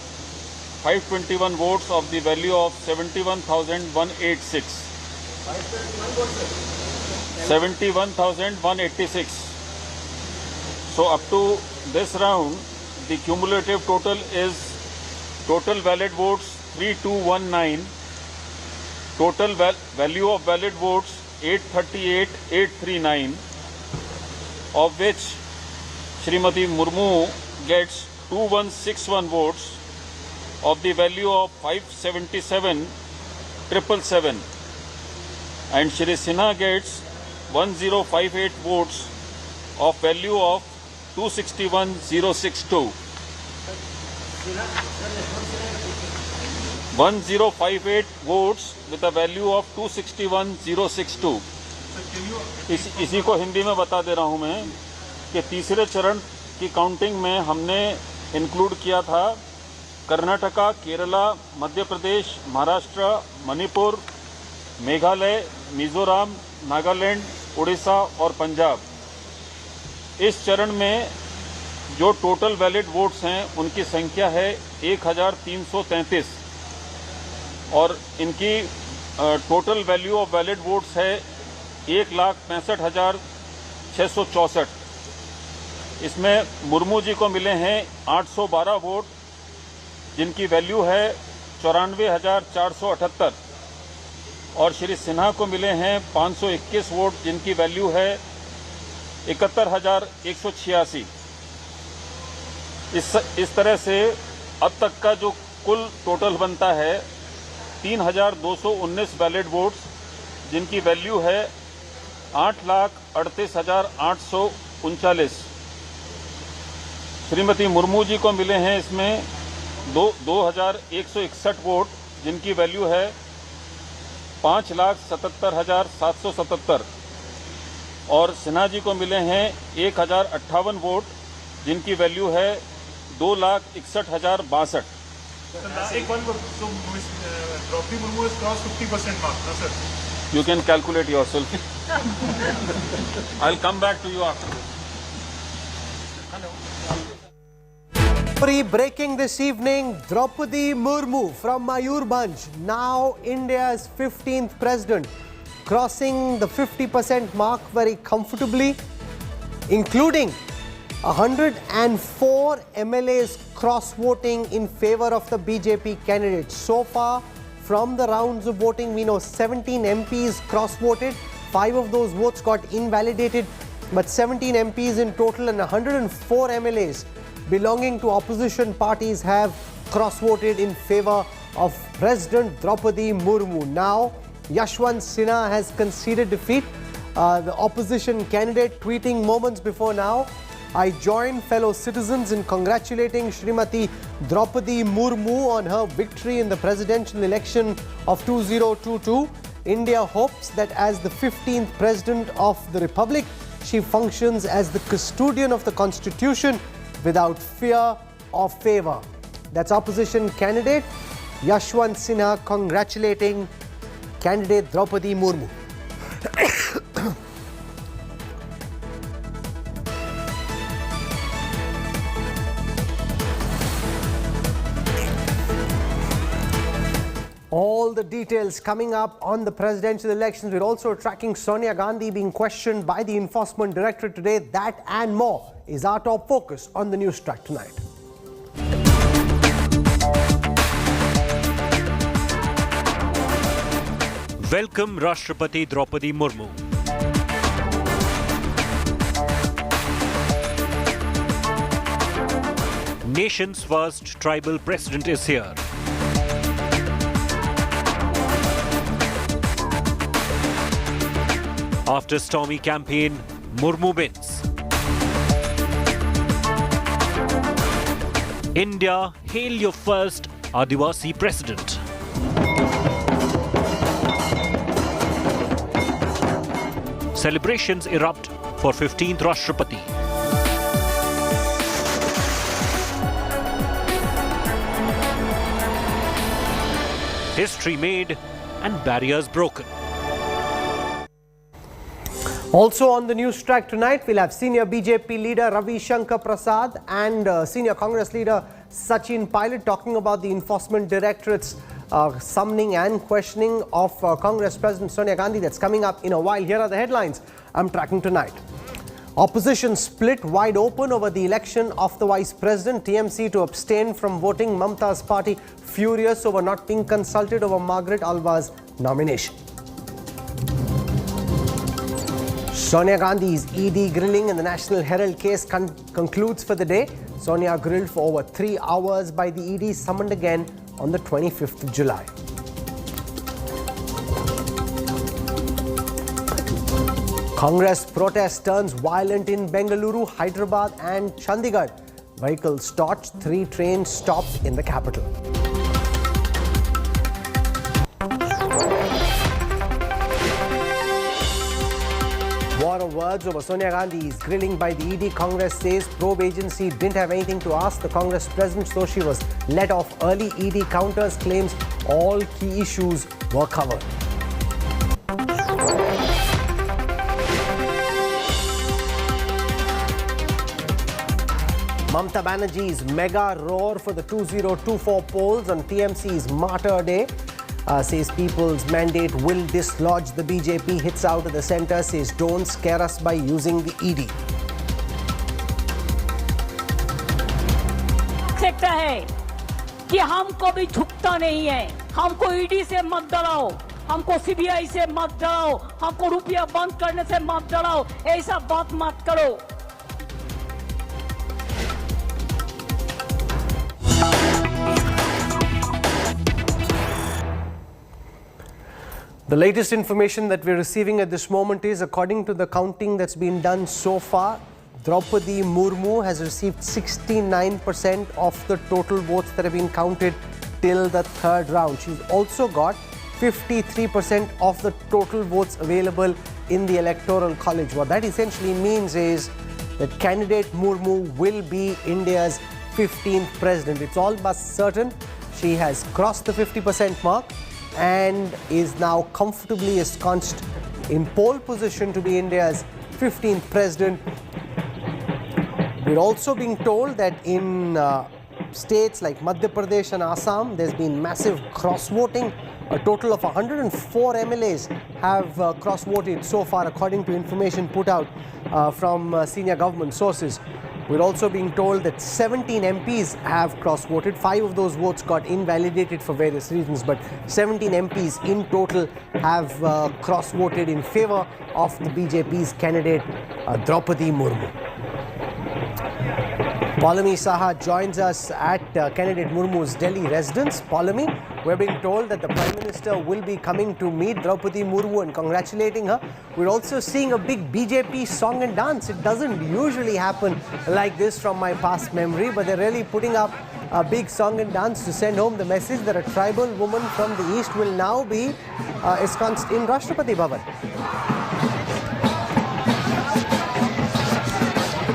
521 votes of the value of 71,186. 71,186. So up to this round, the cumulative total is total valid votes 3219, total value of valid votes 838,839, of which Shrimati Murmu gets 2161 votes of the value of 577,777, and Shri Sinha gets 1058 votes of value of 261,062. 1058 votes with a value of 261,062. इसी को हिंदी में बता दे रहा हूं मैं कि तीसरे चरण की काउंटिंग में हमने इंक्लूड किया था कर्नाटका, केरला, मध्य प्रदेश, महाराष्ट्र, मणिपुर, मेघालय, मिजोरम, नागालैंड, उड़ीसा और पंजाब। इस चरण में जो टोटल वैलिड वोट्स हैं उनकी संख्या है 1333 और इनकी total value of valid votes है 1,65,664। इसमें मुर्मू जी को मिले हैं 812 वोट जिनकी वैल्यू है 94,478 और श्री सिन्हा को मिले हैं 521 वोट जिनकी वैल्यू है 71,186। इस तरह से अब तक का जो कुल टोटल बनता है 3,219 वैलिड वोट्स जिनकी वैल्यू है 8,38,839। श्रीमती मुर्मू जी को मिले हैं इसमें 2,161 वोट जिनकी वैल्यू है 5,77,777 और सिन्हा जी को मिले हैं 1,058 वोट जिनकी वैल्यू है 2,61,062। एक बार so Droupadi Murmu has crossed 50% mark, no sir? You can calculate yourself. I'll come back to you after this. Breaking this evening, Droupadi Murmu from Mayurbhanj, now India's 15th president, crossing the 50% mark very comfortably, including 104 MLAs cross-voting in favor of the BJP candidate. So far, from the rounds of voting, we know 17 MPs cross-voted. 5 of those votes got invalidated, but 17 MPs in total and 104 MLAs belonging to opposition parties have cross-voted in favor of President Droupadi Murmu. Now, Yashwant Sinha has conceded defeat. The opposition candidate tweeting moments before now, I join fellow citizens in congratulating Shrimati Droupadi Murmu on her victory in the presidential election of 2022. India hopes that as the 15th president of the Republic, she functions as the custodian of the Constitution without fear or favour. That's opposition candidate Yashwant Sinha congratulating candidate Droupadi Murmu. All the details coming up on the presidential elections. We're also tracking Sonia Gandhi being questioned by the Enforcement Directorate today. That and more is our top focus on the news track tonight. Welcome Rashtrapati Droupadi Murmu. Nation's first tribal president is here. After stormy campaign, Murmu wins. India, hail your first Adivasi president. Celebrations erupt for 15th Rashtrapati. History made and barriers broken. Also on the news track tonight, we'll have senior BJP leader Ravi Shankar Prasad and senior Congress leader Sachin Pilot talking about the Enforcement Directorate's summoning and questioning of Congress President Sonia Gandhi. That's coming up in a while. Here are the headlines I'm tracking tonight. Opposition split wide open over the election of the Vice President. TMC to abstain from voting. Mamta's party furious over not being consulted over Margaret Alva's nomination. Sonia Gandhi's ED grilling in the National Herald case concludes for the day. Sonia grilled for over 3 hours by the ED, summoned again on the 25th of July. Congress protest turns violent in Bengaluru, Hyderabad and Chandigarh. Vehicles torched, 3 trains stopped in the capital. War of words over Sonia Gandhi's grilling by the ED. Congress says probe agency didn't have anything to ask the Congress president, so she was let off early. ED counters claims all key issues were covered. Mamata Banerjee's mega roar for the 2024 polls on TMC's Martyr Day. Says people's mandate will dislodge the BJP. Hits out of the centre. Says don't scare us by using the ED. सकता है कि हमको भी झुकता नहीं है. हमको ED से मत डराओ, हमको सीबीआई से मत डराओ, हमको रुपया बंद करने से मत डराओ. ऐसा बात मत करो. The latest information that we're receiving at this moment is, according to the counting that's been done so far, Droupadi Murmu has received 69% of the total votes that have been counted till the third round. She's also got 53% of the total votes available in the Electoral College. What that essentially means is that candidate Murmu will be India's 15th president. It's all but certain. She has crossed the 50% mark and is now comfortably ensconced in pole position to be India's 15th president. We're also being told that in states like Madhya Pradesh and Assam, there's been massive cross-voting. A total of 104 MLAs have cross-voted so far, according to information put out from senior government sources. We're also being told that 17 MPs have cross-voted. 5 of those votes got invalidated for various reasons, but 17 MPs in total have cross-voted in favour of the BJP's candidate Droupadi Murmu. Paulami Saha joins us at candidate Murmu's Delhi residence. Paulami, we're being told that the Prime Minister will be coming to meet Droupadi Murmu and congratulating her. We're also seeing a big BJP song and dance. It doesn't usually happen like this from my past memory, but they're really putting up a big song and dance to send home the message that a tribal woman from the east will now be ensconced in Rashtrapati Bhavan.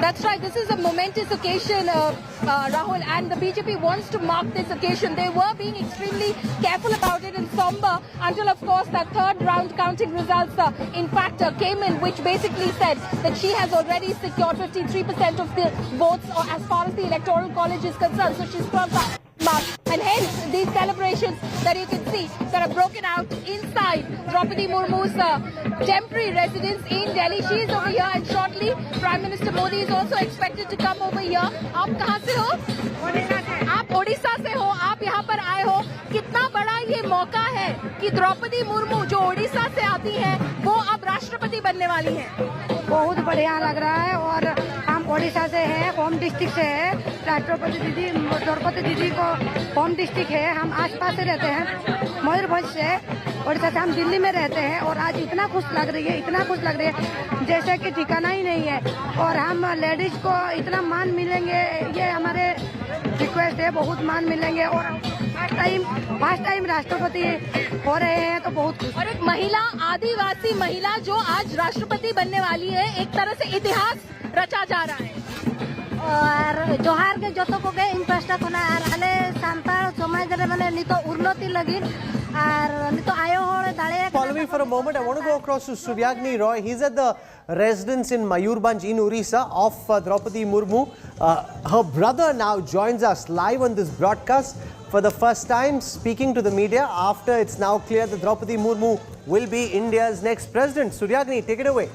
That's right. This is a momentous occasion, Rahul, and the BJP wants to mark this occasion. They were being extremely careful about it and somber until, of course, that third round counting results, in fact, came in, which basically said that she has already secured 53% of the votes as far as the Electoral College is concerned. So she's crossed that mark. And hence, these celebrations that you can see that are broken out inside Droupadi Murmu's temporary residence in Delhi. She is over here, and shortly Prime Minister Modi is also expected to come over here. आप कहाँ से हो? आप ओडिशा से हो. आप यहाँ पर आए हो. कितना बड़ा ये मौका है कि द्रौपदी मुर्मू जो ओडिशा से आती हैं, वो अब राष्ट्रपति बनने वाली हैं. बहुत बढ़िया लग रहा है और हम ओडिशा से हैं, होम डिस्ट्रिक्ट से है. राष्ट्रपति दीदी द्रौपदी दीदी को होम डिस्ट्रिक्ट है. हम आसपास से रहते हैं, मयूरभंज से. ओडिशा से हम दिल्ली में रहते हैं और आज इतना खुश लग रही है, इतना खुश लग रही है जैसे कि ठिकाना ही नहीं है. और हम लेडीज को इतना मान मिलेंगे, ये हमारे रिक्वेस्ट है, बहुत मान मिलेंगे. और फर्स्ट टाइम राष्ट्रपति हो रहे हैं तो बहुत खुश। और एक महिला, आदिवासी महिला जो आज राष्ट्रपति बनने वाली है, एक तरह से इतिहास रचा जा रहा है। और जोहार के जो तो को गए इंटरेस्ट कोना और आले सांताल समाज रे माने नि तो उन्नति लगी और नि तो आयो होड़े दाड़े। Follow me for a moment. I want to go across to Suryagni Roy. He's at the residence in Mayurbhanj in Orissa of Droupadi Murmu. Her brother now joins us live on this broadcast for the first time, speaking to the media after it's now clear that Droupadi Murmu will be India's next president. Suryagni, take it away.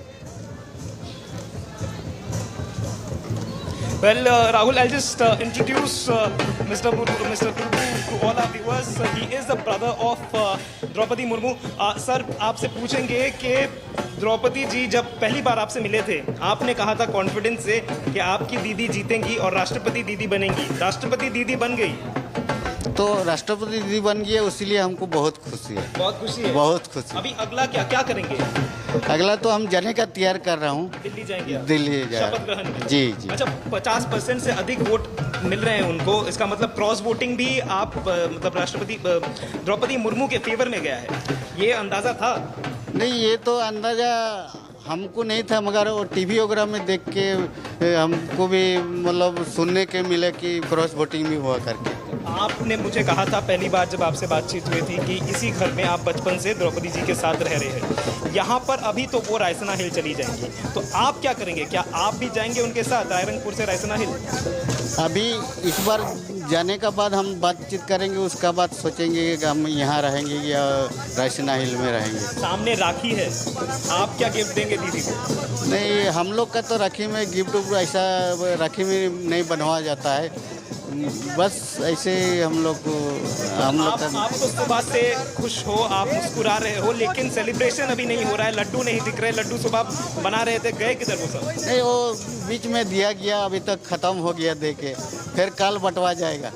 Well, Rahul, I'll just introduce Mr. Murmu to all our viewers. He is the brother of Droupadi Murmu. Sir, आपसे पूछेंगे कि द्रौपदी जी जब पहली बार आपसे मिले थे, आपने कहा था कॉन्फिडेंस से कि आपकी दीदी जीतेंगी और राष्ट्रपति दीदी बनेंगी। राष्ट्रपति दीदी बन गई तो राष्ट्रपति दीदी बन गई है, इसीलिए हमको बहुत खुशी है। बहुत खुशी है। बहुत खुशी। अभी अगला क्या करेंगे? अगला तो हम जाने का तैयार कर रहा हूँ। दिल्ली जाएंगे? दिल्ली जा शपथ ग्रहण में? जी जी। अच्छा, 50% से अधिक वोट मिल रहे हैं उनको, इसका मतलब क्रॉस वोटिंग भी आप मतलब राष्ट्रपति द्रौपदी मुर्मू के फेवर में गया है, ये अंदाजा था? नहीं, ये तो अंदाजा हमको नहीं था, मगर वो टीवी वगैरह में देख के हमको भी मतलब सुनने के मिले कि क्रॉस वोटिंग भी हुआ करके। आपने मुझे कहा था पहली बार जब आपसे बातचीत हुई थी कि इसी घर में आप बचपन से द्रौपदी जी के साथ रह रहे हैं। यहाँ पर अभी तो वो रायसना हिल चली जाएंगी, तो आप क्या करेंगे? क्या आप भी जाएंगे उनके साथ रायरंगपुर से रायसना हिल? अभी इस बार जाने का बाद हम बातचीत करेंगे, उसका बाद सोचेंगे कि हम यहाँ रहेंगे या रायसना हिल में रहेंगे। सामने राखी है, आप क्या गिफ्ट देंगे दीदी को? नहीं, हम लोग का तो राखी में गिफ्ट ऐसा राखी में नहीं बनवाया जाता है, बस ऐसे हम लोग आप तो सुबह से खुश हो, आप मुस्कुरा रहे हो, लेकिन सेलिब्रेशन अभी नहीं हो रहा है, लड्डू नहीं दिख रहे। लड्डू सुबह बना रहे थे, गए किधर वो सब? नहीं, वो बीच में दिया गया, अभी तक खत्म हो गया, देके फिर कल बंटवा जाएगा।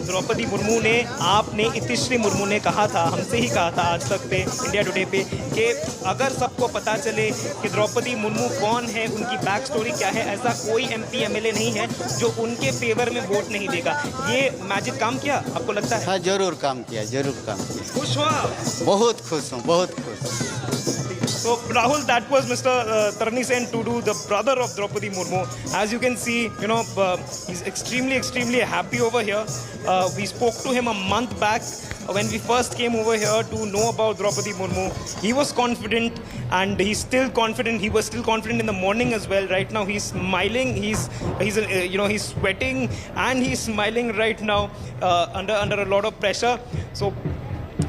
द्रौपदी मुर्मू ने, आपने इतिश्री मुर्मू ने कहा था, हमसे ही कहा था आज तक पे इंडिया टुडे पे, कि अगर सबको पता चले कि द्रौपदी मुर्मू कौन है, उनकी बैक स्टोरी क्या है, ऐसा कोई एमपी एमएलए नहीं है जो उनके फेवर में वोट नहीं देगा। ये मैजिक काम किया आपको लगता है? हाँ, जरूर काम किया, जरूर काम किया। खुश हुआ? बहुत खुश हूँ, बहुत खुश। So Rahul, that was Mr. Tarani Sen Tudu, the brother of Droupadi Murmu. As you can see, he's extremely happy over here. We spoke to him a month back when we first came over here to know about Droupadi Murmu. He was confident, and he's still confident. He was still confident in the morning as well. Right now, he's smiling. He's sweating, and he's smiling right now under a lot of pressure. So.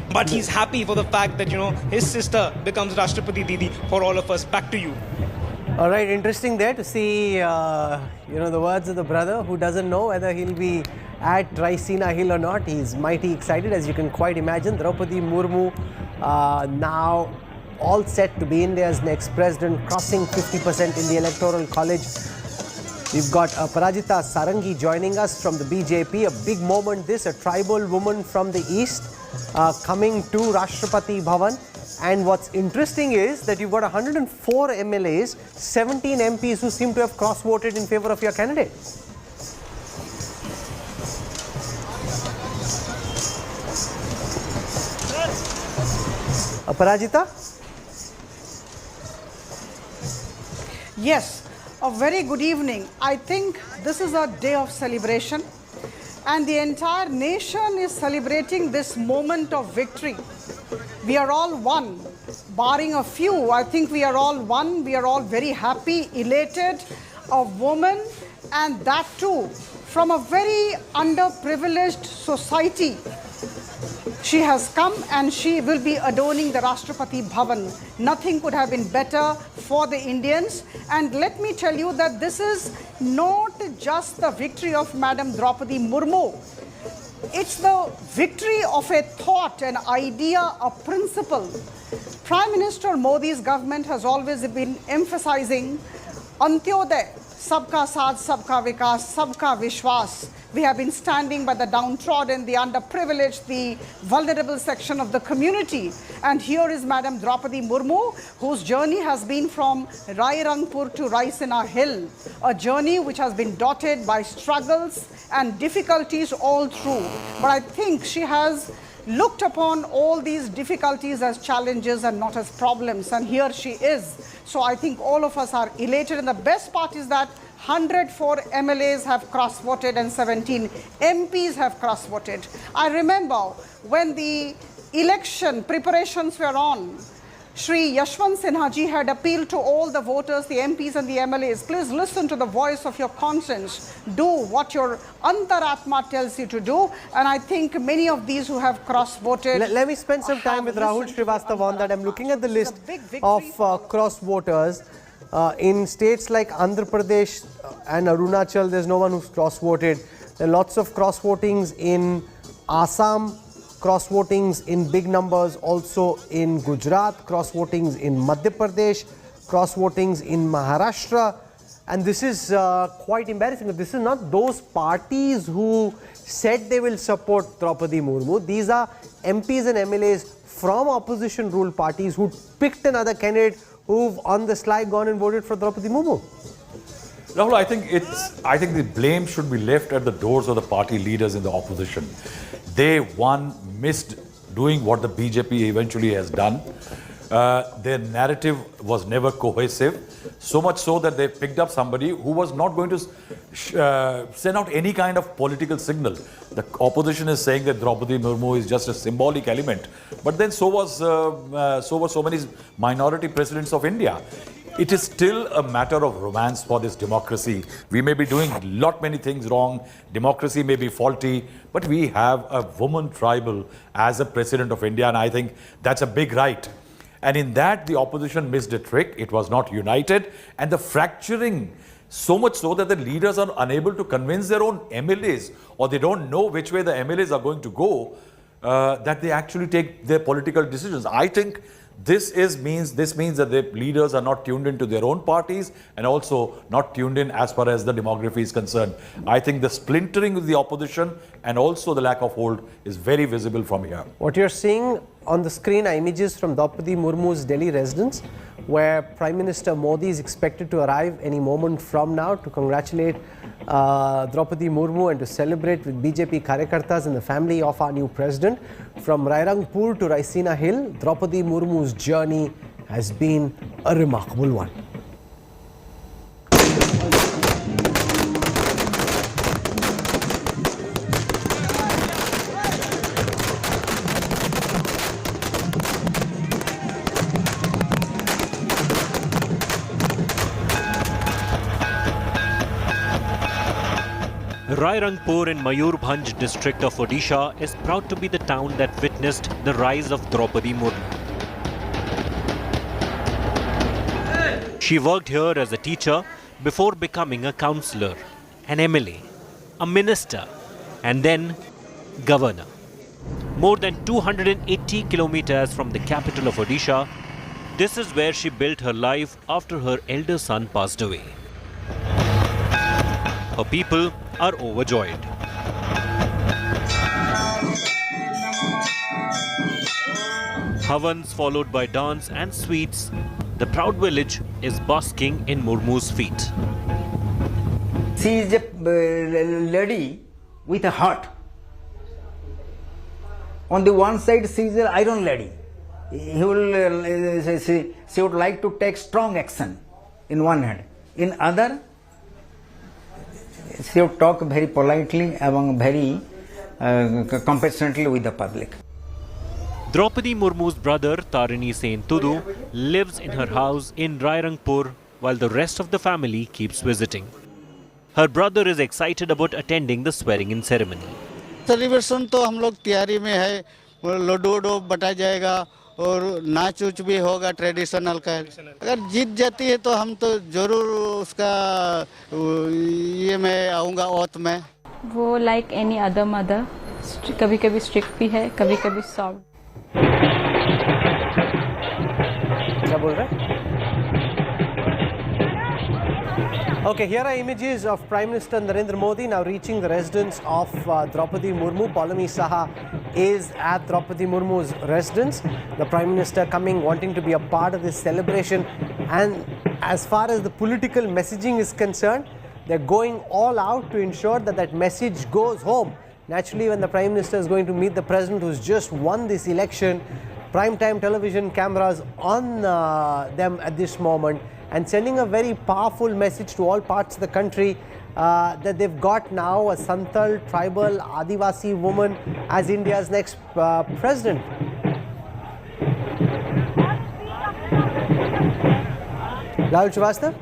But he's happy for the fact that, his sister becomes Rashtrapati Didi for all of us. Back to you. All right, interesting there to see, the words of the brother who doesn't know whether he'll be at Raisina Hill or not. He's mighty excited, as you can quite imagine. Droupadi Murmu now all set to be India's next president, crossing 50% in the Electoral College. We've got Parajita Sarangi joining us from the BJP. A big moment this, a tribal woman from the east coming to Rashtrapati Bhavan. And what's interesting is that you've got 104 MLAs, 17 MPs who seem to have cross-voted in favor of your candidate. Parajita? Yes. A very good evening. I think this is a day of celebration, and the entire nation is celebrating this moment of victory. We are all one, barring a few. I think we are all one. We are all very happy, elated. A woman, and that too from a very underprivileged society. She has come and she will be adorning the Rashtrapati Bhavan. Nothing could have been better for the Indians. And let me tell you that this is not just the victory of Madam Droupadi Murmu. It's the victory of a thought, an idea, a principle. Prime Minister Modi's government has always been emphasizing Antyodaya, Sabka Saath, Sabka Vikas, Sabka Vishwas. We have been standing by the downtrodden, the underprivileged, the vulnerable section of the community. And here is Madam Droupadi Murmu, whose journey has been from Rairangpur to Sinha Hill, a journey which has been dotted by struggles and difficulties all through. But I think she has looked upon all these difficulties as challenges and not as problems, and here she is. So I think all of us are elated, and the best part is that 104 MLAs have cross-voted and 17 MPs have cross-voted. I remember when the election preparations were on, Shri Yashwant Sinha ji had appealed to all the voters, the MPs and the MLAs, please listen to the voice of your conscience. Do what your Antaratma tells you to do. And I think many of these who have cross-voted... Let me spend some time with Rahul Srivastav on that. I'm looking at the list of cross-voters. In states like Andhra Pradesh and Arunachal, there's no one who's cross-voted. There are lots of cross-votings in Assam, cross-votings in big numbers also in Gujarat, cross-votings in Madhya Pradesh, cross-votings in Maharashtra. And this is quite embarrassing. This is not those parties who said they will support Droupadi Murmu. These are MPs and MLAs from opposition ruled parties who picked another candidate who've on the sly gone and voted for Droupadi Murmu. Rahul, I think the blame should be left at the doors of the party leaders in the opposition. They, missed doing what the BJP eventually has done. Their narrative was never cohesive, so much so that they picked up somebody who was not going to send out any kind of political signal. The opposition is saying that Droupadi Murmu is just a symbolic element, but then so were so many minority presidents of India. It is still a matter of romance for this democracy. We may be doing many things wrong, democracy may be faulty, but we have a woman tribal as a president of India, and I think that's a big right. And in that, the opposition missed a trick. It was not united, and the fracturing, so much so that the leaders are unable to convince their own MLAs, or they don't know which way the MLAs are going to go, that they actually take their political decisions. I think this means that the leaders are not tuned into their own parties and also not tuned in as far as the demography is concerned. I think the splintering of the opposition and also the lack of hold is very visible from here. What you're seeing on the screen are images from Droupadi Murmu's Delhi residence, where Prime Minister Modi is expected to arrive any moment from now to congratulate Droupadi Murmu and to celebrate with BJP Karyakartas and the family of our new president. From Rairangpur to Sinha Hill, Droupadi Murmu's journey has been a remarkable one. Rairangpur in Mayurbhanj district of Odisha is proud to be the town that witnessed the rise of Droupadi Murmu. She worked here as a teacher before becoming a councillor, an MLA, a minister, and then governor. More than 280 kilometers from the capital of Odisha, this is where she built her life after her elder son passed away. Her people are overjoyed. Havans followed by dance and sweets, the proud village is basking in Murmu's feet. She is a lady with a heart. On the one side, she is an iron lady. She would like to take strong action in one hand. In other, she would talk very politely and very compassionately with the public. Droupadi Murmu's brother Tarini Sen Tudu lives in her house in Rairangpur while the rest of the family keeps visiting. Her brother is excited about attending the swearing-in ceremony. Celebration तो हम लोग तैयारी में है, लड्डू वड्डू बटाया जाएगा और नाच उच भी होगा ट्रेडिशनल का। अगर जीत जाती है तो हम तो जरूर उसका ये मैं आऊँगा ओथ में। वो लाइक एनी अदर मदर, कभी कभी स्ट्रिक्ट भी है, कभी कभी सॉफ्ट। क्या बोल रहे हैं? Okay, here are images of Prime Minister Narendra Modi now reaching the residence of Droupadi Murmu. Paulami Saha is at Droupadi Murmu's residence. The Prime Minister coming, wanting to be a part of this celebration. And as far as the political messaging is concerned, they're going all out to ensure that that message goes home. Naturally, when the Prime Minister is going to meet the President who's just won this election, prime-time television cameras on them at this moment, and sending a very powerful message to all parts of the country that they've got now a Santal, tribal, Adivasi woman as India's next president. Rahul Srivastava?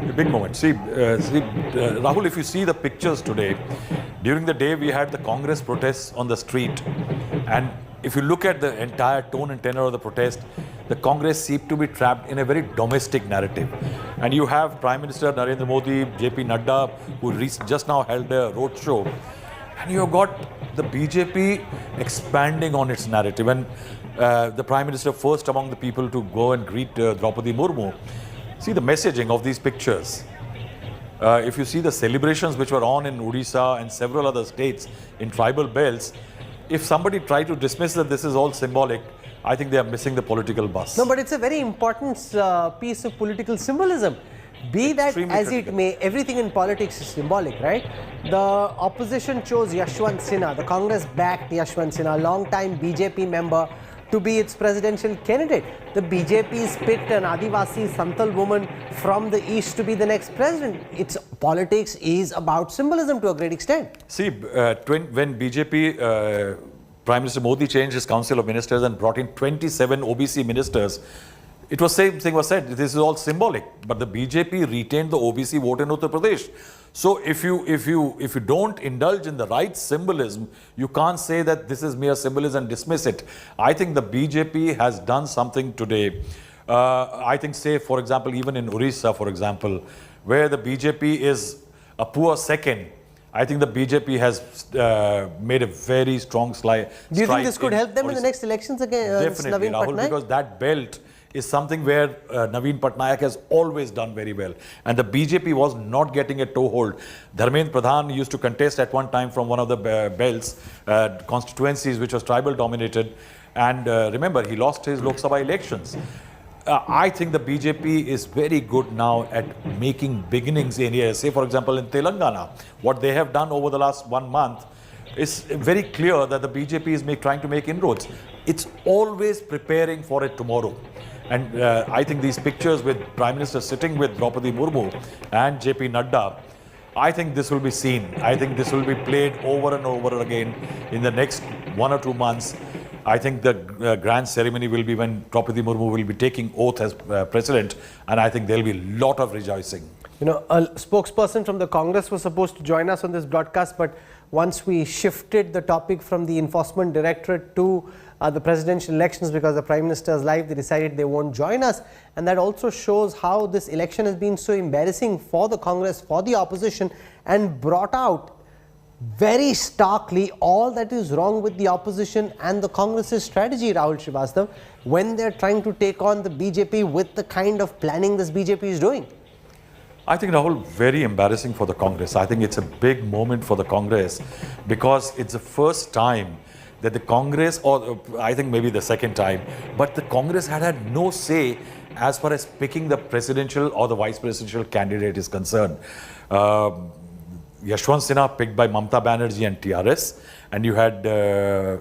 A big moment. See, Rahul, if you see the pictures today, during the day we had the Congress protests on the street, and if you look at the entire tone and tenor of the protest, the Congress seemed to be trapped in a very domestic narrative. And you have Prime Minister Narendra Modi, JP Nadda, who just now held a roadshow, and you've got the BJP expanding on its narrative. And the Prime Minister first among the people to go and greet Droupadi Murmu. See the messaging of these pictures. If you see the celebrations which were on in Odisha and several other states in tribal belts, if somebody tried to dismiss that this is all symbolic, I think they are missing the political bus. No, but it's a very important piece of political symbolism. Be that Extremely as critical. it may, everything in politics is symbolic, right? The opposition chose Yashwant Sinha, the Congress backed Yashwant Sinha, long-time BJP member, to be its presidential candidate. The BJP's picked an Adivasi Santal woman from the east to be the next president. Its politics is about symbolism to a great extent. See, when BJP Prime Minister Modi changed his Council of Ministers and brought in 27 OBC ministers, it was same thing was said, this is all symbolic, but the BJP retained the OBC vote in Uttar Pradesh. So if you don't indulge in the right symbolism, you can't say that this is mere symbolism and dismiss it. I think the BJP has done something today. I think, say, for example, even in Orissa, for example, where the BJP is a poor second, I think the BJP has made a very strong stride. Do you think this could help them in the next elections against Definitely, Naveen Rahul, Patnaik? because that belt is something where Naveen Patnaik has always done very well. And the BJP was not getting a toehold. Dharmendra Pradhan used to contest at one time from one of the belts, constituencies which was tribal dominated. And remember, he lost his Lok Sabha elections. I think the BJP is very good now at making beginnings in here. Say, for example, in Telangana, what they have done over the last 1 month is very clear that the BJP is trying to make inroads. It's always preparing for it tomorrow. And I think these pictures with Prime Minister sitting with Droupadi Murmu and JP Nadda, I think this will be seen. I think this will be played over and over again in the next 1 or 2 months. I think the grand ceremony will be when Droupadi Murmu will be taking oath as president, and I think there will be a lot of rejoicing. You know, a spokesperson from the Congress was supposed to join us on this broadcast, but once we shifted the topic from the Enforcement Directorate to the presidential elections because the Prime Minister's live, they decided they won't join us. And that also shows how this election has been so embarrassing for the Congress, for the opposition, and brought out very starkly all that is wrong with the opposition and the Congress's strategy, Rahul Srivastava, when they're trying to take on the BJP with the kind of planning this BJP is doing. I think, Rahul, very embarrassing for the Congress. I think it's a big moment for the Congress because it's the first time that the Congress, or I think maybe the second time, but the Congress had no say as far as picking the presidential or the vice presidential candidate is concerned. Yashwant Sinha picked by Mamta Banerjee and TRS, and you had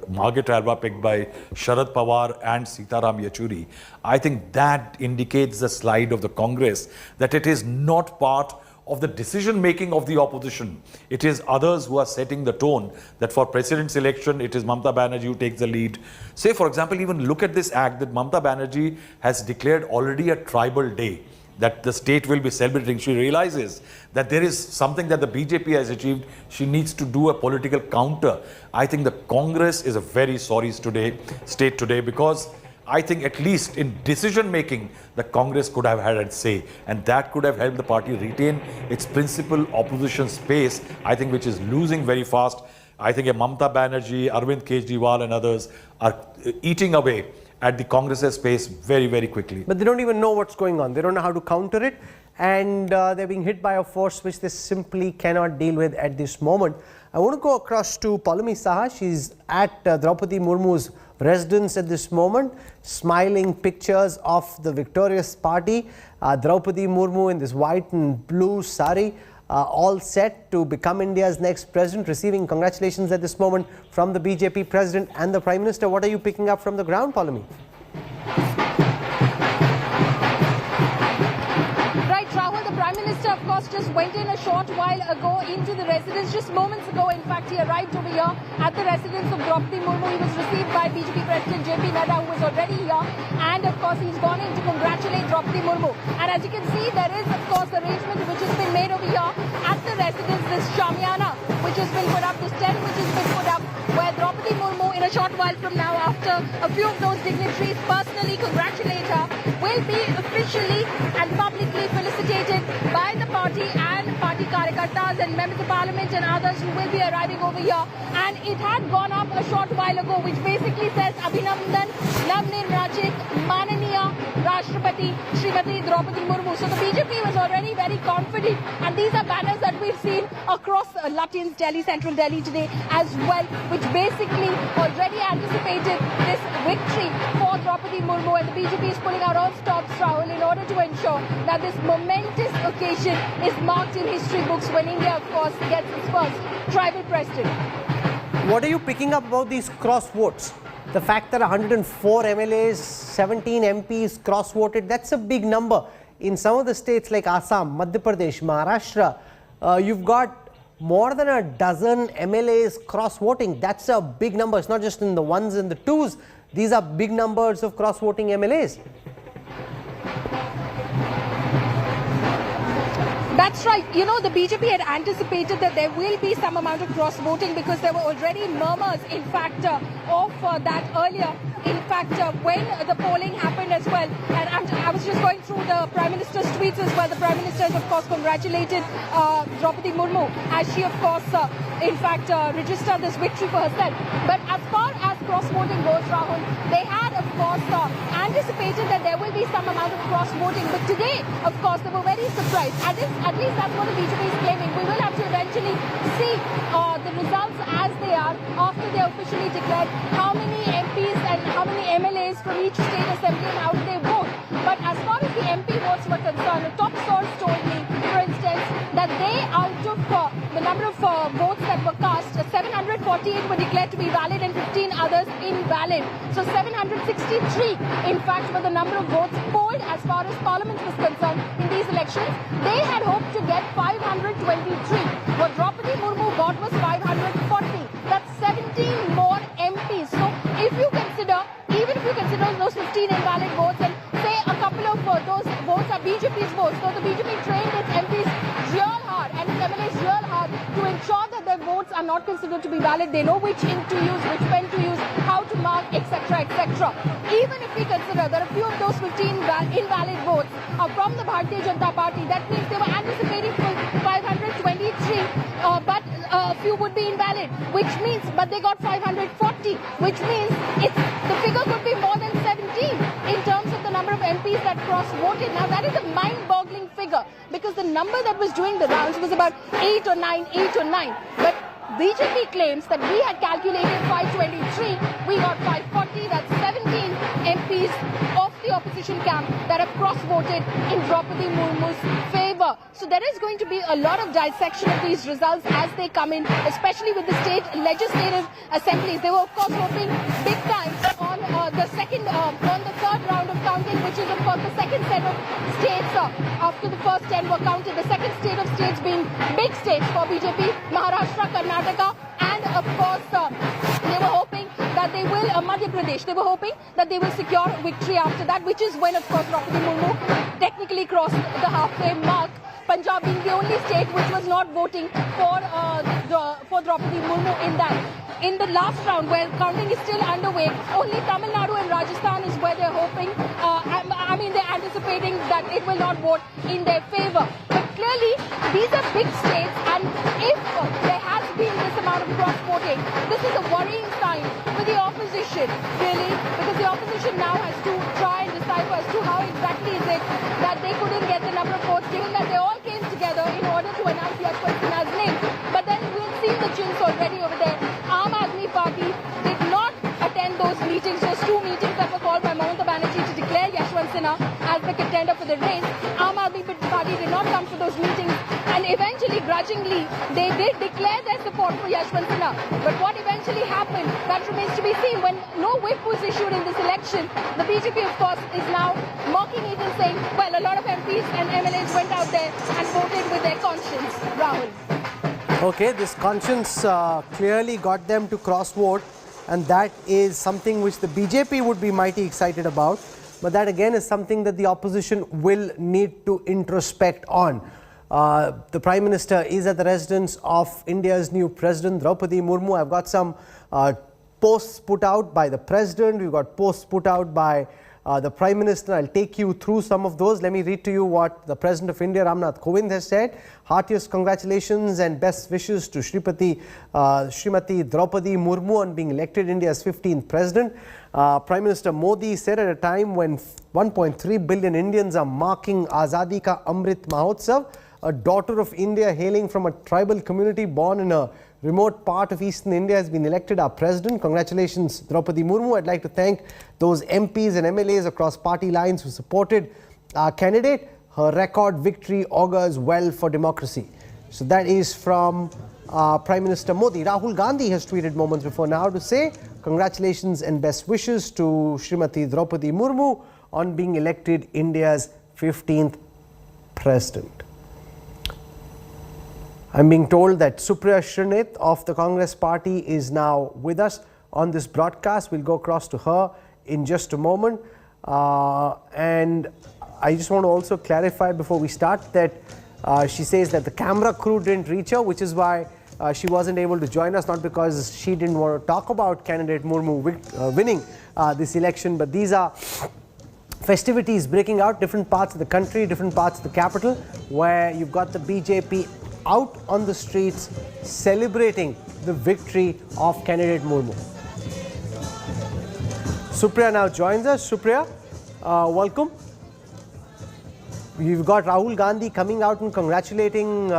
Margaret Alba picked by Sharad Pawar and Sitaram Yechury. I think that indicates the slide of the Congress, that it is not part of the decision making of the opposition. It is others who are setting the tone, that for president's election, it is Mamta Banerjee who takes the lead. Say, for example, even look at this act that Mamta Banerjee has declared already a tribal day, that the state will be celebrating. She realizes that there is something that the BJP has achieved. She needs to do a political counter. I think the Congress is a very sorry state today, because I think at least in decision making, the Congress could have had a say, and that could have helped the party retain its principal opposition space, I think, which is losing very fast. I think Mamta Banerjee, Arvind Kejriwal and others are eating away at the Congress's space very, very quickly. But they don't even know what's going on. They don't know how to counter it. and they're being hit by a force which they simply cannot deal with at this moment. I want to go across to Palami Saha. She's at Droupadi Murmu's residence at this moment, smiling pictures of the victorious party. Droupadi Murmu in this white and blue sari, all set to become India's next president, receiving congratulations at this moment from the BJP president and the Prime Minister. What are you picking up from the ground, Palami? Right, Rahul, the Prime Minister, of course, just went in a short while ago into the residence. Just moments ago, in fact, he arrived over here at the residence of Droupadi Murmu. He was received by BJP President JP Nadda, who was already here. And, of course, he's gone in to congratulate Droupadi Murmu. And as you can see, there is, of course, arrangement which has been made over here at the residence. This Shamiana, which has been put up, this tent which has been put up, where Droupadi Murmu, in a short while from now, after a few of those dignitaries personally congratulate her, will be officially and publicly felicitated by the party and party karyakartas and members of parliament and others who will be arriving over here. And it had gone up a short while ago, which basically says Abhinandan Navnirvachit Mananiya Rashtrapati Srimati Droupadi Murmu. So the BJP was already very confident, and these are banners that we've seen across Lutyens, Delhi, central Delhi today as well, which basically already anticipated this victory for Droupadi Murmu. And the BJP is pulling out all stops, Rahul, in order to ensure that this momentous occasion is marked in history books when India, of course, gets its first tribal president. What are you picking up about these cross votes? The fact that 104 MLAs, 17 MPs cross voted, that's a big number. In some of the states like Assam, Madhya Pradesh, Maharashtra, you've got more than a dozen MLAs cross voting. That's a big number. It's not just in the ones and the twos. These are big numbers of cross voting MLAs. That's right. You know, the BJP had anticipated that there will be some amount of cross-voting because there were already murmurs, in fact, of that earlier. In fact, when the polling happened as well, and I was just going through the Prime Minister's tweets as well. The Prime Minister has, of course, congratulated Droupadi Murmu as she, of course, in fact, registered this victory for herself. But as far as cross-voting goes, Rahul, they had, of course, anticipated that there will be some amount of cross-voting. But today, of course, they were very surprised. At least that's what the BJP is claiming. We will have to eventually see the results as they are after they are officially declared how many MPs and how many MLAs from each state assembly and how do they vote. But as far as the MP votes were concerned, a top source told me, for instance, that they, out of the number of votes that were cast, 748 were declared to be valid and 15 others invalid. So 763, in fact, were the number of votes polled as far as Parliament was concerned in these elections. They had hoped to get 523. What Droupadi Murmu got was 540. That's 17 more MPs. So if you consider, even if you consider those 15 invalid votes and say a couple of those votes are BJP's votes, so the BJP trained its MPs real hard and its MLAs real hard to ensure that their votes are not considered to be valid. They know which ink to use, which pen to use, how to mark, etc., etc. Even if we consider that a few of those 15 invalid votes are from the Bharatiya Janata Party, that means they were anticipating 523, but a few would be invalid, which means, but they got 540, which means the figure could be more than 17 in terms of the number of MPs that cross-voted. Now that is a mind-boggling figure because the number that was doing the rounds was about 8 or 9. But BJP claims that we had calculated 523, we got 540, that's 17 MPs of the opposition camp that have cross-voted in Droupadi Murmu's favour. So there is going to be a lot of dissection of these results as they come in, especially with the state legislative assemblies. They were, of course, hoping big time on the third round of counting, which is, of course, the second set of states after the first 10 were counted. The second state of states being big states for BJP, Maharashtra, Karnataka, and, of course, they were hoping that they will, Madhya Pradesh, they were hoping that they will secure victory after that, which is when, of course, Droupadi Murmu technically crossed the halfway mark. Punjab being the only state which was not voting for Droupadi Murmu in that. In the last round, where counting is still underway, only Tamil Nadu and Rajasthan is where they're hoping, they're anticipating that it will not vote in their favour. But clearly, these are big states, and if there has been this amount of cross-voting, this is a worrying sign for the opposition, really, because the opposition now has to try and decipher as to how exactly is it that they couldn't get the number of votes, given that they all came together in order to announce Yashwant Sinha's name. But then we've seen the chins already over there. Aam Aadmi Party did not attend those meetings, those two meetings that were called by Mamata Banerjee to declare Yashwant Sinha as the contender for the race. Aam Aadmi Party did not come to those meetings, and eventually, grudgingly, they did declare their support for Yashwant Sinha. But what eventually happened, that remains to be seen. When no whip was issued in this election, the BJP, of course, is now mocking it and saying, well, a lot of MPs and MLAs went out there and voted with their conscience. Rahul. Okay, this conscience clearly got them to cross-vote, and that is something which the BJP would be mighty excited about. But that again is something that the opposition will need to introspect on. The Prime Minister is at the residence of India's new President, Droupadi Murmu. I've got some posts put out by the President. We've got posts put out by the Prime Minister. I'll take you through some of those. Let me read to you what the President of India, Ramnath Kovind, has said. Heartiest congratulations and best wishes to Srimati Droupadi Murmu on being elected India's 15th President. Prime Minister Modi said at a time when 1.3 billion Indians are marking Azadi Ka Amrit Mahotsav, a daughter of India hailing from a tribal community born in a remote part of eastern India has been elected our president. Congratulations, Droupadi Murmu. I'd like to thank those MPs and MLAs across party lines who supported our candidate. Her record victory augurs well for democracy. So that is from Prime Minister Modi. Rahul Gandhi has tweeted moments before now to say congratulations and best wishes to Srimati Droupadi Murmu on being elected India's 15th president. I'm being told that Supriya Srineth of the Congress party is now with us on this broadcast. We'll go across to her in just a moment. And I just want to also clarify before we start that she says that the camera crew didn't reach her, which is why she wasn't able to join us, not because she didn't want to talk about candidate Murmu winning this election, but these are festivities breaking out, different parts of the country, different parts of the capital, where you've got the BJP out on the streets celebrating the victory of candidate Murmu. Supriya now joins us. Supriya, welcome. You've got Rahul Gandhi coming out and congratulating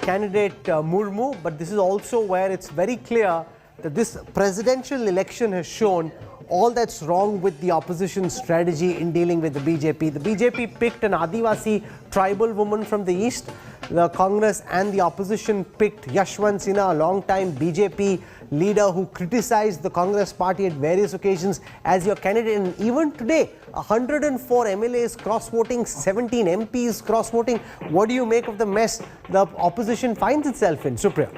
candidate Murmu, but this is also where it's very clear that this presidential election has shown all that's wrong with the opposition strategy in dealing with the BJP. The BJP picked an Adivasi tribal woman from the east. The Congress and the opposition picked Yashwant Sinha, a long-time BJP leader who criticized the Congress party at various occasions as your candidate. And even today, 104 MLAs cross-voting, 17 MPs cross-voting. What do you make of the mess the opposition finds itself in, Supriya?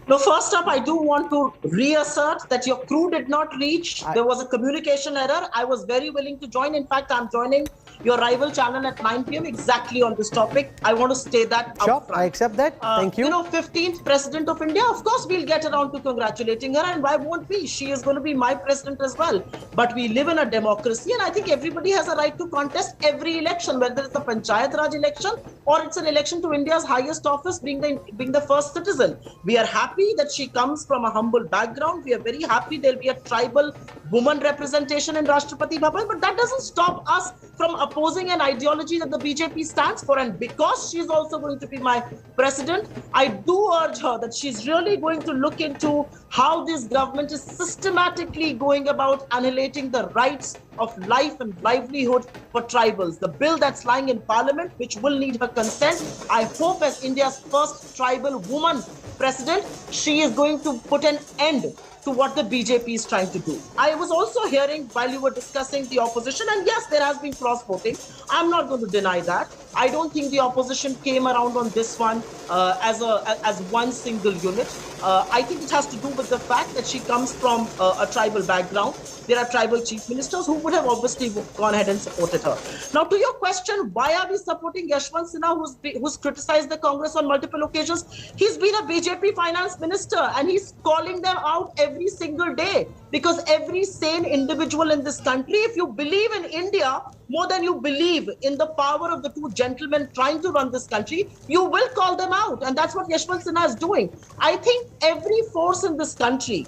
No, first up, I do want to reassert that your crew did not reach. There was a communication error. I was very willing to join. In fact, I'm joining your rival channel at 9 p.m. exactly on this topic. I want to state that sure, up front. I accept that. Thank you. You know, 15th President of India, of course, we'll get around to congratulating her, and why won't we? She is going to be my president as well. But we live in a democracy, and I think everybody has a right to contest every election, whether it's a Panchayat Raj election or it's an election to India's highest office, being the first citizen. We are happy that she comes from a humble background. We are very happy there'll be a tribal woman representation in Rashtrapati Bhavan, but that doesn't stop us from opposing an ideology that the BJP stands for. And because she's also going to be my president, I do urge her that she's really going to look into how this government is systematically going about annihilating the rights of life and livelihood for tribals. The bill that's lying in parliament, which will need her consent, I hope as India's first tribal woman president, she is going to put an end to what the BJP is trying to do. I was also hearing while you were discussing the opposition, and yes, there has been cross-voting. I'm not going to deny that. I don't think the opposition came around on this one as one single unit. I think it has to do with the fact that she comes from a tribal background. There are tribal chief ministers who would have obviously gone ahead and supported her. Now, to your question, why are we supporting Yashwant Sinha, who's criticized the Congress on multiple occasions? He's been a BJP finance minister, and he's calling them out every single day, because every sane individual in this country, if you believe in India more than you believe in the power of the two gentlemen trying to run this country, you will call them out. And that's what Yashwant Sinha is doing. I think every force in this country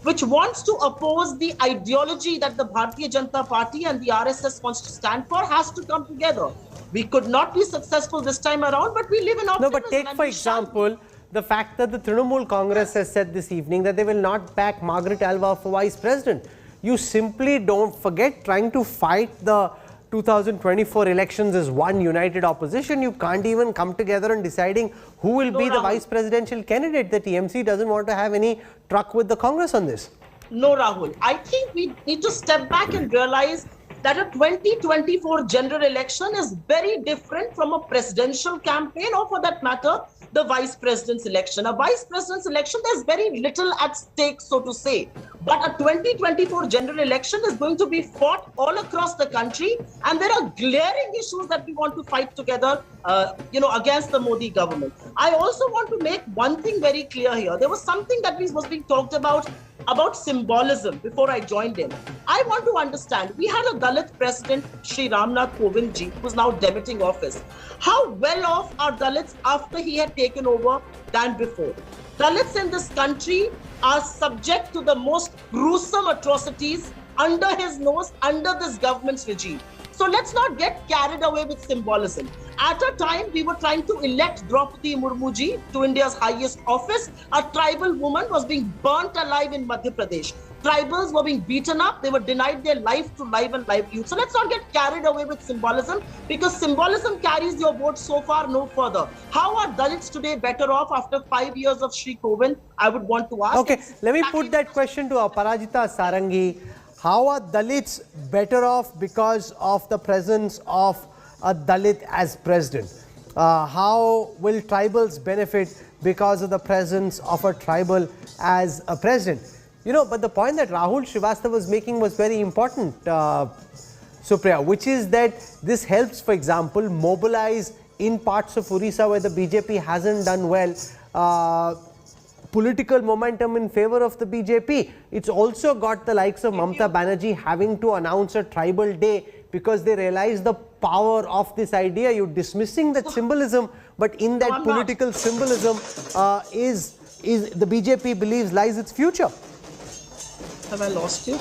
which wants to oppose the ideology that the Bharatiya Janata Party and the RSS wants to stand for, has to come together. We could not be successful this time around, but we live in optimism. No, but take for example the fact that the Trinamool Congress has said this evening that they will not back Margaret Alva for Vice President. You simply don't forget trying to fight the 2024 elections as one united opposition. You can't even come together and deciding who will be the vice presidential candidate. The TMC doesn't want to have any truck with the Congress on this. No, Rahul. I think we need to step back and realize that a 2024 general election is very different from a presidential campaign, or for that matter, the vice president's election. A vice president's election, there's very little at stake, so to say. But a 2024 general election is going to be fought all across the country, and there are glaring issues that we want to fight together, against the Modi government. I also want to make one thing very clear here. There was something that was being talked about symbolism before I joined in. I want to understand, we had a Dalit president, Shri Ramnath Kovind ji, who's now demitting office. How well off are Dalits after he had taken over than before? Dalits in this country are subject to the most gruesome atrocities under his nose, under this government's regime. So let's not get carried away with symbolism. At a time, we were trying to elect Droupadi Murmu ji to India's highest office. A tribal woman was being burnt alive in Madhya Pradesh. Tribals were being beaten up. They were denied their life to life and livelihood. So let's not get carried away with symbolism, because symbolism carries your vote so far, no further. How are Dalits today better off after 5 years of Shri Kovind? I would want to ask. Okay, let me put that question to Aparajita Sarangi. How are Dalits better off because of the presence of a Dalit as president? How will tribals benefit because of the presence of a tribal as a president? But the point that Rahul Srivastava was making was very important, Supriya, which is that this helps, for example, mobilize in parts of Orissa where the BJP hasn't done well, political momentum in favor of the BJP. It's also got the likes of Mamata Banerjee having to announce a tribal day because they realize the power of this idea. You're dismissing that symbolism, but in that political symbolism is the BJP believes lies its future. Have I lost you?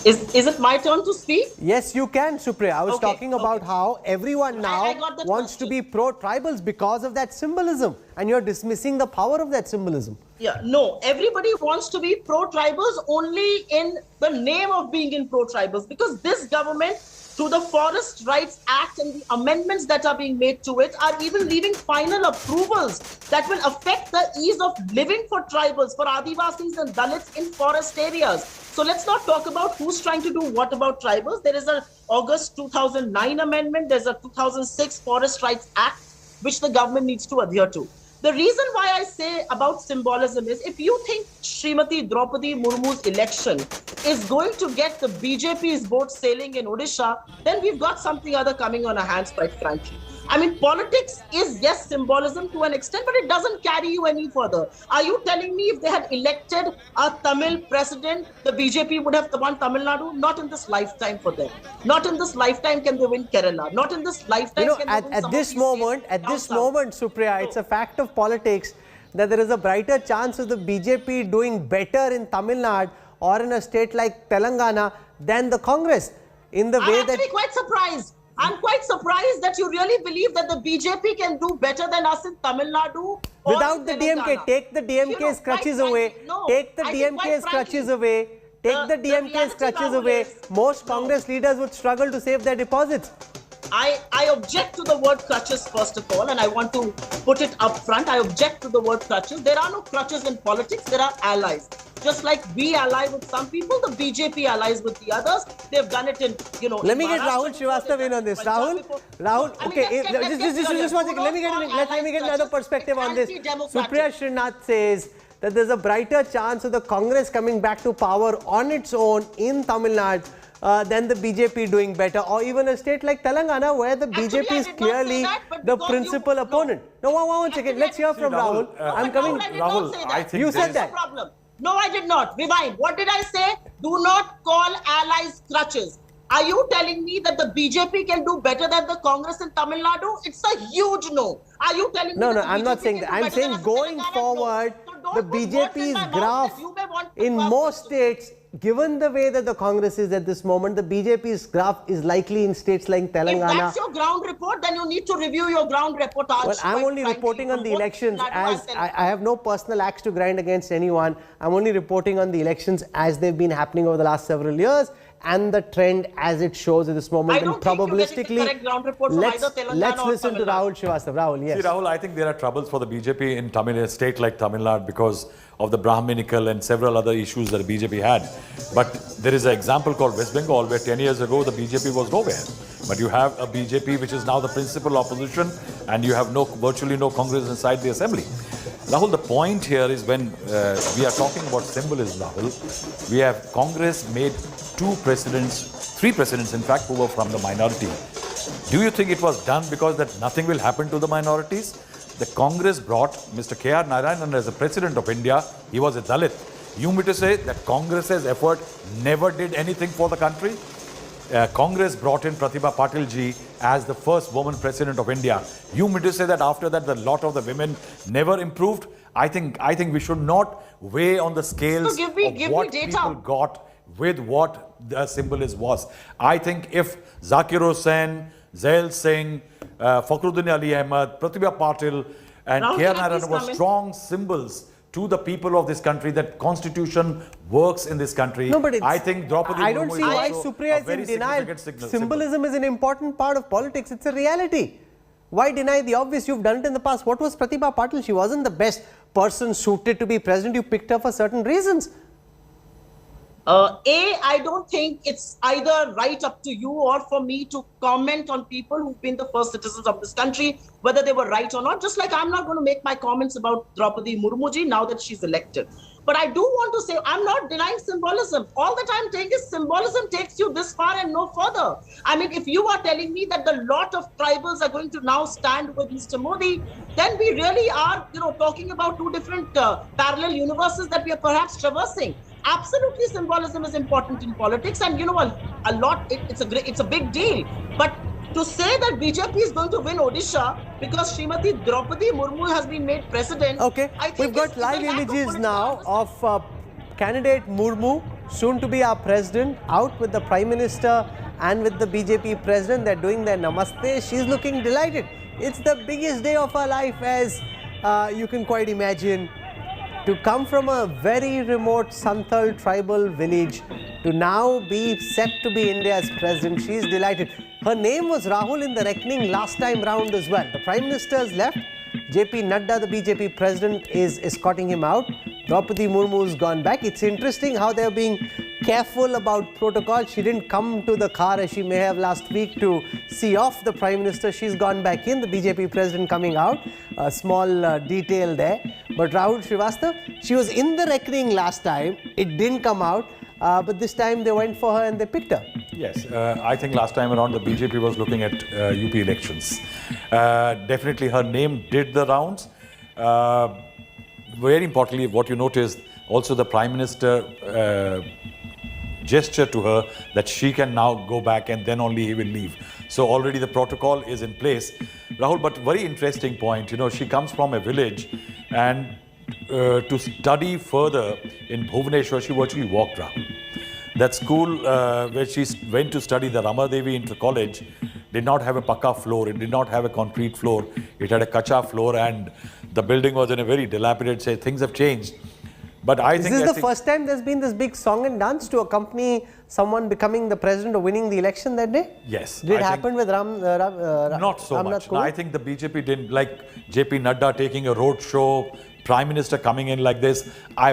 Is it my turn to speak? Yes, you can, Supriya. I was talking about how everyone now wants to be pro-tribals because of that symbolism, and you're dismissing the power of that symbolism. Yeah, no, everybody wants to be pro-tribals only in the name of being in pro-tribals, because this government, through the Forest Rights Act and the amendments that are being made to it, are even leaving final approvals that will affect the ease of living for tribals, for Adivasis and Dalits in forest areas. So let's not talk about who's trying to do what about tribals. There is an August 2009 amendment. There's a 2006 Forest Rights Act, which the government needs to adhere to. The reason why I say about symbolism is, if you think Srimati Droupadi Murmu's election is going to get the BJP's boat sailing in Odisha, then we've got something other coming on our hands, quite frankly. I mean, politics is, yes, symbolism to an extent, but it doesn't carry you any further. Are you telling me if they had elected a Tamil president, the BJP would have won Tamil Nadu? Not in this lifetime for them. Not in this lifetime can they win Kerala. Not in this lifetime can they win at this moment, Supriya, it's a fact of politics that there is a brighter chance of the BJP doing better in Tamil Nadu or in a state like Telangana than the Congress. In the way that... I'm actually quite surprised. I'm quite surprised that you really believe that the BJP can do better than us in Tamil Nadu. Without the DMK, take the DMK's crutches away. Take the DMK's crutches away. Take the DMK's crutches away. Most Congress leaders would struggle to save their deposits. I object to the word crutches, first of all, and I want to put it up front. I object to the word crutches. There are no crutches in politics. There are allies. Just like we ally with some people, the BJP allies with the others. They've done it in, Let me get Rahul Srivastava in on this. Rahul, okay, just one second. Let me get another perspective on this. Supriya Srinath says that there's a brighter chance of the Congress coming back to power on its own in Tamil Nadu than the BJP doing better, or even a state like Telangana where the BJP is clearly the principal opponent. No, one second. Let's hear from Rahul. I'm coming. Rahul, I think you said that. No, I did not. Rewind. What did I say? Do not call allies crutches. Are you telling me that the BJP can do better than the Congress in Tamil Nadu? It's a huge no. Are you telling me? No, I'm not saying that. I'm saying going forward, the BJP's graph in most states, given the way that the Congress is at this moment, the BJP's graph is likely in states like Telangana. If that's your ground report, then you need to review your ground reportage. Well, I'm only reporting on the elections as I have no personal axe to grind against anyone. I'm only reporting on the elections as they've been happening over the last several years and the trend as it shows at this moment. I don't think you're getting the correct ground report from either Telangana let's or listen to Rahul Srivastava. Rahul, yes. See, Rahul, I think there are troubles for the BJP in a state like Tamil Nadu because of the Brahminical and several other issues that the BJP had. But there is an example called West Bengal where 10 years ago the BJP was nowhere. But you have a BJP which is now the principal opposition and you have virtually no Congress inside the assembly. Rahul, the point here is when we are talking about symbolism, Rahul, we have Congress made three presidents in fact, who were from the minority. Do you think it was done because that nothing will happen to the minorities? The Congress brought Mr. K.R. Narayanan as the President of India. He was a Dalit. You mean to say that Congress's effort never did anything for the country? Congress brought in Pratibha Patil ji as the first woman President of India. You mean to say that after that the lot of the women never improved? I think we should not weigh on the scales so give what me data. people got with what the symbolism was. I think if Zakir Hussain, Zail Singh, Fakhruddin Ali Ahmed, Pratibha Patil and K.R. Narayanan were strong symbols to the people of this country that constitution works in this country. No, but I think Droupadi I don't Murmu see why Supriya is in denial. Symbolism is an important part of politics. It's a reality. Why deny the obvious? You've done it in the past. What was Pratibha Patil? She wasn't the best person suited to be president. You picked her for certain reasons. I don't think it's either right up to you or for me to comment on people who've been the first citizens of this country, whether they were right or not. Just like I'm not going to make my comments about Droupadi Murmu ji now that she's elected. But I do want to say, I'm not denying symbolism. All that I'm saying is symbolism takes you this far and no further. I mean, if you are telling me that the lot of tribals are going to now stand with Mr. Modi, then we really are, talking about two different parallel universes that we are perhaps traversing. Absolutely, symbolism is important in politics, and a lot. It's a big deal. But to say that BJP is going to win Odisha because Srimati Droupadi Murmu has been made president. Okay, we've got live images now of candidate Murmu, soon to be our president, out with the Prime Minister and with the BJP president. They're doing their namaste. She's looking delighted. It's the biggest day of her life, as you can quite imagine. To come from a very remote Santhal tribal village to now be set to be India's president, she is delighted. Her name was Rahul in the reckoning last time round as well. The Prime Minister has left. JP Nadda, the BJP president, is escorting him out. Droupadi Murmu has gone back. It's interesting how they're being careful about protocol. She didn't come to the car as she may have last week to see off the Prime Minister. She's gone back in, the BJP president coming out. A small detail there. But Rahul Srivastava, she was in the reckoning last time. It didn't come out. But this time they went for her and they picked her. Yes, I think last time around the BJP was looking at UP elections. Definitely her name did the rounds. Very importantly, what you noticed, also the Prime Minister gesture to her that she can now go back and then only he will leave. So already the protocol is in place. Rahul, but very interesting point, she comes from a village and to study further in Bhubaneswar, she virtually walked around. That school where she went to study, the Ramadevi Inter College, did not have a pakka floor. It did not have a concrete floor. It had a kacha floor and the building was in a very dilapidated state. Things have changed. But I think... Is this the first time there's been this big song and dance to accompany someone becoming the president or winning the election that day? Yes. Did it happen with not so much. No, I think the BJP didn't, like JP Nadda taking a road show, Prime Minister coming in like this.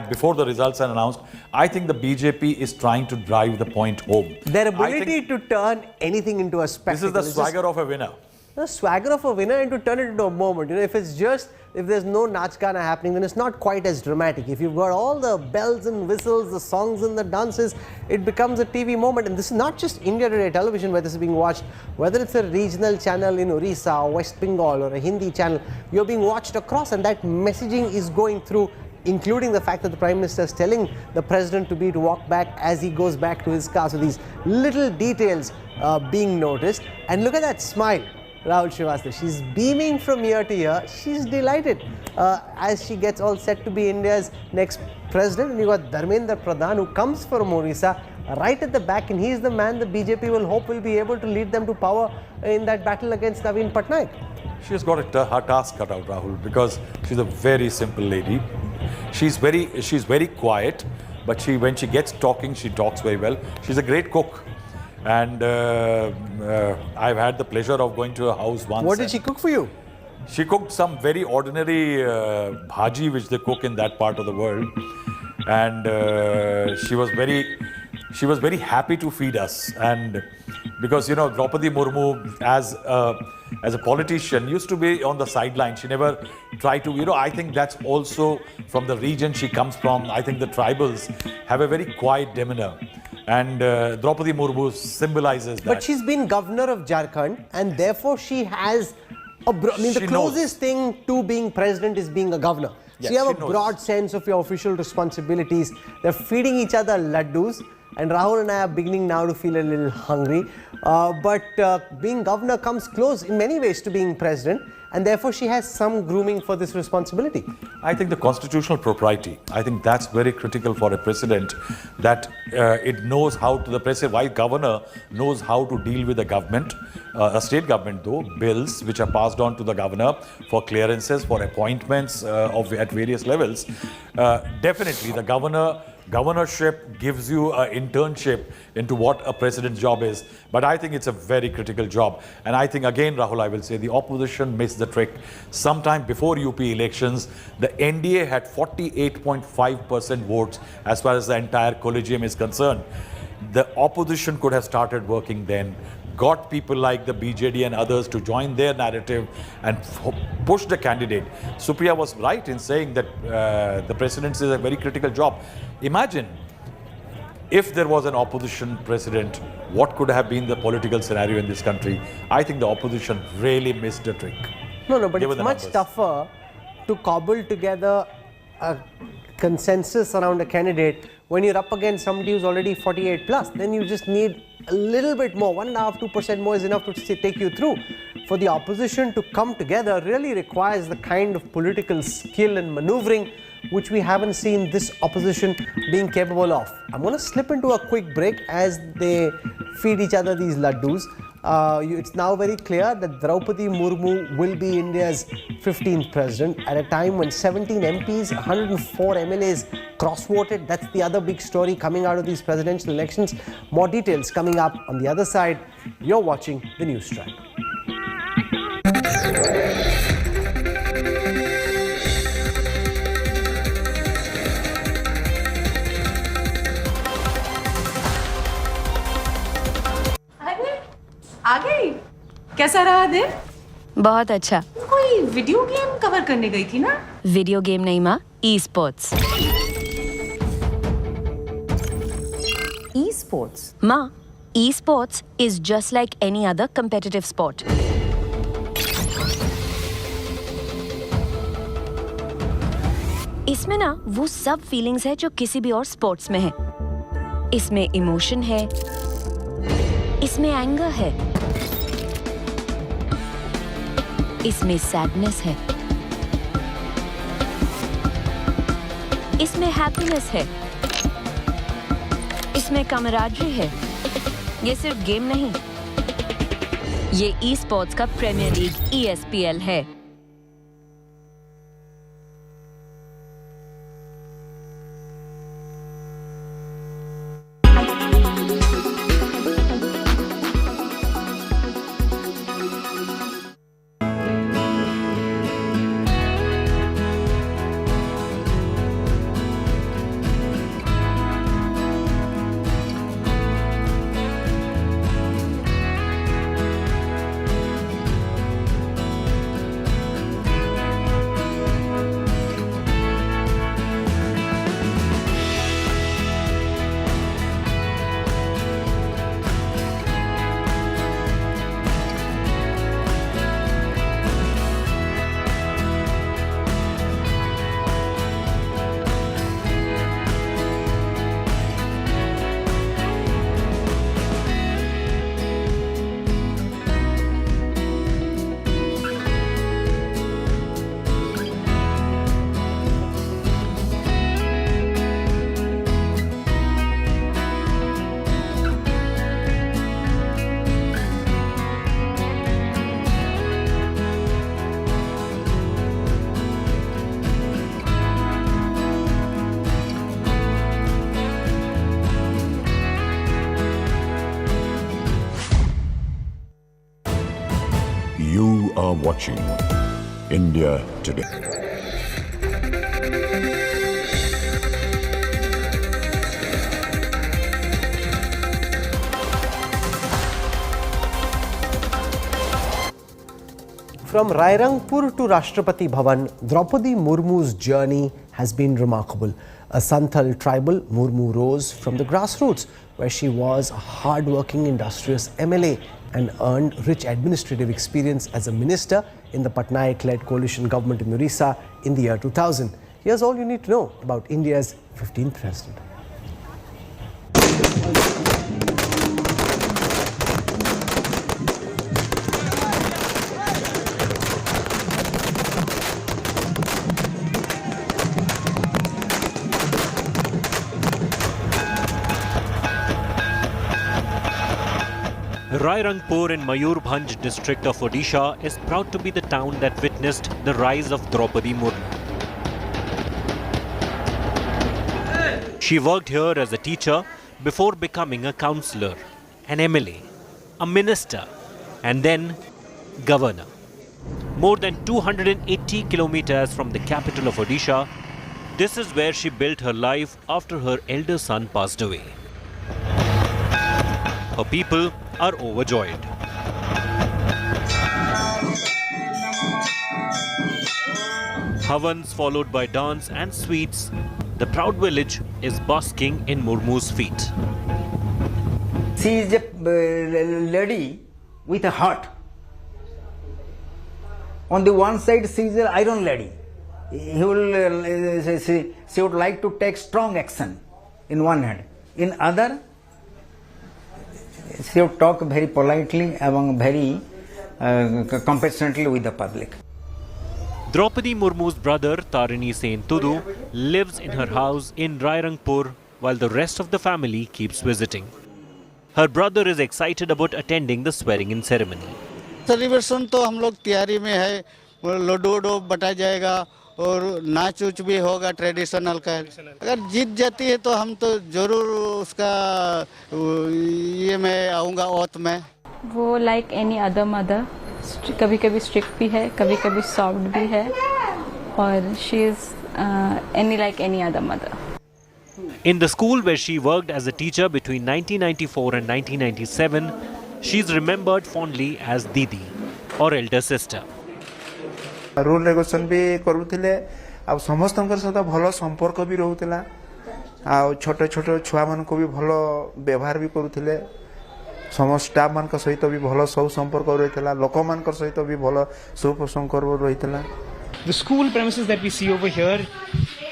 Before the results are announced, I think the BJP is trying to drive the point home. Their ability to turn anything into a spectacle. This is the swagger of a winner. The swagger of a winner, and to turn it into a moment. If there's no Nach Gana happening, then it's not quite as dramatic. If you've got all the bells and whistles, the songs and the dances, it becomes a TV moment. And this is not just India Today television where this is being watched. Whether it's a regional channel in Orissa or West Bengal or a Hindi channel, you're being watched across, and that messaging is going through, including the fact that the Prime Minister is telling the President to walk back as he goes back to his car. So these little details being noticed. And look at that smile. Rahul Srivastava. She's beaming from ear to ear. She's delighted as she gets all set to be India's next president. And you got Dharmendra Pradhan, who comes from Orissa, right at the back, and he's the man the BJP will be able to lead them to power in that battle against Naveen Patnaik. She's got her task cut out, Rahul, because she's a very simple lady. She's very quiet, but when she gets talking, she talks very well. She's a great cook. And I've had the pleasure of going to her house once. What did she cook for you? She cooked some very ordinary bhaji which they cook in that part of the world. And she was very happy to feed us. And because, Droupadi Murmu, as a politician, used to be on the sideline. She never tried to, I think that's also from the region she comes from. I think the tribals have a very quiet demeanor. And Droupadi Murmu symbolizes that. But she's been governor of Jharkhand, and therefore she has the closest thing to being president is being a governor. Yes, so you have a knows. broad sense of your official responsibilities. They're feeding each other laddus, and Rahul and I are beginning now to feel a little hungry. But being governor comes close in many ways to being president, and therefore she has some grooming for this responsibility. I think the constitutional propriety, I think that's very critical for a president, that it knows how to, the president, while governor knows how to deal with the government, a state government though, bills which are passed on to the governor for clearances, for appointments at various levels. Definitely the governorship gives you an internship into what a president's job is. But I think it's a very critical job. And I think, again, Rahul, I will say the opposition missed the trick. Sometime before UP elections, the NDA had 48.5% votes as far as the entire collegium is concerned. The opposition could have started working then, got people like the BJD and others to join their narrative and push the candidate. Supriya was right in saying that the presidency is a very critical job. Imagine if there was an opposition president, what could have been the political scenario in this country? I think the opposition really missed the trick. No, but it's much tougher to cobble together a consensus around a candidate when you're up against somebody who's already 48 plus. Then you just need a little bit more, 1.5%, 2% more is enough to take you through. For the opposition to come together really requires the kind of political skill and maneuvering which we haven't seen this opposition being capable of. I'm going to slip into a quick break as they feed each other these laddus. It's now very clear that Droupadi Murmu will be India's 15th president at a time when 17 MPs, 104 MLAs cross-voted. That's the other big story coming out of these presidential elections. More details coming up on the other side. You're watching the News Track. आ गई। कैसा रहा दिन? बहुत अच्छा। कोई video game cover करने गई थी ना? वीडियो गेम नहीं माँ, ई-स्पोर्ट्स। ई-स्पोर्ट्स? माँ, esports is just like any other competitive sport. इसमें ना वो सब फीलिंग्स है जो किसी भी और स्पोर्ट्स में है। इसमें इमोशन है, इसमें एंगर है, इसमें सैडनेस है, इसमें हैप्पीनेस है, इसमें कमराडरी है। ये सिर्फ गेम नहीं, ये ई स्पोर्ट्स का प्रीमियर लीग ESPL है। watching India Today. From Rairangpur to Rashtrapati Bhavan, Droupadi Murmu's journey has been remarkable. A Santhal tribal, Murmu rose from the grassroots, where she was a hard-working, industrious MLA and earned rich administrative experience as a minister in the Patnaik-led coalition government in Orissa in the year 2000. Here's all you need to know about India's 15th president. Rairangpur in Mayurbhanj district of Odisha is proud to be the town that witnessed the rise of Droupadi Murmu. She worked here as a teacher before becoming a councillor, an MLA, a minister, and then governor. More than 280 kilometers from the capital of Odisha, this is where she built her life after her elder son passed away. Her people are overjoyed. Havans followed by dance and sweets, the proud village is basking in Murmu's feet. She is a lady with a heart. On the one side, she is an iron lady. She would like to take strong action in one hand. In other, she would talk very politely and very compassionately with the public. Droupadi Murmu's brother Tarini Sen Tudu lives in her house in Rairangpur while the rest of the family keeps visiting. Her brother is excited about attending the swearing-in ceremony. Celebration तो हम लोग तैयारी में है, लड्डू वड्डू बटा जाएगा और नाच उच भी होगा ट्रेडिशनल का। अगर जीत जाती है तो हम तो जरूर उसका ये मैं आऊँगा ओथ में। वो लाइक एनी अदर मदर, कभी कभी स्ट्रिक्ट भी है, कभी कभी सॉफ्ट भी है, और she is any like any other mother. In the school where she worked as a teacher between 1994 and 1997, she is remembered fondly as Didi, or elder sister. Rule regulation भी करूथिले आ समस्तनकर सहित भलो संपर्क भी रहउतला आ छोटे छोटे छुआ मन को भी भलो व्यवहार भी करूथिले समस्त स्टाफ मान का सहित भी भलो सब संपर्क रहइतला लोक मान का सहित भी भलो सुसंपर्क रहइतला. The school premises that we see over here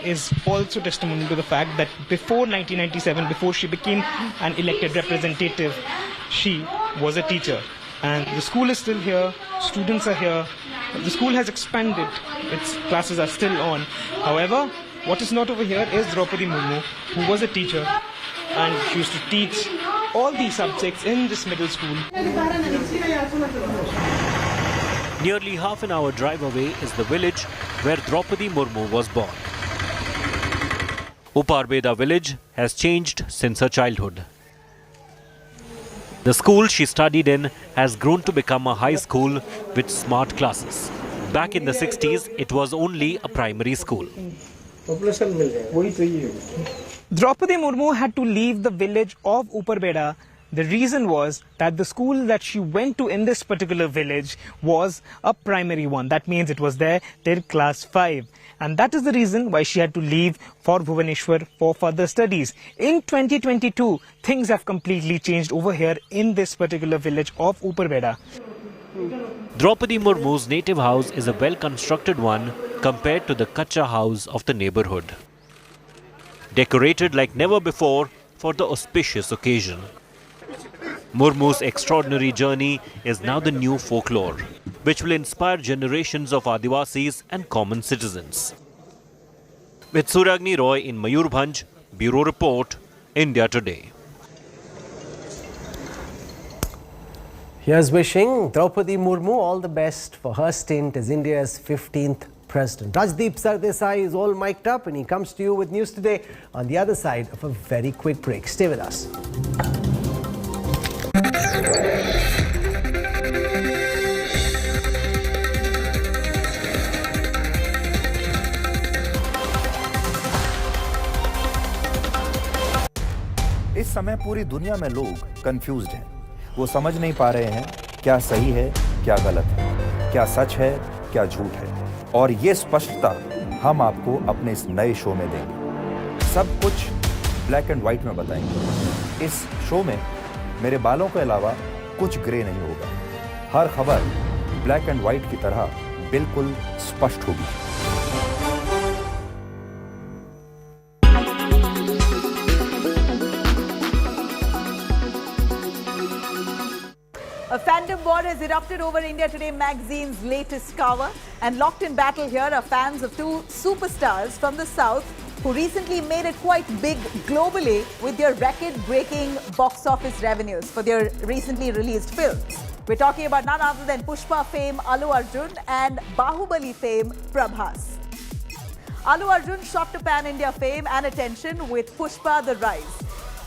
is also testimony to the fact that before 1997, before she became an elected representative, she was a teacher. And the school is still here, students are here. The school has expanded, its classes are still on. However, what is not over here is Droupadi Murmu, who was a teacher, and she used to teach all these subjects in this middle school. Nearly half an hour drive away is the village where Droupadi Murmu was born. Uparbeda village has changed since her childhood. The school she studied in has grown to become a high school with smart classes. Back in the 60s, it was only a primary school. Droupadi Murmu had to leave the village of Uparbeda. The reason was that the school that she went to in this particular village was a primary one. That means it was there till class 5. And that is the reason why she had to leave for Bhubaneswar for further studies. In 2022, things have completely changed over here in this particular village of Uparbeda. Droupadi Murmu's native house is a well-constructed one compared to the Kacha house of the neighborhood. Decorated like never before for the auspicious occasion. Murmu's extraordinary journey is now the new folklore, which will inspire generations of Adivasis and common citizens. With Suragni Roy in Mayurbhanj, Bureau Report, India Today. Here's wishing Droupadi Murmu all the best for her stint as India's 15th president. Rajdeep Sardesai is all mic'd up and he comes to you with news today on the other side of a very quick break. Stay with us. समय पूरी दुनिया में लोग confused हैं। वो समझ नहीं पा रहे हैं क्या सही है, क्या गलत है, क्या सच है, क्या झूठ है। और ये स्पष्टता हम आपको अपने इस नए शो में देंगे। सब कुछ ब्लैक एंड व्हाइट में बताएंगे। इस शो में मेरे बालों के अलावा कुछ ग्रे नहीं होगा। हर खबर ब्लैक एंड व्हाइट की तरह बिल्कुल स्पष्ट होगी। A fandom war has erupted over India Today magazine's latest cover, and locked in battle here are fans of two superstars from the South who recently made it quite big globally with their record-breaking box office revenues for their recently released films. We're talking about none other than Pushpa fame Allu Arjun and Bahubali fame Prabhas. Allu Arjun shot to pan-India fame and attention with Pushpa The Rise.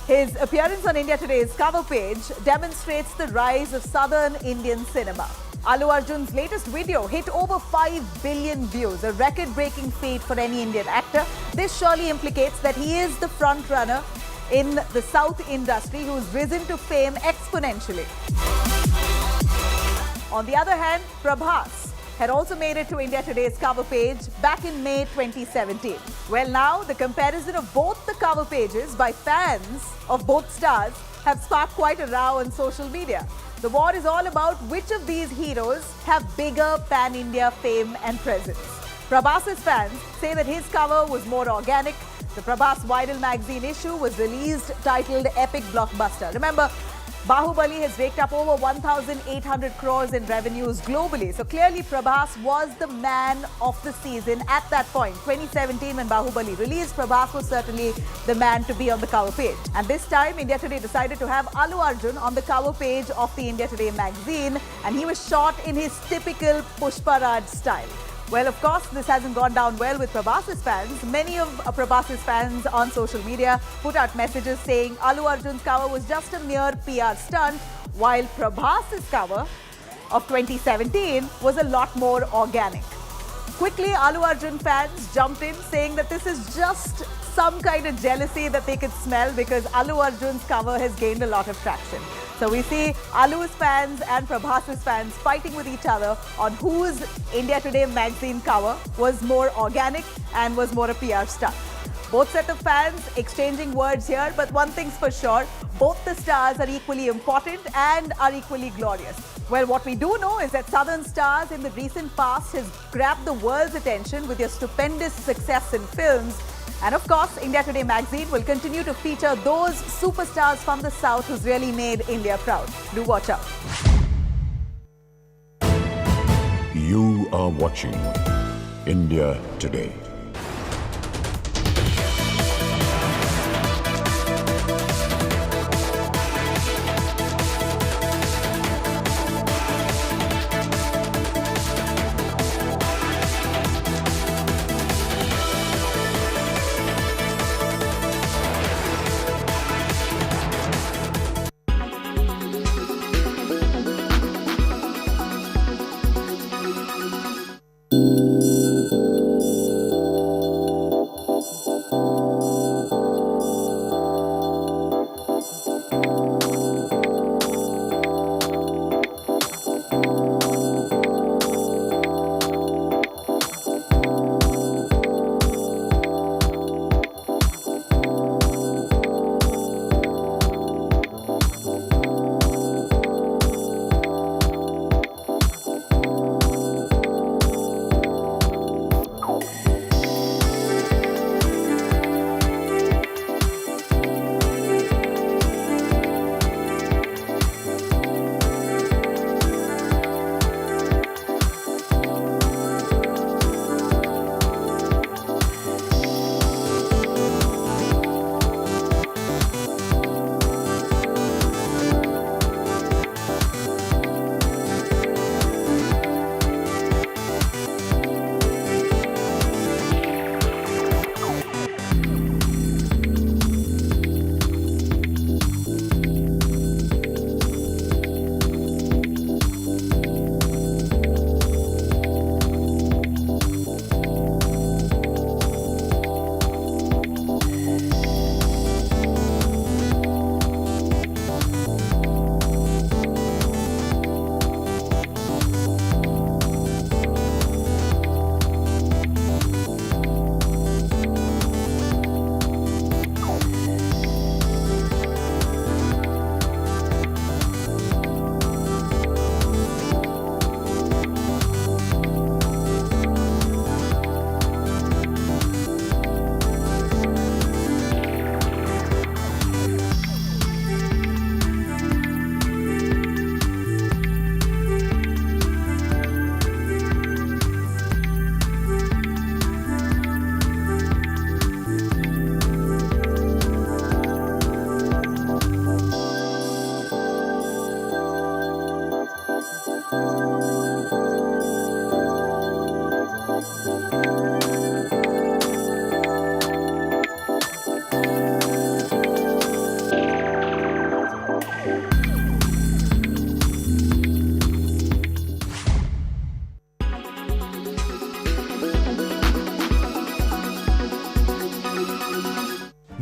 His appearance on India Today's cover page demonstrates the rise of southern Indian cinema. Allu Arjun's latest video hit over 5 billion views, a record-breaking feat for any Indian actor. This surely implicates that he is the front-runner in the South industry who's risen to fame exponentially. On the other hand, Prabhas had also made it to India Today's cover page back in May 2017. Well, now the comparison of both the cover pages by fans of both stars have sparked quite a row on social media. The war is all about which of these heroes have bigger pan-India fame and presence. Prabhas's fans say that his cover was more organic. The Prabhas Viral magazine issue was released titled Epic Blockbuster. Remember, Bahubali has raked up over 1,800 crores in revenues globally. So clearly Prabhas was the man of the season at that point. 2017 when Bahubali released, Prabhas was certainly the man to be on the cover page. And this time India Today decided to have Allu Arjun on the cover page of the India Today magazine, and he was shot in his typical Pushpa Raj style. Well, of course, this hasn't gone down well with Prabhas's fans. Many of Prabhas's fans on social media put out messages saying Allu Arjun's cover was just a mere PR stunt, while Prabhas's cover of 2017 was a lot more organic. Quickly, Allu Arjun fans jumped in saying that this is just some kind of jealousy that they could smell because Allu Arjun's cover has gained a lot of traction. So we see Allu's fans and Prabhas's fans fighting with each other on whose India Today magazine cover was more organic and was more a PR stunt. Both set of fans exchanging words here, but one thing's for sure, both the stars are equally important and are equally glorious. Well, what we do know is that Southern stars in the recent past has grabbed the world's attention with their stupendous success in films. And of course, India Today magazine will continue to feature those superstars from the South who's really made India proud. Do watch out. You are watching India Today.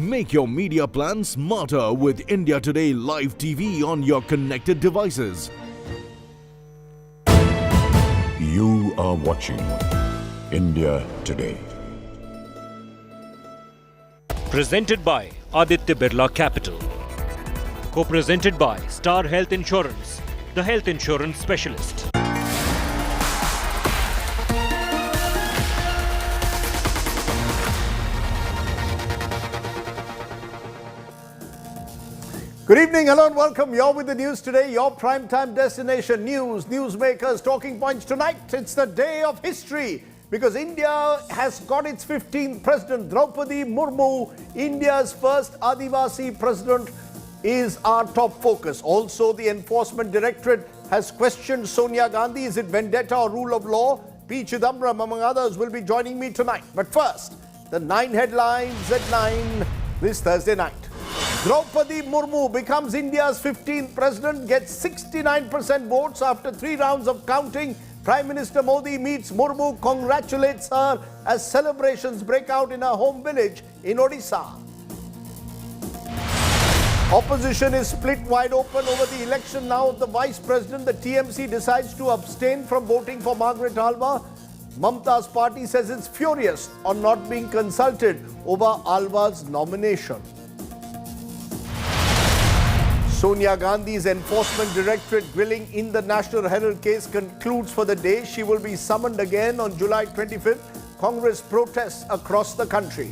Make your media plan smarter with India Today Live TV on your connected devices. You are watching India Today. Presented by Aditya Birla Capital. Co-presented by Star Health Insurance, the health insurance specialist. Good evening, hello and welcome. You're with the news today, your primetime destination. News, newsmakers, talking points tonight. It's the day of history because India has got its 15th president, Droupadi Murmu. India's first Adivasi president is our top focus. Also, the Enforcement Directorate has questioned Sonia Gandhi. Is it vendetta or rule of law? P. Chidambaram, among others, will be joining me tonight. But first, the 9 headlines at 9 this Thursday night. Droupadi Murmu becomes India's 15th president, gets 69% votes after 3 rounds of counting. Prime Minister Modi meets Murmu, congratulates her as celebrations break out in her home village in Odisha. Opposition is split wide open over the election now of the vice president. The TMC decides to abstain from voting for Margaret Alva. Mamta's party says it's furious on not being consulted over Alva's nomination. Sonia Gandhi's Enforcement Directorate grilling in the National Herald case concludes for the day. She will be summoned again on July 25th. Congress protests across the country.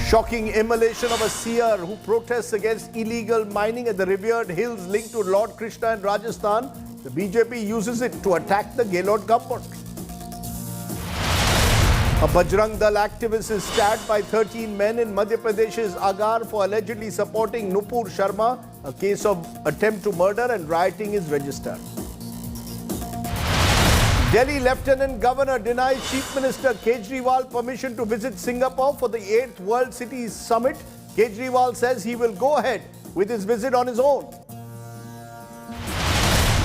Shocking immolation of a seer who protests against illegal mining at the revered hills linked to Lord Krishna in Rajasthan. The BJP uses it to attack the Gehlot government. A Bajrang Dal activist is stabbed by 13 men in Madhya Pradesh's Agar for allegedly supporting Nupur Sharma. A case of attempt to murder and rioting is registered. Delhi Lieutenant Governor denies Chief Minister Kejriwal permission to visit Singapore for the 8th World Cities Summit. Kejriwal says he will go ahead with his visit on his own.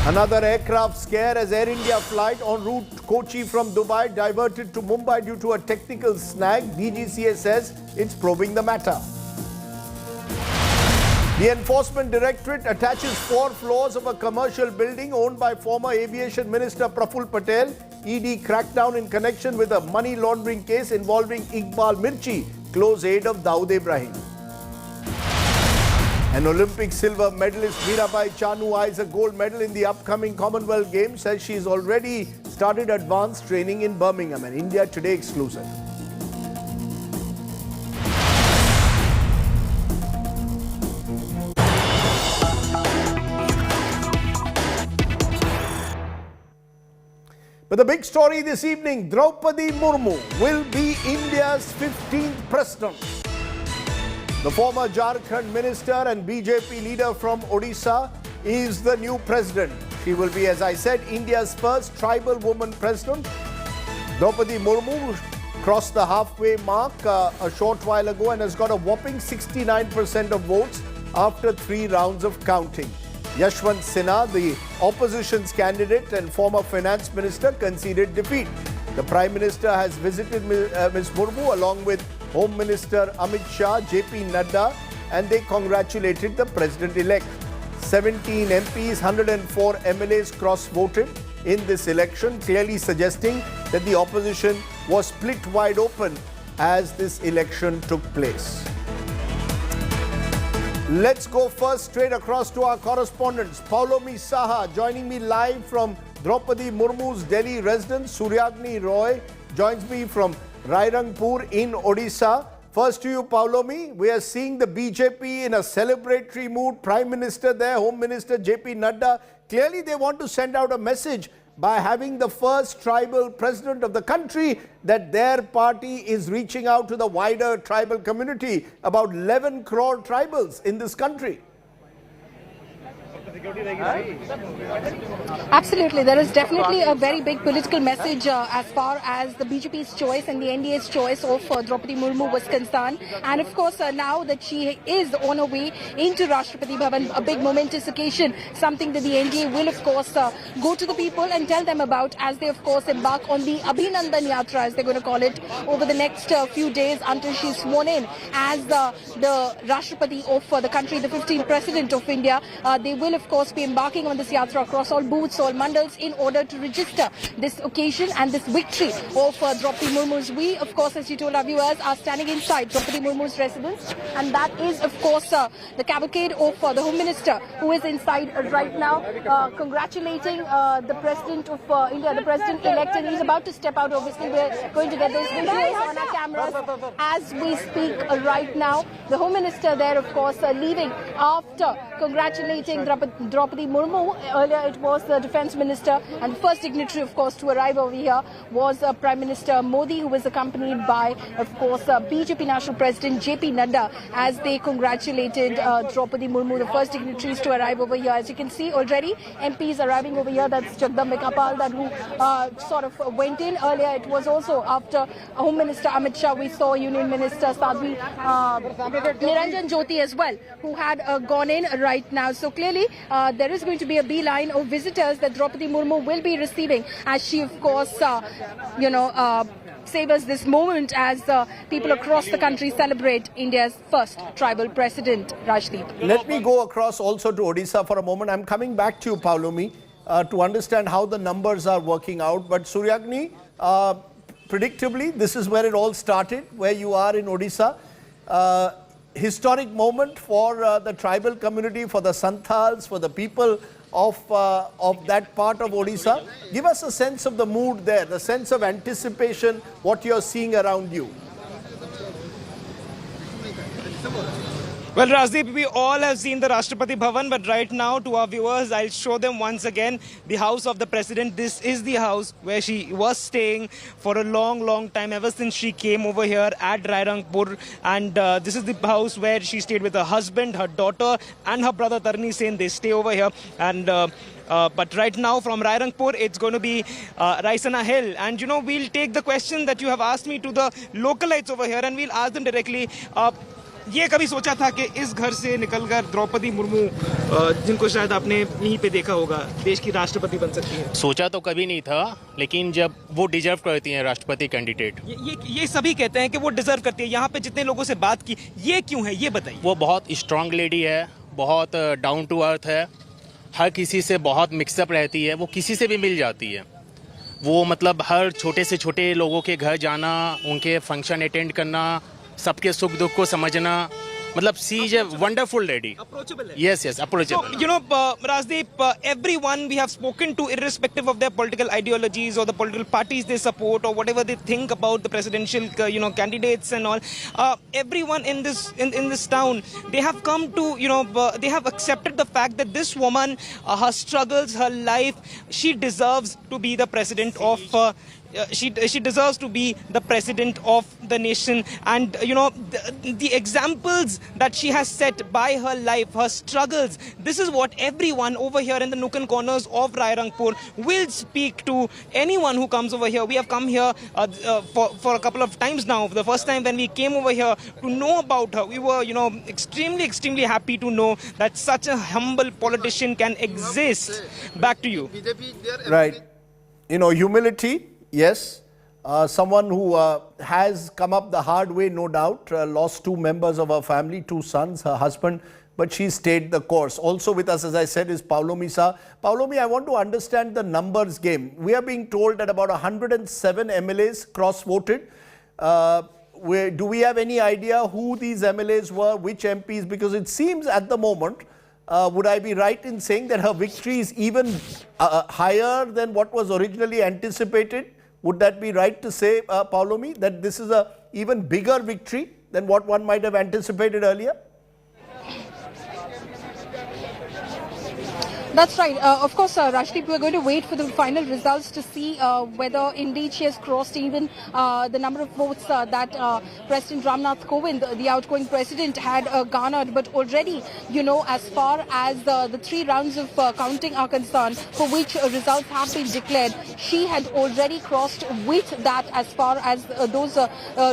Another aircraft scare as Air India flight en route Kochi from Dubai diverted to Mumbai due to a technical snag. DGCA says it's probing the matter. The Enforcement Directorate attaches 4 floors of a commercial building owned by former Aviation Minister Praful Patel. ED crackdown in connection with a money laundering case involving Iqbal Mirchi, close aide of Dawood Ibrahim. An Olympic silver medalist Mirabai Chanu eyes a gold medal in the upcoming Commonwealth Games, says she's already started advanced training in Birmingham. An India Today exclusive. But the big story this evening, Droupadi Murmu will be India's 15th president. The former Jharkhand minister and BJP leader from Odisha is the new president. She will be, as I said, India's first tribal woman president. Droupadi Murmu crossed the halfway mark a short while ago and has got a whopping 69% of votes after 3 rounds of counting. Yashwant Sinha, the opposition's candidate and former finance minister, conceded defeat. The Prime Minister has visited Ms. Murmu along with Home Minister Amit Shah, JP Nadda, and they congratulated the President-elect. 17 MPs, 104 MLAs cross-voted in this election, clearly suggesting that the opposition was split wide open as this election took place. Let's go first straight across to our correspondents. Paulomi Saha joining me live from Droupadi Murmu's Delhi residence. Suryagni Roy joins me from Rairangpur in Odisha. First to you, Paulomi. We are seeing the BJP in a celebratory mood. Prime Minister there, Home Minister JP Nadda. Clearly they want to send out a message by having the first tribal president of the country that their party is reaching out to the wider tribal community, about 11 crore tribals in this country. Absolutely. There is definitely a very big political message as far as the BJP's choice and the NDA's choice of Droupadi Murmu was concerned. And of course, now that she is on her way into Rashtrapati Bhavan, a big momentous occasion, something that the NDA will of course go to the people and tell them about as they of course embark on the Abhinandan Yatra, as they're going to call it, over the next few days until she's sworn in as the Rashtrapati of the country, the 15th President of India. They will of course be embarking on this yatra across all booths, all mandals, in order to register this occasion and this victory of Droupadi Murmu's. We, of course, as you told our viewers, are standing inside Droupadi Murmu's residence, and that is, of course, the cavalcade of the Home Minister, who is inside right now, congratulating the President of India, the President-elect, and he's about to step out. Obviously, we're going to get this visuals on our cameras as we speak right now. The Home Minister there, of course, leaving after congratulating Droupadi Murmu. Earlier it was the Defence Minister, and the first dignitary, of course, to arrive over here was Prime Minister Modi, who was accompanied by, of course, BJP National President JP Nadda, as they congratulated Droupadi Murmu, the first dignitaries to arrive over here. As you can see already, MPs arriving over here. That's Jagdambe Kapal, that who sort of went in. Earlier it was also after Home Minister Amit Shah, we saw Union Minister Sadhvi Niranjan Jyoti as well, who had gone in right now. So clearly there is going to be a beeline of visitors that Droupadi Murmu will be receiving, as she of course savors this moment as people across the country celebrate India's first tribal president. Rajdeep. Let me go across also to Odisha for a moment. I'm coming back to you, Paulomi, to understand how the numbers are working out. But Suryagni, predictably, this is where it all started, where you are in Odisha. Historic moment for the tribal community, for the Santals, for the people of that part of Odisha. Give us a sense of the mood there, the sense of anticipation, what you're seeing around you. Well, Rajdeep, we all have seen the Rashtrapati Bhavan, but right now to our viewers, I'll show them once again the house of the president. This is the house where she was staying for a long time, ever since she came over here at Rairangpur. And this is the house where she stayed with her husband, her daughter and her brother Tarni Sen. They stay over here. And but right now from Rairangpur, it's going to be Raisana Hill. And you know, we'll take the question that you have asked me to the localites over here and we'll ask them directly. ये कभी सोचा था कि इस घर से निकलकर द्रौपदी मुर्मू, जिनको शायद आपने यहीं पे देखा होगा, देश की राष्ट्रपति बन सकती हैं? सोचा तो कभी नहीं था, लेकिन जब वो डिजर्व करती हैं राष्ट्रपति कैंडिडेट, ये सभी कहते हैं कि वो डिजर्व करती है. यहाँ पे जितने लोगों से बात की, ये क्यों है, ये बताइए. वो बहुत स्ट्रांग लेडी है, बहुत डाउन टू अर्थ है, हर किसी से बहुत मिक्सअप रहती है, वो किसी से भी मिल जाती है. वो मतलब हर छोटे से छोटे लोगों के घर जाना, उनके फंक्शन अटेंड करना, सबके सुख दुख को समझना, मतलब she is a wonderful lady. Approachable. Yes, approachable. So, you know, Rajdeep, everyone we have spoken to, irrespective of their political ideologies or the political parties they support or whatever they think about the presidential, candidates and all, everyone in this town, they have come to, they have accepted the fact that this woman, her struggles, her life, she deserves to be the president of. She deserves to be the president of the nation, and the examples that she has set by her life, her struggles, this is what everyone over here in the nook and corners of Rairangpur will speak to anyone who comes over here. We have come here for a couple of times now. The first time when we came over here to know about her, we were extremely happy to know that such a humble politician can exist. Back to you. Right. Humility. Yes, someone who has come up the hard way, no doubt, lost 2 members of her family, 2 sons, her husband, but she stayed the course. Also with us, as I said, is Paulomi Sa. Paulomi, I want to understand the numbers game. We are being told that about 107 MLAs cross-voted. Do we have any idea who these MLAs were, which MPs? Because it seems at the moment, would I be right in saying that her victory is even higher than what was originally anticipated? Would that be right to say, Paulomi, that this is a even bigger victory than what one might have anticipated earlier? That's right. Of course, Rashdeep, we're going to wait for the final results to see whether indeed she has crossed even the number of votes that President Ramnath Kovind, the outgoing president, had garnered. But already, you know, as far as the 3 rounds of counting are concerned, for which results have been declared, she had already crossed with that as far as those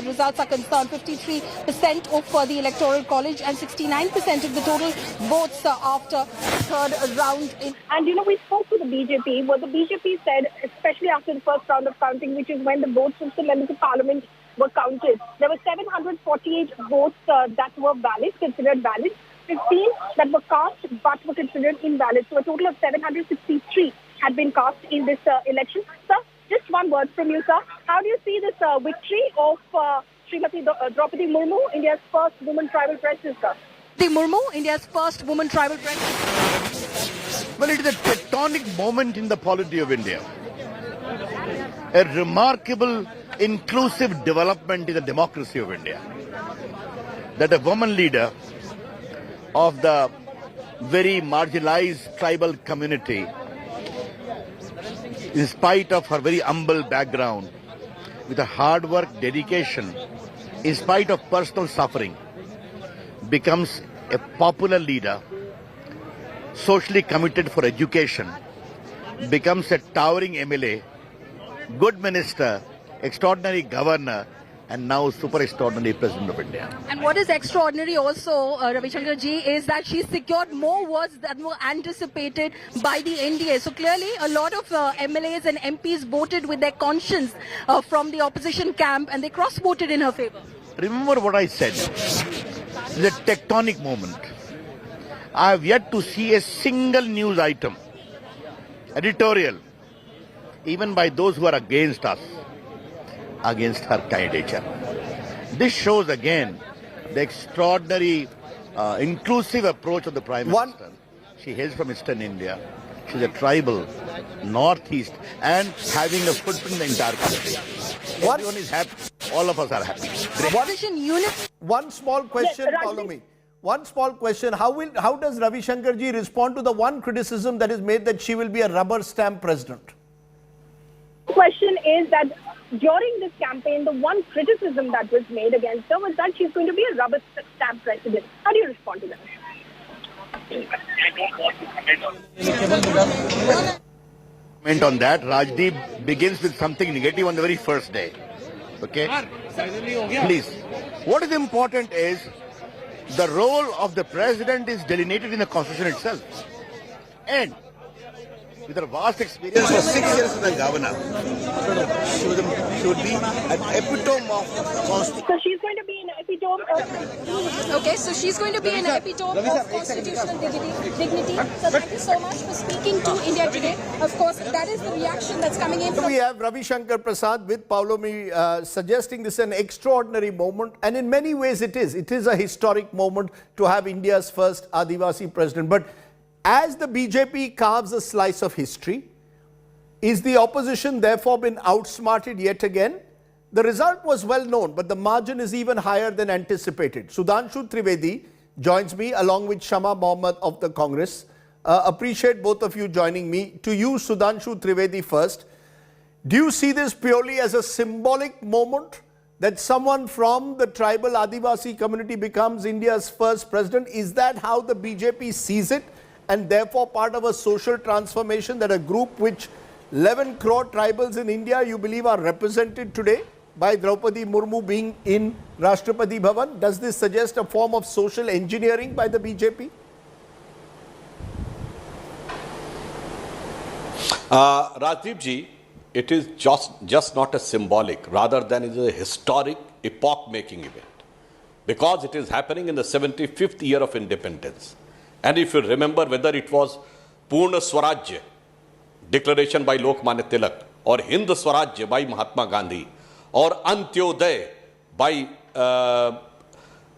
results are concerned. 53% of the Electoral College and 69% of the total votes after third round. And you know, we spoke to the BJP. What the BJP said, especially after the first round of counting, which is when the votes of the members of parliament were counted, there were 748 votes that were valid, considered valid, 15 that were cast but were considered invalid. So a total of 763 had been cast in this election. Sir, just one word from you, sir. How do you see this victory of Srimati Droupadi Murmu, India's first woman tribal president, sir? The Murmu, India's first woman tribal president. Well, it is a tectonic moment in the polity of India. A remarkable, inclusive development in the democracy of India. That a woman leader of the very marginalized tribal community, in spite of her very humble background, with a hard work, dedication, in spite of personal suffering, becomes a popular leader, socially committed for education, becomes a towering MLA, good minister, extraordinary governor, and now super extraordinary president of India. And what is extraordinary also, Ravi Shankar ji, is that she secured more votes than were anticipated by the NDA. So clearly a lot of MLAs and MPs voted with their conscience from the opposition camp, and they cross-voted in her favor. Remember what I said. It's a tectonic moment. I have yet to see a single news item, editorial, even by those who are against us, against her candidature. This shows again the extraordinary, inclusive approach of the Prime Minister. She hails from Eastern India. She's a tribal, northeast, and having a footprint in the entire country. Everyone is happy. All of us are happy. One small question, follow me. One small question. How does Ravi Shankar ji respond to the one criticism that is made that she will be a rubber stamp president? The question is that during this campaign, the one criticism that was made against her was that she's going to be a rubber stamp president. How do you respond to that? Comment on that. Rajdeep begins with something negative on the very first day. Okay? Please. What is important is the role of the president is delineated in the constitution itself. And with her vast experience for 6 years as a governor, she would be an epitome of constitution. So she's going to be an epitome of... Okay, so she's going to be an epitome of constitutional dignity. So thank you so much for speaking to India Today. Of course, that is the reaction that's coming in. We have Ravi Shankar Prasad with Paulomi suggesting this is an extraordinary moment, and in many ways it is. It is a historic moment to have India's first Adivasi president. But as the BJP carves a slice of history, is the opposition therefore been outsmarted yet again? The result was well known, but the margin is even higher than anticipated. Sudhanshu Trivedi joins me along with Shama Mohammed of the Congress. Appreciate both of you joining me. To you, Sudhanshu Trivedi first. Do you see this purely as a symbolic moment that someone from the tribal Adivasi community becomes India's first president? Is that how the BJP sees it? And therefore part of a social transformation that a group which 11 crore tribals in India you believe are represented today by Droupadi Murmu being in Rashtrapati Bhavan? Does this suggest a form of social engineering by the BJP? Rajdeep ji, it is just not a symbolic, rather than it is a historic, epoch-making event. Because it is happening in the 75th year of independence. And if you remember whether it was Purna Swarajya, declaration by Lokmanya Tilak, or Hind Swarajya by Mahatma Gandhi, or Antyodaya by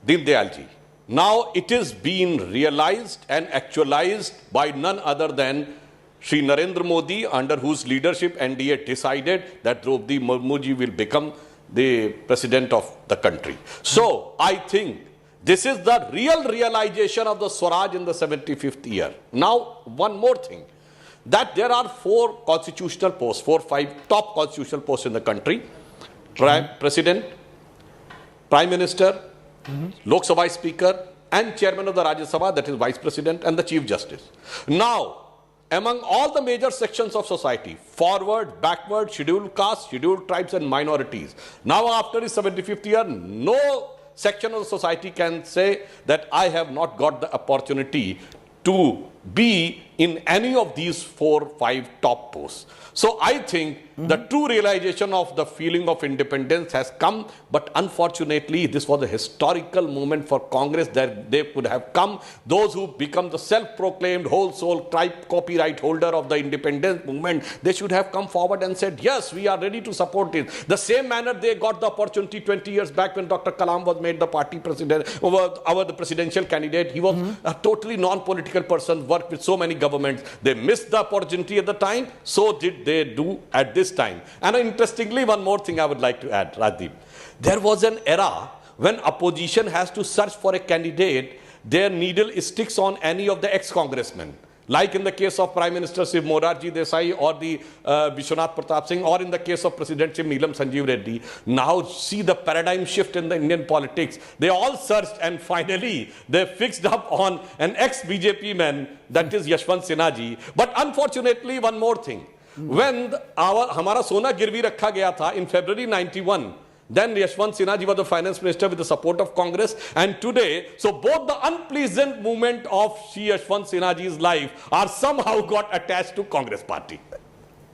Deen Dayal ji. Now it is being realized and actualized by none other than Shri Narendra Modi, under whose leadership NDA decided that Droupadi Murmu ji will become the president of the country. So I think This is the real realization of the Swaraj in the 75th year. Now, one more thing, that there are 4 constitutional posts, 5 top constitutional posts in the country. President, Prime Minister, Lok Sabha Speaker, and Chairman of the Rajya Sabha, that is Vice President, and the Chief Justice. Now, among all the major sections of society, forward, backward, scheduled castes, scheduled tribes and minorities, now after the 75th year, no section of the society can say that I have not got the opportunity to be in any of these 4-5 top posts. So I think the true realization of the feeling of independence has come, but unfortunately this was a historical moment for Congress that they could have come. Those who become the self-proclaimed whole soul tribe copyright holder of the independence movement, they should have come forward and said, yes, we are ready to support it. The same manner they got the opportunity 20 years back when Dr. Kalam was made the party president, the presidential candidate. He was a totally non-political person, worked with so many governments. They missed the opportunity at the time, so did they do at this time. And interestingly, one more thing I would like to add, Rajdeep. There was an era when opposition has to search for a candidate, their needle sticks on any of the ex-congressmen. Like in the case of Prime Minister Shiv Morarji Desai or the Vishwanath Pratap Singh, or in the case of President Shiv Neelam Sanjeev Reddy. Now see the paradigm shift in the Indian politics. They all searched and finally they fixed up on an ex-BJP man, that is Yashwant Sinha ji. But unfortunately, one more thing. When हमारा सोना गिरवी रखा गया था in February 91, then Yashwant Sinha ji was the finance minister with the support of Congress, and today, so both the unpleasant moment of Yashwant Sinha ji's life are somehow got attached to Congress party.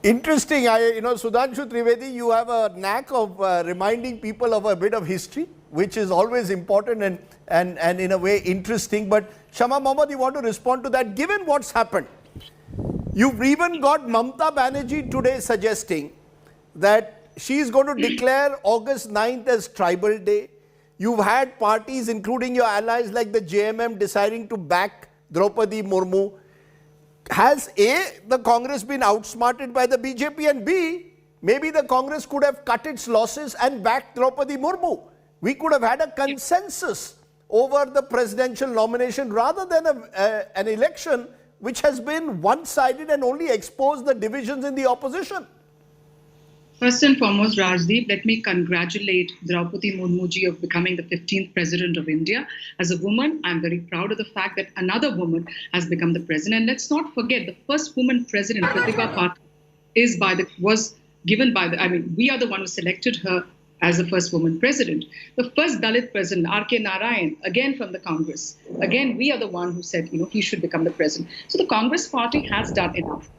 Interesting. Sudhanshu Trivedi, you have a knack of reminding people of a bit of history, which is always important and in a way interesting. But Shama Mohammad, you want to respond to that? Given what's happened, you've even got Mamta Banerjee today suggesting that she is going to declare August 9th as Tribal Day. You've had parties, including your allies like the JMM, deciding to back Droupadi Murmu. Has A, the Congress been outsmarted by the BJP, and B, maybe the Congress could have cut its losses and backed Droupadi Murmu? We could have had a consensus over the presidential nomination rather than an election which has been one-sided and only exposed the divisions in the opposition. First and foremost, Rajdeep, let me congratulate Droupadi Murmu ji of becoming the 15th President of India. As a woman, I'm very proud of the fact that another woman has become the President. And let's not forget, the first woman President, Pratibha Patil, was given by we are the one who selected her as the first woman President. The first Dalit President, R.K. Narayan, again from the Congress. Again, we are the one who said, he should become the President. So the Congress party has done enough.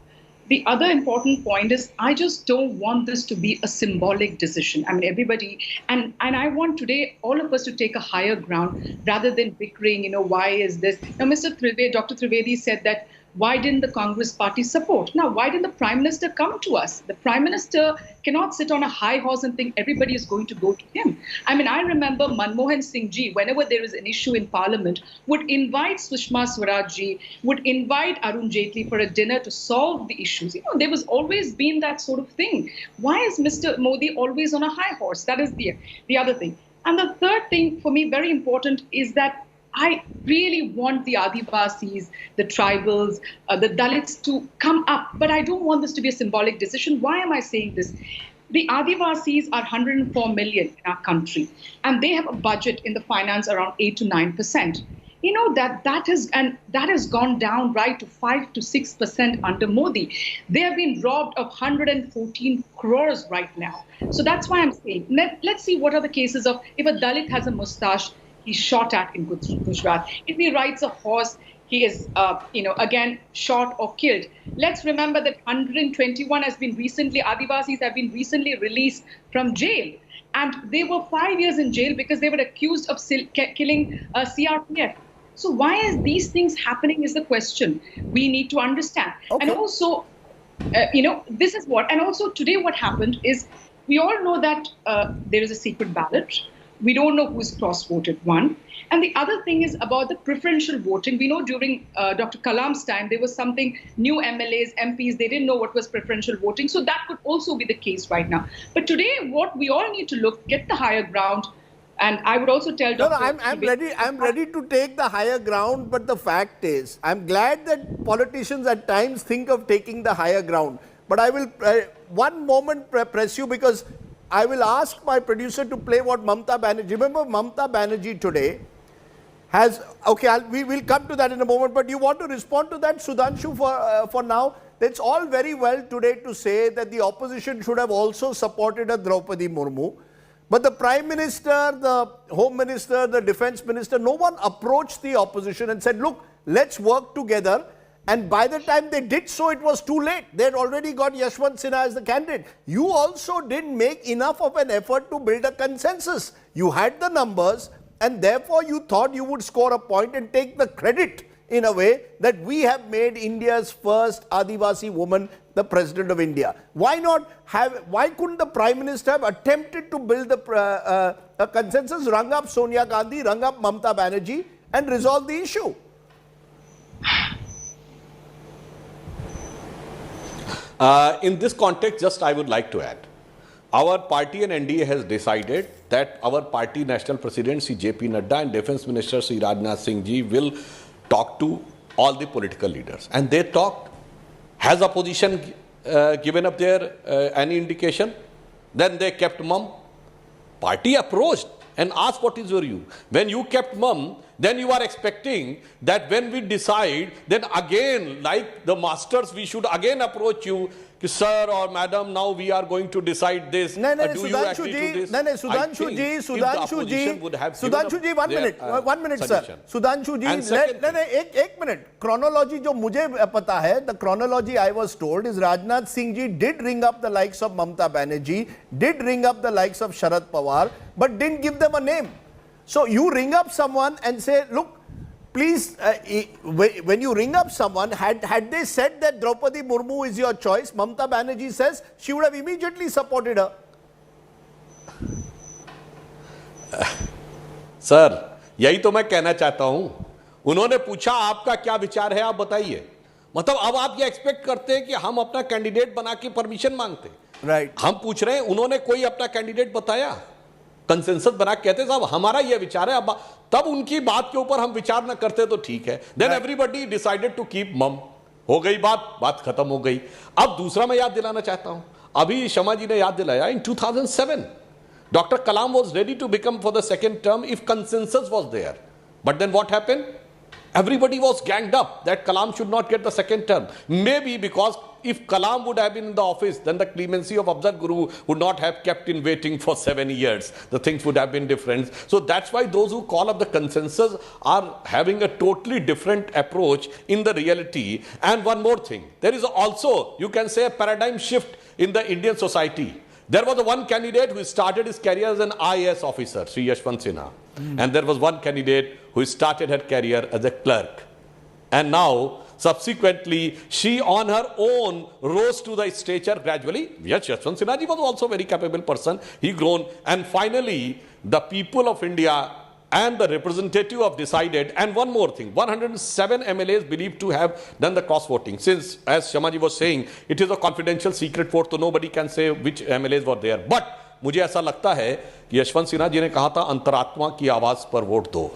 The other important point is, I just don't want this to be a symbolic decision. Everybody, and I want today all of us to take a higher ground rather than bickering, why is this? Now, Dr. Trivedi said that, why didn't the Congress party support? Now, why didn't the Prime Minister come to us? The Prime Minister cannot sit on a high horse and think everybody is going to go to him. I remember Manmohan Singh ji, whenever there is an issue in Parliament, would invite Sushma Swaraj ji, would invite Arun Jaitley for a dinner to solve the issues. There was always been that sort of thing. Why is Mr. Modi always on a high horse? That is the other thing. And the third thing for me, very important, is that I really want the Adivasis, the tribals, the Dalits to come up, but I don't want this to be a symbolic decision. Why am I saying this? The Adivasis are 104 million in our country, and they have a budget in the finance around 8 to 9%. That has gone down right to 5 to 6% under Modi. They have been robbed of 114 crores right now. So that's why I'm saying, let's see what are the cases of if a Dalit has a mustache, he's shot at in Gujarat. If he rides a horse, he is, again, shot or killed. Let's remember that 121 Adivasis have been recently released from jail. And they were 5 years in jail because they were accused of killing CRPF. So why is these things happening is the question we need to understand. Okay. And also, this is what, and also today what happened is, we all know that there is a secret ballot. We don't know who's cross-voted, one. And the other thing is about the preferential voting. We know during Dr. Kalam's time, there was something, new MLAs, MPs, they didn't know what was preferential voting. So that could also be the case right now. But today, what we all need to get the higher ground, And I would also tell No, Dr. I'm ready to take the higher ground, but the fact is, I'm glad that politicians at times think of taking the higher ground. But I will, one moment press you, because I will ask my producer to play what Mamta Banerjee, remember Mamta Banerjee today has, okay, we will come to that in a moment, but you want to respond to that, Sudhanshu, for now? It's all very well today to say that the opposition should have also supported a Droupadi Murmu. But the Prime Minister, the Home Minister, the Defence Minister, no one approached the opposition and said, look, let's work together. And by the time they did so, it was too late. They had already got Yashwant Sinha as the candidate. You also didn't make enough of an effort to build a consensus. You had the numbers, and therefore you thought you would score a point and take the credit in a way that we have made India's first Adivasi woman the President of India. Why couldn't the Prime Minister have attempted to build a consensus, rung up Sonia Gandhi, rung up Mamta Banerjee, and resolve the issue? In this context, just I would like to add, our party and NDA has decided that our party national president, Sri JP Nadda, and Defence Minister, Sri Rajnath Singh ji, will talk to all the political leaders. And they talked. Has opposition given up their any indication? Then they kept mum. Party approached and asked, what is your view? When you kept mum, then you are expecting that when we decide, then again, like the masters, we should again approach you, sir or madam, now we are going to decide this. Do you agree to this? Sudhanshu ji, 1 minute, 1 minute, sir. Sudhanshu ji, एक minute. Chronology जो मुझे पता है, the chronology I was told is Rajnath Singh ji did ring up the likes of Mamta Banerjee, did ring up the likes of Sharad Pawar, but didn't give them a name. So you ring up someone and say, look, please, when you ring up someone, had they said that Droupadi Murmu is your choice, Mamta Banerjee says she would have immediately supported her. Sir, यही तो मैं कहना चाहता हूं. उन्होंने पूछा आपका क्या विचार है, आप बताइए. मतलब अब आप ये एक्सपेक्ट करते हैं कि हम अपना कैंडिडेट बना के परमिशन मांगते. राइट. हम पूछ रहे हैं, उन्होंने कोई अपना कैंडिडेट बताया? कंसेंसस बना के कहते साहब हमारा ये विचार है, अब तब उनकी बात के ऊपर हम विचार न करते तो ठीक है. Then everybody decided to keep mum. हो गई बात खत्म हो गई. अब दूसरा मैं याद दिलाना चाहता हूं, अभी शर्मा जी ने याद दिलाया, इन 2007 Dr. Kalam was ready to become for the second term if consensus was there. But then what happened? Everybody was ganged up that Kalam should not get the second term. Maybe because if Kalam would have been in the office, then the clemency of Afzal Guru would not have kept in waiting for 7 years. The things would have been different. So that's why those who call up the consensus are having a totally different approach in the reality. And one more thing, there is also, you can say, a paradigm shift in the Indian society. There was one candidate who started his career as an IAS officer, Sri Yashwant Sinha. And there was one candidate who started her career as a clerk. And now, subsequently, she on her own rose to the stature gradually. Yes, Yashwant Sinha ji was also a very capable person. He grown. And finally, the people of India and the representative have decided. And one more thing, 107 MLAs believed to have done the cross-voting. Since, as Shamaji was saying, it is a confidential secret vote, so nobody can say which MLAs were there. But मुझे ऐसा लगता है कि यशवंत सिन्हा जी ने कहा था अंतरात्मा की आवाज पर वोट दो.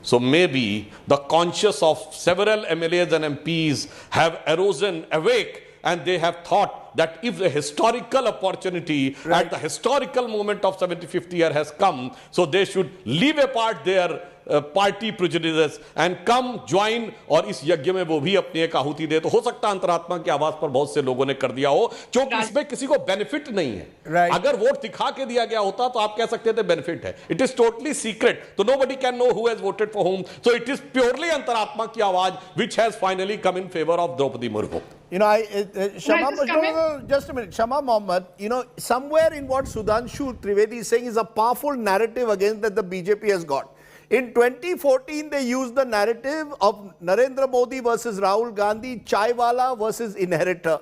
So maybe the conscience of several MLAs and MPs have arisen awake, and they have thought that if the historical opportunity at the historical moment of 75th year has come, so they should leave apart their party prejudices and come join, और इस यज्ञ में वो भी अपनी एक आहुति दे. तो हो सकता है अंतरात्मा की आवाज पर बहुत से लोगों ने कर दिया हो, क्योंकि इसमें किसी को बेनिफिट नहीं है. अगर वोट दिखा के दिया गया होता तो आप कह सकते थे बेनिफिट है. इट इज टोटली सीक्रेट, तो nobody can know who has voted for whom. So it is purely अंतरात्मा की आवाज which has finally come in favor of Droupadi Murmu. You know, just a minute, Shama Mohammed, you know, somewhere in what Sudhanshu Trivedi is saying is a powerful narrative against that the BJP has got. In 2014, they used the narrative of Narendra Modi versus Rahul Gandhi, Chaiwala versus inheritor.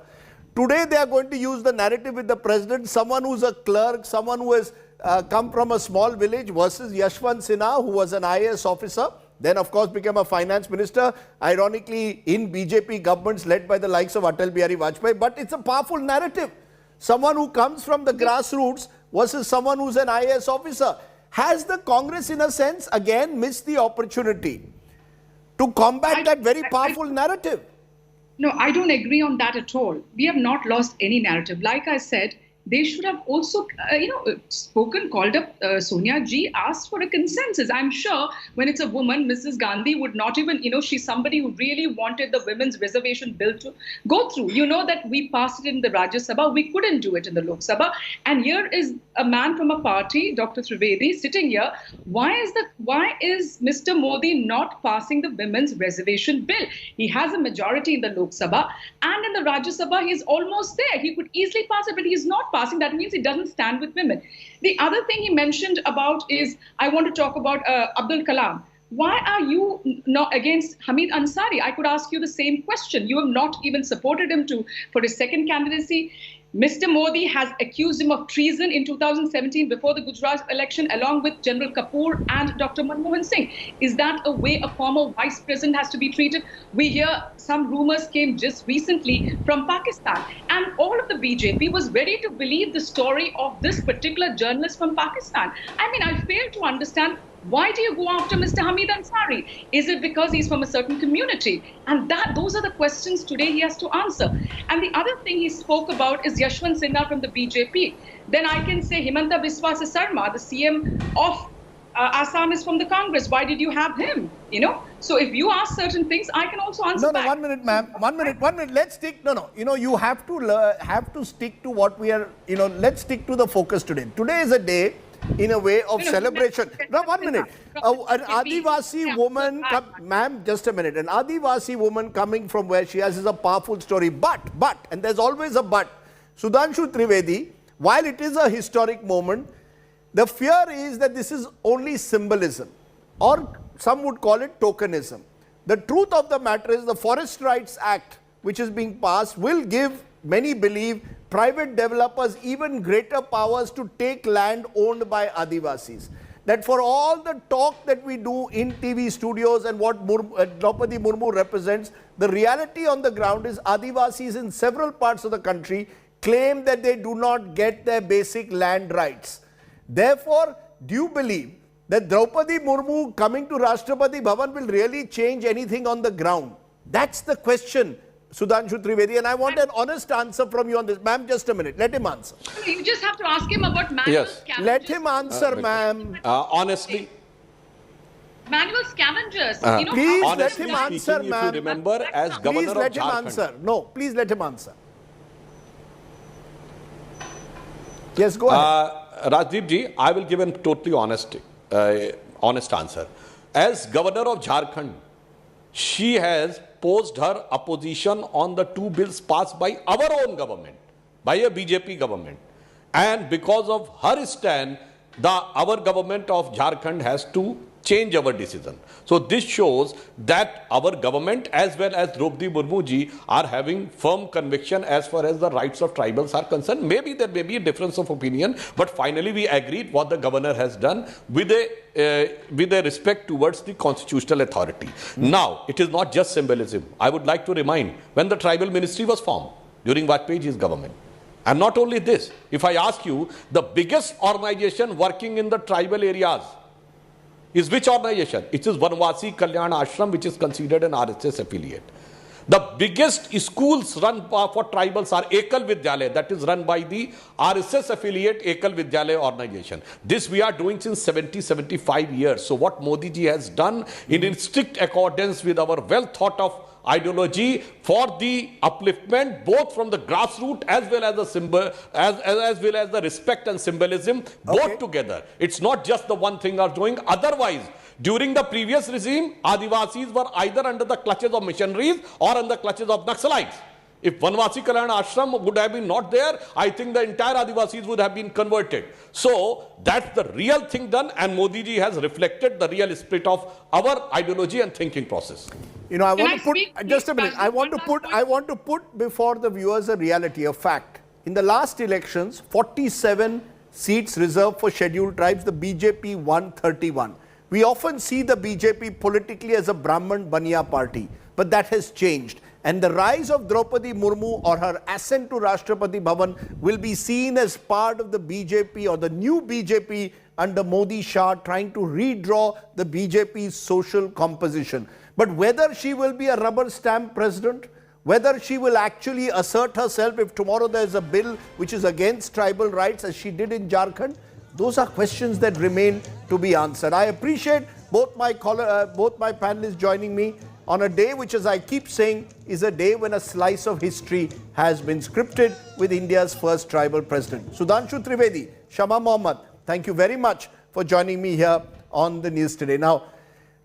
Today, they are going to use the narrative with the president, someone who's a clerk, someone who has come from a small village versus Yashwant Sinha, who was an IAS officer. Then, of course, became a finance minister, ironically, in BJP governments led by the likes of Atal Bihari Vajpayee. But it's a powerful narrative. Someone who comes from the grassroots versus someone who's an IAS officer. Has the Congress, in a sense, again missed the opportunity to combat that very powerful narrative? No, I don't agree on that at all. We have not lost any narrative. Like I said, they should have also, spoken, called up Sonia Ji, asked for a consensus. I'm sure when it's a woman, Mrs. Gandhi would not even, she's somebody who really wanted the women's reservation bill to go through. You know that we passed it in the Rajya Sabha. We couldn't do it in the Lok Sabha. And here is a man from a party, Dr. Trivedi, sitting here. Why is Mr. Modi not passing the women's reservation bill? He has a majority in the Lok Sabha, and in the Rajya Sabha, he's almost there. He could easily pass it, but he's not passing. That means he doesn't stand with women. The other thing he mentioned about is, I want to talk about Abdul Kalam. Why are you not against Hamid Ansari? I could ask you the same question. You have not even supported him for his second candidacy. Mr. Modi has accused him of treason in 2017 before the Gujarat election, along with General Kapoor and Dr. Manmohan Singh. Is that a way a former vice president has to be treated? We hear some rumors came just recently from Pakistan, and all of the BJP was ready to believe the story of this particular journalist from Pakistan. I mean, I fail to understand. Why do you go after Mr. Hamid Ansari? Is it because he's from a certain community? And those are the questions today he has to answer. And the other thing he spoke about is Yashwant Sinha from the BJP. Then I can say Himanta Biswa Sarma, the CM of Assam, is from the Congress. Why did you have him? So if you ask certain things, I can also answer back. No, 1 minute, ma'am. 1 minute. Let's stick. No. You have to stick to what we are. Let's stick to the focus today. Today is a day, in a way, of celebration. No, 1 minute. An Adivasi woman, ma'am, just a minute. An Adivasi woman coming from where she is a powerful story. But, and there's always a but. Sudhanshu Trivedi, while it is a historic moment, the fear is that this is only symbolism, or some would call it tokenism. The truth of the matter is the Forest Rights Act, which is being passed, will give, many believe, private developers even greater powers to take land owned by Adivasis. That for all the talk that we do in TV studios and what Droupadi Murmu represents, the reality on the ground is Adivasis in several parts of the country claim that they do not get their basic land rights. Therefore, do you believe that Droupadi Murmu coming to Rashtrapati Bhavan will really change anything on the ground? That's the question, Sudhanshu Trivedi, and I want an honest answer from you on this. Ma'am, just a minute. Let him answer. You just have to ask him about manual scavengers. Let him answer, ma'am. Honestly. Manual scavengers. Please let him answer, ma'am. If you remember, as governor of Jharkhand. Please let him answer. No, please let him answer. Yes, go ahead. Rajdeep ji, I will give a totally honest answer. As governor of Jharkhand, she has posed her opposition on the two bills passed by our own government, by a BJP government. And because of her stand, our government of Jharkhand has to change our decision. So this shows that our government as well as Droupadi Murmu ji are having firm conviction as far as the rights of tribals are concerned. Maybe there may be a difference of opinion, but finally we agreed what the governor has done with a respect towards the constitutional authority. Now, it is not just symbolism. I would like to remind when the tribal ministry was formed during Vajpayee ji's government. And not only this, if I ask you, the biggest organization working in the tribal areas is which organization? It is Vanvasi Kalyan Ashram, which is considered an RSS affiliate. The biggest schools run for tribals are Ekal Vidyalaya, that is run by the RSS affiliate Ekal Vidyalaya organization. This we are doing since 75 years. So what Modi ji has done in strict accordance with our well thought of ideology for the upliftment both from the grassroots as well as the symbol as well as the respect and symbolism both together. It's not just the one thing are doing. Otherwise, during the previous regime, Adivasis were either under the clutches of missionaries or under the clutches of Naxalites. If Vanvasi Kalyan Ashram would have been not there, I think the entire Adivasis would have been converted. So that's the real thing done, and Modi ji has reflected the real spirit of our ideology and thinking process. I want to put just a minute. I want to put before the viewers a reality, a fact. In the last elections, 47 seats reserved for scheduled tribes. The BJP won 31. We often see the BJP politically as a Brahman Baniya party, but that has changed. And the rise of Droupadi Murmu or her ascent to Rashtrapati Bhavan will be seen as part of the BJP or the new BJP under Modi Shah trying to redraw the BJP's social composition. But whether she will be a rubber stamp president, whether she will actually assert herself if tomorrow there is a bill which is against tribal rights as she did in Jharkhand, those are questions that remain to be answered. I appreciate both my panelists joining me on a day which, as I keep saying, is a day when a slice of history has been scripted with India's first tribal president. Sudhanshu Trivedi, Shama Mohammed, thank you very much for joining me here on the news today. Now,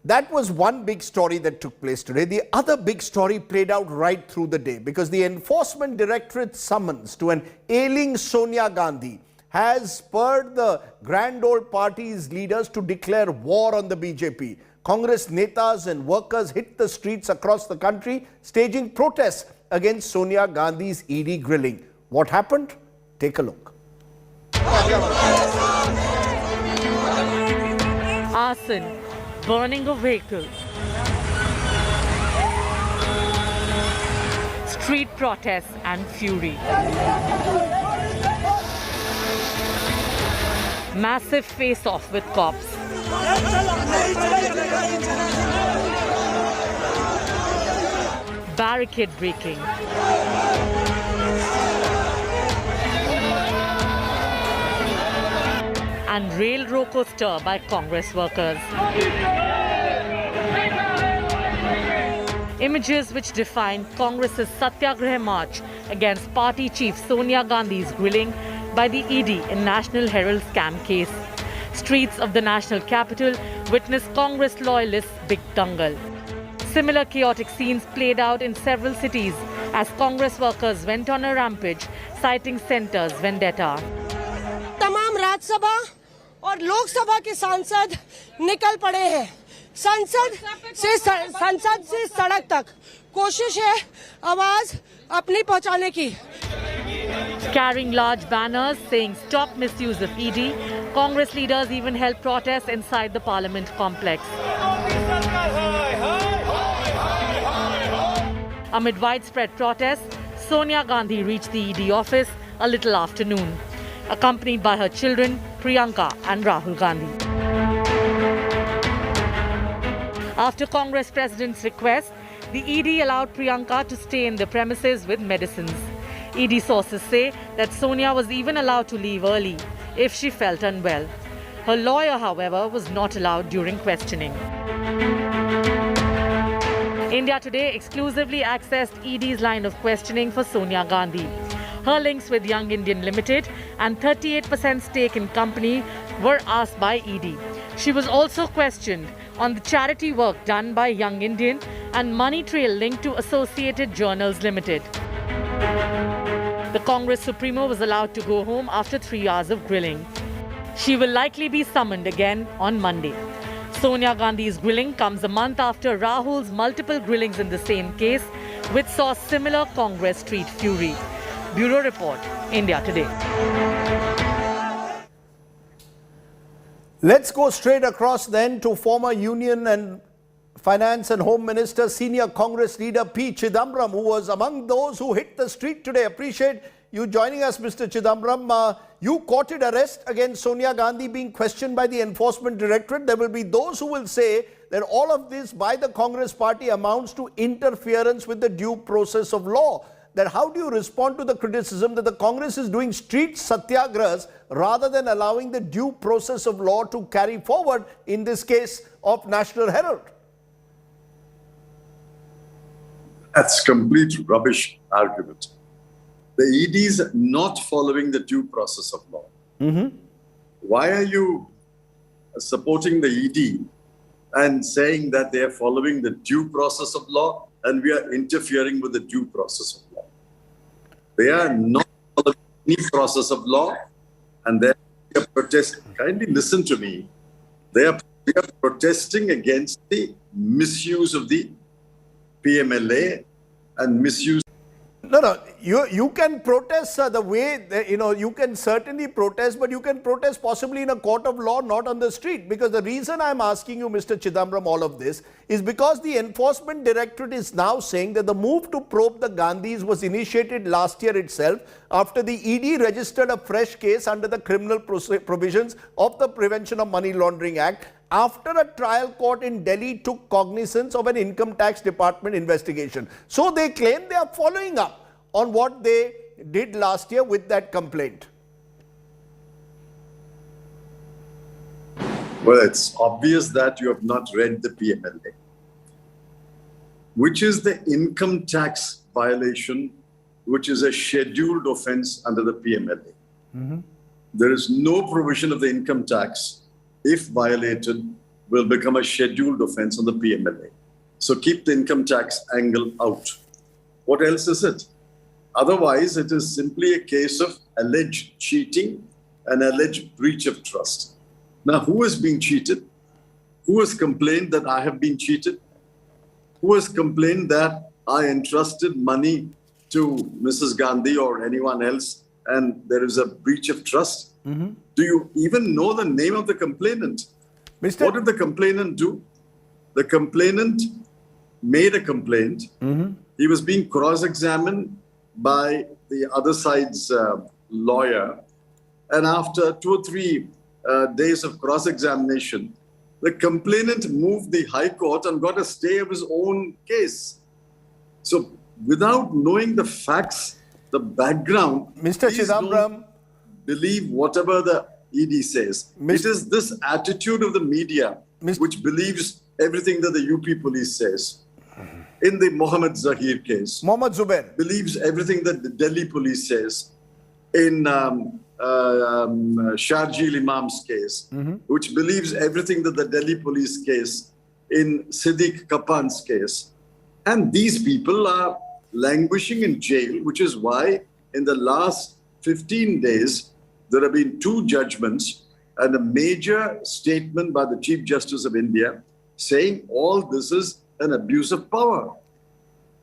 that was one big story that took place today. The other big story played out right through the day because the Enforcement Directorate's summons to an ailing Sonia Gandhi has spurred the grand old party's leaders to declare war on the BJP. Congress netas and workers hit the streets across the country, staging protests against Sonia Gandhi's ED grilling. What happened? Take a look. Arson, burning of vehicles, street protests and fury. Massive face-off with cops. Barricade breaking. And rail roko stir by Congress workers. Images which define Congress's Satyagraha march against party chief Sonia Gandhi's grilling by the ED in National Herald scam case. Streets of the national capital witnessed Congress loyalists' big dangal. Similar chaotic scenes played out in several cities as Congress workers went on a rampage, citing centre's vendetta. तमाम राज्यसभा और लोकसभा के सांसद निकल पड़े हैं। संसद से सड़क तक कोशिश है आवाज अपनी पहुंचाने की। Carrying large banners saying stop misuse of ED, Congress leaders even held protests inside the Parliament complex. Amid widespread protests, Sonia Gandhi reached the ED office a little after noon, accompanied by her children Priyanka and Rahul Gandhi. After Congress President's request, the ED allowed Priyanka to stay in the premises with medicines. ED sources say that Sonia was even allowed to leave early if she felt unwell. Her lawyer, however, was not allowed during questioning. India Today exclusively accessed ED's line of questioning for Sonia Gandhi. Her links with Young Indian Limited and 38% stake in company were asked by ED. She was also questioned on the charity work done by Young Indian and money trail linked to Associated Journals Limited. The Congress Supremo was allowed to go home after 3 hours of grilling. She will likely be summoned again on Monday. Sonia Gandhi's grilling comes a month after Rahul's multiple grillings in the same case, which saw similar Congress street fury. Bureau Report, India Today. Let's go straight across then to former Union and Finance and Home Minister, senior Congress leader P. Chidambaram, who was among those who hit the street today. Appreciate you joining us, Mr. Chidambaram. You courted arrest against Sonia Gandhi being questioned by the Enforcement Directorate. There will be those who will say that all of this by the Congress party amounts to interference with the due process of law. That how do you respond to the criticism that the Congress is doing street satyagrahas rather than allowing the due process of law to carry forward in this case of National Herald? That's complete rubbish argument. The ED is not following the due process of law. Why are you supporting the ED and saying that they are following the due process of law and we are interfering with the due process of law? They are not following any process of law and they are protesting. Kindly listen to me. They are protesting against the misuse of the PMLA and misuse. No. You can protest the way, you can certainly protest, but you can protest possibly in a court of law, not on the street. Because the reason I'm asking you, Mr. Chidambaram, all of this is because the Enforcement Directorate is now saying that the move to probe the Gandhis was initiated last year itself after the ED registered a fresh case under the criminal provisions of the Prevention of Money Laundering Act after a trial court in Delhi took cognizance of an income tax department investigation. So they claim they are following up on what they did last year with that complaint. Well, it's obvious that you have not read the PMLA, which is the income tax violation, which is a scheduled offense under the PMLA. There is no provision of the income tax, if violated, will become a scheduled offense on the PMLA. So keep the income tax angle out. What else is it? Otherwise, it is simply a case of alleged cheating and alleged breach of trust. Now, who is being cheated? Who has complained that I have been cheated? Who has complained that I entrusted money to Mrs. Gandhi or anyone else and there is a breach of trust? Do you even know the name of the complainant? What did the complainant do? The complainant made a complaint. He was being cross-examined by the other side's lawyer. And after 2 or 3 days of cross-examination, the complainant moved the High Court and got a stay of his own case. So without knowing the facts, the background, Mr. Chidambaram, believe whatever the ED says. It is this attitude of the media which believes everything that the UP police says. In the Mohammed Zahir case, Mohammed Zubair believes everything that the Delhi police says. In Sharjeel Imam's case, which believes everything that the Delhi police case, in Siddiq Kapan's case. And these people are languishing in jail, which is why in the last 15 days, there have been 2 judgments and a major statement by the Chief Justice of India saying all this is an abuse of power.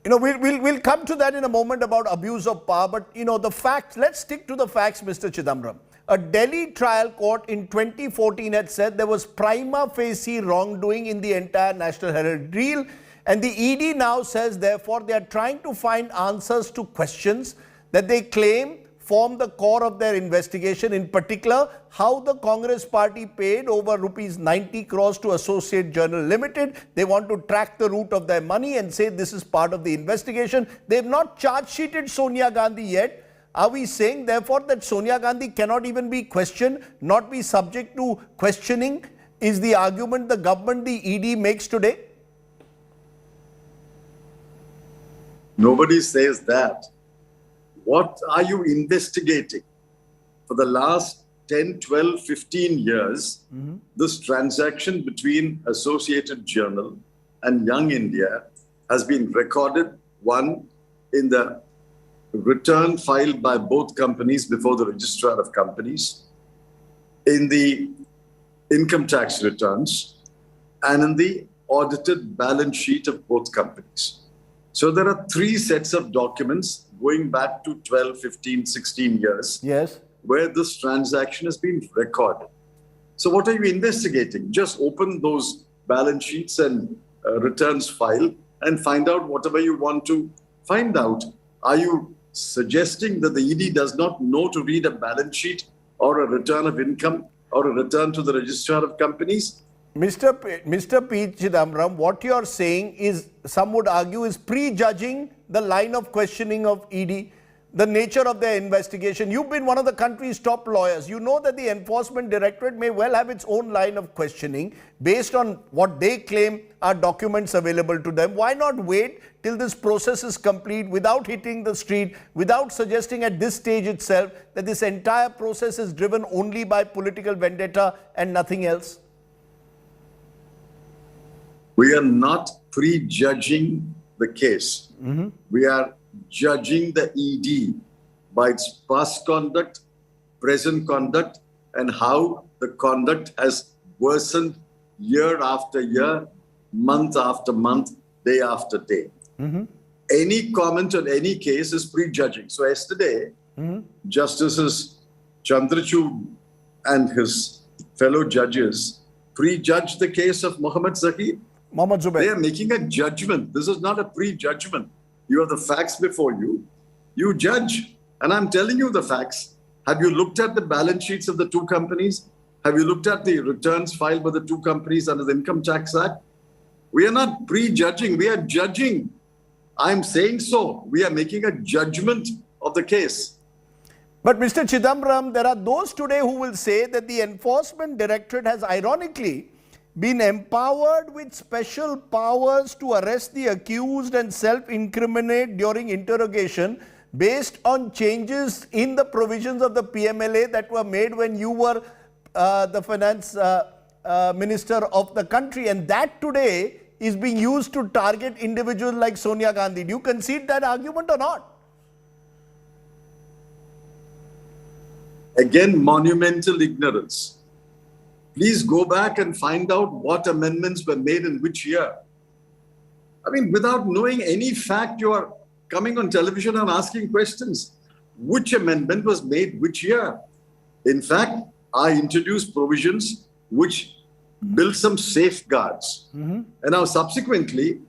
We'll come to that in a moment about abuse of power, but the facts, let's stick to the facts, Mr. Chidambaram. A Delhi trial court in 2014 had said there was prima facie wrongdoing in the entire National Herald deal, and the ED now says, therefore, they are trying to find answers to questions that they claim form the core of their investigation, in particular, how the Congress party paid over rupees 90 crores to Associate Journal Limited. They want to track the route of their money and say this is part of the investigation. They've not charge sheeted Sonia Gandhi yet. Are we saying, therefore, that Sonia Gandhi cannot even be questioned, not be subject to questioning, is the argument the government, the ED makes today? Nobody says that. What are you investigating? For the last 10, 12, 15 years, this transaction between Associated Journal and Young India has been recorded, one, in the return filed by both companies before the Registrar of Companies, in the income tax returns, and in the audited balance sheet of both companies. So there are 3 sets of documents going back to 12, 15, 16 years, where this transaction has been recorded. So what are you investigating? Just open those balance sheets and returns file and find out whatever you want to find out. Are you suggesting that the ED does not know to read a balance sheet or a return of income or a return to the Registrar of Companies? Mr. P. Chidambaram, what you are saying is, some would argue, is prejudging the line of questioning of ED, the nature of their investigation. You've been one of the country's top lawyers. You know that the Enforcement Directorate may well have its own line of questioning based on what they claim are documents available to them. Why not wait till this process is complete without hitting the street, without suggesting at this stage itself that this entire process is driven only by political vendetta and nothing else? We are not prejudging the case. We are judging the ED by its past conduct, present conduct, and how the conduct has worsened year after year, month after month, day after day. any comment on any case is prejudging. So yesterday, Justices Chandrachud and his fellow judges prejudged the case of Mohammed Zahid. Mohammed Zubair. They are making a judgment. This is not a prejudgment. You have the facts before you. You judge. And I'm telling you the facts. Have you looked at the balance sheets of the two companies? Have you looked at the returns filed by the two companies under the Income Tax Act? We are not prejudging. We are judging. I'm saying so. We are making a judgment of the case. But Mr. Chidambaram, there are those today who will say that the Enforcement Directorate has ironically been empowered with special powers to arrest the accused and self-incriminate during interrogation based on changes in the provisions of the PMLA that were made when you were the finance minister of the country. And that today is being used to target individuals like Sonia Gandhi. Do you concede that argument or not? Again, monumental ignorance. Please go back and find out what amendments were made in which year. I mean, without knowing any fact, you are coming on television and asking questions. Which amendment was made which year? In fact, I introduced provisions which built some safeguards. And now subsequently,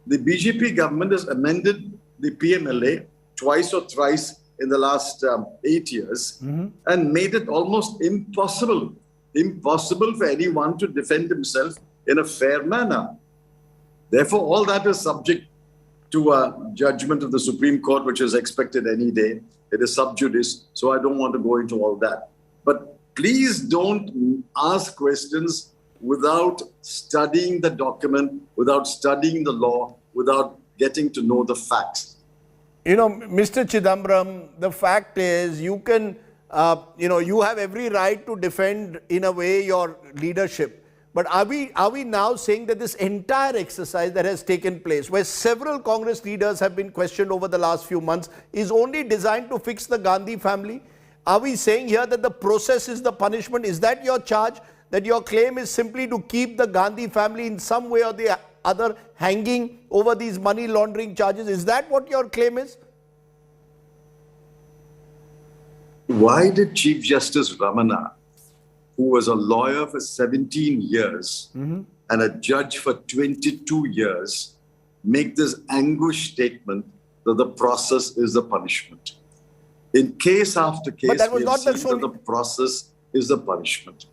the BJP government has amended the PMLA twice or thrice in the last 8 years and made it almost impossible for anyone to defend himself in a fair manner. Therefore, all that is subject to a judgment of the Supreme Court, which is expected any day. It is sub judice, so I don't want to go into all that. But please don't ask questions without studying the document, without studying the law, without getting to know the facts. You know, Mr. Chidambaram, the fact is you can, you have every right to defend in a way your leadership. But are we now saying that this entire exercise that has taken place, where several Congress leaders have been questioned over the last few months, is only designed to fix the Gandhi family? Are we saying here that the process is the punishment? Is that your charge? That your claim is simply to keep the Gandhi family in some way or the other hanging over these money laundering charges? Is that what your claim is? Why did Chief Justice Ramana, who was a lawyer for 17 years and a judge for 22 years, make this anguished statement that the process is the punishment? In case after case, we have seen that the process is the punishment.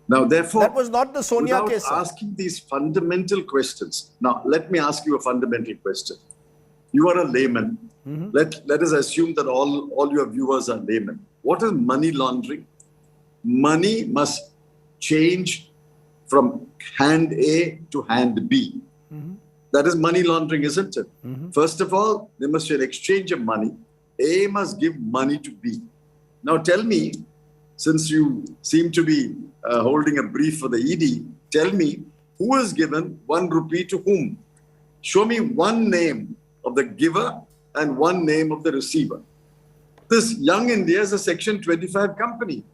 Now, therefore, that was not the Sonia case. Without asking these fundamental questions. Now, let me ask you a fundamental question. You are a layman. Let us assume that all your viewers are laymen. What is money laundering? Money must change from hand A to hand B. That is money laundering, isn't it? First of all, there must be an exchange of money. A must give money to B. Now tell me, since you seem to be holding a brief for the ED, tell me who has given 1 rupee to whom? Show me one name of the giver and one name of the receiver. This Young India is a Section 25 company.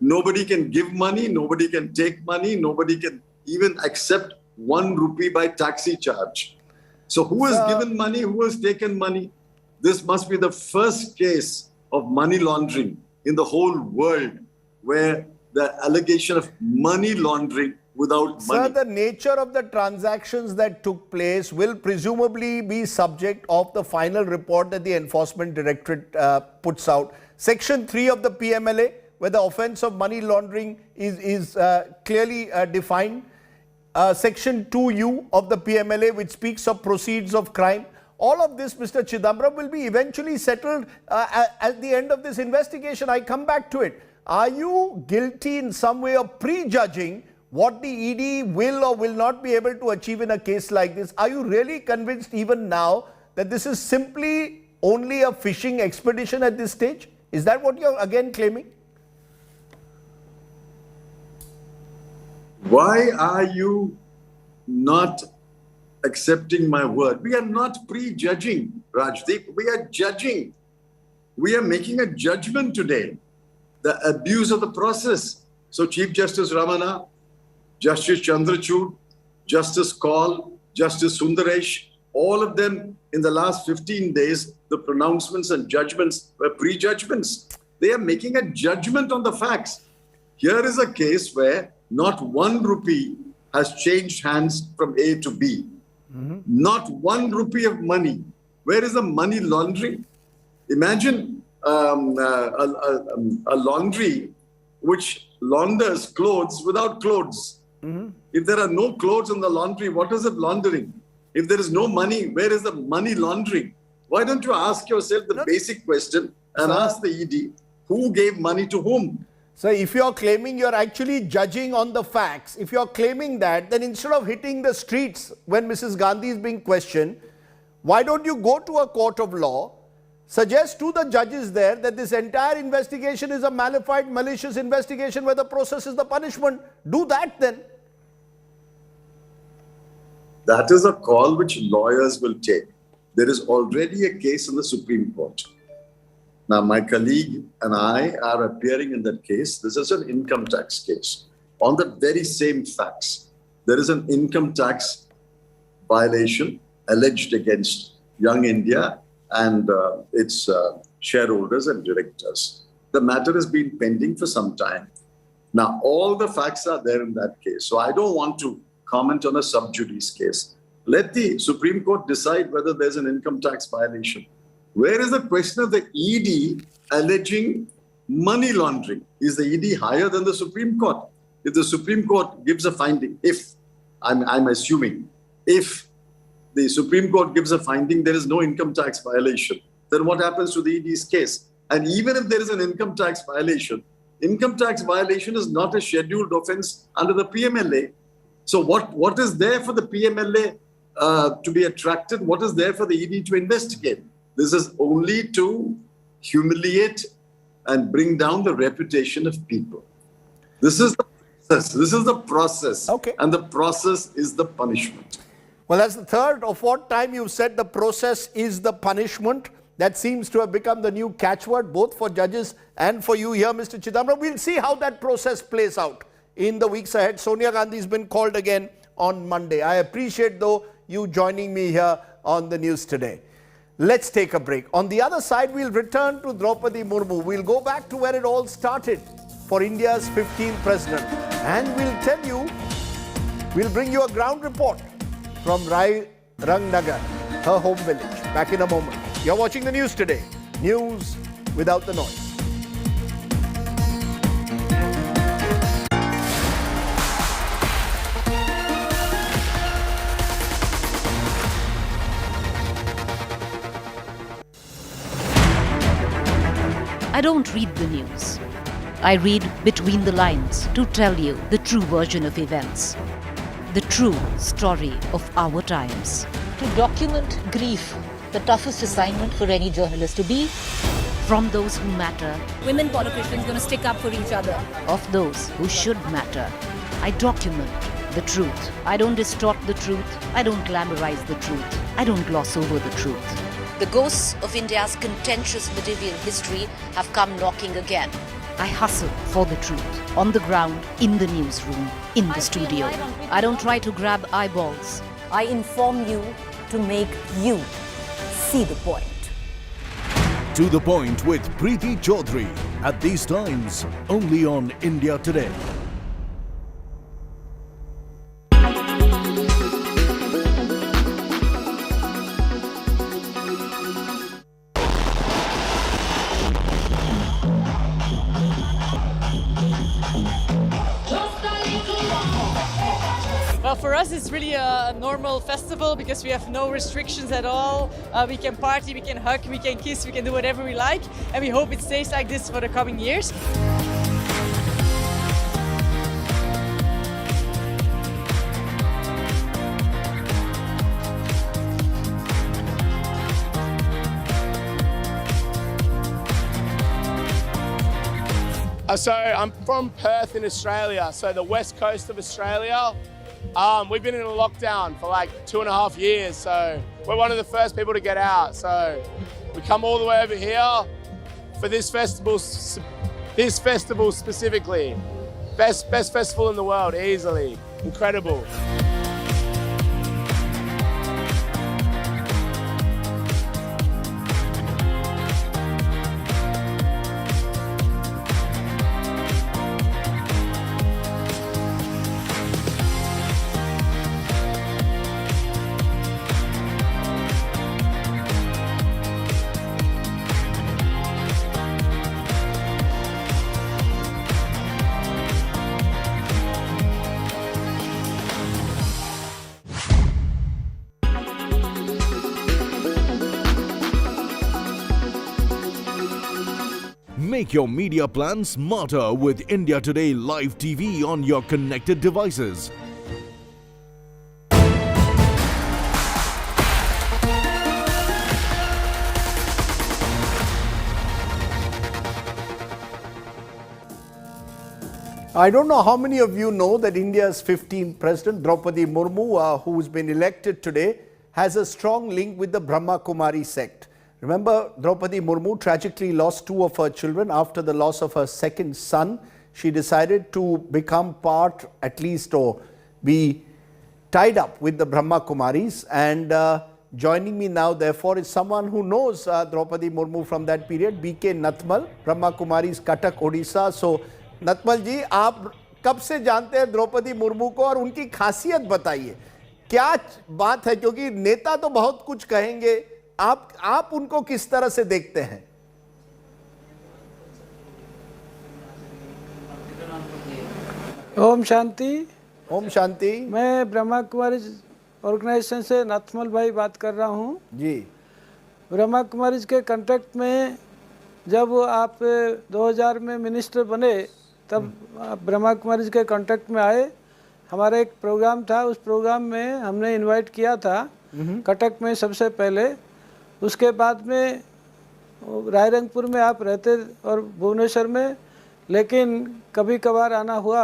Nobody can give money, nobody can take money, nobody can even accept 1 rupee by taxi charge. So who has given money, who has taken money? This must be the first case of money laundering in the whole world where the allegation of money laundering without money. Sir, the nature of the transactions that took place will presumably be subject of the final report that the Enforcement Directorate puts out. Section 3 of the PMLA, where the offence of money laundering is clearly defined. Section 2U of the PMLA, which speaks of proceeds of crime. All of this, Mr. Chidambaram, will be eventually settled at the end of this investigation. I come back to it. Are you guilty in some way of prejudging what the ED will or will not be able to achieve in a case like this? Are you really convinced even now that this is simply only a fishing expedition at this stage? Is that what you're again claiming? Why are you not accepting my word? We are not prejudging, Rajdeep. We are judging. We are making a judgment today. The abuse of the process. So Chief Justice Ramana, Justice Chandrachud, Justice Kaul, Justice Sundaresh, all of them in the last 15 days, the pronouncements and judgments were prejudgments. They are making a judgment on the facts. Here is a case where not 1 rupee has changed hands from A to B. Not 1 rupee of money. Where is the money laundering? Imagine a laundry which launders clothes without clothes. If there are no clothes in the laundry, what is it laundering? If there is no money, where is the money laundering? Why don't you ask yourself the basic question and ask the ED, who gave money to whom? So if you're claiming you're actually judging on the facts, if you're claiming that, then instead of hitting the streets when Mrs. Gandhi is being questioned, why don't you go to a court of law, suggest to the judges there that this entire investigation is a malified, malicious investigation where the process is the punishment? Do that then. That is a call which lawyers will take. There is already a case in the Supreme Court. Now, my colleague and I are appearing in that case. This is an income tax case. On the very same facts, there is an income tax violation alleged against Young India and its shareholders and directors. The matter has been pending for some time. Now, all the facts are there in that case. So I don't want to comment on a sub judice case. Let the Supreme Court decide whether there's an income tax violation. Where is the question of the ED alleging money laundering? Is the ED higher than the Supreme Court? If the Supreme Court gives a finding, I'm assuming, if the Supreme Court gives a finding there is no income tax violation, then what happens to the ED's case? And even if there is an income tax violation is not a scheduled offense under the PMLA. So what is there for the PMLA to be attracted? What is there for the ED to investigate? This is only to humiliate and bring down the reputation of people. This is the process. This is the process. Okay. And the process is the punishment. Well, that's the third or fourth time you've said the process is the punishment. That seems to have become the new catchword, both for judges and for you here, Mr. Chidambaram. We'll see how that process plays out in the weeks ahead. Sonia Gandhi has been called again on Monday. I appreciate, though, you joining me here on the news today. Let's take a break. On the other side, we'll return to Droupadi Murmu. We'll go back to where it all started for India's 15th president. And we'll bring you a ground report from Rai Rangnagar, her home village. Back in a moment. You're watching the news today. News without the noise. I don't read the news. I read between the lines to tell you the true version of events, the true story of our times. To document grief, the toughest assignment for any journalist to be. From those who matter, women politicians going to stick up for each other. Of those who should matter, I document the truth. I don't distort the truth. I don't glamorize the truth. I don't gloss over the truth. The ghosts of India's contentious medieval history have come knocking again. I hustle for the truth, on the ground, in the newsroom, in the studio. I don't try to grab eyeballs. I inform you to make you see the point. To the Point with Preeti Chaudhary. At these times, only on India Today. Well, for us it's really a normal festival because we have no restrictions at all. We can party, we can hug, we can kiss, we can do whatever we like, and we hope it stays like this for the coming years. So I'm from Perth in Australia, so the west coast of Australia. We've been in a lockdown for like 2.5 years, so we're one of the first people to get out. So we come all the way over here for this festival specifically. Best festival in the world, easily. Incredible. Make your media plan smarter with India Today Live TV on your connected devices. I don't know how many of you know that India's 15th President, Droupadi Murmu, who's been elected today, has a strong link with the Brahma Kumari sect. Remember, Droupadi Murmu tragically lost 2 of her children after the loss of her second son. She decided to become part, at least, or be tied up with the Brahma Kumaris. And joining me now, therefore, is someone who knows Droupadi Murmu from that period, B.K. Natmal, Brahma Kumaris, Cuttack, Odisha. So, Nathmal जी, आप कब से जानते हैं द्रौपदी मुर्मू को और उनकी खासियत बताइए, क्या बात है? क्योंकि नेता तो बहुत कुछ कहेंगे, आप उनको किस तरह से देखते हैं? ओम शांति। ओम शांति। मैं ब्रह्मा कुमारी ऑर्गेनाइजेशन से नथमल भाई बात कर रहा हूँ जी। ब्रह्मा कुमारी के कांटेक्ट में जब आप 2000 में मिनिस्टर बने तब ब्रह्मा कुमारी के कांटेक्ट में आए। हमारा एक प्रोग्राम था, उस प्रोग्राम में हमने इनवाइट किया था कटक में सबसे पहले। उसके बाद में रायरंगपुर में आप रहते और भुवनेश्वर में, लेकिन कभी कभार आना हुआ।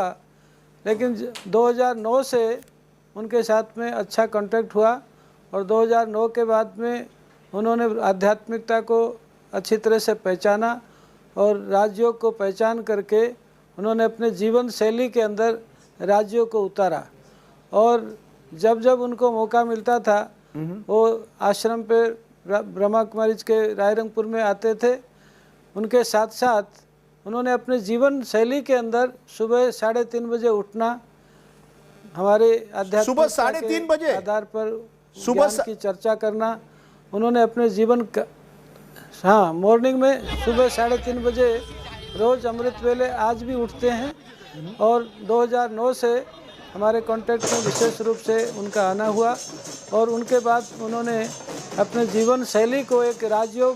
लेकिन 2009 से उनके साथ में अच्छा कांटेक्ट हुआ और 2009 के बाद में उन्होंने आध्यात्मिकता को अच्छी तरह से पहचाना और राज्यों को पहचान करके उन्होंने अपने जीवन शैली के अंदर राज्यों को उतारा। और जब जब उनको मौका मिलता था वो आश्रम पे ब्रह्मा कुमारी के रायरंगपुर में आते थे। उनके साथ साथ उन्होंने अपने जीवन शैली के अंदर सुबह 3:30 बजे उठना, हमारे आध्यात्मिक सुबह 3:30 बजे आधार पर सुबह की चर्चा करना उन्होंने अपने जीवन का, हाँ, मॉर्निंग में सुबह 3:30 बजे रोज़ अमृत वेले आज भी उठते हैं। और 2009 से हमारे कांटेक्ट में विशेष रूप से उनका आना हुआ और उनके बाद उन्होंने अपने जीवन शैली को एक राज्यों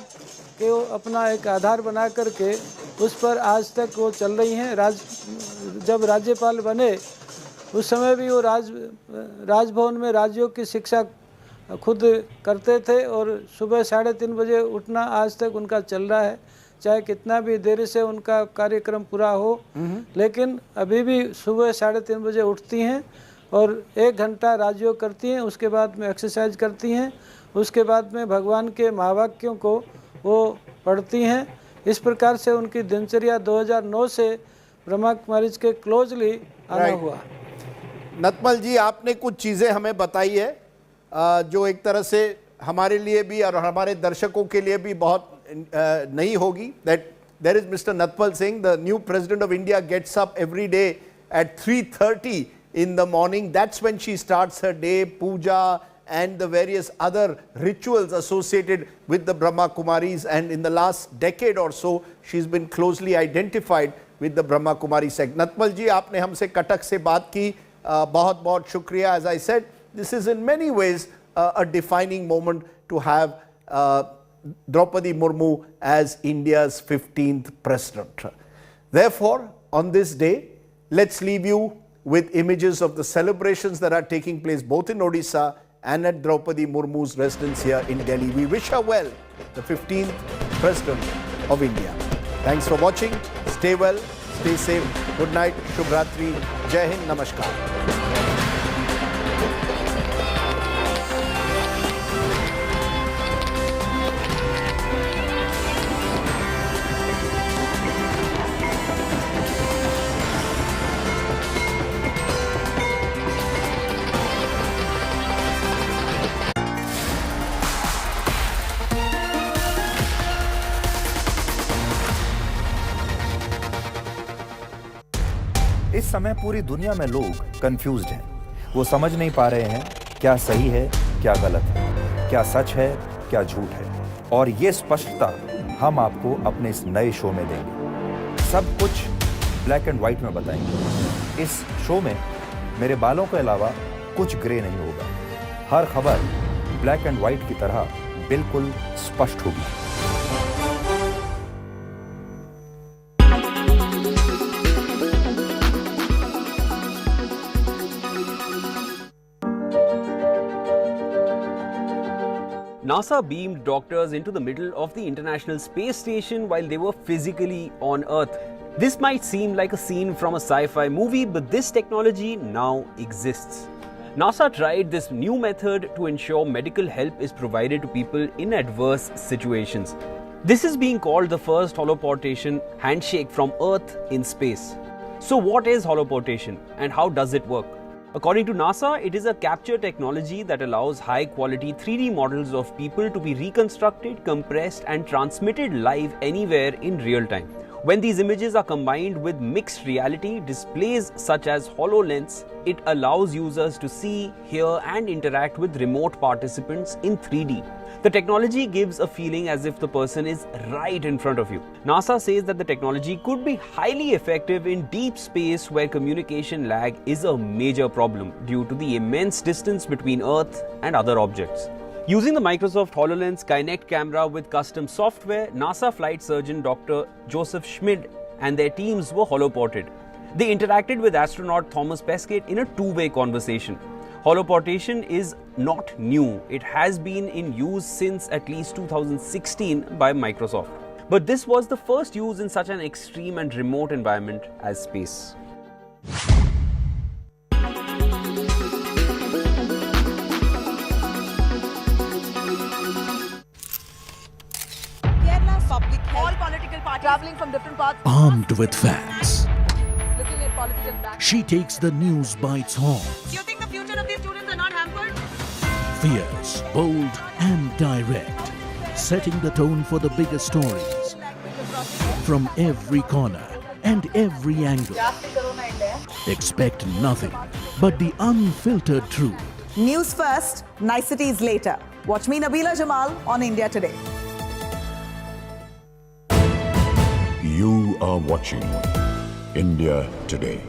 के अपना एक आधार बना करके उस पर आज तक वो चल रही हैं। जब राज्यपाल बने उस समय भी वो राजभवन में राज्यों की शिक्षा खुद करते थे और सुबह 3:30 बजे उठना आज तक उनका चल रहा है, चाहे कितना भी देरी से उनका कार्यक्रम पूरा हो। लेकिन अभी भी सुबह 3:30 बजे उठती हैं और 1 घंटा राजयोग करती हैं, उसके बाद में एक्सरसाइज करती हैं, उसके बाद में भगवान के महावाक्यों को वो पढ़ती हैं। इस प्रकार से उनकी दिनचर्या 2009 से ब्रह्मा कुमारी के क्लोजली आना हुआ। नतमल जी, आपने कुछ चीज़ें हमें बताई है जो एक तरह से हमारे लिए भी और हमारे दर्शकों के लिए भी बहुत नई होगी। That there is mister Natmal Singh, the new president of India gets up every day at 3:30 in the morning. That's when she starts her day, puja and the various other rituals associated with the Brahma Kumaris. And in the last decade or so, she's been closely identified with the Brahma Kumari sect. Natmal ji, आपने हमसे कटक से बात की, बहुत बहुत शुक्रिया. As I said, this is in many ways a defining moment to have Droupadi Murmu as India's 15th president. Therefore, on this day, let's leave you with images of the celebrations that are taking place both in Odisha and at Droupadi Murmu's residence here in Delhi. We wish her well, the 15th President of India. Thanks for watching. Stay well, stay safe. Good night. Shubh Ratri. Jai Hind. Namaskar. इस समय पूरी दुनिया में लोग confused हैं। वो समझ नहीं पा रहे हैं क्या सही है, क्या गलत है, क्या सच है, क्या झूठ है। और ये स्पष्टता हम आपको अपने इस नए शो में देंगे। सब कुछ ब्लैक एंड व्हाइट में बताएंगे। इस शो में मेरे बालों के अलावा कुछ ग्रे नहीं होगा। हर खबर ब्लैक एंड व्हाइट की तरह बिल्कुल स्पष्ट होगी। NASA beamed doctors into the middle of the International Space Station while they were physically on Earth. This might seem like a scene from a sci-fi movie, but this technology now exists. NASA tried this new method to ensure medical help is provided to people in adverse situations. This is being called the first holoportation handshake from Earth in space. So what is holoportation and how does it work? According to NASA, it is a capture technology that allows high-quality 3D models of people to be reconstructed, compressed and transmitted live anywhere in real time. When these images are combined with mixed reality displays such as HoloLens, it allows users to see, hear and interact with remote participants in 3D. The technology gives a feeling as if the person is right in front of you. NASA says that the technology could be highly effective in deep space where communication lag is a major problem due to the immense distance between Earth and other objects. Using the Microsoft HoloLens Kinect camera with custom software, NASA flight surgeon Dr. Joseph Schmid and their teams were holoported. They interacted with astronaut Thomas Pesquet in a two-way conversation. Holoportation is not new. It has been in use since at least 2016 by Microsoft. But this was the first use in such an extreme and remote environment as space. Kerala's public health. All political parties traveling from different parts. Armed with facts, Looking at political back. she takes the news by its horns. Do you think the future of these students are not hampered? Fierce, bold and direct, setting the tone for the biggest stories from every corner and every angle. Expect nothing but the unfiltered truth. News first, niceties later. Watch me, Nabila Jamal, on India Today. You are watching India Today.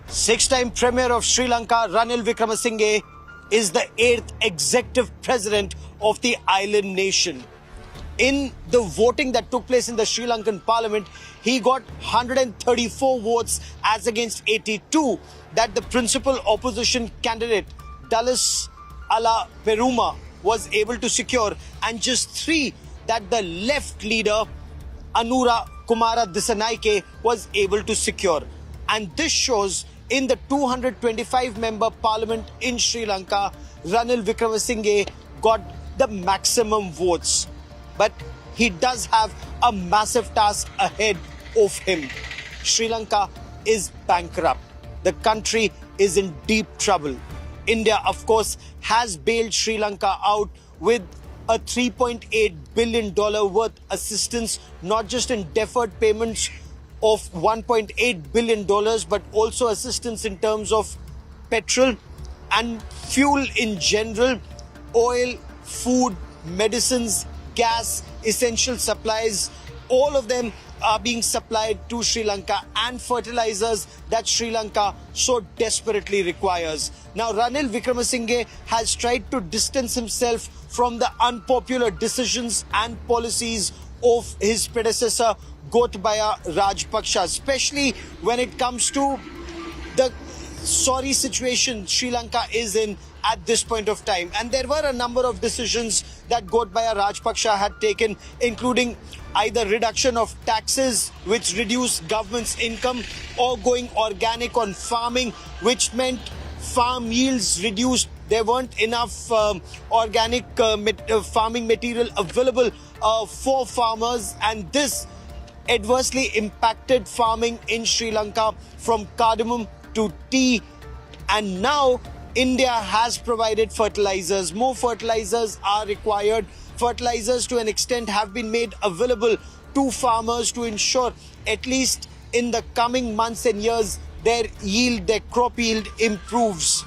Six-time Premier of Sri Lanka, Ranil Wickremesinghe, is the 8th executive president of the island nation. In the voting that took place in the Sri Lankan parliament, he got 134 votes as against 82 that the principal opposition candidate, Dallas Ala Peruma, was able to secure, and just 3 that the left leader, Anura Kumara Disanaike, was able to secure. And this shows in the 225-member parliament in Sri Lanka, Ranil Wickremesinghe got the maximum votes. But he does have a massive task ahead of him. Sri Lanka is bankrupt. The country is in deep trouble. India, of course, has bailed Sri Lanka out with a $3.8 billion worth assistance, not just in deferred payments of $1.8 billion, but also assistance in terms of petrol and fuel in general, oil, food, medicines, gas, essential supplies. All of them are being supplied to Sri Lanka, and fertilizers that Sri Lanka so desperately requires. Now, Ranil Wickremesinghe has tried to distance himself from the unpopular decisions and policies of his predecessor, Gotabaya Rajapaksa, especially when it comes to the sorry situation Sri Lanka is in at this point of time. And there were a number of decisions that Gotabaya Rajapaksa had taken, including either reduction of taxes, which reduced government's income, or going organic on farming, which meant farm yields reduced. There weren't enough organic farming material available for farmers, and this adversely impacted farming in Sri Lanka from cardamom to tea. And now India has provided fertilizers. More fertilizers are required. Fertilizers to an extent have been made available to farmers to ensure at least in the coming months and years their yield, their crop yield improves.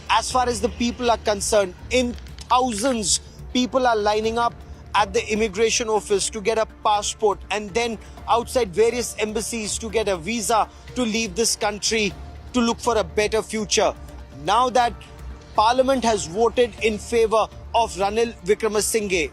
As far as the people are concerned, in thousands people are lining up at the immigration office to get a passport, and then outside various embassies to get a visa to leave this country to look for a better future. Now that Parliament has voted in favour of Ranil Wickremesinghe,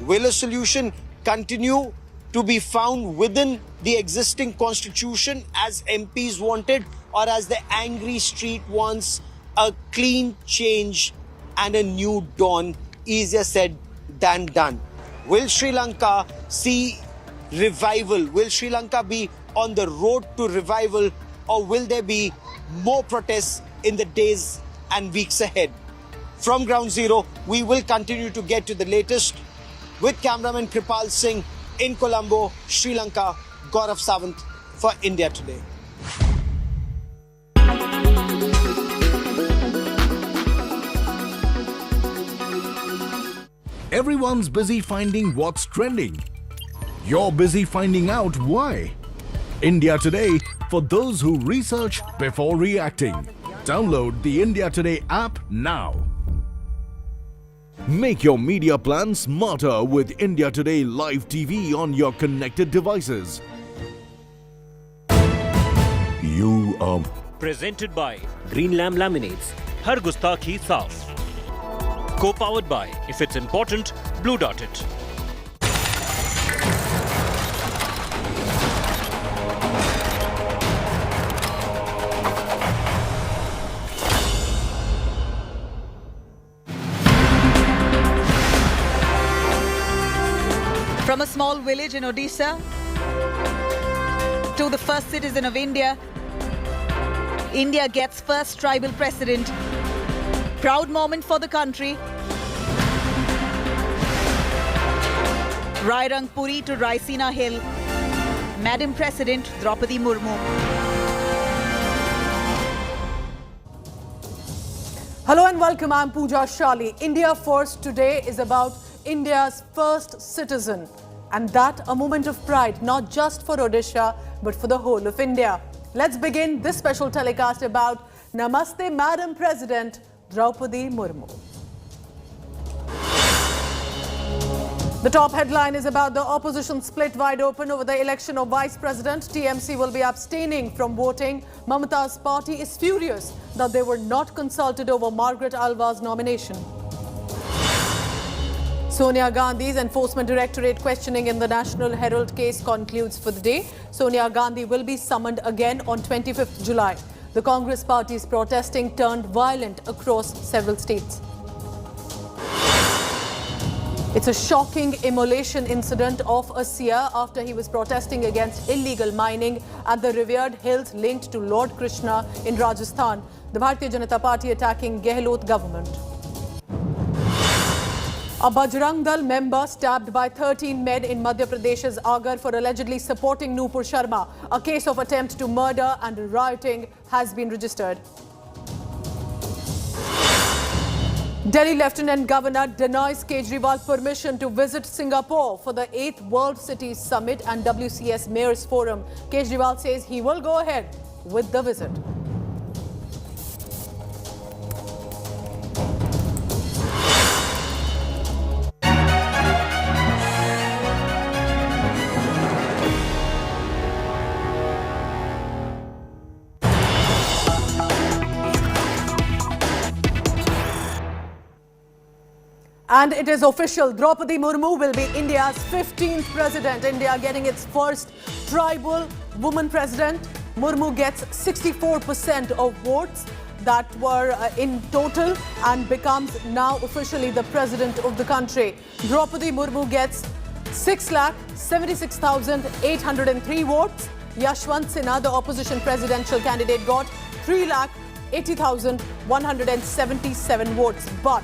will a solution continue to be found within the existing constitution as MPs wanted, or as the angry street wants a clean change and a new dawn? Easier said than done. Will Sri Lanka see revival? Will Sri Lanka be on the road to revival, or will there be more protests in the days and weeks ahead? From Ground Zero, we will continue to get to the latest with cameraman Kripal Singh in Colombo, Sri Lanka, Gaurav Sawant for India Today. Everyone's busy finding what's trending. You're busy finding out why. India Today, for those who research before reacting. Download the India Today app now. Make your media plan smarter with India Today Live TV on your connected devices. You are presented by Green Lamb Laminates, Har Gustakhi Saaf. Co-powered by, if it's important, Blue Dot It. From a small village in Odisha to the first citizen of India, India gets first tribal president. Proud moment for the country. Rairangpuri to Raisina Hill. Madam President Droupadi Murmu. Hello and welcome. I'm Pooja Shali. India First today is about India's first citizen. And that a moment of pride, not just for Odisha, but for the whole of India. Let's begin this special telecast about Namaste Madam President Droupadi Murmu. The top headline is about the opposition split wide open over the election of Vice President. TMC will be abstaining from voting. Mamata's party is furious that they were not consulted over Margaret Alva's nomination. Sonia Gandhi's Enforcement Directorate questioning in the National Herald case concludes for the day. Sonia Gandhi will be summoned again on 25th July. The Congress party's protesting turned violent across several states. It's a shocking immolation incident of a seer after he was protesting against illegal mining at the revered hills linked to Lord Krishna in Rajasthan. The Bharatiya Janata Party attacking Gehlot government. A Bajrang Dal member stabbed by 13 men in Madhya Pradesh's Agar for allegedly supporting Nupur Sharma. A case of attempt to murder and rioting has been registered. Delhi Lieutenant Governor denies Kejriwal permission to visit Singapore for the 8th World Cities Summit and WCS Mayors Forum. Kejriwal says he will go ahead with the visit. And it is official, Droupadi Murmu will be India's 15th president. India getting its first tribal woman president. Murmu gets 64% of votes that were in total and becomes now officially the president of the country. Droupadi Murmu gets 6,76,803 votes. Yashwant Sinha, the opposition presidential candidate, got 3,80,177 votes. But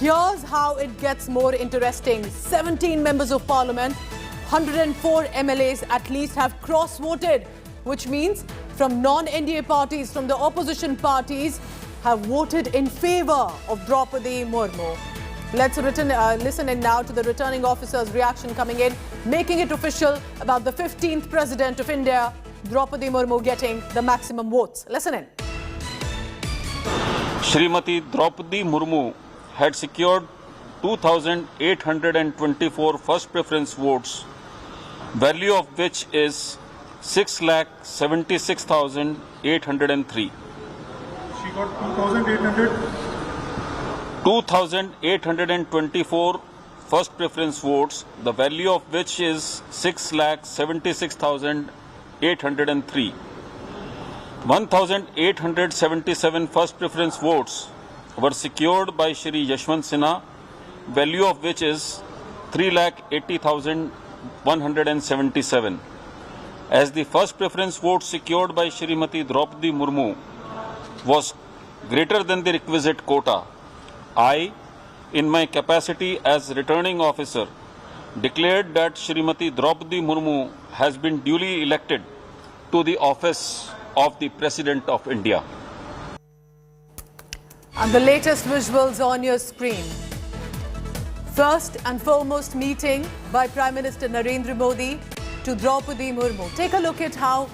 here's how it gets more interesting. 17 members of parliament, 104 MLAs at least have cross-voted, which means from non-NDA parties, from the opposition parties, have voted in favour of Droupadi Murmu. Let's listen in now to the returning officer's reaction coming in, making it official about the 15th president of India, Droupadi Murmu, getting the maximum votes. Listen in. Shrimati Droupadi Murmu had secured 2,824 first preference votes, value of which is 6,76,803. She got 2,824 first preference votes, the value of which is 6,76,803. 1,877 first preference votes were secured by Shri Yashwant Sinha, value of which is 3,80,177. As the first preference vote secured by Shrimati Droupadi Murmu was greater than the requisite quota, I, in my capacity as returning officer, declared that Shrimati Droupadi Murmu has been duly elected to the office of the President of India. And the latest visuals on your screen. First and foremost meeting by Prime Minister Narendra Modi to Droupadi Murmu. Take a look at how,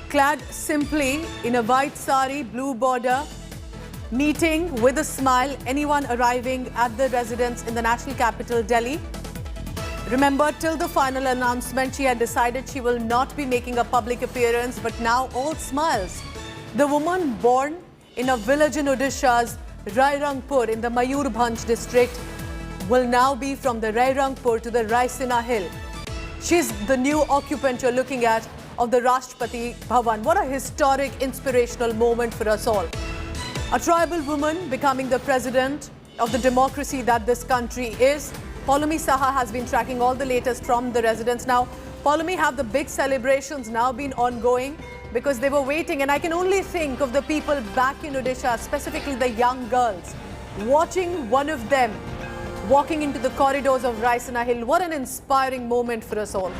clad simply in a white sari, blue border, meeting with a smile anyone arriving at the residence in the national capital, Delhi. Remember, till the final announcement, she had decided she will not be making a public appearance, but now all smiles. The woman born in a village in Odisha's Rairangpur in the Mayurbhanj district will now be from the Rairangpur to the Raisina Hill. She's the new occupant you're looking at of the Rashtrapati Bhavan. What a historic, inspirational moment for us all. A tribal woman becoming the president of the democracy that this country is. Paulami Saha has been tracking all the latest from the residents. Now, Paulami, have the big celebrations now been ongoing? Because they were waiting, and I can only think of the people back in Odisha, specifically the young girls, watching one of them walking into the corridors of Raisina Hill. What an inspiring moment for us all.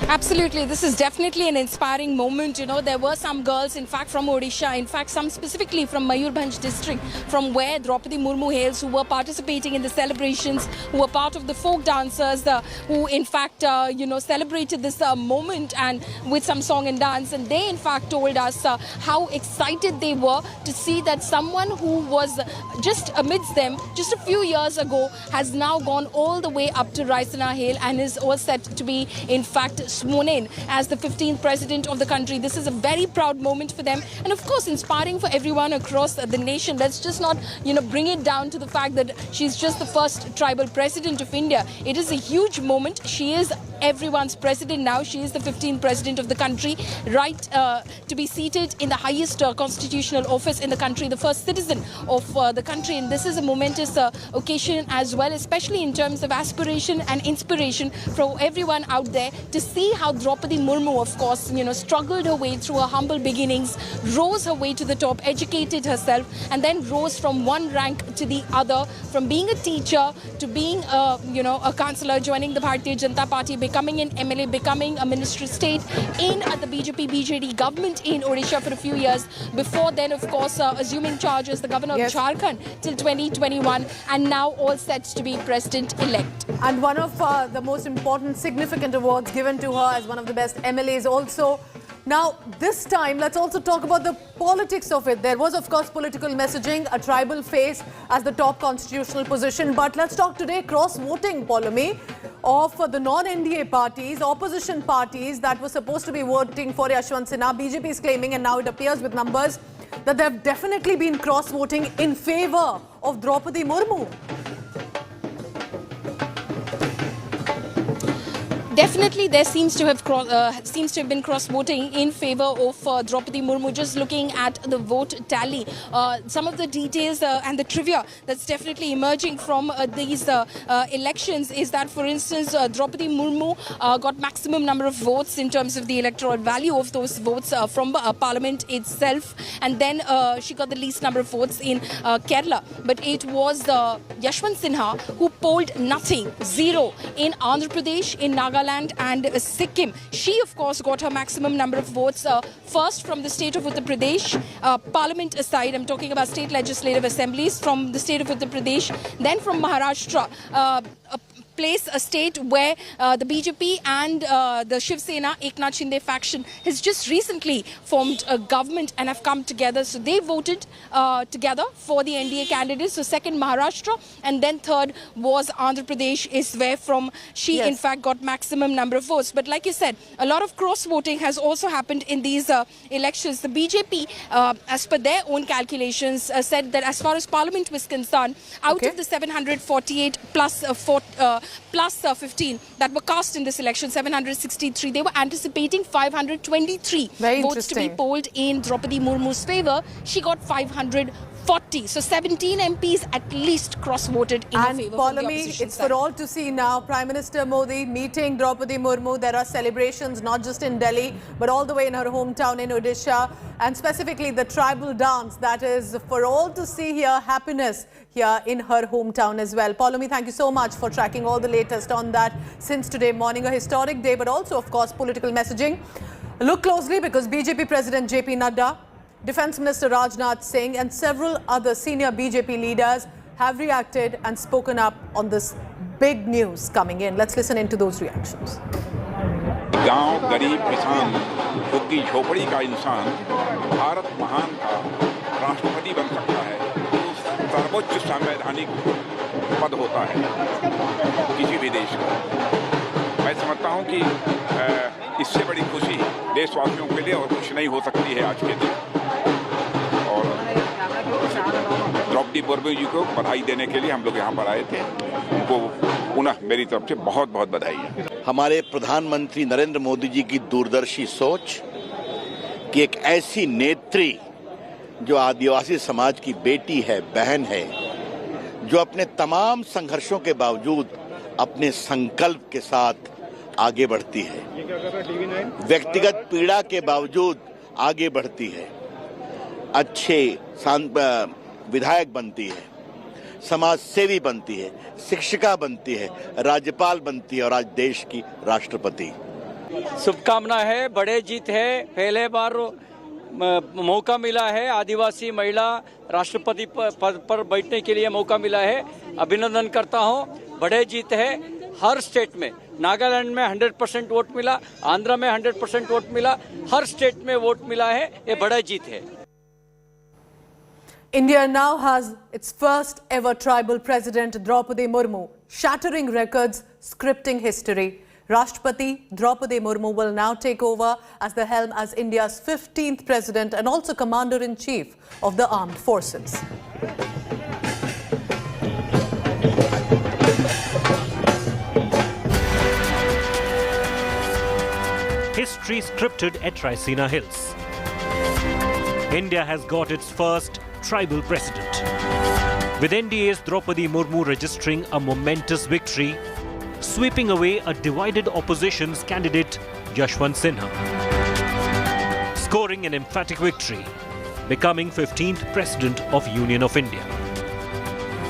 Absolutely, this is definitely an inspiring moment. You know, there were some girls, in fact, from Odisha, in fact, some specifically from Mayurbhanj district, from where Droupadi Murmu hails, who were participating in the celebrations, who were part of the folk dancers, who, in fact, celebrated this moment and with some song and dance. And they, in fact, told us how excited they were to see that someone who was just amidst them just a few years ago has now gone all the way up to Raisina Hill and is all set to be, in fact, sworn in as the 15th president of the country. This is a very proud moment for them, and of course inspiring for everyone across the nation. Let's just not, bring it down to the fact that she's just the first tribal president of India. It is a huge moment. She is everyone's president now. She is the 15th president of the country, right to be seated in the highest constitutional office in the country, the first citizen of the country. And this is a momentous occasion as well, especially in terms of aspiration and inspiration for everyone out there to see how Droupadi Murmu, of course, struggled her way through her humble beginnings, rose her way to the top, educated herself, and then rose from one rank to the other, from being a teacher to being, a councillor, joining the Bharatiya Janata Party, becoming an MLA, becoming a Minister of State in the BJP-BJD government in Odisha for a few years. Before then, of course, assuming charge as the governor of Jharkhand till 2021, and now all set to be president-elect. And one of the most important, significant awards given to her as one of the best MLAs also. Now, this time, let's also talk about the politics of it. There was, of course, political messaging, a tribal face as the top constitutional position. But let's talk today cross-voting, Paulami, of the non-NDA parties, opposition parties that were supposed to be voting for Yashwant Sinha. BJP is claiming, and now it appears with numbers, that there have definitely been cross-voting in favour of Droupadi Murmu. Definitely, there seems to have been cross-voting in favour of Droupadi Murmu. Just looking at the vote tally, some of the details and the trivia that's definitely emerging from these elections is that, for instance, Droupadi Murmu got maximum number of votes in terms of the electoral value of those votes from Parliament itself, and then she got the least number of votes in Kerala. But it was Yashwant Sinha who polled nothing, zero, in Andhra Pradesh, in Nagaland and Sikkim. She, of course, got her maximum number of votes first from the state of Uttar Pradesh, Parliament aside. I'm talking about state legislative assemblies from the state of Uttar Pradesh, then from Maharashtra. place a state where the BJP and the Shiv Sena Eknath Shinde faction has just recently formed a government and have come together. So they voted together for the NDA candidates. So second Maharashtra, and then third was Andhra Pradesh, is where from she in fact got maximum number of votes. But like you said, a lot of cross voting has also happened in these elections. The BJP, as per their own calculations, said that as far as Parliament was concerned, out of the 748 plus 15 that were cast in this election, 763, they were anticipating 523 votes to be polled in Droupadi Murmu's favour. She got 540. So 17 MPs at least cross-voted in her favour. And it's for all to see now. Prime Minister Modi meeting Droupadi Murmu. There are celebrations not just in Delhi, but all the way in her hometown in Odisha. And specifically the tribal dance that is for all to see here. Happiness here in her hometown as well. Paulomi, thank you so much for tracking all the latest on that since today morning. A historic day, but also, of course, political messaging. Look closely because BJP President JP Nadda, Defence Minister Rajnath Singh and several other senior BJP leaders have reacted and spoken up on this big news coming in. Let's listen into those reactions. गांव गरीब किसान झुग्गी झोपड़ी का इंसान भारत महान का राष्ट्रपति बन सकता है। सर्वोच्च संवैधानिक पद होता है किसी भी देश का। मैं समझता हूं कि इससे बड़ी खुशी देशवासियों के लिए और कुछ नहीं हो सकती है आज के दिन। और द्रौपदी मुर्मू जी को बधाई देने के लिए हम लोग यहाँ पर आए थे। उनको पुनः मेरी तरफ से बहुत बहुत बधाई है। हमारे प्रधानमंत्री नरेंद्र मोदी जी की दूरदर्शी सोच कि एक ऐसी नेत्री जो आदिवासी समाज की बेटी है, बहन है, जो अपने तमाम संघर्षों के बावजूद अपने संकल्प के साथ आगे बढ़ती है, व्यक्तिगत पीड़ा के बावजूद आगे बढ़ती है, अच्छे विधायक बनती है, समाज सेवी बनती है, शिक्षिका बनती है, राज्यपाल बनती है और आज देश की राष्ट्रपति। शुभकामना है, बड़े जीत है, पहले बार मौका मिला है, आदिवासी महिला राष्ट्रपति पद पर बैठने के लिए मौका मिला है। अभिनंदन करता हूं, बड़े जीत है। हर स्टेट में, नागालैंड में 100% वोट मिला, आंध्र में 100% वोट मिला, हर स्टेट में वोट मिला है, ये बड़ा जीत है। India now has its first ever tribal president, Droupadi Murmu, shattering records, scripting history. Rashtrapati Droupadi Murmu will now take over as the helm as India's 15th president and also commander-in-chief of the armed forces. History scripted at Sinha Hills. India has got its first tribal president. With NDA's Droupadi Murmu registering a momentous victory, sweeping away a divided opposition's candidate Yashwant Sinha, scoring an emphatic victory, becoming 15th President of Union of India.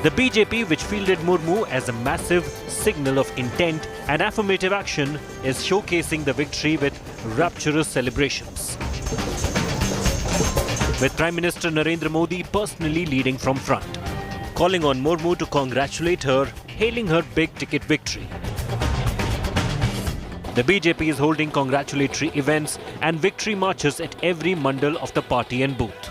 The BJP, which fielded Murmu as a massive signal of intent and affirmative action, is showcasing the victory with rapturous celebrations, with Prime Minister Narendra Modi personally leading from front, calling on Murmu to congratulate her, hailing her big-ticket victory. The BJP is holding congratulatory events and victory marches at every mandal of the party and booth.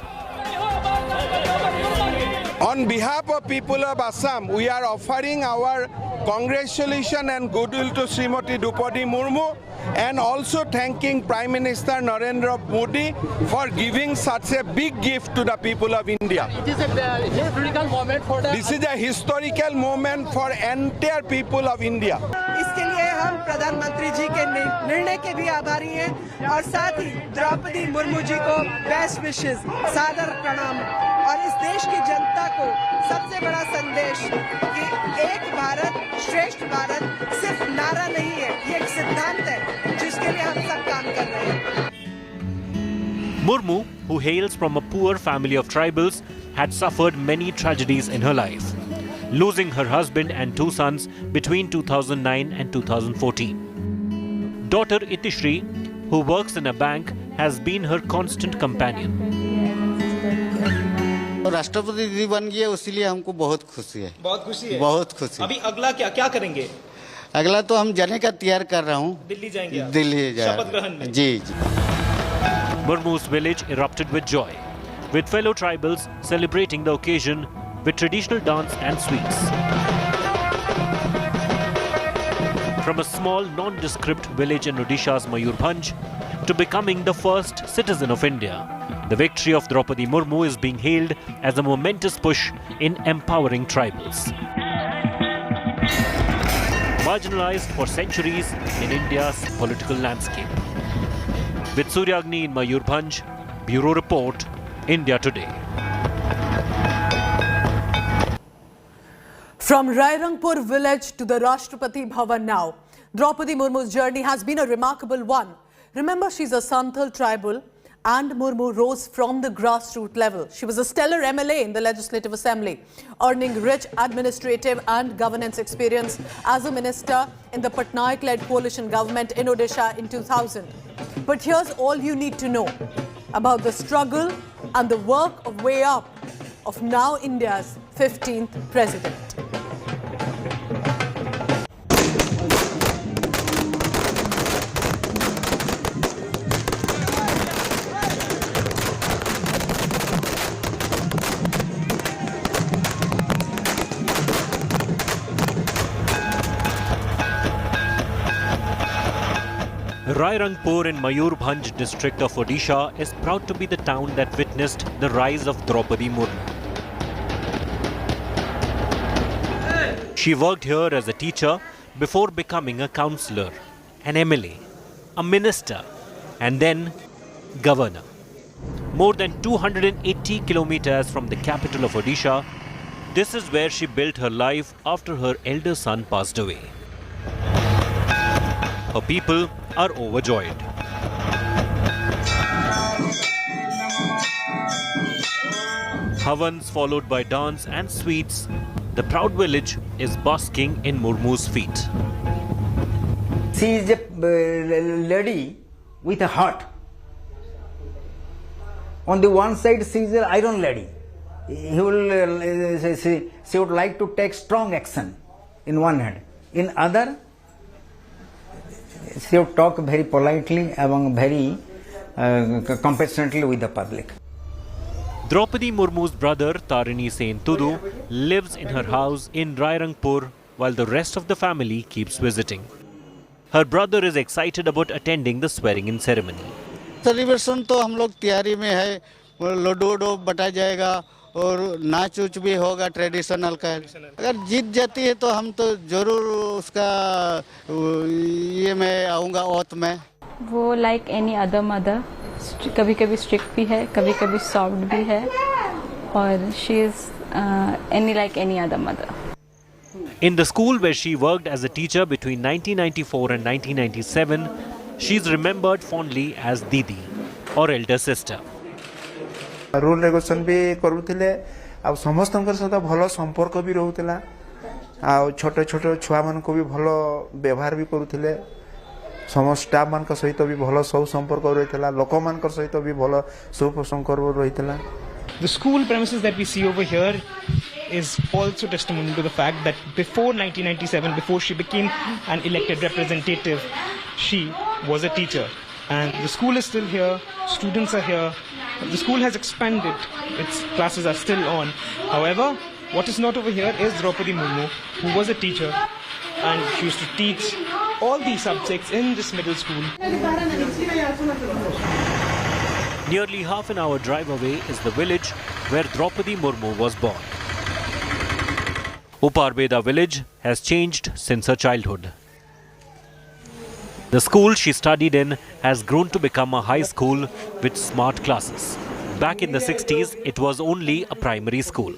On behalf of people of Assam, we are offering our congratulations and goodwill to Srimati Droupadi Murmu and also thanking Prime Minister Narendra Modi for giving such a big gift to the people of India. It is a historical moment for the... This is a historical moment for entire people of India. इसके लिए हम प्रधानमंत्री जी के निर्णय के भी आभारी हैं और साथ ही द्रौपदी मुर्मू जी को बेस्ट विशेस, सादर प्रणाम और इस देश की जनता को सबसे बड़ा संदेश कि एक भारत श्रेष्ठ भारत सिर्फ नारा नहीं है, ये एक सिद्धांत है जिसके लिए हम सब काम कर रहे हैं। Murmu, who hails from a poor family of tribals, had suffered many tragedies in her life, losing her husband and 2 sons between 2009 and 2014. Daughter Itishri, who works in a bank, has been her constant companion. राष्ट्रपति दीदी बन गई है, उसीलिए हमको बहुत खुशी है। बहुत खुशी है। बहुत खुशी। अभी अगला क्या क्या करेंगे? अगला तो हम जाने का तैयार कर रहा हूँ। दिल्ली जाएंगे आप? दिल्ली जा शपथ ग्रहण में? जी जी। Murmu's village erupted with joy, with fellow tribals celebrating the occasion with traditional dance and sweets. From a small, nondescript village in Odisha's Mayurbhanj to becoming the first citizen of India, the victory of Droupadi Murmu is being hailed as a momentous push in empowering tribals. Marginalized for centuries in India's political landscape. With Suryagni in Mayurbhanj, Bureau Report, India Today. From Rairangpur village to the Rashtrapati Bhavan now, Droupadi Murmu's journey has been a remarkable one. Remember, she's a Santhal tribal and Murmu rose from the grassroots level. She was a stellar MLA in the Legislative Assembly, earning rich administrative and governance experience as a minister in the Patnaik-led coalition government in Odisha in 2000. But here's all you need to know about the struggle and the work of way up of now India's 15th president. Rairangpur in Mayurbhanj district of Odisha is proud to be the town that witnessed the rise of Droupadi Murmu. She worked here as a teacher before becoming a councillor, an MLA, a minister, and then governor. More than 280 kilometers from the capital of Odisha, this is where she built her life after her elder son passed away. Her people are overjoyed. Havans followed by dance and sweets, the proud village is basking in Murmu's feet. She is a lady with a heart. On the one side, she is an iron lady. She would like to take strong action in one hand. In other, she would talk very politely and very compassionately with the public. Droupadi Murmu's brother Tarini Sen Tudu lives in her house in Rairangpur while the rest of the family keeps visiting. Her brother is excited about attending the swearing-in ceremony. Celebration तो हम लोग तैयारी में है, लड्डू वड्डू बटा जाएगा और नाच उच भी होगा ट्रेडिशनल का। अगर जीत जाती है तो हम तो जरूर उसका ये मैं आऊँगा ओथ में। वो लाइक एनी अदर मदर, कभी कभी स्ट्रिक्ट भी है, कभी कभी सॉफ्ट भी है, और she is like any other mother. In the school where she worked as a teacher between 1994 and 1997, she is remembered fondly as Didi, or elder sister. Rule regulation भी करूथिले आ समस्तनकर सहित भलो संपर्क भी रहउतला आ छोटे छोटे छुआ मन को भी भलो व्यवहार भी करूथिले समस्त स्टाफ मान का सहित भी भलो सब संपर्क रहितला लोक मान का सहित भी भलो सब संपर्क रहितला. The school premises that we see over here is also testimony to the fact that before 1997, before she became an elected representative, she was a teacher. And the school is still here, students are here. The school has expanded, its classes are still on. However, what is not over here is Droupadi Murmu, who was a teacher, and she used to teach all these subjects in this middle school. Nearly half an hour drive away is the village where Droupadi Murmu was born. Uparbeda village has changed since her childhood. The school she studied in has grown to become a high school with smart classes. Back in the 60s, it was only a primary school.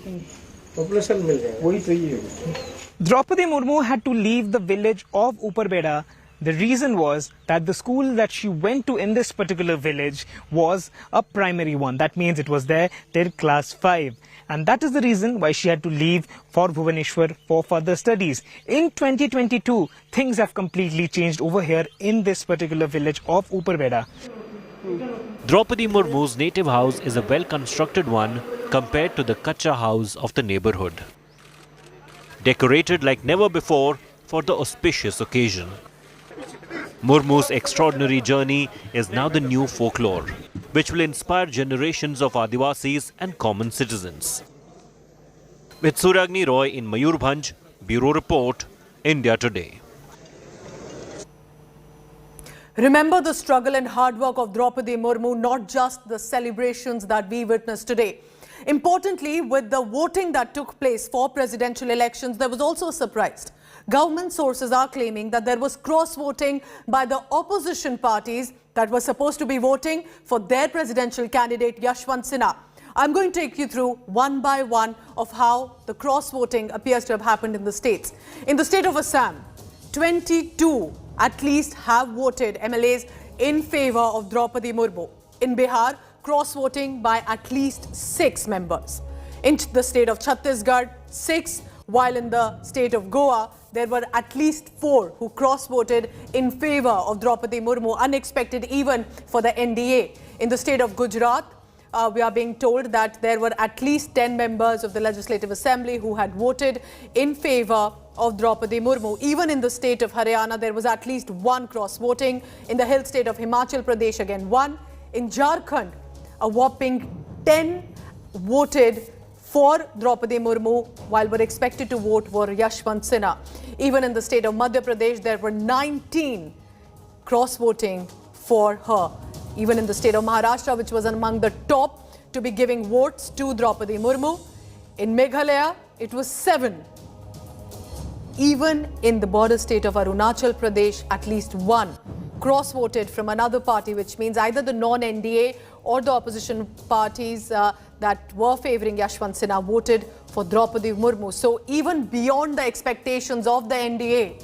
Droupadi Murmu had to leave the village of Uparbeda. The reason was that the school that she went to in this particular village was a primary one. That means it was there till class 5. And that is the reason why she had to leave for Bhubaneswar for further studies. In 2022, things have completely changed over here in this particular village of Uparbeda. Droupadi Murmu's native house is a well-constructed one compared to the kacha house of the neighborhood. Decorated like never before for the auspicious occasion. Murmu's extraordinary journey is now the new folklore, which will inspire generations of Adivasis and common citizens. With Suragni Roy in Mayurbhanj, Bureau Report, India Today. Remember the struggle and hard work of Droupadi Murmu, not just the celebrations that we witnessed today. Importantly, with the voting that took place for presidential elections, there was also a surprise. Government sources are claiming that there was cross-voting by the opposition parties that were supposed to be voting for their presidential candidate Yashwant Sinha. I'm going to take you through one by one of how the cross-voting appears to have happened in the states. In the state of Assam, 22 at least have voted MLAs in favour of Droupadi Murmu. In Bihar, cross-voting by at least 6 members. In the state of Chhattisgarh, 6, while in the state of Goa, there were at least 4 who cross-voted in favour of Droupadi Murmu, unexpected even for the NDA. In the state of Gujarat, we are being told that there were at least 10 members of the Legislative Assembly who had voted in favour of Droupadi Murmu. Even in the state of Haryana, there was at least 1 cross-voting. In the hill state of Himachal Pradesh, again 1. In Jharkhand, a whopping 10 voted for Droupadi Murmu, while were expected to vote for Yashwant Sinha. Even in the state of Madhya Pradesh, there were 19 cross-voting for her. Even in the state of Maharashtra, which was among the top to be giving votes to Droupadi Murmu. In Meghalaya, it was 7. Even in the border state of Arunachal Pradesh, at least 1 cross-voted from another party, which means either the non-NDA or the opposition parties that were favouring Yashwant Sinha voted for Droupadi Murmu. So even beyond the expectations of the NDA,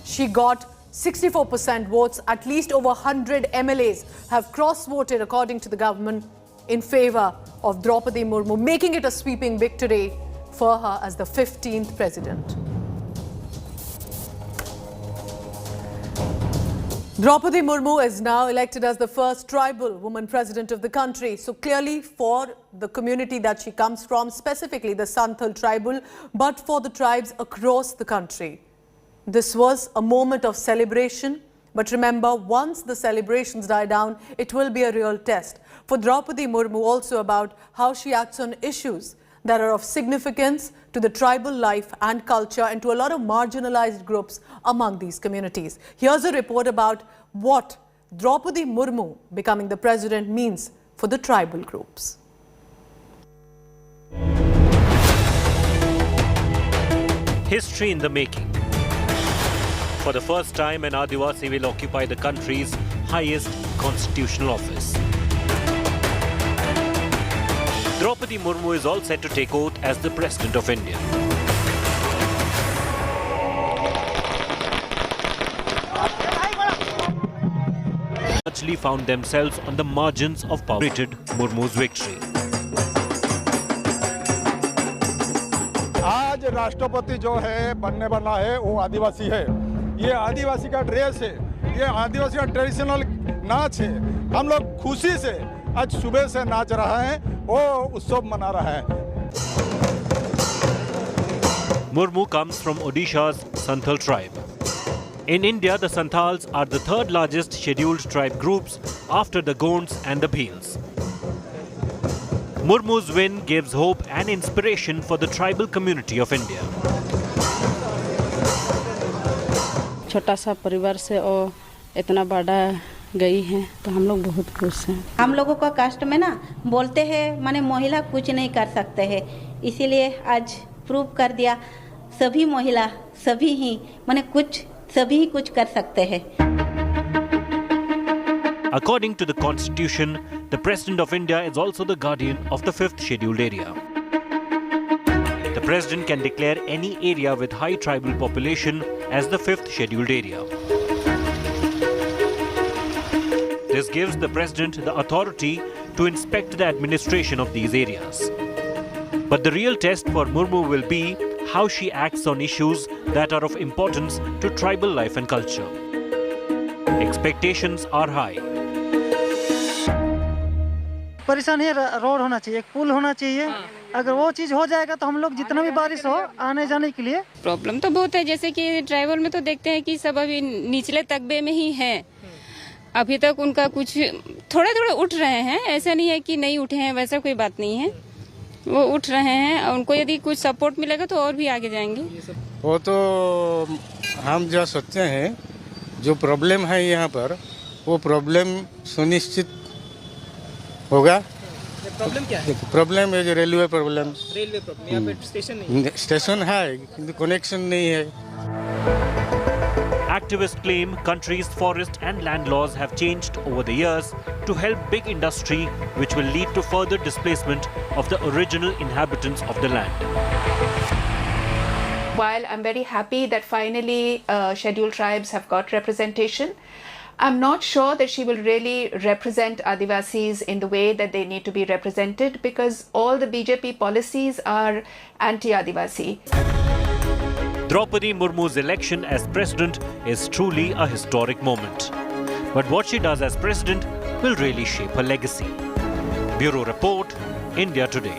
she got 64% votes. At least over 100 MLAs have cross-voted, according to the government, in favour of Droupadi Murmu, making it a sweeping victory for her as the 15th president. Droupadi Murmu is now elected as the first tribal woman president of the country. So clearly for the community that she comes from, specifically the Santhal tribal, but for the tribes across the country. This was a moment of celebration. But remember, once the celebrations die down, it will be a real test. For Droupadi Murmu, also about how she acts on issues that are of significance to the tribal life and culture and to a lot of marginalized groups among these communities. Here's a report about what Droupadi Murmu becoming the president means for the tribal groups. History in the making. For the first time, an Adivasi will occupy the country's highest constitutional office. Droupadi Murmu is all set to take oath as the President of India. Largely found themselves on the margins of power. Murmu's victory. आज राष्ट्रपति जो है बनने वाला है वो आदिवासी है। ये आदिवासी का ड्रेस है, ये आदिवासी का ट्रेडिशनल नाच है। हम लोग खुशी से आज सुबह से नाच रहा है, वो उत्सव मना रहा है। Murmu comes from Odisha's Santhal tribe. In India, the Santals are the third largest scheduled tribe groups after the Gonds and the Bhils. Murmu's win gives hope and inspiration for the tribal community of India. छोटा सा परिवार से और इतना बड़ा गई है तो हम लोग बहुत खुश हैं। हम लोगों का कास्ट में ना बोलते हैं माने महिला कुछ नहीं कर सकते हैं, इसीलिए आज प्रूव कर दिया सभी महिला सभी ही माने सभी कुछ कर सकते हैं। According to the Constitution, the President of India is also the guardian of the 5th scheduled area. The President can declare any area with high tribal population as the 5th scheduled area. This gives the President the authority to inspect the administration of these areas. But the real test for Murmu will be how she acts on issues that are of importance to tribal life and culture. Expectations are high. परेशानी है, road होना चाहिए, एक पुल होना चाहिए, अगर वो चीज़ हो जाएगा तो हम लोग जितना भी बारिश हो आने जाने के लिए प्रॉब्लम तो बहुत है, जैसे कि ट्राइबल में तो देखते हैं कि सब अभी निचले तकबे में ही हैं। अभी तक उनका कुछ थोड़े थोड़े उठ रहे हैं, ऐसा नहीं है कि नहीं उठे हैं, वैसा कोई बात नहीं है, वो उठ रहे हैं। और उनको यदि कुछ सपोर्ट मिलेगा तो और भी आगे जाएंगे। वो तो हम जो सोचते हैं, जो प्रॉब्लम है यहाँ पर, वो प्रॉब्लम सुनिश्चित होगा। प्रॉब्लम क्या है? प्रॉब्लम है जो रेलवे प्रॉब्लम। रेलवे प्रॉब्लम, यहाँ पे स्टेशन नहीं है। स्टेशन है किंतु कनेक्शन नहीं है। Activists claim country's forest and land laws have changed over the years to help big industry, which will lead to further displacement of the original inhabitants of the land. While I'm very happy that finally scheduled tribes have got representation, I'm not sure that she will really represent Adivasis in the way that they need to be represented, because all the BJP policies are anti-Adivasi. Droupadi Murmu's election as president is truly a historic moment. But what she does as president will really shape her legacy. Bureau Report, India Today.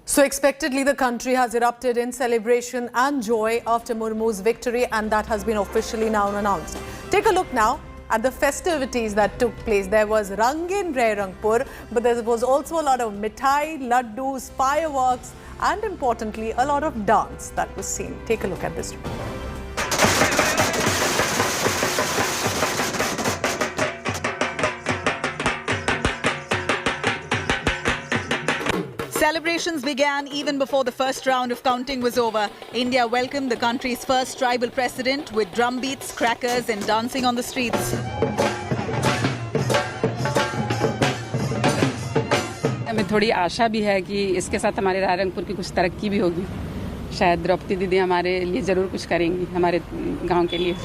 So expectedly, the country has erupted in celebration and joy after Murmu's victory, and that has been officially now announced. Take a look now at the festivities that took place. There was Rangin Ray Rangpur, but there was also a lot of mithai, laddus, fireworks, and importantly, a lot of dance that was seen. Take a look at this report. Celebrations began even before the first round of counting was over. India welcomed the country's first tribal president with drumbeats, crackers and dancing on the streets. हमें थोड़ी आशा भी है कि इसके साथ हमारे रायरंगपुर की कुछ तरक्की भी होगी। शायद द्रौपदी दीदी हमारे लिए जरूर कुछ करेंगी, हमारे गांव के लिए।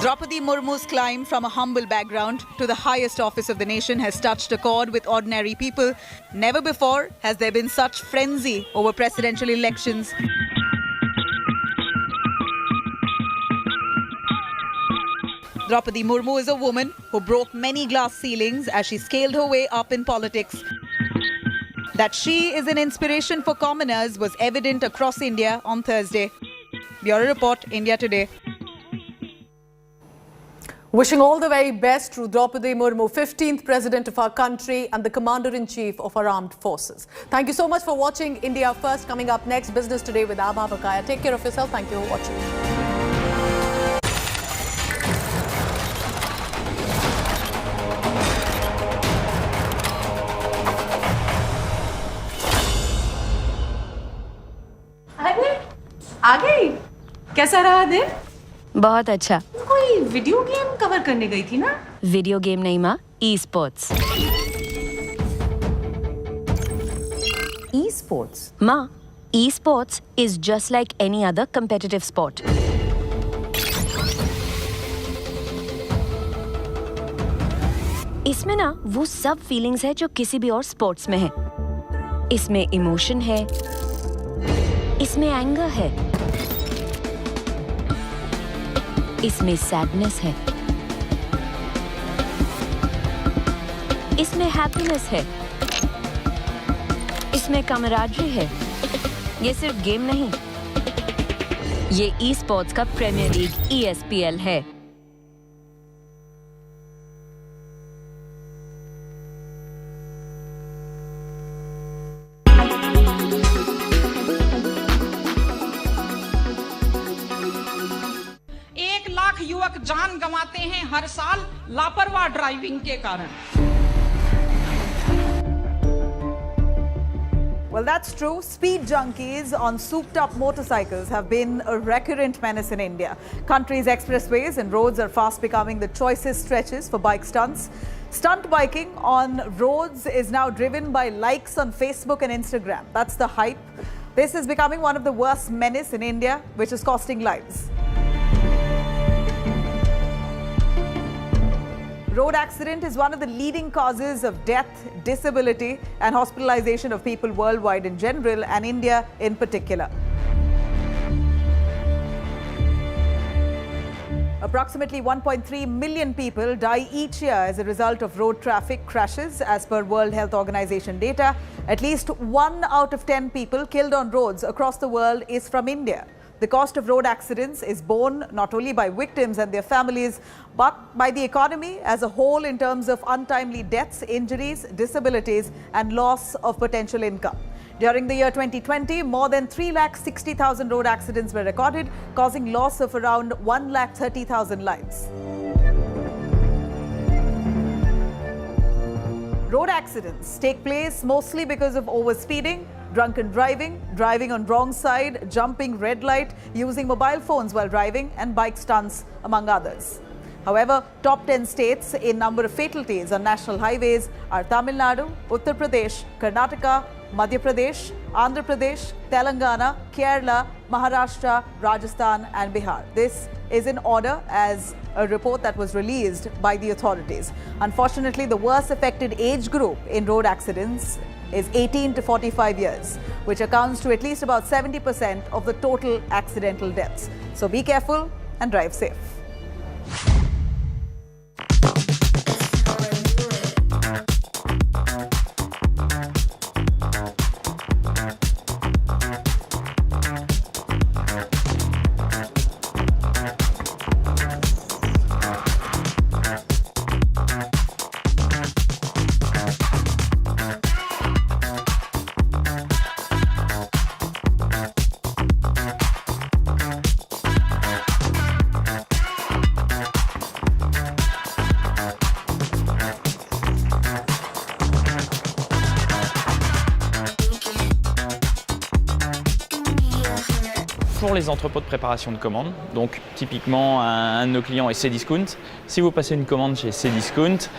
Droupadi Murmu's climb from a humble background to the highest office of the nation has touched a chord with ordinary people. Never before has there been such frenzy over presidential elections. Droupadi Murmu is a woman who broke many glass ceilings as she scaled her way up in politics. That she is an inspiration for commoners was evident across India on Thursday. Bureau Report, India Today. Wishing all the very best to Droupadi Murmu, 15th President of our country and the Commander-in-Chief of our armed forces. Thank you so much for watching India First. Coming up next, Business Today with Abha Bakaya. Take care of yourself. Thank you for watching. आ गई। कैसा रहा दिन? बहुत अच्छा। कोई video game cover करने गई थी ना? वीडियो गेम नहीं माँ, ई-स्पोर्ट्स। ई-स्पोर्ट्स? माँ, esports is just like any other competitive sport. इसमें ना वो सब फीलिंग्स है जो किसी भी और स्पोर्ट्स में है। इसमें इमोशन है, इसमें एंगर है, इसमें सैडनेस है, इसमें हैप्पीनेस है, इसमें कमराडरी है। ये सिर्फ गेम नहीं, ये ई स्पोर्ट्स का प्रीमियर लीग ESPL है। युवक जान गंवाते हैं हर साल लापरवाह ड्राइविंग के कारण। Well, that's true. Speed junkies on souped-up motorcycles have been a recurrent menace in India. Country's expressways and roads are fast becoming the choicest stretches for bike stunts. Stunt biking on roads is now driven by likes on Facebook and Instagram. That's the hype. This is becoming one of the worst menace in India, which is costing lives. Road accident is one of the leading causes of death, disability and hospitalization of people worldwide in general and India in particular. Approximately 1.3 million people die each year as a result of road traffic crashes. As per World Health Organization data, at least 1 out of 10 people killed on roads across the world is from India. The cost of road accidents is borne not only by victims and their families, but by the economy as a whole in terms of untimely deaths, injuries, disabilities, and loss of potential income. During the year 2020, more than 3,60,000 road accidents were recorded, causing loss of around 1,30,000 lives. Road accidents take place mostly because of overspeeding, drunken driving, driving on wrong side, jumping red light, using mobile phones while driving, and bike stunts, among others. However, top 10 states in number of fatalities on national highways are Tamil Nadu, Uttar Pradesh, Karnataka, Madhya Pradesh, Andhra Pradesh, Telangana, Kerala, Maharashtra, Rajasthan and Bihar. This is in order as a report that was released by the authorities. Unfortunately, the worst affected age group in road accidents is 18 to 45 years, which accounts to at least about 70% of the total accidental deaths. So be careful and drive safe. Pour les entrepôts de préparation de commandes, donc typiquement un de nos clients est Cdiscount. Si vous passez une commande chez Cdiscount,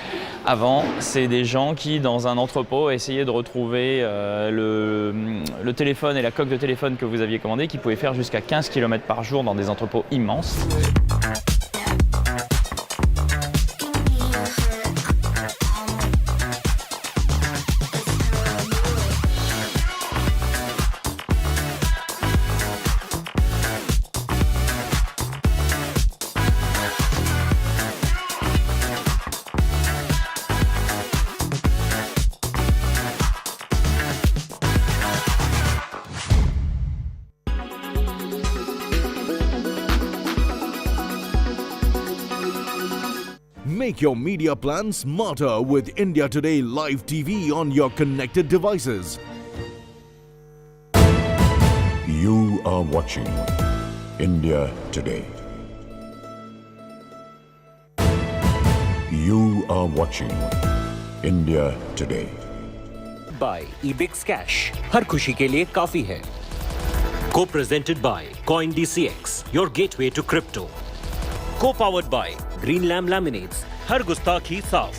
avant c'est des gens qui dans un entrepôt essayaient de retrouver le téléphone et la coque de téléphone que vous aviez commandé qui pouvaient faire jusqu'à 15 km par jour dans des entrepôts immenses. Make your media plan smarter with India Today Live TV on your connected devices. You are watching India Today. You are watching India Today. By eBix Cash, हर खुशी के लिए काफी है. Co-presented by CoinDCX, your gateway to crypto. Co-powered by Green Lamb Laminates, हर गुस्ताखी साफ.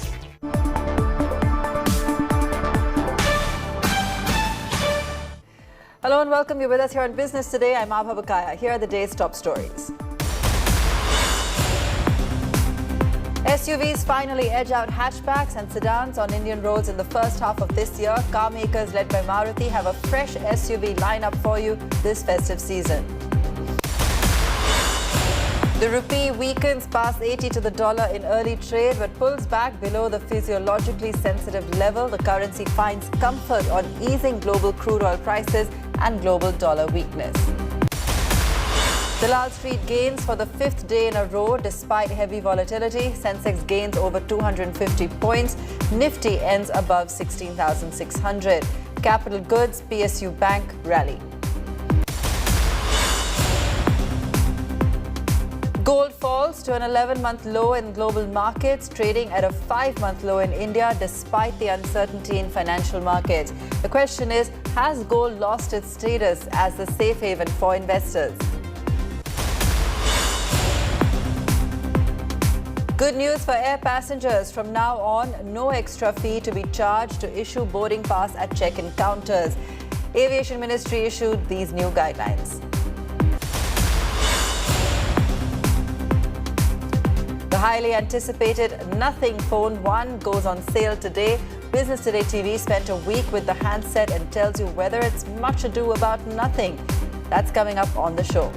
Hello and welcome. You're with us here on Business Today. I'm Abha Bakaya. Here are the day's top stories. SUVs finally edge out hatchbacks and sedans on Indian roads in the first half of this year. Car makers led by Maruti have a fresh SUV lineup for you this festive season. The rupee weakens past 80 to the dollar in early trade but pulls back below the physiologically sensitive level. The currency finds comfort on easing global crude oil prices and global dollar weakness. Dalal Street gains for the fifth day in a row despite heavy volatility. Sensex gains over 250 points. Nifty ends above 16,600. Capital Goods, PSU Bank rally. Gold falls to an 11-month low in global markets, trading at a 5-month low in India despite the uncertainty in financial markets. The question is, has gold lost its status as the safe haven for investors? Good news for air passengers. From now on, no extra fee to be charged to issue boarding pass at check-in counters. Aviation Ministry issued these new guidelines. The highly anticipated Nothing Phone 1 goes on sale today. Business Today TV spent a week with the handset and tells you whether it's much ado about nothing. That's coming up on the show.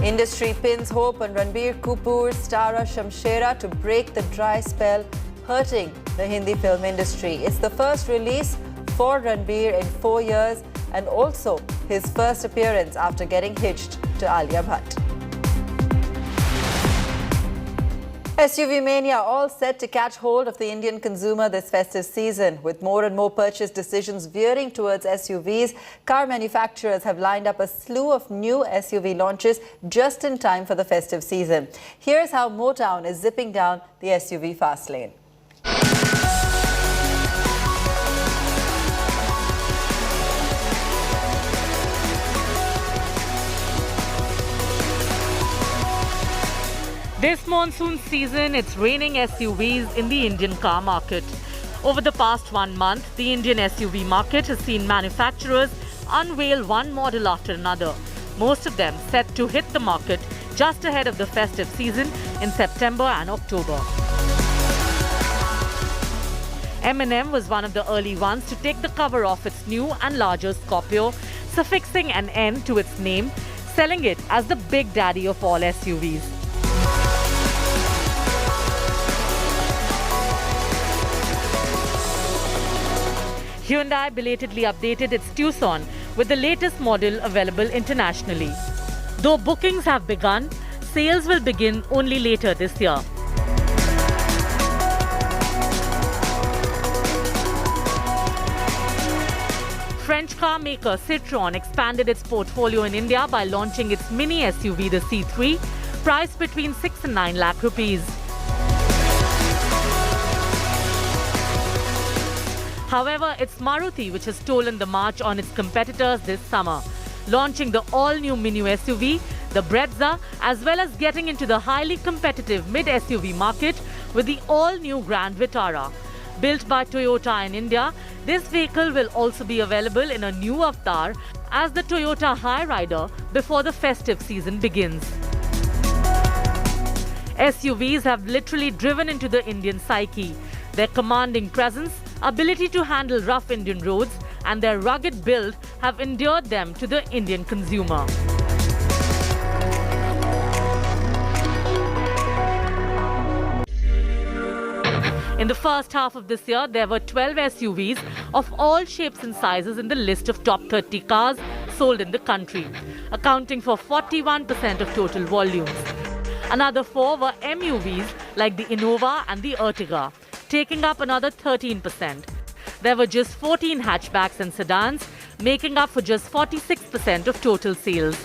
Industry pins hope on Ranbir Kapoor's Stara Shamshera to break the dry spell hurting the Hindi film industry. It's the first release for Ranbir in 4 years and also his first appearance after getting hitched to Alia Bhatt. SUV mania all set to catch hold of the Indian consumer this festive season. With more and more purchase decisions veering towards SUVs, car manufacturers have lined up a slew of new SUV launches just in time for the festive season. Here's how Motown is zipping down the SUV fast lane. This monsoon season, it's raining SUVs in the Indian car market. Over the past 1 month, the Indian SUV market has seen manufacturers unveil one model after another, most of them set to hit the market just ahead of the festive season in September and October. M&M was one of the early ones to take the cover off its new and larger Scorpio, suffixing an N to its name, selling it as the big daddy of all SUVs. Hyundai belatedly updated its Tucson with the latest model available internationally. Though bookings have begun, sales will begin only later this year. French car maker Citroën expanded its portfolio in India by launching its mini SUV, the C3, priced between 6 and 9 lakh rupees. However, it's Maruti which has stolen the march on its competitors this summer, launching the all-new mini SUV, the Brezza, as well as getting into the highly competitive mid-SUV market with the all-new Grand Vitara. Built by Toyota in India, this vehicle will also be available in a new avatar as the Toyota Hyryder before the festive season begins. SUVs have literally driven into the Indian psyche. Their commanding presence, ability to handle rough Indian roads, and their rugged build have endeared them to the Indian consumer. In the first half of this year, there were 12 SUVs of all shapes and sizes in the list of top 30 cars sold in the country, accounting for 41% of total volumes. Another 4 were MUVs like the Innova and the Ertiga, taking up another 13%. There were just 14 hatchbacks and sedans, making up for just 46% of total sales.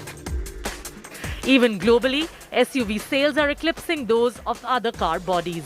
Even globally, SUV sales are eclipsing those of other car bodies.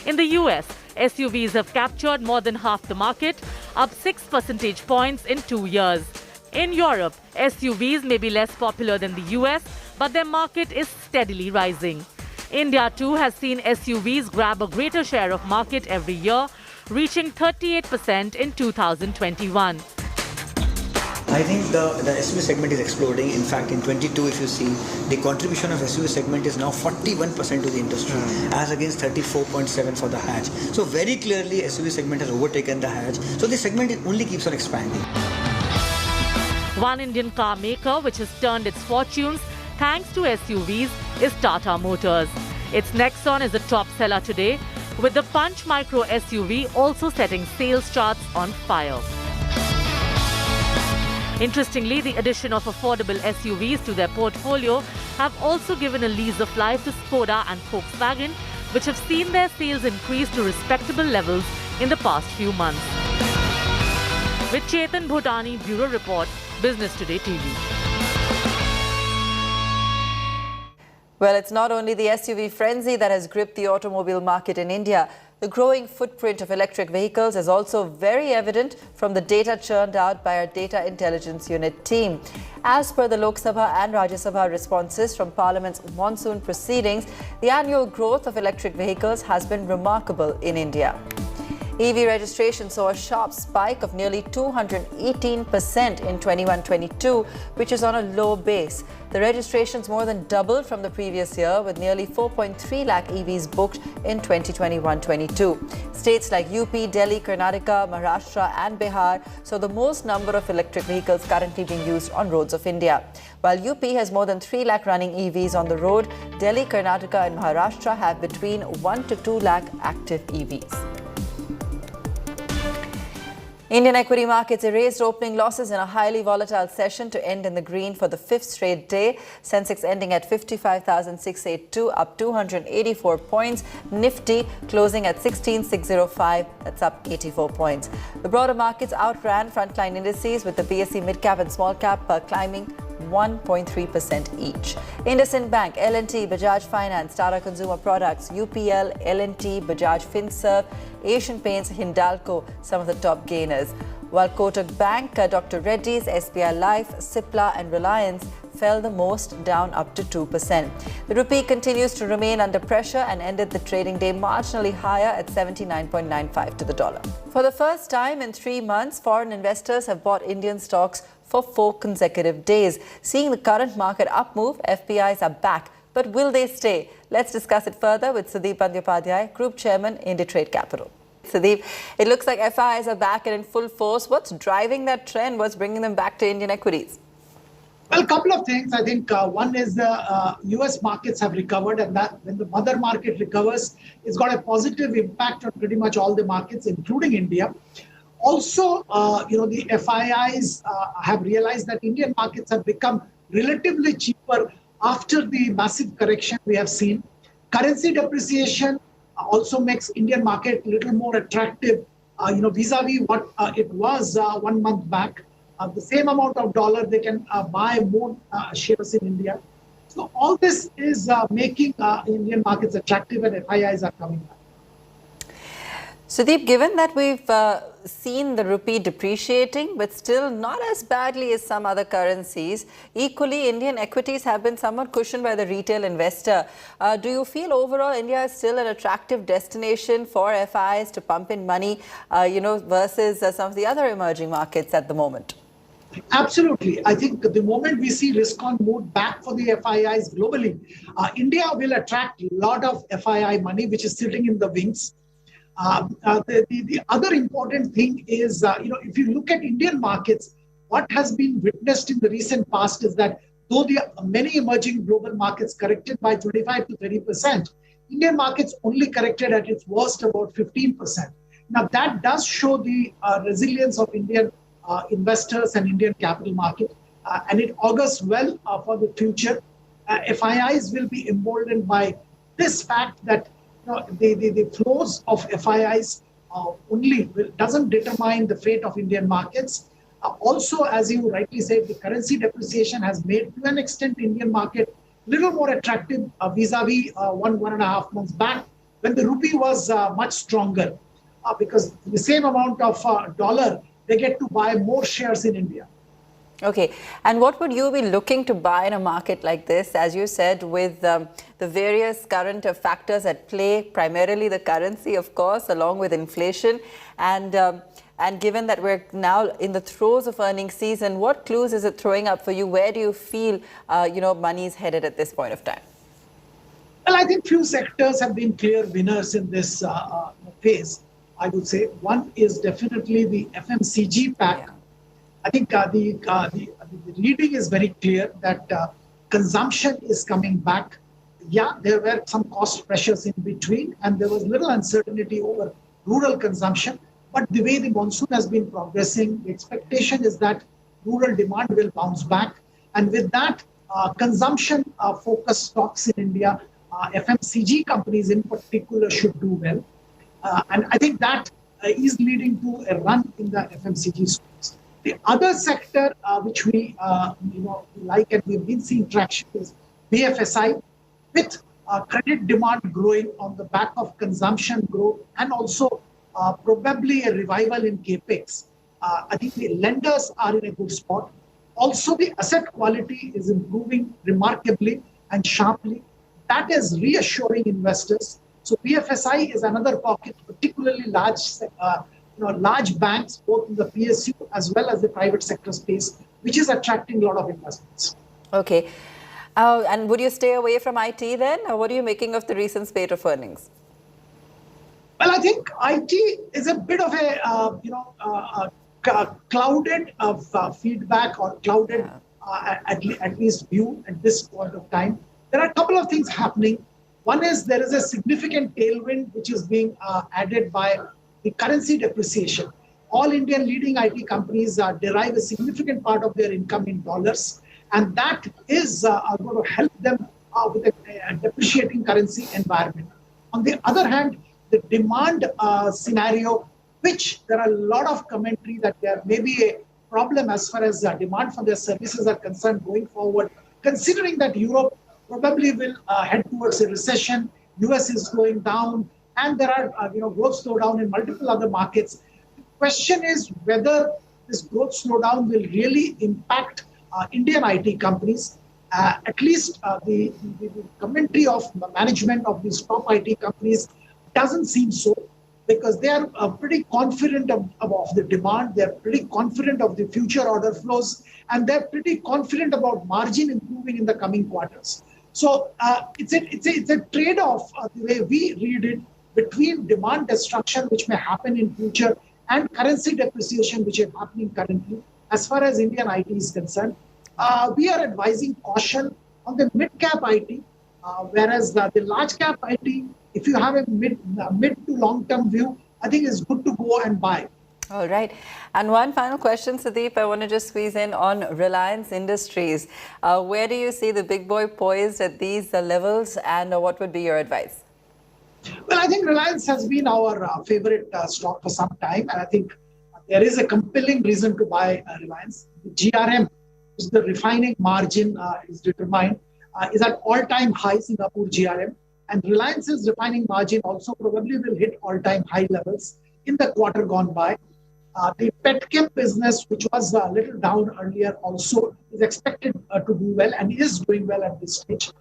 In the US, SUVs have captured more than half the market, up 6 percentage points in 2 years. In Europe, SUVs may be less popular than the US, but their market is steadily rising. India too has seen SUVs grab a greater share of market every year, reaching 38% in 2021. I think the SUV segment is exploding. In fact, in 22, if you see, the contribution of SUV segment is now 41% to the industry, as against 34.7 for the hatch. So very clearly, SUV segment has overtaken the hatch. So the segment only keeps on expanding. One Indian car maker which has turned its fortunes thanks to SUVs is Tata Motors. Its Nexon is the top seller today, with the Punch Micro SUV also setting sales charts on fire. Interestingly, the addition of affordable SUVs to their portfolio have also given a lease of life to Skoda and Volkswagen, which have seen their sales increase to respectable levels in the past few months. With Chetan Bhutani, Bureau Report, Business Today TV. Well, it's not only the SUV frenzy that has gripped the automobile market in India. The growing footprint of electric vehicles is also very evident from the data churned out by our Data Intelligence Unit team. As per the Lok Sabha and Rajya Sabha responses from Parliament's monsoon proceedings, the annual growth of electric vehicles has been remarkable in India. EV registration saw a sharp spike of nearly 218% in 21-22, which is on a low base. The registrations more than doubled from the previous year, with nearly 4.3 lakh EVs booked in 2021-22. States like UP, Delhi, Karnataka, Maharashtra and Bihar saw the most number of electric vehicles currently being used on roads of India. While UP has more than 3 lakh running EVs on the road, Delhi, Karnataka and Maharashtra have between 1 to 2 lakh active EVs. Indian equity markets erased opening losses in a highly volatile session to end in the green for the 5th straight day. Sensex ending at 55,682, up 284 points. Nifty closing at 16,605, that's up 84 points. The broader markets outran frontline indices, with the BSE mid-cap and small-cap climbing 1.3% each. IndusInd Bank, L&T, Bajaj Finance, Tata Consumer Products, UPL, L&T, Bajaj Finserv, Asian Paints, Hindalco, some of the top gainers. While Kotak Bank, Dr. Reddy's, SBI Life, Cipla and Reliance fell the most, down up to 2%. The rupee continues to remain under pressure and ended the trading day marginally higher at 79.95 to the dollar. For the first time in 3 months, foreign investors have bought Indian stocks for 4 consecutive days. Seeing the current market up move, FPIs are back. But will they stay? Let's discuss it further with Sudeep Bandyopadhyay, Group Chairman, IndiTrade Capital. Sudeep, it looks like FIs are back and in full force. What's driving that trend? What's bringing them back to Indian equities? Well, a couple of things. I think one is the US markets have recovered, and that when the mother market recovers, it's got a positive impact on pretty much all the markets, including India. Also, the FIIs have realized that Indian markets have become relatively cheaper after the massive correction we have seen. Currency depreciation also makes Indian market a little more attractive, vis-a-vis what it was 1 month back. The same amount of dollar, they can buy more shares in India. So all this is making Indian markets attractive, and FIIs are coming back. Sudeep, given that we've seen the rupee depreciating, but still not as badly as some other currencies, equally Indian equities have been somewhat cushioned by the retail investor. Do you feel overall India is still an attractive destination for FIs to pump in money, versus some of the other emerging markets at the moment? Absolutely. I think the moment we see risk-on move back for the FIIs globally, India will attract a lot of FII money, which is sitting in the wings. The other important thing is, if you look at Indian markets, what has been witnessed in the recent past is that though the many emerging global markets corrected by 25 to 30%, Indian markets only corrected at its worst about 15%. Now that does show the resilience of Indian investors and Indian capital market, and it augurs well for the future. FIIs will be emboldened by this fact that the flows of FIIs only doesn't determine the fate of Indian markets. Also, as you rightly said, the currency depreciation has made, to an extent, Indian market a little more attractive vis-a-vis 1.5 months back, when the rupee was much stronger, because the same amount of dollar, they get to buy more shares in India. Okay, and what would you be looking to buy in a market like this, as you said, with the various current factors at play, primarily the currency, of course, along with inflation, and given that we're now in the throes of earnings season, what clues is it throwing up for you? Where do you feel, money is headed at this point of time? Well, I think few sectors have been clear winners in this phase, I would say. One is definitely the FMCG pack. Yeah. I think the reading is very clear that consumption is coming back. Yeah, there were some cost pressures in between, and there was little uncertainty over rural consumption. But the way the monsoon has been progressing, the expectation is that rural demand will bounce back. And with that, consumption-focused stocks in India, FMCG companies in particular, should do well. And I think that is leading to a run in the FMCG stocks. The other sector which we like and we've been seeing traction is BFSI, with credit demand growing on the back of consumption growth and also probably a revival in capex. I think the lenders are in a good spot. Also, the asset quality is improving remarkably and sharply. That is reassuring investors. So BFSI is another pocket, particularly large banks, both in the PSU as well as the private sector space, which is attracting a lot of investments. Okay. And would you stay away from IT then? Or what are you making of the recent spate of earnings? Well, I think IT is a bit of a clouded feedback or clouded at least view at this point of time. There are a couple of things happening. One is there is a significant tailwind which is being added by the currency depreciation. All Indian leading IT companies derive a significant part of their income in dollars, and that is going to help them with a depreciating currency environment. On the other hand, the demand scenario, which there are a lot of commentary that there may be a problem as far as demand for their services are concerned going forward, considering that Europe probably will head towards a recession, US is slowing down, and there are growth slowdown in multiple other markets. The question is whether this growth slowdown will really impact Indian IT companies. At least the commentary of the management of these top IT companies doesn't seem so, because they are pretty confident of the demand, they're pretty confident of the future order flows, and they're pretty confident about margin improving in the coming quarters. So it's a trade-off, the way we read it, between demand destruction, which may happen in future, and currency depreciation, which is happening currently. As far as Indian IT is concerned, we are advising caution on the mid-cap IT, whereas the large-cap IT, if you have a mid to long-term view, I think it's good to go and buy. All right. And one final question, Sudeep, I want to just squeeze in on Reliance Industries. Where do you see the big boy poised at these levels, and what would be your advice? Well, I think Reliance has been our favorite stock for some time, and I think there is a compelling reason to buy Reliance. The GRM, which the refining margin is determined, is at all-time high, Singapore GRM, and Reliance's refining margin also probably will hit all-time high levels in the quarter gone by. The petchem business, which was a little down earlier, also is expected to do well and is doing well at this stage.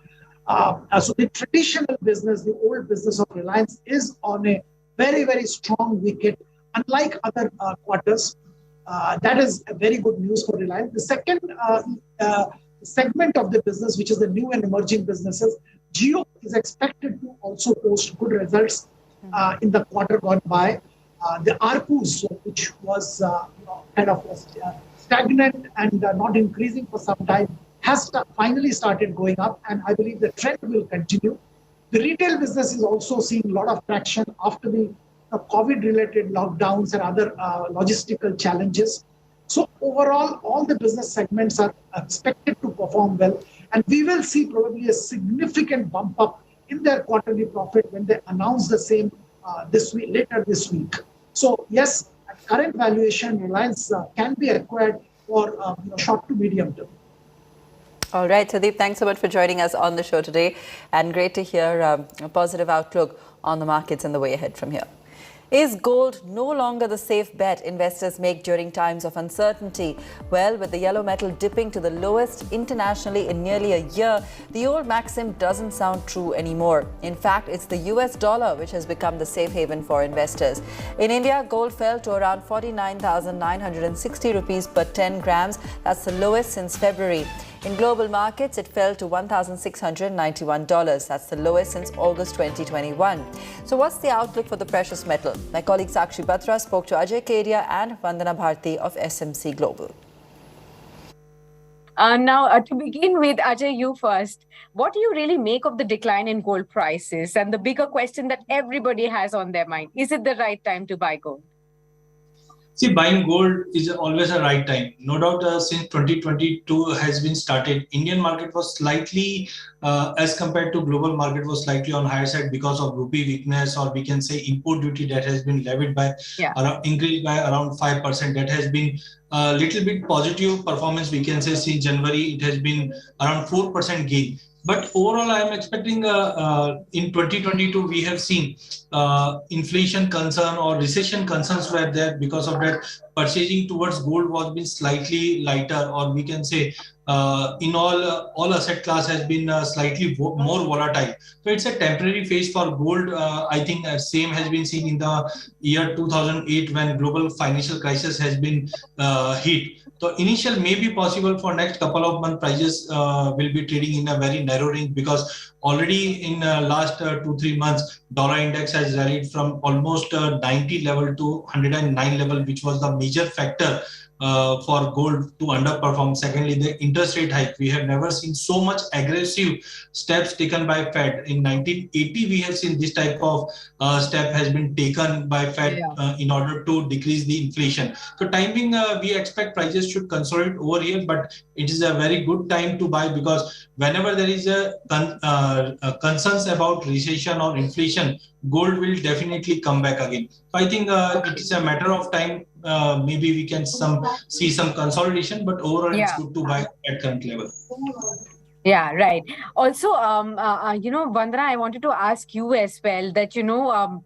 So the traditional business, the old business of Reliance, is on a very, very strong wicket, unlike other quarters. That is a very good news for Reliance. The second segment of the business, which is the new and emerging businesses, Jio is expected to also post good results in the quarter gone by. The ARPUs, which was kind of stagnant and not increasing for some time, has finally started going up, and I believe the trend will continue. The retail business is also seeing a lot of traction after the COVID-related lockdowns and other logistical challenges. So overall, all the business segments are expected to perform well, and we will see probably a significant bump up in their quarterly profit when they announce the same later this week. So yes, at current valuation, Reliance can be acquired for short to medium term. All right, Sudeep, thanks so much for joining us on the show today, and great to hear a positive outlook on the markets and the way ahead from here. Is gold no longer the safe bet investors make during times of uncertainty? Well, with the yellow metal dipping to the lowest internationally in nearly a year, the old maxim doesn't sound true anymore. In fact, it's the US dollar which has become the safe haven for investors. In India, gold fell to around 49,960 rupees per 10 grams. That's the lowest since February. In global markets, it fell to $1,691. That's the lowest since August 2021. So what's the outlook for the precious metal? My colleague Sakshi Batra spoke to Ajay Kedia and Vandana Bharti of SMC Global. Now, to begin with, Ajay, you first. What do you really make of the decline in gold prices? And the bigger question that everybody has on their mind, is it the right time to buy gold? See, buying gold is always a right time. No doubt, since 2022 has been started, Indian market was slightly, as compared to global market, was slightly on higher side because of rupee weakness, or we can say import duty that has been levied by, increased by around 5%. That has been a little bit positive performance. We can say since January, it has been around 4% gain. But overall, I am expecting in 2022, we have seen inflation concern or recession concerns were there. Because of that, purchasing towards gold was been slightly lighter, or we can say in all asset class has been slightly more volatile. So it's a temporary phase for gold. I think same has been seen in the year 2008 when global financial crisis has been hit. So initial may be possible for next couple of months, prices will be trading in a very narrow range, because already in last 2-3 months, dollar index has rallied from almost 90 level to 109 level, which was the major factor for gold to underperform. Secondly, the interest rate hike. We have never seen so much aggressive steps taken by Fed. In 1980, we have seen this type of step has been taken by Fed in order to decrease the inflation. So timing, we expect prices should consolidate over here, but it is a very good time to buy because whenever there is a concerns about recession or inflation, gold will definitely come back again. So I think it is a matter of time. Maybe we can see some consolidation, but overall it's good to buy at current level. Yeah, right. Also, Vandana, I wanted to ask you as well that,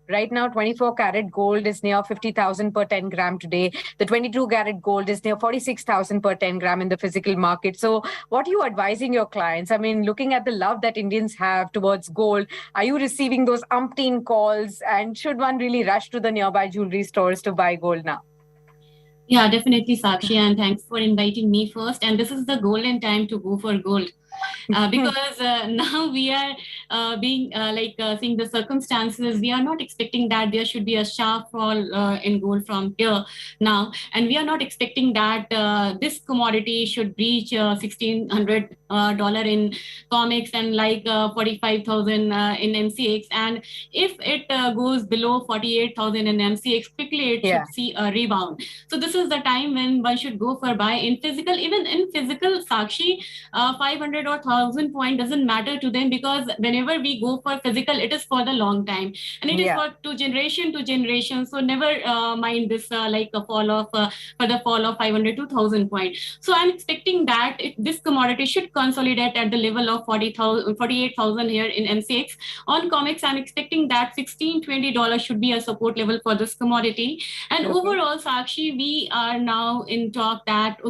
right now 24 karat gold is near 50,000 per 10 gram today. The 22 karat gold is near 46,000 per 10 gram in the physical market. So what are you advising your clients? I mean, looking at the love that Indians have towards gold, are you receiving those umpteen calls, and should one really rush to the nearby jewelry stores to buy gold now? Yeah, definitely, Sakshi, and thanks for inviting me first. And this is the golden time to go for gold. Because now we are seeing the circumstances. We are not expecting that there should be a sharp fall in gold from here now, and we are not expecting that this commodity should reach $1,600 in COMEX and like 45,000 in MCX. And if it goes below 48,000 in MCX, quickly it should see a rebound. So this is the time when one should go for buy in physical. Even in physical, Sakshi, 500 or 1,000 point doesn't matter to them, because whenever we go for physical, it is for the long time, and it is for generation to generation. So never mind this like a fall of for the fall of 500 to 1,000 point. So I'm expecting that this commodity should consolidate at the level of 48,000 here in MCX. On COMEX, I'm expecting that $16-20 should be a support level for this commodity. And overall, Sakshi, we are now in talk that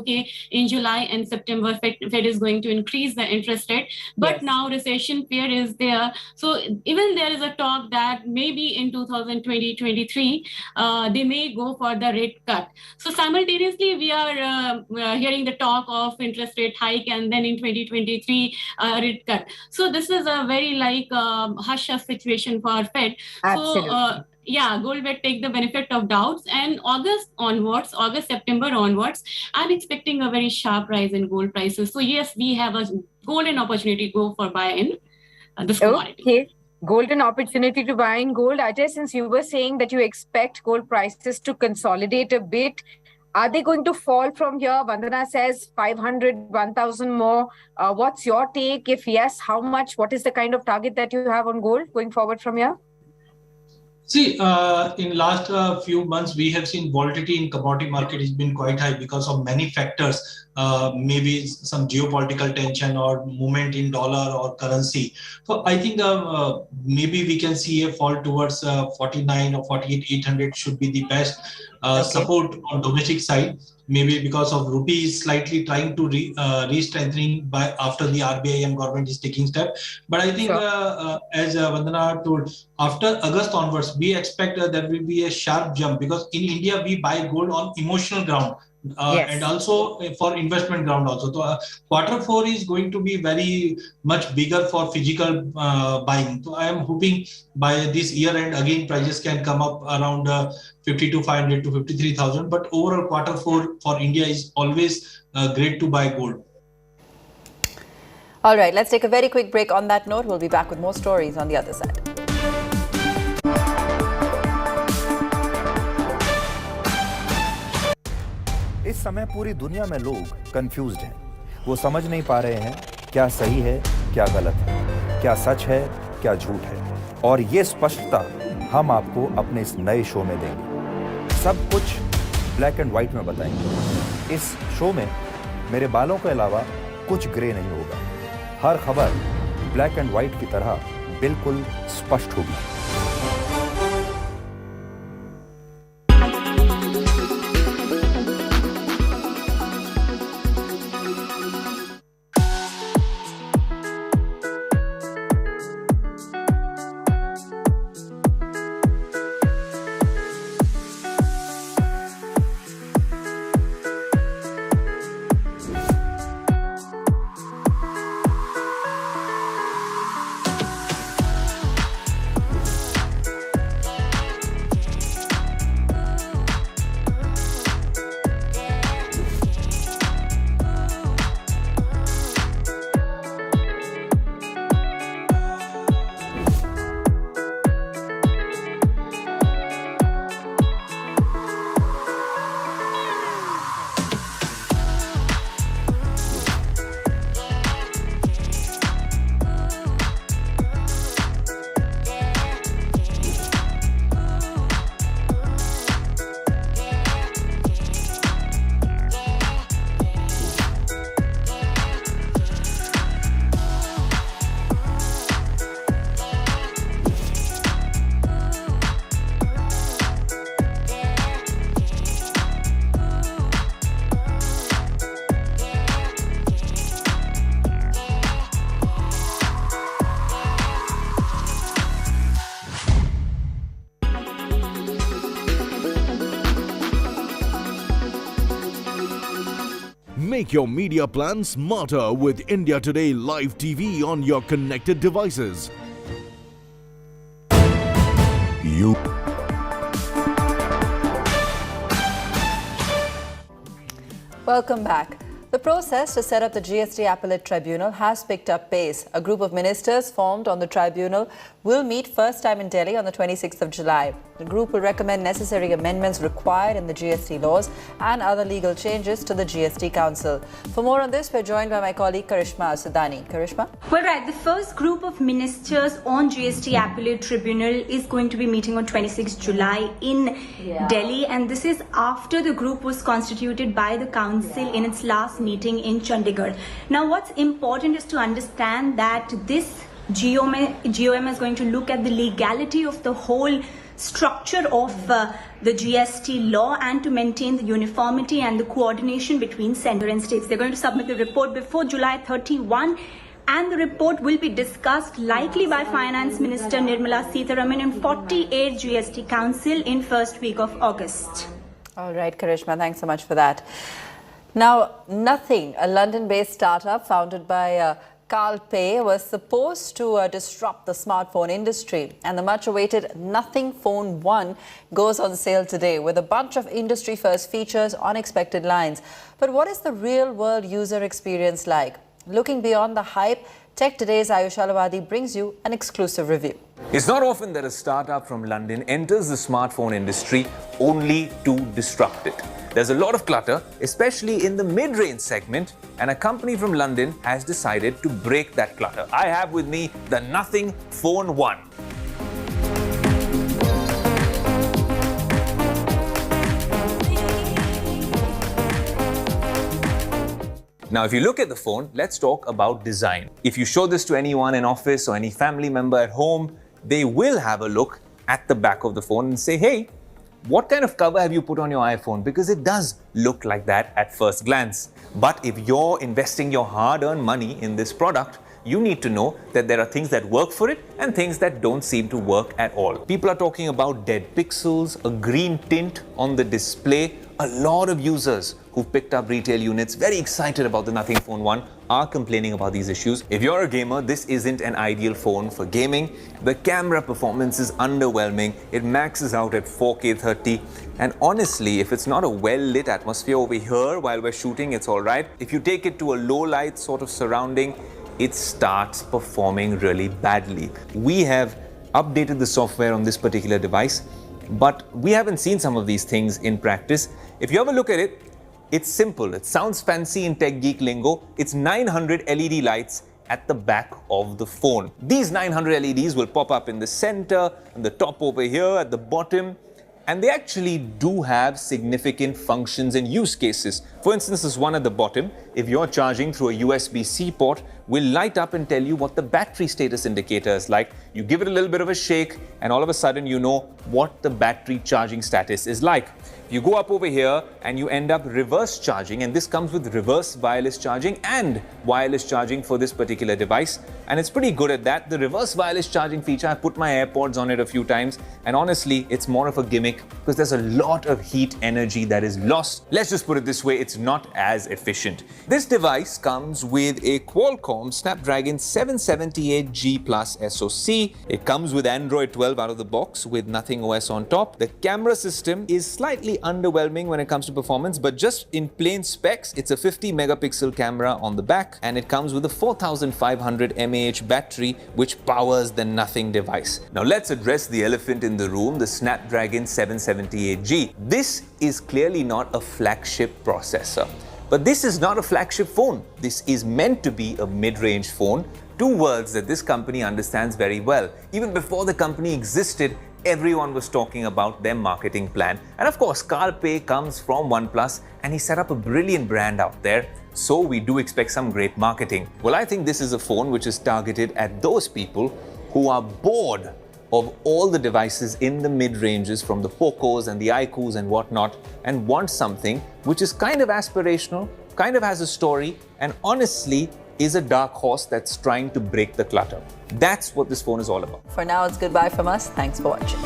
in July and September, Fed is going to increase the interest rate, but now recession fear is there. So even there is a talk that maybe in 2020-23 they may go for the rate cut. So simultaneously we are hearing the talk of interest rate hike, and then in 2023 rate cut. So this is a very hush situation for Fed. Absolutely. So gold will take the benefit of doubts, and September onwards, I'm expecting a very sharp rise in gold prices. So yes, we have a golden opportunity to go for buy in this commodity. Okay, golden opportunity to buy in gold. Ajay, since you were saying that you expect gold prices to consolidate a bit, are they going to fall from here? Vandana says 500, 1,000 more. What's your take? If yes, how much? What is the kind of target that you have on gold going forward from here? See, in last few months, we have seen volatility in commodity market has been quite high because of many factors, maybe some geopolitical tension or movement in dollar or currency. So I think maybe we can see a fall towards 49 or 48,800 should be the best support on domestic side. Maybe because of rupee is slightly trying to re-strengthening by after the RBI and government is taking step. But I think as Vandana told, after August onwards, we expect there will be a sharp jump, because in India we buy gold on emotional ground. And also for investment ground also. So Q4 is going to be very much bigger for physical buying. So I am hoping by this year end again prices can come up around 52,500 to 53,000. But overall Q4 for India is always great to buy gold. All right, let's take a very quick break. On that note, we'll be back with more stories on the other side. इस समय पूरी दुनिया में लोग confused हैं। वो समझ नहीं पा रहे हैं क्या सही है, क्या गलत है, क्या सच है, क्या झूठ है। और ये स्पष्टता हम आपको अपने इस नए शो में देंगे। सब कुछ ब्लैक एंड व्हाइट में बताएंगे। इस शो में मेरे बालों के अलावा कुछ ग्रे नहीं होगा। हर खबर ब्लैक एंड व्हाइट की तरह बिल्कुल स्पष्ट होगी। Make your media plan smarter with India Today Live TV on your connected devices. Welcome back. The process to set up the GST Appellate Tribunal has picked up pace. A group of ministers formed on the tribunal will meet first time in Delhi on the 26th of July. The group will recommend necessary amendments required in the GST laws and other legal changes to the GST Council. For more on this, we're joined by my colleague Karishma Asudani. Karishma? Well, right. The first group of ministers on GST Appellate Tribunal is going to be meeting on 26th July in Delhi. And this is after the group was constituted by the council in its last meeting in Chandigarh. Now, what's important is to understand that this GOM is going to look at the legality of the whole structure of the GST law and to maintain the uniformity and the coordination between centre and states. They're going to submit the report before July 31, and the report will be discussed likely by Finance Minister Nirmala Sitharaman in 48 GST Council in first week of August. All right, Karishma, thanks so much for that. Now, Nothing, a London-based startup founded by Carl Pei, was supposed to disrupt the smartphone industry, and the much-awaited Nothing Phone 1 goes on sale today with a bunch of industry-first features on expected lines. But what is the real-world user experience like? Looking beyond the hype, Tech Today's Ayush Alavadi brings you an exclusive review. It's not often that a startup from London enters the smartphone industry only to disrupt it. There's a lot of clutter, especially in the mid-range segment, and a company from London has decided to break that clutter. I have with me the Nothing Phone 1. Now, if you look at the phone, let's talk about design. If you show this to anyone in office or any family member at home, they will have a look at the back of the phone and say, hey, what kind of cover have you put on your iPhone? Because it does look like that at first glance. But if you're investing your hard-earned money in this product, you need to know that there are things that work for it and things that don't seem to work at all. People are talking about dead pixels, a green tint on the display. A lot of users who've picked up retail units, very excited about the Nothing Phone 1, are complaining about these issues. If you're a gamer, this isn't an ideal phone for gaming. The camera performance is underwhelming. It maxes out at 4K 30. And honestly, if it's not a well-lit atmosphere over here while we're shooting, it's all right. If you take it to a low-light sort of surrounding, it starts performing really badly. We have updated the software on this particular device, but we haven't seen some of these things in practice. If you have a look at it, it's simple. It sounds fancy in tech geek lingo. It's 900 LED lights at the back of the phone. These 900 LEDs will pop up in the center, and the top over here, at the bottom, and they actually do have significant functions and use cases. For instance, this one at the bottom, if you're charging through a USB-C port, will light up and tell you what the battery status indicator is like. You give it a little bit of a shake, and all of a sudden you know what the battery charging status is like. You go up over here and you end up reverse charging, and this comes with reverse wireless charging and wireless charging for this particular device, and it's pretty good at that. The reverse wireless charging feature, I put my AirPods on it a few times, and honestly, it's more of a gimmick because there's a lot of heat energy that is lost. Let's just put it this way, it's not as efficient. This device comes with a Qualcomm Snapdragon 778G Plus SoC. It comes with Android 12 out of the box with Nothing OS on top. The camera system is slightly underwhelming when it comes to performance, but just in plain specs, it's a 50 megapixel camera on the back, and it comes with a 4500 mAh battery which powers the Nothing device. Now let's address the elephant in the room, the Snapdragon 778G. This is clearly not a flagship processor, but this is not a flagship phone. This is meant to be a mid-range phone, two words that this company understands very well. Even before the company existed, everyone was talking about their marketing plan. And of course, Carl Pei comes from OnePlus, and he set up a brilliant brand out there. So we do expect some great marketing. Well, I think this is a phone which is targeted at those people who are bored of all the devices in the mid-ranges from the Pocos and the iQOOs and whatnot, and want something which is kind of aspirational, kind of has a story, and honestly is a dark horse that's trying to break the clutter. That's what this phone is all about. For now, it's goodbye from us. Thanks for watching.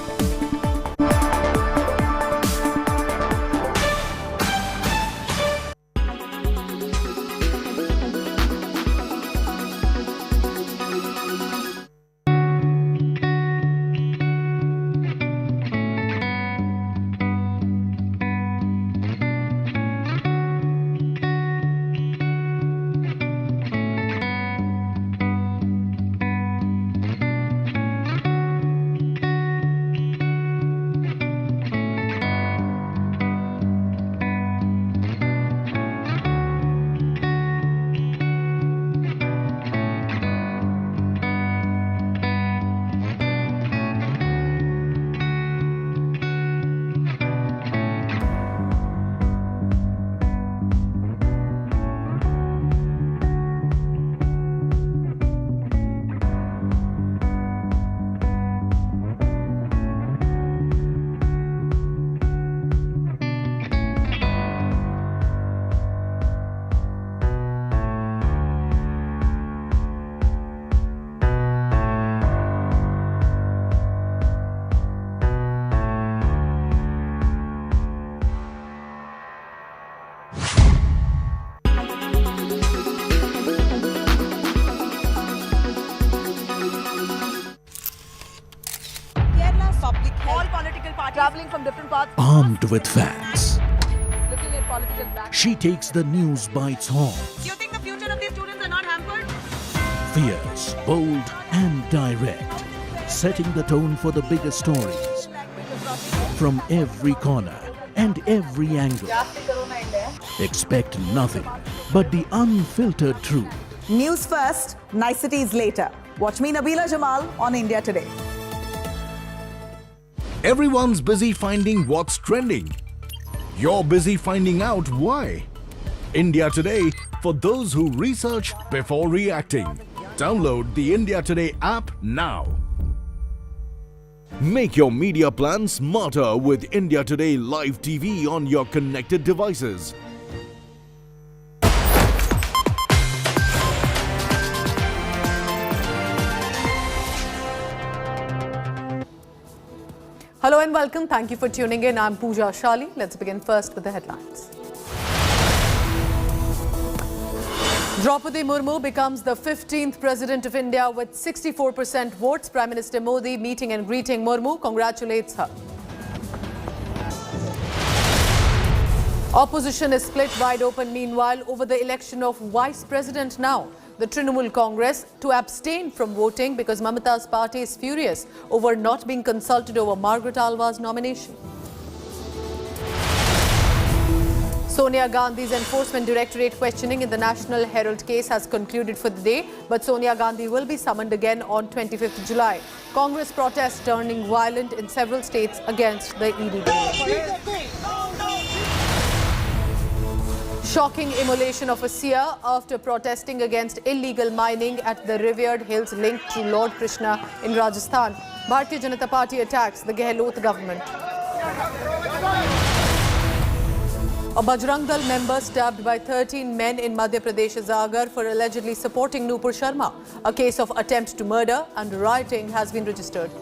traveling from different parts. Armed with facts, Looking at political background. she takes the news by its horns. You think the future of these students are not hampered? Fierce, bold, and direct, setting the tone for the biggest stories from every corner and every angle. Expect nothing but the unfiltered truth. News first, niceties later. Watch me, Nabila Jamal, on India Today. Everyone's busy finding what's trending. You're busy finding out why. India Today, for those who research before reacting. Download the India Today app now. Make your media plan smarter with India Today Live TV on your connected devices. Hello and welcome. Thank you for tuning in. I'm Pooja Shali. Let's begin first with the headlines. Droupadi Murmu becomes the 15th President of India with 64% votes. Prime Minister Modi meeting and greeting Murmu, congratulates her. Opposition is split wide open meanwhile over the election of Vice President now. The Trinamool Congress to abstain from voting because Mamata's party is furious over not being consulted over Margaret Alva's nomination. Sonia Gandhi's Enforcement Directorate questioning in the National Herald case has concluded for the day, but Sonia Gandhi will be summoned again on 25th July. Congress protests turning violent in several states against the ED. Shocking immolation of a seer after protesting against illegal mining at the revered hills linked to Lord Krishna in Rajasthan. Bharatiya Janata Party attacks the Gehlot government. A Bajrang Dal member stabbed by 13 men in Madhya Pradesh's Agar for allegedly supporting Nupur Sharma. A case of attempt to murder and rioting has been registered.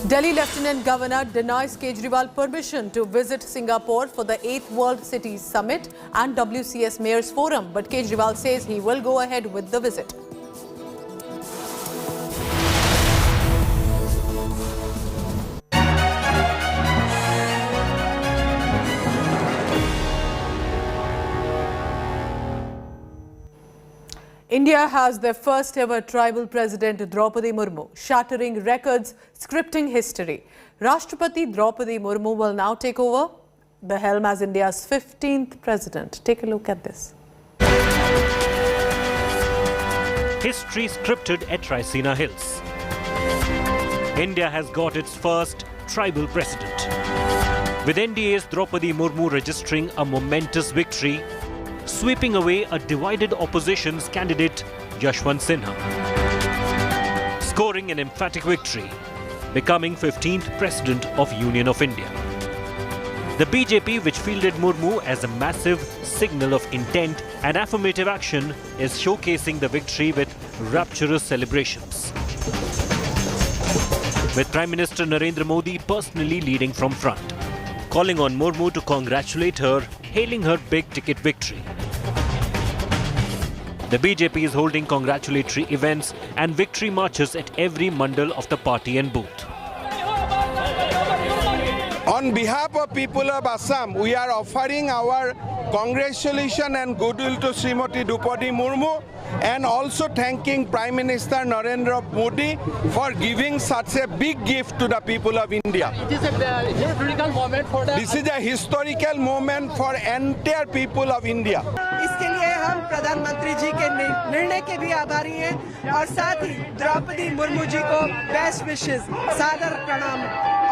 Delhi Lieutenant Governor denies Kejriwal permission to visit Singapore for the 8th World Cities Summit and WCS Mayors Forum, but Kejriwal says he will go ahead with the visit. India has their first ever tribal president, Droupadi Murmu, shattering records, scripting history. Rashtrapati Droupadi Murmu will now take over the helm as India's 15th president. Take a look at this. History scripted at Sinha Hills. India has got its first tribal president. With NDA's Droupadi Murmu registering a momentous victory, sweeping away a divided opposition's candidate, Yashwant Sinha. Scoring an emphatic victory, becoming 15th President of Union of India. The BJP, which fielded Murmu as a massive signal of intent and affirmative action, is showcasing the victory with rapturous celebrations. With Prime Minister Narendra Modi personally leading from front, calling on Murmu to congratulate her, hailing her big-ticket victory. The BJP is holding congratulatory events and victory marches at every mandal of the party and booth. On behalf of people of Assam, we are offering our congratulations and goodwill to Srimati Droupadi Murmu and also thanking Prime Minister Narendra Modi for giving such a big gift to the people of India. It is a historical moment for the... This is a historical moment for entire people of India. इसके लिए हम प्रधानमंत्री जी के निर्णय के भी आभारी हैं और साथ ही द्रौपदी मुर्मू जी को बेस्ट विशेस, सादर प्रणाम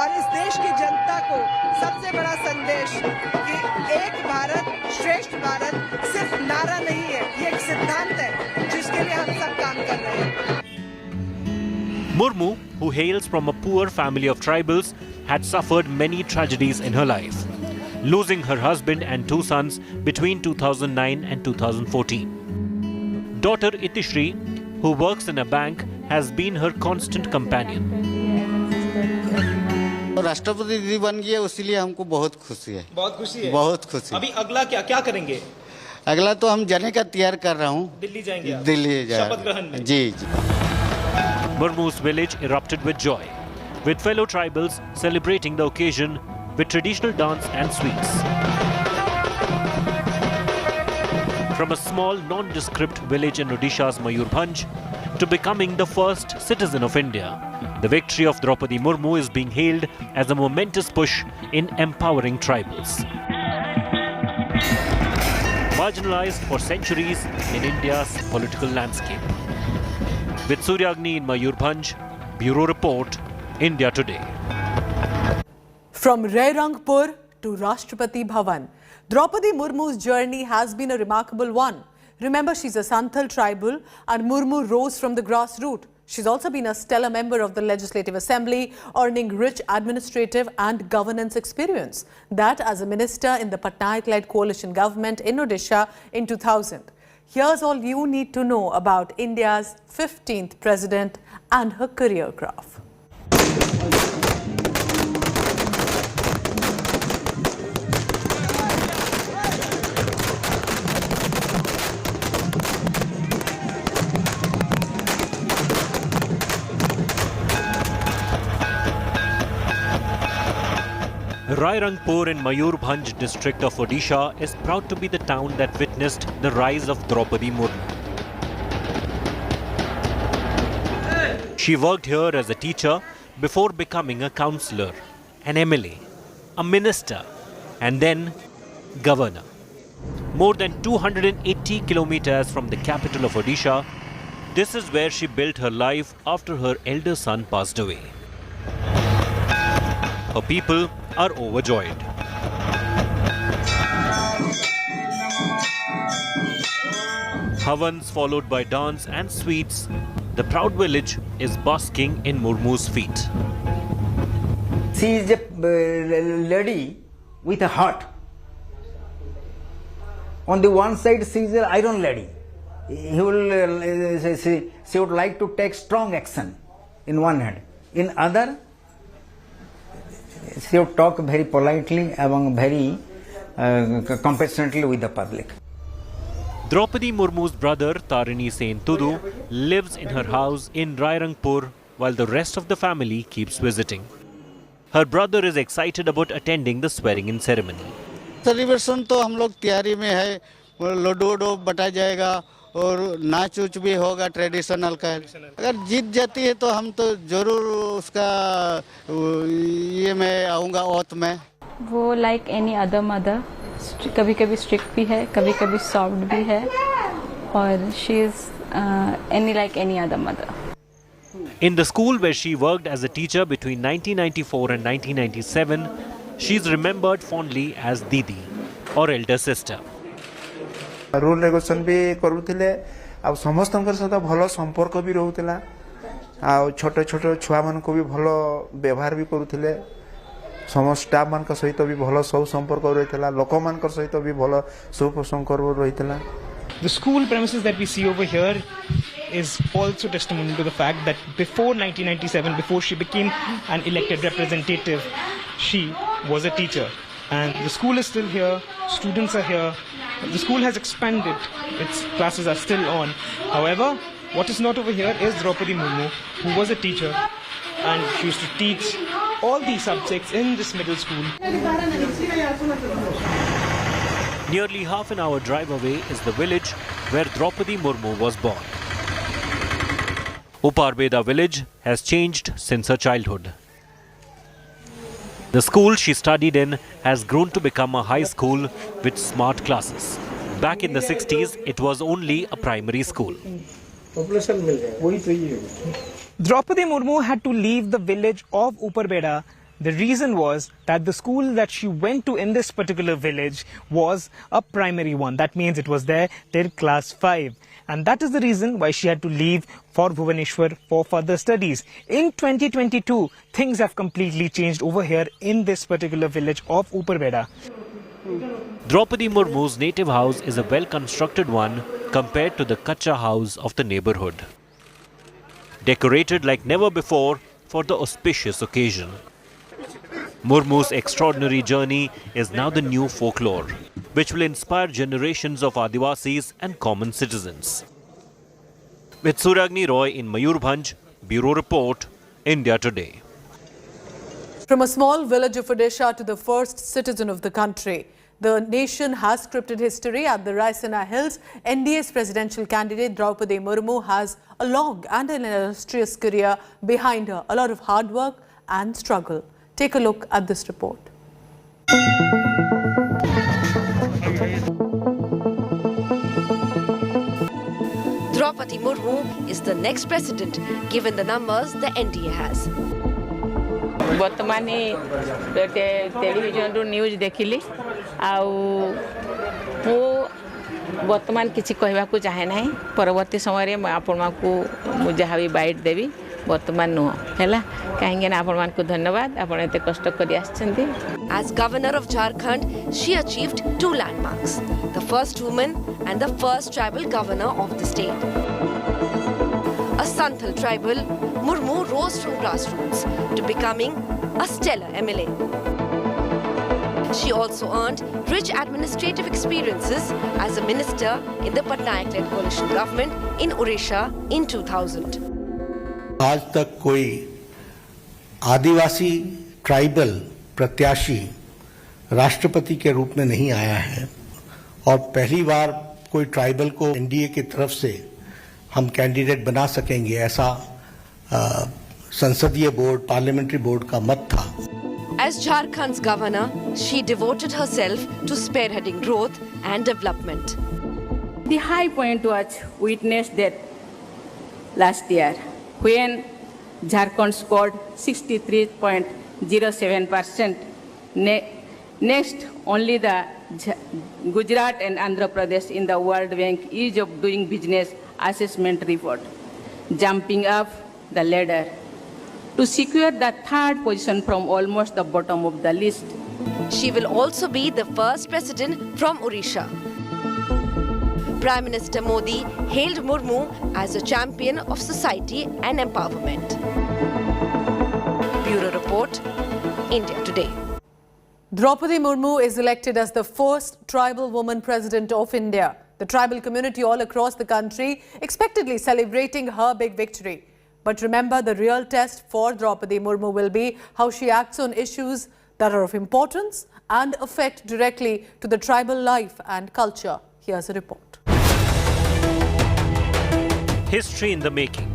और इस देश की जनता को सबसे बड़ा संदेश कि एक भारत श्रेष्ठ भारत सिर्फ नारा नहीं है, ये एक सिद्धांत है जिसके लिए हम सब काम कर रहे हैं. Murmu, who hails from a poor family of tribals, had suffered many tragedies in her life, losing her husband and 2 sons between 2009 and 2014. Daughter Itishri, who works in a bank, has been her constant companion. राष्ट्रपति दीदी बन गई है, उसीलिए हमको बहुत खुशी है. बहुत खुशी है. बहुत खुशी. अभी अगला क्या करेंगे? अगला तो हम जाने का तैयार कर रहा हूँ. दिल्ली जाएंगे आप? दिल्ली जाएंगे. शपथ ग्रहण में? जी. Murmu's village erupted with joy, with fellow tribals celebrating the occasion with traditional dance and sweets. From a small, nondescript village in Odisha's Mayurbhanj to becoming the first citizen of India, the victory of Droupadi Murmu is being hailed as a momentous push in empowering tribals. Marginalized for centuries in India's political landscape. With Suryagni in Mayurbhanj, Bureau Report, India Today. From Rairangpur to Rashtrapati Bhavan, Droupadi Murmu's journey has been a remarkable one. Remember, she's a Santhal tribal and Murmu rose from the grassroots. She's also been a stellar member of the Legislative Assembly, earning rich administrative and governance experience. That as a minister in the Patnaik-led coalition government in Odisha in 2000. Here's all you need to know about India's 15th president and her career graph. Rairangpur in Mayurbhanj district of Odisha is proud to be the town that witnessed the rise of Droupadi Murmu. She worked here as a teacher before becoming a councillor, an MLA, a minister, and then governor. More than 280 kilometers from the capital of Odisha, this is where she built her life after her elder son passed away. Her people are overjoyed. Havans followed by dance and sweets, the proud village is basking in Murmu's feet. She is a lady with a heart. On the one side, she is an iron lady. She would like to take strong action in one hand. In other, she would talk very politely and very compassionately with the public. Droupadi Murmu's brother Tarini Sen Tudu lives in her house in Rairangpur while the rest of the family keeps visiting. Her brother is excited about attending the swearing-in ceremony. Celebration तो हम लोग तैयारी में है, लड्डू वड्डू बटा जाएगा और नाच उच भी होगा ट्रेडिशनल का। अगर जीत जाती है तो हम तो जरूर उसका ये मैं आऊँगा ओथ में। वो लाइक एनी अदर मदर, कभी कभी स्ट्रिक्ट भी है, कभी कभी सॉफ्ट भी है, और she is any like any other mother. In the school where she worked as a teacher between 1994 and 1997, she is remembered fondly as Didi, or elder sister. Rule regulation भी करूथिले आ समस्तनकर सहित भलो संपर्क भी रहउतिला आ छोट छोट छुआ मन को भी भलो व्यवहार भी करूथिले समस्त स्टाफ मान का सहित भी भलो सब संपर्क रहितला लोक मान का सहित भी भलो सब संपर्क रहितला. The school premises that we see over here is also testimony to the fact that before 1997, before she became an elected representative, she was a teacher. And the school is still here, students are here, the school has expanded, its classes are still on. However, what is not over here is Droupadi Murmu, who was a teacher, and she used to teach all these subjects in this middle school. Nearly half an hour drive away is the village where Droupadi Murmu was born. Uparbeda village has changed since her childhood. The school she studied in has grown to become a high school with smart classes. Back in the 60s, it was only a primary school. Droupadi Murmu had to leave the village of Uparbeda. The reason was that the school that she went to in this particular village was a primary one. That means it was there till class 5. And that is the reason why she had to leave for Bhubaneswar for further studies. In 2022, things have completely changed over here in this particular village of Uparbeda. Droupadi Murmu's native house is a well-constructed one compared to the Kacha house of the neighborhood. Decorated like never before for the auspicious occasion. Murmu's extraordinary journey is now the new folklore, which will inspire generations of Adivasis and common citizens. With Suragni Roy in Mayurbhanj, Bureau Report, India Today. From a small village of Odisha to the first citizen of the country, the nation has scripted history at the Raisina Hills. NDA's presidential candidate Droupadi Murmu has a long and an illustrious career behind her, a lot of hard work and struggle. Take a look at this report. Droupadi Murmu is the next president, given the numbers the NDA has. वर्तमान television news देखिली मु वर्तमान किसी कहवा को चाहे ना परवर्ती समय में आपण को जहाँ भी बाइट देवी वर्तमान नुह है कहीं आपण को धन्यवाद आपण एते कष्ट करी आछंती. As governor of Jharkhand, she achieved 2 landmarks: the first woman and the first tribal governor of the state. A Santhal tribal, Murmu rose from grassroots to becoming a stellar MLA. She also earned rich administrative experiences as a minister in the Patnaik-led coalition government in Odisha in 2000. आज तक कोई आदिवासी tribal प्रत्याशी राष्ट्रपति के रूप में नहीं आया है और पहली बार कोई ट्राइबल को एनडीए की तरफ से हम कैंडिडेट बना सकेंगे ऐसा संसदीय बोर्ड पार्लियामेंट्री बोर्ड का मत था. As Jharkhand's governor, she devoted herself to spearheading growth and development. The high point was witnessed that last year when Jharkhand scored 63.07%. Next, only the Gujarat and Andhra Pradesh in the World Bank Ease of Doing Business assessment report, jumping up the ladder to secure the 3rd position from almost the bottom of the list. She will also be the first president from Odisha. Prime Minister Modi hailed Murmu as a champion of society and empowerment. Bureau Report, India Today. Droupadi Murmu is elected as the first tribal woman president of India. The tribal community all across the country expectedly celebrating her big victory. But remember, the real test for Droupadi Murmu will be how she acts on issues that are of importance and affect directly to the tribal life and culture. Here's a report. History in the making.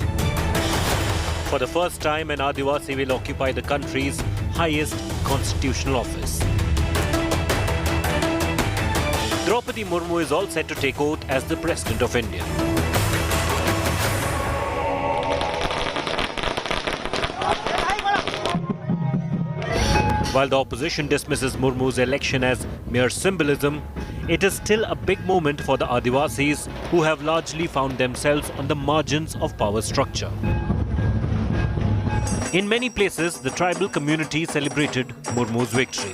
For the first time, an Adivasi will occupy the country's highest constitutional office. Droupadi Murmu is all set to take oath as the President of India. While the opposition dismisses Murmu's election as mere symbolism, it is still a big moment for the Adivasis who have largely found themselves on the margins of power structure. In many places, the tribal community celebrated Murmu's victory.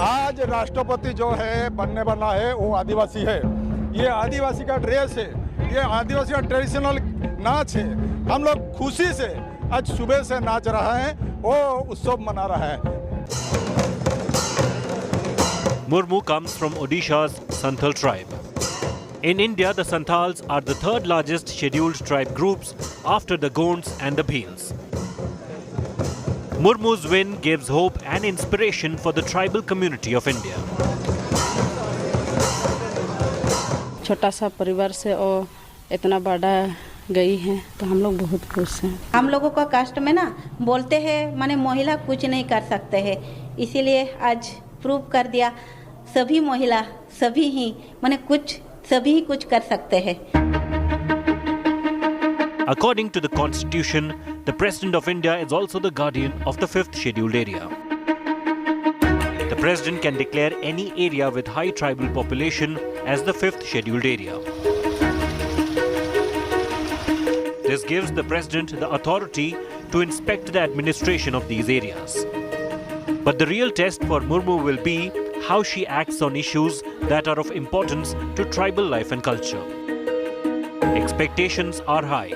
आज राष्ट्रपति जो है बनने वाला है वो आदिवासी है. ये आदिवासी का ड्रेस है, ये आदिवासी का ट्रेडिशनल नाच है. हम लोग खुशी से आज सुबह से नाच रहा है, वो उत्सव मना रहा है. Murmu comes from Odisha's Santhal tribe. In India, the Santals are the 3rd largest scheduled tribe groups after the Gonds and the Bhils. Murmu's win gives hope and inspiration for the tribal community of India. छोटा सा परिवार से और इतना बड़ा गई हैं तो हम लोग बहुत खुश हैं. हम लोगों का कास्ट में ना बोलते हैं माने महिला कुछ नहीं कर सकते हैं, इसीलिए आज प्रूव कर दिया सभी महिला सभी ही माने सभी कुछ कर सकते हैं. According to the Constitution, the President of India is also the guardian of the 5th scheduled area. The President can declare any area with high tribal population as the 5th scheduled area. This gives the President the authority to inspect the administration of these areas. But the real test for Murmu will be how she acts on issues that are of importance to tribal life and culture. Expectations are high.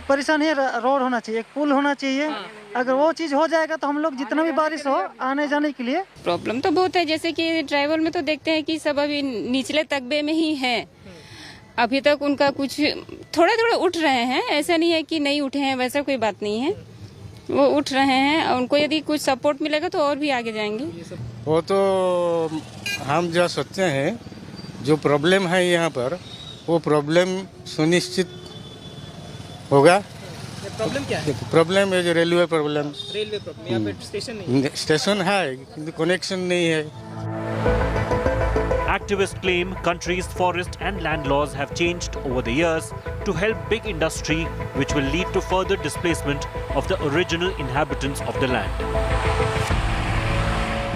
परेशानी road होना चाहिए, एक पुल होना चाहिए. अगर वो चीज हो जाएगा तो हम लोग जितना भी बारिश हो आने जाने के लिए. प्रॉब्लम तो बहुत है, जैसे कि ट्राइबल में तो देखते हैं कि सब अभी निचले तकबे में ही हैं, अभी तक उनका कुछ थोड़ा थोड़ा उठ रहे हैं, ऐसा नहीं है कि नहीं उठे हैं, वैसा कोई बात नहीं है, वो उठ रहे हैं। उनको यदि कुछ सपोर्ट मिलेगा तो और भी आगे जाएंगे। वो तो हम जो सोचते हैं, जो प्रॉब्लम है यहाँ पर, वो प्रॉब्लम सुनिश्चित होगा। प्रॉब्लम क्या है? प्रॉब्लम है जो रेलवे प्रॉब्लम। रेलवे प्रॉब्लम, यहाँ पे स्टेशन नहीं है। स्टेशन है किंतु कनेक्शन नहीं है। Activists claim country's forest and land laws have changed over the years to help big industry, which will lead to further displacement of the original inhabitants of the land.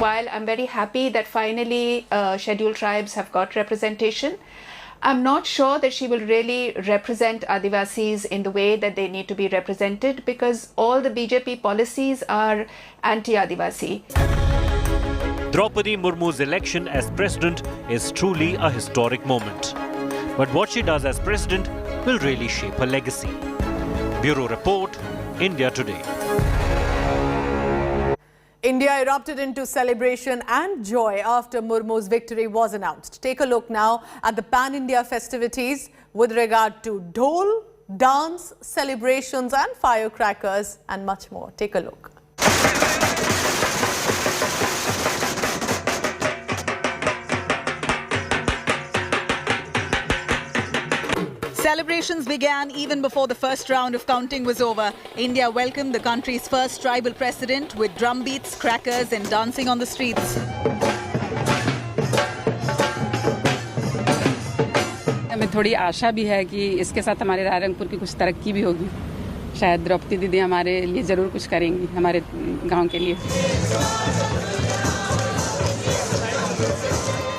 While I'm very happy that finally scheduled tribes have got representation, I'm not sure that she will really represent Adivasis in the way that they need to be represented, because all the BJP policies are anti-Adivasi. Droupadi Murmu's election as president is truly a historic moment. But what she does as president will really shape her legacy. Bureau Report, India Today. India erupted into celebration and joy after Murmu's victory was announced. Take a look now at the Pan-India festivities with regard to dhol, dance, celebrations and firecrackers and much more. Take a look. Celebrations began even before the first round of counting was over. India welcomed the country's first tribal president with drum beats, crackers and dancing on the streets. हमें थोड़ी आशा भी है कि इसके साथ हमारे रायरंगपुर की कुछ तरक्की भी होगी। शायद द्रौपदी दीदी हमारे लिए जरूर कुछ करेंगी, हमारे गांव के लिए।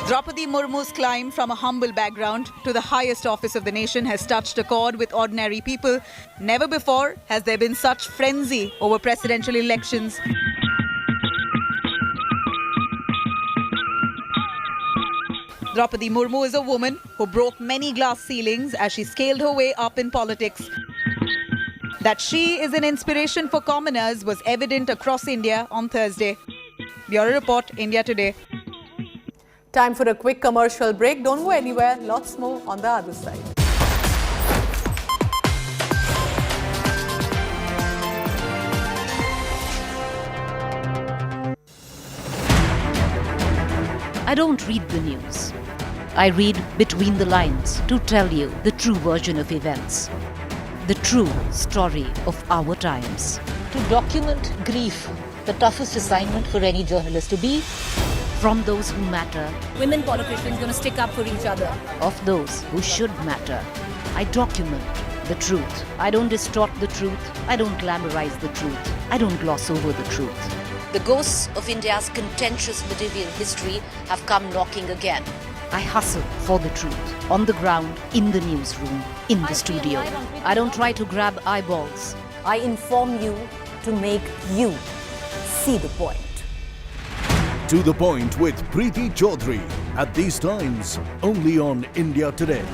Droupadi Murmu's climb from a humble background to the highest office of the nation has touched a chord with ordinary people. Never before has there been such frenzy over presidential elections. Droupadi Murmu is a woman who broke many glass ceilings as she scaled her way up in politics. That she is an inspiration for commoners was evident across India on Thursday. Bureau Report, India Today. Time for a quick commercial break. Don't go anywhere. Lots more on the other side. I don't read the news. I read between the lines to tell you the true version of events. The true story of our times. To document grief, the toughest assignment for any journalist to be. From those who matter. Women politicians going to stick up for each other. Of those who should matter. I document the truth. I don't distort the truth. I don't glamorize the truth. I don't gloss over the truth. The ghosts of India's contentious medieval history have come knocking again. I hustle for the truth. On the ground, in the newsroom, in the studio. I don't try to grab eyeballs. I inform you to make you see the point. To the Point with Preeti Chaudhary. At these times, only on India Today.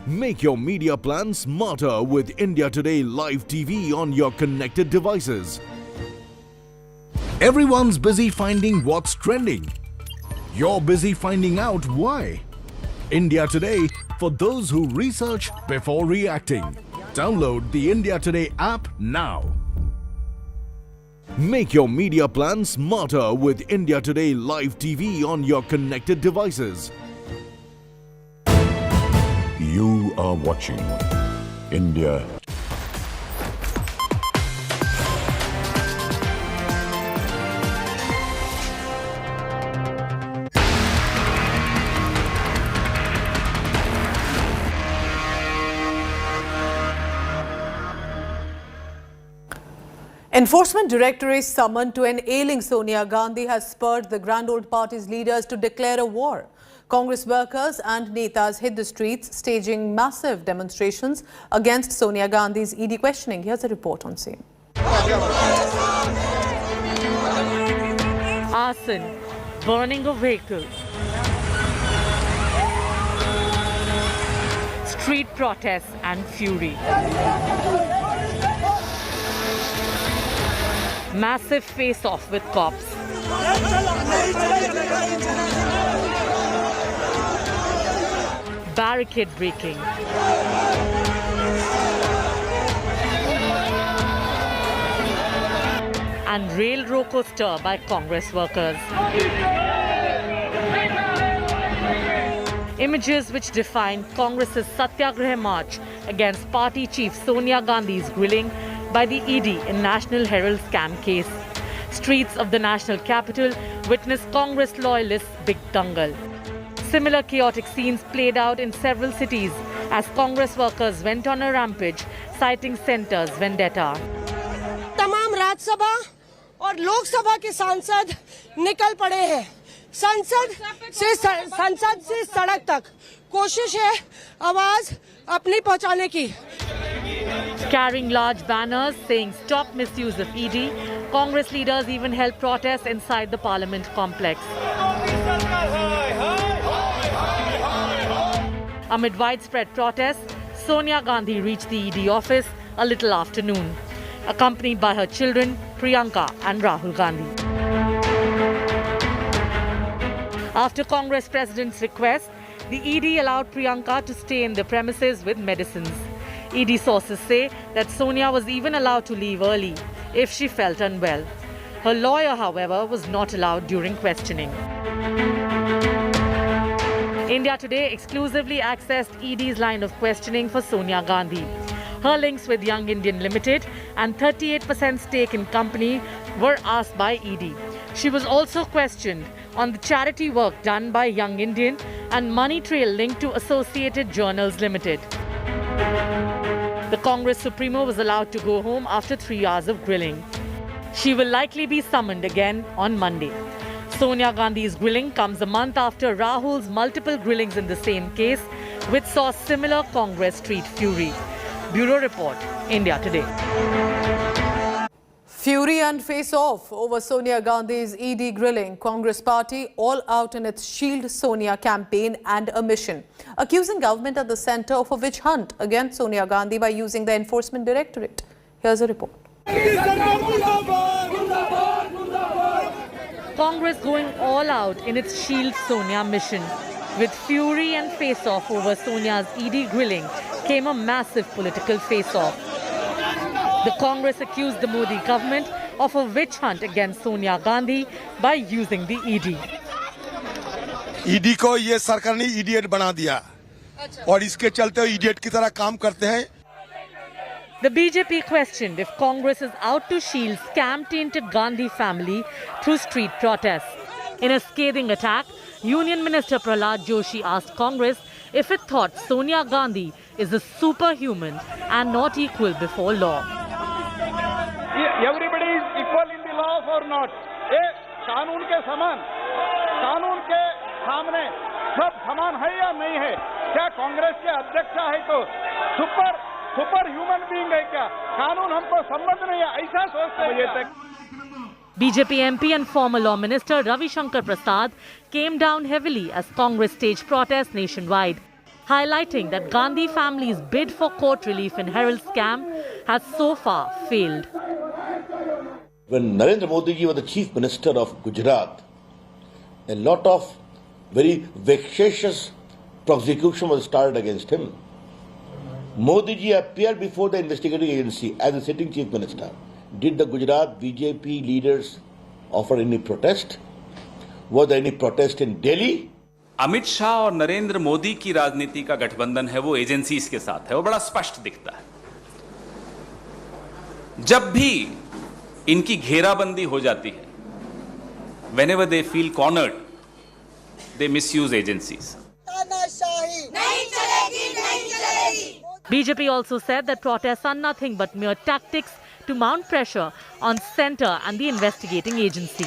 Make your media plan smarter with India Today Live TV on your connected devices. Everyone's busy finding what's trending. You're busy finding out why. India Today for those who research before reacting. Download the India Today app now. Make your media plan smarter with India Today Live TV on your connected devices. You are watching India. Enforcement Directorate's summon to an ailing Sonia Gandhi has spurred the Grand Old Party's leaders to declare a war. Congress workers and netas hit the streets, staging massive demonstrations against Sonia Gandhi's ED questioning. Here's a report on scene. Arson, burning of vehicles, street protests and fury. Massive face-off with cops. Barricade breaking. And rail roko stir by Congress workers. Images which define Congress's Satyagraha march against party chief Sonia Gandhi's grilling by the ED in National Herald scam case. Streets of the national capital witnessed Congress loyalists' big dangal. Similar chaotic scenes played out in several cities as Congress workers went on a rampage, citing centre's vendetta. तमाम राज्यसभा और लोकसभा के सांसद निकल पड़े हैं। संसद से सड़क तक कोशिश है आवाज अपनी पहुंचाने की। Carrying large banners saying stop misuse of ED, Congress leaders even held protests inside the Parliament complex. Amid widespread protests, Sonia Gandhi reached the ED office a little after noon, accompanied by her children Priyanka and Rahul Gandhi. After Congress President's request, the ED allowed Priyanka to stay in the premises with medicines. ED sources say that Sonia was even allowed to leave early if she felt unwell. Her lawyer, however, was not allowed during questioning. India Today exclusively accessed ED's line of questioning for Sonia Gandhi. Her links with Young Indian Limited and 38% stake in company were asked by ED. She was also questioned on the charity work done by Young Indian and money trail linked to Associated Journals Limited. The Congress Supremo was allowed to go home after 3 hours of grilling. She will likely be summoned again on Monday. Sonia Gandhi's grilling comes a month after Rahul's multiple grillings in the same case, which saw similar Congress street fury. Bureau Report, India Today. Fury and face-off over Sonia Gandhi's ED grilling. Congress party all out in its Shield Sonia campaign and a mission, accusing government at the centre of a witch hunt against Sonia Gandhi by using the Enforcement Directorate. Here's a report. Congress going all out in its Shield Sonia mission. With fury and face-off over Sonia's ED grilling came a massive political face-off. The Congress accused the Modi government of a witch hunt against Sonia Gandhi by using the ED. ED को ये सरकार ने idiot बना दिया और इसके चलते idiot की तरह काम करते हैं. The BJP questioned if Congress is out to shield scam-tainted Gandhi family through street protests. In a scathing attack, Union Minister Prahlad Joshi asked Congress if it thought Sonia Gandhi is a superhuman and not equal before law. Everybody is equal in the law or not? ये कानून के समान, कानून के सामने सब समान है या नहीं है? क्या कांग्रेस के अध्यक्ष है तो सुपर ह्यूमन बीइंग है क्या? कानून हमको संबंध नहीं है, ऐसा सोचते हैं. BJP MP and former Law Minister Ravi Shankar Prasad came down heavily as Congress staged protests nationwide, highlighting that Gandhi family's bid for court relief in Herald scam has so far failed. When Narendra Modi ji was the Chief Minister of Gujarat, a lot of very vexatious prosecution was started against him. Modi ji appeared before the investigating agency as the sitting Chief Minister. Did the Gujarat BJP leaders offer any protest? Was there any protest in Delhi? Amit Shah और नरेंद्र मोदी की राजनीति का गठबंधन है वो agencies के साथ है, वो बड़ा स्पष्ट दिखता है. जब भी इनकी घेराबंदी हो जाती है, whenever they feel cornered, they misuse agencies. BJP also said that protests are nothing but mere tactics to mount pressure on centre and the investigating agency.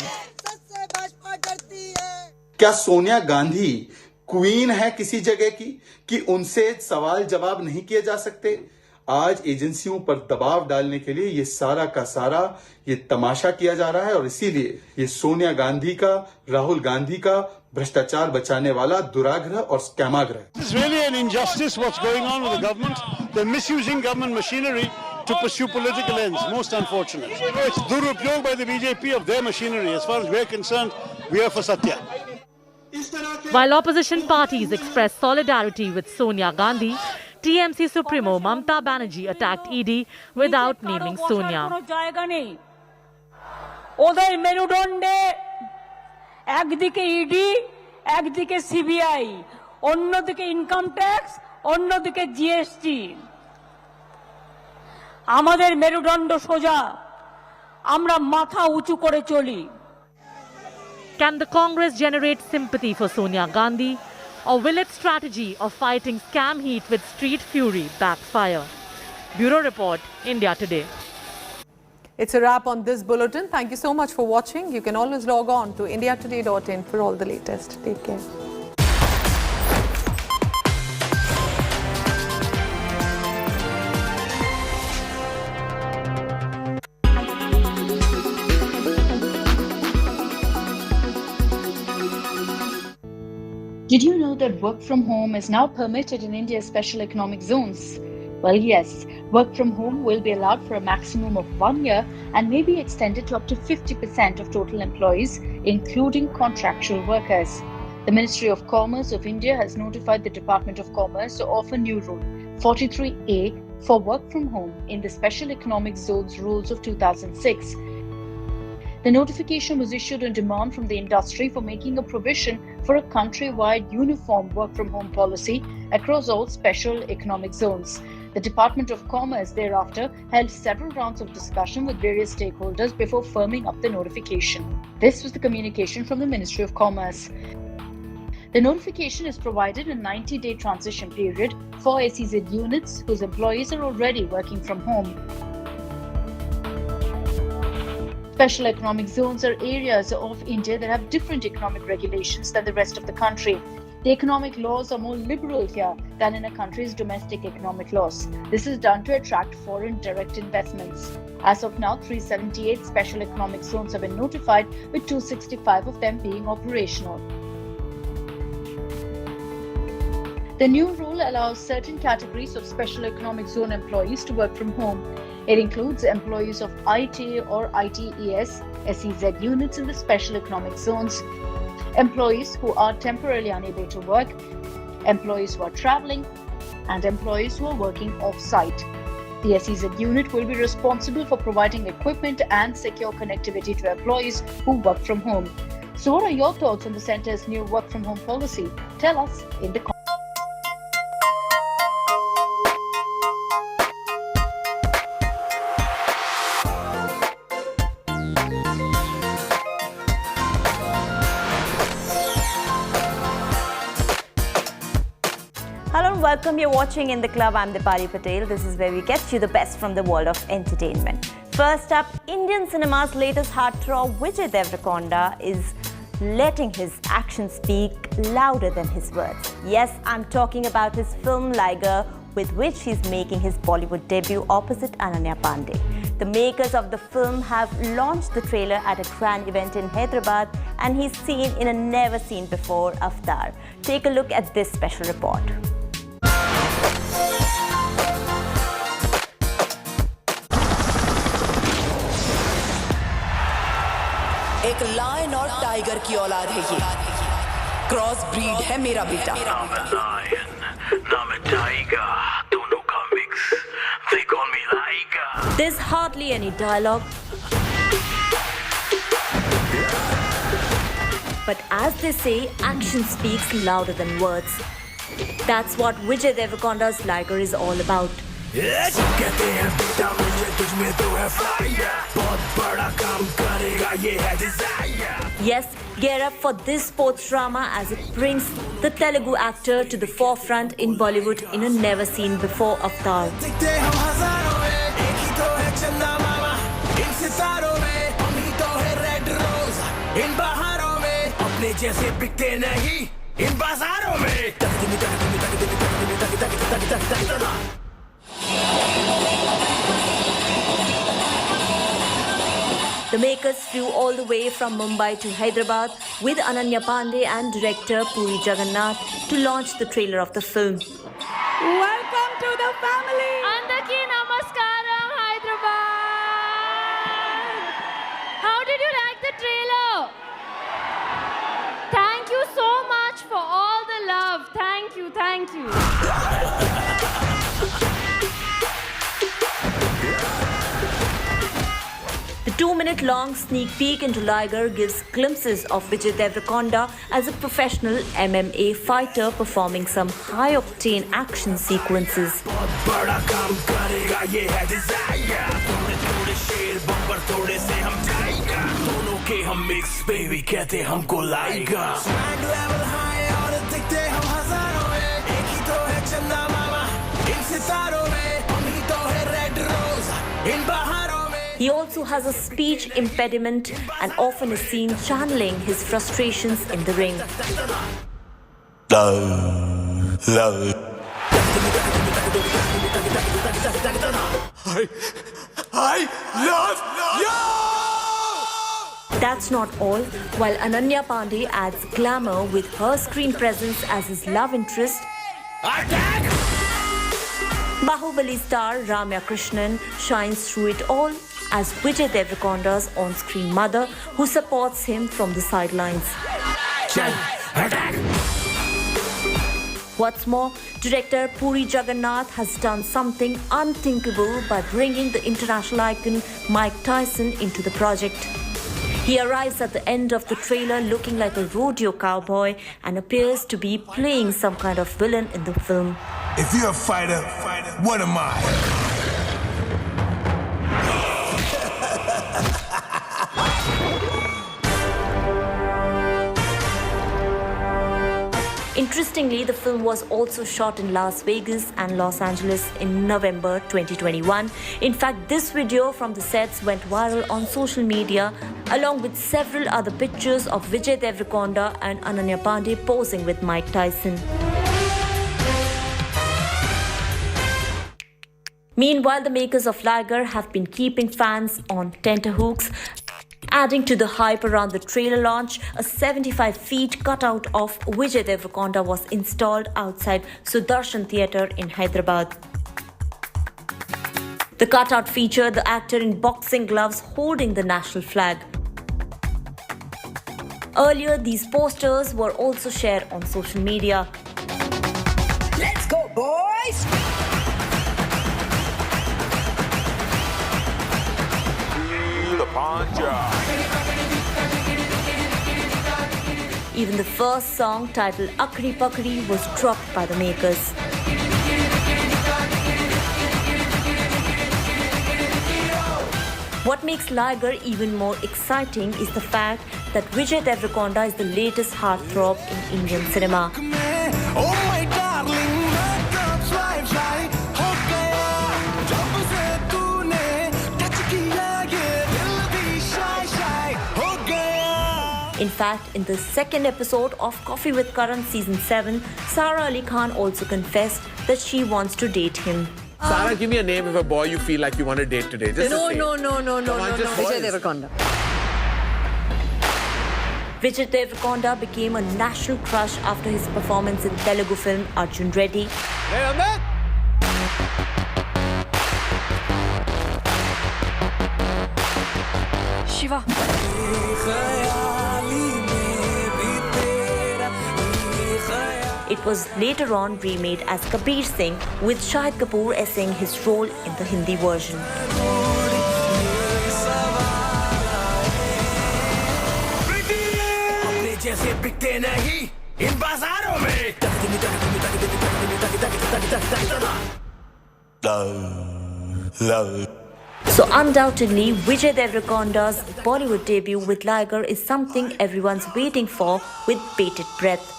क्या सोनिया गांधी क्वीन है किसी जगह की कि उनसे सवाल जवाब नहीं किए जा सकते? आज एजेंसियों पर दबाव डालने के लिए ये सारा का सारा ये तमाशा किया जा रहा है और इसीलिए ये सोनिया गांधी का, राहुल गांधी का भ्रष्टाचार बचाने वाला दुराग्रह और स्कैमाग्रह है। It's really an injustice what's going on with the government. They're misusing government machinery to pursue political ends. Most unfortunate. It's durupyog by the BJP of their machinery. As far as we're concerned, we are for Satya. While opposition parties expressed solidarity with Sonia Gandhi, TMC Supremo Mamata Banerjee attacked ED without naming Sonia. ওদের মেরুদণ্ডে একদিকে ED, একদিকে CBI, অন্যদিকে income tax, অন্যদিকে GST. আমাদের মেরুদণ্ড সোজা, আমরা মাথা উঁচু করে চলি। Can the Congress generate sympathy for Sonia Gandhi, or will its strategy of fighting scam heat with street fury backfire? Bureau Report, India Today. It's a wrap on this bulletin. Thank you so much for watching. You can always log on to indiatoday.in for all the latest. Take care. Did you know that work from home is now permitted in India's special economic zones? Well, yes, work from home will be allowed for a maximum of 1 year and may be extended to up to 50% of total employees, including contractual workers. The Ministry of Commerce of India has notified the Department of Commerce to offer new rule 43A for work from home in the Special Economic Zones rules of 2006. The notification was issued on demand from the industry for making a provision for a countrywide uniform work-from-home policy across all special economic zones. The Department of Commerce thereafter held several rounds of discussion with various stakeholders before firming up the notification. This was the communication from the Ministry of Commerce. The notification is provided a 90-day transition period for SEZ units whose employees are already working from home. Special economic zones are areas of India that have different economic regulations than the rest of the country. The economic laws are more liberal here than in a country's domestic economic laws. This is done to attract foreign direct investments. As of now, 378 special economic zones have been notified, with 265 of them being operational. The new rule allows certain categories of special economic zone employees to work from home. It includes employees of IT or ITES, SEZ units in the special economic zones, employees who are temporarily unable to work, employees who are traveling, and employees who are working off-site. The SEZ unit will be responsible for providing equipment and secure connectivity to employees who work from home. So what are your thoughts on the centre's new work-from-home policy? Tell us in the comments. Hello and welcome. You're watching In the Club. I'm Droupadi Patel. This is where we get you the best from the world of entertainment. First up, Indian cinema's latest heartthrob Vijay Deverakonda is letting his actions speak louder than his words. Yes, I'm talking about his film Liger, with which he's making his Bollywood debut opposite Ananya Pandey. The makers of the film have launched the trailer at a grand event in Hyderabad, and he's seen in a never-seen-before avatar. Take a look at this special report. एक lion और tiger की औलाद है ये, cross breed है मेरा बेटा। नाम है लायन, नाम है टाइगर, दोनों का mix, they call me Liger. There's hardly any dialogue, but as they say, action speaks louder than words. That's what Vijay Deverakonda's Liger is all about. कहते हैं बेटा मुझे तुझ में तो है फायर, बहुत बड़ा काम करेगा ये है Dzire. Yes, gear up for this sports drama as it brings the Telugu actor to the forefront in Bollywood in a never-seen-before avatar. दिखते हम हजारों में, एक ही तो है चंदा मामा, इन सितारों में हम ही तो है रेड रोज, इन बहारों में अपने जैसे बिकते नहीं इन बाजारों में। The makers flew all the way from Mumbai to Hyderabad with Ananya Pandey and director Puri Jagannath to launch the trailer of the film. Welcome to the family. Andaki namaskaram, Hyderabad. How did you like the trailer? Thank you so much for all the love. Thank you, thank you. The 2-minute-long sneak peek into Liger gives glimpses of Vijay Deverakonda as a professional MMA fighter performing some high-octane action sequences. He also has a speech impediment and often is seen channeling his frustrations in the ring. I love you! That's not all. While Ananya Pandey adds glamour with her screen presence as his love interest, Bahubali star Ramya Krishnan shines through it all as Vijay Deverakonda's on-screen mother who supports him from the sidelines. What's more, director Puri Jagannath has done something unthinkable by bringing the international icon Mike Tyson into the project. He arrives at the end of the trailer looking like a rodeo cowboy and appears to be playing some kind of villain in the film. If you're a fighter, what am I? Interestingly, the film was also shot in Las Vegas and Los Angeles in November 2021. In fact, this video from the sets went viral on social media, along with several other pictures of Vijay Deverakonda and Ananya Pandey posing with Mike Tyson. Meanwhile, the makers of Liger have been keeping fans on tenterhooks. Adding to the hype around the trailer launch, a 75-feet cutout of Vijay Deverakonda was installed outside Sudarshan Theatre in Hyderabad. The cutout featured the actor in boxing gloves holding the national flag. Earlier, these posters were also shared on social media. Let's go, boys! Even the first song, titled Akri Pakri, was dropped by the makers. What makes Liger even more exciting is the fact that Vijay Deverakonda is the latest heartthrob in Indian cinema. Oh my darling, In fact, in the second episode of Coffee with Karan Season 7, Sara Ali Khan also confessed that she wants to date him. Sara, give me a name of a boy you feel like you want to date today. Just No. Vijay Deverakonda. Vijay Deverakonda became a national crush after his performance in Telugu film Arjun Reddy. Hey, Amit! Shiva. It was later on remade as Kabir Singh, with Shahid Kapoor essaying his role in the Hindi version. So undoubtedly, Vijay Deverakonda's Bollywood debut with Liger is something everyone's waiting for with bated breath.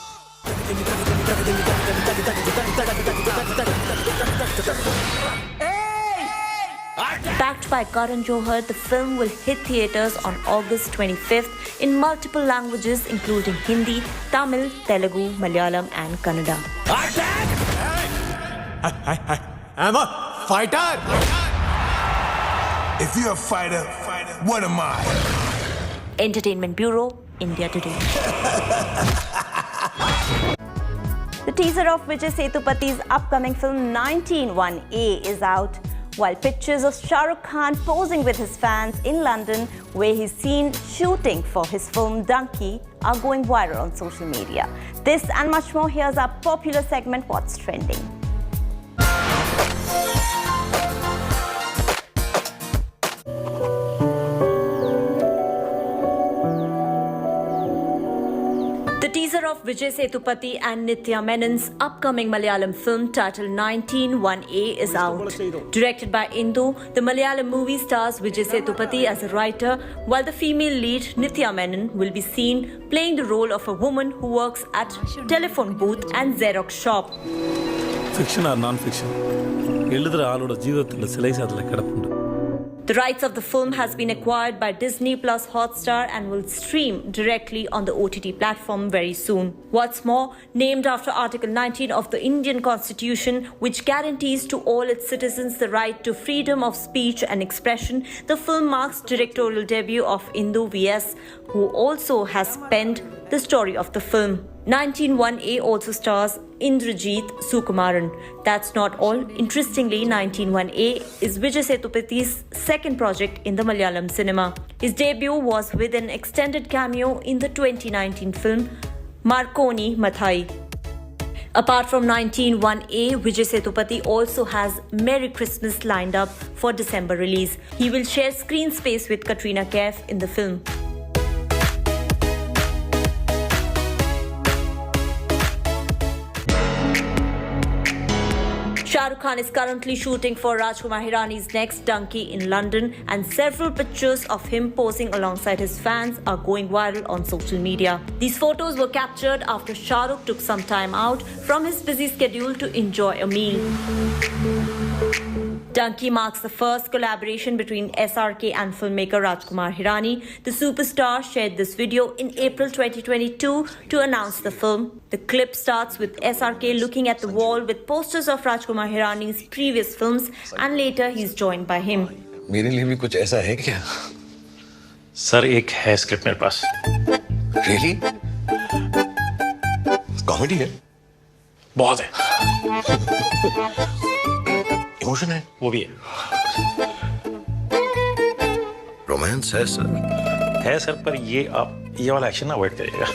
Backed by Karan Johar, the film will hit theatres on August 25th in multiple languages including Hindi, Tamil, Telugu, Malayalam and Kannada. I'm a fighter! If you're a fighter, what am I? Entertainment Bureau, India Today. The teaser of Vijay Sethupath's upcoming film 19-1A is out, while pictures of Shah Rukh Khan posing with his fans in London, where he's seen shooting for his film Donkey, are going viral on social media. This and much more, here's our popular segment, What's Trending. The teaser of Vijay Sethupathi and Nithya Menon's upcoming Malayalam film titled 19-1A is out. Directed by Indu, the Malayalam movie stars Vijay Sethupathi as a writer, while the female lead Nithya Menon will be seen playing the role of a woman who works at telephone booth and Xerox shop. Fiction or non-fiction? The rights of the film has been acquired by Disney Plus Hotstar and will stream directly on the OTT platform very soon. What's more, named after Article 19 of the Indian Constitution, which guarantees to all its citizens the right to freedom of speech and expression, the film marks directorial debut of Indu VS, who also has penned the story of the film. 19-1A also stars Indrajit Sukumaran. That's not all. Interestingly, 19-1A is Vijay Sethupathi's second project in the Malayalam cinema. His debut was with an extended cameo in the 2019 film Marconi Mathai. Apart from 19-1A, Vijay Sethupathi also has Merry Christmas lined up for December release. He will share screen space with Katrina Kaif in the film. Shah Rukh Khan is currently shooting for Rajkumar Hirani's next Donkey in London, and several pictures of him posing alongside his fans are going viral on social media. These photos were captured after Shah Rukh took some time out from his busy schedule to enjoy a meal. Donkey marks the first collaboration between SRK and filmmaker Rajkumar Hirani. The superstar shared this video in April 2022 to announce the film. The clip starts with SRK looking at the wall with posters of Rajkumar Hirani's previous films, and later he's joined by him. मेरे लिए भी कुछ ऐसा है क्या? Sir एक है script मेरे पास. Really? कॉमेडी है? बहुत है. इमोशन है? वो भी है. रोमांस है सर. है सर, पर ये वाला एक्शन अवॉइड करिएगा.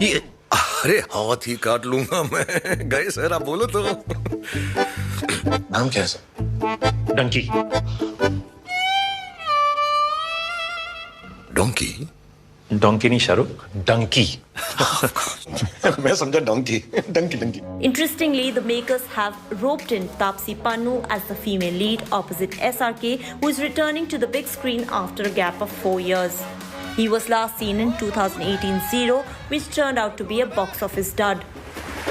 ये अरे हाथ ही काट लूंगा मैं. गए सर, आप बोलो तो. नाम क्या है सर? डंकी. डोंकी? डोंकी नहीं शाहरुख, डंकी. मैं समझा donkey. Dunki. Interestingly, the makers have roped in Taapsee Pannu as the female lead opposite SRK, who is returning to the big screen after a gap of 4 years. He was last seen in 2018 Zero, which turned out to be a box office dud.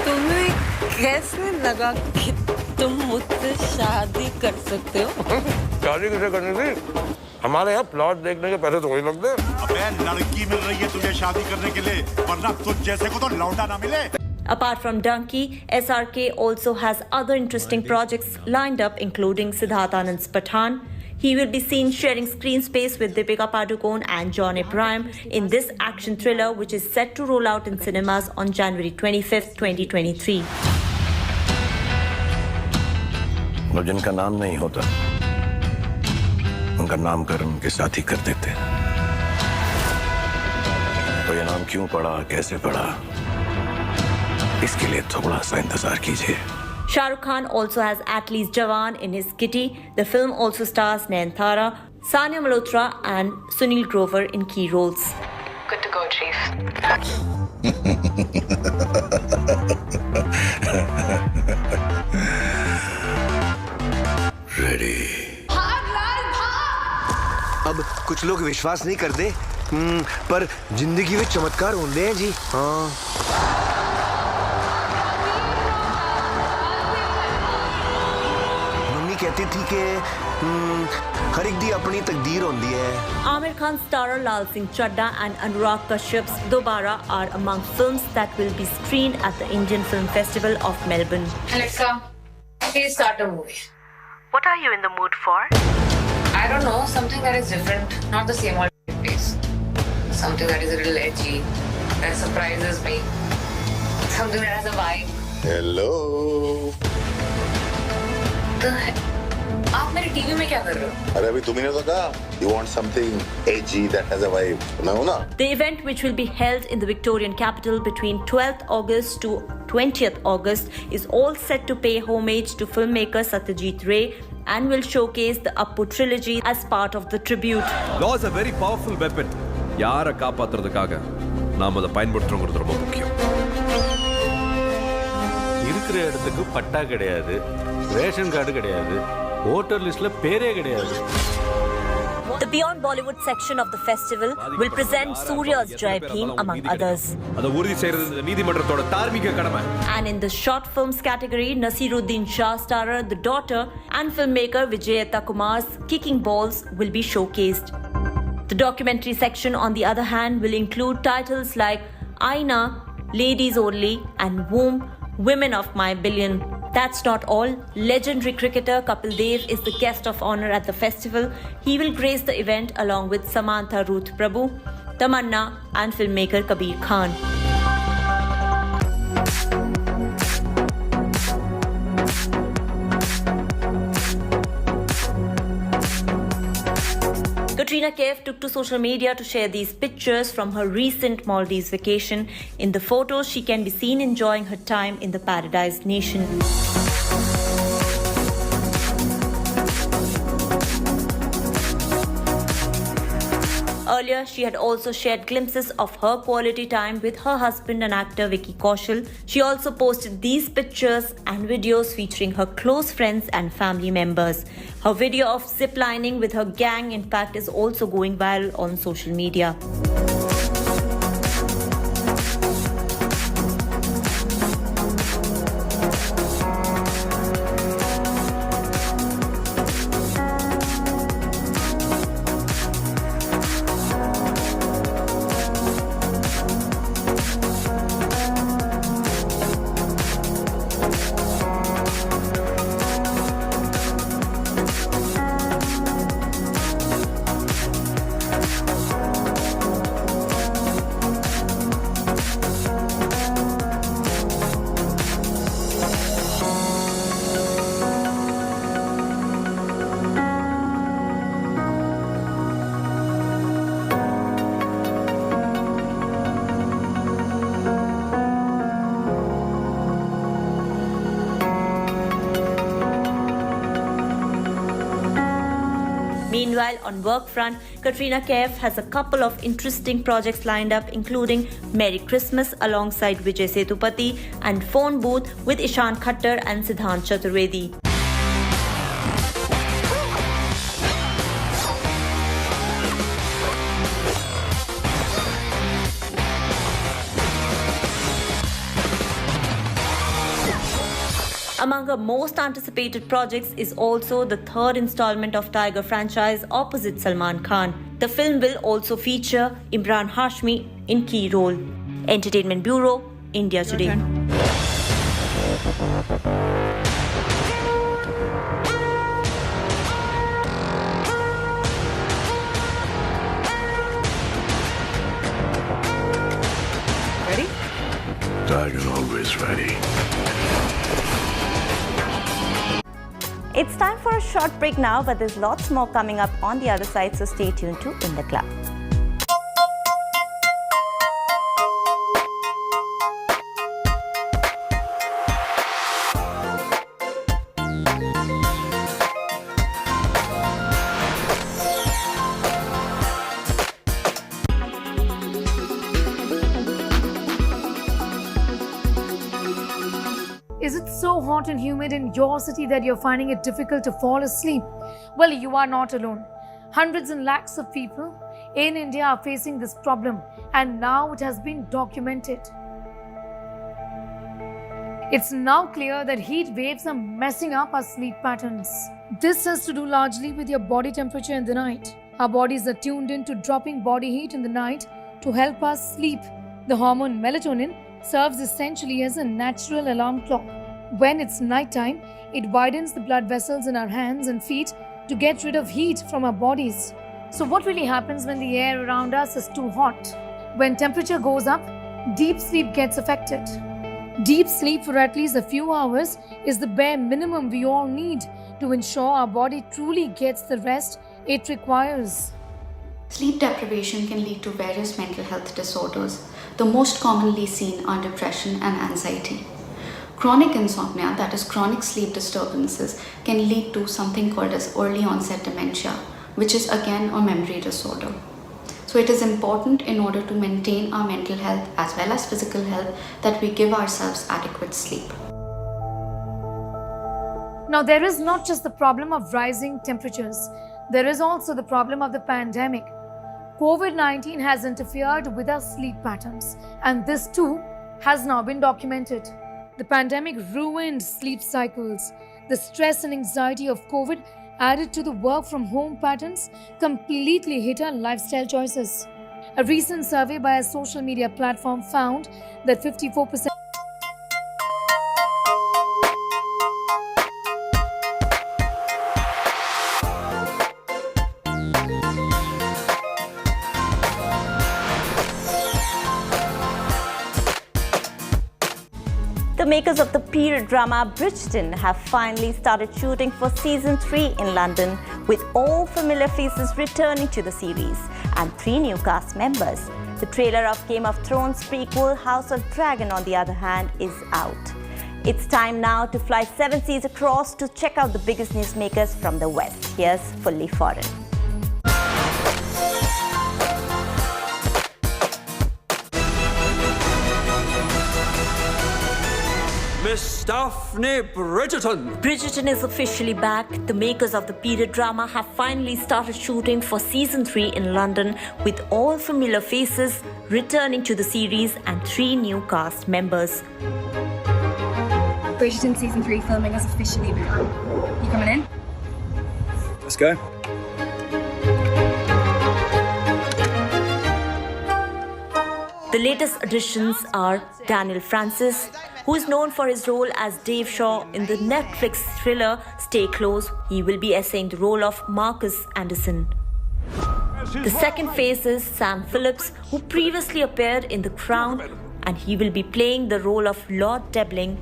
तुम्हें कैसे लगा कि तुम मुझसे शादी कर सकते हो? शादी किसे करनी थी? हमारे यहाँ प्लॉट देखने के पैसे तो वही लगते हैं. अबे लड़की मिल रही है तुझे शादी करने के लिए, वरना तुझ जैसे को तो लौंडा ना मिले. Apart from Donkey, SRK also has other interesting projects lined up, including Siddharth Anand's Pathan. He will be seen sharing screen space with Deepika Padukone and John Abraham in this action thriller, which is set to roll out in cinemas on January 25th, 2023. और जिनका नाम नहीं होता, उनका नामकरण उनके साथ ही कर देते. तो ये नाम क्यों पड़ा, कैसे पड़ा, इसके लिए थोड़ा सा इंतजार कीजिए. Shah Rukh Khan also has at least Jawan in his kitty. The film also stars Nayanthara, Sania Malhotra and Sunil Grover in key roles. Good to go, Chief. Ready. अब कुछ लोग विश्वास नहीं करते, पर जिंदगी में चमत्कार होते हैं जी. हाँ. कहती थी कि हर एक दी अपनी तकदीर होती है. Amir Khan starrer Lal Singh Chadda and Anurag Kashyap's Dobara are among films that will be screened at the Indian Film Festival of Melbourne. Alexa, please start a movie. What are you in the mood for? I don't know, something that is different, not the same old place. Something that is a little edgy, that surprises me. Something that has a vibe. Hello. आप मेरे TV में क्या कर रहे हो? अरे अभी तुम्ही ने तो कहा you want something edgy that has a vibe. ना? The event, which will be held in the Victorian capital between 12th August to 20th August, is all set to pay homage to filmmaker Satyajit Ray and will showcase the Appu trilogy as part of the tribute. Law is a very powerful weapon. யாரை காப்பாத்துறதுக்காக நாம அதை பயன்படுத்துறோங்கிறது ரொம்ப முக்கியம். இருக்கிற இடத்துக்கு பட்டா கிடையாது, ration card கிடையாது, voter listல பேரே கிடையாது. The Beyond Bollywood section of the festival will present Surya's Jai Bhim among others. அதை உறுதி செய்யறது நீதிமன்றத்தோட தார்மீக கடமை. And in the short films category, Nasiruddin Shah starrer The Daughter and filmmaker Vijayata Kumar's Kicking Balls will be showcased. The documentary section, on the other hand, will include titles like Aina, Ladies Only, and Womb, Women of My Billion. That's not all. Legendary cricketer Kapil Dev is the guest of honor at the festival. He will grace the event along with Samantha Ruth Prabhu, Tamanna, and filmmaker Kabir Khan. Katrina Kaif took to social media to share these pictures from her recent Maldives vacation. In the photos, she can be seen enjoying her time in the Paradise Nation. Earlier, she had also shared glimpses of her quality time with her husband and actor Vicky Kaushal. She also posted these pictures and videos featuring her close friends and family members. Her video of ziplining with her gang, in fact, is also going viral on social media. Meanwhile, on work front, Katrina Kaif has a couple of interesting projects lined up, including Merry Christmas alongside Vijay Sethupathi and Phone Booth with Ishan Khattar and Siddhant Chaturvedi. Among her most anticipated projects is also the third installment of Tiger franchise opposite Salman Khan. The film will also feature Imran Hashmi in key role. Entertainment Bureau, India Today. Ready? Tiger always ready. It's time for a short break now, but there's lots more coming up on the other side, so stay tuned to In the Club. Is it so hot and humid in your city that you're finding it difficult to fall asleep? Well, you are not alone. Hundreds and lakhs of people in India are facing this problem, and now it has been documented. It's now clear that heat waves are messing up our sleep patterns. This has to do largely with your body temperature in the night. Our bodies are tuned in to dropping body heat in the night to help us sleep. The hormone melatonin serves essentially as a natural alarm clock. When it's nighttime, it widens the blood vessels in our hands and feet to get rid of heat from our bodies. So what really happens when the air around us is too hot? When temperature goes up, deep sleep gets affected. Deep sleep for at least a few hours is the bare minimum we all need to ensure our body truly gets the rest it requires. Sleep deprivation can lead to various mental health disorders. The most commonly seen are depression and anxiety. Chronic insomnia, that is chronic sleep disturbances, can lead to something called as early onset dementia, which is again a memory disorder. So it is important in order to maintain our mental health as well as physical health that we give ourselves adequate sleep. Now, there is not just the problem of rising temperatures, there is also the problem of the pandemic. COVID-19 has interfered with our sleep patterns, and this too has now been documented. The pandemic ruined sleep cycles. The stress and anxiety of COVID added to the work from home patterns completely hit our lifestyle choices. A recent survey by a social media platform found that 54% The makers of the period drama Bridgerton have finally started shooting for season 3 in London, with all familiar faces returning to the series and 3 new cast members. The trailer of Game of Thrones prequel House of Dragon, on the other hand, is out. It's time now to fly 7 seas across to check out the biggest newsmakers from the West. Here's Fully Foreign. Miss Daphne Bridgerton. Bridgerton is officially back. The makers of the period drama have finally started shooting for season 3 in London, with all familiar faces returning to the series and 3 new cast members. Bridgerton season 3 filming has officially begun. You coming in? Let's go. The latest additions are Daniel Francis, who is known for his role as Dave Shaw in the Netflix thriller Stay Close. He will be essaying the role of Marcus Anderson. The second face is Sam Phillips, who previously appeared in The Crown, and he will be playing the role of Lord Debling,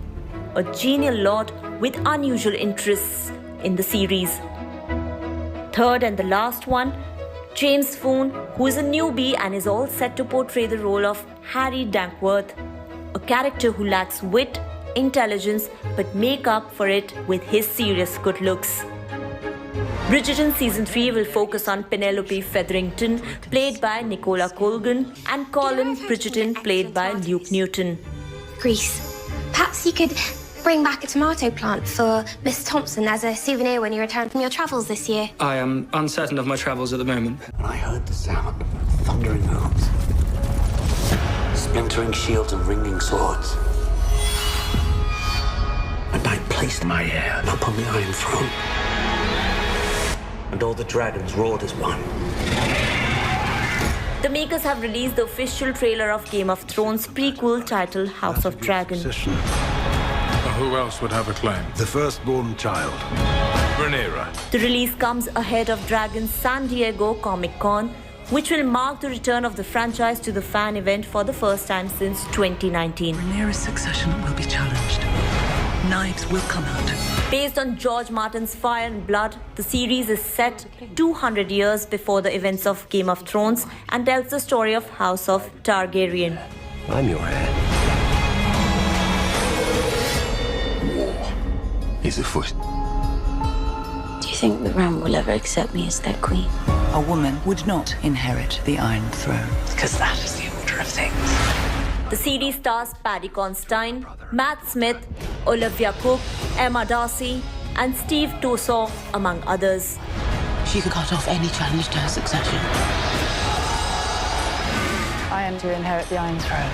a genial lord with unusual interests in the series. Third and the last one, James Foon, who is a newbie and is all set to portray the role of Harry Dankworth, a character who lacks wit, intelligence, but make up for it with his serious good looks. Bridgerton season 3 will focus on Penelope Featherington, played by Nicola Colgan, and Colin Bridgerton, played by Luke Newton. Greece. Perhaps you could bring back a tomato plant for Miss Thompson as a souvenir when you return from your travels this year. I am uncertain of my travels at the moment. I heard the sound of thundering arms, splintering shields and ringing swords. And I placed my heir upon the Iron Throne. And all the dragons roared as one. The makers have released the official trailer of Game of Thrones prequel titled House of Dragon. Who else would have a claim? The firstborn child. Rhaenyra. The release comes ahead of Dragon's San Diego Comic-Con, which will mark the return of the franchise to the fan event for the first time since 2019. Rhaenyra's succession will be challenged. Knives will come out. Based on George Martin's Fire and Blood, the series is set 200 years before the events of Game of Thrones and tells the story of House of Targaryen. I'm your heir. War is afoot. Do you think the realm will ever accept me as their queen? A woman would not inherit the Iron Throne, because that is the order of things. The series stars Paddy Considine, Matt Smith, Olivia Cook, Emma Darcy, and Steve Toussaint, among others. She could cut off any challenge to her succession. I am to inherit the Iron Throne.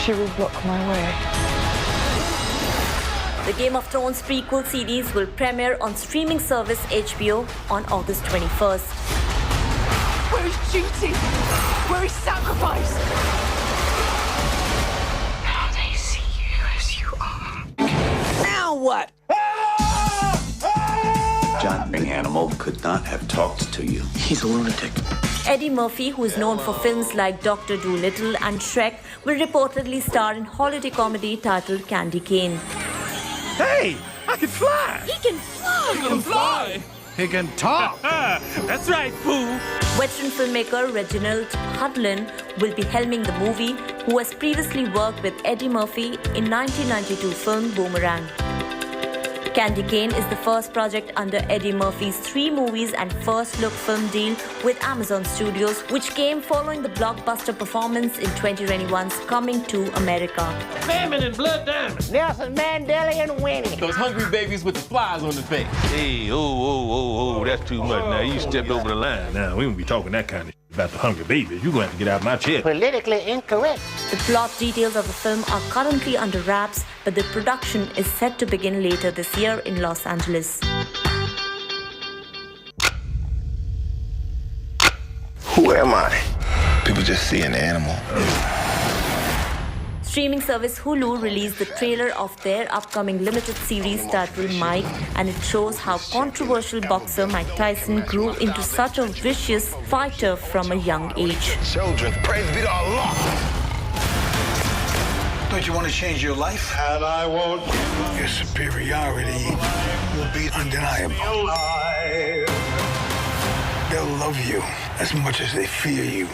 She will block my way. The Game of Thrones prequel series will premiere on streaming service HBO on August 21st. Where is duty? Where is sacrifice? Now they see you as you are. Now what? Jumping animal could not have talked to you. He's a lunatic. Eddie Murphy, who is known for films like Dr. Dolittle and Shrek, will reportedly star in holiday comedy titled Candy Cane. Hey, I can fly. He can fly! He can fly. He can talk. That's right, fool. Veteran filmmaker Reginald Hudlin will be helming the movie, who has previously worked with Eddie Murphy in 1992 film Boomerang. Candy Cane is the first project under Eddie Murphy's 3 movies and first look film deal with Amazon Studios, which came following the blockbuster performance in 2021's Coming to America. Famine and blood diamonds. Nelson Mandela and Winnie. Those hungry babies with the flies on the face. Hey, oh, that's too much. Now you stepped over the line. Now we won't be talking that kind of about the hungry babies. You're going to have to get out of my chair. Politically incorrect. The plot details of the film are currently under wraps, but the production is set to begin later this year in Los Angeles. Who am I? People just see an animal. Streaming service Hulu released the trailer of their upcoming limited series titled Mike, and it shows how controversial boxer Mike Tyson grew into such a vicious fighter from a young age. Children, praise be to Allah. Don't you want to change your life? And I won't. Your superiority will be undeniable. They'll love you as much as they fear you.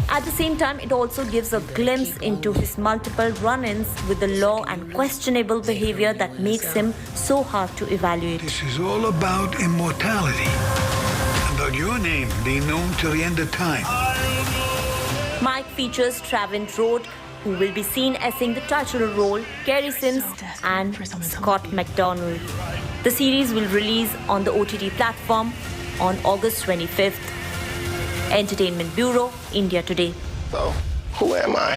At the same time, it also gives a glimpse into his multiple run-ins with the law and questionable behavior that makes him so hard to evaluate. This is all about immortality. About your name being known till the end of time. Mike features Travin Road, who will be seen essing the title role, Kerry Sims and Scott McDonald. The series will release on the OTT platform on August 25th. Entertainment Bureau, India Today. So, who am I?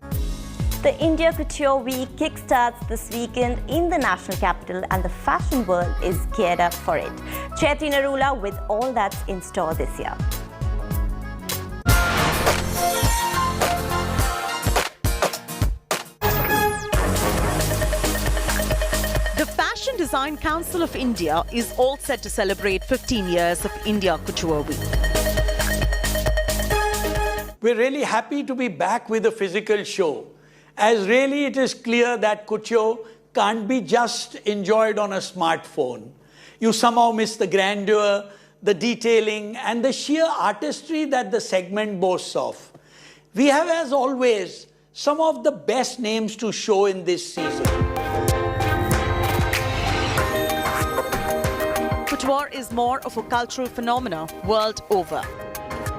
The India Couture Week kickstarts this weekend in the national capital, and the fashion world is geared up for it. Chaitri Narula with all that's in store this year. The Fashion Design Council of India is all set to celebrate 15 years of India Couture Week. We're really happy to be back with a physical show, as really it is clear that couture can't be just enjoyed on a smartphone. You somehow miss the grandeur, the detailing, and the sheer artistry that the segment boasts of. We have, as always, some of the best names to show in this season. Couture is more of a cultural phenomenon world over.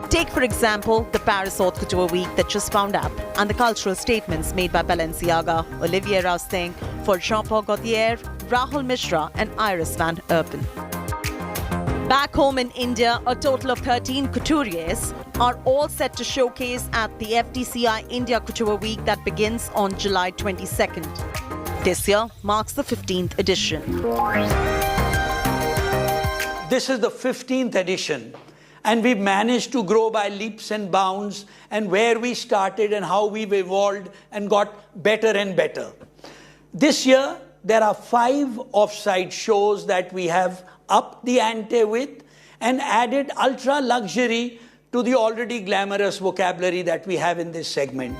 Take, for example, the Paris Haute Couture Week that just wound up, and the cultural statements made by Balenciaga, Olivier Rousteing, for Jean-Paul Gaultier, Rahul Mishra, and Iris Van Herpen. Back home in India, a total of 13 couturiers are all set to showcase at the FDCI India Couture Week that begins on July 22nd. This year marks the 15th edition. This is the 15th edition. And we've managed to grow by leaps and bounds, and where we started and how we've evolved and got better and better. This year, there are 5 off-site shows that we have upped the ante with and added ultra luxury to the already glamorous vocabulary that we have in this segment.